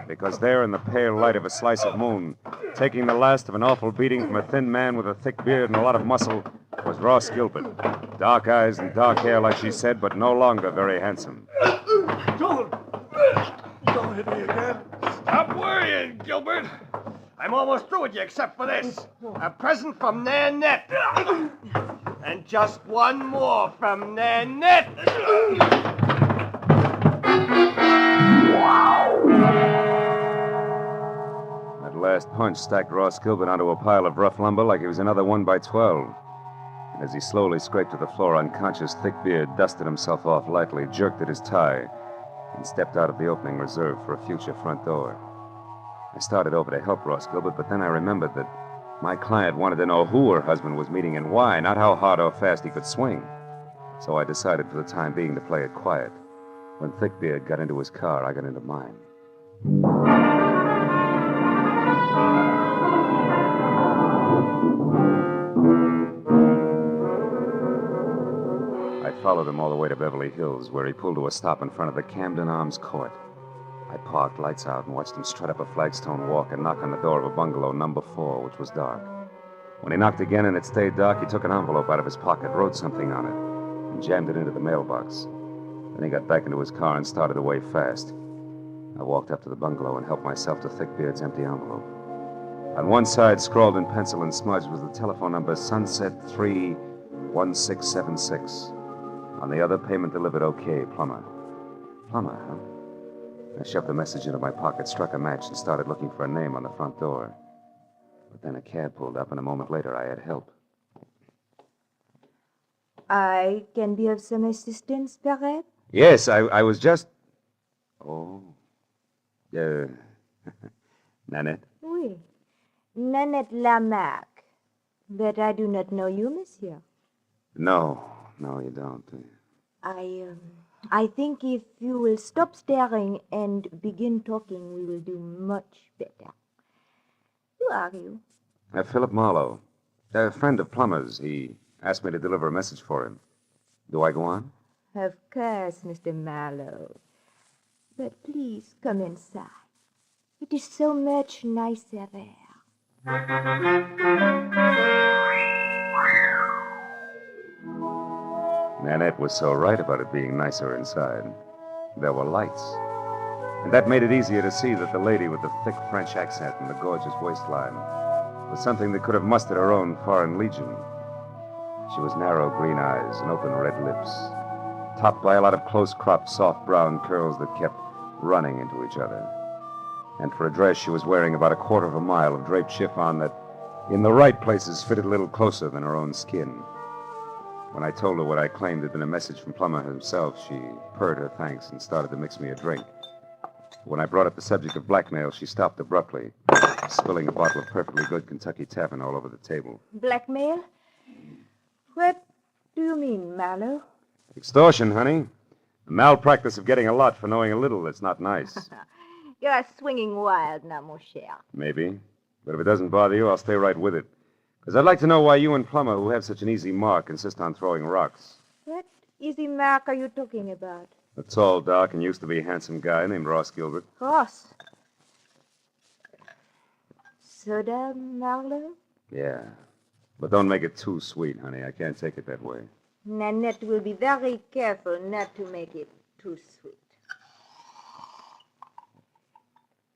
because there in the pale light of a slice of moon, taking the last of an awful beating from a thin man with a thick beard and a lot of muscle, was Ross Gilbert. Dark eyes and dark hair, like she said, but no longer very handsome. Don't hit me again. Stop worrying, Gilbert. I'm almost through with you except for this. A present from Nanette. And just one more from Nanette. That last punch stacked Ross Gilbert onto a pile of rough lumber like he was another 1x12. And as he slowly scraped to the floor unconscious, thick beard dusted himself off lightly, jerked at his tie, and stepped out of the opening reserved for a future front door. I started over to help Ross Gilbert, but then I remembered that my client wanted to know who her husband was meeting and why, not how hard or fast he could swing. So I decided for the time being to play it quiet. When Thickbeard got into his car, I got into mine. I followed him all the way to Beverly Hills, where he pulled to a stop in front of the Camden Arms Court. I parked, lights out, and watched him strut up a flagstone walk and knock on the door of a bungalow, number 4, which was dark. When he knocked again and it stayed dark, he took an envelope out of his pocket, wrote something on it, and jammed it into the mailbox. Then he got back into his car and started away fast. I walked up to the bungalow and helped myself to Thickbeard's empty envelope. On one side, scrawled in pencil and smudged, was the telephone number Sunset 31676. On the other, payment delivered okay, Plummer. Plummer, huh? I shoved the message into my pocket, struck a match, and started looking for a name on the front door. But then a cab pulled up, and a moment later I had help. I can be of some assistance, perhaps? Yes, I was just... Oh. Nanette? Oui. Nanette Lamarck. But I do not know you, monsieur. No, you don't. I think if you will stop staring and begin talking, we will do much better. Who are you? Philip Marlowe. A friend of Plummer's. He asked me to deliver a message for him. Do I go on? Of course, Mr. Marlowe. But please come inside. It is so much nicer there. Nanette was so right about it being nicer inside. There were lights. And that made it easier to see that the lady with the thick French accent and the gorgeous waistline was something that could have mustered her own foreign legion. She was narrow green eyes and open red lips, topped by a lot of close-cropped, soft brown curls that kept running into each other. And for a dress, she was wearing about a quarter of a mile of draped chiffon that, in the right places, fitted a little closer than her own skin. When I told her what I claimed had been a message from Plummer himself, she purred her thanks and started to mix me a drink. When I brought up the subject of blackmail, she stopped abruptly, spilling a bottle of perfectly good Kentucky Tavern all over the table. Blackmail? What do you mean, Marlowe? Extortion, honey. The malpractice of getting a lot for knowing a little that's not nice. You're swinging wild now, mon cher. Maybe. But if it doesn't bother you, I'll stay right with it. Because I'd like to know why you and Plummer, who have such an easy mark, insist on throwing rocks. What easy mark are you talking about? A tall, dark, and used to be handsome guy named Ross Gilbert. Ross? Soda, Marlowe? Yeah. But don't make it too sweet, honey. I can't take it that way. Nanette will be very careful not to make it too sweet.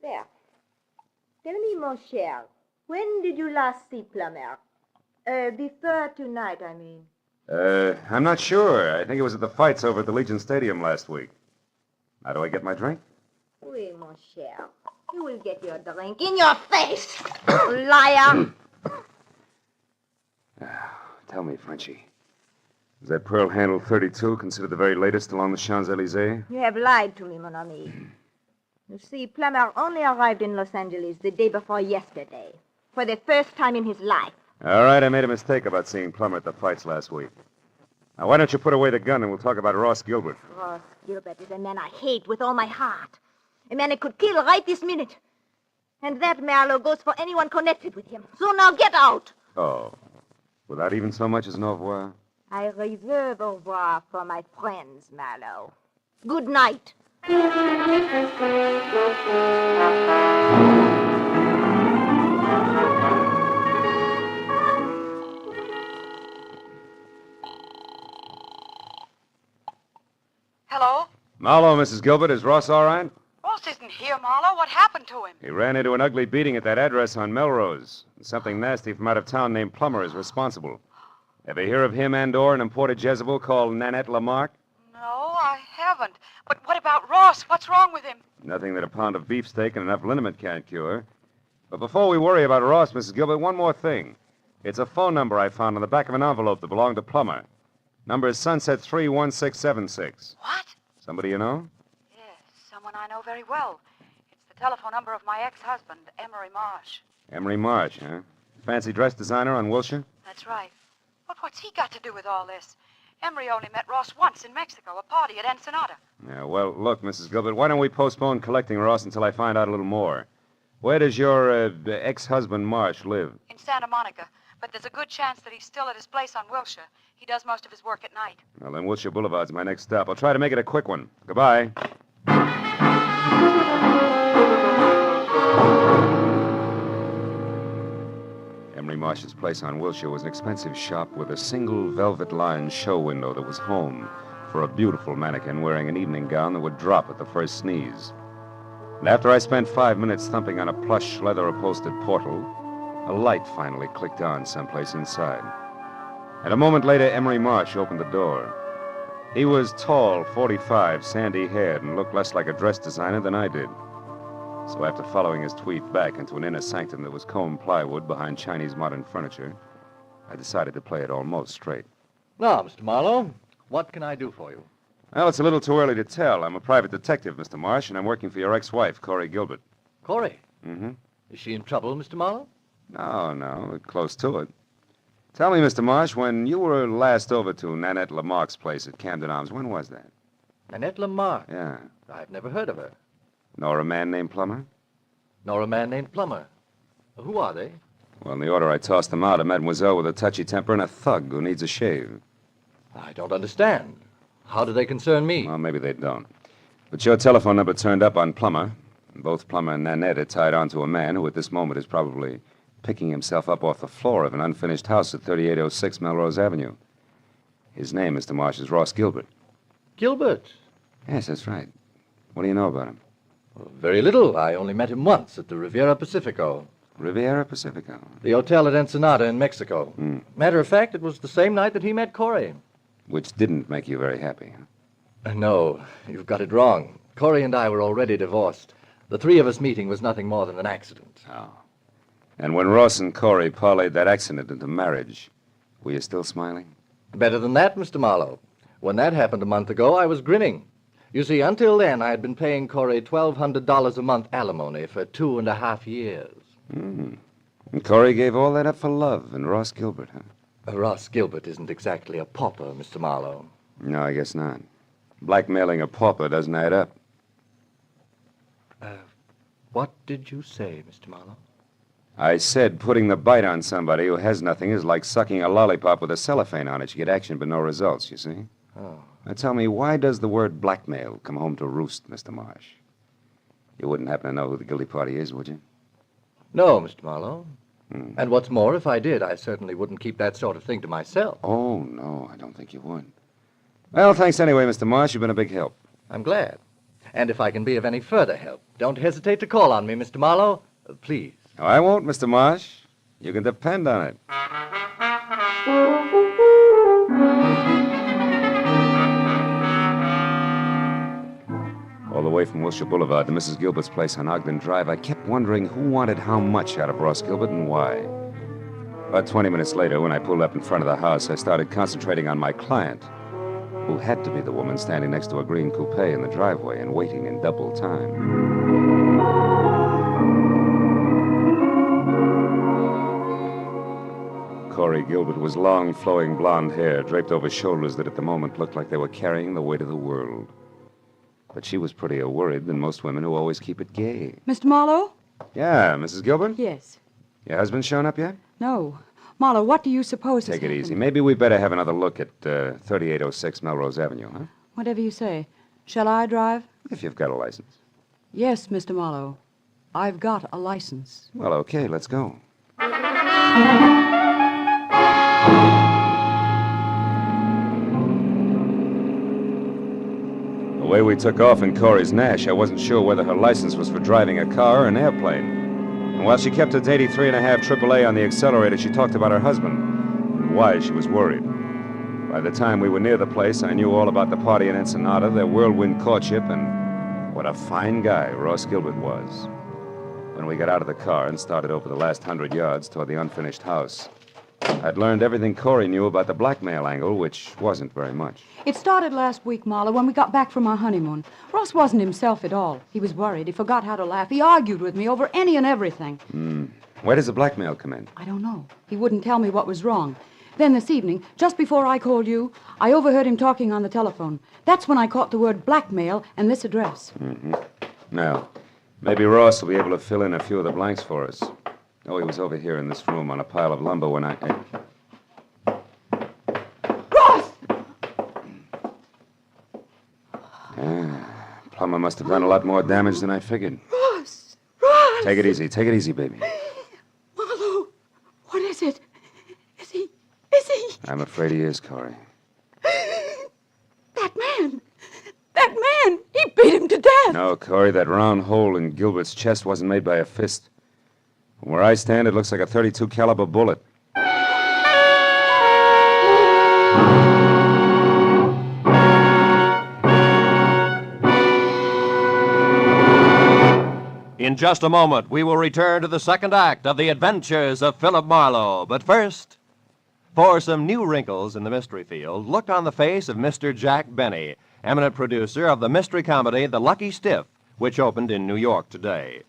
There. Tell me, mon cher, when did you last see Plummer? Before tonight, I mean. I'm not sure. I think it was at the fights over at the Legion Stadium last week. How do I get my drink? Oui, mon cher. You will get your drink in your face, liar. Tell me, Frenchie. Is that pearl handle 32 considered the very latest along the Champs-Élysées? You have lied to me, mon ami. You see, Plummer only arrived in Los Angeles the day before yesterday, for the first time in his life. All right, I made a mistake about seeing Plummer at the fights last week. Now, why don't you put away the gun and we'll talk about Ross Gilbert? Ross Gilbert is a man I hate with all my heart. A man I could kill right this minute. And that, Marlowe, goes for anyone connected with him. So now get out. Oh, without even so much as an au revoir? I reserve au revoir for my friends, Marlowe. Good night. Hello? Marlowe, Mrs. Gilbert, is Ross all right? Ross isn't here, Marlowe. What happened to him? He ran into an ugly beating at that address on Melrose. Something nasty from out of town named Plummer is responsible. Ever hear of him and/or an imported Jezebel called Nanette Lamarck? No, I haven't. But what about Ross? What's wrong with him? Nothing that a pound of beefsteak and enough liniment can't cure. But before we worry about Ross, Mrs. Gilbert, one more thing. It's a phone number I found on the back of an envelope that belonged to Plummer. Number is Sunset 31676. What? Somebody you know? Yes, someone I know very well. It's the telephone number of my ex-husband, Emery Marsh. Emery Marsh, huh? Fancy dress designer on Wilshire? That's right. But what's he got to do with all this? Emery only met Ross once in Mexico, a party at Ensenada. Yeah, well, look, Mrs. Gilbert, why don't we postpone collecting Ross until I find out a little more? Where does your ex-husband Marsh live? In Santa Monica. But there's a good chance that he's still at his place on Wilshire. He does most of his work at night. Well, then Wilshire Boulevard's my next stop. I'll try to make it a quick one. Goodbye. Emery Marsh's place on Wilshire was an expensive shop with a single velvet-lined show window that was home for a beautiful mannequin wearing an evening gown that would drop at the first sneeze. And after I spent 5 minutes thumping on a plush, leather-upholstered portal, a light finally clicked on someplace inside. And a moment later, Emery Marsh opened the door. He was tall, 45, sandy-haired, and looked less like a dress designer than I did. So after following his tweet back into an inner sanctum that was combed plywood behind Chinese modern furniture, I decided to play it almost straight. Now, Mr. Marlowe, what can I do for you? Well, it's a little too early to tell. I'm a private detective, Mr. Marsh, and I'm working for your ex-wife, Corey Gilbert. Corey? Mm-hmm. Is she in trouble, Mr. Marlowe? No, we're close to it. Tell me, Mr. Marsh, when you were last over to Nanette Lamarck's place at Camden Arms, when was that? Nanette Lamarck? Yeah. I've never heard of her. Nor a man named Plummer? Nor a man named Plummer. Who are they? Well, in the order I tossed them out, a mademoiselle with a touchy temper and a thug who needs a shave. I don't understand. How do they concern me? Well, maybe they don't. But your telephone number turned up on Plummer. And both Plummer and Nanette are tied on to a man who at this moment is probably picking himself up off the floor of an unfinished house at 3806 Melrose Avenue. His name, Mr. Marsh, is Ross Gilbert. Gilbert? Yes, that's right. What do you know about him? Well, very little. I only met him once at the Riviera Pacifico. Riviera Pacifico? The hotel at Ensenada in Mexico. Hmm. Matter of fact, it was the same night that he met Corey. Which didn't make you very happy, huh? No, you've got it wrong. Corey and I were already divorced. The three of us meeting was nothing more than an accident. Oh. And when Ross and Corey parlayed that accident into marriage, were you still smiling? Better than that, Mr. Marlowe. When that happened a month ago, I was grinning. You see, until then, I had been paying Corey $1,200 a month alimony for 2.5 years. Hmm. And Corey gave all that up for love and Ross Gilbert, huh? Ross Gilbert isn't exactly a pauper, Mr. Marlowe. No, I guess not. Blackmailing a pauper doesn't add up. What did you say, Mr. Marlowe? I said putting the bite on somebody who has nothing is like sucking a lollipop with a cellophane on it. You get action but no results, you see? Oh. Now tell me, why does the word blackmail come home to roost, Mr. Marsh? You wouldn't happen to know who the guilty party is, would you? No, Mr. Marlowe. Hmm. And what's more, if I did, I certainly wouldn't keep that sort of thing to myself. Oh, no, I don't think you would. Well, thanks anyway, Mr. Marsh. You've been a big help. I'm glad. And if I can be of any further help, don't hesitate to call on me, Mr. Marlowe. Please. No, I won't, Mr. Marsh. You can depend on it. All the way from Wilshire Boulevard to Mrs. Gilbert's place on Ogden Drive, I kept wondering who wanted how much out of Ross Gilbert and why. About 20 minutes later, when I pulled up in front of the house, I started concentrating on my client, who had to be the woman standing next to a green coupe in the driveway and waiting in double time. Corey Gilbert was long, flowing blonde hair draped over shoulders that at the moment looked like they were carrying the weight of the world. But she was prettier worried than most women who always keep it gay. Mr. Marlowe? Yeah, Mrs. Gilbert? Yes. Your husband shown up yet? No. Marlowe, what do you suppose Take has it happened? easy. Maybe we better have another look at 3806 Melrose Avenue, huh? Whatever you say. Shall I drive? If you've got a license. Yes, Mr. Marlowe. I've got a license. Well, okay, let's go. The way we took off in Corey's Nash, I wasn't sure whether her license was for driving a car or an airplane. And while she kept her 83.5 AAA on the accelerator, she talked about her husband and why she was worried. By the time we were near the place, I knew all about the party in Ensenada, their whirlwind courtship, and what a fine guy Ross Gilbert was. When we got out of the car and started over the last 100 yards toward the unfinished house, I'd learned everything Corey knew about the blackmail angle, which wasn't very much. It started last week, Marlowe, when we got back from our honeymoon. Ross wasn't himself at all. He was worried. He forgot how to laugh. He argued with me over any and everything. Where does the blackmail come in? I don't know. He wouldn't tell me what was wrong. Then this evening, just before I called you, I overheard him talking on the telephone. That's when I caught the word blackmail and this address. Mm-hmm. Now, maybe Ross will be able to fill in a few of the blanks for us. Oh, he was over here in this room on a pile of lumber when I... Ross! Plumber must have done a lot more damage than I figured. Ross! Ross! Take it easy, baby. Marlowe, what is it? Is he... I'm afraid he is, Corey. That man! He beat him to death! No, Corey, that round hole in Gilbert's chest wasn't made by a fist. From where I stand, it looks like a .32 caliber bullet. In just a moment, we will return to the second act of The Adventures of Philip Marlowe. But first, for some new wrinkles in the mystery field, look on the face of Mr. Jack Benny, eminent producer of the mystery comedy The Lucky Stiff, which opened in New York today.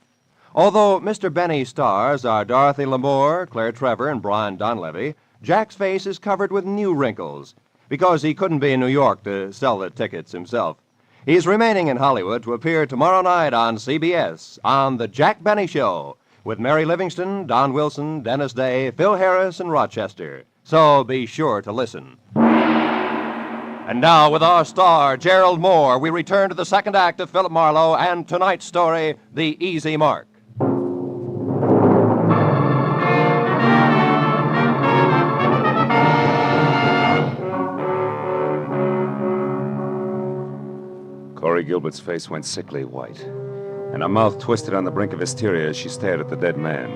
Although Mr. Benny's stars are Dorothy Lamour, Claire Trevor, and Brian Donlevy, Jack's face is covered with new wrinkles because he couldn't be in New York to sell the tickets himself. He's remaining in Hollywood to appear tomorrow night on CBS on The Jack Benny Show with Mary Livingston, Don Wilson, Dennis Day, Phil Harris, and Rochester. So be sure to listen. And now, with our star, Gerald Moore, we return to the second act of Philip Marlowe and tonight's story, The Easy Mark. Corey Gilbert's face went sickly white, and her mouth twisted on the brink of hysteria as she stared at the dead man.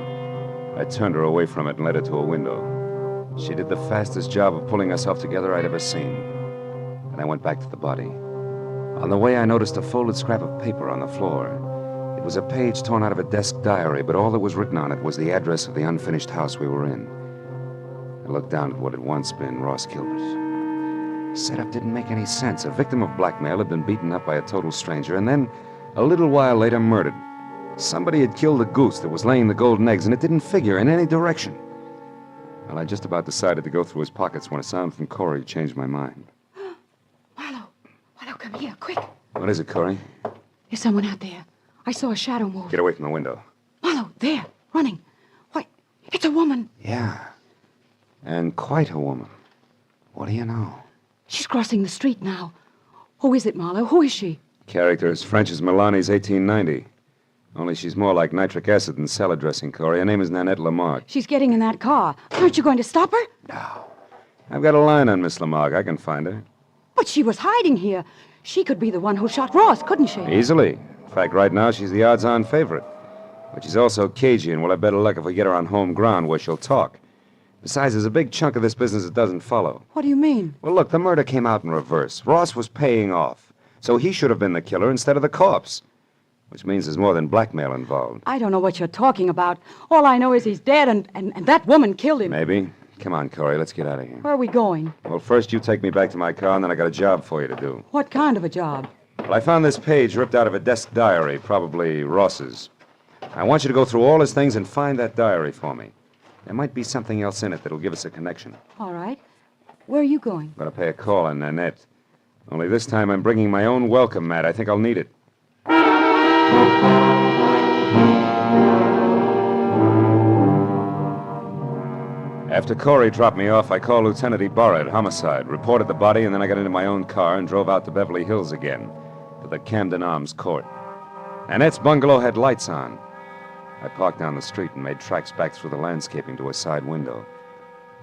I turned her away from it and led her to a window. She did the fastest job of pulling herself together I'd ever seen. And I went back to the body. On the way, I noticed a folded scrap of paper on the floor. It was a page torn out of a desk diary, but all that was written on it was the address of the unfinished house we were in. I looked down at what had once been Ross Gilbert. Setup didn't make any sense. A victim of blackmail had been beaten up by a total stranger, and then, a little while later, murdered. Somebody had killed the goose that was laying the golden eggs, and it didn't figure in any direction. Well, I just about decided to go through his pockets when a sound from Corey changed my mind. Marlowe, come here, quick. What is it, Corey? There's someone out there. I saw a shadow move. Get away from the window. Marlowe, there, running. Why, it's a woman. Yeah. And quite a woman. What do you know? She's crossing the street now. Who is it, Marlowe? Who is she? Character as French as Milani's 1890. Only she's more like nitric acid than salad dressing, Corey. Her name is Nanette Lamarck. She's getting in that car. Aren't you going to stop her? No. I've got a line on Miss Lamarck. I can find her. But she was hiding here. She could be the one who shot Ross, couldn't she? Easily. In fact, right now, she's the odds-on favorite. But she's also cagey, and we'll have better luck if we get her on home ground where she'll talk. Besides, there's a big chunk of this business that doesn't follow. What do you mean? Well, look, the murder came out in reverse. Ross was paying off. So he should have been the killer instead of the corpse. Which means there's more than blackmail involved. I don't know what you're talking about. All I know is he's dead, and that woman killed him. Maybe. Come on, Corey, let's get out of here. Where are we going? Well, first you take me back to my car, and then I got a job for you to do. What kind of a job? Well, I found this page ripped out of a desk diary, probably Ross's. I want you to go through all his things and find that diary for me. There might be something else in it that'll give us a connection. All right. Where are you going? I'm going to pay a call on Nanette. Only this time I'm bringing my own welcome mat. I think I'll need it. After Corey dropped me off, I called Lieutenant Ibarra at Homicide, reported the body, and then I got into my own car and drove out to Beverly Hills again, to the Camden Arms Court. Nanette's bungalow had lights on. I parked down the street and made tracks back through the landscaping to a side window.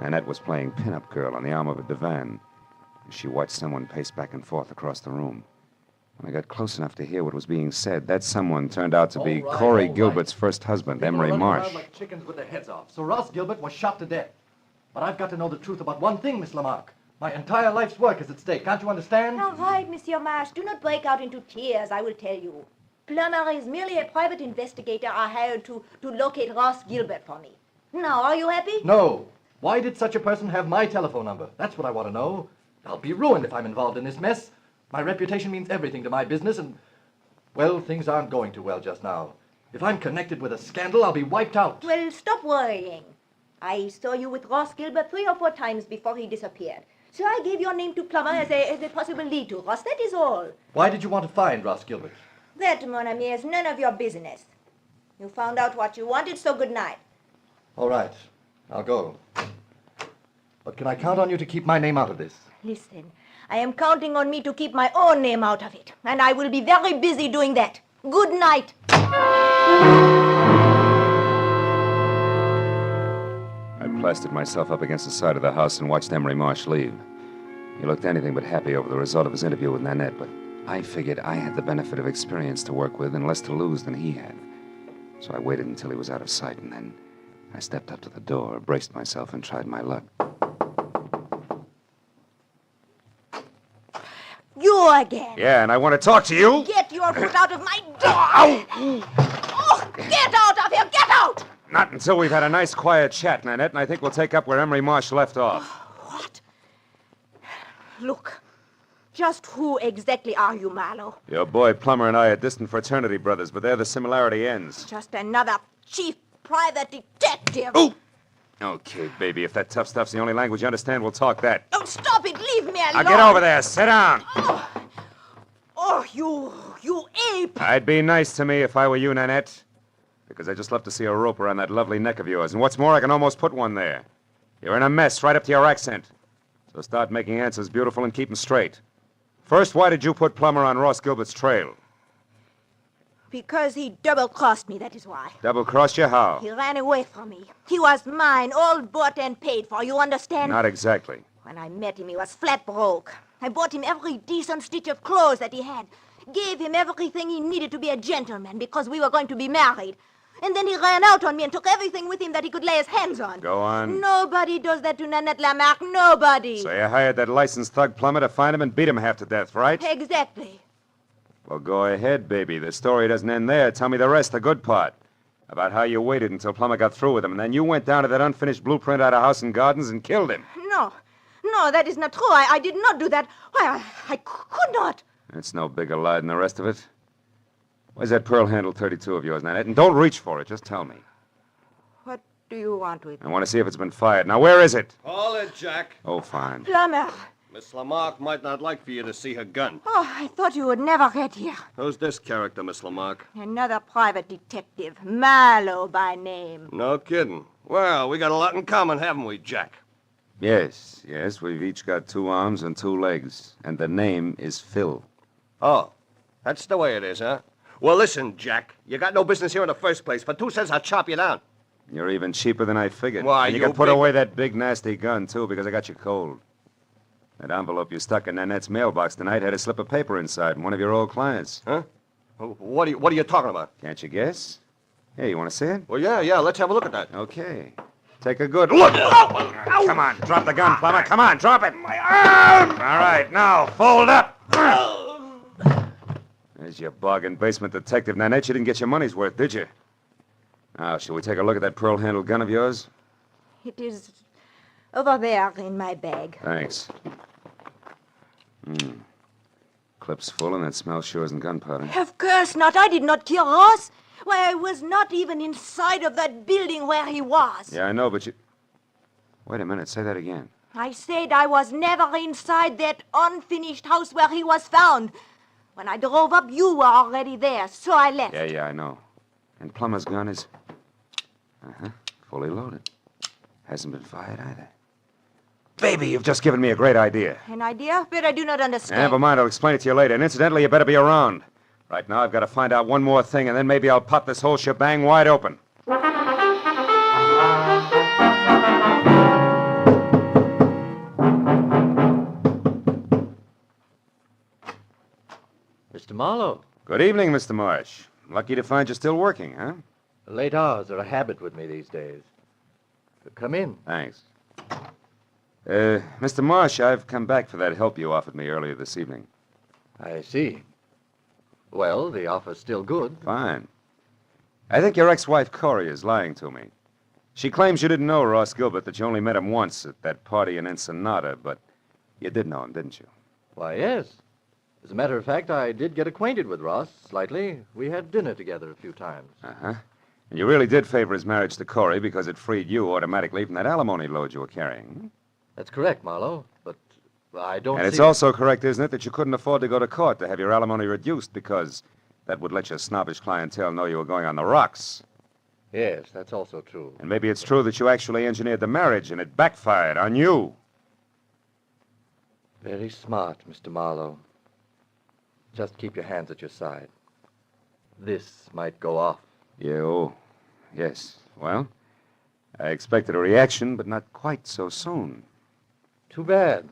Nanette was playing pin-up girl on the arm of a divan. She watched someone pace back and forth across the room. When I got close enough to hear what was being said, that someone turned out to be Corey Gilbert's first husband, Emery Marsh. Like chickens with their heads off. So Ross Gilbert was shot to death. But I've got to know the truth about one thing, Miss Lamarck. My entire life's work is at stake. Can't you understand? All right, Monsieur Marsh. Do not break out into tears, I will tell you. Plummer is merely a private investigator I hired to locate Ross Gilbert for me. Now, are you happy? No. Why did such a person have my telephone number? That's what I want to know. I'll be ruined if I'm involved in this mess. My reputation means everything to my business, and, well, things aren't going too well just now. If I'm connected with a scandal, I'll be wiped out. Well, stop worrying. I saw you with Ross Gilbert 3 or 4 times before he disappeared. So I gave your name to Plummer as a possible lead to Ross. That is all. Why did you want to find Ross Gilbert? That, mon ami, is none of your business. You found out what you wanted, so good night. All right. I'll go. But can I count on you to keep my name out of this? Listen, I am counting on me to keep my own name out of it. And I will be very busy doing that. Good night. I plastered myself up against the side of the house and watched Emery Marsh leave. He looked anything but happy over the result of his interview with Nanette, but I figured I had the benefit of experience to work with and less to lose than he had. So I waited until he was out of sight, and then I stepped up to the door, braced myself, and tried my luck. You again. Yeah, and I want to talk to you. Get your foot out of my door. Oh, get out of here. Get out. Not until we've had a nice, quiet chat, Nanette, and I think we'll take up where Emery Marsh left off. What? Look, just who exactly are you, Marlowe? Your boy Plummer and I are distant fraternity brothers, but there the similarity ends. Just another chief private detective. Ooh! Okay, baby, if that tough stuff's the only language you understand, we'll talk that. Don't stop it. Leave me alone. Now get over there. Sit down. Oh, you ape. I'd be nice to me if I were you, Nanette. Because I just love to see a rope around that lovely neck of yours. And what's more, I can almost put one there. You're in a mess right up to your accent. So start making answers beautiful and keep them straight. First, why did you put Plummer on Ross Gilbert's trail? Because he double-crossed me, that is why. Double-crossed you how? He ran away from me. He was mine, all bought and paid for, you understand? Not exactly. When I met him, he was flat broke. I bought him every decent stitch of clothes that he had. Gave him everything he needed to be a gentleman because we were going to be married. And then he ran out on me and took everything with him that he could lay his hands on. Go on. Nobody does that to Nanette Lamarck. Nobody. So you hired that licensed thug Plummer to find him and beat him half to death, right? Exactly. Well, go ahead, baby. The story doesn't end there. Tell me the rest, the good part. About how you waited until Plummer got through with him, and then you went down to that unfinished blueprint out of House and Gardens and killed him. No, that is not true. I did not do that. Why, I could not. It's no bigger lie than the rest of it. Where's that pearl handle 32 of yours, Nanette? And don't reach for it. Just tell me. What do you want with I want to see if it's been fired. Now, where is it? Call it, Jack. Oh, fine. Plummer. Miss Lamarck might not like for you to see her gun. Oh, I thought you would never get here. Who's this character, Miss Lamarck? Another private detective. Marlowe by name. No kidding. Well, we got a lot in common, haven't we, Jack? Yes. We've each got 2 arms and 2 legs. And the name is Phil. Oh, that's the way it is, huh? Well, listen, Jack. You got no business here in the first place. For 2 cents, I'll chop you down. You're even cheaper than I figured. Why, and you you can put big- away that big, nasty gun, too, because I got you cold. That envelope you stuck in Nanette's mailbox tonight had a slip of paper inside from one of your old clients. Huh? What are you talking about? Can't you guess? Hey, you want to see it? Well, yeah, let's have a look at that. Okay. Take a good look. Come on, drop the gun, Plummer. Come on, drop it. My arm! All right, now, fold up. There's your bargain basement detective. Nanette, you didn't get your money's worth, did you? Now, shall we take a look at that pearl-handled gun of yours? It is over there in my bag. Thanks. Clip's full, and that smell sure isn't gunpowder. Of course not. I did not kill Ross. Why, I was not even inside of that building where he was. Yeah, I know, but you... Wait a minute, say that again. I said I was never inside that unfinished house where he was found. When I drove up, you were already there, so I left. Yeah, I know. And Plummer's gun is... fully loaded. Hasn't been fired either. Baby, you've just given me a great idea. An idea? But I do not understand. Never mind, I'll explain it to you later. And incidentally, you better be around. Right now, I've got to find out one more thing, and then maybe I'll pop this whole shebang wide open. Mr. Marlowe. Good evening, Mr. Marsh. Lucky to find you still working, huh? Late hours are a habit with me these days. Come in. Thanks. Mr. Marsh, I've come back for that help you offered me earlier this evening. I see. Well, the offer's still good. Fine. I think your ex-wife, Corey, is lying to me. She claims you didn't know Ross Gilbert, that you only met him once at that party in Ensenada, but you did know him, didn't you? Why, yes. As a matter of fact, I did get acquainted with Ross slightly. We had dinner together a few times. Uh-huh. And you really did favor his marriage to Corey because it freed you automatically from that alimony load you were carrying. That's correct, Marlowe, but I don't And it's see- also correct, isn't it, that you couldn't afford to go to court to have your alimony reduced because that would let your snobbish clientele know you were going on the rocks. Yes, that's also true. And maybe it's true that you actually engineered the marriage and it backfired on you. Very smart, Mr. Marlowe. Just keep your hands at your side. This might go off. Yes. Well, I expected a reaction, but not quite so soon. Too bad.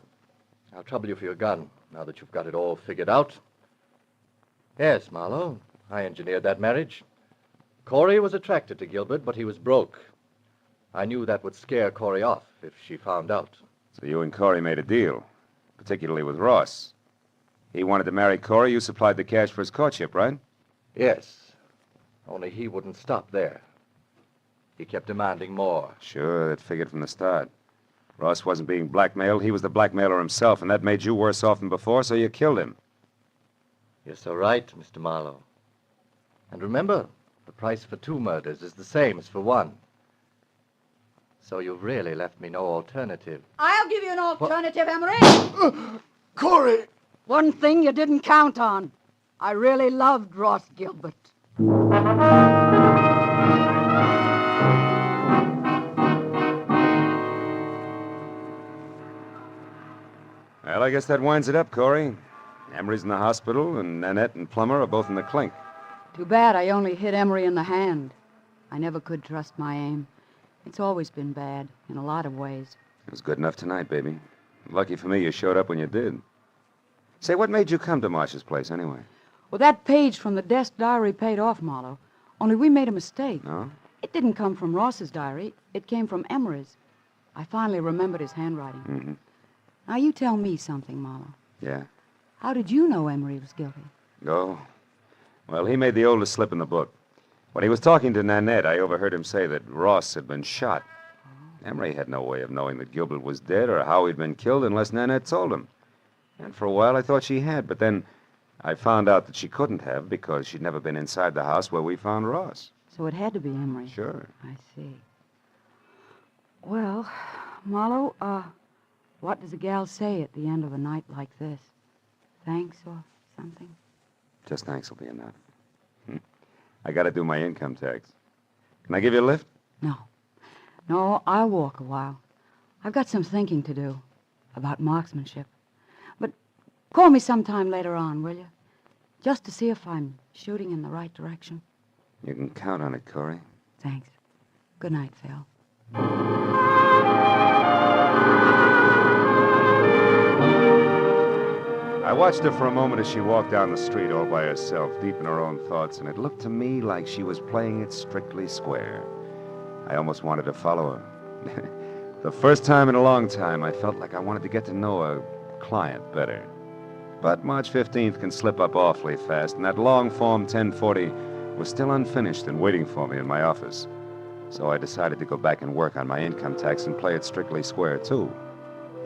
I'll trouble you for your gun, now that you've got it all figured out. Yes, Marlowe, I engineered that marriage. Corey was attracted to Gilbert, but he was broke. I knew that would scare Corey off if she found out. So you and Corey made a deal, particularly with Ross. He wanted to marry Corey. You supplied the cash for his courtship, right? Yes, only he wouldn't stop there. He kept demanding more. Sure, that figured from the start. Ross wasn't being blackmailed. He was the blackmailer himself, and that made you worse off than before, so you killed him. You're so right, Mr. Marlowe. And remember, the price for 2 murders is the same as for 1. So you've really left me no alternative. I'll give you an alternative, Emery. Corey! One thing you didn't count on. I really loved Ross Gilbert. Well, I guess that winds it up, Corey. Emery's in the hospital, and Nanette and Plummer are both in the clink. Too bad I only hit Emery in the hand. I never could trust my aim. It's always been bad, in a lot of ways. It was good enough tonight, baby. Lucky for me you showed up when you did. Say, what made you come to Marsh's place, anyway? Well, that page from the desk diary paid off, Marlowe. Only we made a mistake. No? It didn't come from Ross's diary. It came from Emery's. I finally remembered his handwriting. Mm-hmm. Now, you tell me something, Marlowe. Yeah? How did you know Emery was guilty? Oh. Well, he made the oldest slip in the book. When he was talking to Nanette, I overheard him say that Ross had been shot. Emery had no way of knowing that Gilbert was dead or how he'd been killed unless Nanette told him. And for a while, I thought she had, but then I found out that she couldn't have because she'd never been inside the house where we found Ross. So it had to be Emery. Sure. I see. Well, Marlowe, what does a gal say at the end of a night like this? Thanks or something? Just thanks will be enough. I gotta do my income tax. Can I give you a lift? No, I'll walk a while. I've got some thinking to do about marksmanship. But call me sometime later on, will you? Just to see if I'm shooting in the right direction. You can count on it, Corey. Thanks. Good night, Phil. I watched her for a moment as she walked down the street all by herself, deep in her own thoughts, and it looked to me like she was playing it strictly square. I almost wanted to follow her. The first time in a long time, I felt like I wanted to get to know a client better. But March 15th can slip up awfully fast, and that long Form 1040 was still unfinished and waiting for me in my office. So I decided to go back and work on my income tax and play it strictly square, too.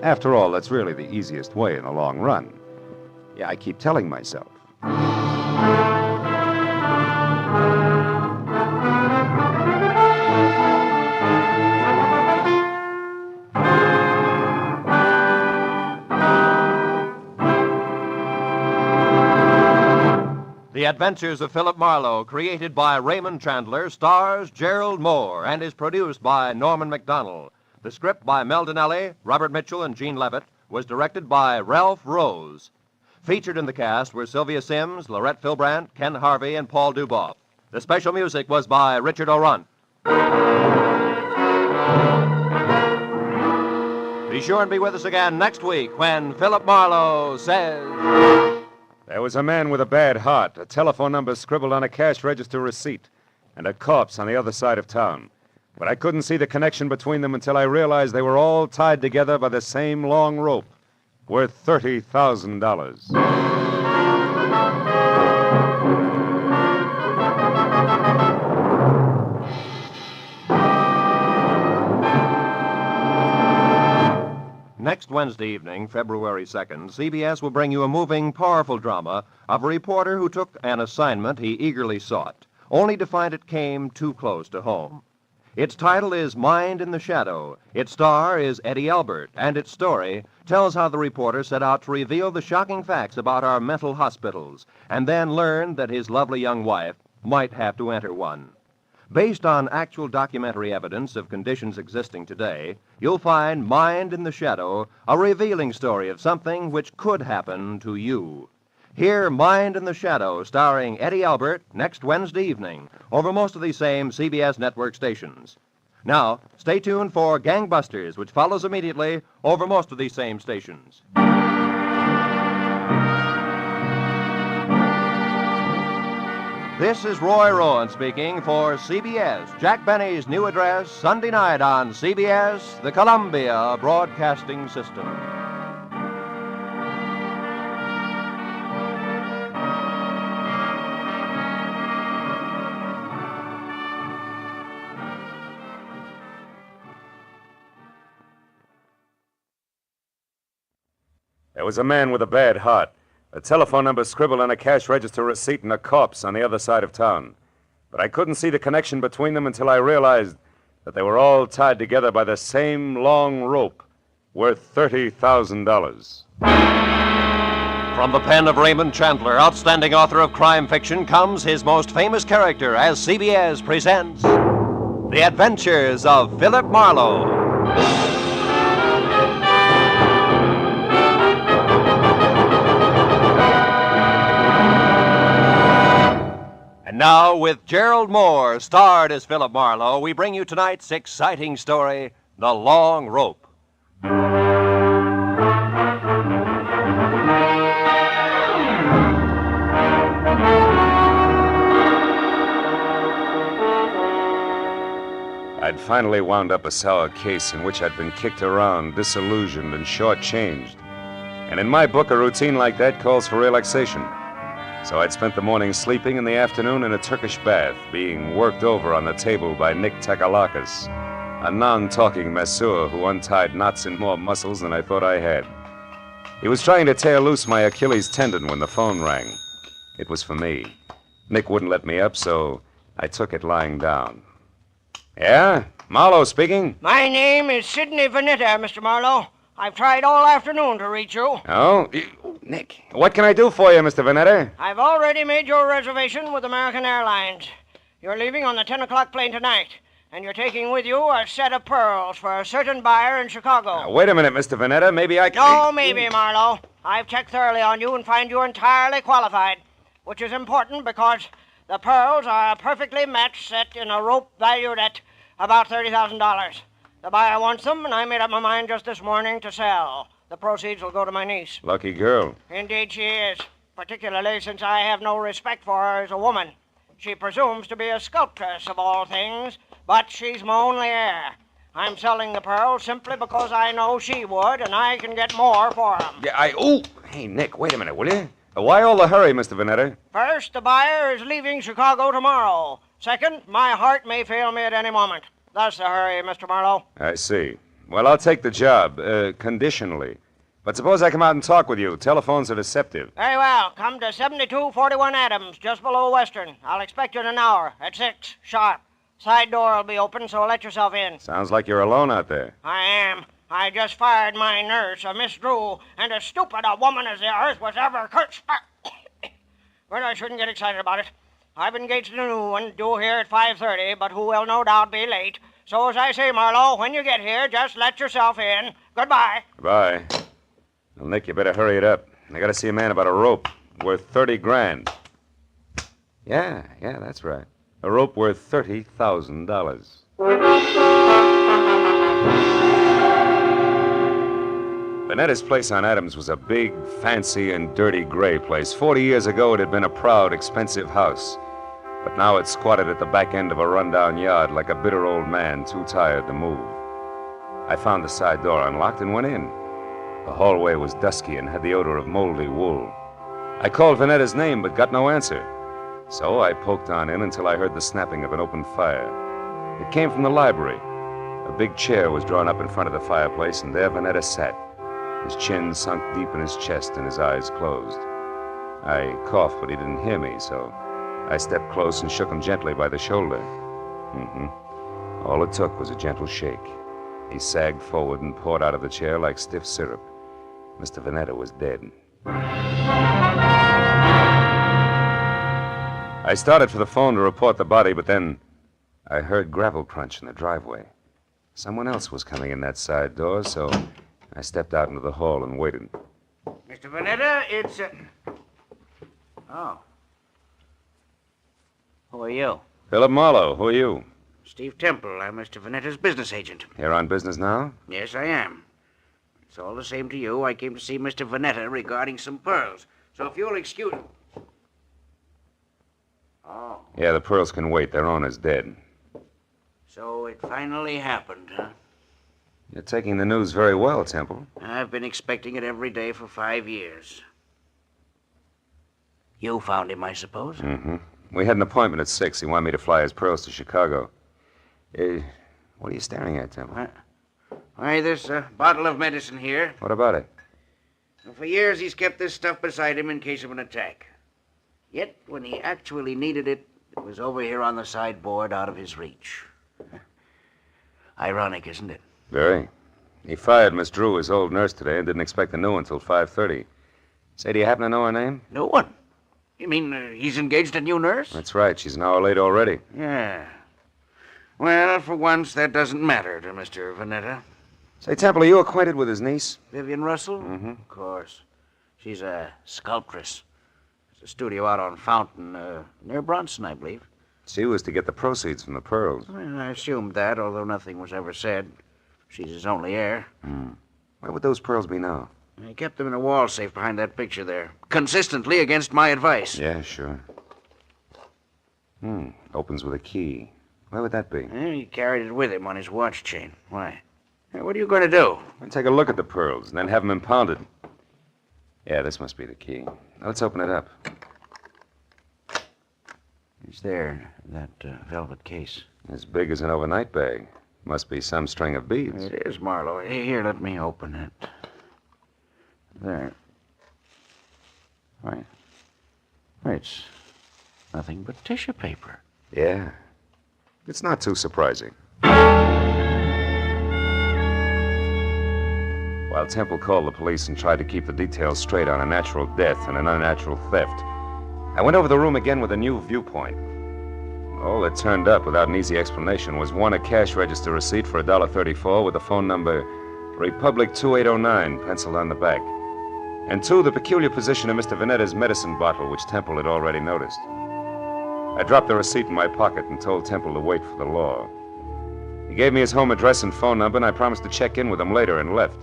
After all, that's really the easiest way in the long run. Yeah, I keep telling myself. The Adventures of Philip Marlowe, created by Raymond Chandler, stars Gerald Moore, and is produced by Norman MacDonald. The script by Mel Donnelly, Robert Mitchell, and Gene Levitt was directed by Ralph Rose. Featured in the cast were Sylvia Sims, Laurette Philbrandt, Ken Harvey, and Paul Duboff. The special music was by Richard O'Runt. Be sure and be with us again next week when Philip Marlowe says... There was a man with a bad heart, a telephone number scribbled on a cash register receipt, and a corpse on the other side of town. But I couldn't see the connection between them until I realized they were all tied together by the same long rope, worth $30,000. Next Wednesday evening, February 2nd, CBS will bring you a moving, powerful drama of a reporter who took an assignment he eagerly sought. only to find it came too close to home. Its title is Mind in the Shadow. Its star is Eddie Albert, and its story tells how the reporter set out to reveal the shocking facts about our mental hospitals, and then learned that his lovely young wife might have to enter one. Based on actual documentary evidence of conditions existing today, you'll find Mind in the Shadow, a revealing story of something which could happen to you. Hear Mind in the Shadow, starring Eddie Albert, next Wednesday evening, over most of these same CBS network stations. Now, stay tuned for Gangbusters, which follows immediately over most of these same stations. This is Roy Rowan speaking for CBS, Jack Benny's new address, Sunday night on CBS, the Columbia Broadcasting System. There was a man with a bad heart. A telephone number scribbled on a cash register receipt and a corpse on the other side of town. But I couldn't see the connection between them until I realized that they were all tied together by the same long rope worth $30,000. From the pen of Raymond Chandler, outstanding author of crime fiction, comes his most famous character as CBS presents The Adventures of Philip Marlowe. And now, with Gerald Moore, starred as Philip Marlowe, we bring you tonight's exciting story, The Long Rope. I'd finally wound up a sour case in which I'd been kicked around, disillusioned, and shortchanged. And in my book, a routine like that calls for relaxation. So I'd spent the morning sleeping and the afternoon in a Turkish bath, being worked over on the table by Nick Takalakis, a non-talking masseur who untied knots in more muscles than I thought I had. He was trying to tear loose my Achilles tendon when the phone rang. It was for me. Nick wouldn't let me up, so I took it lying down. Yeah? Marlowe speaking? My name is Sidney Vanetta, Mr. Marlowe. I've tried all afternoon to reach you. Oh? Nick, what can I do for you, Mr. Vanetta? I've already made your reservation with American Airlines. You're leaving on the 10 o'clock plane tonight, and you're taking with you a set of pearls for a certain buyer in Chicago. Now, wait a minute, Mr. Vanetta. Maybe I can... No, maybe, Marlowe. I've checked thoroughly on you and find you entirely qualified, which is important because the pearls are a perfectly matched set in a rope valued at about $30,000. The buyer wants them, and I made up my mind just this morning to sell. The proceeds will go to my niece. Lucky girl. Indeed she is, particularly since I have no respect for her as a woman. She presumes to be a sculptress of all things, but she's my only heir. I'm selling the pearls simply because I know she would, and I can get more for them. Yeah, Hey, Nick, wait a minute, will you? Why all the hurry, Mr. Vanetta? First, the buyer is leaving Chicago tomorrow. Second, my heart may fail me at any moment. That's the hurry, Mr. Marlowe. I see. Well, I'll take the job, conditionally. But suppose I come out and talk with you. Telephones are deceptive. Very well. Come to 7241 Adams, just below Western. I'll expect you in an hour, at 6, sharp. Side door will be open, so let yourself in. Sounds like you're alone out there. I am. I just fired my nurse, a Miss Drew, and as stupid a woman as the earth was ever cursed. But I shouldn't get excited about it. I've engaged a new one, due here at 5:30, but who will no doubt be late. So as I say, Marlowe, when you get here, just let yourself in. Goodbye. Goodbye. Well, Nick, you better hurry it up. I gotta see a man about a rope worth 30 grand. Yeah, that's right. A rope worth $30,000. Vanetta's place on Adams was a big, fancy, and dirty gray place. 40 years ago, it had been a proud, expensive house. But now it squatted at the back end of a rundown yard like a bitter old man too tired to move. I found the side door unlocked and went in. The hallway was dusky and had the odor of moldy wool. I called Vanetta's name but got no answer. So I poked on in until I heard the snapping of an open fire. It came from the library. A big chair was drawn up in front of the fireplace, and there Vanetta sat, his chin sunk deep in his chest and his eyes closed. I coughed, but he didn't hear me, so I stepped close and shook him gently by the shoulder. All it took was a gentle shake. He sagged forward and poured out of the chair like stiff syrup. Mr. Vanetta was dead. I started for the phone to report the body, but then I heard gravel crunch in the driveway. Someone else was coming in that side door, so I stepped out into the hall and waited. Mr. Vanetta, it's... Oh. Who are you? Philip Marlowe, who are you? Steve Temple. I'm Mr. Vanetta's business agent. Here on business now? Yes, I am. It's all the same to you. I came to see Mr. Vanetta regarding some pearls. So if you'll excuse... Oh. Yeah, the pearls can wait. Their owner's dead. So it finally happened, huh? You're taking the news very well, Temple. I've been expecting it every day for 5 years. You found him, I suppose? We had an appointment at 6. He wanted me to fly his pearls to Chicago. What are you staring at, Temple? Why, this bottle of medicine here. What about it? Well, for years, he's kept this stuff beside him in case of an attack. Yet, when he actually needed it, it was over here on the sideboard out of his reach. Ironic, isn't it? Very. He fired Miss Drew, his old nurse, today, and didn't expect the new one until 5:30. Say, do you happen to know her name? No one. You mean he's engaged a new nurse? That's right. She's an hour late already. Yeah. Well, for once, that doesn't matter to Mr. Vanetta. Say, Temple, are you acquainted with his niece? Vivian Russell? Of course. She's a sculptress. There's a studio out on Fountain, near Bronson, I believe. She was to get the proceeds from the pearls. Well, I assumed that, although nothing was ever said. She's his only heir. Where would those pearls be now? I kept them in a wall safe behind that picture there. Consistently against my advice. Yeah, sure. Opens with a key. Where would that be? Well, he carried it with him on his watch chain. Why? Hey, what are you going to do? I'll take a look at the pearls and then have them impounded. Yeah, this must be the key. Now, let's open it up. It's there, that velvet case. As big as an overnight bag. Must be some string of beads. It is, Marlowe. Here, let me open it. There. Right. It's nothing but tissue paper. Yeah. It's not too surprising. While Temple called the police and tried to keep the details straight on a natural death and an unnatural theft, I went over the room again with a new viewpoint. All that turned up without an easy explanation was one, a cash register receipt for $1.34 with the phone number Republic 2809 penciled on the back. And two, the peculiar position of Mr. Vanetta's medicine bottle, which Temple had already noticed. I dropped the receipt in my pocket and told Temple to wait for the law. He gave me his home address and phone number, and I promised to check in with him later and left.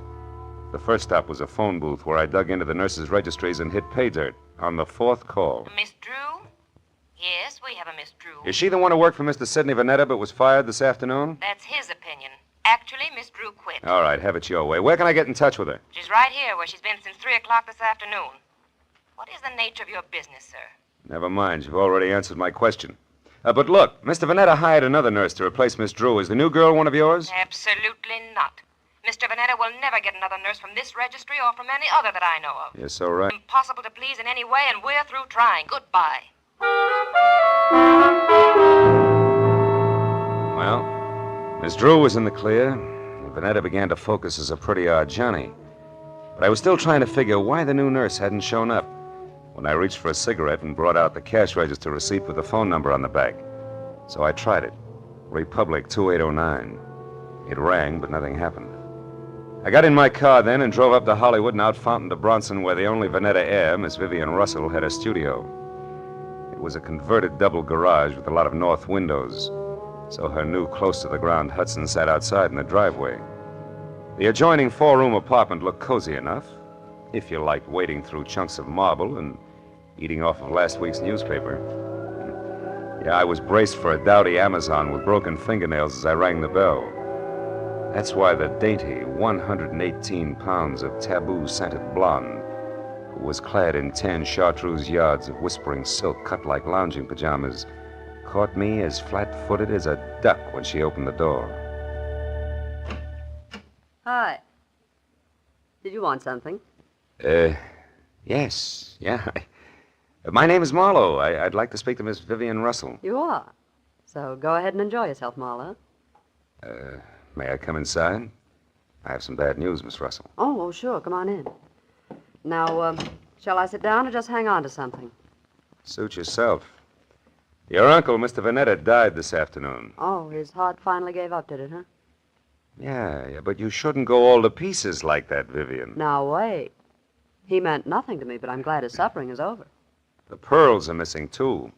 The first stop was a phone booth where I dug into the nurses' registries and hit pay dirt on the fourth call. Miss Drew? Yes, we have a Miss Drew. Is she the one who worked for Mr. Sidney Vanetta but was fired this afternoon? That's his opinion. Actually, Miss Drew quit. All right, have it your way. Where can I get in touch with her? She's right here where she's been since 3 o'clock this afternoon. What is the nature of your business, sir? Never mind. You've already answered my question. But look, Mr. Vanetta hired another nurse to replace Miss Drew. Is the new girl one of yours? Absolutely not. Mr. Vanetta will never get another nurse from this registry or from any other that I know of. You're so right. Impossible to please in any way, and we're through trying. Goodbye. Well, Miss Drew was in the clear, and Vanetta began to focus as a pretty odd Johnny. But I was still trying to figure why the new nurse hadn't shown up when I reached for a cigarette and brought out the cash register receipt with the phone number on the back. So I tried it. Republic 2809. It rang, but nothing happened. I got in my car then and drove up to Hollywood and out Fountain to Bronson, where the only Vanetta heir, Miss Vivian Russell, had a studio. It was a converted double garage with a lot of north windows, so her new close-to-the-ground Hudson sat outside in the driveway. The adjoining four-room apartment looked cozy enough, if you liked wading through chunks of marble and eating off of last week's newspaper. Yeah, I was braced for a dowdy Amazon with broken fingernails as I rang the bell. That's why the dainty 118 pounds of taboo-scented blonde, who was clad in 10 chartreuse yards of whispering silk cut like lounging pajamas, caught me as flat-footed as a duck when she opened the door. Hi. Did you want something? Yes. Yeah. My name is Marlowe. I'd like to speak to Miss Vivian Russell. You are. So go ahead and enjoy yourself, Marlowe. May I come inside? I have some bad news, Miss Russell. Oh, sure. Come on in. Now, shall I sit down or just hang on to something? Suit yourself. Your uncle, Mr. Vanetta, died this afternoon. Oh, his heart finally gave up, did it, huh? Yeah, but you shouldn't go all to pieces like that, Vivian. Now, wait. He meant nothing to me, but I'm glad his suffering is over. The pearls are missing, too.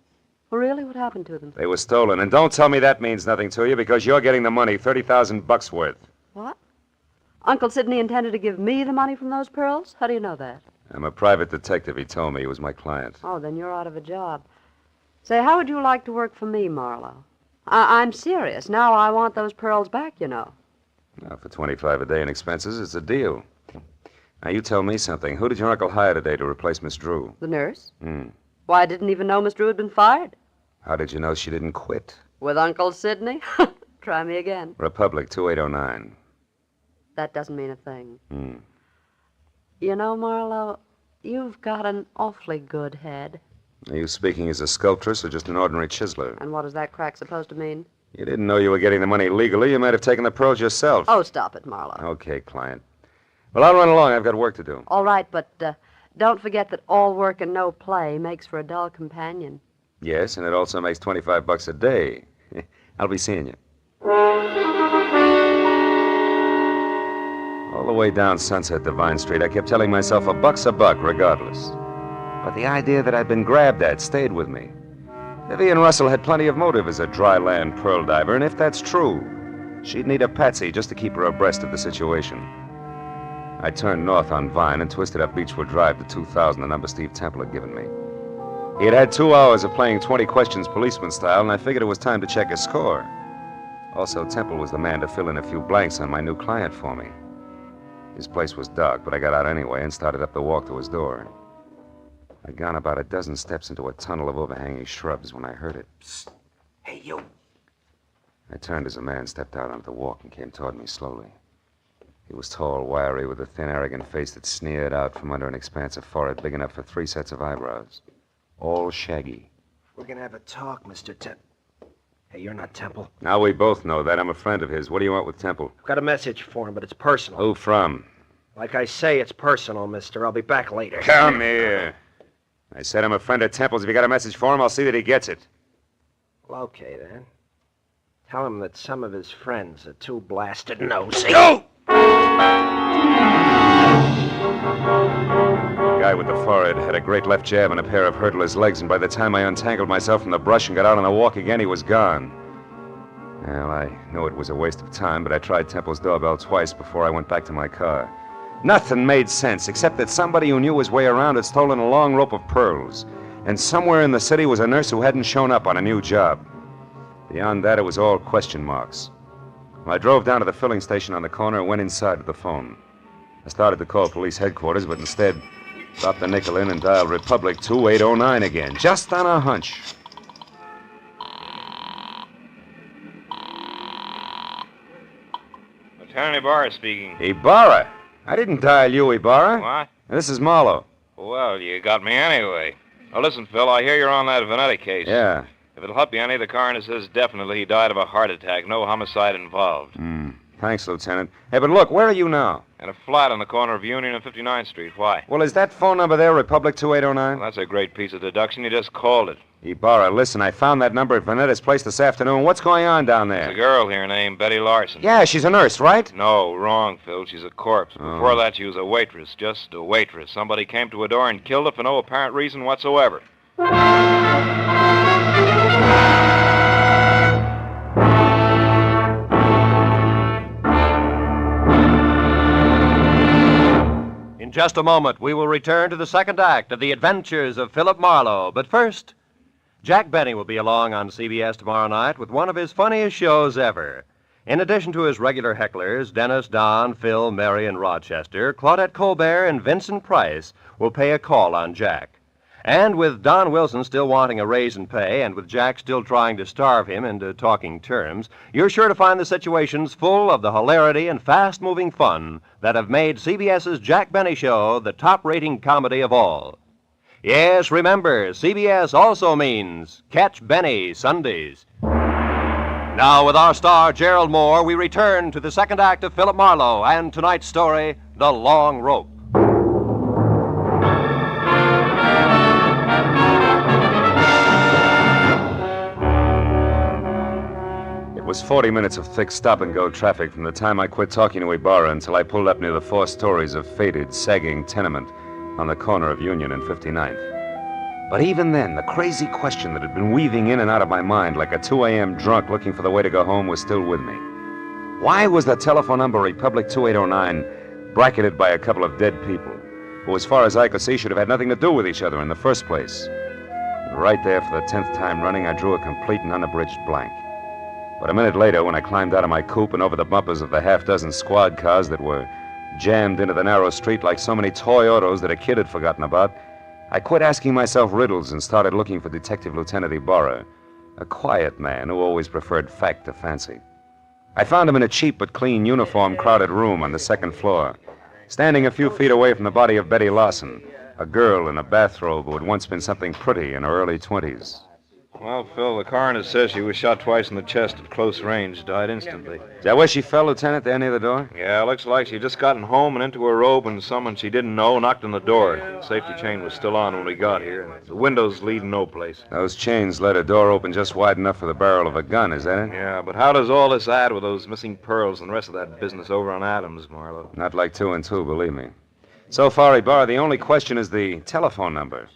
Well, really? What happened to them? They were stolen. And don't tell me that means nothing to you, because you're getting the money, $30,000 worth. What? Uncle Sidney intended to give me the money from those pearls? How do you know that? I'm a private detective. He told me he was my client. Oh, then you're out of a job. Say, how would you like to work for me, Marlowe? I'm serious. Now I want those pearls back, you know. Now, for $25 a day in expenses, it's a deal. Now, you tell me something. Who did your uncle hire today to replace Miss Drew? The nurse? Hmm. Why, I didn't even know Miss Drew had been fired. How did you know she didn't quit? With Uncle Sidney? Try me again. Republic 2809. That doesn't mean a thing. Hmm. You know, Marlowe, you've got an awfully good head. Are you speaking as a sculptress or just an ordinary chiseler? And what is that crack supposed to mean? You didn't know you were getting the money legally. You might have taken the pearls yourself. Oh, stop it, Marlowe. Okay, client. Well, I'll run along. I've got work to do. All right, but don't forget that all work and no play makes for a dull companion. Yes, and it also makes $25 a day. I'll be seeing you. All the way down Sunset Divine Street, I kept telling myself $1's a buck, regardless. But the idea that I'd been grabbed at stayed with me. Vivian Russell had plenty of motive as a dry land pearl diver, and if that's true, she'd need a patsy just to keep her abreast of the situation. I turned north on Vine and twisted up Beechwood Drive to 2000, the number Steve Temple had given me. He had had 2 hours of playing 20 questions policeman style, and I figured it was time to check his score. Also, Temple was the man to fill in a few blanks on my new client for me. His place was dark, but I got out anyway and started up the walk to his door. I'd gone about a dozen steps into a tunnel of overhanging shrubs when I heard it. Psst. Hey, you. I turned as a man stepped out onto the walk and came toward me slowly. He was tall, wiry, with a thin, arrogant face that sneered out from under an expansive forehead big enough for 3 sets of eyebrows. All shaggy. We're gonna have a talk, Mr. Hey, you're not Temple. Now we both know that. I'm a friend of his. What do you want with Temple? I've got a message for him, but it's personal. Who from? Like I say, it's personal, mister. I'll be back later. Come here. I said I'm a friend of Temple's. If you got a message for him, I'll see that he gets it. Well, okay, then. Tell him that some of his friends are too blasted nosy. Go! The guy with the forehead had a great left jab and a pair of hurdler's legs, and by the time I untangled myself from the brush and got out on the walk again, he was gone. Well, I knew it was a waste of time, but I tried Temple's doorbell twice before I went back to my car. Nothing made sense, except that somebody who knew his way around had stolen a long rope of pearls, and somewhere in the city was a nurse who hadn't shown up on a new job. Beyond that, it was all question marks. Well, I drove down to the filling station on the corner and went inside to the phone. I started to call police headquarters, but instead dropped the nickel in and dialed Republic 2809 again, just on a hunch. Lieutenant Ibarra speaking. Ibarra? I didn't dial you, Ibarra. What? This is Marlowe. Well, you got me anyway. Now, listen, Phil, I hear you're on that Vanetta case. Yeah. If it'll help you any, the coroner says definitely he died of a heart attack. No homicide involved. Thanks, Lieutenant. Hey, but look, where are you now? In a flat on the corner of Union and 59th Street. Why? Well, is that phone number there, Republic 2809? Well, that's a great piece of deduction. You just called it. Ibarra, listen, I found that number at Vanetta's place this afternoon. What's going on down there? There's a girl here named Betty Larson. Yeah, she's a nurse, right? No, wrong, Phil. She's a corpse. Before that, she was a waitress. Just a waitress. Somebody came to her door and killed her for no apparent reason whatsoever. In just a moment, we will return to the second act of The Adventures of Philip Marlowe. But first, Jack Benny will be along on CBS tomorrow night with one of his funniest shows ever. In addition to his regular hecklers, Dennis, Don, Phil, Mary, and Rochester, Claudette Colbert and Vincent Price will pay a call on Jack. And with Don Wilson still wanting a raise in pay, and with Jack still trying to starve him into talking terms, you're sure to find the situations full of the hilarity and fast-moving fun that have made CBS's Jack Benny Show the top-rating comedy of all. Yes, remember, CBS also means Catch Benny Sundays. Now, with our star, Gerald Moore, we return to the second act of Philip Marlowe and tonight's story, The Long Rope. It was 40 minutes of thick stop-and-go traffic from the time I quit talking to Ibarra until I pulled up near the 4 stories of faded, sagging tenement on the corner of Union and 59th. But even then, the crazy question that had been weaving in and out of my mind like a 2 a.m. drunk looking for the way to go home was still with me. Why was the telephone number Republic 2809 bracketed by a couple of dead people who, as far as I could see, should have had nothing to do with each other in the first place? And right there, for the 10th time running, I drew a complete and unabridged blank. But a minute later, when I climbed out of my coupe and over the bumpers of the half-dozen squad cars that were jammed into the narrow street like so many toy autos that a kid had forgotten about, I quit asking myself riddles and started looking for Detective Lieutenant Ibarra, a quiet man who always preferred fact to fancy. I found him in a cheap but clean uniform-crowded room on the second floor, standing a few feet away from the body of Betty Lawson, a girl in a bathrobe who had once been something pretty in her early 20s. Well, Phil, the coroner says she was shot twice in the chest at close range, died instantly. Is that where she fell, Lieutenant, there near the door? Yeah, looks like she'd just gotten home and into her robe when someone she didn't know knocked on the door. The safety chain was still on when we got here. The windows lead no place. Those chains let a door open just wide enough for the barrel of a gun, is that it? Yeah, but how does all this add with those missing pearls and the rest of that business over on Adams, Marlowe? Not like 2 and 2, believe me. So far, Ibarra, the only question is the telephone number.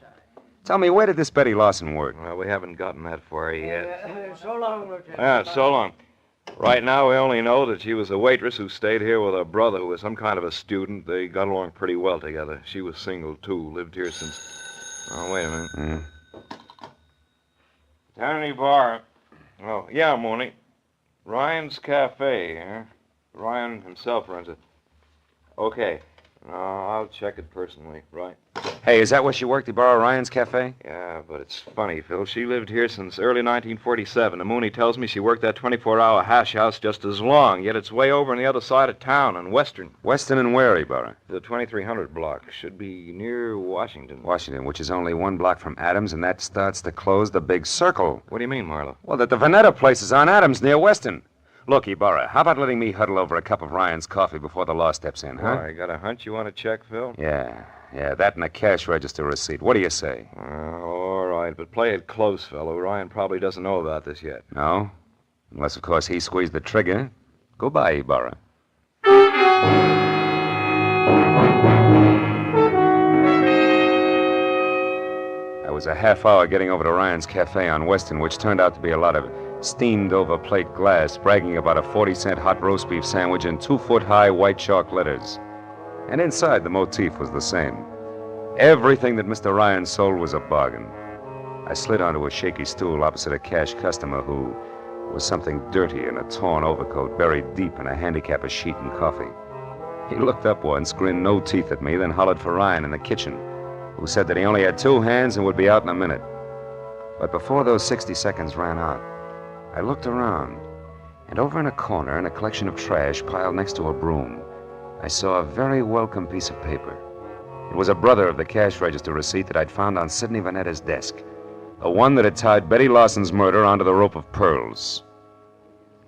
Tell me, where did this Betty Lawson work? Well, we haven't gotten that far yet. So long, Lieutenant. Yeah, so long. Right now, we only know that she was a waitress who stayed here with her brother, who was some kind of a student. They got along pretty well together. She was single, too. Lived here since... Oh, wait a minute. Lieutenant Ibarra. Oh, yeah, Mooney. Ryan's Cafe, huh? Ryan himself runs it. Okay. I'll check it personally, right? Hey, is that where she worked, Ibarra, Ryan's Cafe? Yeah, but it's funny, Phil. She lived here since early 1947. And Mooney tells me she worked that 24-hour hash house just as long, yet it's way over on the other side of town, on Western. Western and where, Ibarra? The 2300 block. Should be near Washington. Washington, which is only 1 block from Adams, and that starts to close the big circle. What do you mean, Marlowe? Well, that the Vanetta place is on Adams, near Western. Look, Ibarra, how about letting me huddle over a cup of Ryan's coffee before the law steps in, huh? I got a hunch you want to check, Phil? Yeah, that and a cash register receipt. What do you say? All right, but play it close, fellow. Ryan probably doesn't know about this yet. No? Unless, of course, he squeezed the trigger. Goodbye, Ibarra. I was a half hour getting over to Ryan's Cafe on Western, which turned out to be a lot of steamed-over plate glass, bragging about a 40-cent hot roast beef sandwich in 2-foot-high white chalk letters. And inside, the motif was the same. Everything that Mr. Ryan sold was a bargain. I slid onto a shaky stool opposite a cash customer who was something dirty in a torn overcoat buried deep in a handicap of sheet and coffee. He looked up once, grinned no teeth at me, then hollered for Ryan in the kitchen, who said that he only had 2 hands and would be out in a minute. But before those 60 seconds ran out, I looked around, and over in a corner, in a collection of trash piled next to a broom, I saw a very welcome piece of paper. It was a brother of the cash register receipt that I'd found on Sidney Vanetta's desk, the one that had tied Betty Lawson's murder onto the rope of pearls.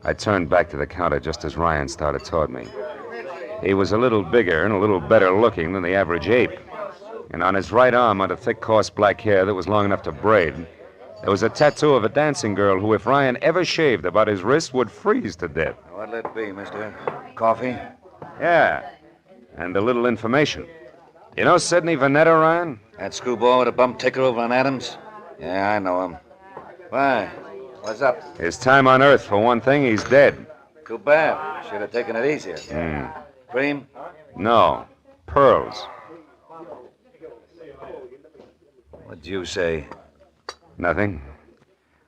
I turned back to the counter just as Ryan started toward me. He was a little bigger and a little better looking than the average ape, and on his right arm, under thick, coarse black hair that was long enough to braid, there was a tattoo of a dancing girl who, if Ryan ever shaved about his wrist, would freeze to death. What'll it be, mister? Coffee? Yeah, and a little information. You know Sidney Vanetta, Ryan? That screwball with a bump ticker over on Adams? Yeah, I know him. Why? What's up? His time on Earth, for one thing, he's dead. Too bad. Should have taken it easier. Cream? No. Pearls. What'd you say? Nothing.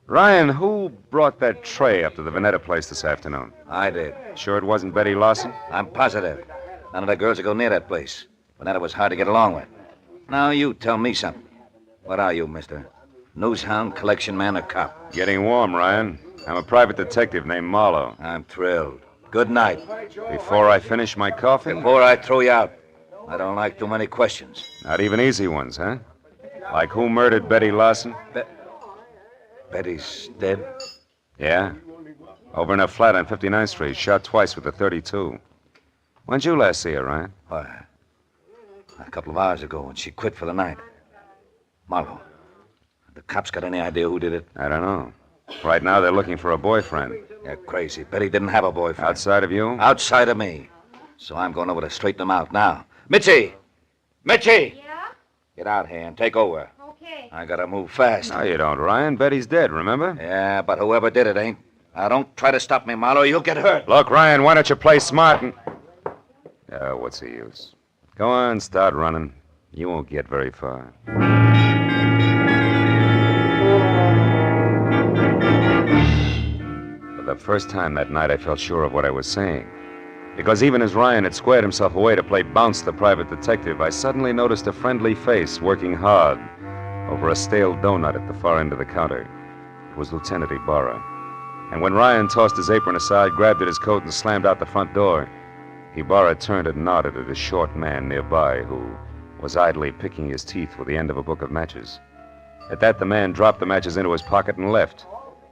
Ryan, who brought that tray up to the Vanetta place this afternoon? I did. Sure it wasn't Betty Lawson? I'm positive. None of the girls would go near that place. Vanetta was hard to get along with. Now you tell me something. What are you, mister? Newshound, collection man, or cop? Getting warm, Ryan. I'm a private detective named Marlowe. I'm thrilled. Good night. Before I finish my coffee? Before I throw you out. I don't like too many questions. Not even easy ones, huh? Like who murdered Betty Larson? Betty's dead? Yeah. Over in her flat on 59th Street, shot twice with a .32. When'd you last see her, Ryan? Why, a couple of hours ago when she quit for the night. Marlowe, the cops got any idea who did it? I don't know. Right now, they're looking for a boyfriend. You're crazy. Betty didn't have a boyfriend. Outside of you? Outside of me. So I'm going over to straighten them out now. Mitzi! Mitzi! Yeah? Get out here and take over. Okay. I gotta move fast. No, you don't, Ryan. Betty's dead, remember? Yeah, but whoever did it ain't. Now, don't try to stop me, Marlowe. You'll get hurt. Look, Ryan, why don't you play smart and... what's the use? Go on, start running. You won't get very far. For the first time that night, I felt sure of what I was saying. Because even as Ryan had squared himself away to play Bounce the private detective, I suddenly noticed a friendly face working hard over a stale donut at the far end of the counter. It was Lieutenant Ibarra. And when Ryan tossed his apron aside, grabbed at his coat, and slammed out the front door, Ibarra turned and nodded at a short man nearby who was idly picking his teeth with the end of a book of matches. At that, the man dropped the matches into his pocket and left.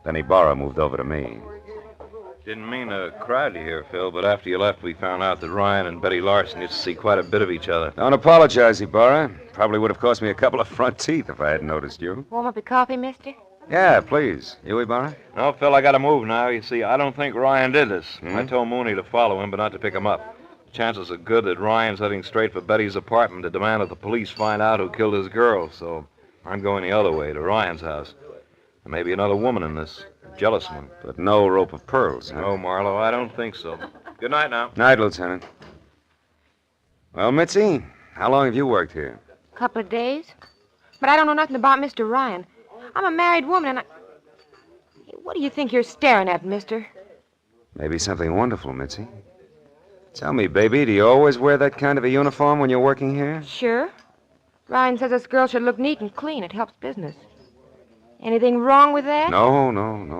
Then Ibarra moved over to me. Didn't mean to crowd you here, Phil, but after you left, we found out that Ryan and Betty Larson used to see quite a bit of each other. Don't apologize, Ibarra. Probably would have cost me a couple of front teeth if I hadn't noticed you. Warm up your coffee, mister? Yeah, please. You, Ibarra? No, Phil, I gotta move now. You see, I don't think Ryan did this. I told Mooney to follow him, but not to pick him up. Chances are good that Ryan's heading straight for Betty's apartment to demand that the police find out who killed his girl, so I'm going the other way, to Ryan's house. There may be another woman in this. A jealous one. But no rope of pearls, huh? No, Marlowe, I don't think so. Good night now. Night, Lieutenant. Well, Mitzi, how long have you worked here? Couple of days. But I don't know nothing about Mr. Ryan. I'm a married woman, and I... What do you think you're staring at, mister? Maybe something wonderful, Mitzi. Tell me, baby, do you always wear that kind of a uniform when you're working here? Sure. Ryan says this girl should look neat and clean. It helps business. Anything wrong with that? No.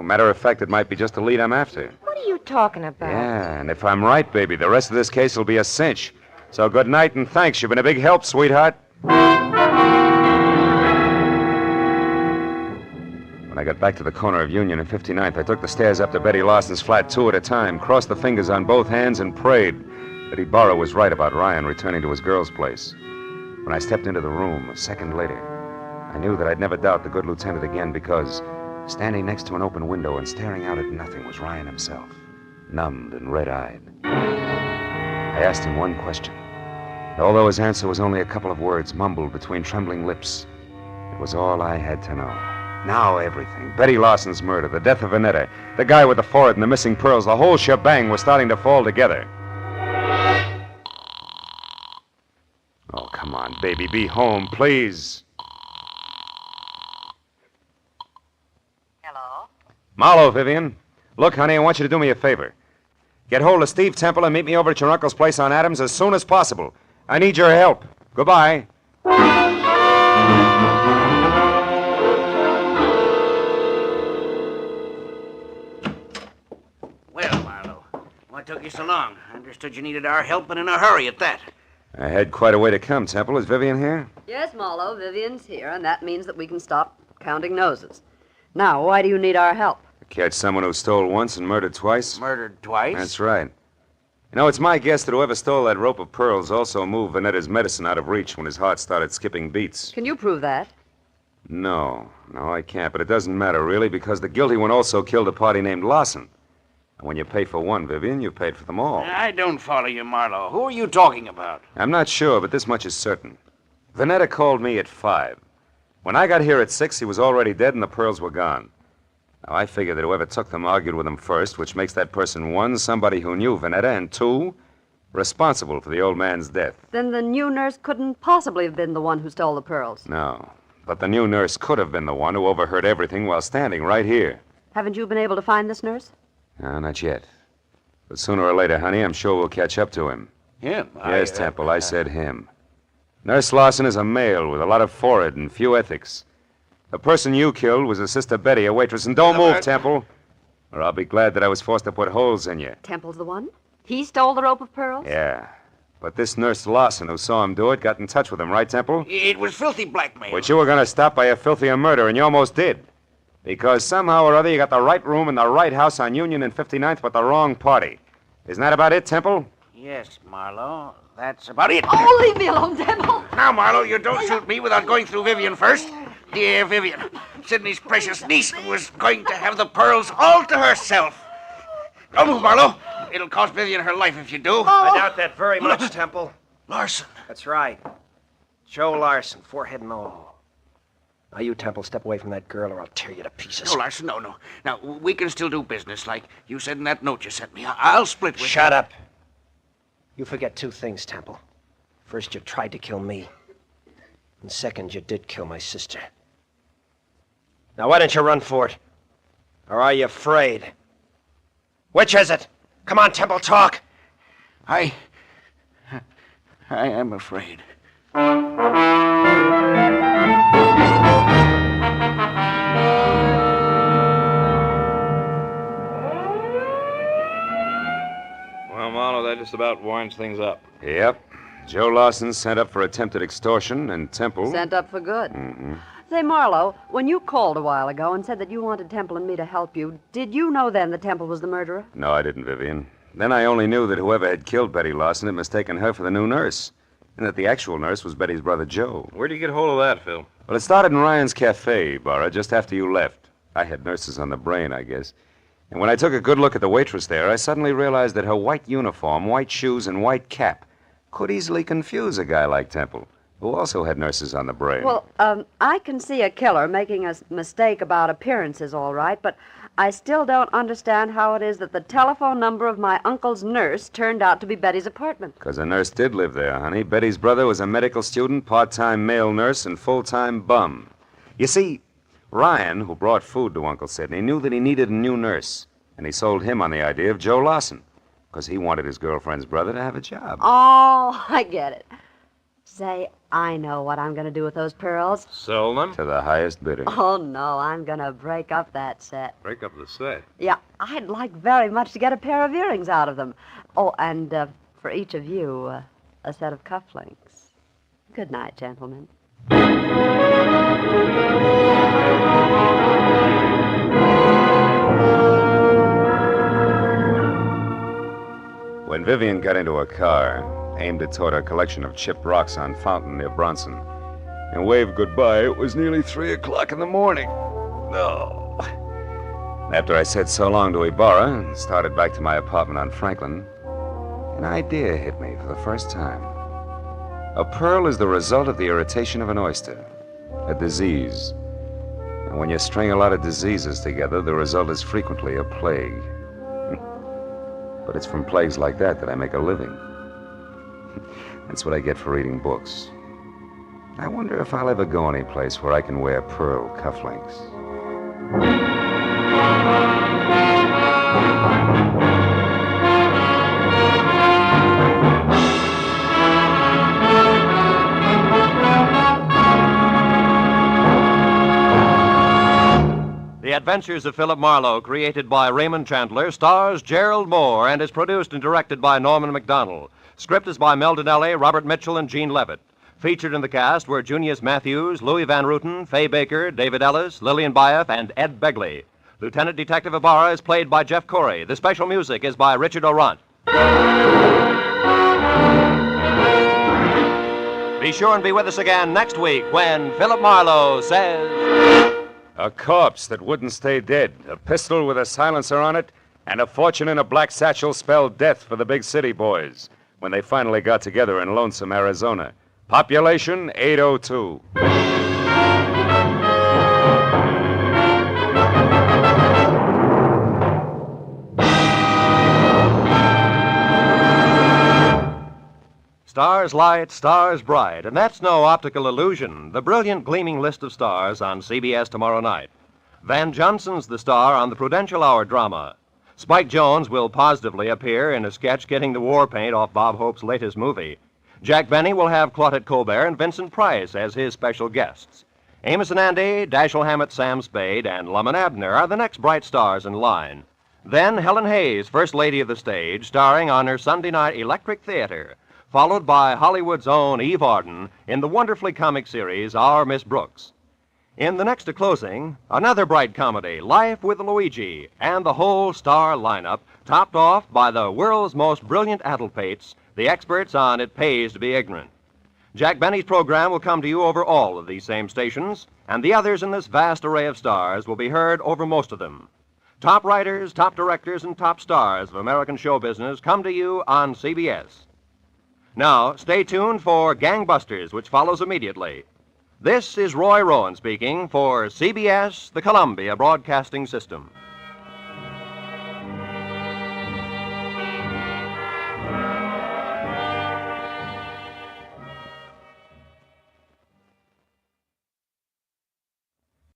Matter of fact, it might be just the lead I'm after. What are you talking about? Yeah, and if I'm right, baby, the rest of this case will be a cinch. So good night and thanks. You've been a big help, sweetheart. When I got back to the corner of Union and 59th, I took the stairs up to Betty Larson's flat 2 at a time, crossed the fingers on both hands, and prayed that Ibarra was right about Ryan returning to his girl's place. When I stepped into the room a second later, I knew that I'd never doubt the good lieutenant again because standing next to an open window and staring out at nothing was Ryan himself, numbed and red-eyed. I asked him one question, and although his answer was only a couple of words mumbled between trembling lips, it was all I had to know. Now everything, Betty Larson's murder, the death of Vanetta, the guy with the forehead and the missing pearls, the whole shebang was starting to fall together. Oh, come on, baby, be home, please. Hello? Marlowe, Vivian. Look, honey, I want you to do me a favor. Get hold of Steve Temple and meet me over at your uncle's place on Adams as soon as possible. I need your help. Goodbye. Well, Marlowe, what took you so long? I understood you needed our help and in a hurry at that. I had quite a way to come, Temple. Is Vivian here? Yes, Marlowe, Vivian's here, and that means that we can stop counting noses. Now, why do you need our help? Catch someone who stole once and murdered twice? Murdered twice? That's right. You know, it's my guess that whoever stole that rope of pearls also moved Vanetta's medicine out of reach when his heart started skipping beats. Can you prove that? No, I can't. But it doesn't matter, really, because the guilty one also killed a party named Larson. And when you pay for one, Vivian, you paid for them all. I don't follow you, Marlowe. Who are you talking about? I'm not sure, but this much is certain. Vanetta called me at 5. When I got here at 6, he was already dead and the pearls were gone. Now, I figured that whoever took them argued with him first, which makes that person, 1, somebody who knew Vanetta, and 2, responsible for the old man's death. Then the new nurse couldn't possibly have been the one who stole the pearls. No, but the new nurse could have been the one who overheard everything while standing right here. Haven't you been able to find this nurse? No, not yet. But sooner or later, honey, I'm sure we'll catch up to him. Him? Yes, Temple, I said him. Nurse Larson is a male with a lot of forehead and few ethics. The person you killed was his sister Betty, a waitress. And don't move, Temple, or I'll be glad that I was forced to put holes in you. Temple's the one? He stole the rope of pearls? Yeah. But this nurse Lawson who saw him do it got in touch with him, right, Temple? It was filthy blackmail. But you were going to stop by a filthier murder, and you almost did. Because somehow or other you got the right room in the right house on Union and 59th, but the wrong party. Isn't that about it, Temple? Yes, Marlowe. That's about it. Oh, leave me alone, Temple. Now, Marlowe, you don't shoot me without going through Vivian first. Dear Vivian, Sidney's precious niece was going to have the pearls all to herself. Don't move, Marlowe. It'll cost Vivian her life if you do. I doubt that very much, Temple. Larson. That's right. Joe Larson, forehead and all. Now, you, Temple, step away from that girl or I'll tear you to pieces. No, Larson, no. Now, we can still do business like you said in that note you sent me. I'll split with you. Shut up. You forget two things, Temple. First, you tried to kill me. And second, you did kill my sister. Now, why don't you run for it? Or are you afraid? Which is it? Come on, Temple, talk. I am afraid. Well, Marlowe, that just about winds things up. Yep. Joe Lawson sent up for attempted extortion, and Temple... Sent up for good. Mm-hmm. Say, Marlowe, when you called a while ago and said that you wanted Temple and me to help you, did you know then that Temple was the murderer? No, I didn't, Vivian. Then I only knew that whoever had killed Betty Lawson had mistaken her for the new nurse, and that the actual nurse was Betty's brother, Joe. Where'd you get hold of that, Phil? Well, it started in Ryan's Cafe, Barra, just after you left. I had nurses on the brain, I guess. And when I took a good look at the waitress there, I suddenly realized that her white uniform, white shoes, and white cap could easily confuse a guy like Temple, who also had nurses on the brain. Well, I can see a killer making a mistake about appearances, all right, but I still don't understand how it is that the telephone number of my uncle's nurse turned out to be Betty's apartment. Because a nurse did live there, honey. Betty's brother was a medical student, part-time male nurse, and full-time bum. You see, Ryan, who brought food to Uncle Sidney, knew that he needed a new nurse, and he sold him on the idea of Joe Lawson, because he wanted his girlfriend's brother to have a job. Oh, I get it. Say, I know what I'm going to do with those pearls. Sell them? To the highest bidder. Oh, no, I'm going to break up that set. Break up the set. Yeah, I'd like very much to get a pair of earrings out of them. Oh, and for each of you, a set of cufflinks. Good night, gentlemen. When Vivian got into a car, aimed it toward a collection of chipped rocks on Fountain near Bronson, and waved goodbye, it was nearly 3 o'clock in the morning. No. After I said so long to Ibarra and started back to my apartment on Franklin, an idea hit me for the first time. A pearl is the result of the irritation of an oyster, a disease. And when you string a lot of diseases together, the result is frequently a plague. But it's from plagues like that I make a living. That's what I get for reading books. I wonder if I'll ever go any place where I can wear pearl cufflinks. The Adventures of Philip Marlowe, created by Raymond Chandler, stars Gerald Moore and is produced and directed by Norman McDonald. Script is by Mel Donnelly, Robert Mitchell, and Gene Levitt. Featured in the cast were Junius Matthews, Louis Van Ruten, Fay Baker, David Ellis, Lillian Baeff, and Ed Begley. Lieutenant Detective Ibarra is played by Jeff Corey. The special music is by Richard Orant. Be sure and be with us again next week when Philip Marlowe says... A corpse that wouldn't stay dead, a pistol with a silencer on it, and a fortune in a black satchel spelled death for the big city boys when they finally got together in lonesome Arizona. Population 802. Stars light, stars bright, and that's no optical illusion. The brilliant gleaming list of stars on CBS tomorrow night. Van Johnson's the star on the Prudential Hour drama. Spike Jones will positively appear in a sketch getting the war paint off Bob Hope's latest movie. Jack Benny will have Claudette Colbert and Vincent Price as his special guests. Amos and Andy, Dashiell Hammett, Sam Spade, and Lum and Abner are the next bright stars in line. Then Helen Hayes, First Lady of the Stage, starring on her Sunday night Electric Theater. followed by Hollywood's own Eve Arden in the wonderfully comic series Our Miss Brooks. In the next to closing, another bright comedy, Life with Luigi, and the whole star lineup, topped off by the world's most brilliant adulpates, the experts on It Pays to Be Ignorant. Jack Benny's program will come to you over all of these same stations, and the others in this vast array of stars will be heard over most of them. Top writers, top directors, and top stars of American show business come to you on CBS. Now, stay tuned for Gangbusters, which follows immediately. This is Roy Rowan speaking for CBS, the Columbia Broadcasting System.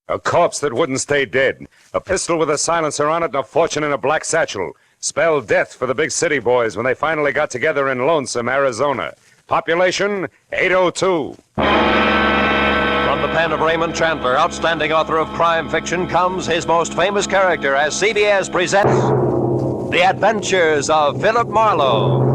A corpse that wouldn't stay dead. A pistol with a silencer on it and a fortune in a black satchel. Spelled death for the big city boys when they finally got together in Lonesome, Arizona. Population, 802. From the pen of Raymond Chandler, outstanding author of crime fiction, comes his most famous character as CBS presents The Adventures of Philip Marlowe.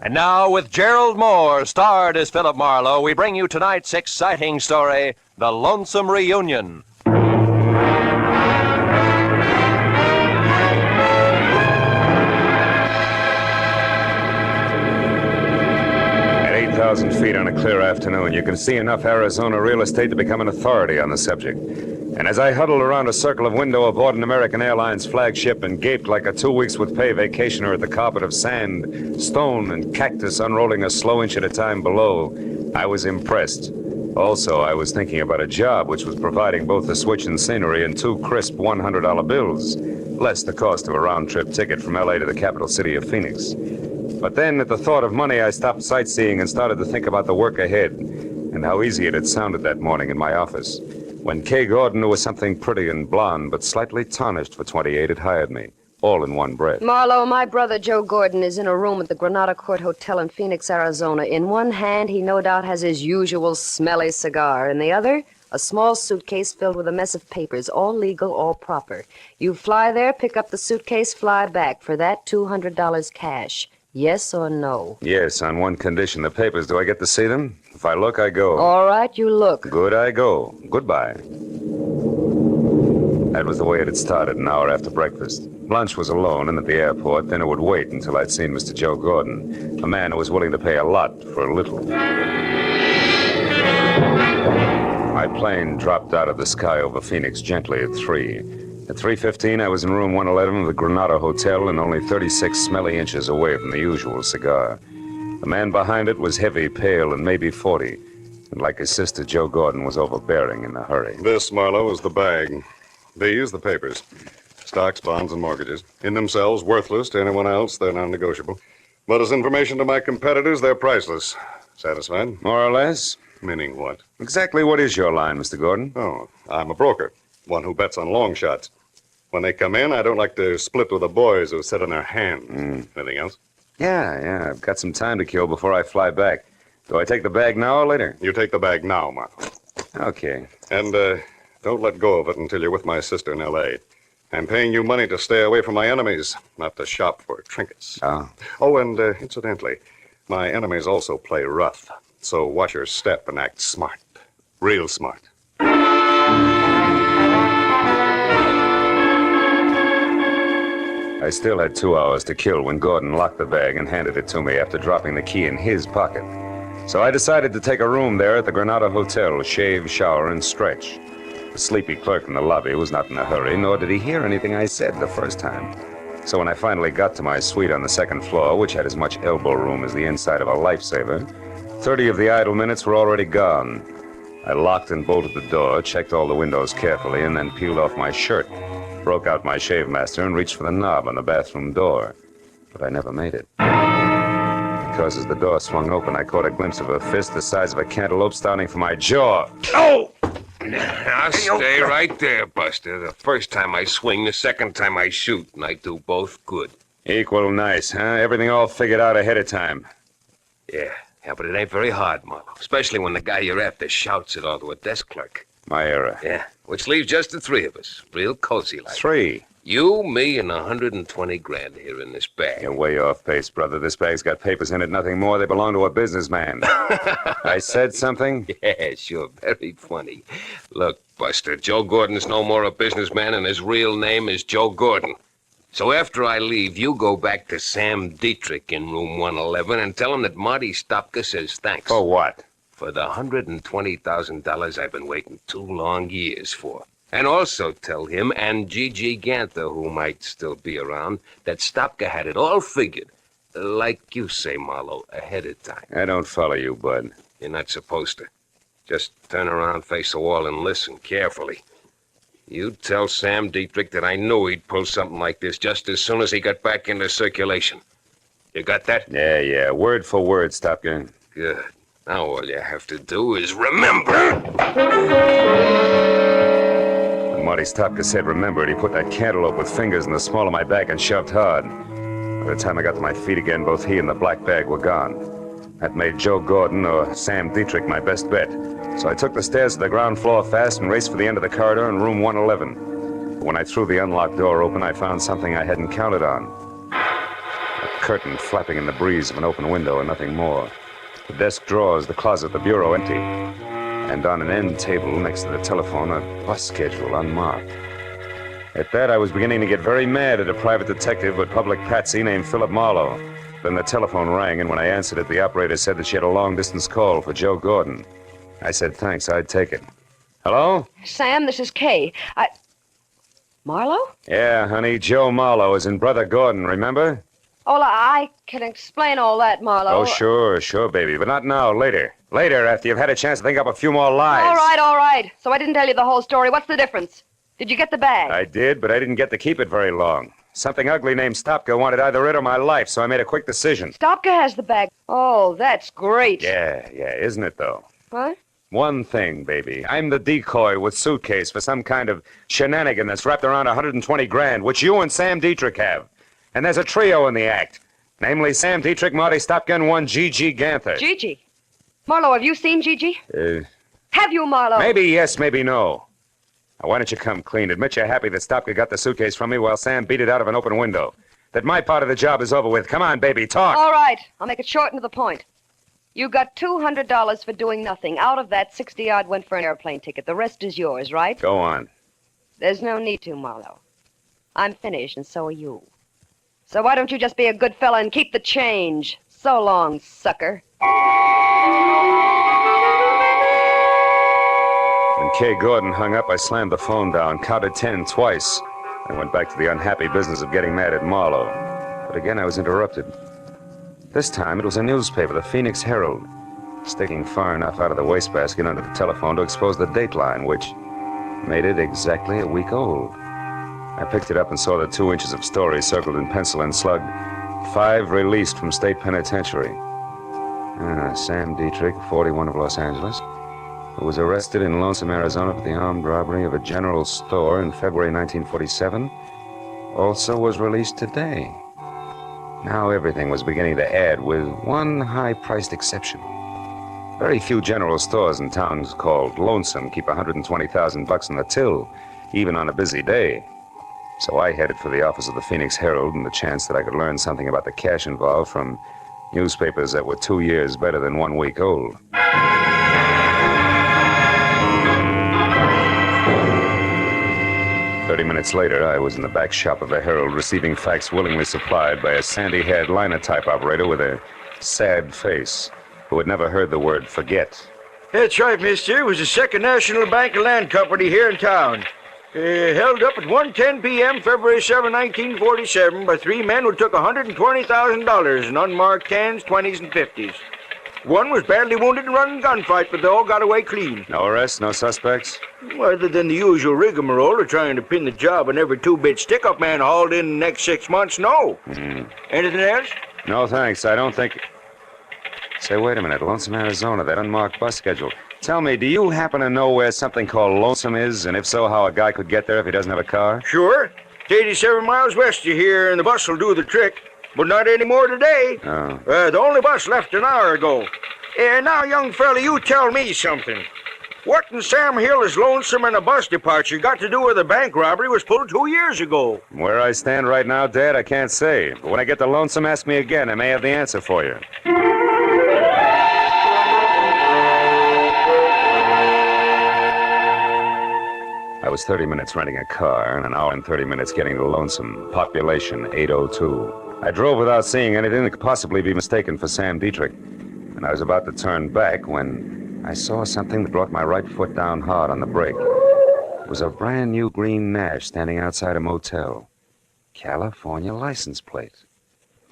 And now, with Gerald Moore, starred as Philip Marlowe, we bring you tonight's exciting story, The Lonesome Reunion. At 8,000 feet on a clear afternoon, you can see enough Arizona real estate to become an authority on the subject. And as I huddled around a circle of window aboard an American Airlines flagship and gaped like a 2 weeks with pay vacationer at the carpet of sand, stone, and cactus unrolling a slow inch at a time below, I was impressed. Also, I was thinking about a job which was providing both the switch and scenery and 2 crisp $100 bills, less the cost of a round-trip ticket from L.A. to the capital city of Phoenix. But then, at the thought of money, I stopped sightseeing and started to think about the work ahead and how easy it had sounded that morning in my office. When Kay Gordon, who was something pretty and blonde, but slightly tarnished for 28, had hired me, all in one breath. Marlowe, my brother Joe Gordon is in a room at the Granada Court Hotel in Phoenix, Arizona. In one hand, he no doubt has his usual smelly cigar. In the other, a small suitcase filled with a mess of papers, all legal, all proper. You fly there, pick up the suitcase, fly back. For that, $200 cash. Yes or no? Yes, on one condition. The papers, do I get to see them? If I look, I go. All right, you look. Good, I go. Goodbye. That was the way it had started an hour after breakfast. Lunch was alone, and at the airport, dinner would wait until I'd seen Mr. Joe Gordon, a man who was willing to pay a lot for a little. My plane dropped out of the sky over Phoenix gently at 3. At 3:15, I was in room 111 of the Granada Hotel and only 36 smelly inches away from the usual cigar. The man behind it was heavy, pale, and maybe 40. And like his sister, Joe Gordon was overbearing in a hurry. This, Marlowe, is the bag. These, the papers. Stocks, bonds, and mortgages. In themselves, worthless to anyone else. They're non-negotiable. But as information to my competitors, they're priceless. Satisfied? More or less. Meaning what? Exactly what is your line, Mr. Gordon? Oh, I'm a broker. One who bets on long shots. When they come in, I don't like to split with the boys who sit on their hands. Anything else? Yeah. I've got some time to kill before I fly back. Do I take the bag now or later? You take the bag now, Marlowe. Okay. And, don't let go of it until you're with my sister in L.A. I'm paying you money to stay away from my enemies, not to shop for trinkets. Oh, and, incidentally, my enemies also play rough. So watch your step and act smart. Real smart. I still had 2 hours to kill when Gordon locked the bag and handed it to me after dropping the key in his pocket. So I decided to take a room there at the Granada Hotel, shave, shower, and stretch. The sleepy clerk in the lobby was not in a hurry, nor did he hear anything I said the first time. So when I finally got to my suite on the second floor, which had as much elbow room as the inside of a lifesaver, 30 of the idle minutes were already gone. I locked and bolted the door, checked all the windows carefully, and then peeled off my shirt, broke out my shave master, and reached for the knob on the bathroom door. But I never made it. Because as the door swung open, I caught a glimpse of a fist the size of a cantaloupe starting from my jaw. Oh! Now stay right there, Buster. The first time I swing, the second time I shoot, and I do both good. Equal nice, huh? Everything all figured out ahead of time. Yeah, but it ain't very hard, Marlowe. Especially when the guy you're after shouts it all to a desk clerk. My era. Yeah, which leaves just the three of us. Real cozy like. 3. You, me, and 120 grand here in this bag. You're way off pace, brother. This bag's got papers in it, nothing more. They belong to a businessman. I said something? Yeah, sure. Very funny. Look, Buster, Joe Gordon's no more a businessman, and his real name is Joe Gordon. So after I leave, you go back to Sam Dietrich in room 111 and tell him that Marty Stopka says thanks. For what? For the $120,000 I've been waiting 2 long years for. And also tell him and Gigi Ganther, who might still be around, that Stopka had it all figured. Like you say, Marlowe, ahead of time. I don't follow you, bud. You're not supposed to. Just turn around, face the wall, and listen carefully. You tell Sam Dietrich that I knew he'd pull something like this just as soon as he got back into circulation. You got that? Yeah. Word for word, Stopka. Good. Now all you have to do is remember. When Marty Stopka said remember it, he put that cantaloupe with fingers in the small of my back and shoved hard. By the time I got to my feet again, both he and the black bag were gone. That made Joe Gordon or Sam Dietrich my best bet. So I took the stairs to the ground floor fast and raced for the end of the corridor in room 111. But when I threw the unlocked door open, I found something I hadn't counted on. A curtain flapping in the breeze of an open window and nothing more. The desk drawers, the closet, the bureau empty. And on an end table next to the telephone, a bus schedule unmarked. At that, I was beginning to get very mad at a private detective but public patsy named Philip Marlowe. Then the telephone rang, and when I answered it, the operator said that she had a long-distance call for Joe Gordon. I said thanks, I'd take it. Hello? Sam, this is Kay. Marlowe? Yeah, honey, Joe Marlowe is in Brother Gordon, remember? Oh, I can explain all that, Marlowe. Oh, sure, baby, but not now, later. Later, after you've had a chance to think up a few more lies. All right. So I didn't tell you the whole story. What's the difference? Did you get the bag? I did, but I didn't get to keep it very long. Something ugly named Stopka wanted either it or my life, so I made a quick decision. Stopka has the bag. Oh, that's great. Yeah, isn't it, though? What? One thing, baby. I'm the decoy with suitcase for some kind of shenanigan that's wrapped around 120 grand, which you and Sam Dietrich have. And there's a trio in the act. Namely, Sam Dietrich, Marty Stopka, and one Gigi Ganther. Gigi? Marlowe, have you seen Gigi? Have you, Marlowe? Maybe yes, maybe no. Now, why don't you come clean? Admit you're happy that Stopka got the suitcase from me while Sam beat it out of an open window. That my part of the job is over with. Come on, baby, talk. All right. I'll make it short and to the point. You got $200 for doing nothing. Out of that, 60-odd went for an airplane ticket. The rest is yours, right? Go on. There's no need to, Marlowe. I'm finished, and so are you. So why don't you just be a good fella and keep the change? So long, sucker. When Kay Gordon hung up, I slammed the phone down, counted 10 twice, and went back to the unhappy business of getting mad at Marlowe. But again, I was interrupted. This time, it was a newspaper, the Phoenix Herald, sticking far enough out of the wastebasket under the telephone to expose the dateline, which made it exactly a week old. I picked it up and saw the 2 inches of story circled in pencil and slugged. 5 released from state penitentiary. Sam Dietrich, 41 of Los Angeles, who was arrested in Lonesome, Arizona for the armed robbery of a general store in February 1947, also was released today. Now everything was beginning to add, with one high-priced exception. Very few general stores in towns called Lonesome keep $120,000 in the till, even on a busy day. So I headed for the office of the Phoenix Herald and the chance that I could learn something about the cash involved from newspapers that were 2 years better than 1 week old. 30 minutes later, I was in the back shop of the Herald receiving facts willingly supplied by a sandy-haired linotype operator with a sad face who had never heard the word forget. That's right, mister. It was the Second National Bank and Land Company here in town. Held up at 1:10 p.m., February 7, 1947, by 3 men who took $120,000 in unmarked 10s, 20s, and 50s. One was badly wounded in a running gunfight, but they all got away clean. No arrests, no suspects? Other than the usual rigmarole of trying to pin the job on every 2-bit stick-up man hauled in the next 6 months, no. Anything else? No, thanks. I don't think... Say, wait a minute. Lonesome, Arizona, that unmarked bus schedule. Tell me, do you happen to know where something called Lonesome is? And if so, how a guy could get there if he doesn't have a car? Sure. It's 87 miles west of here, and the bus will do the trick. But not anymore today. Oh. The only bus left an hour ago. Now, young fella, you tell me something. What in Sam Hill is lonesome and a bus departure got to do with a bank robbery was pulled 2 years ago? Where I stand right now, Dad, I can't say. But when I get to Lonesome, ask me again. I may have the answer for you. I was 30 minutes renting a car and an hour and 30 minutes getting to Lonesome. Population 802. I drove without seeing anything that could possibly be mistaken for Sam Dietrich. And I was about to turn back when I saw something that brought my right foot down hard on the brake. It was a brand new green Nash standing outside a motel. California license plate.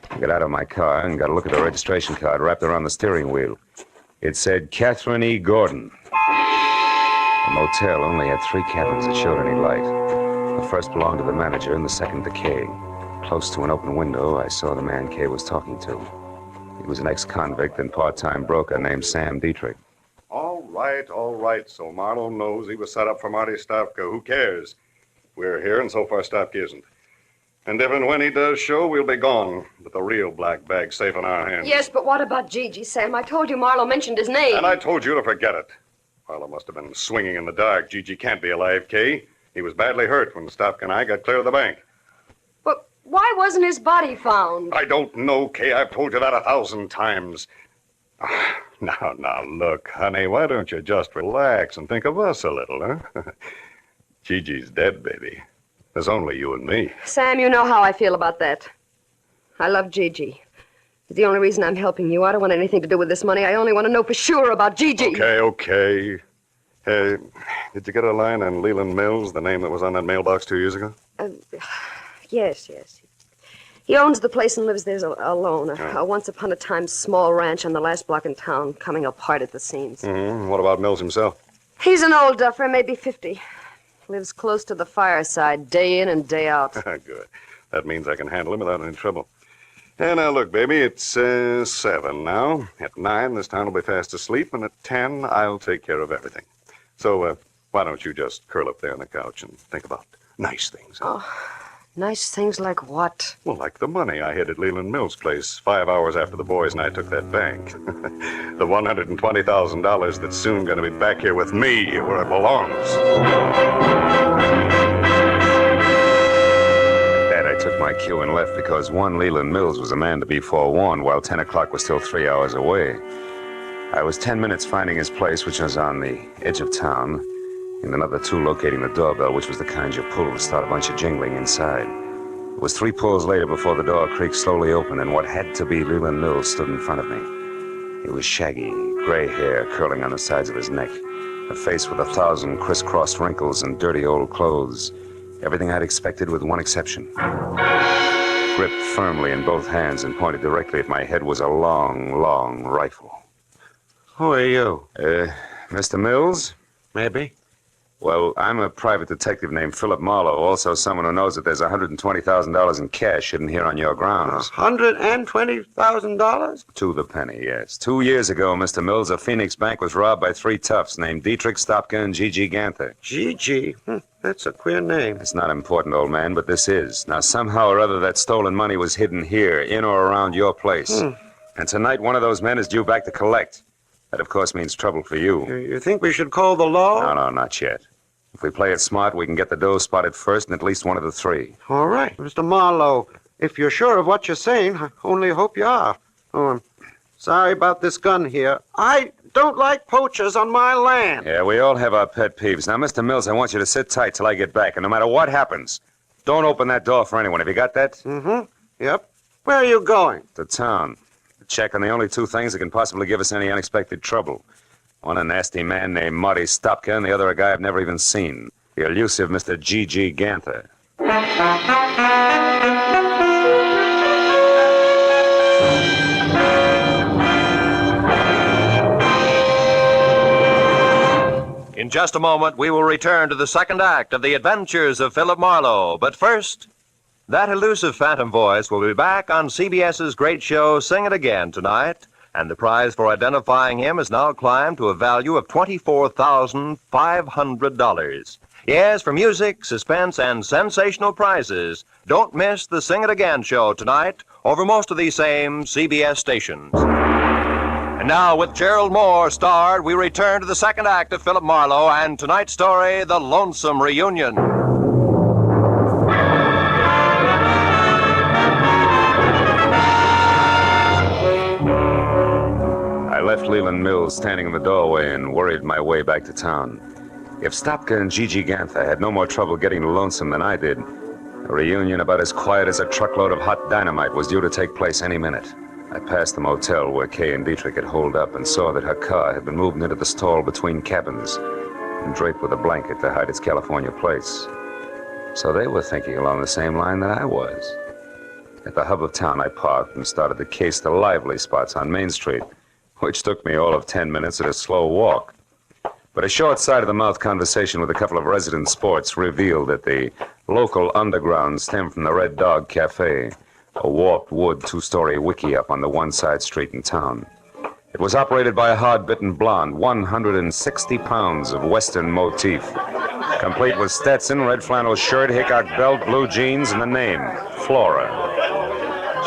I got out of my car and got a look at the registration card wrapped around the steering wheel. It said Catherine E. Gordon. The motel only had 3 cabins that showed any light. The first belonged to the manager and the second to Kay. Close to an open window, I saw the man Kay was talking to. He was an ex-convict and part-time broker named Sam Dietrich. All right. So Marlowe knows he was set up for Marty Stavka. Who cares? We're here, and so far Stavka isn't. And if and when he does show, we'll be gone, with the real black bag safe in our hands. Yes, but what about Gigi, Sam? I told you Marlowe mentioned his name. And I told you to forget it. Marlowe must have been swinging in the dark. Gigi can't be alive, Kay. He was badly hurt when Stavka and I got clear of the bank. But why wasn't his body found? I don't know, Kay. I've told you that 1,000 times. Now, look, honey, why don't you just relax and think of us a little, huh? Gigi's dead, baby. There's only you and me. Sam, you know how I feel about that. I love Gigi. It's the only reason I'm helping you. I don't want anything to do with this money. I only want to know for sure about Gigi. Okay. Hey, did you get a line on Leland Mills, the name that was on that mailbox 2 years ago? Yes. He owns the place and lives there alone. A once-upon-a-time small ranch on the last block in town, coming apart at the seams. Mm-hmm. What about Mills himself? He's an old duffer, maybe 50. Lives close to the fireside, day in and day out. Good. That means I can handle him without any trouble. And now, look, baby, it's 7 now. At 9, this town will be fast asleep, and at 10, I'll take care of everything. So, why don't you just curl up there on the couch and think about nice things? Huh? Oh, nice things like what? Well, like the money I hid at Leland Mills' place 5 hours after the boys and I took that bank. The $120,000 that's soon going to be back here with me, where it belongs. Dad, I took my cue and left because one Leland Mills was a man to be forewarned, while 10 o'clock was still 3 hours away. I was 10 minutes finding his place, which was on the edge of town, and another 2 locating the doorbell, which was the kind you pull to start a bunch of jingling inside. It was 3 pulls later before the door creaked slowly open, and what had to be Leland Mills stood in front of me. He was shaggy, gray hair curling on the sides of his neck, a face with 1,000 crisscrossed wrinkles and dirty old clothes. Everything I'd expected with one exception. Gripped firmly in both hands and pointed directly at my head was a long rifle. Who are you? Mr. Mills? Maybe. Well, I'm a private detective named Philip Marlowe, also someone who knows that there's $120,000 in cash hidden here on your grounds. $120,000? To the penny, yes. 2 years ago, Mr. Mills, a Phoenix bank was robbed by 3 toughs named Dietrich, Stopka, and Gigi Ganther. Gigi? That's a queer name. It's not important, old man, but this is. Now, somehow or other, that stolen money was hidden here, in or around your place. And tonight, one of those men is due back to collect. That, of course, means trouble for you. You think we should call the law? No, not yet. If we play it smart, we can get the dough spotted first in at least one of the 3. All right, Mr. Marlowe. If you're sure of what you're saying, I only hope you are. Oh, I'm sorry about this gun here. I don't like poachers on my land. Yeah, we all have our pet peeves. Now, Mr. Mills, I want you to sit tight till I get back, and no matter what happens, don't open that door for anyone. Have you got that? Mm-hmm. Yep. Where are you going? To town. To check on the only 2 things that can possibly give us any unexpected trouble. One a nasty man named Marty Stopka, and the other a guy I've never even seen. The elusive Mr. Gigi Ganther. In just a moment, we will return to the second act of The Adventures of Philip Marlowe. But first, that elusive phantom voice will be back on CBS's great show, Sing It Again, tonight. And the prize for identifying him has now climbed to a value of $24,500. Yes, for music, suspense, and sensational prizes. Don't miss the Sing It Again show tonight over most of these same CBS stations. And now, with Gerald Moore starred, we return to the second act of Philip Marlowe and tonight's story, The Lonesome Reunion. I left Leland Mills standing in the doorway and worried my way back to town. If Stopka and Gigi Ganther had no more trouble getting to Lonesome than I did, a reunion about as quiet as a truckload of hot dynamite was due to take place any minute. I passed the motel where Kay and Dietrich had holed up and saw that her car had been moved into the stall between cabins and draped with a blanket to hide its California plates. So they were thinking along the same line that I was. At the hub of town, I parked and started to case the lively spots on Main Street, which took me all of 10 minutes at a slow walk. But a short side-of-the-mouth conversation with a couple of resident sports revealed that the local underground stemmed from the Red Dog Cafe, a warped wood two-story wiki-up on the one-side street in town. It was operated by a hard-bitten blonde, 160 pounds of Western motif, complete with Stetson, red flannel shirt, Hickok belt, blue jeans, and the name, Flora.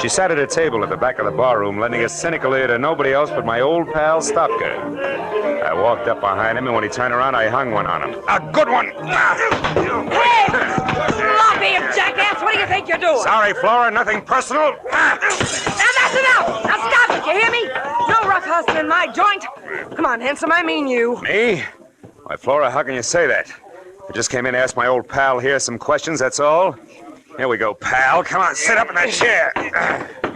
She sat at a table at the back of the barroom, lending a cynical ear to nobody else but my old pal Stopka. I walked up behind him, and when he turned around, I hung one on him. A good one! Hey! Sloppy, you jackass! What do you think you're doing? Sorry, Flora, nothing personal. Now that's enough! Now stop it, you hear me? No rough hustling my joint. Come on, handsome, I mean you. Me? Why, Flora, how can you say that? I just came in to ask my old pal here some questions, that's all. Here we go, pal. Come on, sit up in that chair.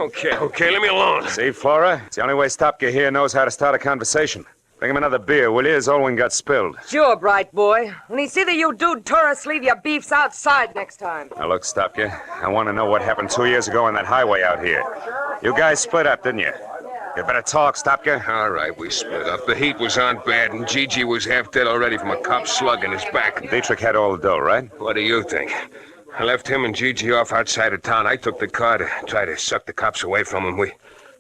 Okay, let me alone. See, Flora? It's the only way Stopka here knows how to start a conversation. Bring him another beer, will you? His old one got spilled. Sure, bright boy. When he see that you dude tourists leave your beefs outside next time. Now, look, Stopka, I want to know what happened 2 years ago on that highway out here. You guys split up, didn't you? You better talk, Stopka. All right, we split up. The heat was on bad, and Gigi was half dead already from a cop slug in his back. Dietrich had all the dough, right? What do you think? I left him and Gigi off outside of town. I took the car to try to suck the cops away from him. We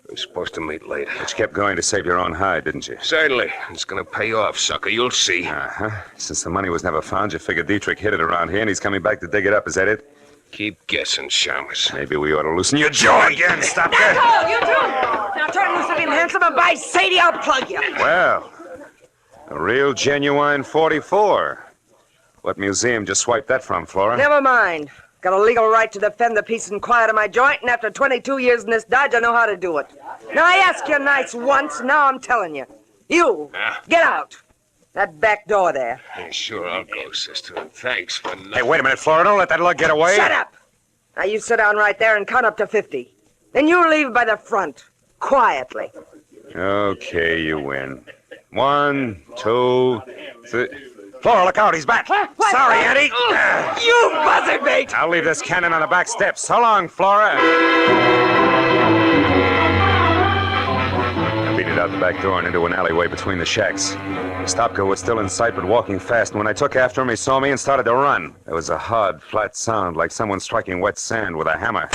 were supposed to meet later. But you kept going to save your own hide, didn't you? Certainly. It's going to pay off, sucker. You'll see. Uh-huh. Since the money was never found, you figured Dietrich hid it around here, and he's coming back to dig it up. Is that it? Keep guessing, Chalmers. Maybe we ought to loosen your jaw again, Stopka. That's all, you two! Now turn loose of him, handsome, and by Sadie, I'll plug you. Well, a real genuine 44. What museum just swiped that from, Flora? Never mind. Got a legal right to defend the peace and quiet of my joint, and after 22 years in this dodge, I know how to do it. Now, I asked you nice once, now I'm telling you. You, get out. That back door there. Hey, sure, I'll go, sister. Thanks for nothing. Hey, wait a minute, Flora. Don't let that lug get away. Shut up. Now, you sit down right there and count up to 50. Then you leave by the front, quietly. Okay, you win. 1, 2, 3... Flora, look out, he's back. What? Sorry, Eddie. You buzzard bait! I'll leave this cannon on the back steps. So long, Flora. I beat it out the back door and into an alleyway between the shacks. Stopka was still in sight, but walking fast, and when I took after him, he saw me and started to run. There was a hard, flat sound, like someone striking wet sand with a hammer.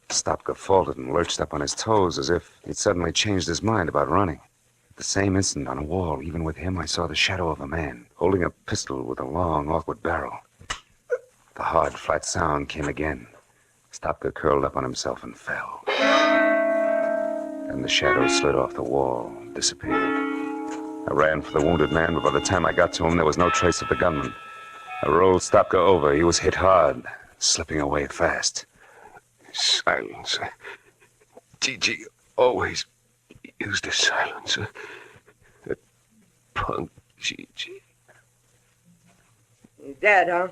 Stopka faltered and lurched up on his toes as if he'd suddenly changed his mind about running. At the same instant, on a wall, even with him, I saw the shadow of a man, holding a pistol with a long, awkward barrel. The hard, flat sound came again. Stopka curled up on himself and fell. And the shadow slid off the wall, disappeared. I ran for the wounded man, but by the time I got to him, there was no trace of the gunman. I rolled Stopka over. He was hit hard, slipping away fast. Silence. Gigi always used the silencer. That punk Gigi. He's dead, huh?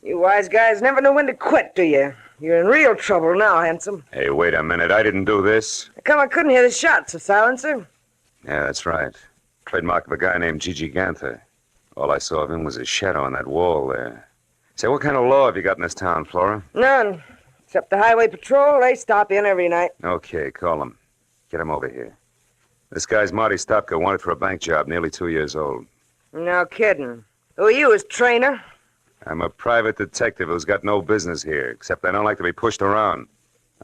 You wise guys never know when to quit, do you? You're in real trouble now, handsome. Hey, wait a minute. I didn't do this. How come I couldn't hear the shots, a silencer? Yeah, that's right. Trademark of a guy named Gigi Ganther. All I saw of him was his shadow on that wall there. Say, what kind of law have you got in this town, Flora? None. Except the highway patrol, they stop in every night. Okay, call him. Get him over here. This guy's Marty Stopka, wanted for a bank job, nearly 2 years old. No kidding. Who are you, his trainer? I'm a private detective who's got no business here, except I don't like to be pushed around.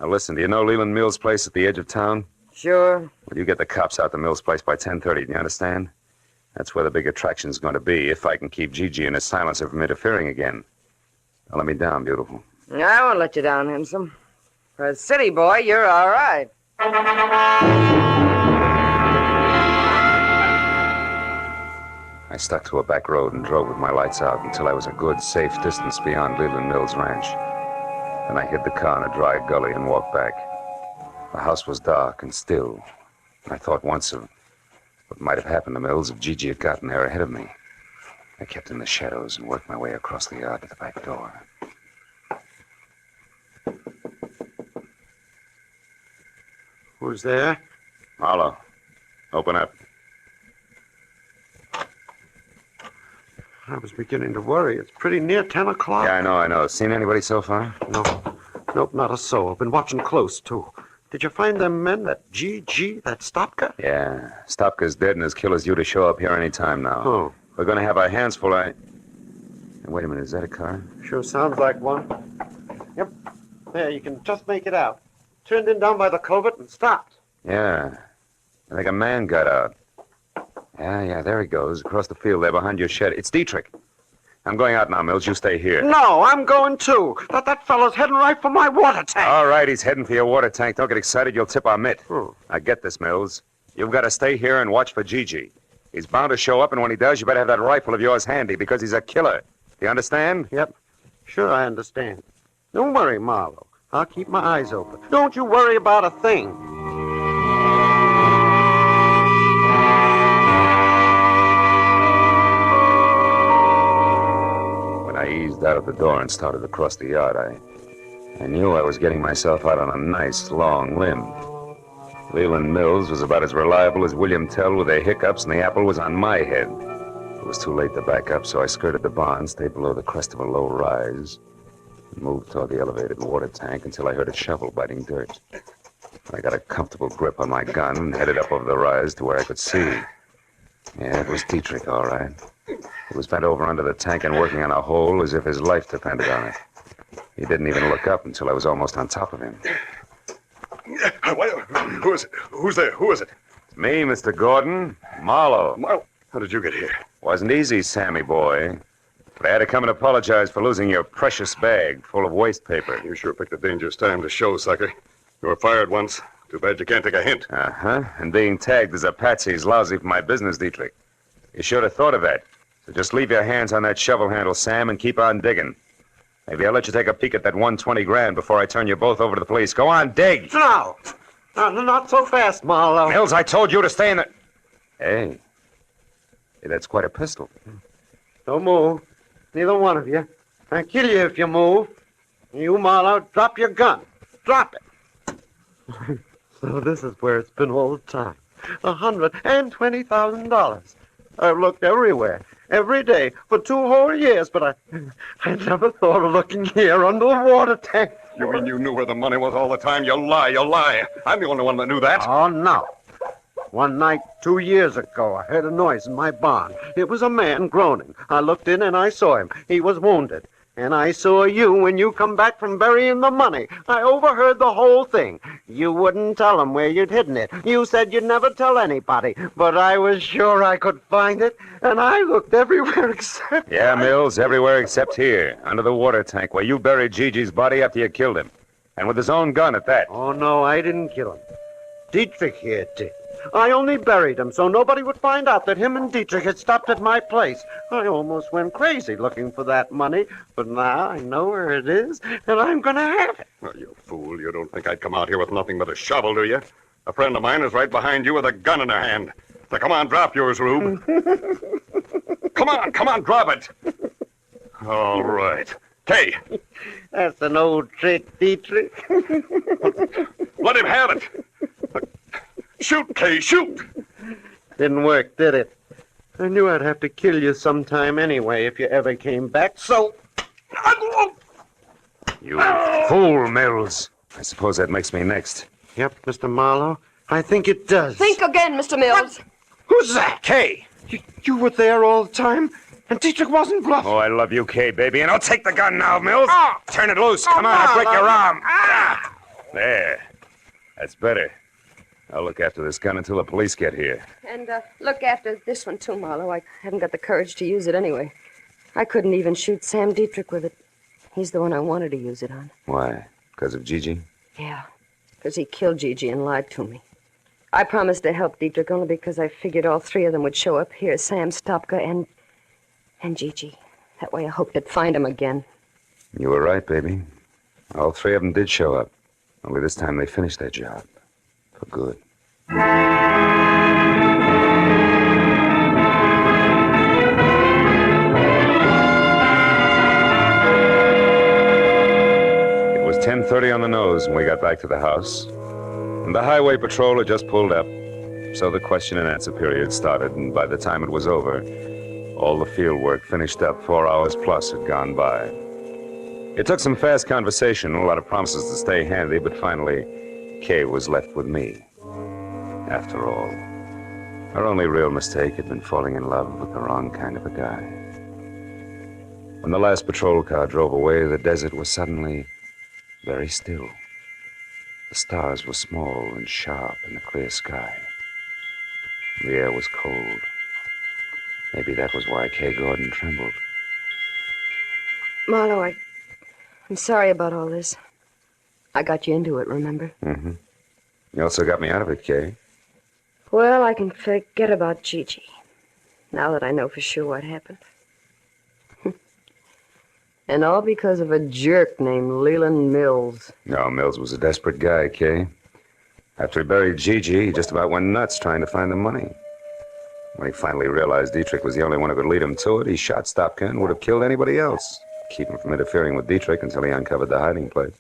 Now listen, do you know Leland Mills' place at the edge of town? Sure. Well, you get the cops out to Mills' place by 10:30, do you understand? That's where the big attraction's going to be, if I can keep Gigi and his silencer from interfering again. Now let me down, beautiful. I won't let you down, handsome. For a city boy, you're all right. stuck to a back road and drove with my lights out until I was a good, safe distance beyond Leland Mills Ranch. Then I hid the car in a dry gully and walked back. The house was dark and still. And I thought once of what might have happened to Mills if Gigi had gotten there ahead of me. I kept in the shadows and worked my way across the yard to the back door. Who's there? Marlowe, open up. I was beginning to worry. It's pretty near 10 o'clock. Yeah, I know. Seen anybody so far? No. Nope, not a soul. Been watching close, too. Did you find them men, that GG, that Stopka? Yeah. Stopka's dead and his killer's due to show up here any time now. Oh. We're going to have our hands full. Wait a minute, is that a car? Sure sounds like one. Yep. There, you can just make it out. Turned in down by the culvert and stopped. Yeah. I think a man got out. Yeah, there he goes, across the field there behind your shed. It's Dietrich. I'm going out now, Mills. You stay here. No, I'm going too. That fellow's heading right for my water tank. All right, he's heading for your water tank. Don't get excited. You'll tip our mitt. Now get this, Mills. You've got to stay here and watch for Gigi. He's bound to show up, and when he does, you better have that rifle of yours handy because he's a killer. Do you understand? Yep. Sure, I understand. Don't worry, Marlowe. I'll keep my eyes open. Don't you worry about a thing. When I eased out of the door and started across the yard, I knew I was getting myself out on a nice, long limb. Leland Mills was about as reliable as William Tell with their hiccups, and the apple was on my head. It was too late to back up, so I skirted the barn, stayed below the crest of a low rise, and moved toward the elevated water tank until I heard a shovel biting dirt. I got a comfortable grip on my gun and headed up over the rise to where I could see. Yeah, it was Dietrich, all right. He was bent over under the tank and working on a hole as if his life depended on it. He didn't even look up until I was almost on top of him. Who is it? Who's there? Who is it? It's me, Mr. Gordon. Marlowe. Marlowe? How did you get here? Wasn't easy, Sammy boy. But I had to come and apologize for losing your precious bag full of waste paper. You sure picked a dangerous time to show, sucker. You were fired once. Too bad you can't take a hint. Uh-huh. And being tagged as a patsy is lousy for my business, Dietrich. You should have thought of that. So just leave your hands on that shovel handle, Sam, and keep on digging. Maybe I'll let you take a peek at that 120 grand before I turn you both over to the police. Go on, dig! No! Not so fast, Marlowe. Mills, I told you to stay in the... Hey, that's quite a pistol. Don't move. Neither one of you. I'll kill you if you move. You, Marlowe, drop your gun. Drop it. So this is where it's been all the time. $120,000. I've looked everywhere, every day, for 2 whole years, but I never thought of looking here under the water tank. You mean you knew where the money was all the time? You lie. I'm the only one that knew that. Oh, no. One night 2 years ago, I heard a noise in my barn. It was a man groaning. I looked in and I saw him. He was wounded. And I saw you when you come back from burying the money. I overheard the whole thing. You wouldn't tell him where you'd hidden it. You said you'd never tell anybody. But I was sure I could find it. And I looked everywhere except... Yeah, Mills, everywhere except here, under the water tank, where you buried Gigi's body after you killed him. And with his own gun at that. Oh, no, I didn't kill him. Dietrich here did. I only buried him so nobody would find out that him and Dietrich had stopped at my place. I almost went crazy looking for that money, but now I know where it is, and I'm going to have it. Well, you fool. You don't think I'd come out here with nothing but a shovel, do you? A friend of mine is right behind you with a gun in her hand. Now, come on, drop yours, Rube. Come on, drop it. All right. Kay. That's an old trick, Dietrich. Let him have it. Shoot, Kay, shoot! Didn't work, did it? I knew I'd have to kill you sometime anyway if you ever came back, so... You fool, Mills. I suppose that makes me next. Yep, Mr. Marlowe. I think it does. Think again, Mr. Mills. What? Who's that? Kay! You were there all the time? And Dietrich wasn't bluffing? Oh, I love you, Kay, baby. And I'll take the gun now, Mills. Turn it loose. Come on, I'll break your arm. There. That's better. I'll look after this gun until the police get here. And look after this one, too, Marlowe. I haven't got the courage to use it anyway. I couldn't even shoot Sam Dietrich with it. He's the one I wanted to use it on. Why? Because of Gigi? Yeah, because he killed Gigi and lied to me. I promised to help Dietrich only because I figured all 3 of them would show up here, Sam, Stopka, and And Gigi. That way I hoped I'd find him again. You were right, baby. All three of them did show up. Only this time they finished their job. For good. It was 10:30 on the nose when we got back to the house. And the highway patrol had just pulled up. So the question and answer period started, and by the time it was over, all the field work finished up. 4 hours plus had gone by. It took some fast conversation, a lot of promises to stay handy, but finally, Kay was left with me. After all, her only real mistake had been falling in love with the wrong kind of a guy. When the last patrol car drove away, the desert was suddenly very still. The stars were small and sharp in the clear sky. The air was cold. Maybe that was why Kay Gordon trembled. Marlowe, I'm sorry about all this. I got you into it, remember? Mm-hmm. You also got me out of it, Kay. Well, I can forget about Gigi, now that I know for sure what happened. And all because of a jerk named Leland Mills. No, Mills was a desperate guy, Kay. After he buried Gigi, he just about went nuts trying to find the money. When he finally realized Dietrich was the only one who could lead him to it, he shot Stopka and would have killed anybody else. Keep him from interfering with Dietrich until he uncovered the hiding place.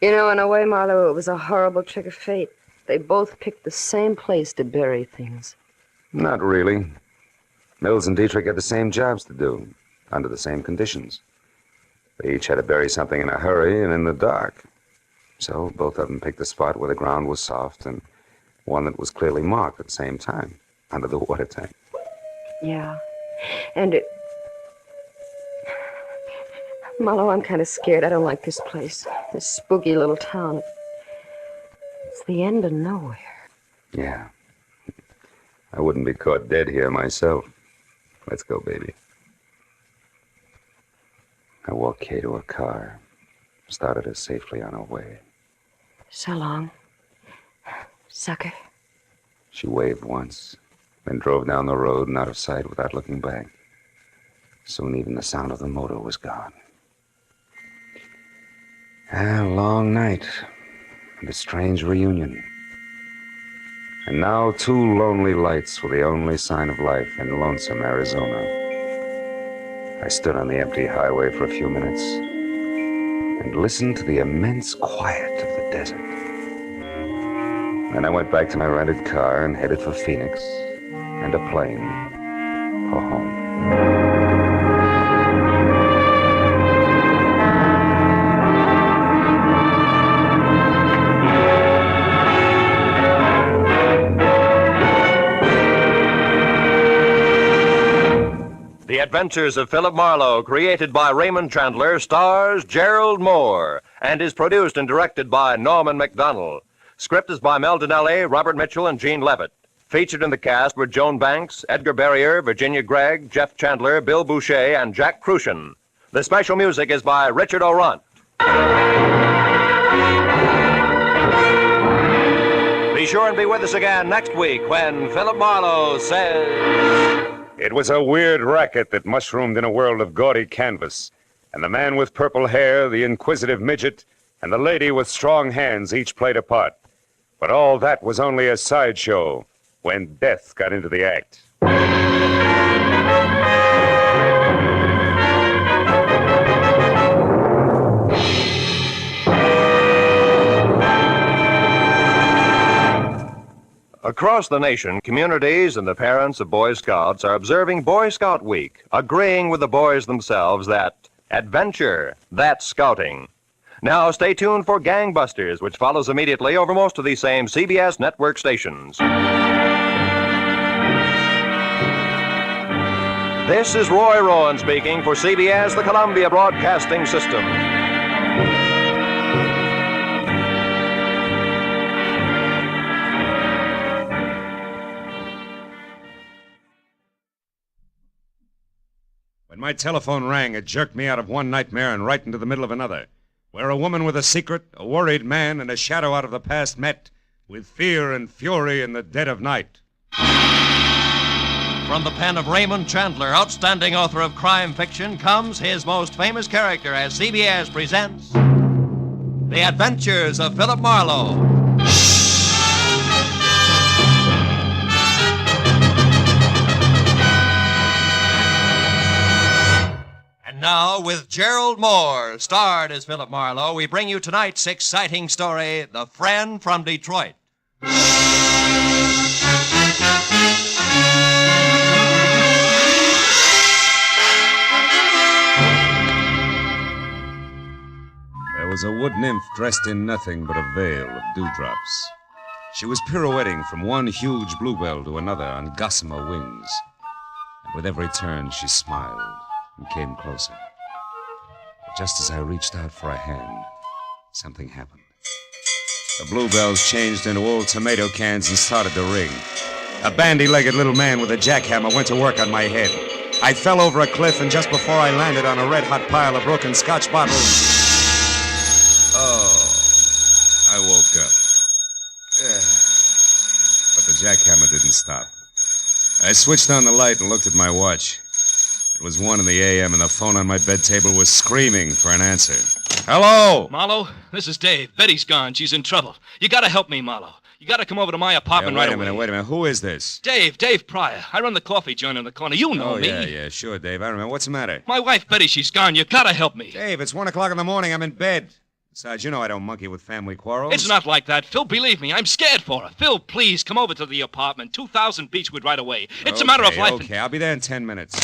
You know, in a way, Marlowe, it was a horrible trick of fate. They both picked the same place to bury things. Not really. Mills and Dietrich had the same jobs to do, under the same conditions. They each had to bury something in a hurry and in the dark. So both of them picked a spot where the ground was soft and one that was clearly marked at the same time, under the water tank. Yeah. And it... Marlowe, I'm kind of scared. I don't like this place. This spooky little town. It's the end of nowhere. Yeah. I wouldn't be caught dead here myself. Let's go, baby. I walked Kay to her car, started her safely on her way. So long, sucker. She waved once, then drove down the road and out of sight without looking back. Soon even the sound of the motor was gone. A long night, and a strange reunion. And now 2 lonely lights were the only sign of life in lonesome Arizona. I stood on the empty highway for a few minutes and listened to the immense quiet of the desert. Then I went back to my rented car and headed for Phoenix and a plane for home. The Adventures of Philip Marlowe, created by Raymond Chandler, stars Gerald Moore, and is produced and directed by Norman MacDonald. Script is by Mel Dinelli, Robert Mitchell, and Gene Levitt. Featured in the cast were Joan Banks, Edgar Barrier, Virginia Gregg, Jeff Chandler, Bill Boucher, and Jack Crucian. The special music is by Richard O'Runt. Be sure and be with us again next week when Philip Marlowe says... It was a weird racket that mushroomed in a world of gaudy canvas, and the man with purple hair, the inquisitive midget, and the lady with strong hands each played a part. But all that was only a sideshow when death got into the act. Across the nation, communities and the parents of Boy Scouts are observing Boy Scout Week, agreeing with the boys themselves that adventure, that's scouting. Now stay tuned for Gangbusters, which follows immediately over most of these same CBS network stations. This is Roy Rowan speaking for CBS, the Columbia Broadcasting System. When my telephone rang, it jerked me out of one nightmare and right into the middle of another, where a woman with a secret, a worried man, and a shadow out of the past met with fear and fury in the dead of night. From the pen of Raymond Chandler, outstanding author of crime fiction, comes his most famous character as CBS presents The Adventures of Philip Marlowe. And now, with Gerald Moore, starred as Philip Marlowe, we bring you tonight's exciting story, The Friend from Detroit. There was a wood nymph dressed in nothing but a veil of dewdrops. She was pirouetting from one huge bluebell to another on gossamer wings. And with every turn, she smiled and came closer. But just as I reached out for a hand, something happened. The bluebells changed into old tomato cans and started to ring. A bandy-legged little man with a jackhammer went to work on my head. I fell over a cliff, and just before I landed on a red-hot pile of broken Scotch bottles... Oh, I woke up. But the jackhammer didn't stop. I switched on the light and looked at my watch. It was 1 in the a.m., and the phone on my bed table was screaming for an answer. Hello? Marlowe, this is Dave. Betty's gone. She's in trouble. You gotta help me, Marlowe. You gotta come over to my apartment right away. Wait a minute. Who is this? Dave Pryor. I run the coffee joint on the corner. You know me. Yeah, sure, Dave. I remember. What's the matter? My wife, Betty, she's gone. You gotta help me. Dave, it's 1 o'clock in the morning. I'm in bed. Besides, you know I don't monkey with family quarrels. It's not like that, Phil. Believe me, I'm scared for her. Phil, please, come over to the apartment. 2000 Beechwood right away. It's a matter of life. Okay, I'll be there in 10 minutes.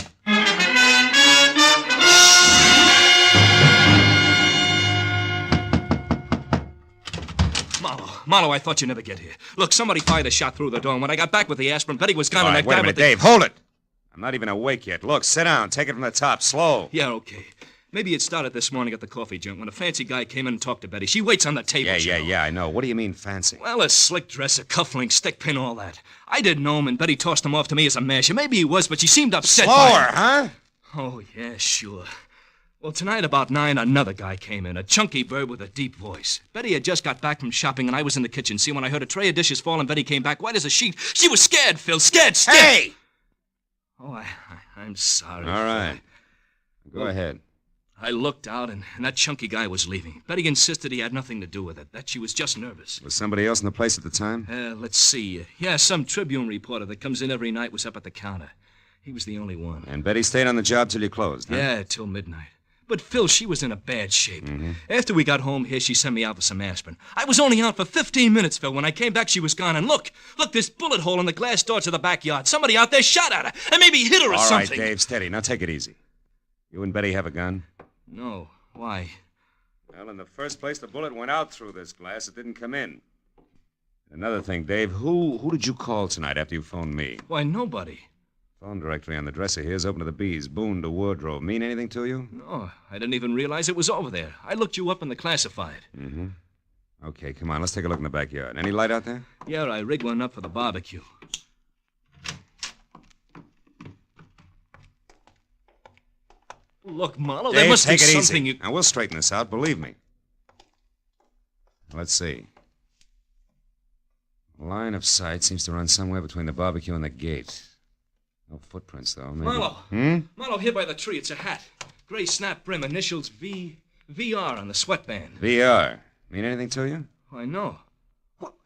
Marlowe, I thought you'd never get here. Look, somebody fired a shot through the door, and when I got back with the aspirin, Betty was gone, and that wait guy a minute, with Dave, hold it! I'm not even awake yet. Look, sit down. Take it from the top, slow. Yeah, okay. Maybe it started this morning at the coffee joint when a fancy guy came in and talked to Betty. She waits on the table. Yeah, I know. What do you mean fancy? Well, a slick dress, a cufflink, stick pin, all that. I didn't know him, and Betty tossed him off to me as a masher. Maybe he was, but she seemed upset. Slower, huh? Oh, yeah, sure. Well, tonight about 9, another guy came in, a chunky bird with a deep voice. Betty had just got back from shopping, and I was in the kitchen. See, when I heard a tray of dishes fall and Betty came back, white as a sheet, she was scared, Phil, scared stiff. Hey! Oh, I'm sorry. All right. Go ahead. I looked out, and that chunky guy was leaving. Betty insisted he had nothing to do with it, that she was just nervous. Was somebody else in the place at the time? Let's see. Yeah, some Tribune reporter that comes in every night was up at the counter. He was the only one. And Betty stayed on the job till you closed, huh? Yeah, till midnight. But, Phil, she was in a bad shape. Mm-hmm. After we got home here, she sent me out for some aspirin. I was only out for 15 minutes, Phil. When I came back, she was gone. And look, this bullet hole in the glass door to the backyard. Somebody out there shot at her and maybe hit her or something. All right, Dave, steady. Now take it easy. You and Betty have a gun? No. Why? Well, in the first place, the bullet went out through this glass. It didn't come in. Another thing, Dave, who did you call tonight after you phoned me? Why, nobody. Phone directory on the dresser here is open to the B's. Boone to wardrobe. Mean anything to you? No, I didn't even realize it was over there. I looked you up in the classified. Mm-hmm. Okay, come on. Let's take a look in the backyard. Any light out there? Yeah, I rigged one up for the barbecue. Look, Marlowe, there must be something easy. Now, we'll straighten this out, believe me. Let's see. Line of sight seems to run somewhere between the barbecue and the gate. No footprints, though. Maybe... Marlowe! Marlowe, here by the tree. It's a hat. Gray snap brim, initials VR on the sweatband. VR. Mean anything to you? I know.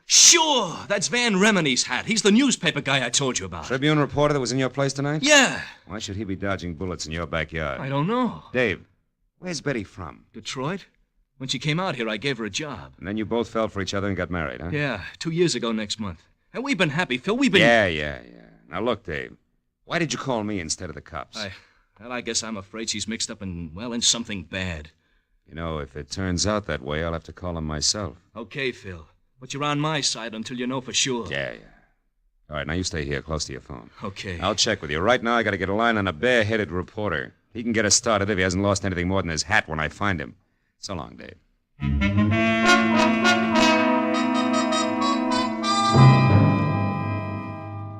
Sure! That's Van Remini's hat. He's the newspaper guy I told you about. Tribune reporter that was in your place tonight? Yeah. Why should he be dodging bullets in your backyard? I don't know. Dave, where's Betty from? Detroit. When she came out here, I gave her a job. And then you both fell for each other and got married, huh? Yeah, 2 years ago next month. And we've been happy, Phil. We've been... Yeah. Now, look, Dave. Why did you call me instead of the cops? I guess I'm afraid she's mixed up in something bad. You know, if it turns out that way, I'll have to call him myself. Okay, Phil. But you're on my side until you know for sure. Yeah. All right, now you stay here, close to your phone. Okay. I'll check with you. Right now, I gotta get a line on a bare-headed reporter. He can get us started if he hasn't lost anything more than his hat when I find him. So long, Dave.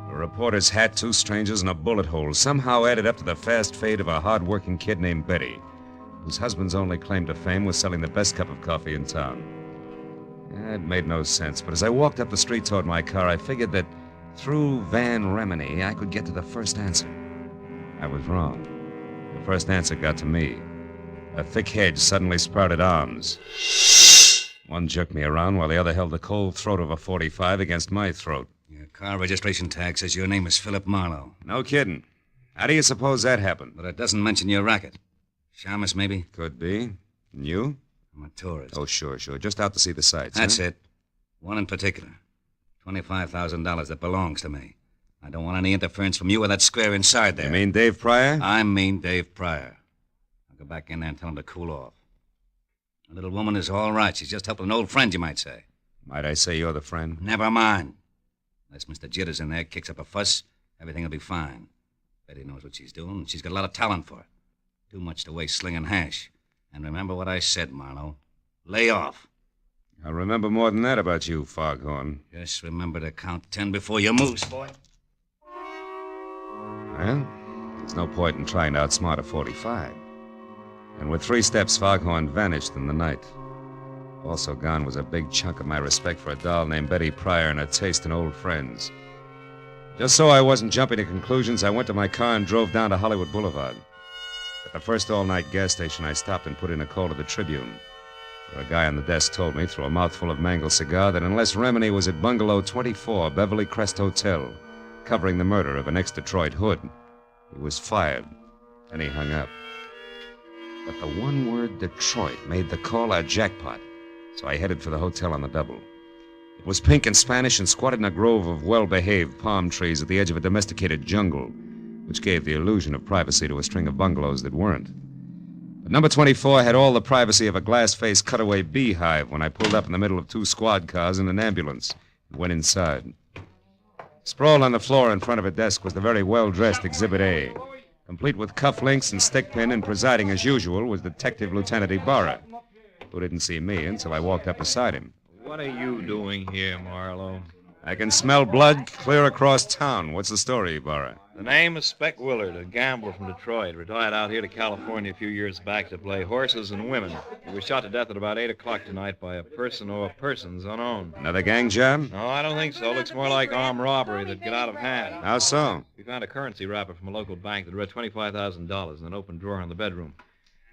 A reporter's hat, 2 strangers, and a bullet hole somehow added up to the fast fate of a hard-working kid named Betty, whose husband's only claim to fame was selling the best cup of coffee in town. It made no sense, but as I walked up the street toward my car, I figured that through Van Remini, I could get to the first answer. I was wrong. The first answer got to me. A thick hedge suddenly sprouted arms. One jerked me around while the other held the cold throat of a .45 against my throat. Your car registration tag says your name is Philip Marlowe. No kidding. How do you suppose that happened? But it doesn't mention your racket. Shamus, maybe? Could be. And you? I'm a tourist. Oh, sure. Just out to see the sights. That's huh? it. One in particular. $25,000 that belongs to me. I don't want any interference from you or that square inside there. You mean Dave Pryor? I mean Dave Pryor. I'll go back in there and tell him to cool off. The little woman is all right. She's just helping an old friend, you might say. Might I say you're the friend? Never mind. Unless Mr. Jitters in there kicks up a fuss, everything will be fine. Betty knows what she's doing, and she's got a lot of talent for it. Too much to waste slinging hash. And remember what I said, Marlowe. Lay off. I'll remember more than that about you, Foghorn. Just remember to count 10 before you move, boy. Well, there's no point in trying to outsmart a .45. And with 3 steps, Foghorn vanished in the night. Also gone was a big chunk of my respect for a doll named Betty Pryor and her taste in old friends. Just so I wasn't jumping to conclusions, I went to my car and drove down to Hollywood Boulevard. At the first all-night gas station, I stopped and put in a call to the Tribune, where a guy on the desk told me, through a mouthful of mangled cigar, that unless Remini was at Bungalow 24, Beverly Crest Hotel, covering the murder of an ex-Detroit hood, he was fired. And he hung up. But the one word Detroit made the call a jackpot, so I headed for the hotel on the double. It was pink and Spanish and squatted in a grove of well-behaved palm trees at the edge of a domesticated jungle, which gave the illusion of privacy to a string of bungalows that weren't. But number 24 had all the privacy of a glass-faced cutaway beehive when I pulled up in the middle of 2 squad cars and an ambulance and went inside. Sprawled on the floor in front of a desk was the very well-dressed Exhibit A, complete with cufflinks and stickpin, and presiding as usual was Detective Lieutenant Ibarra, who didn't see me until I walked up beside him. What are you doing here, Marlowe? I can smell blood clear across town. What's the story, Ibarra? The name is Spec Willard, a gambler from Detroit. Retired out here to California a few years back to play horses and women. He was shot to death at about 8 o'clock tonight by a person or persons unknown. Another gang job? No, I don't think so. Looks more like armed robbery that got out of hand. How so? We found a currency wrapper from a local bank that read $25,000 in an open drawer in the bedroom.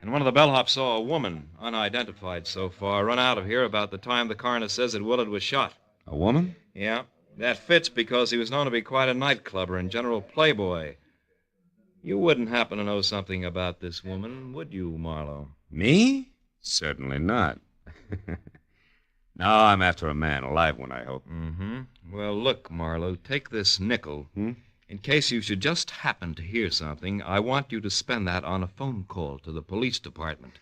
And one of the bellhops saw a woman, unidentified so far, run out of here about the time the coroner says that Willard was shot. A woman? Yeah. That fits because he was known to be quite a nightclubber and general playboy. You wouldn't happen to know something about this woman, would you, Marlowe? Me? Certainly not. No, I'm after a man, a live one, I hope. Mm-hmm. Well, look, Marlowe, take this nickel. In case you should just happen to hear something, I want you to spend that on a phone call to the police department.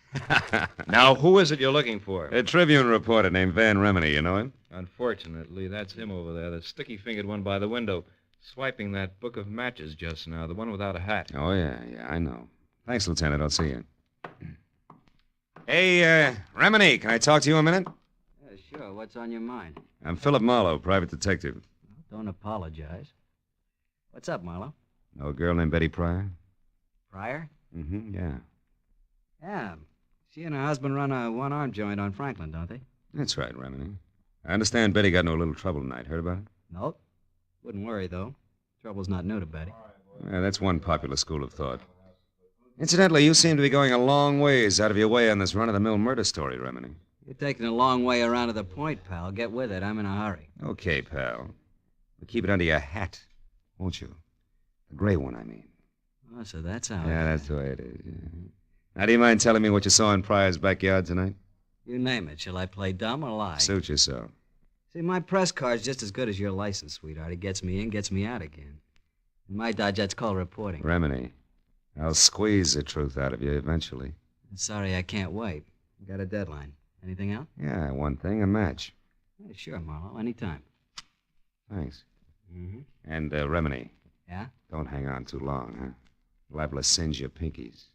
Now, who is it you're looking for? A Tribune reporter named Van Remini, you know him? Unfortunately, that's him over there, the sticky-fingered one by the window, swiping that book of matches just now, the one without a hat. Oh, yeah, I know. Thanks, Lieutenant. I'll see you. Hey, Remini, can I talk to you a minute? Yeah, sure. What's on your mind? I'm Philip Marlowe, private detective. Don't apologize. What's up, Marlowe? Know a girl named Betty Pryor? Pryor? Mm-hmm, yeah. Yeah. She and her husband run a one-arm joint on Franklin, don't they? That's right, Remini. I understand Betty got into a little trouble tonight. Heard about it? Nope. Wouldn't worry, though. Trouble's not new to Betty. Yeah, that's one popular school of thought. Incidentally, you seem to be going a long ways out of your way on this run-of-the-mill murder story, Remini. You're taking a long way around to the point, pal. Get with it. I'm in a hurry. Okay, pal. But keep it under your hat, won't you? The gray one, I mean. Oh, so that's how Yeah, that's the way it is. Yeah. Now, do you mind telling me what you saw in Pryor's backyard tonight? You name it. Shall I play dumb or lie? Suit yourself. See, my press card's just as good as your license, sweetheart. It gets me in, gets me out again. In my dodge, that's called reporting. Remini, I'll squeeze the truth out of you eventually. Sorry, I can't wait. Got a deadline. Anything else? Yeah, one thing, a match. Yeah, sure, Marlowe. Anytime. Thanks. Mm-hmm. And, Remini. Yeah? Don't hang on too long, huh? Liable to singe your pinkies.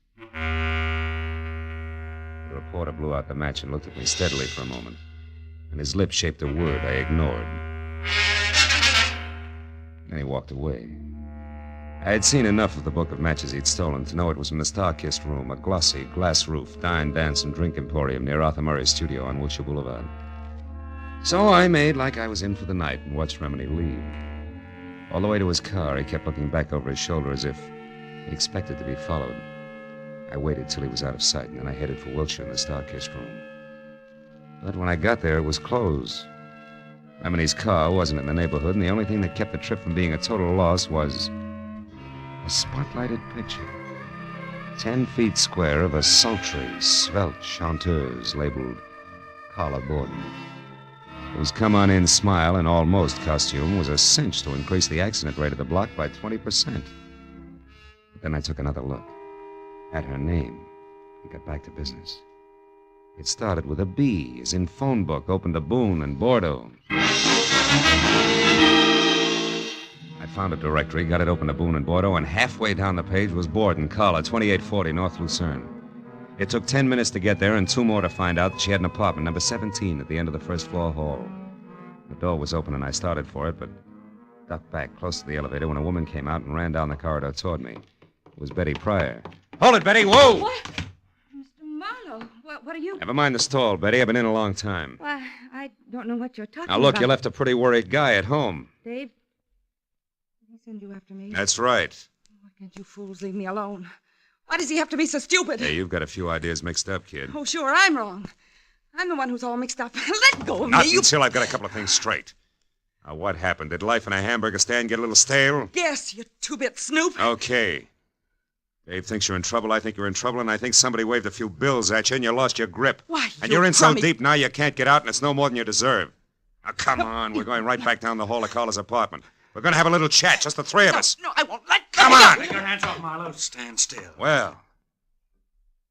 The reporter blew out the match and looked at me steadily for a moment. And his lips shaped a word I ignored. Then he walked away. I had seen enough of the book of matches he'd stolen to know it was from the Star-Kissed Room, a glossy, glass-roofed, dine, dance, and drink emporium near Arthur Murray's studio on Wilshire Boulevard. So I made like I was in for the night and watched Remini leave. All the way to his car, he kept looking back over his shoulder as if he expected to be followed. I waited till he was out of sight, and then I headed for Wilshire in the Star-Kissed room. But when I got there, it was closed. Lemony's car wasn't in the neighborhood, and the only thing that kept the trip from being a total loss was a spotlighted picture. 10 feet square of a sultry, svelte chanteuse labeled Carla Borden, whose come-on-in smile and almost costume was a cinch to increase the accident rate of the block by 20%. But then I took another look at her name and got back to business. It started with a B, as in phone book, open to Boone and Bordeaux. I found a directory, got it open to Boone and Bordeaux, and halfway down the page was Borden, Carla, 2840 North Lucerne. It took 10 minutes to get there and 2 more to find out that she had an apartment, number 17, at the end of the first-floor hall. The door was open and I started for it, but ducked back close to the elevator when a woman came out and ran down the corridor toward me. It was Betty Pryor. Hold it, Betty! Whoa! What? Mr. Marlowe, what are you... Never mind the stall, Betty. I've been in a long time. Why, I don't know what you're talking about. Now, look, you left a pretty worried guy at home. Dave, did he send you after me? That's right. Why can't you fools leave me alone? Why does he have to be so stupid? Hey, you've got a few ideas mixed up, kid. Oh, sure, I'm wrong. I'm the one who's all mixed up. Let go of Not me. until I've got a couple of things straight. Now, what happened? Did life in a hamburger stand get a little stale? Yes, you two-bit snoop. Okay. Dave thinks you're in trouble, I think you're in trouble, and I think somebody waved a few bills at you and you lost your grip. Why, and you're in so crummy... deep now you can't get out, and it's no more than you deserve. Now, come on. We're going right back down the hall to Carla's apartment. We're going to have a little chat, just the three of us. No, I won't. Come on! Take your hands off, Marlowe. Stand still. Well,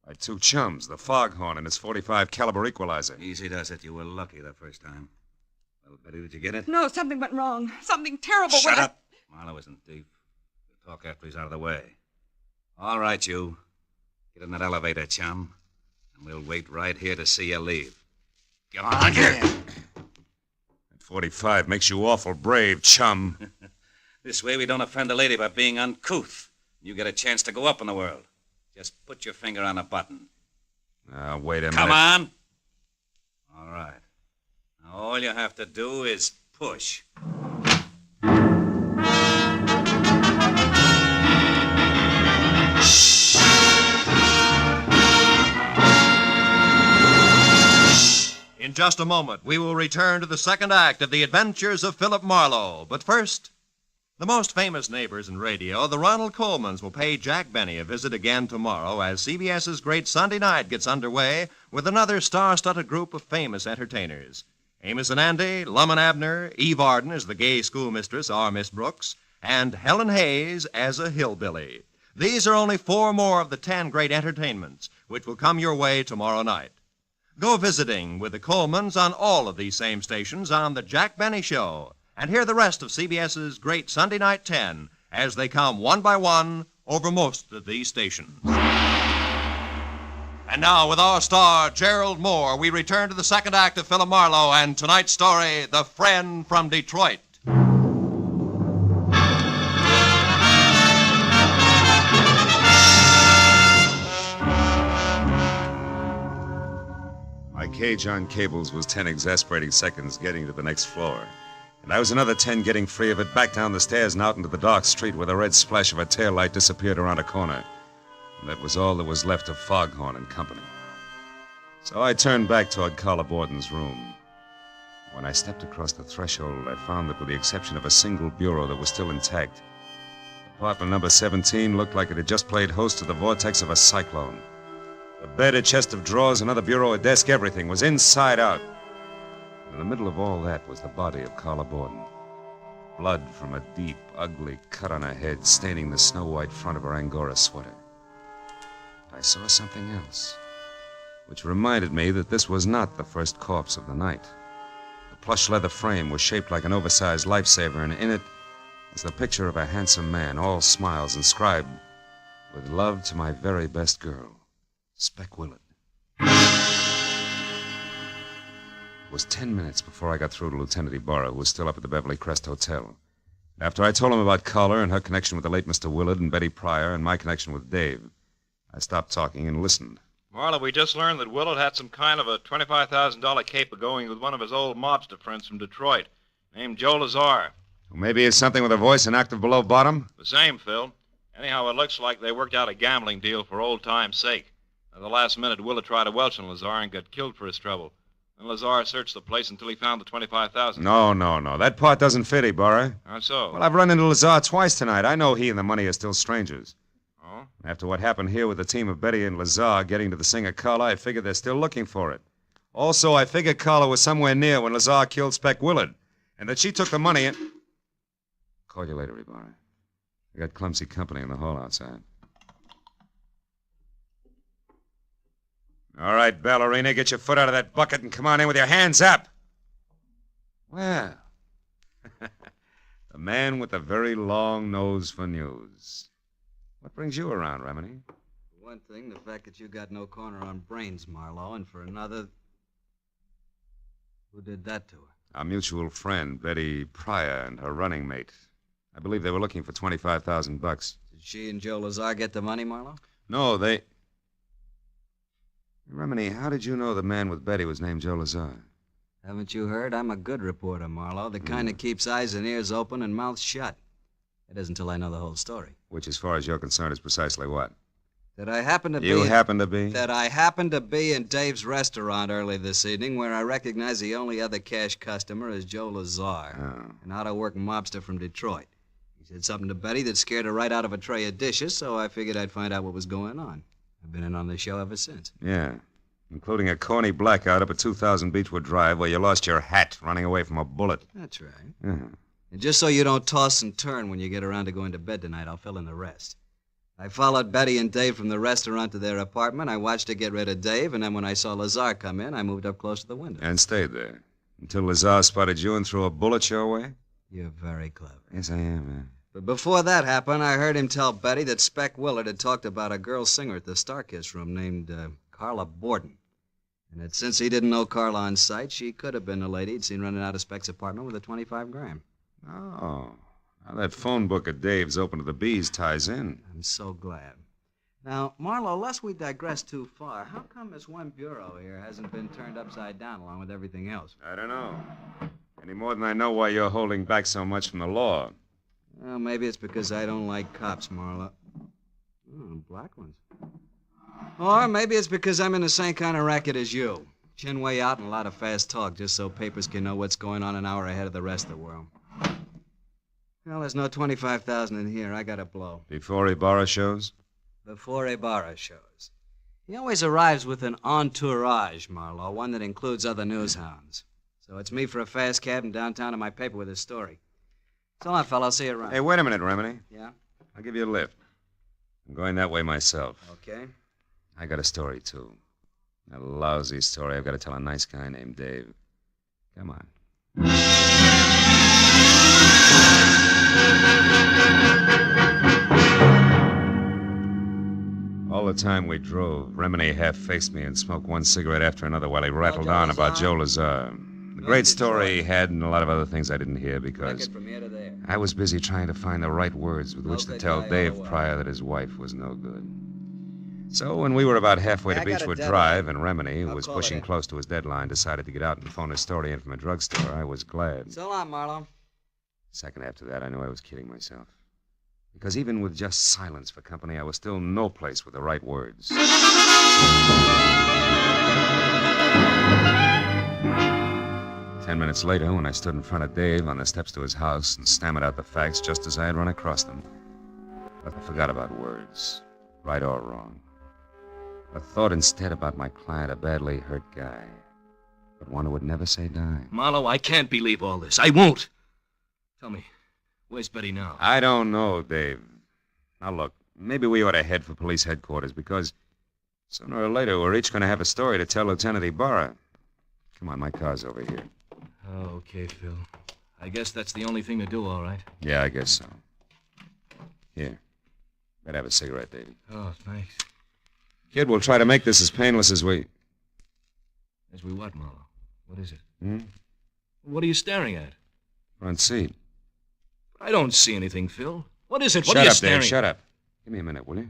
my 2 chums, the Foghorn and his .45 caliber equalizer. Easy does it. You were lucky the first time. Well, Betty, did you get it? No, something went wrong. Something terrible. Shut up. Marlowe isn't deep. We'll talk after he's out of the way. All right, you. Get in that elevator, chum. And we'll wait right here to see you leave. Come on, here. That .45 makes you awful brave, chum. This way we don't offend a lady by being uncouth. You get a chance to go up in the world. Just put your finger on a button. Now, wait a minute. Come on. All right. Now, all you have to do is push. In just a moment, we will return to the second act of The Adventures of Philip Marlowe. But first, the most famous neighbors in radio, the Ronald Colmans, will pay Jack Benny a visit again tomorrow as CBS's Great Sunday Night gets underway with another star-studded group of famous entertainers. Amos and Andy, Lum and Abner, Eve Arden as the gay schoolmistress, our Miss Brooks, and Helen Hayes as a hillbilly. These are only 4 more of the 10 great entertainments which will come your way tomorrow night. Go visiting with the Colmans on all of these same stations on The Jack Benny Show and hear the rest of CBS's Great Sunday Night 10 as they come one by one over most of these stations. And now, with our star, Gerald Moore, we return to the second act of Philip Marlowe and tonight's story, The Friend from Detroit. My cage on cables was 10 exasperating seconds getting to the next floor. And I was another 10 getting free of it, back down the stairs and out into the dark street where the red splash of a taillight disappeared around a corner. And that was all that was left of Foghorn and company. So I turned back toward Carla Borden's room. When I stepped across the threshold, I found that with the exception of a single bureau that was still intact, apartment number 17 looked like it had just played host to the vortex of a cyclone. The bed, a chest of drawers, another bureau, a desk, everything was inside out. In the middle of all that was the body of Carla Borden. Blood from a deep, ugly cut on her head, staining the snow-white front of her Angora sweater. I saw something else, which reminded me that this was not the first corpse of the night. The plush leather frame was shaped like an oversized lifesaver, and in it was the picture of a handsome man, all smiles, inscribed, "With love to my very best girl, Speck Willard." It was 10 minutes before I got through to Lieutenant Ibarra, who was still up at the Beverly Crest Hotel. After I told him about Carla and her connection with the late Mr. Willard and Betty Pryor and my connection with Dave, I stopped talking and listened. Marlowe, we just learned that Willard had some kind of a $25,000 caper going with one of his old mobster friends from Detroit, named Joe Lazar. Maybe it's something with a voice an octave below bottom? The same, Phil. Anyhow, it looks like they worked out a gambling deal for old time's sake. At the last minute, Willard tried to welch on Lazar and got killed for his trouble. And Lazar searched the place until he found the $25,000. No. That part doesn't fit, Ibarra. How so? Well, I've run into Lazar twice tonight. I know he and the money are still strangers. Oh? After what happened here with the team of Betty and Lazar getting to the Singer Carla, I figured they're still looking for it. Also, I figured Carla was somewhere near when Lazar killed Spec Willard, and that she took the money and... Call you later, Ibarra. I got clumsy company in the hall outside. All right, ballerina, get your foot out of that bucket and come on in with your hands up. Well, the man with the very long nose for news. What brings you around, Remini? For one thing, the fact that you got no corner on brains, Marlowe, and for another... Who did that to her? Our mutual friend, Betty Pryor, and her running mate. I believe they were looking for $25,000. Did she and Joe Lazar get the money, Marlowe? No, they... Remini, how did you know the man with Betty was named Joe Lazar? Haven't you heard? I'm a good reporter, Marlowe. The kind that keeps eyes and ears open and mouth shut. It isn't until I know the whole story. Which, as far as you're concerned, is precisely what? That I happen to be... You happen to be? That I happened to be in Dave's restaurant early this evening, where I recognize the only other cash customer is Joe Lazar, an out-of-work mobster from Detroit. He said something to Betty that scared her right out of a tray of dishes, so I figured I'd find out what was going on. I've been in on the show ever since. Yeah, including a corny blackout up at 2000 Beechwood Drive where you lost your hat running away from a bullet. That's right. Yeah. And just so you don't toss and turn when you get around to going to bed tonight, I'll fill in the rest. I followed Betty and Dave from the restaurant to their apartment. I watched her get rid of Dave, and then when I saw Lazar come in, I moved up close to the window. And stayed there until Lazar spotted you and threw a bullet your way? You're very clever. Yes, I am, man. But before that happened, I heard him tell Betty that Spec Willard had talked about a girl singer at the Starkiss room named Carla Borden. And that since he didn't know Carla on sight, she could have been the lady he'd seen running out of Spec's apartment with a 25 gram. Oh, now that phone book of Dave's open to the bees ties in. I'm so glad. Now, Marlowe, lest we digress too far, how come this one bureau here hasn't been turned upside down along with everything else? I don't know. Any more than I know why you're holding back so much from the law. Well, maybe it's because I don't like cops, Marlowe. Oh, black ones. Or maybe it's because I'm in the same kind of racket as you. Chin way out and a lot of fast talk, just so papers can know what's going on an hour ahead of the rest of the world. Well, there's no 25,000 in here. I got to blow. Before Ibarra shows? Before Ibarra shows. He always arrives with an entourage, Marlowe, one that includes other news hounds. So it's me for a fast cab and downtown to my paper with his story. So long, fella. I'll see you around. Hey, wait a minute, Remini. Yeah? I'll give you a lift. I'm going that way myself. Okay. I got a story, too. A lousy story I've got to tell a nice guy named Dave. Come on. All the time we drove, Remini half-faced me and smoked one cigarette after another while he rattled on about Joe Lazar. The great story he had and a lot of other things I didn't hear because I was busy trying to find the right words with which to tell Dave Pryor that his wife was no good. So when we were about halfway to Beechwood Drive and Remini, who was pushing close to his deadline, decided to get out and phone his story in from a drugstore, I was glad. So long, Marlowe. Second after that, I knew I was kidding myself. Because even with just silence for company, I was still no place with the right words. 10 minutes later, when I stood in front of Dave on the steps to his house and stammered out the facts just as I had run across them, but I forgot about words, right or wrong. I thought instead about my client, a badly hurt guy, but one who would never say die. Marlowe, I can't believe all this. I won't. Tell me, where's Betty now? I don't know, Dave. Now, look, maybe we ought to head for police headquarters because sooner or later we're each going to have a story to tell Lieutenant Ibarra. Come on, my car's over here. Oh, okay, Phil. I guess that's the only thing to do, all right. Yeah, I guess so. Here. Better have a cigarette, Davey. Oh, thanks. Kid, we'll try to make this as painless as we... As we what, Marlowe? What is it? Hmm? What are you staring at? Front seat. I don't see anything, Phil. What is it? What Shut are you up, staring Dave. Shut up. Give me a minute, will you?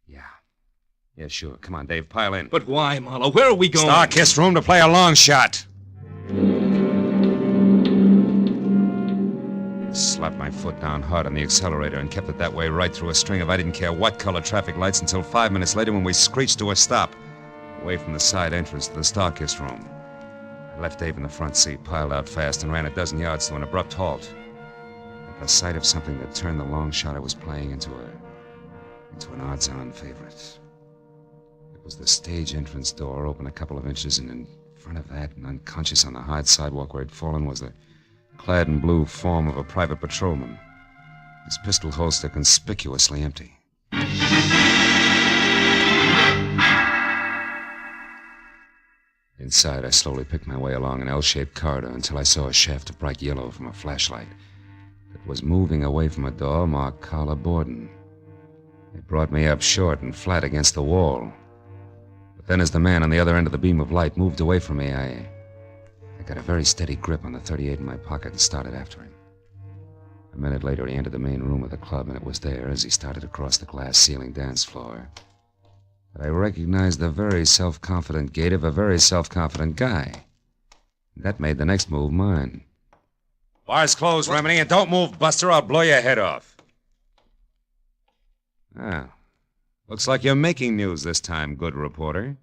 Yeah. Yeah, sure. Come on, Dave. Pile in. But why, Marlowe? Where are we going? Starkiss room to play a long shot. Slapped my foot down hard on the accelerator and kept it that way right through a string of I didn't care what color traffic lights until 5 minutes later when we screeched to a stop, away from the side entrance to the Starkist room. I left Dave in the front seat, piled out fast, and ran a dozen yards to an abrupt halt. At the sight of something that turned the long shot I was playing into an odds-on favorite. It was the stage entrance door, open a couple of inches, and in front of that, and unconscious on the hard sidewalk where he'd fallen, was the clad in blue form of a private patrolman, his pistol holster conspicuously empty. Inside, I slowly picked my way along an L-shaped corridor until I saw a shaft of bright yellow from a flashlight that was moving away from a door marked Carla Borden. It brought me up short and flat against the wall. But then as the man on the other end of the beam of light moved away from me, I got a very steady grip on the .38 in my pocket and started after him. A minute later, he entered the main room of the club, and it was there, as he started across the glass-ceiling dance floor, that I recognized the very self-confident gait of a very self-confident guy. That made the next move mine. Bar's closed, Remini, and don't move, Buster. I'll blow your head off. Ah, looks like you're making news this time, good reporter.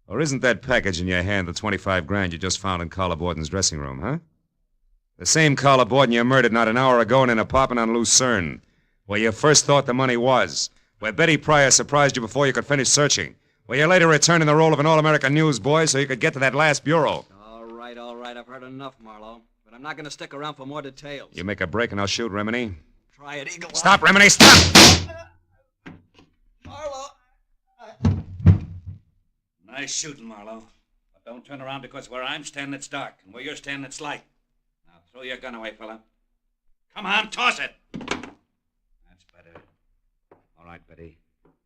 Or isn't that package in your hand the 25 grand you just found in Carla Borden's dressing room, huh? The same Carla Borden you murdered not an hour ago in an apartment on Lucerne, where you first thought the money was, where Betty Pryor surprised you before you could finish searching, where you later returned in the role of an all-American newsboy so you could get to that last bureau. All right, I've heard enough, Marlowe. But I'm not going to stick around for more details. You make a break and I'll shoot, Remini. Try it, Eagle. Stop, Remini, stop! Marlowe! Nice shooting, Marlowe. But don't turn around because where I'm standing it's dark, and where you're standing it's light. Now throw your gun away, fella. Come on, toss it! That's better. All right, Betty.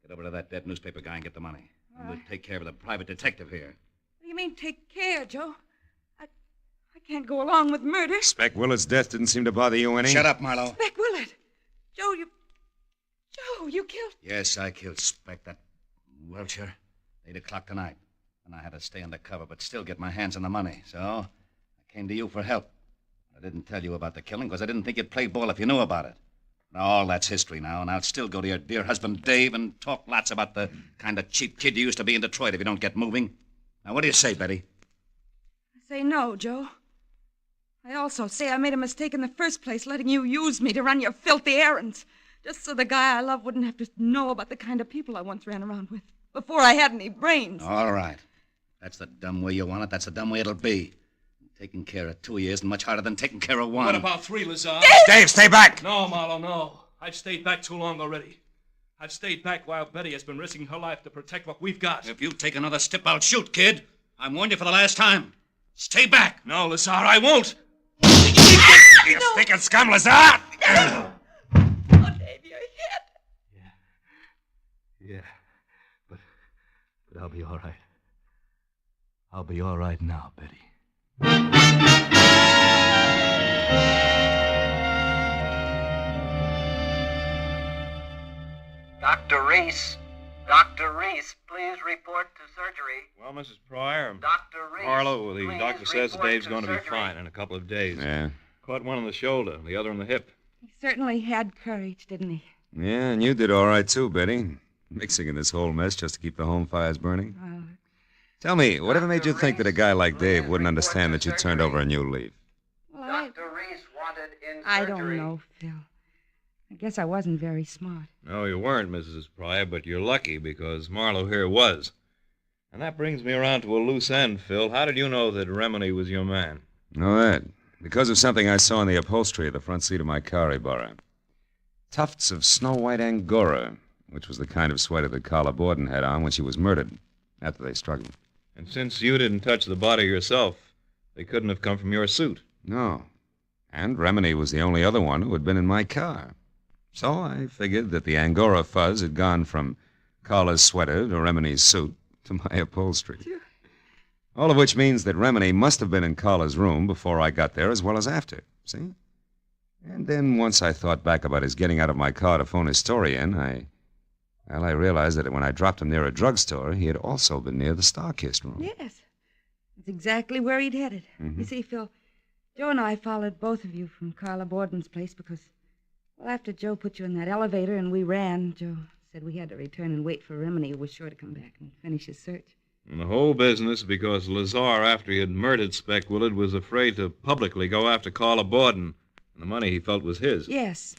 Get over to that dead newspaper guy and get the money. And we'll take care of the private detective here. What do you mean, take care, Joe? I can't go along with murder. Spec Willard's death didn't seem to bother you any. Shut up, Marlowe. Spec Willard. Joe, you killed... Yes, I killed Spec, that Welcher. 8 o'clock tonight. And I had to stay undercover, but still get my hands on the money. So I came to you for help. I didn't tell you about the killing because I didn't think you'd play ball if you knew about it. Now, all that's history now, and I'll still go to your dear husband Dave and talk lots about the kind of cheap kid you used to be in Detroit if you don't get moving. Now, what do you say, Betty? I say no, Joe. I also say I made a mistake in the first place, letting you use me to run your filthy errands, just so the guy I love wouldn't have to know about the kind of people I once ran around with, before I had any brains. All right. That's the dumb way you want it. That's the dumb way it'll be. Taking care of 2 years isn't much harder than taking care of one. What about 3, Lazar? Dave, stay back! No, Marlowe, no. I've stayed back too long already. I've stayed back while Betty has been risking her life to protect what we've got. If you take another step, I'll shoot, kid. I warned you for the last time. Stay back. No, Lazar, I won't. You stinking scum, Lazar! Oh, Dave, you're hit. Yeah, but I'll be all right. I'll be all right now, Betty. Dr. Reese. Dr. Reese, please report to surgery. Well, Mrs. Pryor. Dr. Reese. Marlowe, the please doctor says report Dave's to going to be surgery. fine in a couple of days. Yeah. Caught one on the shoulder, the other on the hip. He certainly had courage, didn't he? Yeah, and you did all right, too, Betty. Mixing in this whole mess just to keep the home fires burning. Well, Tell me, whatever made you think that a guy like Dave wouldn't understand that you turned over a new leaf? Dr. Reese wanted in surgery. I don't know, Phil. I guess I wasn't very smart. No, you weren't, Mrs. Pryor, but you're lucky because Marlowe here was. And that brings me around to a loose end, Phil. How did you know that Remini was your man? Know that? Because of something I saw in the upholstery of the front seat of my car, Ibarra. Tufts of snow-white Angora, which was the kind of sweater that Carla Borden had on when she was murdered, after they struggled. And since you didn't touch the body yourself, they couldn't have come from your suit. No. And Remini was the only other one who had been in my car. So I figured that the Angora fuzz had gone from Carla's sweater to Remini's suit to my upholstery. All of which means that Remini must have been in Carla's room before I got there as well as after. See? And then once I thought back about his getting out of my car to phone his story in, I realized that when I dropped him near a drugstore, he had also been near the Starkist room. Yes. That's exactly where he'd headed. Mhm. You see, Phil, Joe and I followed both of you from Carla Borden's place because, well, after Joe put you in that elevator and we ran, Joe said we had to return and wait for Remini, who was sure to come back and finish his search. And the whole business because Lazar, after he had murdered Speck Willard, was afraid to publicly go after Carla Borden. And the money he felt was his. Yes.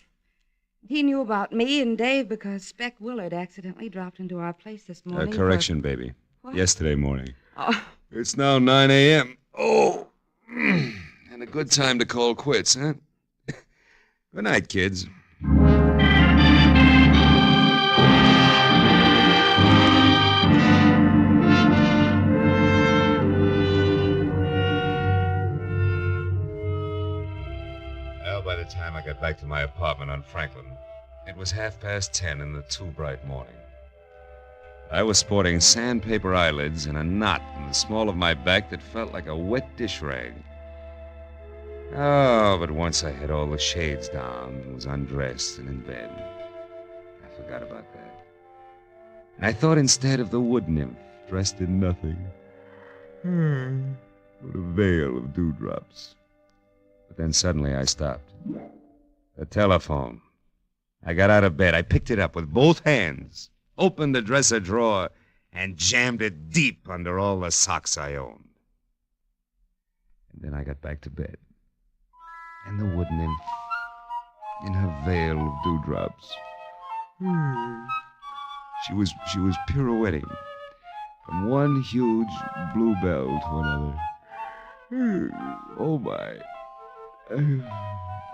He knew about me and Dave because Speck Willard accidentally dropped into our place this morning. Correction, baby. What? Yesterday morning. Oh. It's now 9 a.m. Oh, and a good time to call quits, huh? Good night, kids. Well, by the time I got back to my apartment on Franklin, it was 10:30 in the too bright morning. I was sporting sandpaper eyelids and a knot in the small of my back that felt like a wet dish rag. Oh, but once I had all the shades down and was undressed and in bed, I forgot about that. And I thought instead of the wood nymph dressed in nothing, with a veil of dewdrops. But then suddenly I stopped. The telephone. I got out of bed. I picked it up with both hands, opened the dresser drawer, and jammed it deep under all the socks I owned. And then I got back to bed. And the wood nymph, in her veil of dewdrops, she was pirouetting from one huge bluebell to another. Oh, my.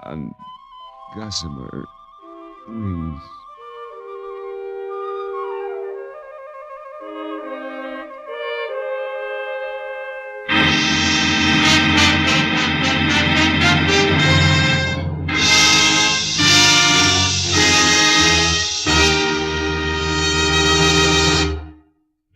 On gossamer wings.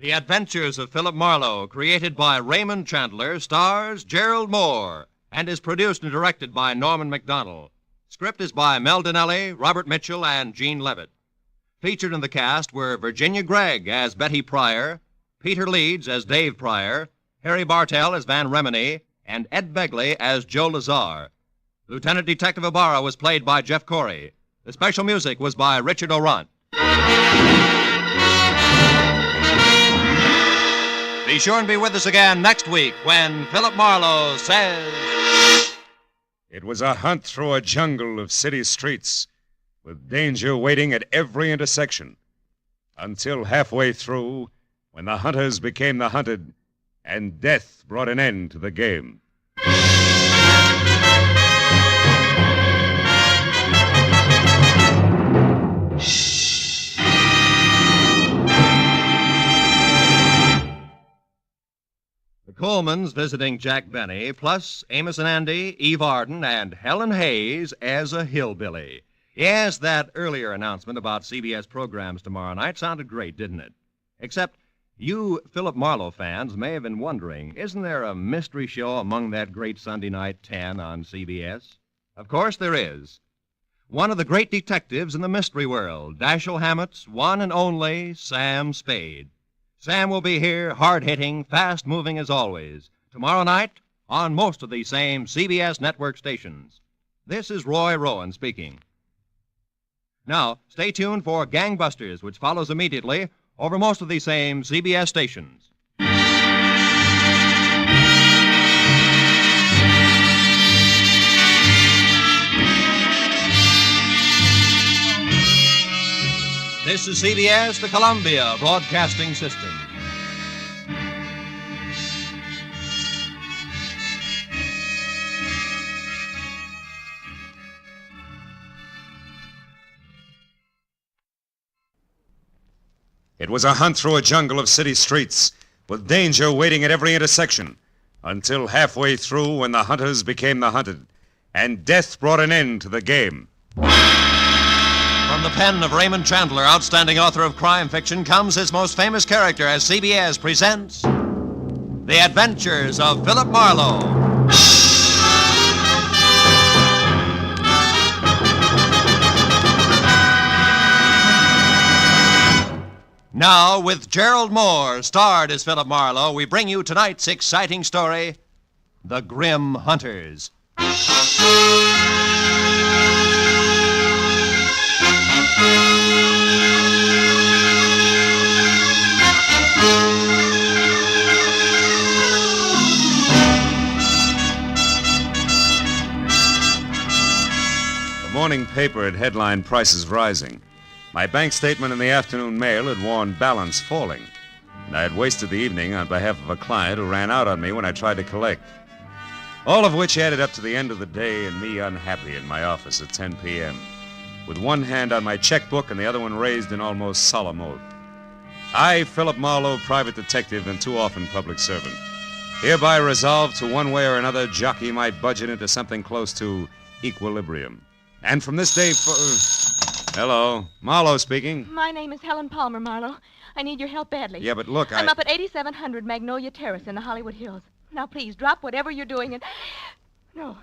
The Adventures of Philip Marlowe, created by Raymond Chandler, stars Gerald Moore, and is produced and directed by Norman MacDonald. Script is by Mel Dinelli, Robert Mitchell, and Gene Levitt. Featured in the cast were Virginia Gregg as Betty Pryor, Peter Leeds as Dave Pryor, Harry Bartell as Van Remini, and Ed Begley as Joe Lazar. Lieutenant Detective Ibarra was played by Jeff Corey. The special music was by Richard Orant. Be sure and be with us again next week when Philip Marlowe says... It was a hunt through a jungle of city streets, with danger waiting at every intersection, until halfway through, when the hunters became the hunted, and death brought an end to the game. The Colemans visiting Jack Benny, plus Amos and Andy, Eve Arden, and Helen Hayes as a hillbilly. Yes, that earlier announcement about CBS programs tomorrow night sounded great, didn't it? Except you Philip Marlowe fans may have been wondering, isn't there a mystery show among that great Sunday night 10 on CBS? Of course there is. One of the great detectives in the mystery world, Dashiell Hammett's one and only Sam Spade. Sam will be here, hard-hitting, fast-moving as always, tomorrow night on most of the same CBS network stations. This is Roy Rowan speaking. Now, stay tuned for Gangbusters, which follows immediately over most of the same CBS stations. This is CBS, the Columbia Broadcasting System. It was a hunt through a jungle of city streets, with danger waiting at every intersection, until halfway through when the hunters became the hunted, and death brought an end to the game. From the pen of Raymond Chandler, outstanding author of crime fiction, comes his most famous character as CBS presents The Adventures of Philip Marlowe. Now, with Gerald Moore, starred as Philip Marlowe, we bring you tonight's exciting story, The Grim Hunters. The morning paper had headlined prices rising. My bank statement in the afternoon mail had warned balance falling. And I had wasted the evening on behalf of a client who ran out on me when I tried to collect. All of which added up to the end of the day and me unhappy in my office at 10 p.m., with one hand on my checkbook and the other one raised in almost solemn oath. I, Philip Marlowe, private detective and too often public servant, hereby resolve to one way or another jockey my budget into something close to equilibrium. And from this day Hello, Marlowe speaking. My name is Helen Palmer, Marlowe. I need your help badly. Yeah, but look, I'm up at 8700 Magnolia Terrace in the Hollywood Hills. Now, please, drop whatever you're doing and... No!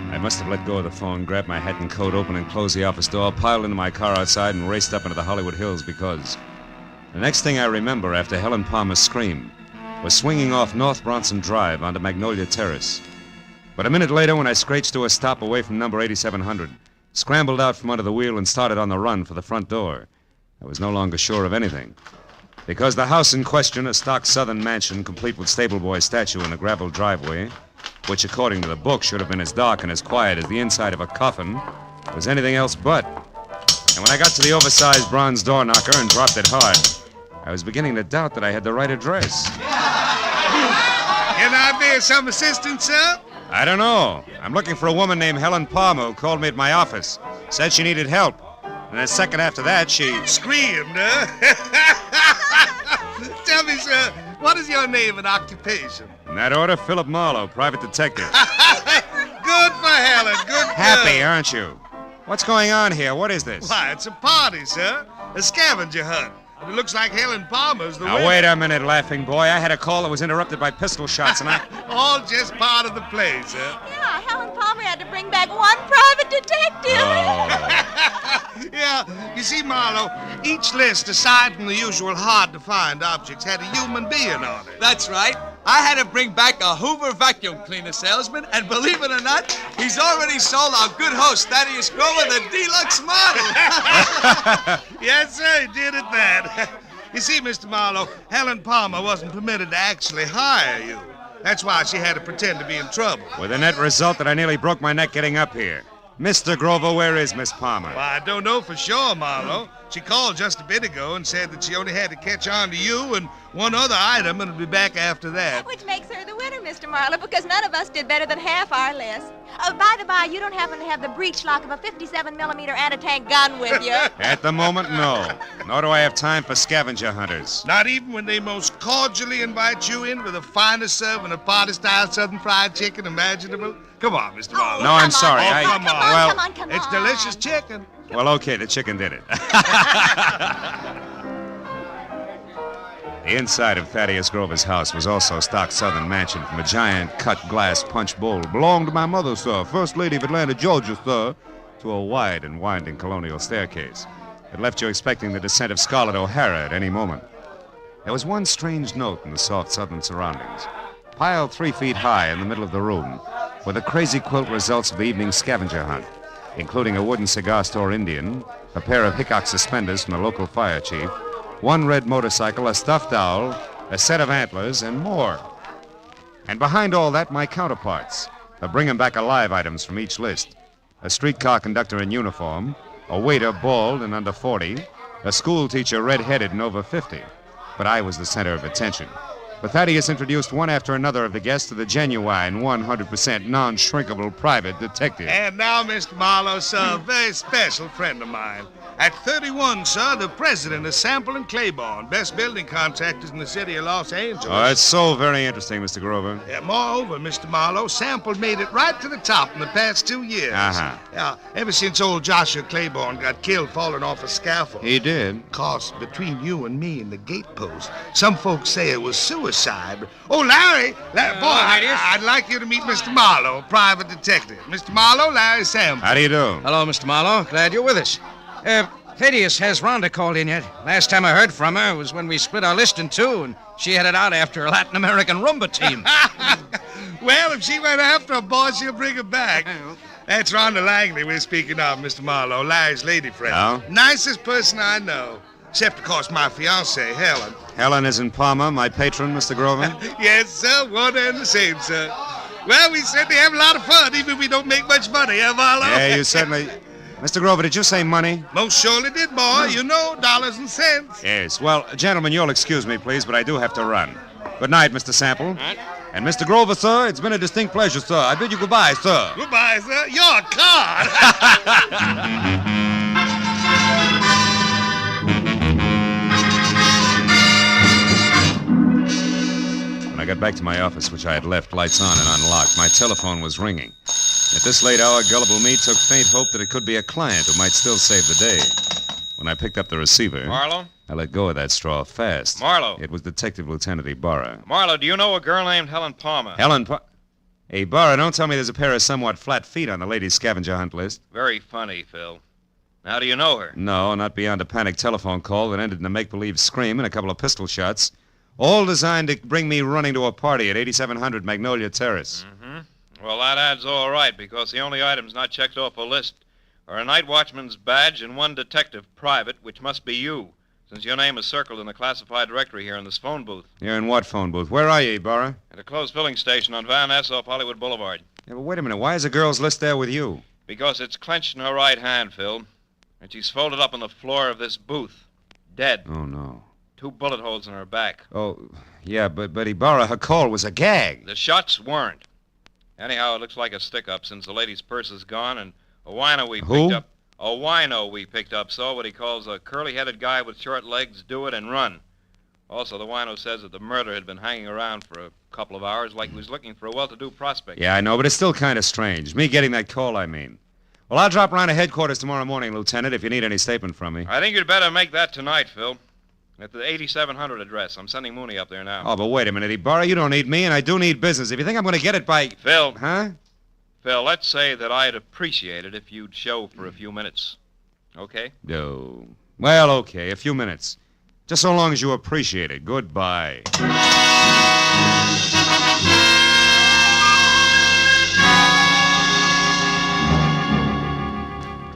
I must have let go of the phone, grabbed my hat and coat, opened and closed the office door, piled into my car outside, and raced up into the Hollywood Hills because the next thing I remember after Helen Palmer's scream was swinging off North Bronson Drive onto Magnolia Terrace. But a minute later, when I screeched to a stop away from number 8700, scrambled out from under the wheel and started on the run for the front door, I was no longer sure of anything. Because the house in question, a stock southern mansion complete with stable boy statue and a gravel driveway, which according to the book should have been as dark and as quiet as the inside of a coffin, was anything else but. And when I got to the oversized bronze door knocker and dropped it hard, I was beginning to doubt that I had the right address. Can I be of some assistance, sir? I don't know. I'm looking for a woman named Helen Palmer who called me at my office. Said she needed help. And a second after that, she screamed, huh? Tell me, sir, what is your name and occupation? In that order, Philip Marlowe, private detective. Good for Helen, good Happy, girl. aren't you? What's going on here? What is this? Why, it's a party, sir. A scavenger hunt. It looks like Helen Palmer's the winner. Now, wait a minute, laughing boy. I had a call that was interrupted by pistol shots, and I... All just part of the play, sir. Yeah, Helen Palmer had to bring back one private detective. Yeah, you see, Marlowe, each list, aside from the usual hard-to-find objects, had a human being on it. That's right. I had to bring back a Hoover vacuum cleaner salesman, and believe it or not, he's already sold our good host, Thaddeus Grover, the deluxe model. Yes, sir, he did at that. You see, Mr. Marlowe, Helen Palmer wasn't permitted to actually hire you. That's why she had to pretend to be in trouble. With the net result that I nearly broke my neck getting up here. Mr. Grover, where is Miss Palmer? Well, I don't know for sure, Marlowe. She called just a bit ago and said that she only had to catch on to you and one other item and would be back after that. Which makes her the winner, Mr. Marlowe, because none of us did better than half our list. Oh, by the by, you don't happen to have the breech lock of a 57mm anti-tank gun with you. At the moment, no. Nor do I have time for scavenger hunters. Not even when they most cordially invite you in with the finest serving of party-style Southern fried chicken imaginable? Come on, Mr. Marlowe. No, I'm sorry. Oh, come on. Well, come on. It's delicious chicken. Well, okay, the chicken did it. The inside of Thaddeus Grover's house was also a stock southern mansion from a giant cut glass punch bowl. Belonged to my mother, sir, First Lady of Atlanta, Georgia, sir, to a wide and winding colonial staircase. It left you expecting the descent of Scarlett O'Hara at any moment. There was one strange note in the soft southern surroundings. Piled 3 feet high in the middle of the room were the crazy quilt results of the evening scavenger hunt, including a wooden cigar store Indian, a pair of Hickok suspenders from the local fire chief, one red motorcycle, a stuffed owl, a set of antlers, and more. And behind all that, my counterparts, the bring 'em back alive items from each list. A streetcar conductor in uniform, a waiter bald and under 40, a school teacher red-headed and over 50. But I was the center of attention. But Thaddeus introduced one after another of the guests to the genuine, 100% non-shrinkable private detective. And now, Mr. Marlowe, sir, a very special friend of mine. At 31, sir, the president of Sample and Claiborne, best building contractors in the city of Los Angeles. Oh, that's so very interesting, Mr. Grover. Yeah, moreover, Mr. Marlowe, Sample made it right to the top in the past 2 years. Uh-huh. Yeah, ever since old Joshua Claiborne got killed falling off a scaffold. He did. Cause between you and me and the gatepost, some folks say it was suicide. Oh, Larry, boy, I'd like you to meet Mr. Marlowe, private detective. Mr. Marlowe, Larry Sample. How do you do? Hello, Mr. Marlowe. Glad you're with us. Thaddeus, has Rhonda called in yet? Last time I heard from her was when we split our list in two, and she headed out after a Latin American rumba team. Well, if she went after a boy, she'll bring him back. That's Rhonda Langley we're speaking of, Mr. Marlowe, Larry's lady friend. Oh? Nicest person I know. Except, of course, my fiancée, Helen. Helen is in Palma, my patron, Mr. Grover. Yes, sir. One and the same, sir. Well, we certainly have a lot of fun, even if we don't make much money, eh, Marlowe? Yeah, you certainly... Mr. Grover, did you say money? Most surely did, boy. You know, dollars and cents. Yes. Well, gentlemen, you'll excuse me, please, but I do have to run. Good night, Mr. Sample. And Mr. Grover, sir, it's been a distinct pleasure, sir. I bid you goodbye, sir. Goodbye, sir. You're a card. When I got back to my office, which I had left lights on and unlocked, my telephone was ringing. At this late hour, gullible me took faint hope that it could be a client who might still save the day. When I picked up the receiver... Marlowe? I let go of that straw fast. Marlowe? It was Detective Lieutenant Ibarra. Marlowe, do you know a girl named Helen Palmer? Hey, Ibarra, don't tell me there's a pair of somewhat flat feet on the ladies' scavenger hunt list. Very funny, Phil. Now, do you know her? No, not beyond a panicked telephone call that ended in a make-believe scream and a couple of pistol shots. All designed to bring me running to a party at 8700 Magnolia Terrace. Mm-hmm. Well, that adds all right, because the only items not checked off a list are a night watchman's badge and one detective private, which must be you, since your name is circled in the classified directory here in this phone booth. You're in what phone booth? Where are you, Ibarra? At a closed filling station on Van Ness off Hollywood Boulevard. Yeah, but wait a minute. Why is the girl's list there with you? Because it's clenched in her right hand, Phil, and she's folded up on the floor of this booth, dead. Oh, no. 2 bullet holes in her back. Oh, yeah, but Ibarra, her call was a gag. The shots weren't. Anyhow, it looks like a stick-up since the lady's purse is gone and a wino we picked up. A wino we picked up saw what he calls a curly-headed guy with short legs do it and run. Also, the wino says that the murderer had been hanging around for a couple of hours like he was looking for a well-to-do prospect. Yeah, I know, but it's still kind of strange. Me getting that call, I mean. Well, I'll drop around to headquarters tomorrow morning, Lieutenant, if you need any statement from me. I think you'd better make that tonight, Phil. At the 8700 address. I'm sending Mooney up there now. Oh, but wait a minute, Ibarra. You don't need me, and I do need business. If you think I'm going to get it by... Phil. Huh? Phil, let's say that I'd appreciate it if you'd show for a few minutes. Okay? No. Well, okay, a few minutes. Just so long as you appreciate it. Goodbye.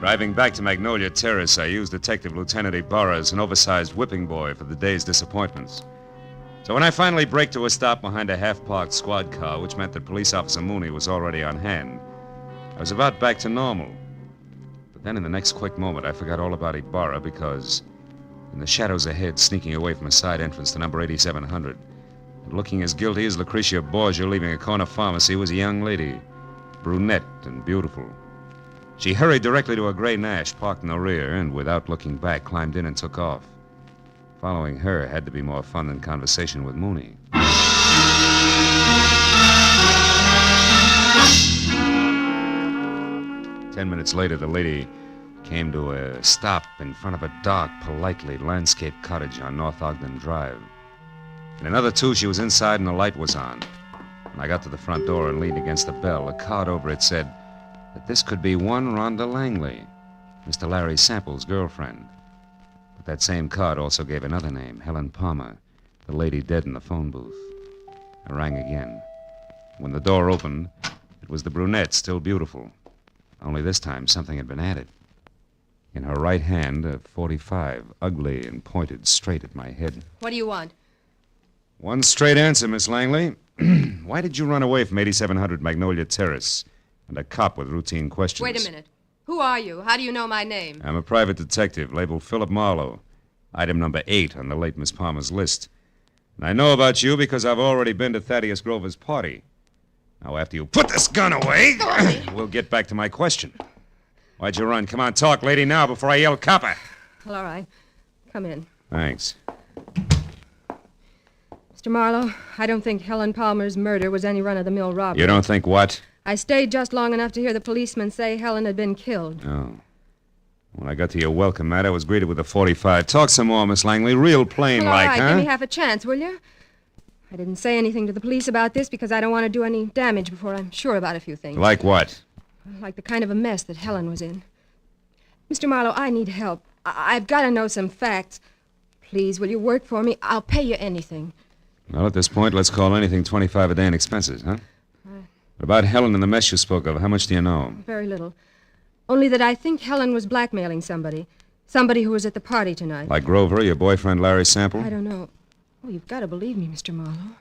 Driving back to Magnolia Terrace, I used Detective Lieutenant Ibarra as an oversized whipping boy for the day's disappointments. So when I finally braked to a stop behind a half-parked squad car, which meant that Police Officer Mooney was already on hand, I was about back to normal. But then in the next quick moment, I forgot all about Ibarra because in the shadows ahead, sneaking away from a side entrance to number 8700, and looking as guilty as Lucretia Borgia leaving a corner pharmacy, was a young lady, brunette and beautiful. She hurried directly to a gray Nash parked in the rear and, without looking back, climbed in and took off. Following her had to be more fun than conversation with Mooney. 10 minutes later, the lady came to a stop in front of a dark, politely landscaped cottage on North Ogden Drive. In another 2, she was inside and the light was on. When I got to the front door and leaned against the bell, a card over it said that this could be one Rhonda Langley, Mr. Larry Sample's girlfriend. But that same card also gave another name, Helen Palmer, the lady dead in the phone booth. I rang again. When the door opened, it was the brunette, still beautiful. Only this time something had been added. In her right hand, a .45, ugly and pointed straight at my head. What do you want? One straight answer, Miss Langley. Why did you run away from 8700 Magnolia Terrace and a cop with routine questions? Wait a minute. Who are you? How do you know my name? I'm a private detective labeled Philip Marlowe, item number 8 on the late Miss Palmer's list. And I know about you because I've already been to Thaddeus Grover's party. Now, after you put this gun away, we'll get back to my question. Why'd you run? Come on, talk, lady, now before I yell copper. Well, all right. Come in. Thanks. Mr. Marlowe, I don't think Helen Palmer's murder was any run-of-the-mill robbery. You don't think what? I stayed just long enough to hear the policeman say Helen had been killed. Oh. When I got to your welcome mat, I was greeted with a .45. Talk some more, Miss Langley. Real plain Well, all like, right, huh? give me half a chance, will you? I didn't say anything to the police about this because I don't want to do any damage before I'm sure about a few things. Like what? Like the kind of a mess that Helen was in. Mr. Marlowe, I need help. I've got to know some facts. Please, will you work for me? I'll pay you anything. Well, at this point, let's call anything 25 a day in expenses, huh? What about Helen and the mess you spoke of? How much do you know? Very little. Only that I think Helen was blackmailing somebody. Somebody who was at the party tonight. Like Grover, your boyfriend Larry Sample? I don't know. Oh, you've got to believe me, Mr. Marlowe.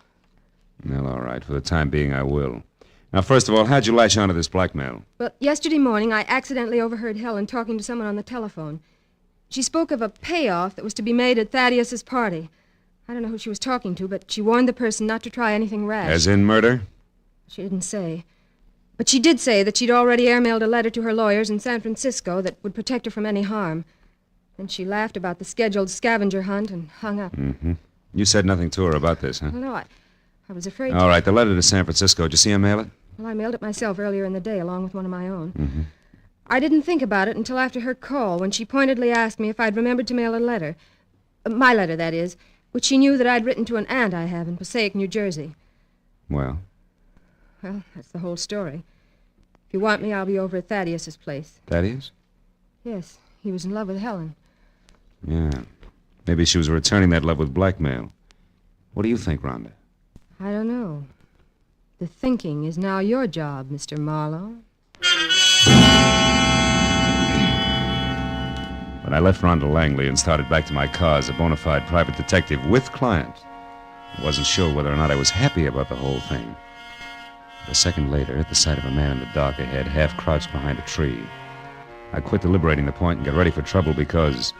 Well, all right. For the time being, I will. Now, first of all, how'd you latch onto this blackmail? Well, yesterday morning, I accidentally overheard Helen talking to someone on the telephone. She spoke of a payoff that was to be made at Thaddeus's party. I don't know who she was talking to, but she warned the person not to try anything rash. As in murder? She didn't say. But she did say that she'd already airmailed a letter to her lawyers in San Francisco that would protect her from any harm. Then she laughed about the scheduled scavenger hunt and hung up. Mm-hmm. You said nothing to her about this, huh? Well, no, I was afraid All right, the letter to San Francisco. Did you see her mail it? Well, I mailed it myself earlier in the day, along with one of my own. Mm-hmm. I didn't think about it until after her call, when she pointedly asked me if I'd remembered to mail a letter. My letter, that is, which she knew that I'd written to an aunt I have in Passaic, New Jersey. Well? Well, that's the whole story. If you want me, I'll be over at Thaddeus's place. Thaddeus? Yes, he was in love with Helen. Yeah. Maybe she was returning that love with blackmail. What do you think, Rhonda? I don't know. The thinking is now your job, Mr. Marlowe. When I left Rhonda Langley and started back to my car as a bona fide private detective with client, I wasn't sure whether or not I was happy about the whole thing. But a second later, at the sight of a man in the dark ahead, half crouched behind a tree, I quit deliberating the point and got ready for trouble because,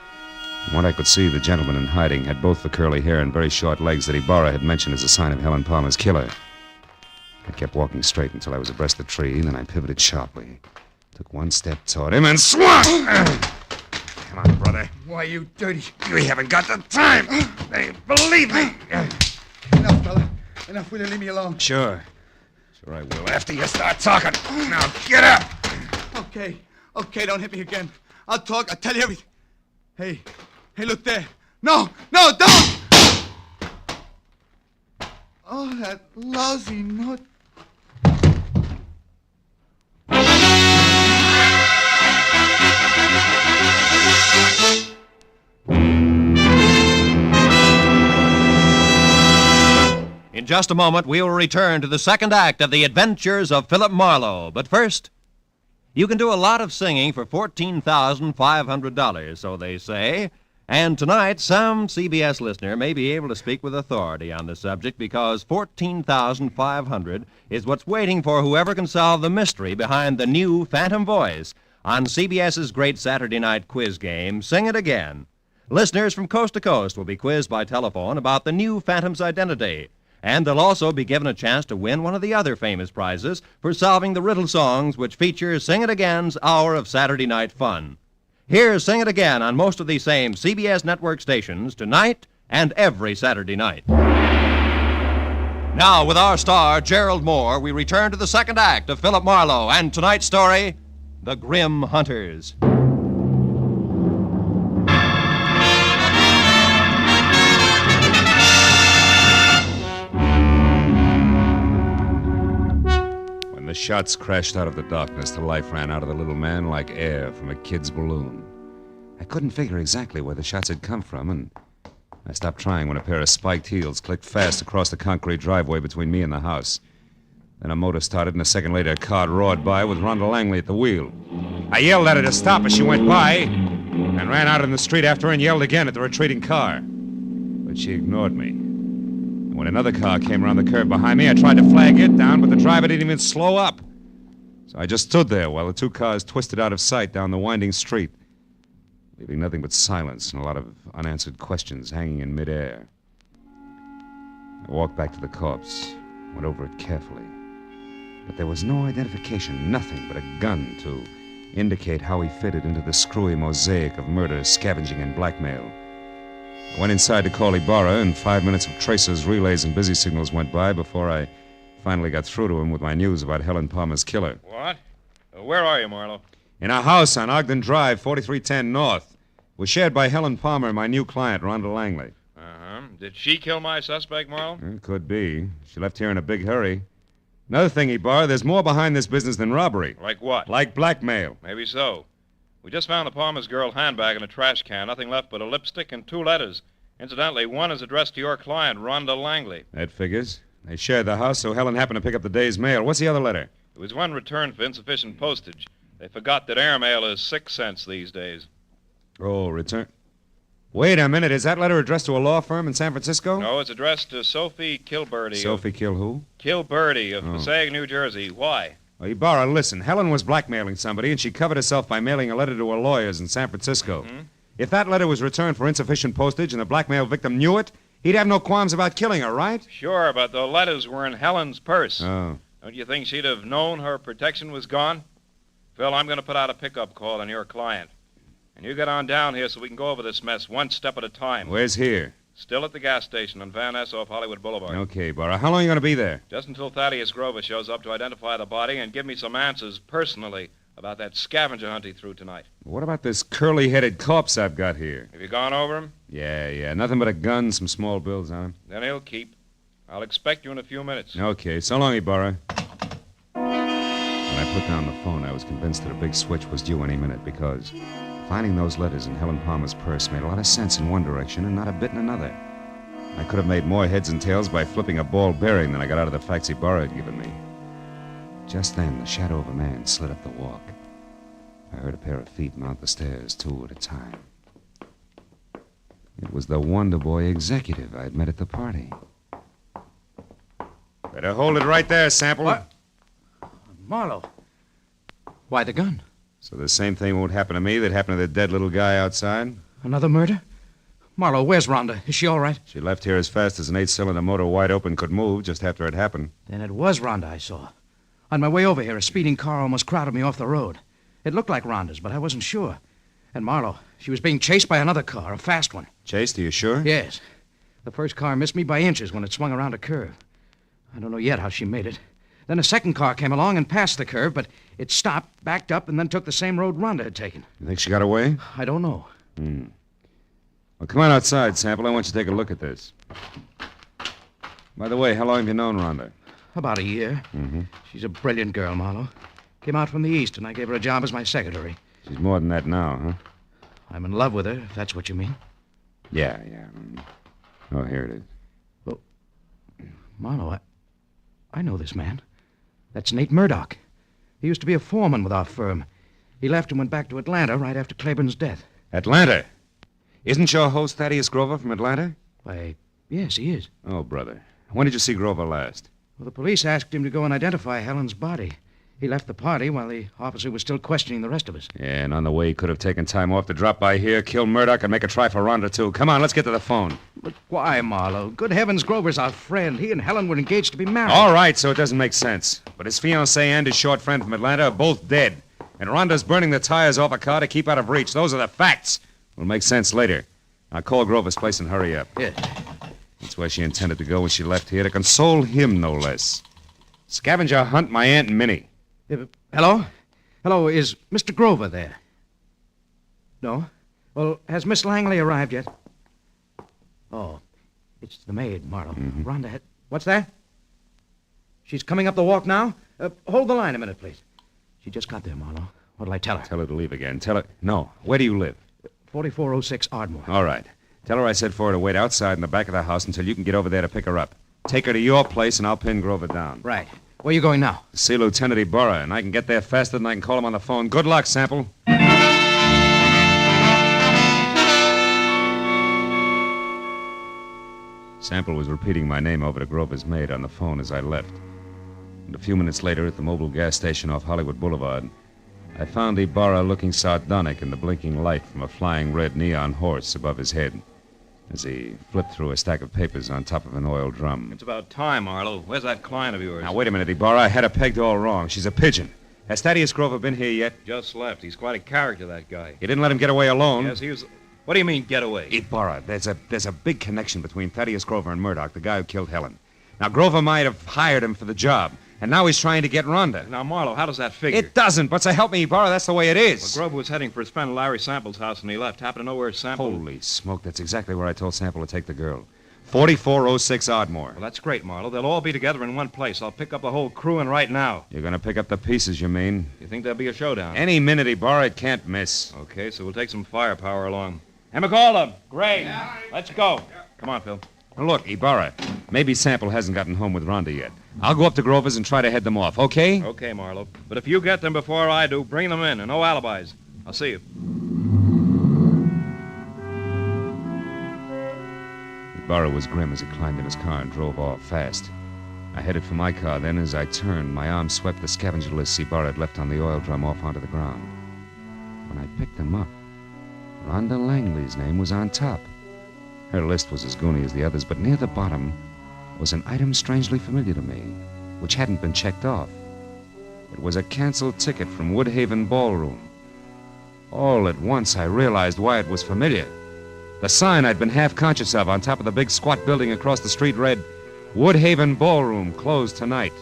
from what I could see, the gentleman in hiding had both the curly hair and very short legs that Ibarra had mentioned as a sign of Helen Palmer's killer. I kept walking straight until I was abreast the tree, and then I pivoted sharply, took one step toward him, and swung! Come on, brother. Why, you dirty... You haven't got the time. They believe me. Enough, fella. Enough. Will you leave me alone? Sure. Sure I will, after you start talking. Now, get up. Okay. Okay, don't hit me again. I'll talk. I'll tell you everything. Hey. Hey, look there. No, don't! Oh, that lousy note. In just a moment, we will return to the second act of The Adventures of Philip Marlowe. But first, you can do a lot of singing for $14,500, so they say. And tonight, some CBS listener may be able to speak with authority on the subject because $14,500 is what's waiting for whoever can solve the mystery behind the new Phantom Voice on CBS's great Saturday night quiz game, Sing It Again. Listeners from coast to coast will be quizzed by telephone about the new Phantom's identity. And they'll also be given a chance to win one of the other famous prizes for solving the riddle songs which feature Sing It Again's hour of Saturday night fun. Here's Sing It Again on most of these same CBS network stations tonight and every Saturday night. Now, with our star, Gerald Moore, we return to the second act of Philip Marlowe and tonight's story, The Grim Hunters. The shots crashed out of the darkness. The life ran out of the little man like air from a kid's balloon. I couldn't figure exactly where the shots had come from, and I stopped trying when a pair of spiked heels clicked fast across the concrete driveway between me and the house. Then a motor started, and a second later a car roared by with Rhonda Langley at the wheel. I yelled at her to stop as she went by, and ran out in the street after her and yelled again at the retreating car. But she ignored me. When another car came around the curve behind me, I tried to flag it down, but the driver didn't even slow up. So I just stood there while the two cars twisted out of sight down the winding street, leaving nothing but silence and a lot of unanswered questions hanging in midair. I walked back to the corpse, went over it carefully. But there was no identification, nothing but a gun to indicate how he fitted into the screwy mosaic of murder, scavenging, and blackmail. I went inside to call Ibarra, and 5 minutes of tracers, relays, and busy signals went by before I finally got through to him with my news about Helen Palmer's killer. What? Where are you, Marlowe? In a house on Ogden Drive, 4310 North. Was shared by Helen Palmer and my new client, Rhonda Langley. Uh-huh. Did she kill my suspect, Marlowe? It could be. She left here in a big hurry. Another thing, Ibarra, there's more behind this business than robbery. Like what? Like blackmail. Maybe so. We just found the Palmer's girl handbag in a trash can. Nothing left but a lipstick and 2 letters. Incidentally, one is addressed to your client, Rhonda Langley. That figures. They shared the house, so Helen happened to pick up the day's mail. What's the other letter? It was one returned for insufficient postage. They forgot that airmail is 6 cents these days. Oh, return. Wait a minute. Is that letter addressed to a law firm in San Francisco? No, it's addressed to Sophie Kilberty. Sophie Kill who? Kilberty of Passaic, New Jersey. Why? Well, Ibarra, listen. Helen was blackmailing somebody, and she covered herself by mailing a letter to her lawyers in San Francisco. Mm-hmm. If that letter was returned for insufficient postage and the blackmail victim knew it, he'd have no qualms about killing her, right? Sure, but the letters were in Helen's purse. Oh. Don't you think she'd have known her protection was gone? Phil, I'm going to put out a pickup call on your client. And you get on down here so we can go over this mess one step at a time. Where's here? Still at the gas station on Van Ness off Hollywood Boulevard. Okay, Ibarra. How long are you going to be there? Just until Thaddeus Grover shows up to identify the body and give me some answers personally about that scavenger hunt he threw tonight. What about this curly-headed corpse I've got here? Have you gone over him? Yeah. Nothing but a gun, some small bills on him. Then he'll keep. I'll expect you in a few minutes. Okay. So long, Ibarra. When I put down the phone, I was convinced that a big switch was due any minute because finding those letters in Helen Palmer's purse made a lot of sense in one direction and not a bit in another. I could have made more heads and tails by flipping a ball bearing than I got out of the facts Ibarra had given me. Just then, the shadow of a man slid up the walk. I heard a pair of feet mount the stairs, 2 at a time. It was the Wonder Boy executive I'd met at the party. Better hold it right there, Sample. What? Marlowe. Why the gun? So the same thing won't happen to me that happened to the dead little guy outside? Another murder? Marlowe, where's Rhonda? Is she all right? She left here as fast as an 8-cylinder motor wide open could move just after it happened. Then it was Rhonda I saw. On my way over here, a speeding car almost crowded me off the road. It looked like Rhonda's, but I wasn't sure. And Marlowe, she was being chased by another car, a fast one. Chased, are you sure? Yes. The first car missed me by inches when it swung around a curve. I don't know yet how she made it. Then a second car came along and passed the curve, but it stopped, backed up, and then took the same road Rhonda had taken. You think she got away? I don't know. Well, come on outside, Sample. I want you to take a look at this. By the way, how long have you known Rhonda? About a year. Mm-hmm. She's a brilliant girl, Marlowe. Came out from the East, and I gave her a job as my secretary. She's more than that now, huh? I'm in love with her, if that's what you mean. Yeah. Oh, here it is. Well, Marlowe, I know this man. That's Nate Murdoch. He used to be a foreman with our firm. He left and went back to Atlanta right after Claiborne's death. Atlanta? Isn't your host Thaddeus Grover from Atlanta? Why, yes, he is. Oh, brother. When did you see Grover last? Well, the police asked him to go and identify Helen's body. He left the party while the officer was still questioning the rest of us. Yeah, and on the way he could have taken time off to drop by here, kill Murdoch, and make a try for Rhonda, too. Come on, let's get to the phone. But why, Marlowe? Good heavens, Grover's our friend. He and Helen were engaged to be married. All right, so it doesn't make sense. But his fiancée and his short friend from Atlanta are both dead. And Rhonda's burning the tires off a car to keep out of reach. Those are the facts. Will make sense later. Now call Grover's place and hurry up. Yes. That's where she intended to go when she left here, to console him, no less. Scavenger hunt my Aunt Minnie. Hello? Hello, is Mr. Grover there? No? Well, has Miss Langley arrived yet? Oh, it's the maid, Marlowe. Mm-hmm. Rhonda had... What's that? She's coming up the walk now? Hold the line a minute, please. She just got there, Marlowe. What'll I tell her? Tell her to leave again. Tell her... No. Where do you live? 4406 Ardmore. All right. Tell her I said for her to wait outside in the back of the house until you can get over there to pick her up. Take her to your place, and I'll pin Grover down. Right. Where are you going now? See Lieutenant Ibarra, and I can get there faster than I can call him on the phone. Good luck, Sample. Sample was repeating my name over to Grover's maid on the phone as I left. And a few minutes later, at the mobile gas station off Hollywood Boulevard, I found Ibarra looking sardonic in the blinking light from a flying red neon horse above his head as he flipped through a stack of papers on top of an oil drum. It's about time, Marlowe. Where's that client of yours? Now, wait a minute, Ibarra. I had her pegged all wrong. She's a pigeon. Has Thaddeus Grover been here yet? Just left. He's quite a character, that guy. You didn't let him get away alone? Yes, he was... What do you mean, get away? Ibarra, there's a big connection between Thaddeus Grover and Murdoch, the guy who killed Helen. Now, Grover might have hired him for the job, and now he's trying to get Rhonda. Now, Marlowe, how does that figure? It doesn't, but so help me, Ibarra, that's the way it is. Well, Grover was heading for his friend Larry Sample's house, and he left. Happened to know where Sample... Holy smoke, that's exactly where I told Sample to take the girl. 4406 Ardmore. Well, that's great, Marlowe. They'll all be together in one place. I'll pick up the whole crew and right now. You're going to pick up the pieces, you mean? You think there'll be a showdown? Any minute, Ibarra, it can't miss. Okay, so we'll take some firepower along. And McCall, Gray, let's go. Come on, Phil. Now look, Ibarra, maybe Sample hasn't gotten home with Rhonda yet. I'll go up to Grover's and try to head them off, okay? Okay, Marlowe. But if you get them before I do, bring them in and no alibis. I'll see you. Ibarra was grim as he climbed in his car and drove off fast. I headed for my car. Then, as I turned, my arm swept the scavenger lists Ibarra had left on the oil drum off onto the ground. When I picked them up, Rhonda Langley's name was on top. Her list was as goony as the others, but near the bottom was an item strangely familiar to me, which hadn't been checked off. It was a canceled ticket from Woodhaven Ballroom. All at once, I realized why it was familiar. The sign I'd been half conscious of on top of the big squat building across the street read, Woodhaven Ballroom, closed tonight.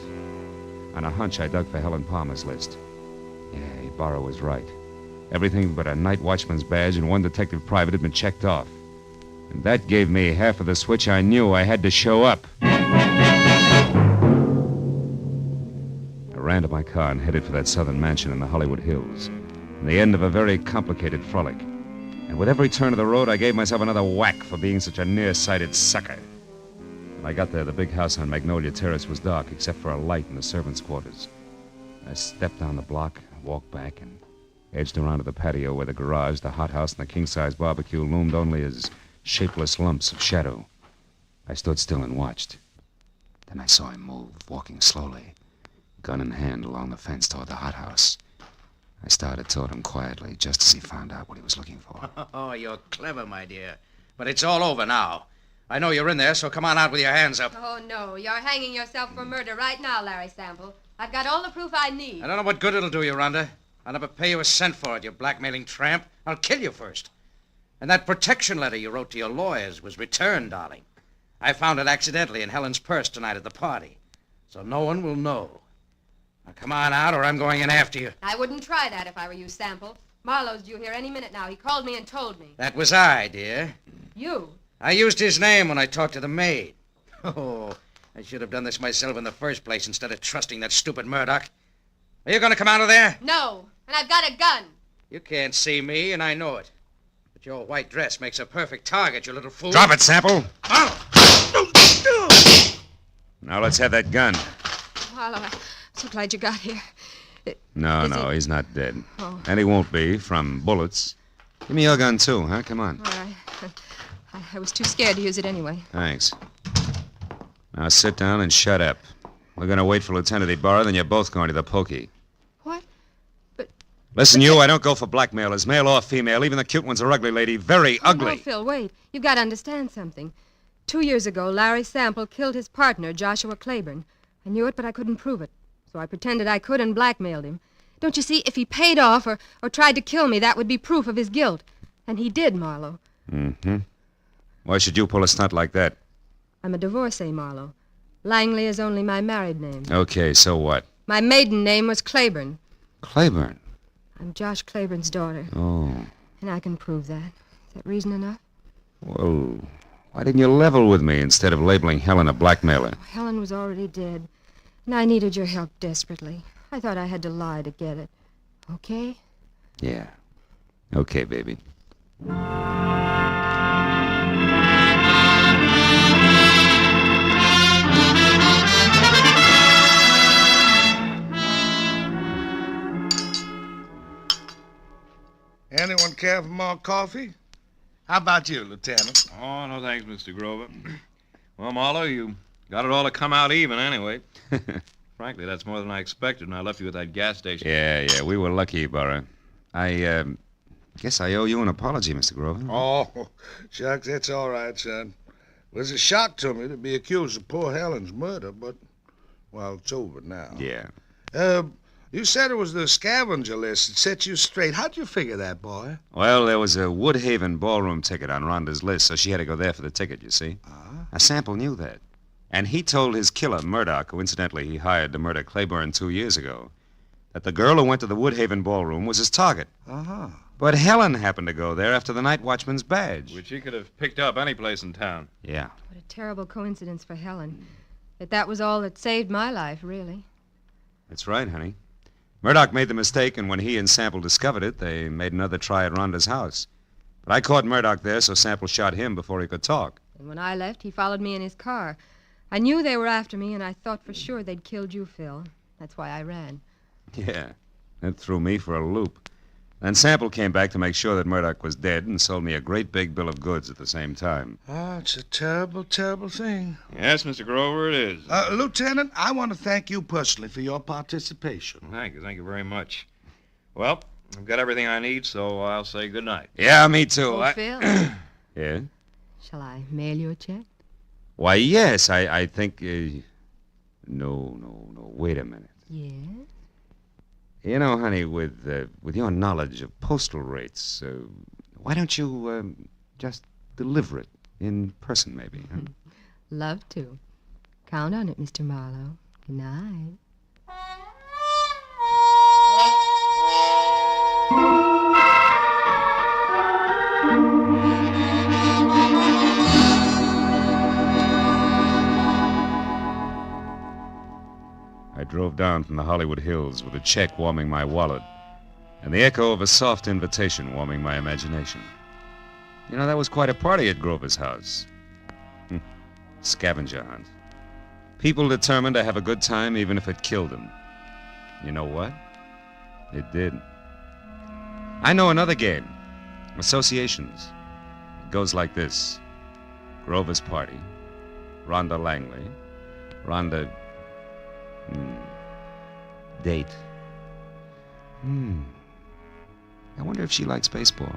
On a hunch, I dug for Helen Palmer's list. Yeah, Ibarra was right. Everything but a night watchman's badge and one detective private had been checked off. And that gave me half of the switch I knew I had to show up. I ran to my car and headed for that southern mansion in the Hollywood Hills, the end of a very complicated frolic. And with every turn of the road, I gave myself another whack for being such a nearsighted sucker. When I got there, the big house on Magnolia Terrace was dark, except for a light in the servants' quarters. I stepped down the block, walked back, and edged around to the patio where the garage, the hothouse, and the king-size barbecue loomed only as shapeless lumps of shadow. I stood still and watched. Then I saw him move, walking slowly, gun in hand along the fence toward the hothouse. I started toward him quietly, just as he found out what he was looking for. Oh, you're clever, my dear. But it's all over now. I know you're in there, so come on out with your hands up. Oh, no. You're hanging yourself for murder right now, Larry Sample. I've got all the proof I need. I don't know what good it'll do you, Rhonda. I'll never pay you a cent for it, you blackmailing tramp. I'll kill you first. And that protection letter you wrote to your lawyers was returned, darling. I found it accidentally in Helen's purse tonight at the party. So no one will know. Now come on out or I'm going in after you. I wouldn't try that if I were you, Sample. Marlowe's due here any minute now. He called me and told me. That was I, dear. You? I used his name when I talked to the maid. Oh, I should have done this myself in the first place instead of trusting that stupid Murdoch. Are you going to come out of there? No, and I've got a gun. You can't see me, and I know it. But your white dress makes a perfect target, you little fool. Drop it, Sample! Now let's have that gun. Marlowe, I'm so glad you got here. No, he's not dead. Oh. And he won't be from bullets. Give me your gun, too, huh? Come on. All right. I was too scared to use it anyway. Thanks. Now sit down and shut up. We're going to wait for Lieutenant Ibarra, then you're both going to the pokey. What? But... Listen, you, I don't go for blackmailers, male or female. Even the cute ones are ugly, lady. Very ugly. No, Phil, wait. You've got to understand something. 2 years ago, Larry Sample killed his partner, Joshua Claiborne. I knew it, but I couldn't prove it. So I pretended I could and blackmailed him. Don't you see, if he paid off or tried to kill me, that would be proof of his guilt. And he did, Marlowe. Mm-hmm. Why should you pull a stunt like that? I'm a divorcee, Marlowe. Langley is only my married name. Okay, so what? My maiden name was Claiborne. Claiborne? I'm Josh Claiborne's daughter. Oh. And I can prove that. Is that reason enough? Well, why didn't you level with me instead of labeling Helen a blackmailer? Helen was already dead. And I needed your help desperately. I thought I had to lie to get it. Okay? Yeah. Okay, baby. Anyone care for more coffee? How about you, Lieutenant? Oh, no thanks, Mr. Grover. Well, Marlowe, you got it all to come out even anyway. Frankly, that's more than I expected when I left you at that gas station. Yeah, we were lucky, Ibarra. I guess I owe you an apology, Mr. Grover. Oh, shucks, that's all right, son. It was a shock to me to be accused of poor Helen's murder, but, well, it's over now. Yeah. You said it was the scavenger list that set you straight. How'd you figure that, boy? Well, there was a Woodhaven ballroom ticket on Rhonda's list, so she had to go there for the ticket, you see. A Sample knew that. And he told his killer, Murdoch, who incidentally he hired to murder Claiborne 2 years ago, that the girl who went to the Woodhaven ballroom was his target. Uh-huh. But Helen happened to go there after the night watchman's badge. Which he could have picked up any place in town. Yeah. What a terrible coincidence for Helen. That was all that saved my life, really. That's right, honey. Murdoch made the mistake, and when he and Sample discovered it, they made another try at Rhonda's house. But I caught Murdoch there, so Sample shot him before he could talk. And when I left, he followed me in his car. I knew they were after me, and I thought for sure they'd killed you, Phil. That's why I ran. Yeah, that threw me for a loop. Then Sample came back to make sure that Murdoch was dead and sold me a great big bill of goods at the same time. Oh, it's a terrible, terrible thing. Yes, Mr. Grover, it is. Lieutenant, I want to thank you personally for your participation. Thank you very much. Well, I've got everything I need, so I'll say good night. Yeah, me too. Oh, Phil. Yeah? Shall I mail you a check? Why, yes, I think... No, wait a minute. Yes? You know, honey, with your knowledge of postal rates, why don't you just deliver it in person, maybe? Huh? Love to. Count on it, Mr. Marlowe. Good night. I drove down from the Hollywood Hills with a check warming my wallet and the echo of a soft invitation warming my imagination. You know, that was quite a party at Grover's house. Scavenger hunt. People determined to have a good time even if it killed them. You know what? It did. I know another game. Associations. It goes like this. Grover's party. Rhonda Langley. Rhonda... Date. I wonder if she likes baseball.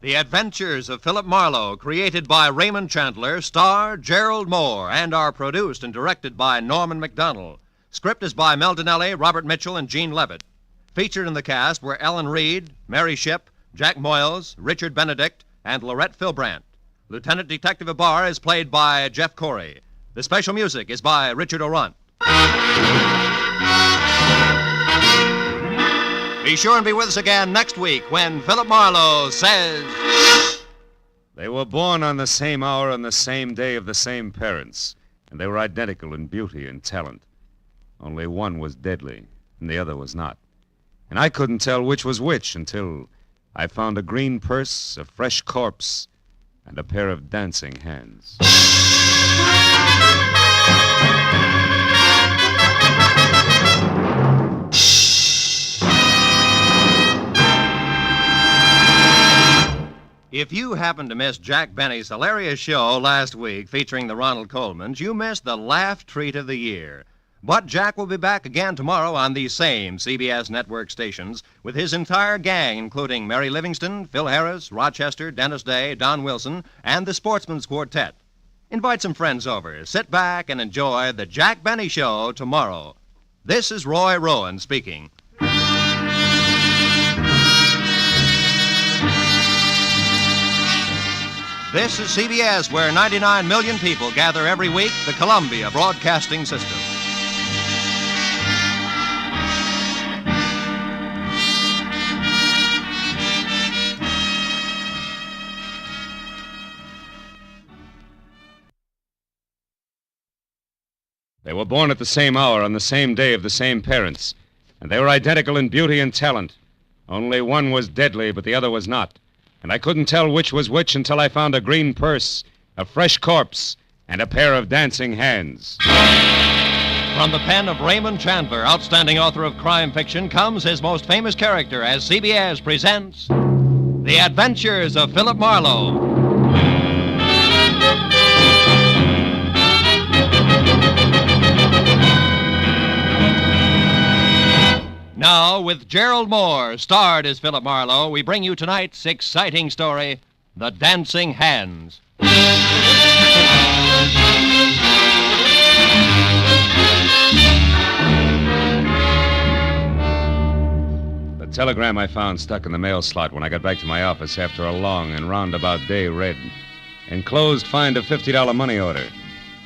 The Adventures of Philip Marlowe, created by Raymond Chandler, star Gerald Moore, and are produced and directed by Norman McDonald. Script is by Mel Dinelli, Robert Mitchell, and Gene Levitt. Featured in the cast were Ellen Reed, Mary Shipp, Jack Moyles, Richard Benedict, and Lorette Philbrandt. Lieutenant Detective Ibarra is played by Jeff Corey. The special music is by Richard Orant. Be sure and be with us again next week when Philip Marlowe says... They were born on the same hour on the same day of the same parents, and they were identical in beauty and talent. Only one was deadly, and the other was not. And I couldn't tell which was which until I found a green purse, a fresh corpse, and a pair of dancing hands. If you happened to miss Jack Benny's hilarious show last week featuring the Ronald Colemans, you missed the laugh treat of the year. But Jack will be back again tomorrow on these same CBS network stations with his entire gang, including Mary Livingston, Phil Harris, Rochester, Dennis Day, Don Wilson, and the Sportsman's Quartet. Invite some friends over. Sit back and enjoy the Jack Benny Show tomorrow. This is Roy Rowan speaking. This is CBS, where 99 million people gather every week, the Columbia Broadcasting System. They were born at the same hour on the same day of the same parents, and they were identical in beauty and talent. Only one was deadly, but the other was not. And I couldn't tell which was which until I found a green purse, a fresh corpse, and a pair of dancing hands. From the pen of Raymond Chandler, outstanding author of crime fiction, comes his most famous character as CBS presents The Adventures of Philip Marlowe. Now, with Gerald Moore, starred as Philip Marlowe, we bring you tonight's exciting story, The Dancing Hands. telegram I found stuck in the mail slot when I got back to my office after a long and roundabout day read. Enclosed, find a $50 money order.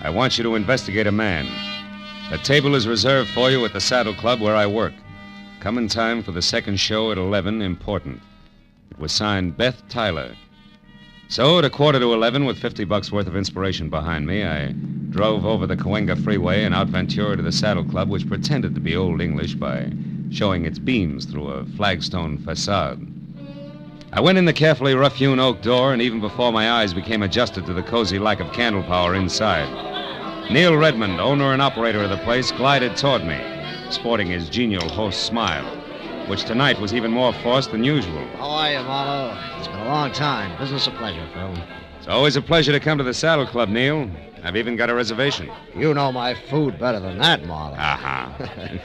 I want you to investigate a man. A table is reserved for you at the Saddle Club where I work. Come in time for the second show at 11, important. It was signed Beth Tyler. So at 11:15, with $50 worth of inspiration behind me, I drove over the Cahuenga Freeway and out Ventura to the Saddle Club, which pretended to be Old English by showing its beams through a flagstone facade. I went in the carefully rough-hewn oak door, and even before my eyes became adjusted to the cozy lack of candle power inside, Neil Redmond, owner and operator of the place, glided toward me, sporting his genial host smile, which tonight was even more forced than usual. How are you, Marlowe? It's been a long time. Business a pleasure, Phil. It's always a pleasure to come to the Saddle Club, Neil. I've even got a reservation. You know my food better than that, Marlowe. Uh-huh.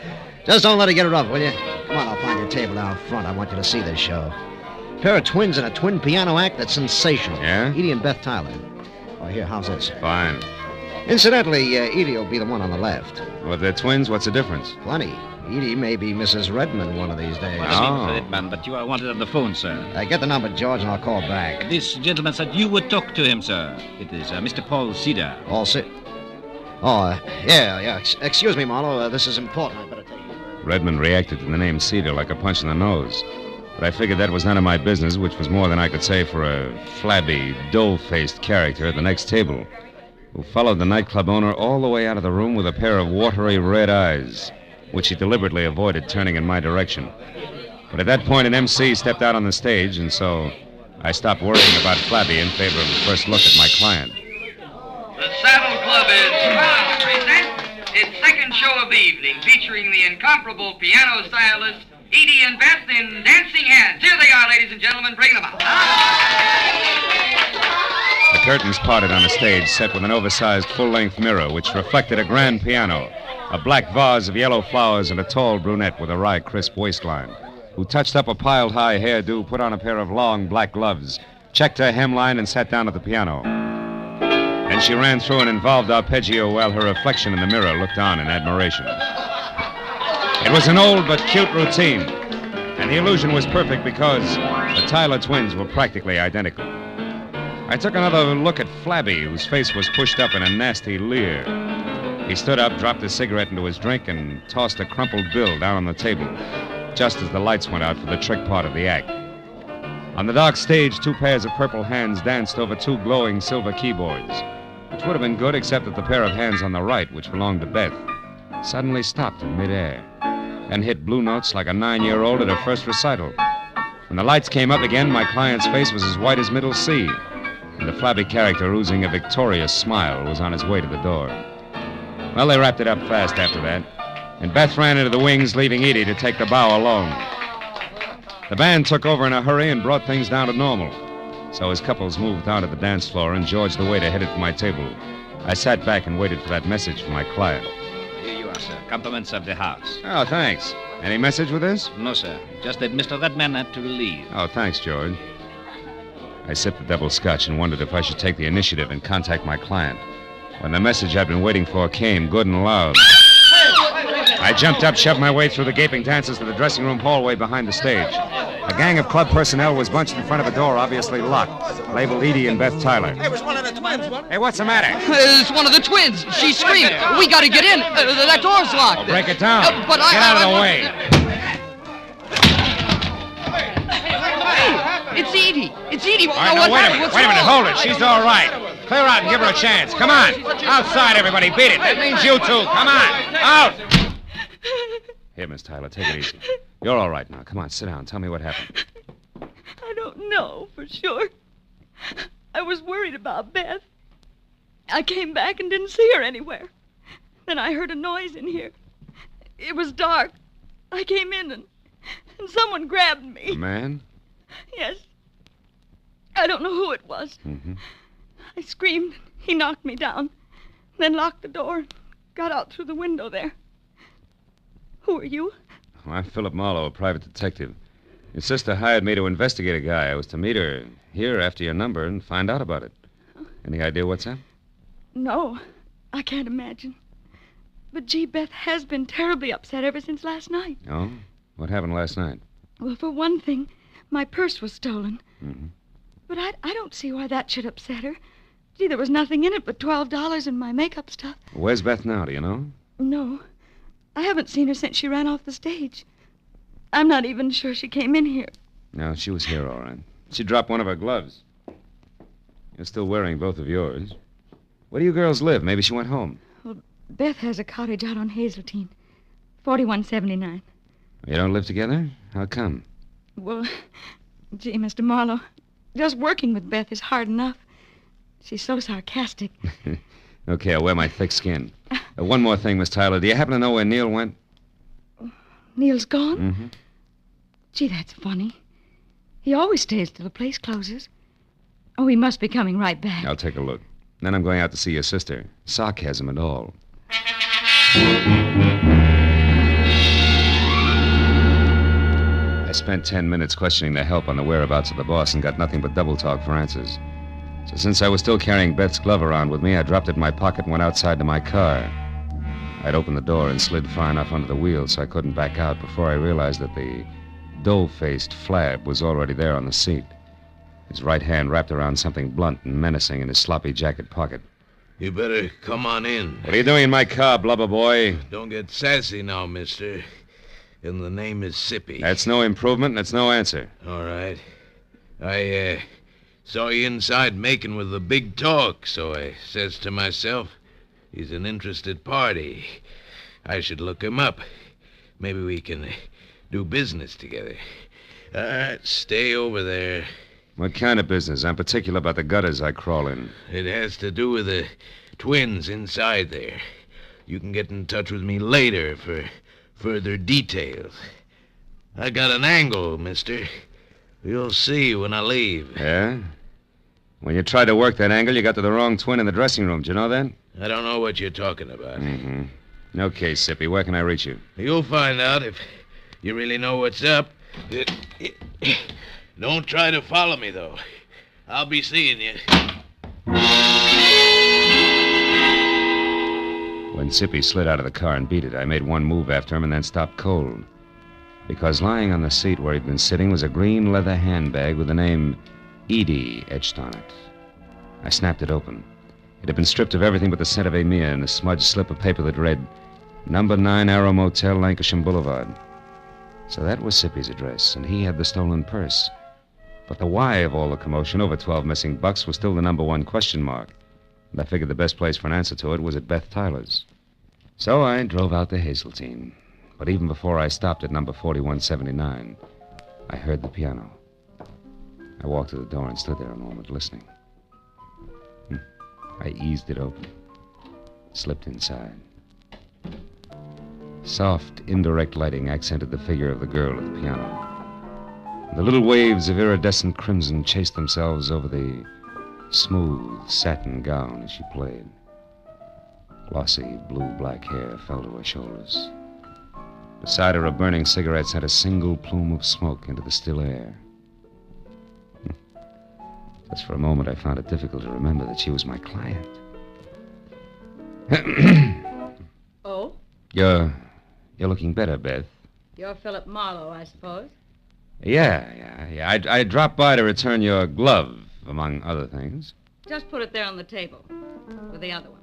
Just don't let it get rough, will you? Come on, I'll find your table down front. I want you to see this show. A pair of twins in a twin piano act that's sensational. Yeah? Edie and Beth Tyler. Oh, here, how's this? Fine. Incidentally, Edie will be the one on the left. Well, if they're twins, what's the difference? Plenty. Edie may be Mrs. Redmond one of these days. Oh. Redmond, but you are wanted on the phone, sir. Get the number, George, and I'll call back. This gentleman said you would talk to him, sir. It is Mr. Paul Cedar. Paul Cedar? Oh, yeah. Excuse me, Marlowe. This is important. I better take you. Redmond reacted to the name Cedar like a punch in the nose. But I figured that was none of my business, which was more than I could say for a flabby, dough-faced character at the next table, who followed the nightclub owner all the way out of the room with a pair of watery red eyes, which he deliberately avoided turning in my direction. But at that point, an MC stepped out on the stage, and so I stopped worrying about Flabby in favor of a first look at my client. The Saddle Club is proud to present its second show of the evening, featuring the incomparable piano stylist Edie and Beth in Dancing Hands. Here they are, ladies and gentlemen. Bring them up. The curtains parted on a stage set with an oversized full-length mirror which reflected a grand piano, a black vase of yellow flowers, and a tall brunette with a wry, crisp waistline, who touched up a piled-high hairdo, put on a pair of long black gloves, checked her hemline, and sat down at the piano. Then she ran through an involved arpeggio while her reflection in the mirror looked on in admiration. It was an old but cute routine, and the illusion was perfect because the Tyler twins were practically identical. I took another look at Flabby, whose face was pushed up in a nasty leer. He stood up, dropped his cigarette into his drink, and tossed a crumpled bill down on the table, just as the lights went out for the trick part of the act. On the dark stage, two pairs of purple hands danced over two glowing silver keyboards, which would have been good except that the pair of hands on the right, which belonged to Beth, suddenly stopped in midair and hit blue notes like a 9-year-old at her first recital. When the lights came up again, my client's face was as white as Middle C, and the Flabby character, oozing a victorious smile, was on his way to the door. Well, they wrapped it up fast after that, and Beth ran into the wings, leaving Edie to take the bow alone. The band took over in a hurry and brought things down to normal, so as couples moved down to the dance floor and George the waiter headed for my table, I sat back and waited for that message from my client. Here you are, sir. Compliments of the house. Oh, thanks. Any message with this? No, sir. Just that Mr. Redman had to leave. Oh, thanks, George. I sipped the double scotch and wondered if I should take the initiative and contact my client. When the message I'd been waiting for came, good and loud, I jumped up, shoved my way through the gaping dancers to the dressing room hallway behind the stage. A gang of club personnel was bunched in front of a door, obviously locked, labeled Edie and Beth Tyler. It was one of the twins, wasn't it? Hey, what's the matter? It's one of the twins. She screamed. We gotta get in. That door's locked. Well, break it down. But Get out of the way. It's Edie. It's Edie. All right, now, wait a minute. Hold it. She's all right. Clear out and give her a chance. Come on. Outside, everybody. Beat it. That means you two. Come on. Out. Here, Miss Tyler, take it easy. You're all right now. Come on, sit down. Tell me what happened. I don't know for sure. I was worried about Beth. I came back and didn't see her anywhere. Then I heard a noise in here. It was dark. I came in and someone grabbed me. A man? Yes. I don't know who it was. Mm-hmm. I screamed. He knocked me down, then locked the door and got out through the window there. Who are you? Well, I'm Philip Marlowe, a private detective. Your sister hired me to investigate a guy. I was to meet her here after your number and find out about it. Any idea what's up? No, I can't imagine. But gee, Beth has been terribly upset ever since last night. Oh? What happened last night? Well, for one thing, my purse was stolen. Mm-hmm. But I don't see why that should upset her. Gee, there was nothing in it but $12 and my makeup stuff. Where's Beth now, do you know? No, I haven't seen her since she ran off the stage. I'm not even sure she came in here. No, she was here, all right. She dropped one of her gloves. You're still wearing both of yours. Where do you girls live? Maybe she went home. Well, Beth has a cottage out on Hazeltine, 4179. You don't live together? How come? Well, gee, Mr. Marlowe, just working with Beth is hard enough. She's so sarcastic. Okay, I'll wear my thick skin. One more thing, Miss Tyler. Do you happen to know where Neil went? Neil's gone? Mm-hmm. Gee, that's funny. He always stays till the place closes. Oh, he must be coming right back. I'll take a look. Then I'm going out to see your sister. Sarcasm and all. I spent 10 minutes questioning the help on the whereabouts of the boss and got nothing but double talk for answers. So since I was still carrying Beth's glove around with me, I dropped it in my pocket and went outside to my car. I'd opened the door and slid far enough under the wheel so I couldn't back out before I realized that the dough-faced Flab was already there on the seat. His right hand wrapped around something blunt and menacing in his sloppy jacket pocket. You better come on in. What are you doing in my car, blubber boy? Don't get sassy now, mister. And the name is Sippy. That's no improvement, and it's no answer. All right. I saw you inside making with the big talk, so I says to myself, he's an interested party. I should look him up. Maybe we can do business together. All right, stay over there. What kind of business? I'm particular about the gutters I crawl in. It has to do with the twins inside there. You can get in touch with me later for further details. I got an angle, mister. You'll see when I leave. Yeah? When you tried to work that angle, you got to the wrong twin in the dressing room. Did you know that? I don't know what you're talking about. Mm-hmm. Okay, Sippy, where can I reach you? You'll find out if you really know what's up. Don't try to follow me, though. I'll be seeing you. When Sippy slid out of the car and beat it, I made one move after him and then stopped cold. Because lying on the seat where he'd been sitting was a green leather handbag with the name Edie etched on it. I snapped it open. It had been stripped of everything but the scent of Amir and a smudged slip of paper that read, Number 9 Arrow Motel, Lancashire Boulevard. So that was Sippy's address, and he had the stolen purse. But the why of all the commotion over 12 missing bucks was still the number one question mark. And I figured the best place for an answer to it was at Beth Tyler's. So I drove out to Hazeltine. But even before I stopped at number 4179, I heard the piano. I walked to the door and stood there a moment, listening. I eased it open, slipped inside. Soft, indirect lighting accented the figure of the girl at the piano. The little waves of iridescent crimson chased themselves over the smooth satin gown as she played. Glossy blue-black hair fell to her shoulders. Beside her, a burning cigarette sent a single plume of smoke into the still air. Just for a moment, I found it difficult to remember that she was my client. Oh? You're looking better, Beth. You're Philip Marlowe, I suppose. Yeah. I dropped by to return your glove, among other things. Just put it there on the table with the other one.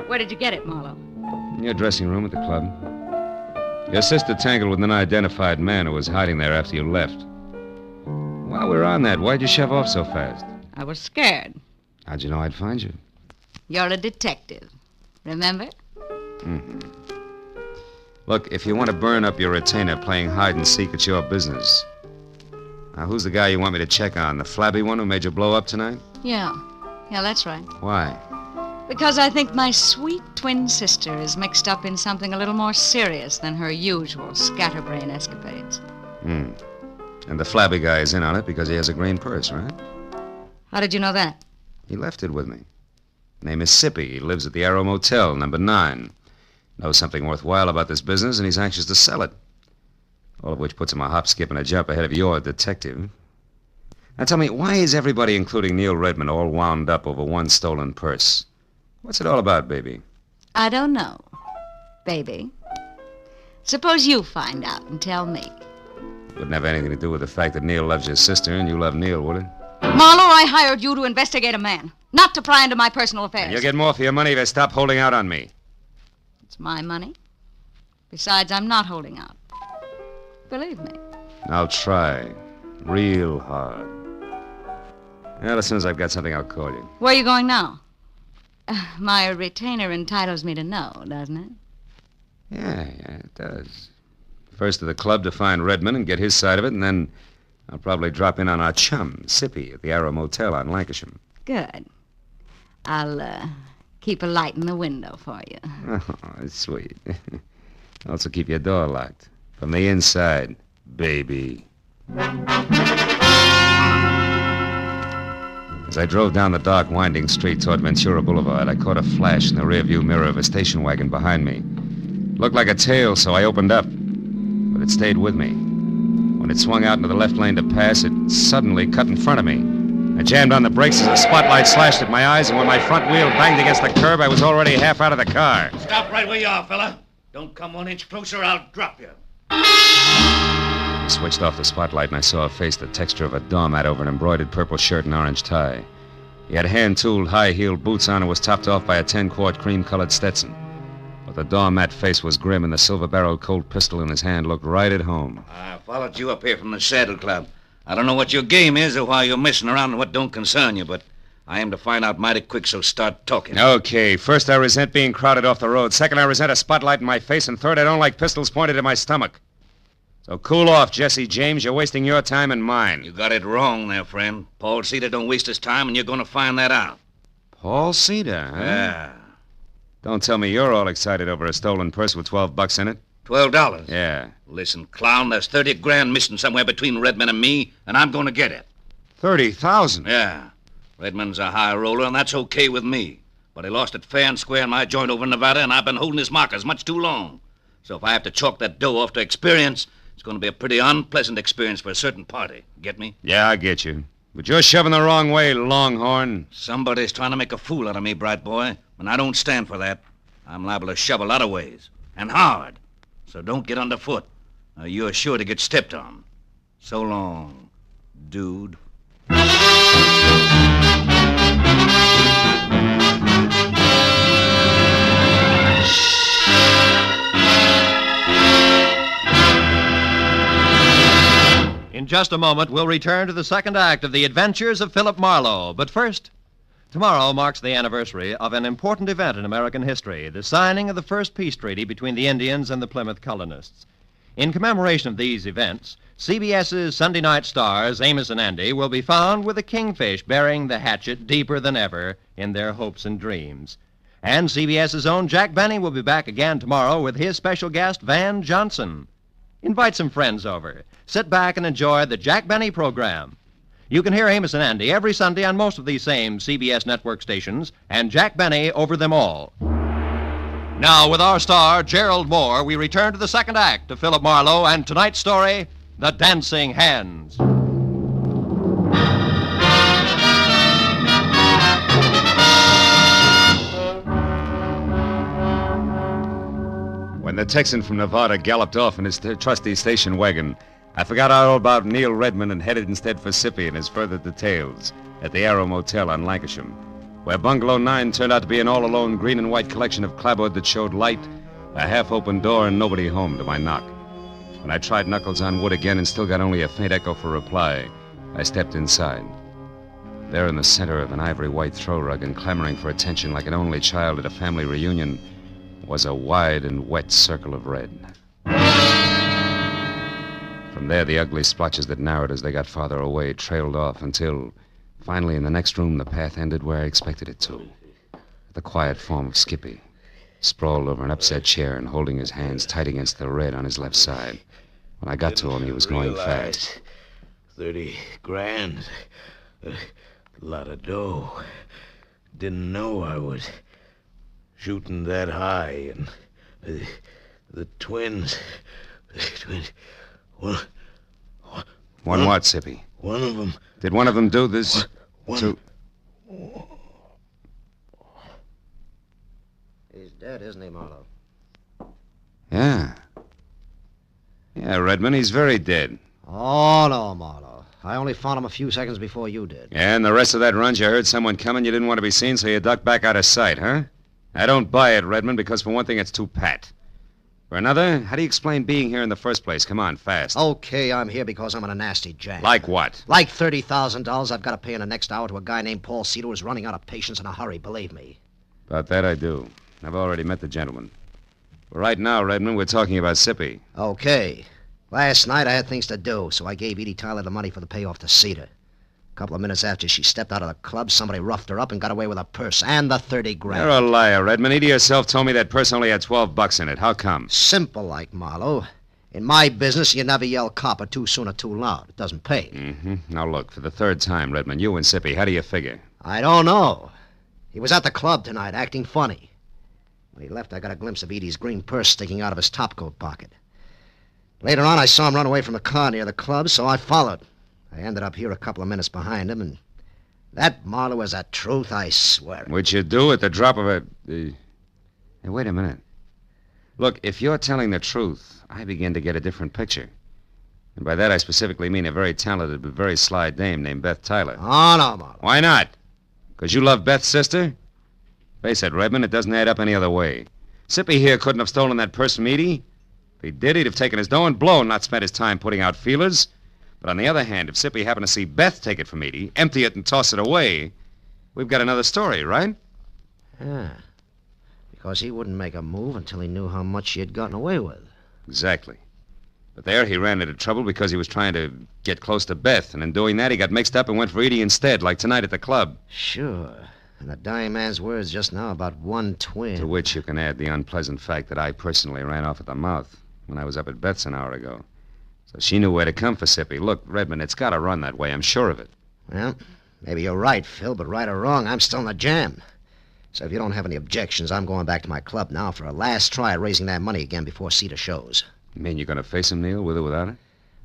Where did you get it, Marlowe? In your dressing room at the club. Your sister tangled with an unidentified man who was hiding there after you left. While we're on that, why'd you shove off so fast? I was scared. How'd you know I'd find you? You're a detective. Remember? Mm-hmm. Look, if you want to burn up your retainer playing hide and seek, it's your business. Now, who's the guy you want me to check on? The flabby one who made you blow up tonight? Yeah, that's right. Why? Because I think my sweet twin sister is mixed up in something a little more serious than her usual scatterbrain escapades. And the flabby guy is in on it because he has a green purse, right? How did you know that? He left it with me. Name is Sippy. He lives at the Arrow Motel, number 9. Knows something worthwhile about this business, and he's anxious to sell it. All of which puts him a hop, skip, and a jump ahead of your detective. Now tell me, why is everybody, including Neil Redmond, all wound up over one stolen purse? What's it all about, baby? I don't know, baby. Suppose you find out and tell me. Wouldn't have anything to do with the fact that Neil loves your sister and you love Neil, would it? Marlowe, I hired you to investigate a man, not to pry into my personal affairs. And you'll get more for your money if you stop holding out on me. It's my money. Besides, I'm not holding out. Believe me. I'll try. Real hard. Well, as soon as I've got something, I'll call you. Where are you going now? My retainer entitles me to know, doesn't it? Yeah, it does. First to the club to find Redmond and get his side of it, and then I'll probably drop in on our chum, Sippy, at the Arrow Motel on Lancashire. Good. I'll keep a light in the window for you. Oh, sweet. Also keep your door locked. From the inside, baby. As I drove down the dark, winding street toward Ventura Boulevard, I caught a flash in the rearview mirror of a station wagon behind me. It looked like a tail, so I opened up. But it stayed with me. When it swung out into the left lane to pass, it suddenly cut in front of me. I jammed on the brakes as the spotlight slashed at my eyes, and when my front wheel banged against the curb, I was already half out of the car. Stop right where you are, fella. Don't come 1 inch closer, I'll drop you. I switched off the spotlight, and I saw a face the texture of a doormat over an embroidered purple shirt and orange tie. He had hand-tooled, high-heeled boots on and was topped off by a 10-quart cream-colored Stetson. But the doormat face was grim, and the silver-barreled Colt pistol in his hand looked right at home. I followed you up here from the Saddle Club. I don't know what your game is or why you're messing around in what don't concern you, but I aim to find out mighty quick, so start talking. Okay, first I resent being crowded off the road. Second, I resent a spotlight in my face. And third, I don't like pistols pointed at my stomach. So cool off, Jesse James. You're wasting your time and mine. You got it wrong there, friend. Paul Cedar don't waste his time, and you're going to find that out. Paul Cedar, huh? Yeah. Don't tell me you're all excited over a stolen purse with $12 in it. $12? Yeah. Listen, clown, there's 30 grand missing somewhere between Redmond and me, and I'm going to get it. 30,000? Yeah. Redmond's a high roller, and that's okay with me. But he lost it fair and square in my joint over in Nevada, and I've been holding his markers much too long. So if I have to chalk that dough off to experience, it's going to be a pretty unpleasant experience for a certain party. Get me? Yeah, I get you. But you're shoving the wrong way, Longhorn. Somebody's trying to make a fool out of me, bright boy, and I don't stand for that. I'm liable to shove a lot of ways, and hard. So don't get underfoot. You're sure to get stepped on. So long, dude. In just a moment, we'll return to the second act of The Adventures of Philip Marlowe. But first, tomorrow marks the anniversary of an important event in American history, the signing of the first peace treaty between the Indians and the Plymouth colonists. In commemoration of these events, CBS's Sunday night stars, Amos and Andy, will be found with a kingfish burying the hatchet deeper than ever in their hopes and dreams. And CBS's own Jack Benny will be back again tomorrow with his special guest, Van Johnson. Invite some friends over. Sit back and enjoy the Jack Benny program. You can hear Amos and Andy every Sunday on most of these same CBS network stations, and Jack Benny over them all. Now, with our star, Gerald Moore, we return to the second act of Philip Marlowe and tonight's story, The Dancing Hands. When the Texan from Nevada galloped off in his trusty station wagon, I forgot all about Neil Redmond and headed instead for Sippy and his further details at the Arrow Motel on Lancashire, where Bungalow 9 turned out to be an all-alone green and white collection of clapboard that showed light, a half-open door, and nobody home to my knock. When I tried knuckles on wood again and still got only a faint echo for reply, I stepped inside. There in the center of an ivory-white throw rug and clamoring for attention like an only child at a family reunion was a wide and wet circle of red. From there, the ugly splotches that narrowed as they got farther away trailed off until, finally, in the next room, the path ended where I expected it to. The quiet form of Skippy, sprawled over an upset chair and holding his hands tight against the red on his left side. When I got to him, he was going fast. 30 grand. A lot of dough. Didn't know I was shooting that high. And the twins... One what, Sippy? One of them... Did one of them do this to... He's dead, isn't he, Marlowe? Yeah. Yeah, Redmond, he's very dead. Oh, no, Marlowe. I only found him a few seconds before you did. Yeah, and the rest of that run, you heard someone coming, you didn't want to be seen, so you ducked back out of sight, huh? I don't buy it, Redmond, because for one thing, it's too pat. For another, how do you explain being here in the first place? Come on, fast. Okay, I'm here because I'm in a nasty jam. Like what? Like $30,000 I've got to pay in the next hour to a guy named Paul Cedar who's running out of patience in a hurry, believe me. About that, I do. I've already met the gentleman. But right now, Redmond, we're talking about Sippy. Okay. Last night I had things to do, so I gave Edie Tyler the money for the payoff to Cedar. A couple of minutes after she stepped out of the club, somebody roughed her up and got away with her purse and the 30 grand. You're a liar, Redmond. Edie herself told me that purse only had $12 in it. How come? Simple like, Marlowe. In my business, you never yell copper too soon or too loud. It doesn't pay. Mm-hmm. Now, look, for the third time, Redmond, you and Sippy, how do you figure? I don't know. He was at the club tonight, acting funny. When he left, I got a glimpse of Edie's green purse sticking out of his topcoat pocket. Later on, I saw him run away from the car near the club, so I followed. I ended up here a couple of minutes behind him, and that, Marlowe, is the truth, I swear. Which you do at the drop of a... Hey, wait a minute. Look, if you're telling the truth, I begin to get a different picture. And by that, I specifically mean a very talented but very sly dame named Beth Tyler. Oh, no, Marlowe. Why not? Because you love Beth's sister? Face it, Redmond, it doesn't add up any other way. Sippy here couldn't have stolen that purse from Edie. If he did, he'd have taken his dough and blown, not spent his time putting out feelers. But on the other hand, if Sippy happened to see Beth take it from Edie, empty it and toss it away, we've got another story, right? Yeah. Because he wouldn't make a move until he knew how much she had gotten away with. Exactly. But there he ran into trouble because he was trying to get close to Beth, and in doing that, he got mixed up and went for Edie instead, like tonight at the club. Sure. And the dying man's words just now about one twin. To which you can add the unpleasant fact that I personally ran off at the mouth when I was up at Beth's an hour ago. So she knew where to come for Sippy. Look, Redmond, it's got to run that way. I'm sure of it. Well, maybe you're right, Phil, but right or wrong, I'm still in the jam. So if you don't have any objections, I'm going back to my club now for a last try at raising that money again before Cedar shows. You mean you're going to face him, Neil, with or without it?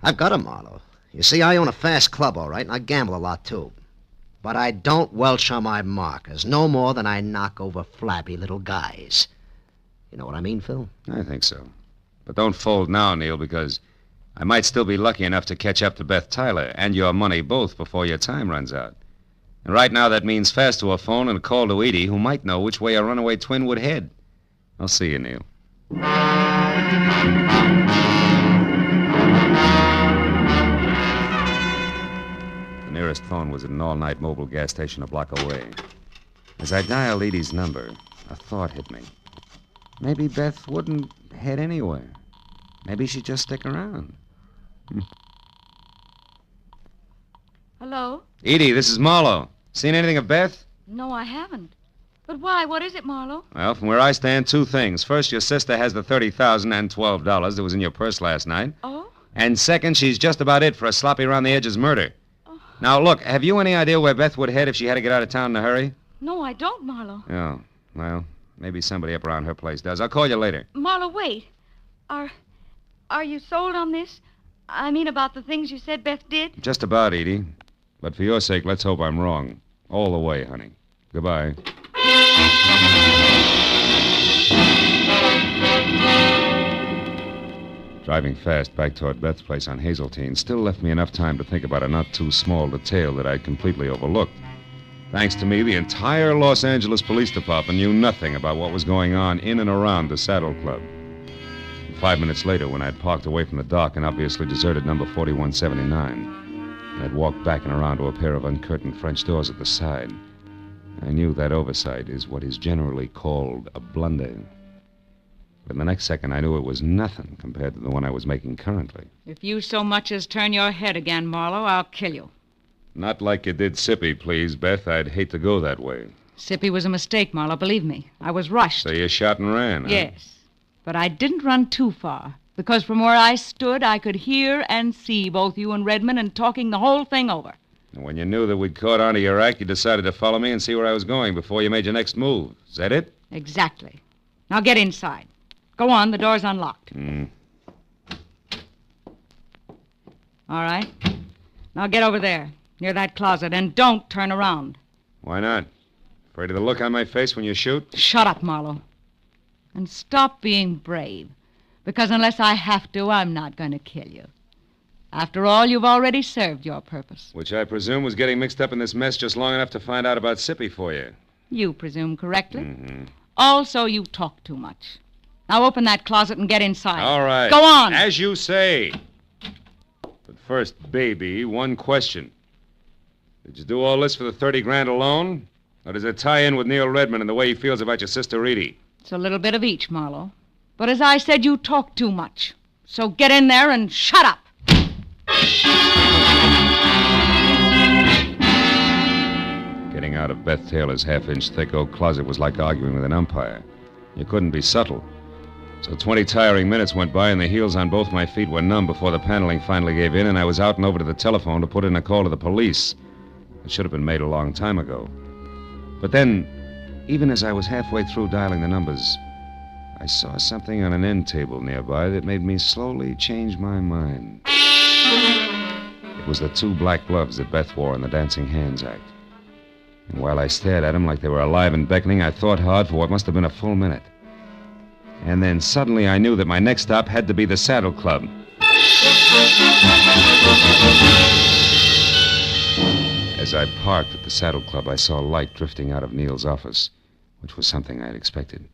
I've got him, Marlowe. You see, I own a fast club, all right, and I gamble a lot, too. But I don't welch on my markers, no more than I knock over flabby little guys. You know what I mean, Phil? I think so. But don't fold now, Neil, because I might still be lucky enough to catch up to Beth Tyler and your money both before your time runs out. And right now that means fast to a phone and a call to Edie, who might know which way a runaway twin would head. I'll see you, Neil. The nearest phone was at an all-night mobile gas station a block away. As I dialed Edie's number, a thought hit me. Maybe Beth wouldn't head anywhere. Maybe she'd just stick around. Hello? Edie, this is Marlowe. Seen anything of Beth? No, I haven't. But why? What is it, Marlowe? Well, from where I stand, two things. First, your sister has the $30,000 and $12 that was in your purse last night. Oh? And second, she's just about it for a sloppy around the edges murder. Oh. Now, look, have you any idea where Beth would head if she had to get out of town in a hurry? No, I don't, Marlowe. Oh, well, maybe somebody up around her place does. I'll call you later. Marlowe, wait. Are you sold on this? I mean, about the things you said Beth did? Just about, Edie. But for your sake, let's hope I'm wrong. All the way, honey. Goodbye. Driving fast back toward Beth's place on Hazeltine still left me enough time to think about a not-too-small detail that I'd completely overlooked. Thanks to me, the entire Los Angeles Police Department knew nothing about what was going on in and around the Saddle Club. 5 minutes later, when I'd parked away from the dock and obviously deserted number 4179, and I'd walked back and around to a pair of uncurtained French doors at the side, I knew that oversight is what is generally called a blunder. But the next second, I knew it was nothing compared to the one I was making currently. If you so much as turn your head again, Marlowe, I'll kill you. Not like you did Sippy, please, Beth. I'd hate to go that way. Sippy was a mistake, Marlowe, believe me. I was rushed. So you shot and ran, huh? Yes. But I didn't run too far, because from where I stood, I could hear and see both you and Redmond and talking the whole thing over. And when you knew that we'd caught on to your act, you decided to follow me and see where I was going before you made your next move. Is that it? Exactly. Now get inside. Go on, the door's unlocked. All right. Now get over there, near that closet, and don't turn around. Why not? Afraid of the look on my face when you shoot? Shut up, Marlowe. And stop being brave. Because unless I have to, I'm not going to kill you. After all, you've already served your purpose. Which I presume was getting mixed up in this mess just long enough to find out about Sippy for you. You presume correctly. Mm-hmm. Also, you talk too much. Now open that closet and get inside. All right. Go on. As you say. But first, baby, one question. Did you do all this for the 30 grand alone? Or does it tie in with Neil Redmond and the way he feels about your sister Edie? It's a little bit of each, Marlowe. But as I said, you talk too much. So get in there and shut up. Getting out of Beth Taylor's half-inch thick oak closet was like arguing with an umpire. You couldn't be subtle. So 20 tiring minutes went by, and the heels on both my feet were numb before the paneling finally gave in, and I was out and over to the telephone to put in a call to the police. It should have been made a long time ago. But then, even as I was halfway through dialing the numbers, I saw something on an end table nearby that made me slowly change my mind. It was the 2 black gloves that Beth wore in the Dancing Hands act. And while I stared at them like they were alive and beckoning, I thought hard for what must have been a full minute. And then suddenly I knew that my next stop had to be the Saddle Club. As I parked at the Saddle Club, I saw light drifting out of Neil's office, which was something I had expected.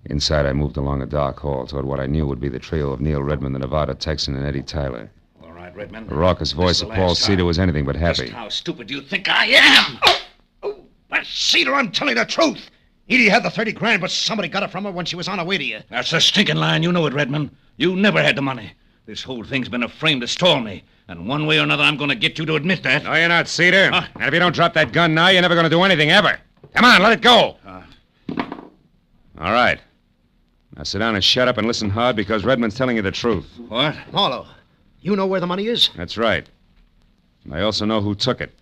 Inside, I moved along a dark hall toward what I knew would be the trio of Neil Redmond, the Nevada Texan, and Eddie Tyler. All right, Redmond. The raucous voice of Paul Cedar was anything but happy. Just how stupid do you think I am? But Cedar, I'm telling the truth. Edie had the 30 grand, but somebody got it from her when she was on her way to you. That's a stinking line. You know it, Redmond. You never had the money. This whole thing's been a frame to stall me. And one way or another, I'm going to get you to admit that. No, you're not, Cedar. And if you don't drop that gun now, you're never going to do anything ever. Come on, let it go. All right. Now sit down and shut up and listen hard, because Redmond's telling you the truth. What? Marlowe, you know where the money is? That's right. And I also know who took it.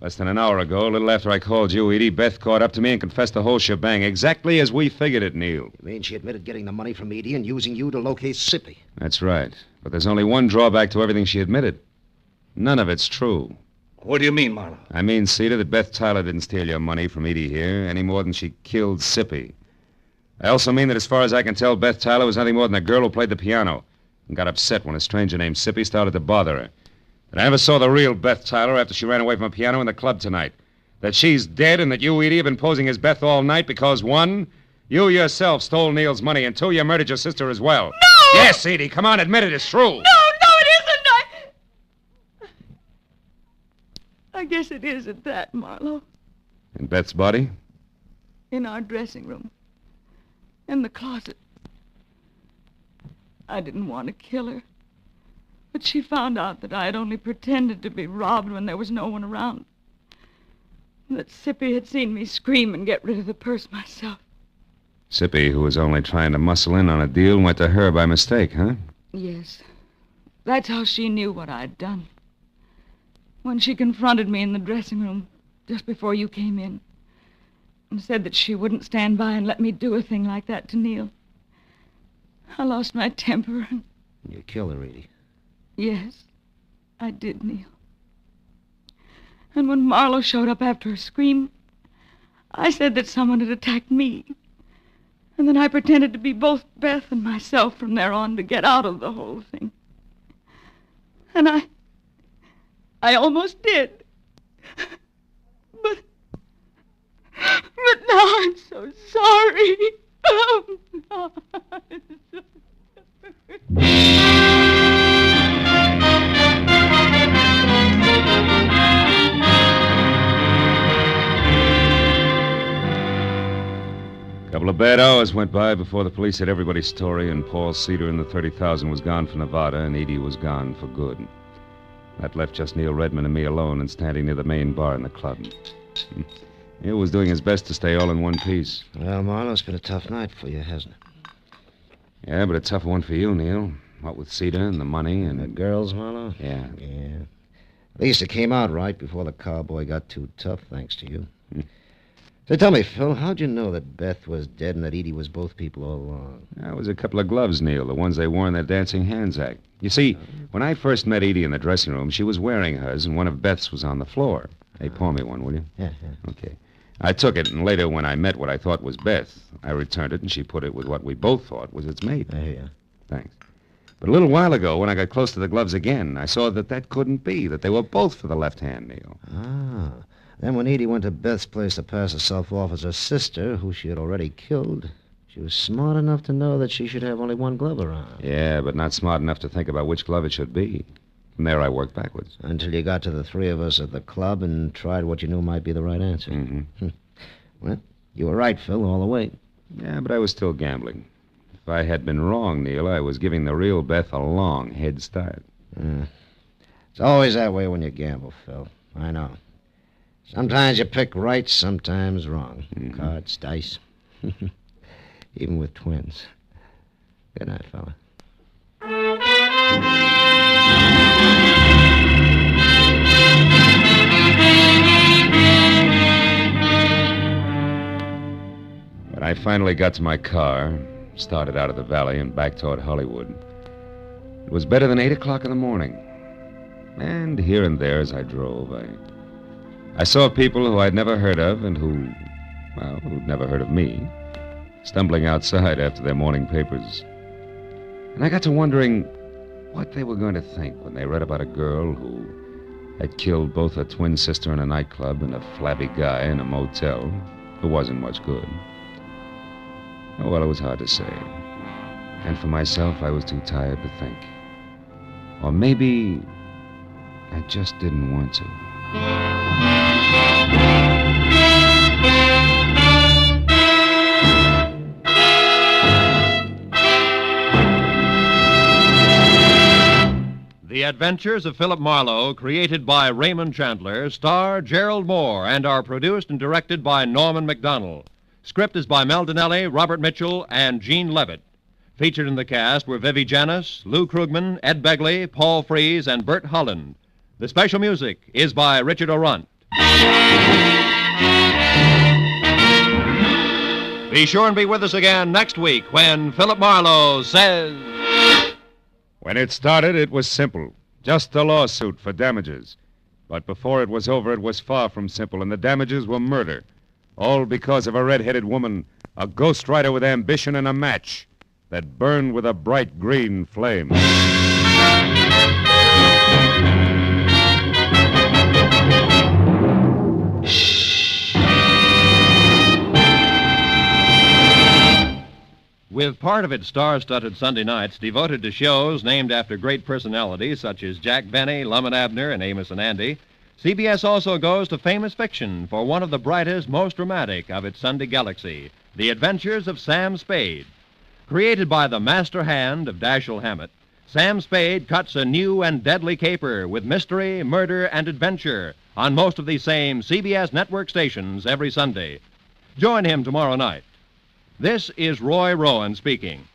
Less than an hour ago, a little after I called you, Edie, Beth caught up to me and confessed the whole shebang, exactly as we figured it, Neil. You mean she admitted getting the money from Edie and using you to locate Sippy? That's right. But there's only one drawback to everything she admitted. None of it's true. What do you mean, Marlowe? I mean, Cedar, that Beth Tyler didn't steal your money from Edie here any more than she killed Sippy. I also mean that as far as I can tell, Beth Tyler was nothing more than a girl who played the piano and got upset when a stranger named Sippy started to bother her. That I never saw the real Beth Tyler after she ran away from a piano in the club tonight. That she's dead and that you, Edie, have been posing as Beth all night because, 1, you yourself stole Neil's money, and 2, you murdered your sister as well. No! Yes, Edie, come on, admit it, it's true. No, it isn't. I guess it is at that, Marlowe. And Beth's body? In our dressing room. In the closet. I didn't want to kill her. But she found out that I had only pretended to be robbed when there was no one around. That Sippy had seen me scream and get rid of the purse myself. Sippy, who was only trying to muscle in on a deal, went to her by mistake, huh? Yes. That's how she knew what I'd done. When she confronted me in the dressing room just before you came in and said that she wouldn't stand by and let me do a thing like that to Neil, I lost my temper and... You killed her, Edie. Yes, I did, Neil. And when Marlowe showed up after her scream, I said that someone had attacked me. And then I pretended to be both Beth and myself from there on to get out of the whole thing. And I almost did. But now I'm so sorry. Oh, no, I'm so sorry. A couple of bad hours went by before the police had everybody's story, and Paul Cedar and the 30,000 was gone for Nevada, and Edie was gone for good. That left just Neil Redmond and me alone and standing near the main bar in the club. Neil was doing his best to stay all in one piece. Well, Marlowe, it's been a tough night for you, hasn't it? Yeah, but a tougher one for you, Neil. What with Cedar and the money and... The girls, Marlowe? Yeah. Yeah. At least it came out right before the cowboy got too tough, thanks to you. So tell me, Phil, how'd you know that Beth was dead and that Edie was both people all along? That was a couple of gloves, Neil, the ones they wore in their Dancing Hands act. You see, when I first met Edie in the dressing room, she was wearing hers, and one of Beth's was on the floor. Hey, pour me one, will you? Yeah. Okay. I took it, and later when I met what I thought was Beth, I returned it, and she put it with what we both thought was its mate. I hear you. Thanks. But a little while ago, when I got close to the gloves again, I saw that couldn't be, that they were both for the left hand, Neil. Ah. Then when Edie went to Beth's place to pass herself off as her sister, who she had already killed, she was smart enough to know that she should have only one glove around. Yeah, but not smart enough to think about which glove it should be. From there, I worked backwards. Until you got to the three of us at the club and tried what you knew might be the right answer. Mm-hmm. Well, you were right, Phil, all the way. Yeah, but I was still gambling. If I had been wrong, Neil, I was giving the real Beth a long head start. It's always that way when you gamble, Phil. I know. Sometimes you pick right, sometimes wrong. Mm-hmm. Cards, dice. Even with twins. Good night, fella. When I finally got to my car, started out of the valley and back toward Hollywood, it was better than 8 o'clock in the morning. And here and there as I drove, I saw people who I'd never heard of and who'd never heard of me, stumbling outside after their morning papers. And I got to wondering what they were going to think when they read about a girl who had killed both her twin sister in a nightclub and a flabby guy in a motel who wasn't much good. Oh, well, it was hard to say. And for myself, I was too tired to think. Or maybe I just didn't want to. The Adventures of Philip Marlowe, created by Raymond Chandler, star Gerald Moore, and are produced and directed by Norman Macdonnell. Script is by Mel Dinelli, Robert Mitchell, and Gene Levitt. Featured in the cast were Vivi Janis, Lou Krugman, Ed Begley, Paul Frees, and Bert Holland. The special music is by Richard Aurunt. Be sure and be with us again next week when Philip Marlowe says... When it started, it was simple. Just a lawsuit for damages. But before it was over, it was far from simple, and the damages were murder. All because of a red-headed woman, a ghostwriter with ambition and a match that burned with a bright green flame. With part of its star-studded Sunday nights devoted to shows named after great personalities such as Jack Benny, Lum and Abner, and Amos and Andy, CBS also goes to famous fiction for one of the brightest, most dramatic of its Sunday galaxy, The Adventures of Sam Spade. Created by the master hand of Dashiell Hammett, Sam Spade cuts a new and deadly caper with mystery, murder, and adventure on most of these same CBS network stations every Sunday. Join him tomorrow night. This is Roy Rowan speaking.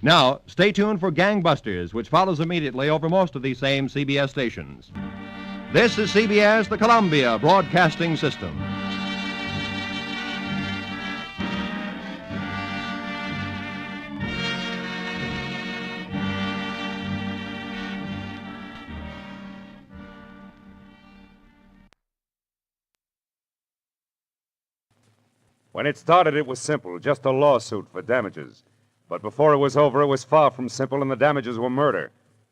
Now, stay tuned for Gangbusters, which follows immediately over most of these same CBS stations. This is CBS, the Columbia Broadcasting System. When it started, it was simple, just a lawsuit for damages. But before it was over, it was far from simple, and the damages were murder.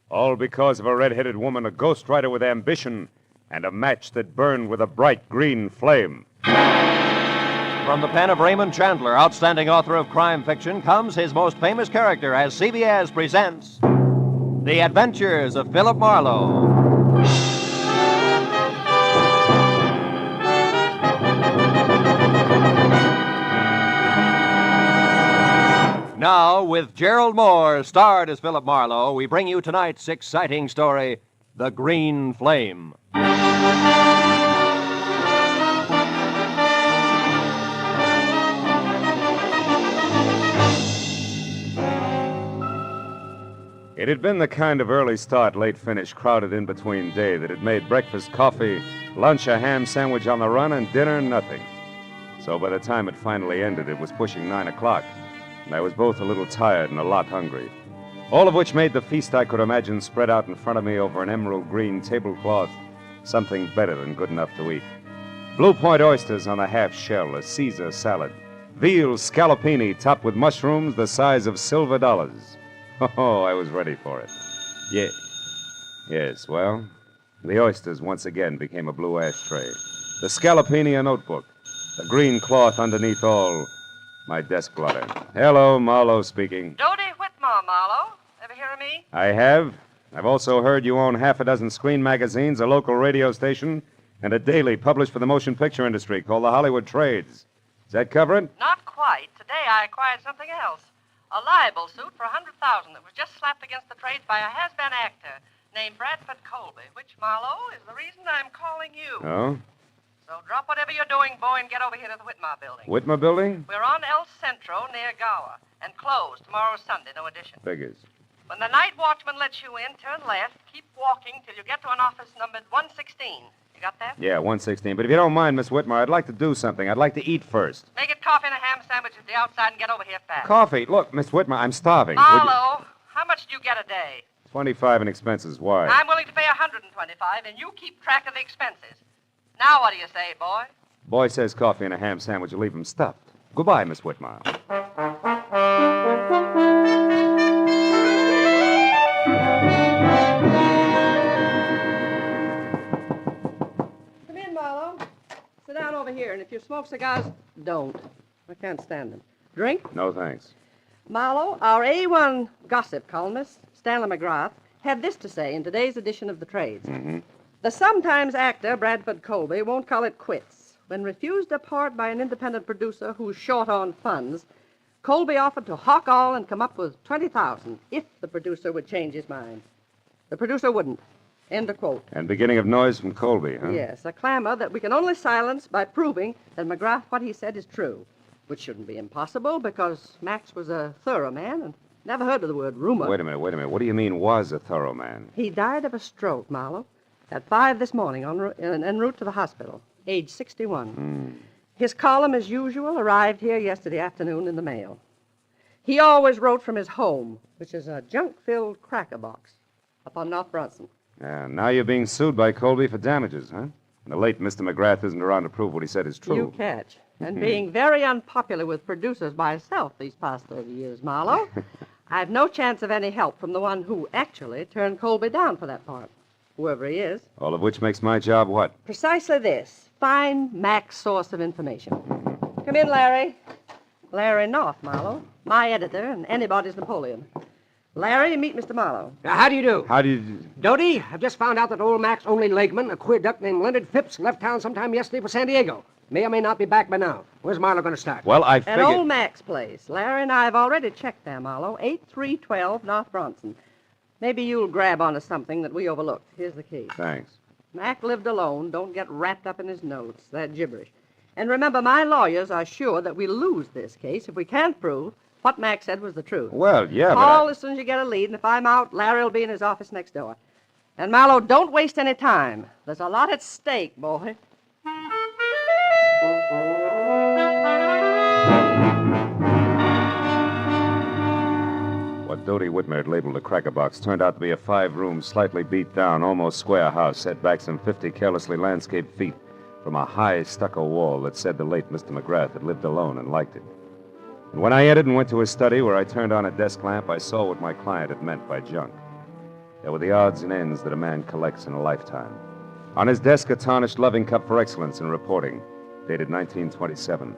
All because of a red-headed woman, a ghostwriter with ambition, and a match that burned with a bright green flame. From the pen of Raymond Chandler, outstanding author of crime fiction, comes his most famous character as CBS presents The Adventures of Philip Marlowe. Now, with Gerald Moore starred as Philip Marlowe, we bring you tonight's exciting story, The Green Flame. It had been the kind of early start, late finish crowded in between day that had made breakfast coffee, lunch a ham sandwich on the run, and dinner nothing. So by the time it finally ended, it was pushing 9 o'clock. And I was both a little tired and a lot hungry. All of which made the feast I could imagine spread out in front of me over an emerald green tablecloth something better than good enough to eat. Blue Point oysters on a half shell, a Caesar salad, veal scallopini topped with mushrooms the size of silver dollars, Oh, I was ready for it. Yeah. Yes, well, the oysters once again became a blue ashtray. The scallopini a notebook. The green cloth underneath all. My desk blotter. Hello, Marlowe speaking. Dodie Whitmore, Marlowe. Ever hear of me? I have. I've also heard you own half a dozen screen magazines, a local radio station, and a daily published for the motion picture industry called the Hollywood Trades. Does that cover it? Not quite. Today I acquired something else. A libel suit for $100,000 that was just slapped against the trades by a has-been actor named Bradford Colby, which, Marlowe, is the reason I'm calling you. Oh? So drop whatever you're doing, boy, and get over here to the Whitmore building. Whitmer building? We're on El Centro near Gower, and closed tomorrow's Sunday, no addition. Figures. When the night watchman lets you in, turn left, keep walking till you get to an office numbered 116. You got that? Yeah, 116. But if you don't mind, Miss Whitmer, I'd like to do something. I'd like to eat first. Make it coffee and a ham sandwich at the outside and get over here fast. Coffee. Look, Miss Whitmer, I'm starving. Would you- Marlowe, how much do you get a day? 25 in expenses. Why? I'm willing to pay 125, and you keep track of the expenses. Now what do you say, boy? Boy says coffee and a ham sandwich will leave him stuffed. Goodbye, Miss Whitmer. Come in, Marlowe. Sit down over here, and if you smoke cigars, don't. I can't stand them. Drink? No, thanks. Marlowe, our A1 gossip columnist, Stanley McGrath, had this to say in today's edition of the Trades. Mm-hmm. The sometimes actor Bradford Colby won't call it quits. When refused a part by an independent producer who's short on funds, Colby offered to hawk all and come up with $20,000 if the producer would change his mind. The producer wouldn't. End of quote. And beginning of noise from Colby, huh? Yes, a clamor that we can only silence by proving that McGrath, what he said, is true, which shouldn't be impossible because Max was a thorough man and never heard of the word rumor. Wait a minute. What do you mean was a thorough man? He died of a stroke, Marlowe, at 5 this morning en route to the hospital, age 61. His column, as usual, arrived here yesterday afternoon in the mail. He always wrote from his home, which is a junk-filled cracker box up on North Bronson. Yeah, now you're being sued by Colby for damages, huh? And the late Mr. McGrath isn't around to prove what he said is true. You catch. And being very unpopular with producers myself these past 30 years, Marlowe, I've no chance of any help from the one who actually turned Colby down for that part, whoever he is. All of which makes my job what? Precisely this. Find Mac's source of information. Come in, Larry. Larry North, Marlowe. My editor and anybody's Napoleon. Larry, meet Mr. Marlowe. How do you do? How do you... Dodie, I've just found out that old Mac's only legman, a queer duck named Leonard Phipps, left town sometime yesterday for San Diego. May or may not be back by now. Where's Marlowe going to start? Well, I At figured... old Mac's place. Larry and I have already checked there, Marlowe. 8312 North Bronson. Maybe you'll grab onto something that we overlooked. Here's the key. Thanks. Mac lived alone. Don't get wrapped up in his notes. That gibberish. And remember, my lawyers are sure that we'll lose this case if we can't prove what Mac said was the truth. Well, yeah, Call as soon as you get a lead, and if I'm out, Larry will be in his office next door. And, Marlowe, don't waste any time. There's a lot at stake, boy. What Dodie Whitmer had labeled a cracker box turned out to be a 5-room, slightly beat down, almost square house set back some 50 carelessly landscaped feet from a high stucco wall that said the late Mr. McGrath had lived alone and liked it. And when I entered and went to his study where I turned on a desk lamp, I saw what my client had meant by junk. There were the odds and ends that a man collects in a lifetime. On his desk, a tarnished loving cup for excellence in reporting, dated 1927.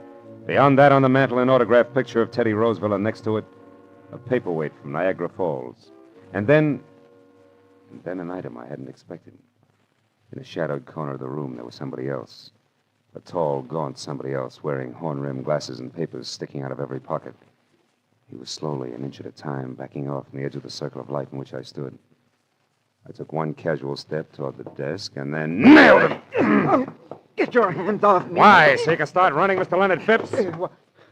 Beyond that, on the mantel, an autographed picture of Teddy Roosevelt, and next to it, a paperweight from Niagara Falls. And then an item I hadn't expected. In a shadowed corner of the room, there was somebody else. A tall, gaunt somebody else, wearing horn-rimmed glasses and papers sticking out of every pocket. He was slowly, an inch at a time, backing off from the edge of the circle of light in which I stood. I took one casual step toward the desk and then nailed him. Oh, get your hands off me. Why? So you can start running, Mr. Leonard Phipps?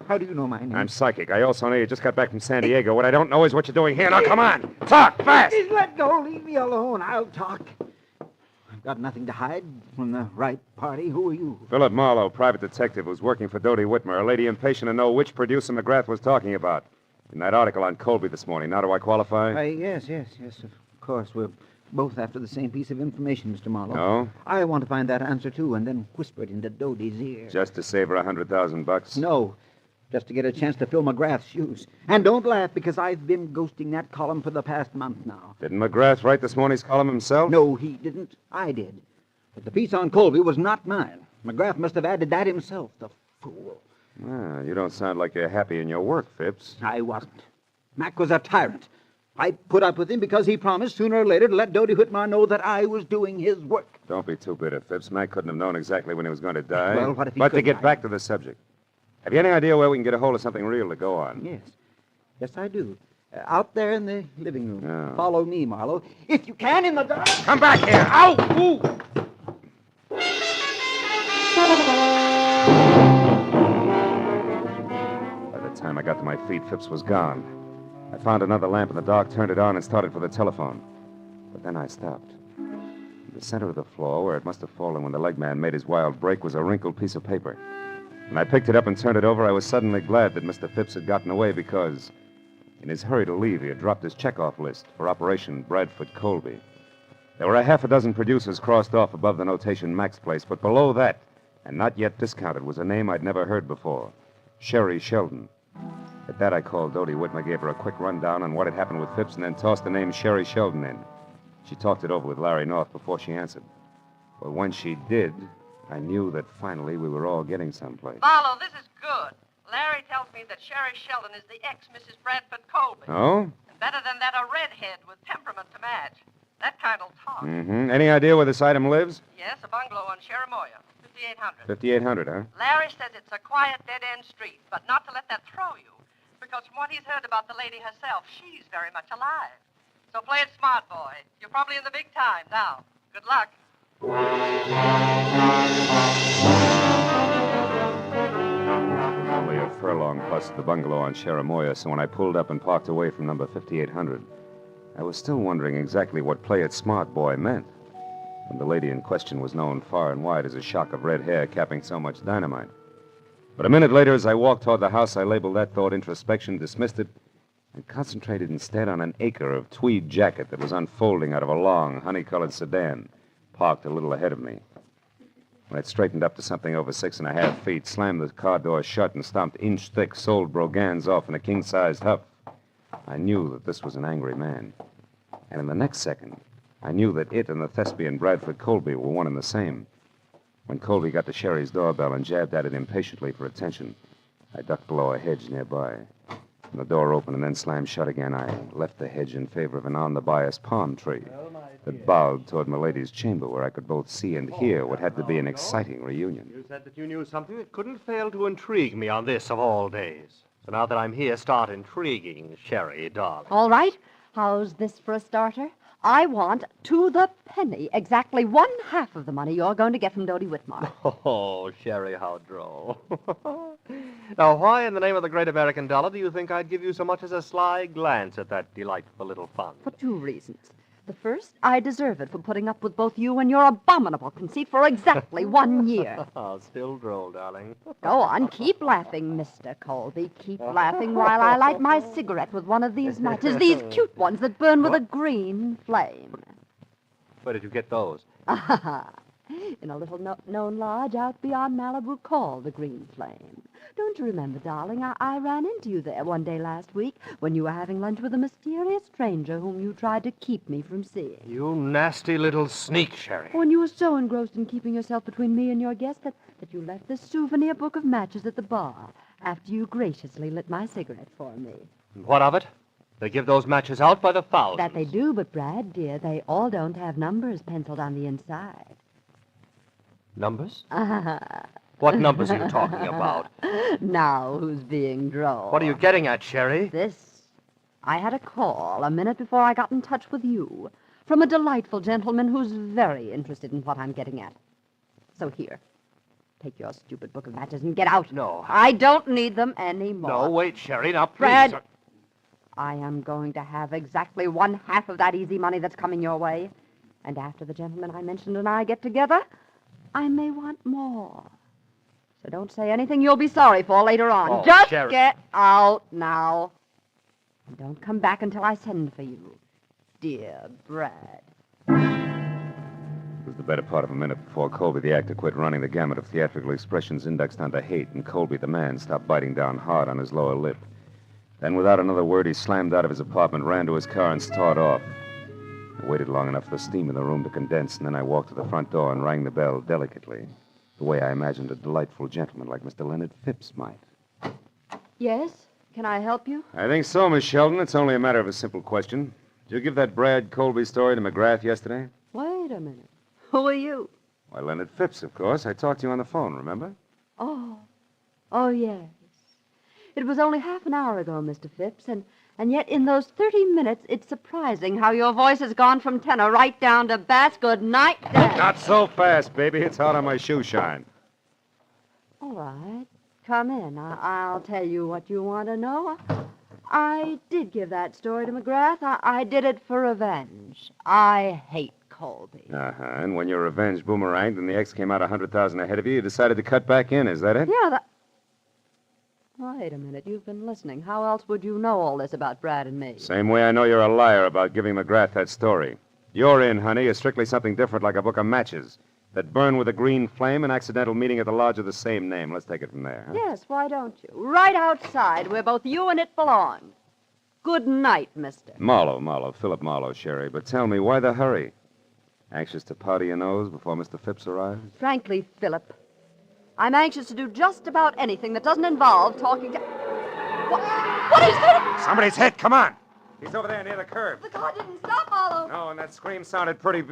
How do you know my name? I'm psychic. I also know you just got back from San Diego. What I don't know is what you're doing here. Now, come on. Talk, fast. Please let go. Leave me alone. I'll talk. I've got nothing to hide from the right party. Who are you? Philip Marlowe, private detective who's working for Dodie Whitmer, a lady impatient to know which producer McGrath was talking about. In that article on Colby this morning. Now, do I qualify? Yes, of course. We're both after the same piece of information, Mr. Marlowe. No? I want to find that answer, too, and then whisper it into Dodie's ear. Just to save her $100,000? No. just to get a chance to fill McGrath's shoes. And don't laugh, because I've been ghosting that column for the past month now. Didn't McGrath write this morning's column himself? No, he didn't. I did. But the piece on Colby was not mine. McGrath must have added that himself, the fool. Ah, you don't sound like you're happy in your work, Phipps. I wasn't. Mac was a tyrant. I put up with him because he promised sooner or later to let Dodie Whitmore know that I was doing his work. Don't be too bitter, Phipps. Mac couldn't have known exactly when he was going to die. Well, what if he But to could? get back to the subject, have you any idea where we can get a hold of something real to go on? Yes. Yes, I do. Out there in the living room. Oh. Follow me, Marlowe. If you can, in the dark. Come back here! Ow! Ooh! By the time I got to my feet, Phipps was gone. I found another lamp in the dark, turned it on, and started for the telephone. But then I stopped. In the center of the floor, where it must have fallen when the leg man made his wild break, was a wrinkled piece of paper. When I picked it up and turned it over, I was suddenly glad that Mr. Phipps had gotten away because, in his hurry to leave, he had dropped his checkoff list for Operation Bradford Colby. There were a half a dozen producers crossed off above the notation Mac's Place, but below that, and not yet discounted, was a name I'd never heard before, Sherry Sheldon. At that, I called Dodie Whitmore, gave her a quick rundown on what had happened with Phipps, and then tossed the name Sherry Sheldon in. She talked it over with Larry North before she answered. But when she did, I knew that finally we were all getting someplace. Marlowe, this is good. Larry tells me that Sherry Sheldon is the ex-Mrs. Bradford Colby. Oh? And better than that, a redhead with temperament to match. That kind'll talk. Mm-hmm. Any idea where this item lives? Yes, a bungalow on Cherimoya, 5800. 5800, huh? Larry says it's a quiet, dead-end street, but not to let that throw you. Because from what he's heard about the lady herself, she's very much alive. So play it smart, boy. You're probably in the big time now. Good luck. Only a furlong plus the bungalow on Cherimoya, so when I pulled up and parked away from number 5800, I was still wondering exactly what play it smart boy meant when the lady in question was known far and wide as a shock of red hair capping so much dynamite. But a minute later, as I walked toward the house, I labeled that thought introspection, dismissed it, and concentrated instead on an acre of tweed jacket that was unfolding out of a long, honey-colored sedan parked a little ahead of me. When it straightened up to something over 6.5 feet, slammed the car door shut, and stomped inch-thick soled brogans off in a king-sized huff, I knew that this was an angry man. And in the next second, I knew that it and the thespian Bradford Colby were one and the same. When Colby got to Sherry's doorbell and jabbed at it impatiently for attention, I ducked below a hedge nearby. When the door opened and then slammed shut again, I left the hedge in favor of an on-the-bias palm tree that bowed toward Milady's chamber, where I could both see and hear what had to be an exciting reunion. You said that you knew something that couldn't fail to intrigue me on this of all days. So now that I'm here, start intriguing, Sherry, darling. All right. How's this for a starter? I want, to the penny, exactly 1/2 of the money you're going to get from Dodie Whitmore. Oh, Sherry, how droll. Now, why in the name of the great American dollar do you think I'd give you so much as a sly glance at that delightful little fund? For 2 reasons. The first, I deserve it for putting up with both you and your abominable conceit for exactly 1 year. Oh, still droll, darling. Go on, keep laughing, Mr. Colby. Keep laughing while I light my cigarette with one of these matches, these cute ones that burn with a green flame. Where did you get those? In a little known lodge out beyond Malibu called the Green Flame. Don't you remember, darling, I ran into you there one day last week when you were having lunch with a mysterious stranger whom you tried to keep me from seeing. You nasty little sneak, Sherry. When you were so engrossed in keeping yourself between me and your guest that you left this souvenir book of matches at the bar after you graciously lit my cigarette for me. What of it? They give those matches out by the thousands. That they do, but, Brad, dear, they all don't have numbers penciled on the inside. Numbers? What numbers are you talking about? Now, who's being droll? What are you getting at, Sherry? This. I had a call a minute before I got in touch with you from a delightful gentleman who's very interested in what I'm getting at. So here, take your stupid book of matches and get out. No. I don't need them anymore. No, wait, Sherry, now please. Brad, I am going to have exactly 1/2 of that easy money that's coming your way. And after the gentleman I mentioned and I get together, I may want more. So don't say anything you'll be sorry for later on. Oh, Just Sherry. get out now. And don't come back until I send for you. Dear Brad. was the better part of a minute before Colby, the actor, quit running the gamut of theatrical expressions indexed onto hate, and Colby, the man, stopped biting down hard on his lower lip. Then, without another word, he slammed out of his apartment, ran to his car, and started off. I waited long enough for the steam in the room to condense, and then I walked to the front door and rang the bell delicately, the way I imagined a delightful gentleman like Mr. Leonard Phipps might. Yes? Can I help you? I think so, Miss Sheldon. It's only a matter of a simple question. Did you give that Brad Colby story to McGrath yesterday? Wait a minute. Who are you? Why, Leonard Phipps, of course. I talked to you on the phone, remember? Oh. Oh, yes. It was only half an hour ago, Mr. Phipps, and yet in those 30 minutes, it's surprising how your voice has gone from tenor right down to bass. Good night, Dad. Not so fast, baby. It's hard on my shoe shine. All right. Come in. I'll tell you what you want to know. I did give that story to McGrath. I did it for revenge. I hate Colby. Uh-huh. And when your revenge boomeranged and the ex came out 100,000 ahead of you, you decided to cut back in. Is that it? Yeah, Wait a minute. You've been listening. How else would you know all this about Brad and me? Same way I know you're a liar about giving McGrath that story. Your in, honey, is strictly something different, like a book of matches that burn with a green flame, an accidental meeting at the lodge of the same name. Let's take it from there. Huh? Yes, why don't you? Right outside, where both you and it belong. Good night, mister. Marlowe, Philip Marlowe, Sherry. But tell me, why the hurry? Anxious to powder your nose before Mr. Phipps arrives? Frankly, Philip, I'm anxious to do just about anything that doesn't involve talking to... What is that? Somebody's hit. Come on. He's over there near the curb. The car didn't stop, Marlowe. No, and that scream sounded pretty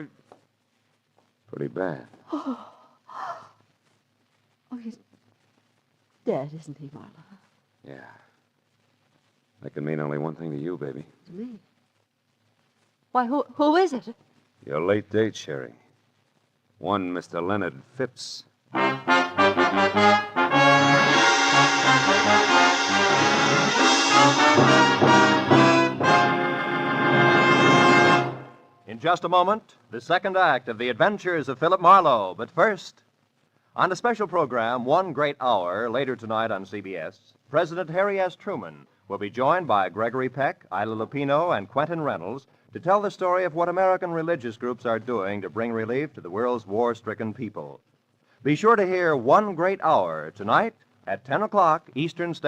bad. Oh, he's dead, isn't he, Marlowe? Yeah. That can mean only one thing to you, baby. To me. Why, who is it? Your late date, Sherry. One Mr. Leonard Phipps. In just a moment, the second act of The Adventures of Philip Marlowe. But first, on a special program, One Great Hour, later tonight on CBS, President Harry S. Truman will be joined by Gregory Peck, Ila Lupino, and Quentin Reynolds to tell the story of what American religious groups are doing to bring relief to the world's war-stricken people. Be sure to hear One Great Hour tonight at 10 o'clock Eastern Standard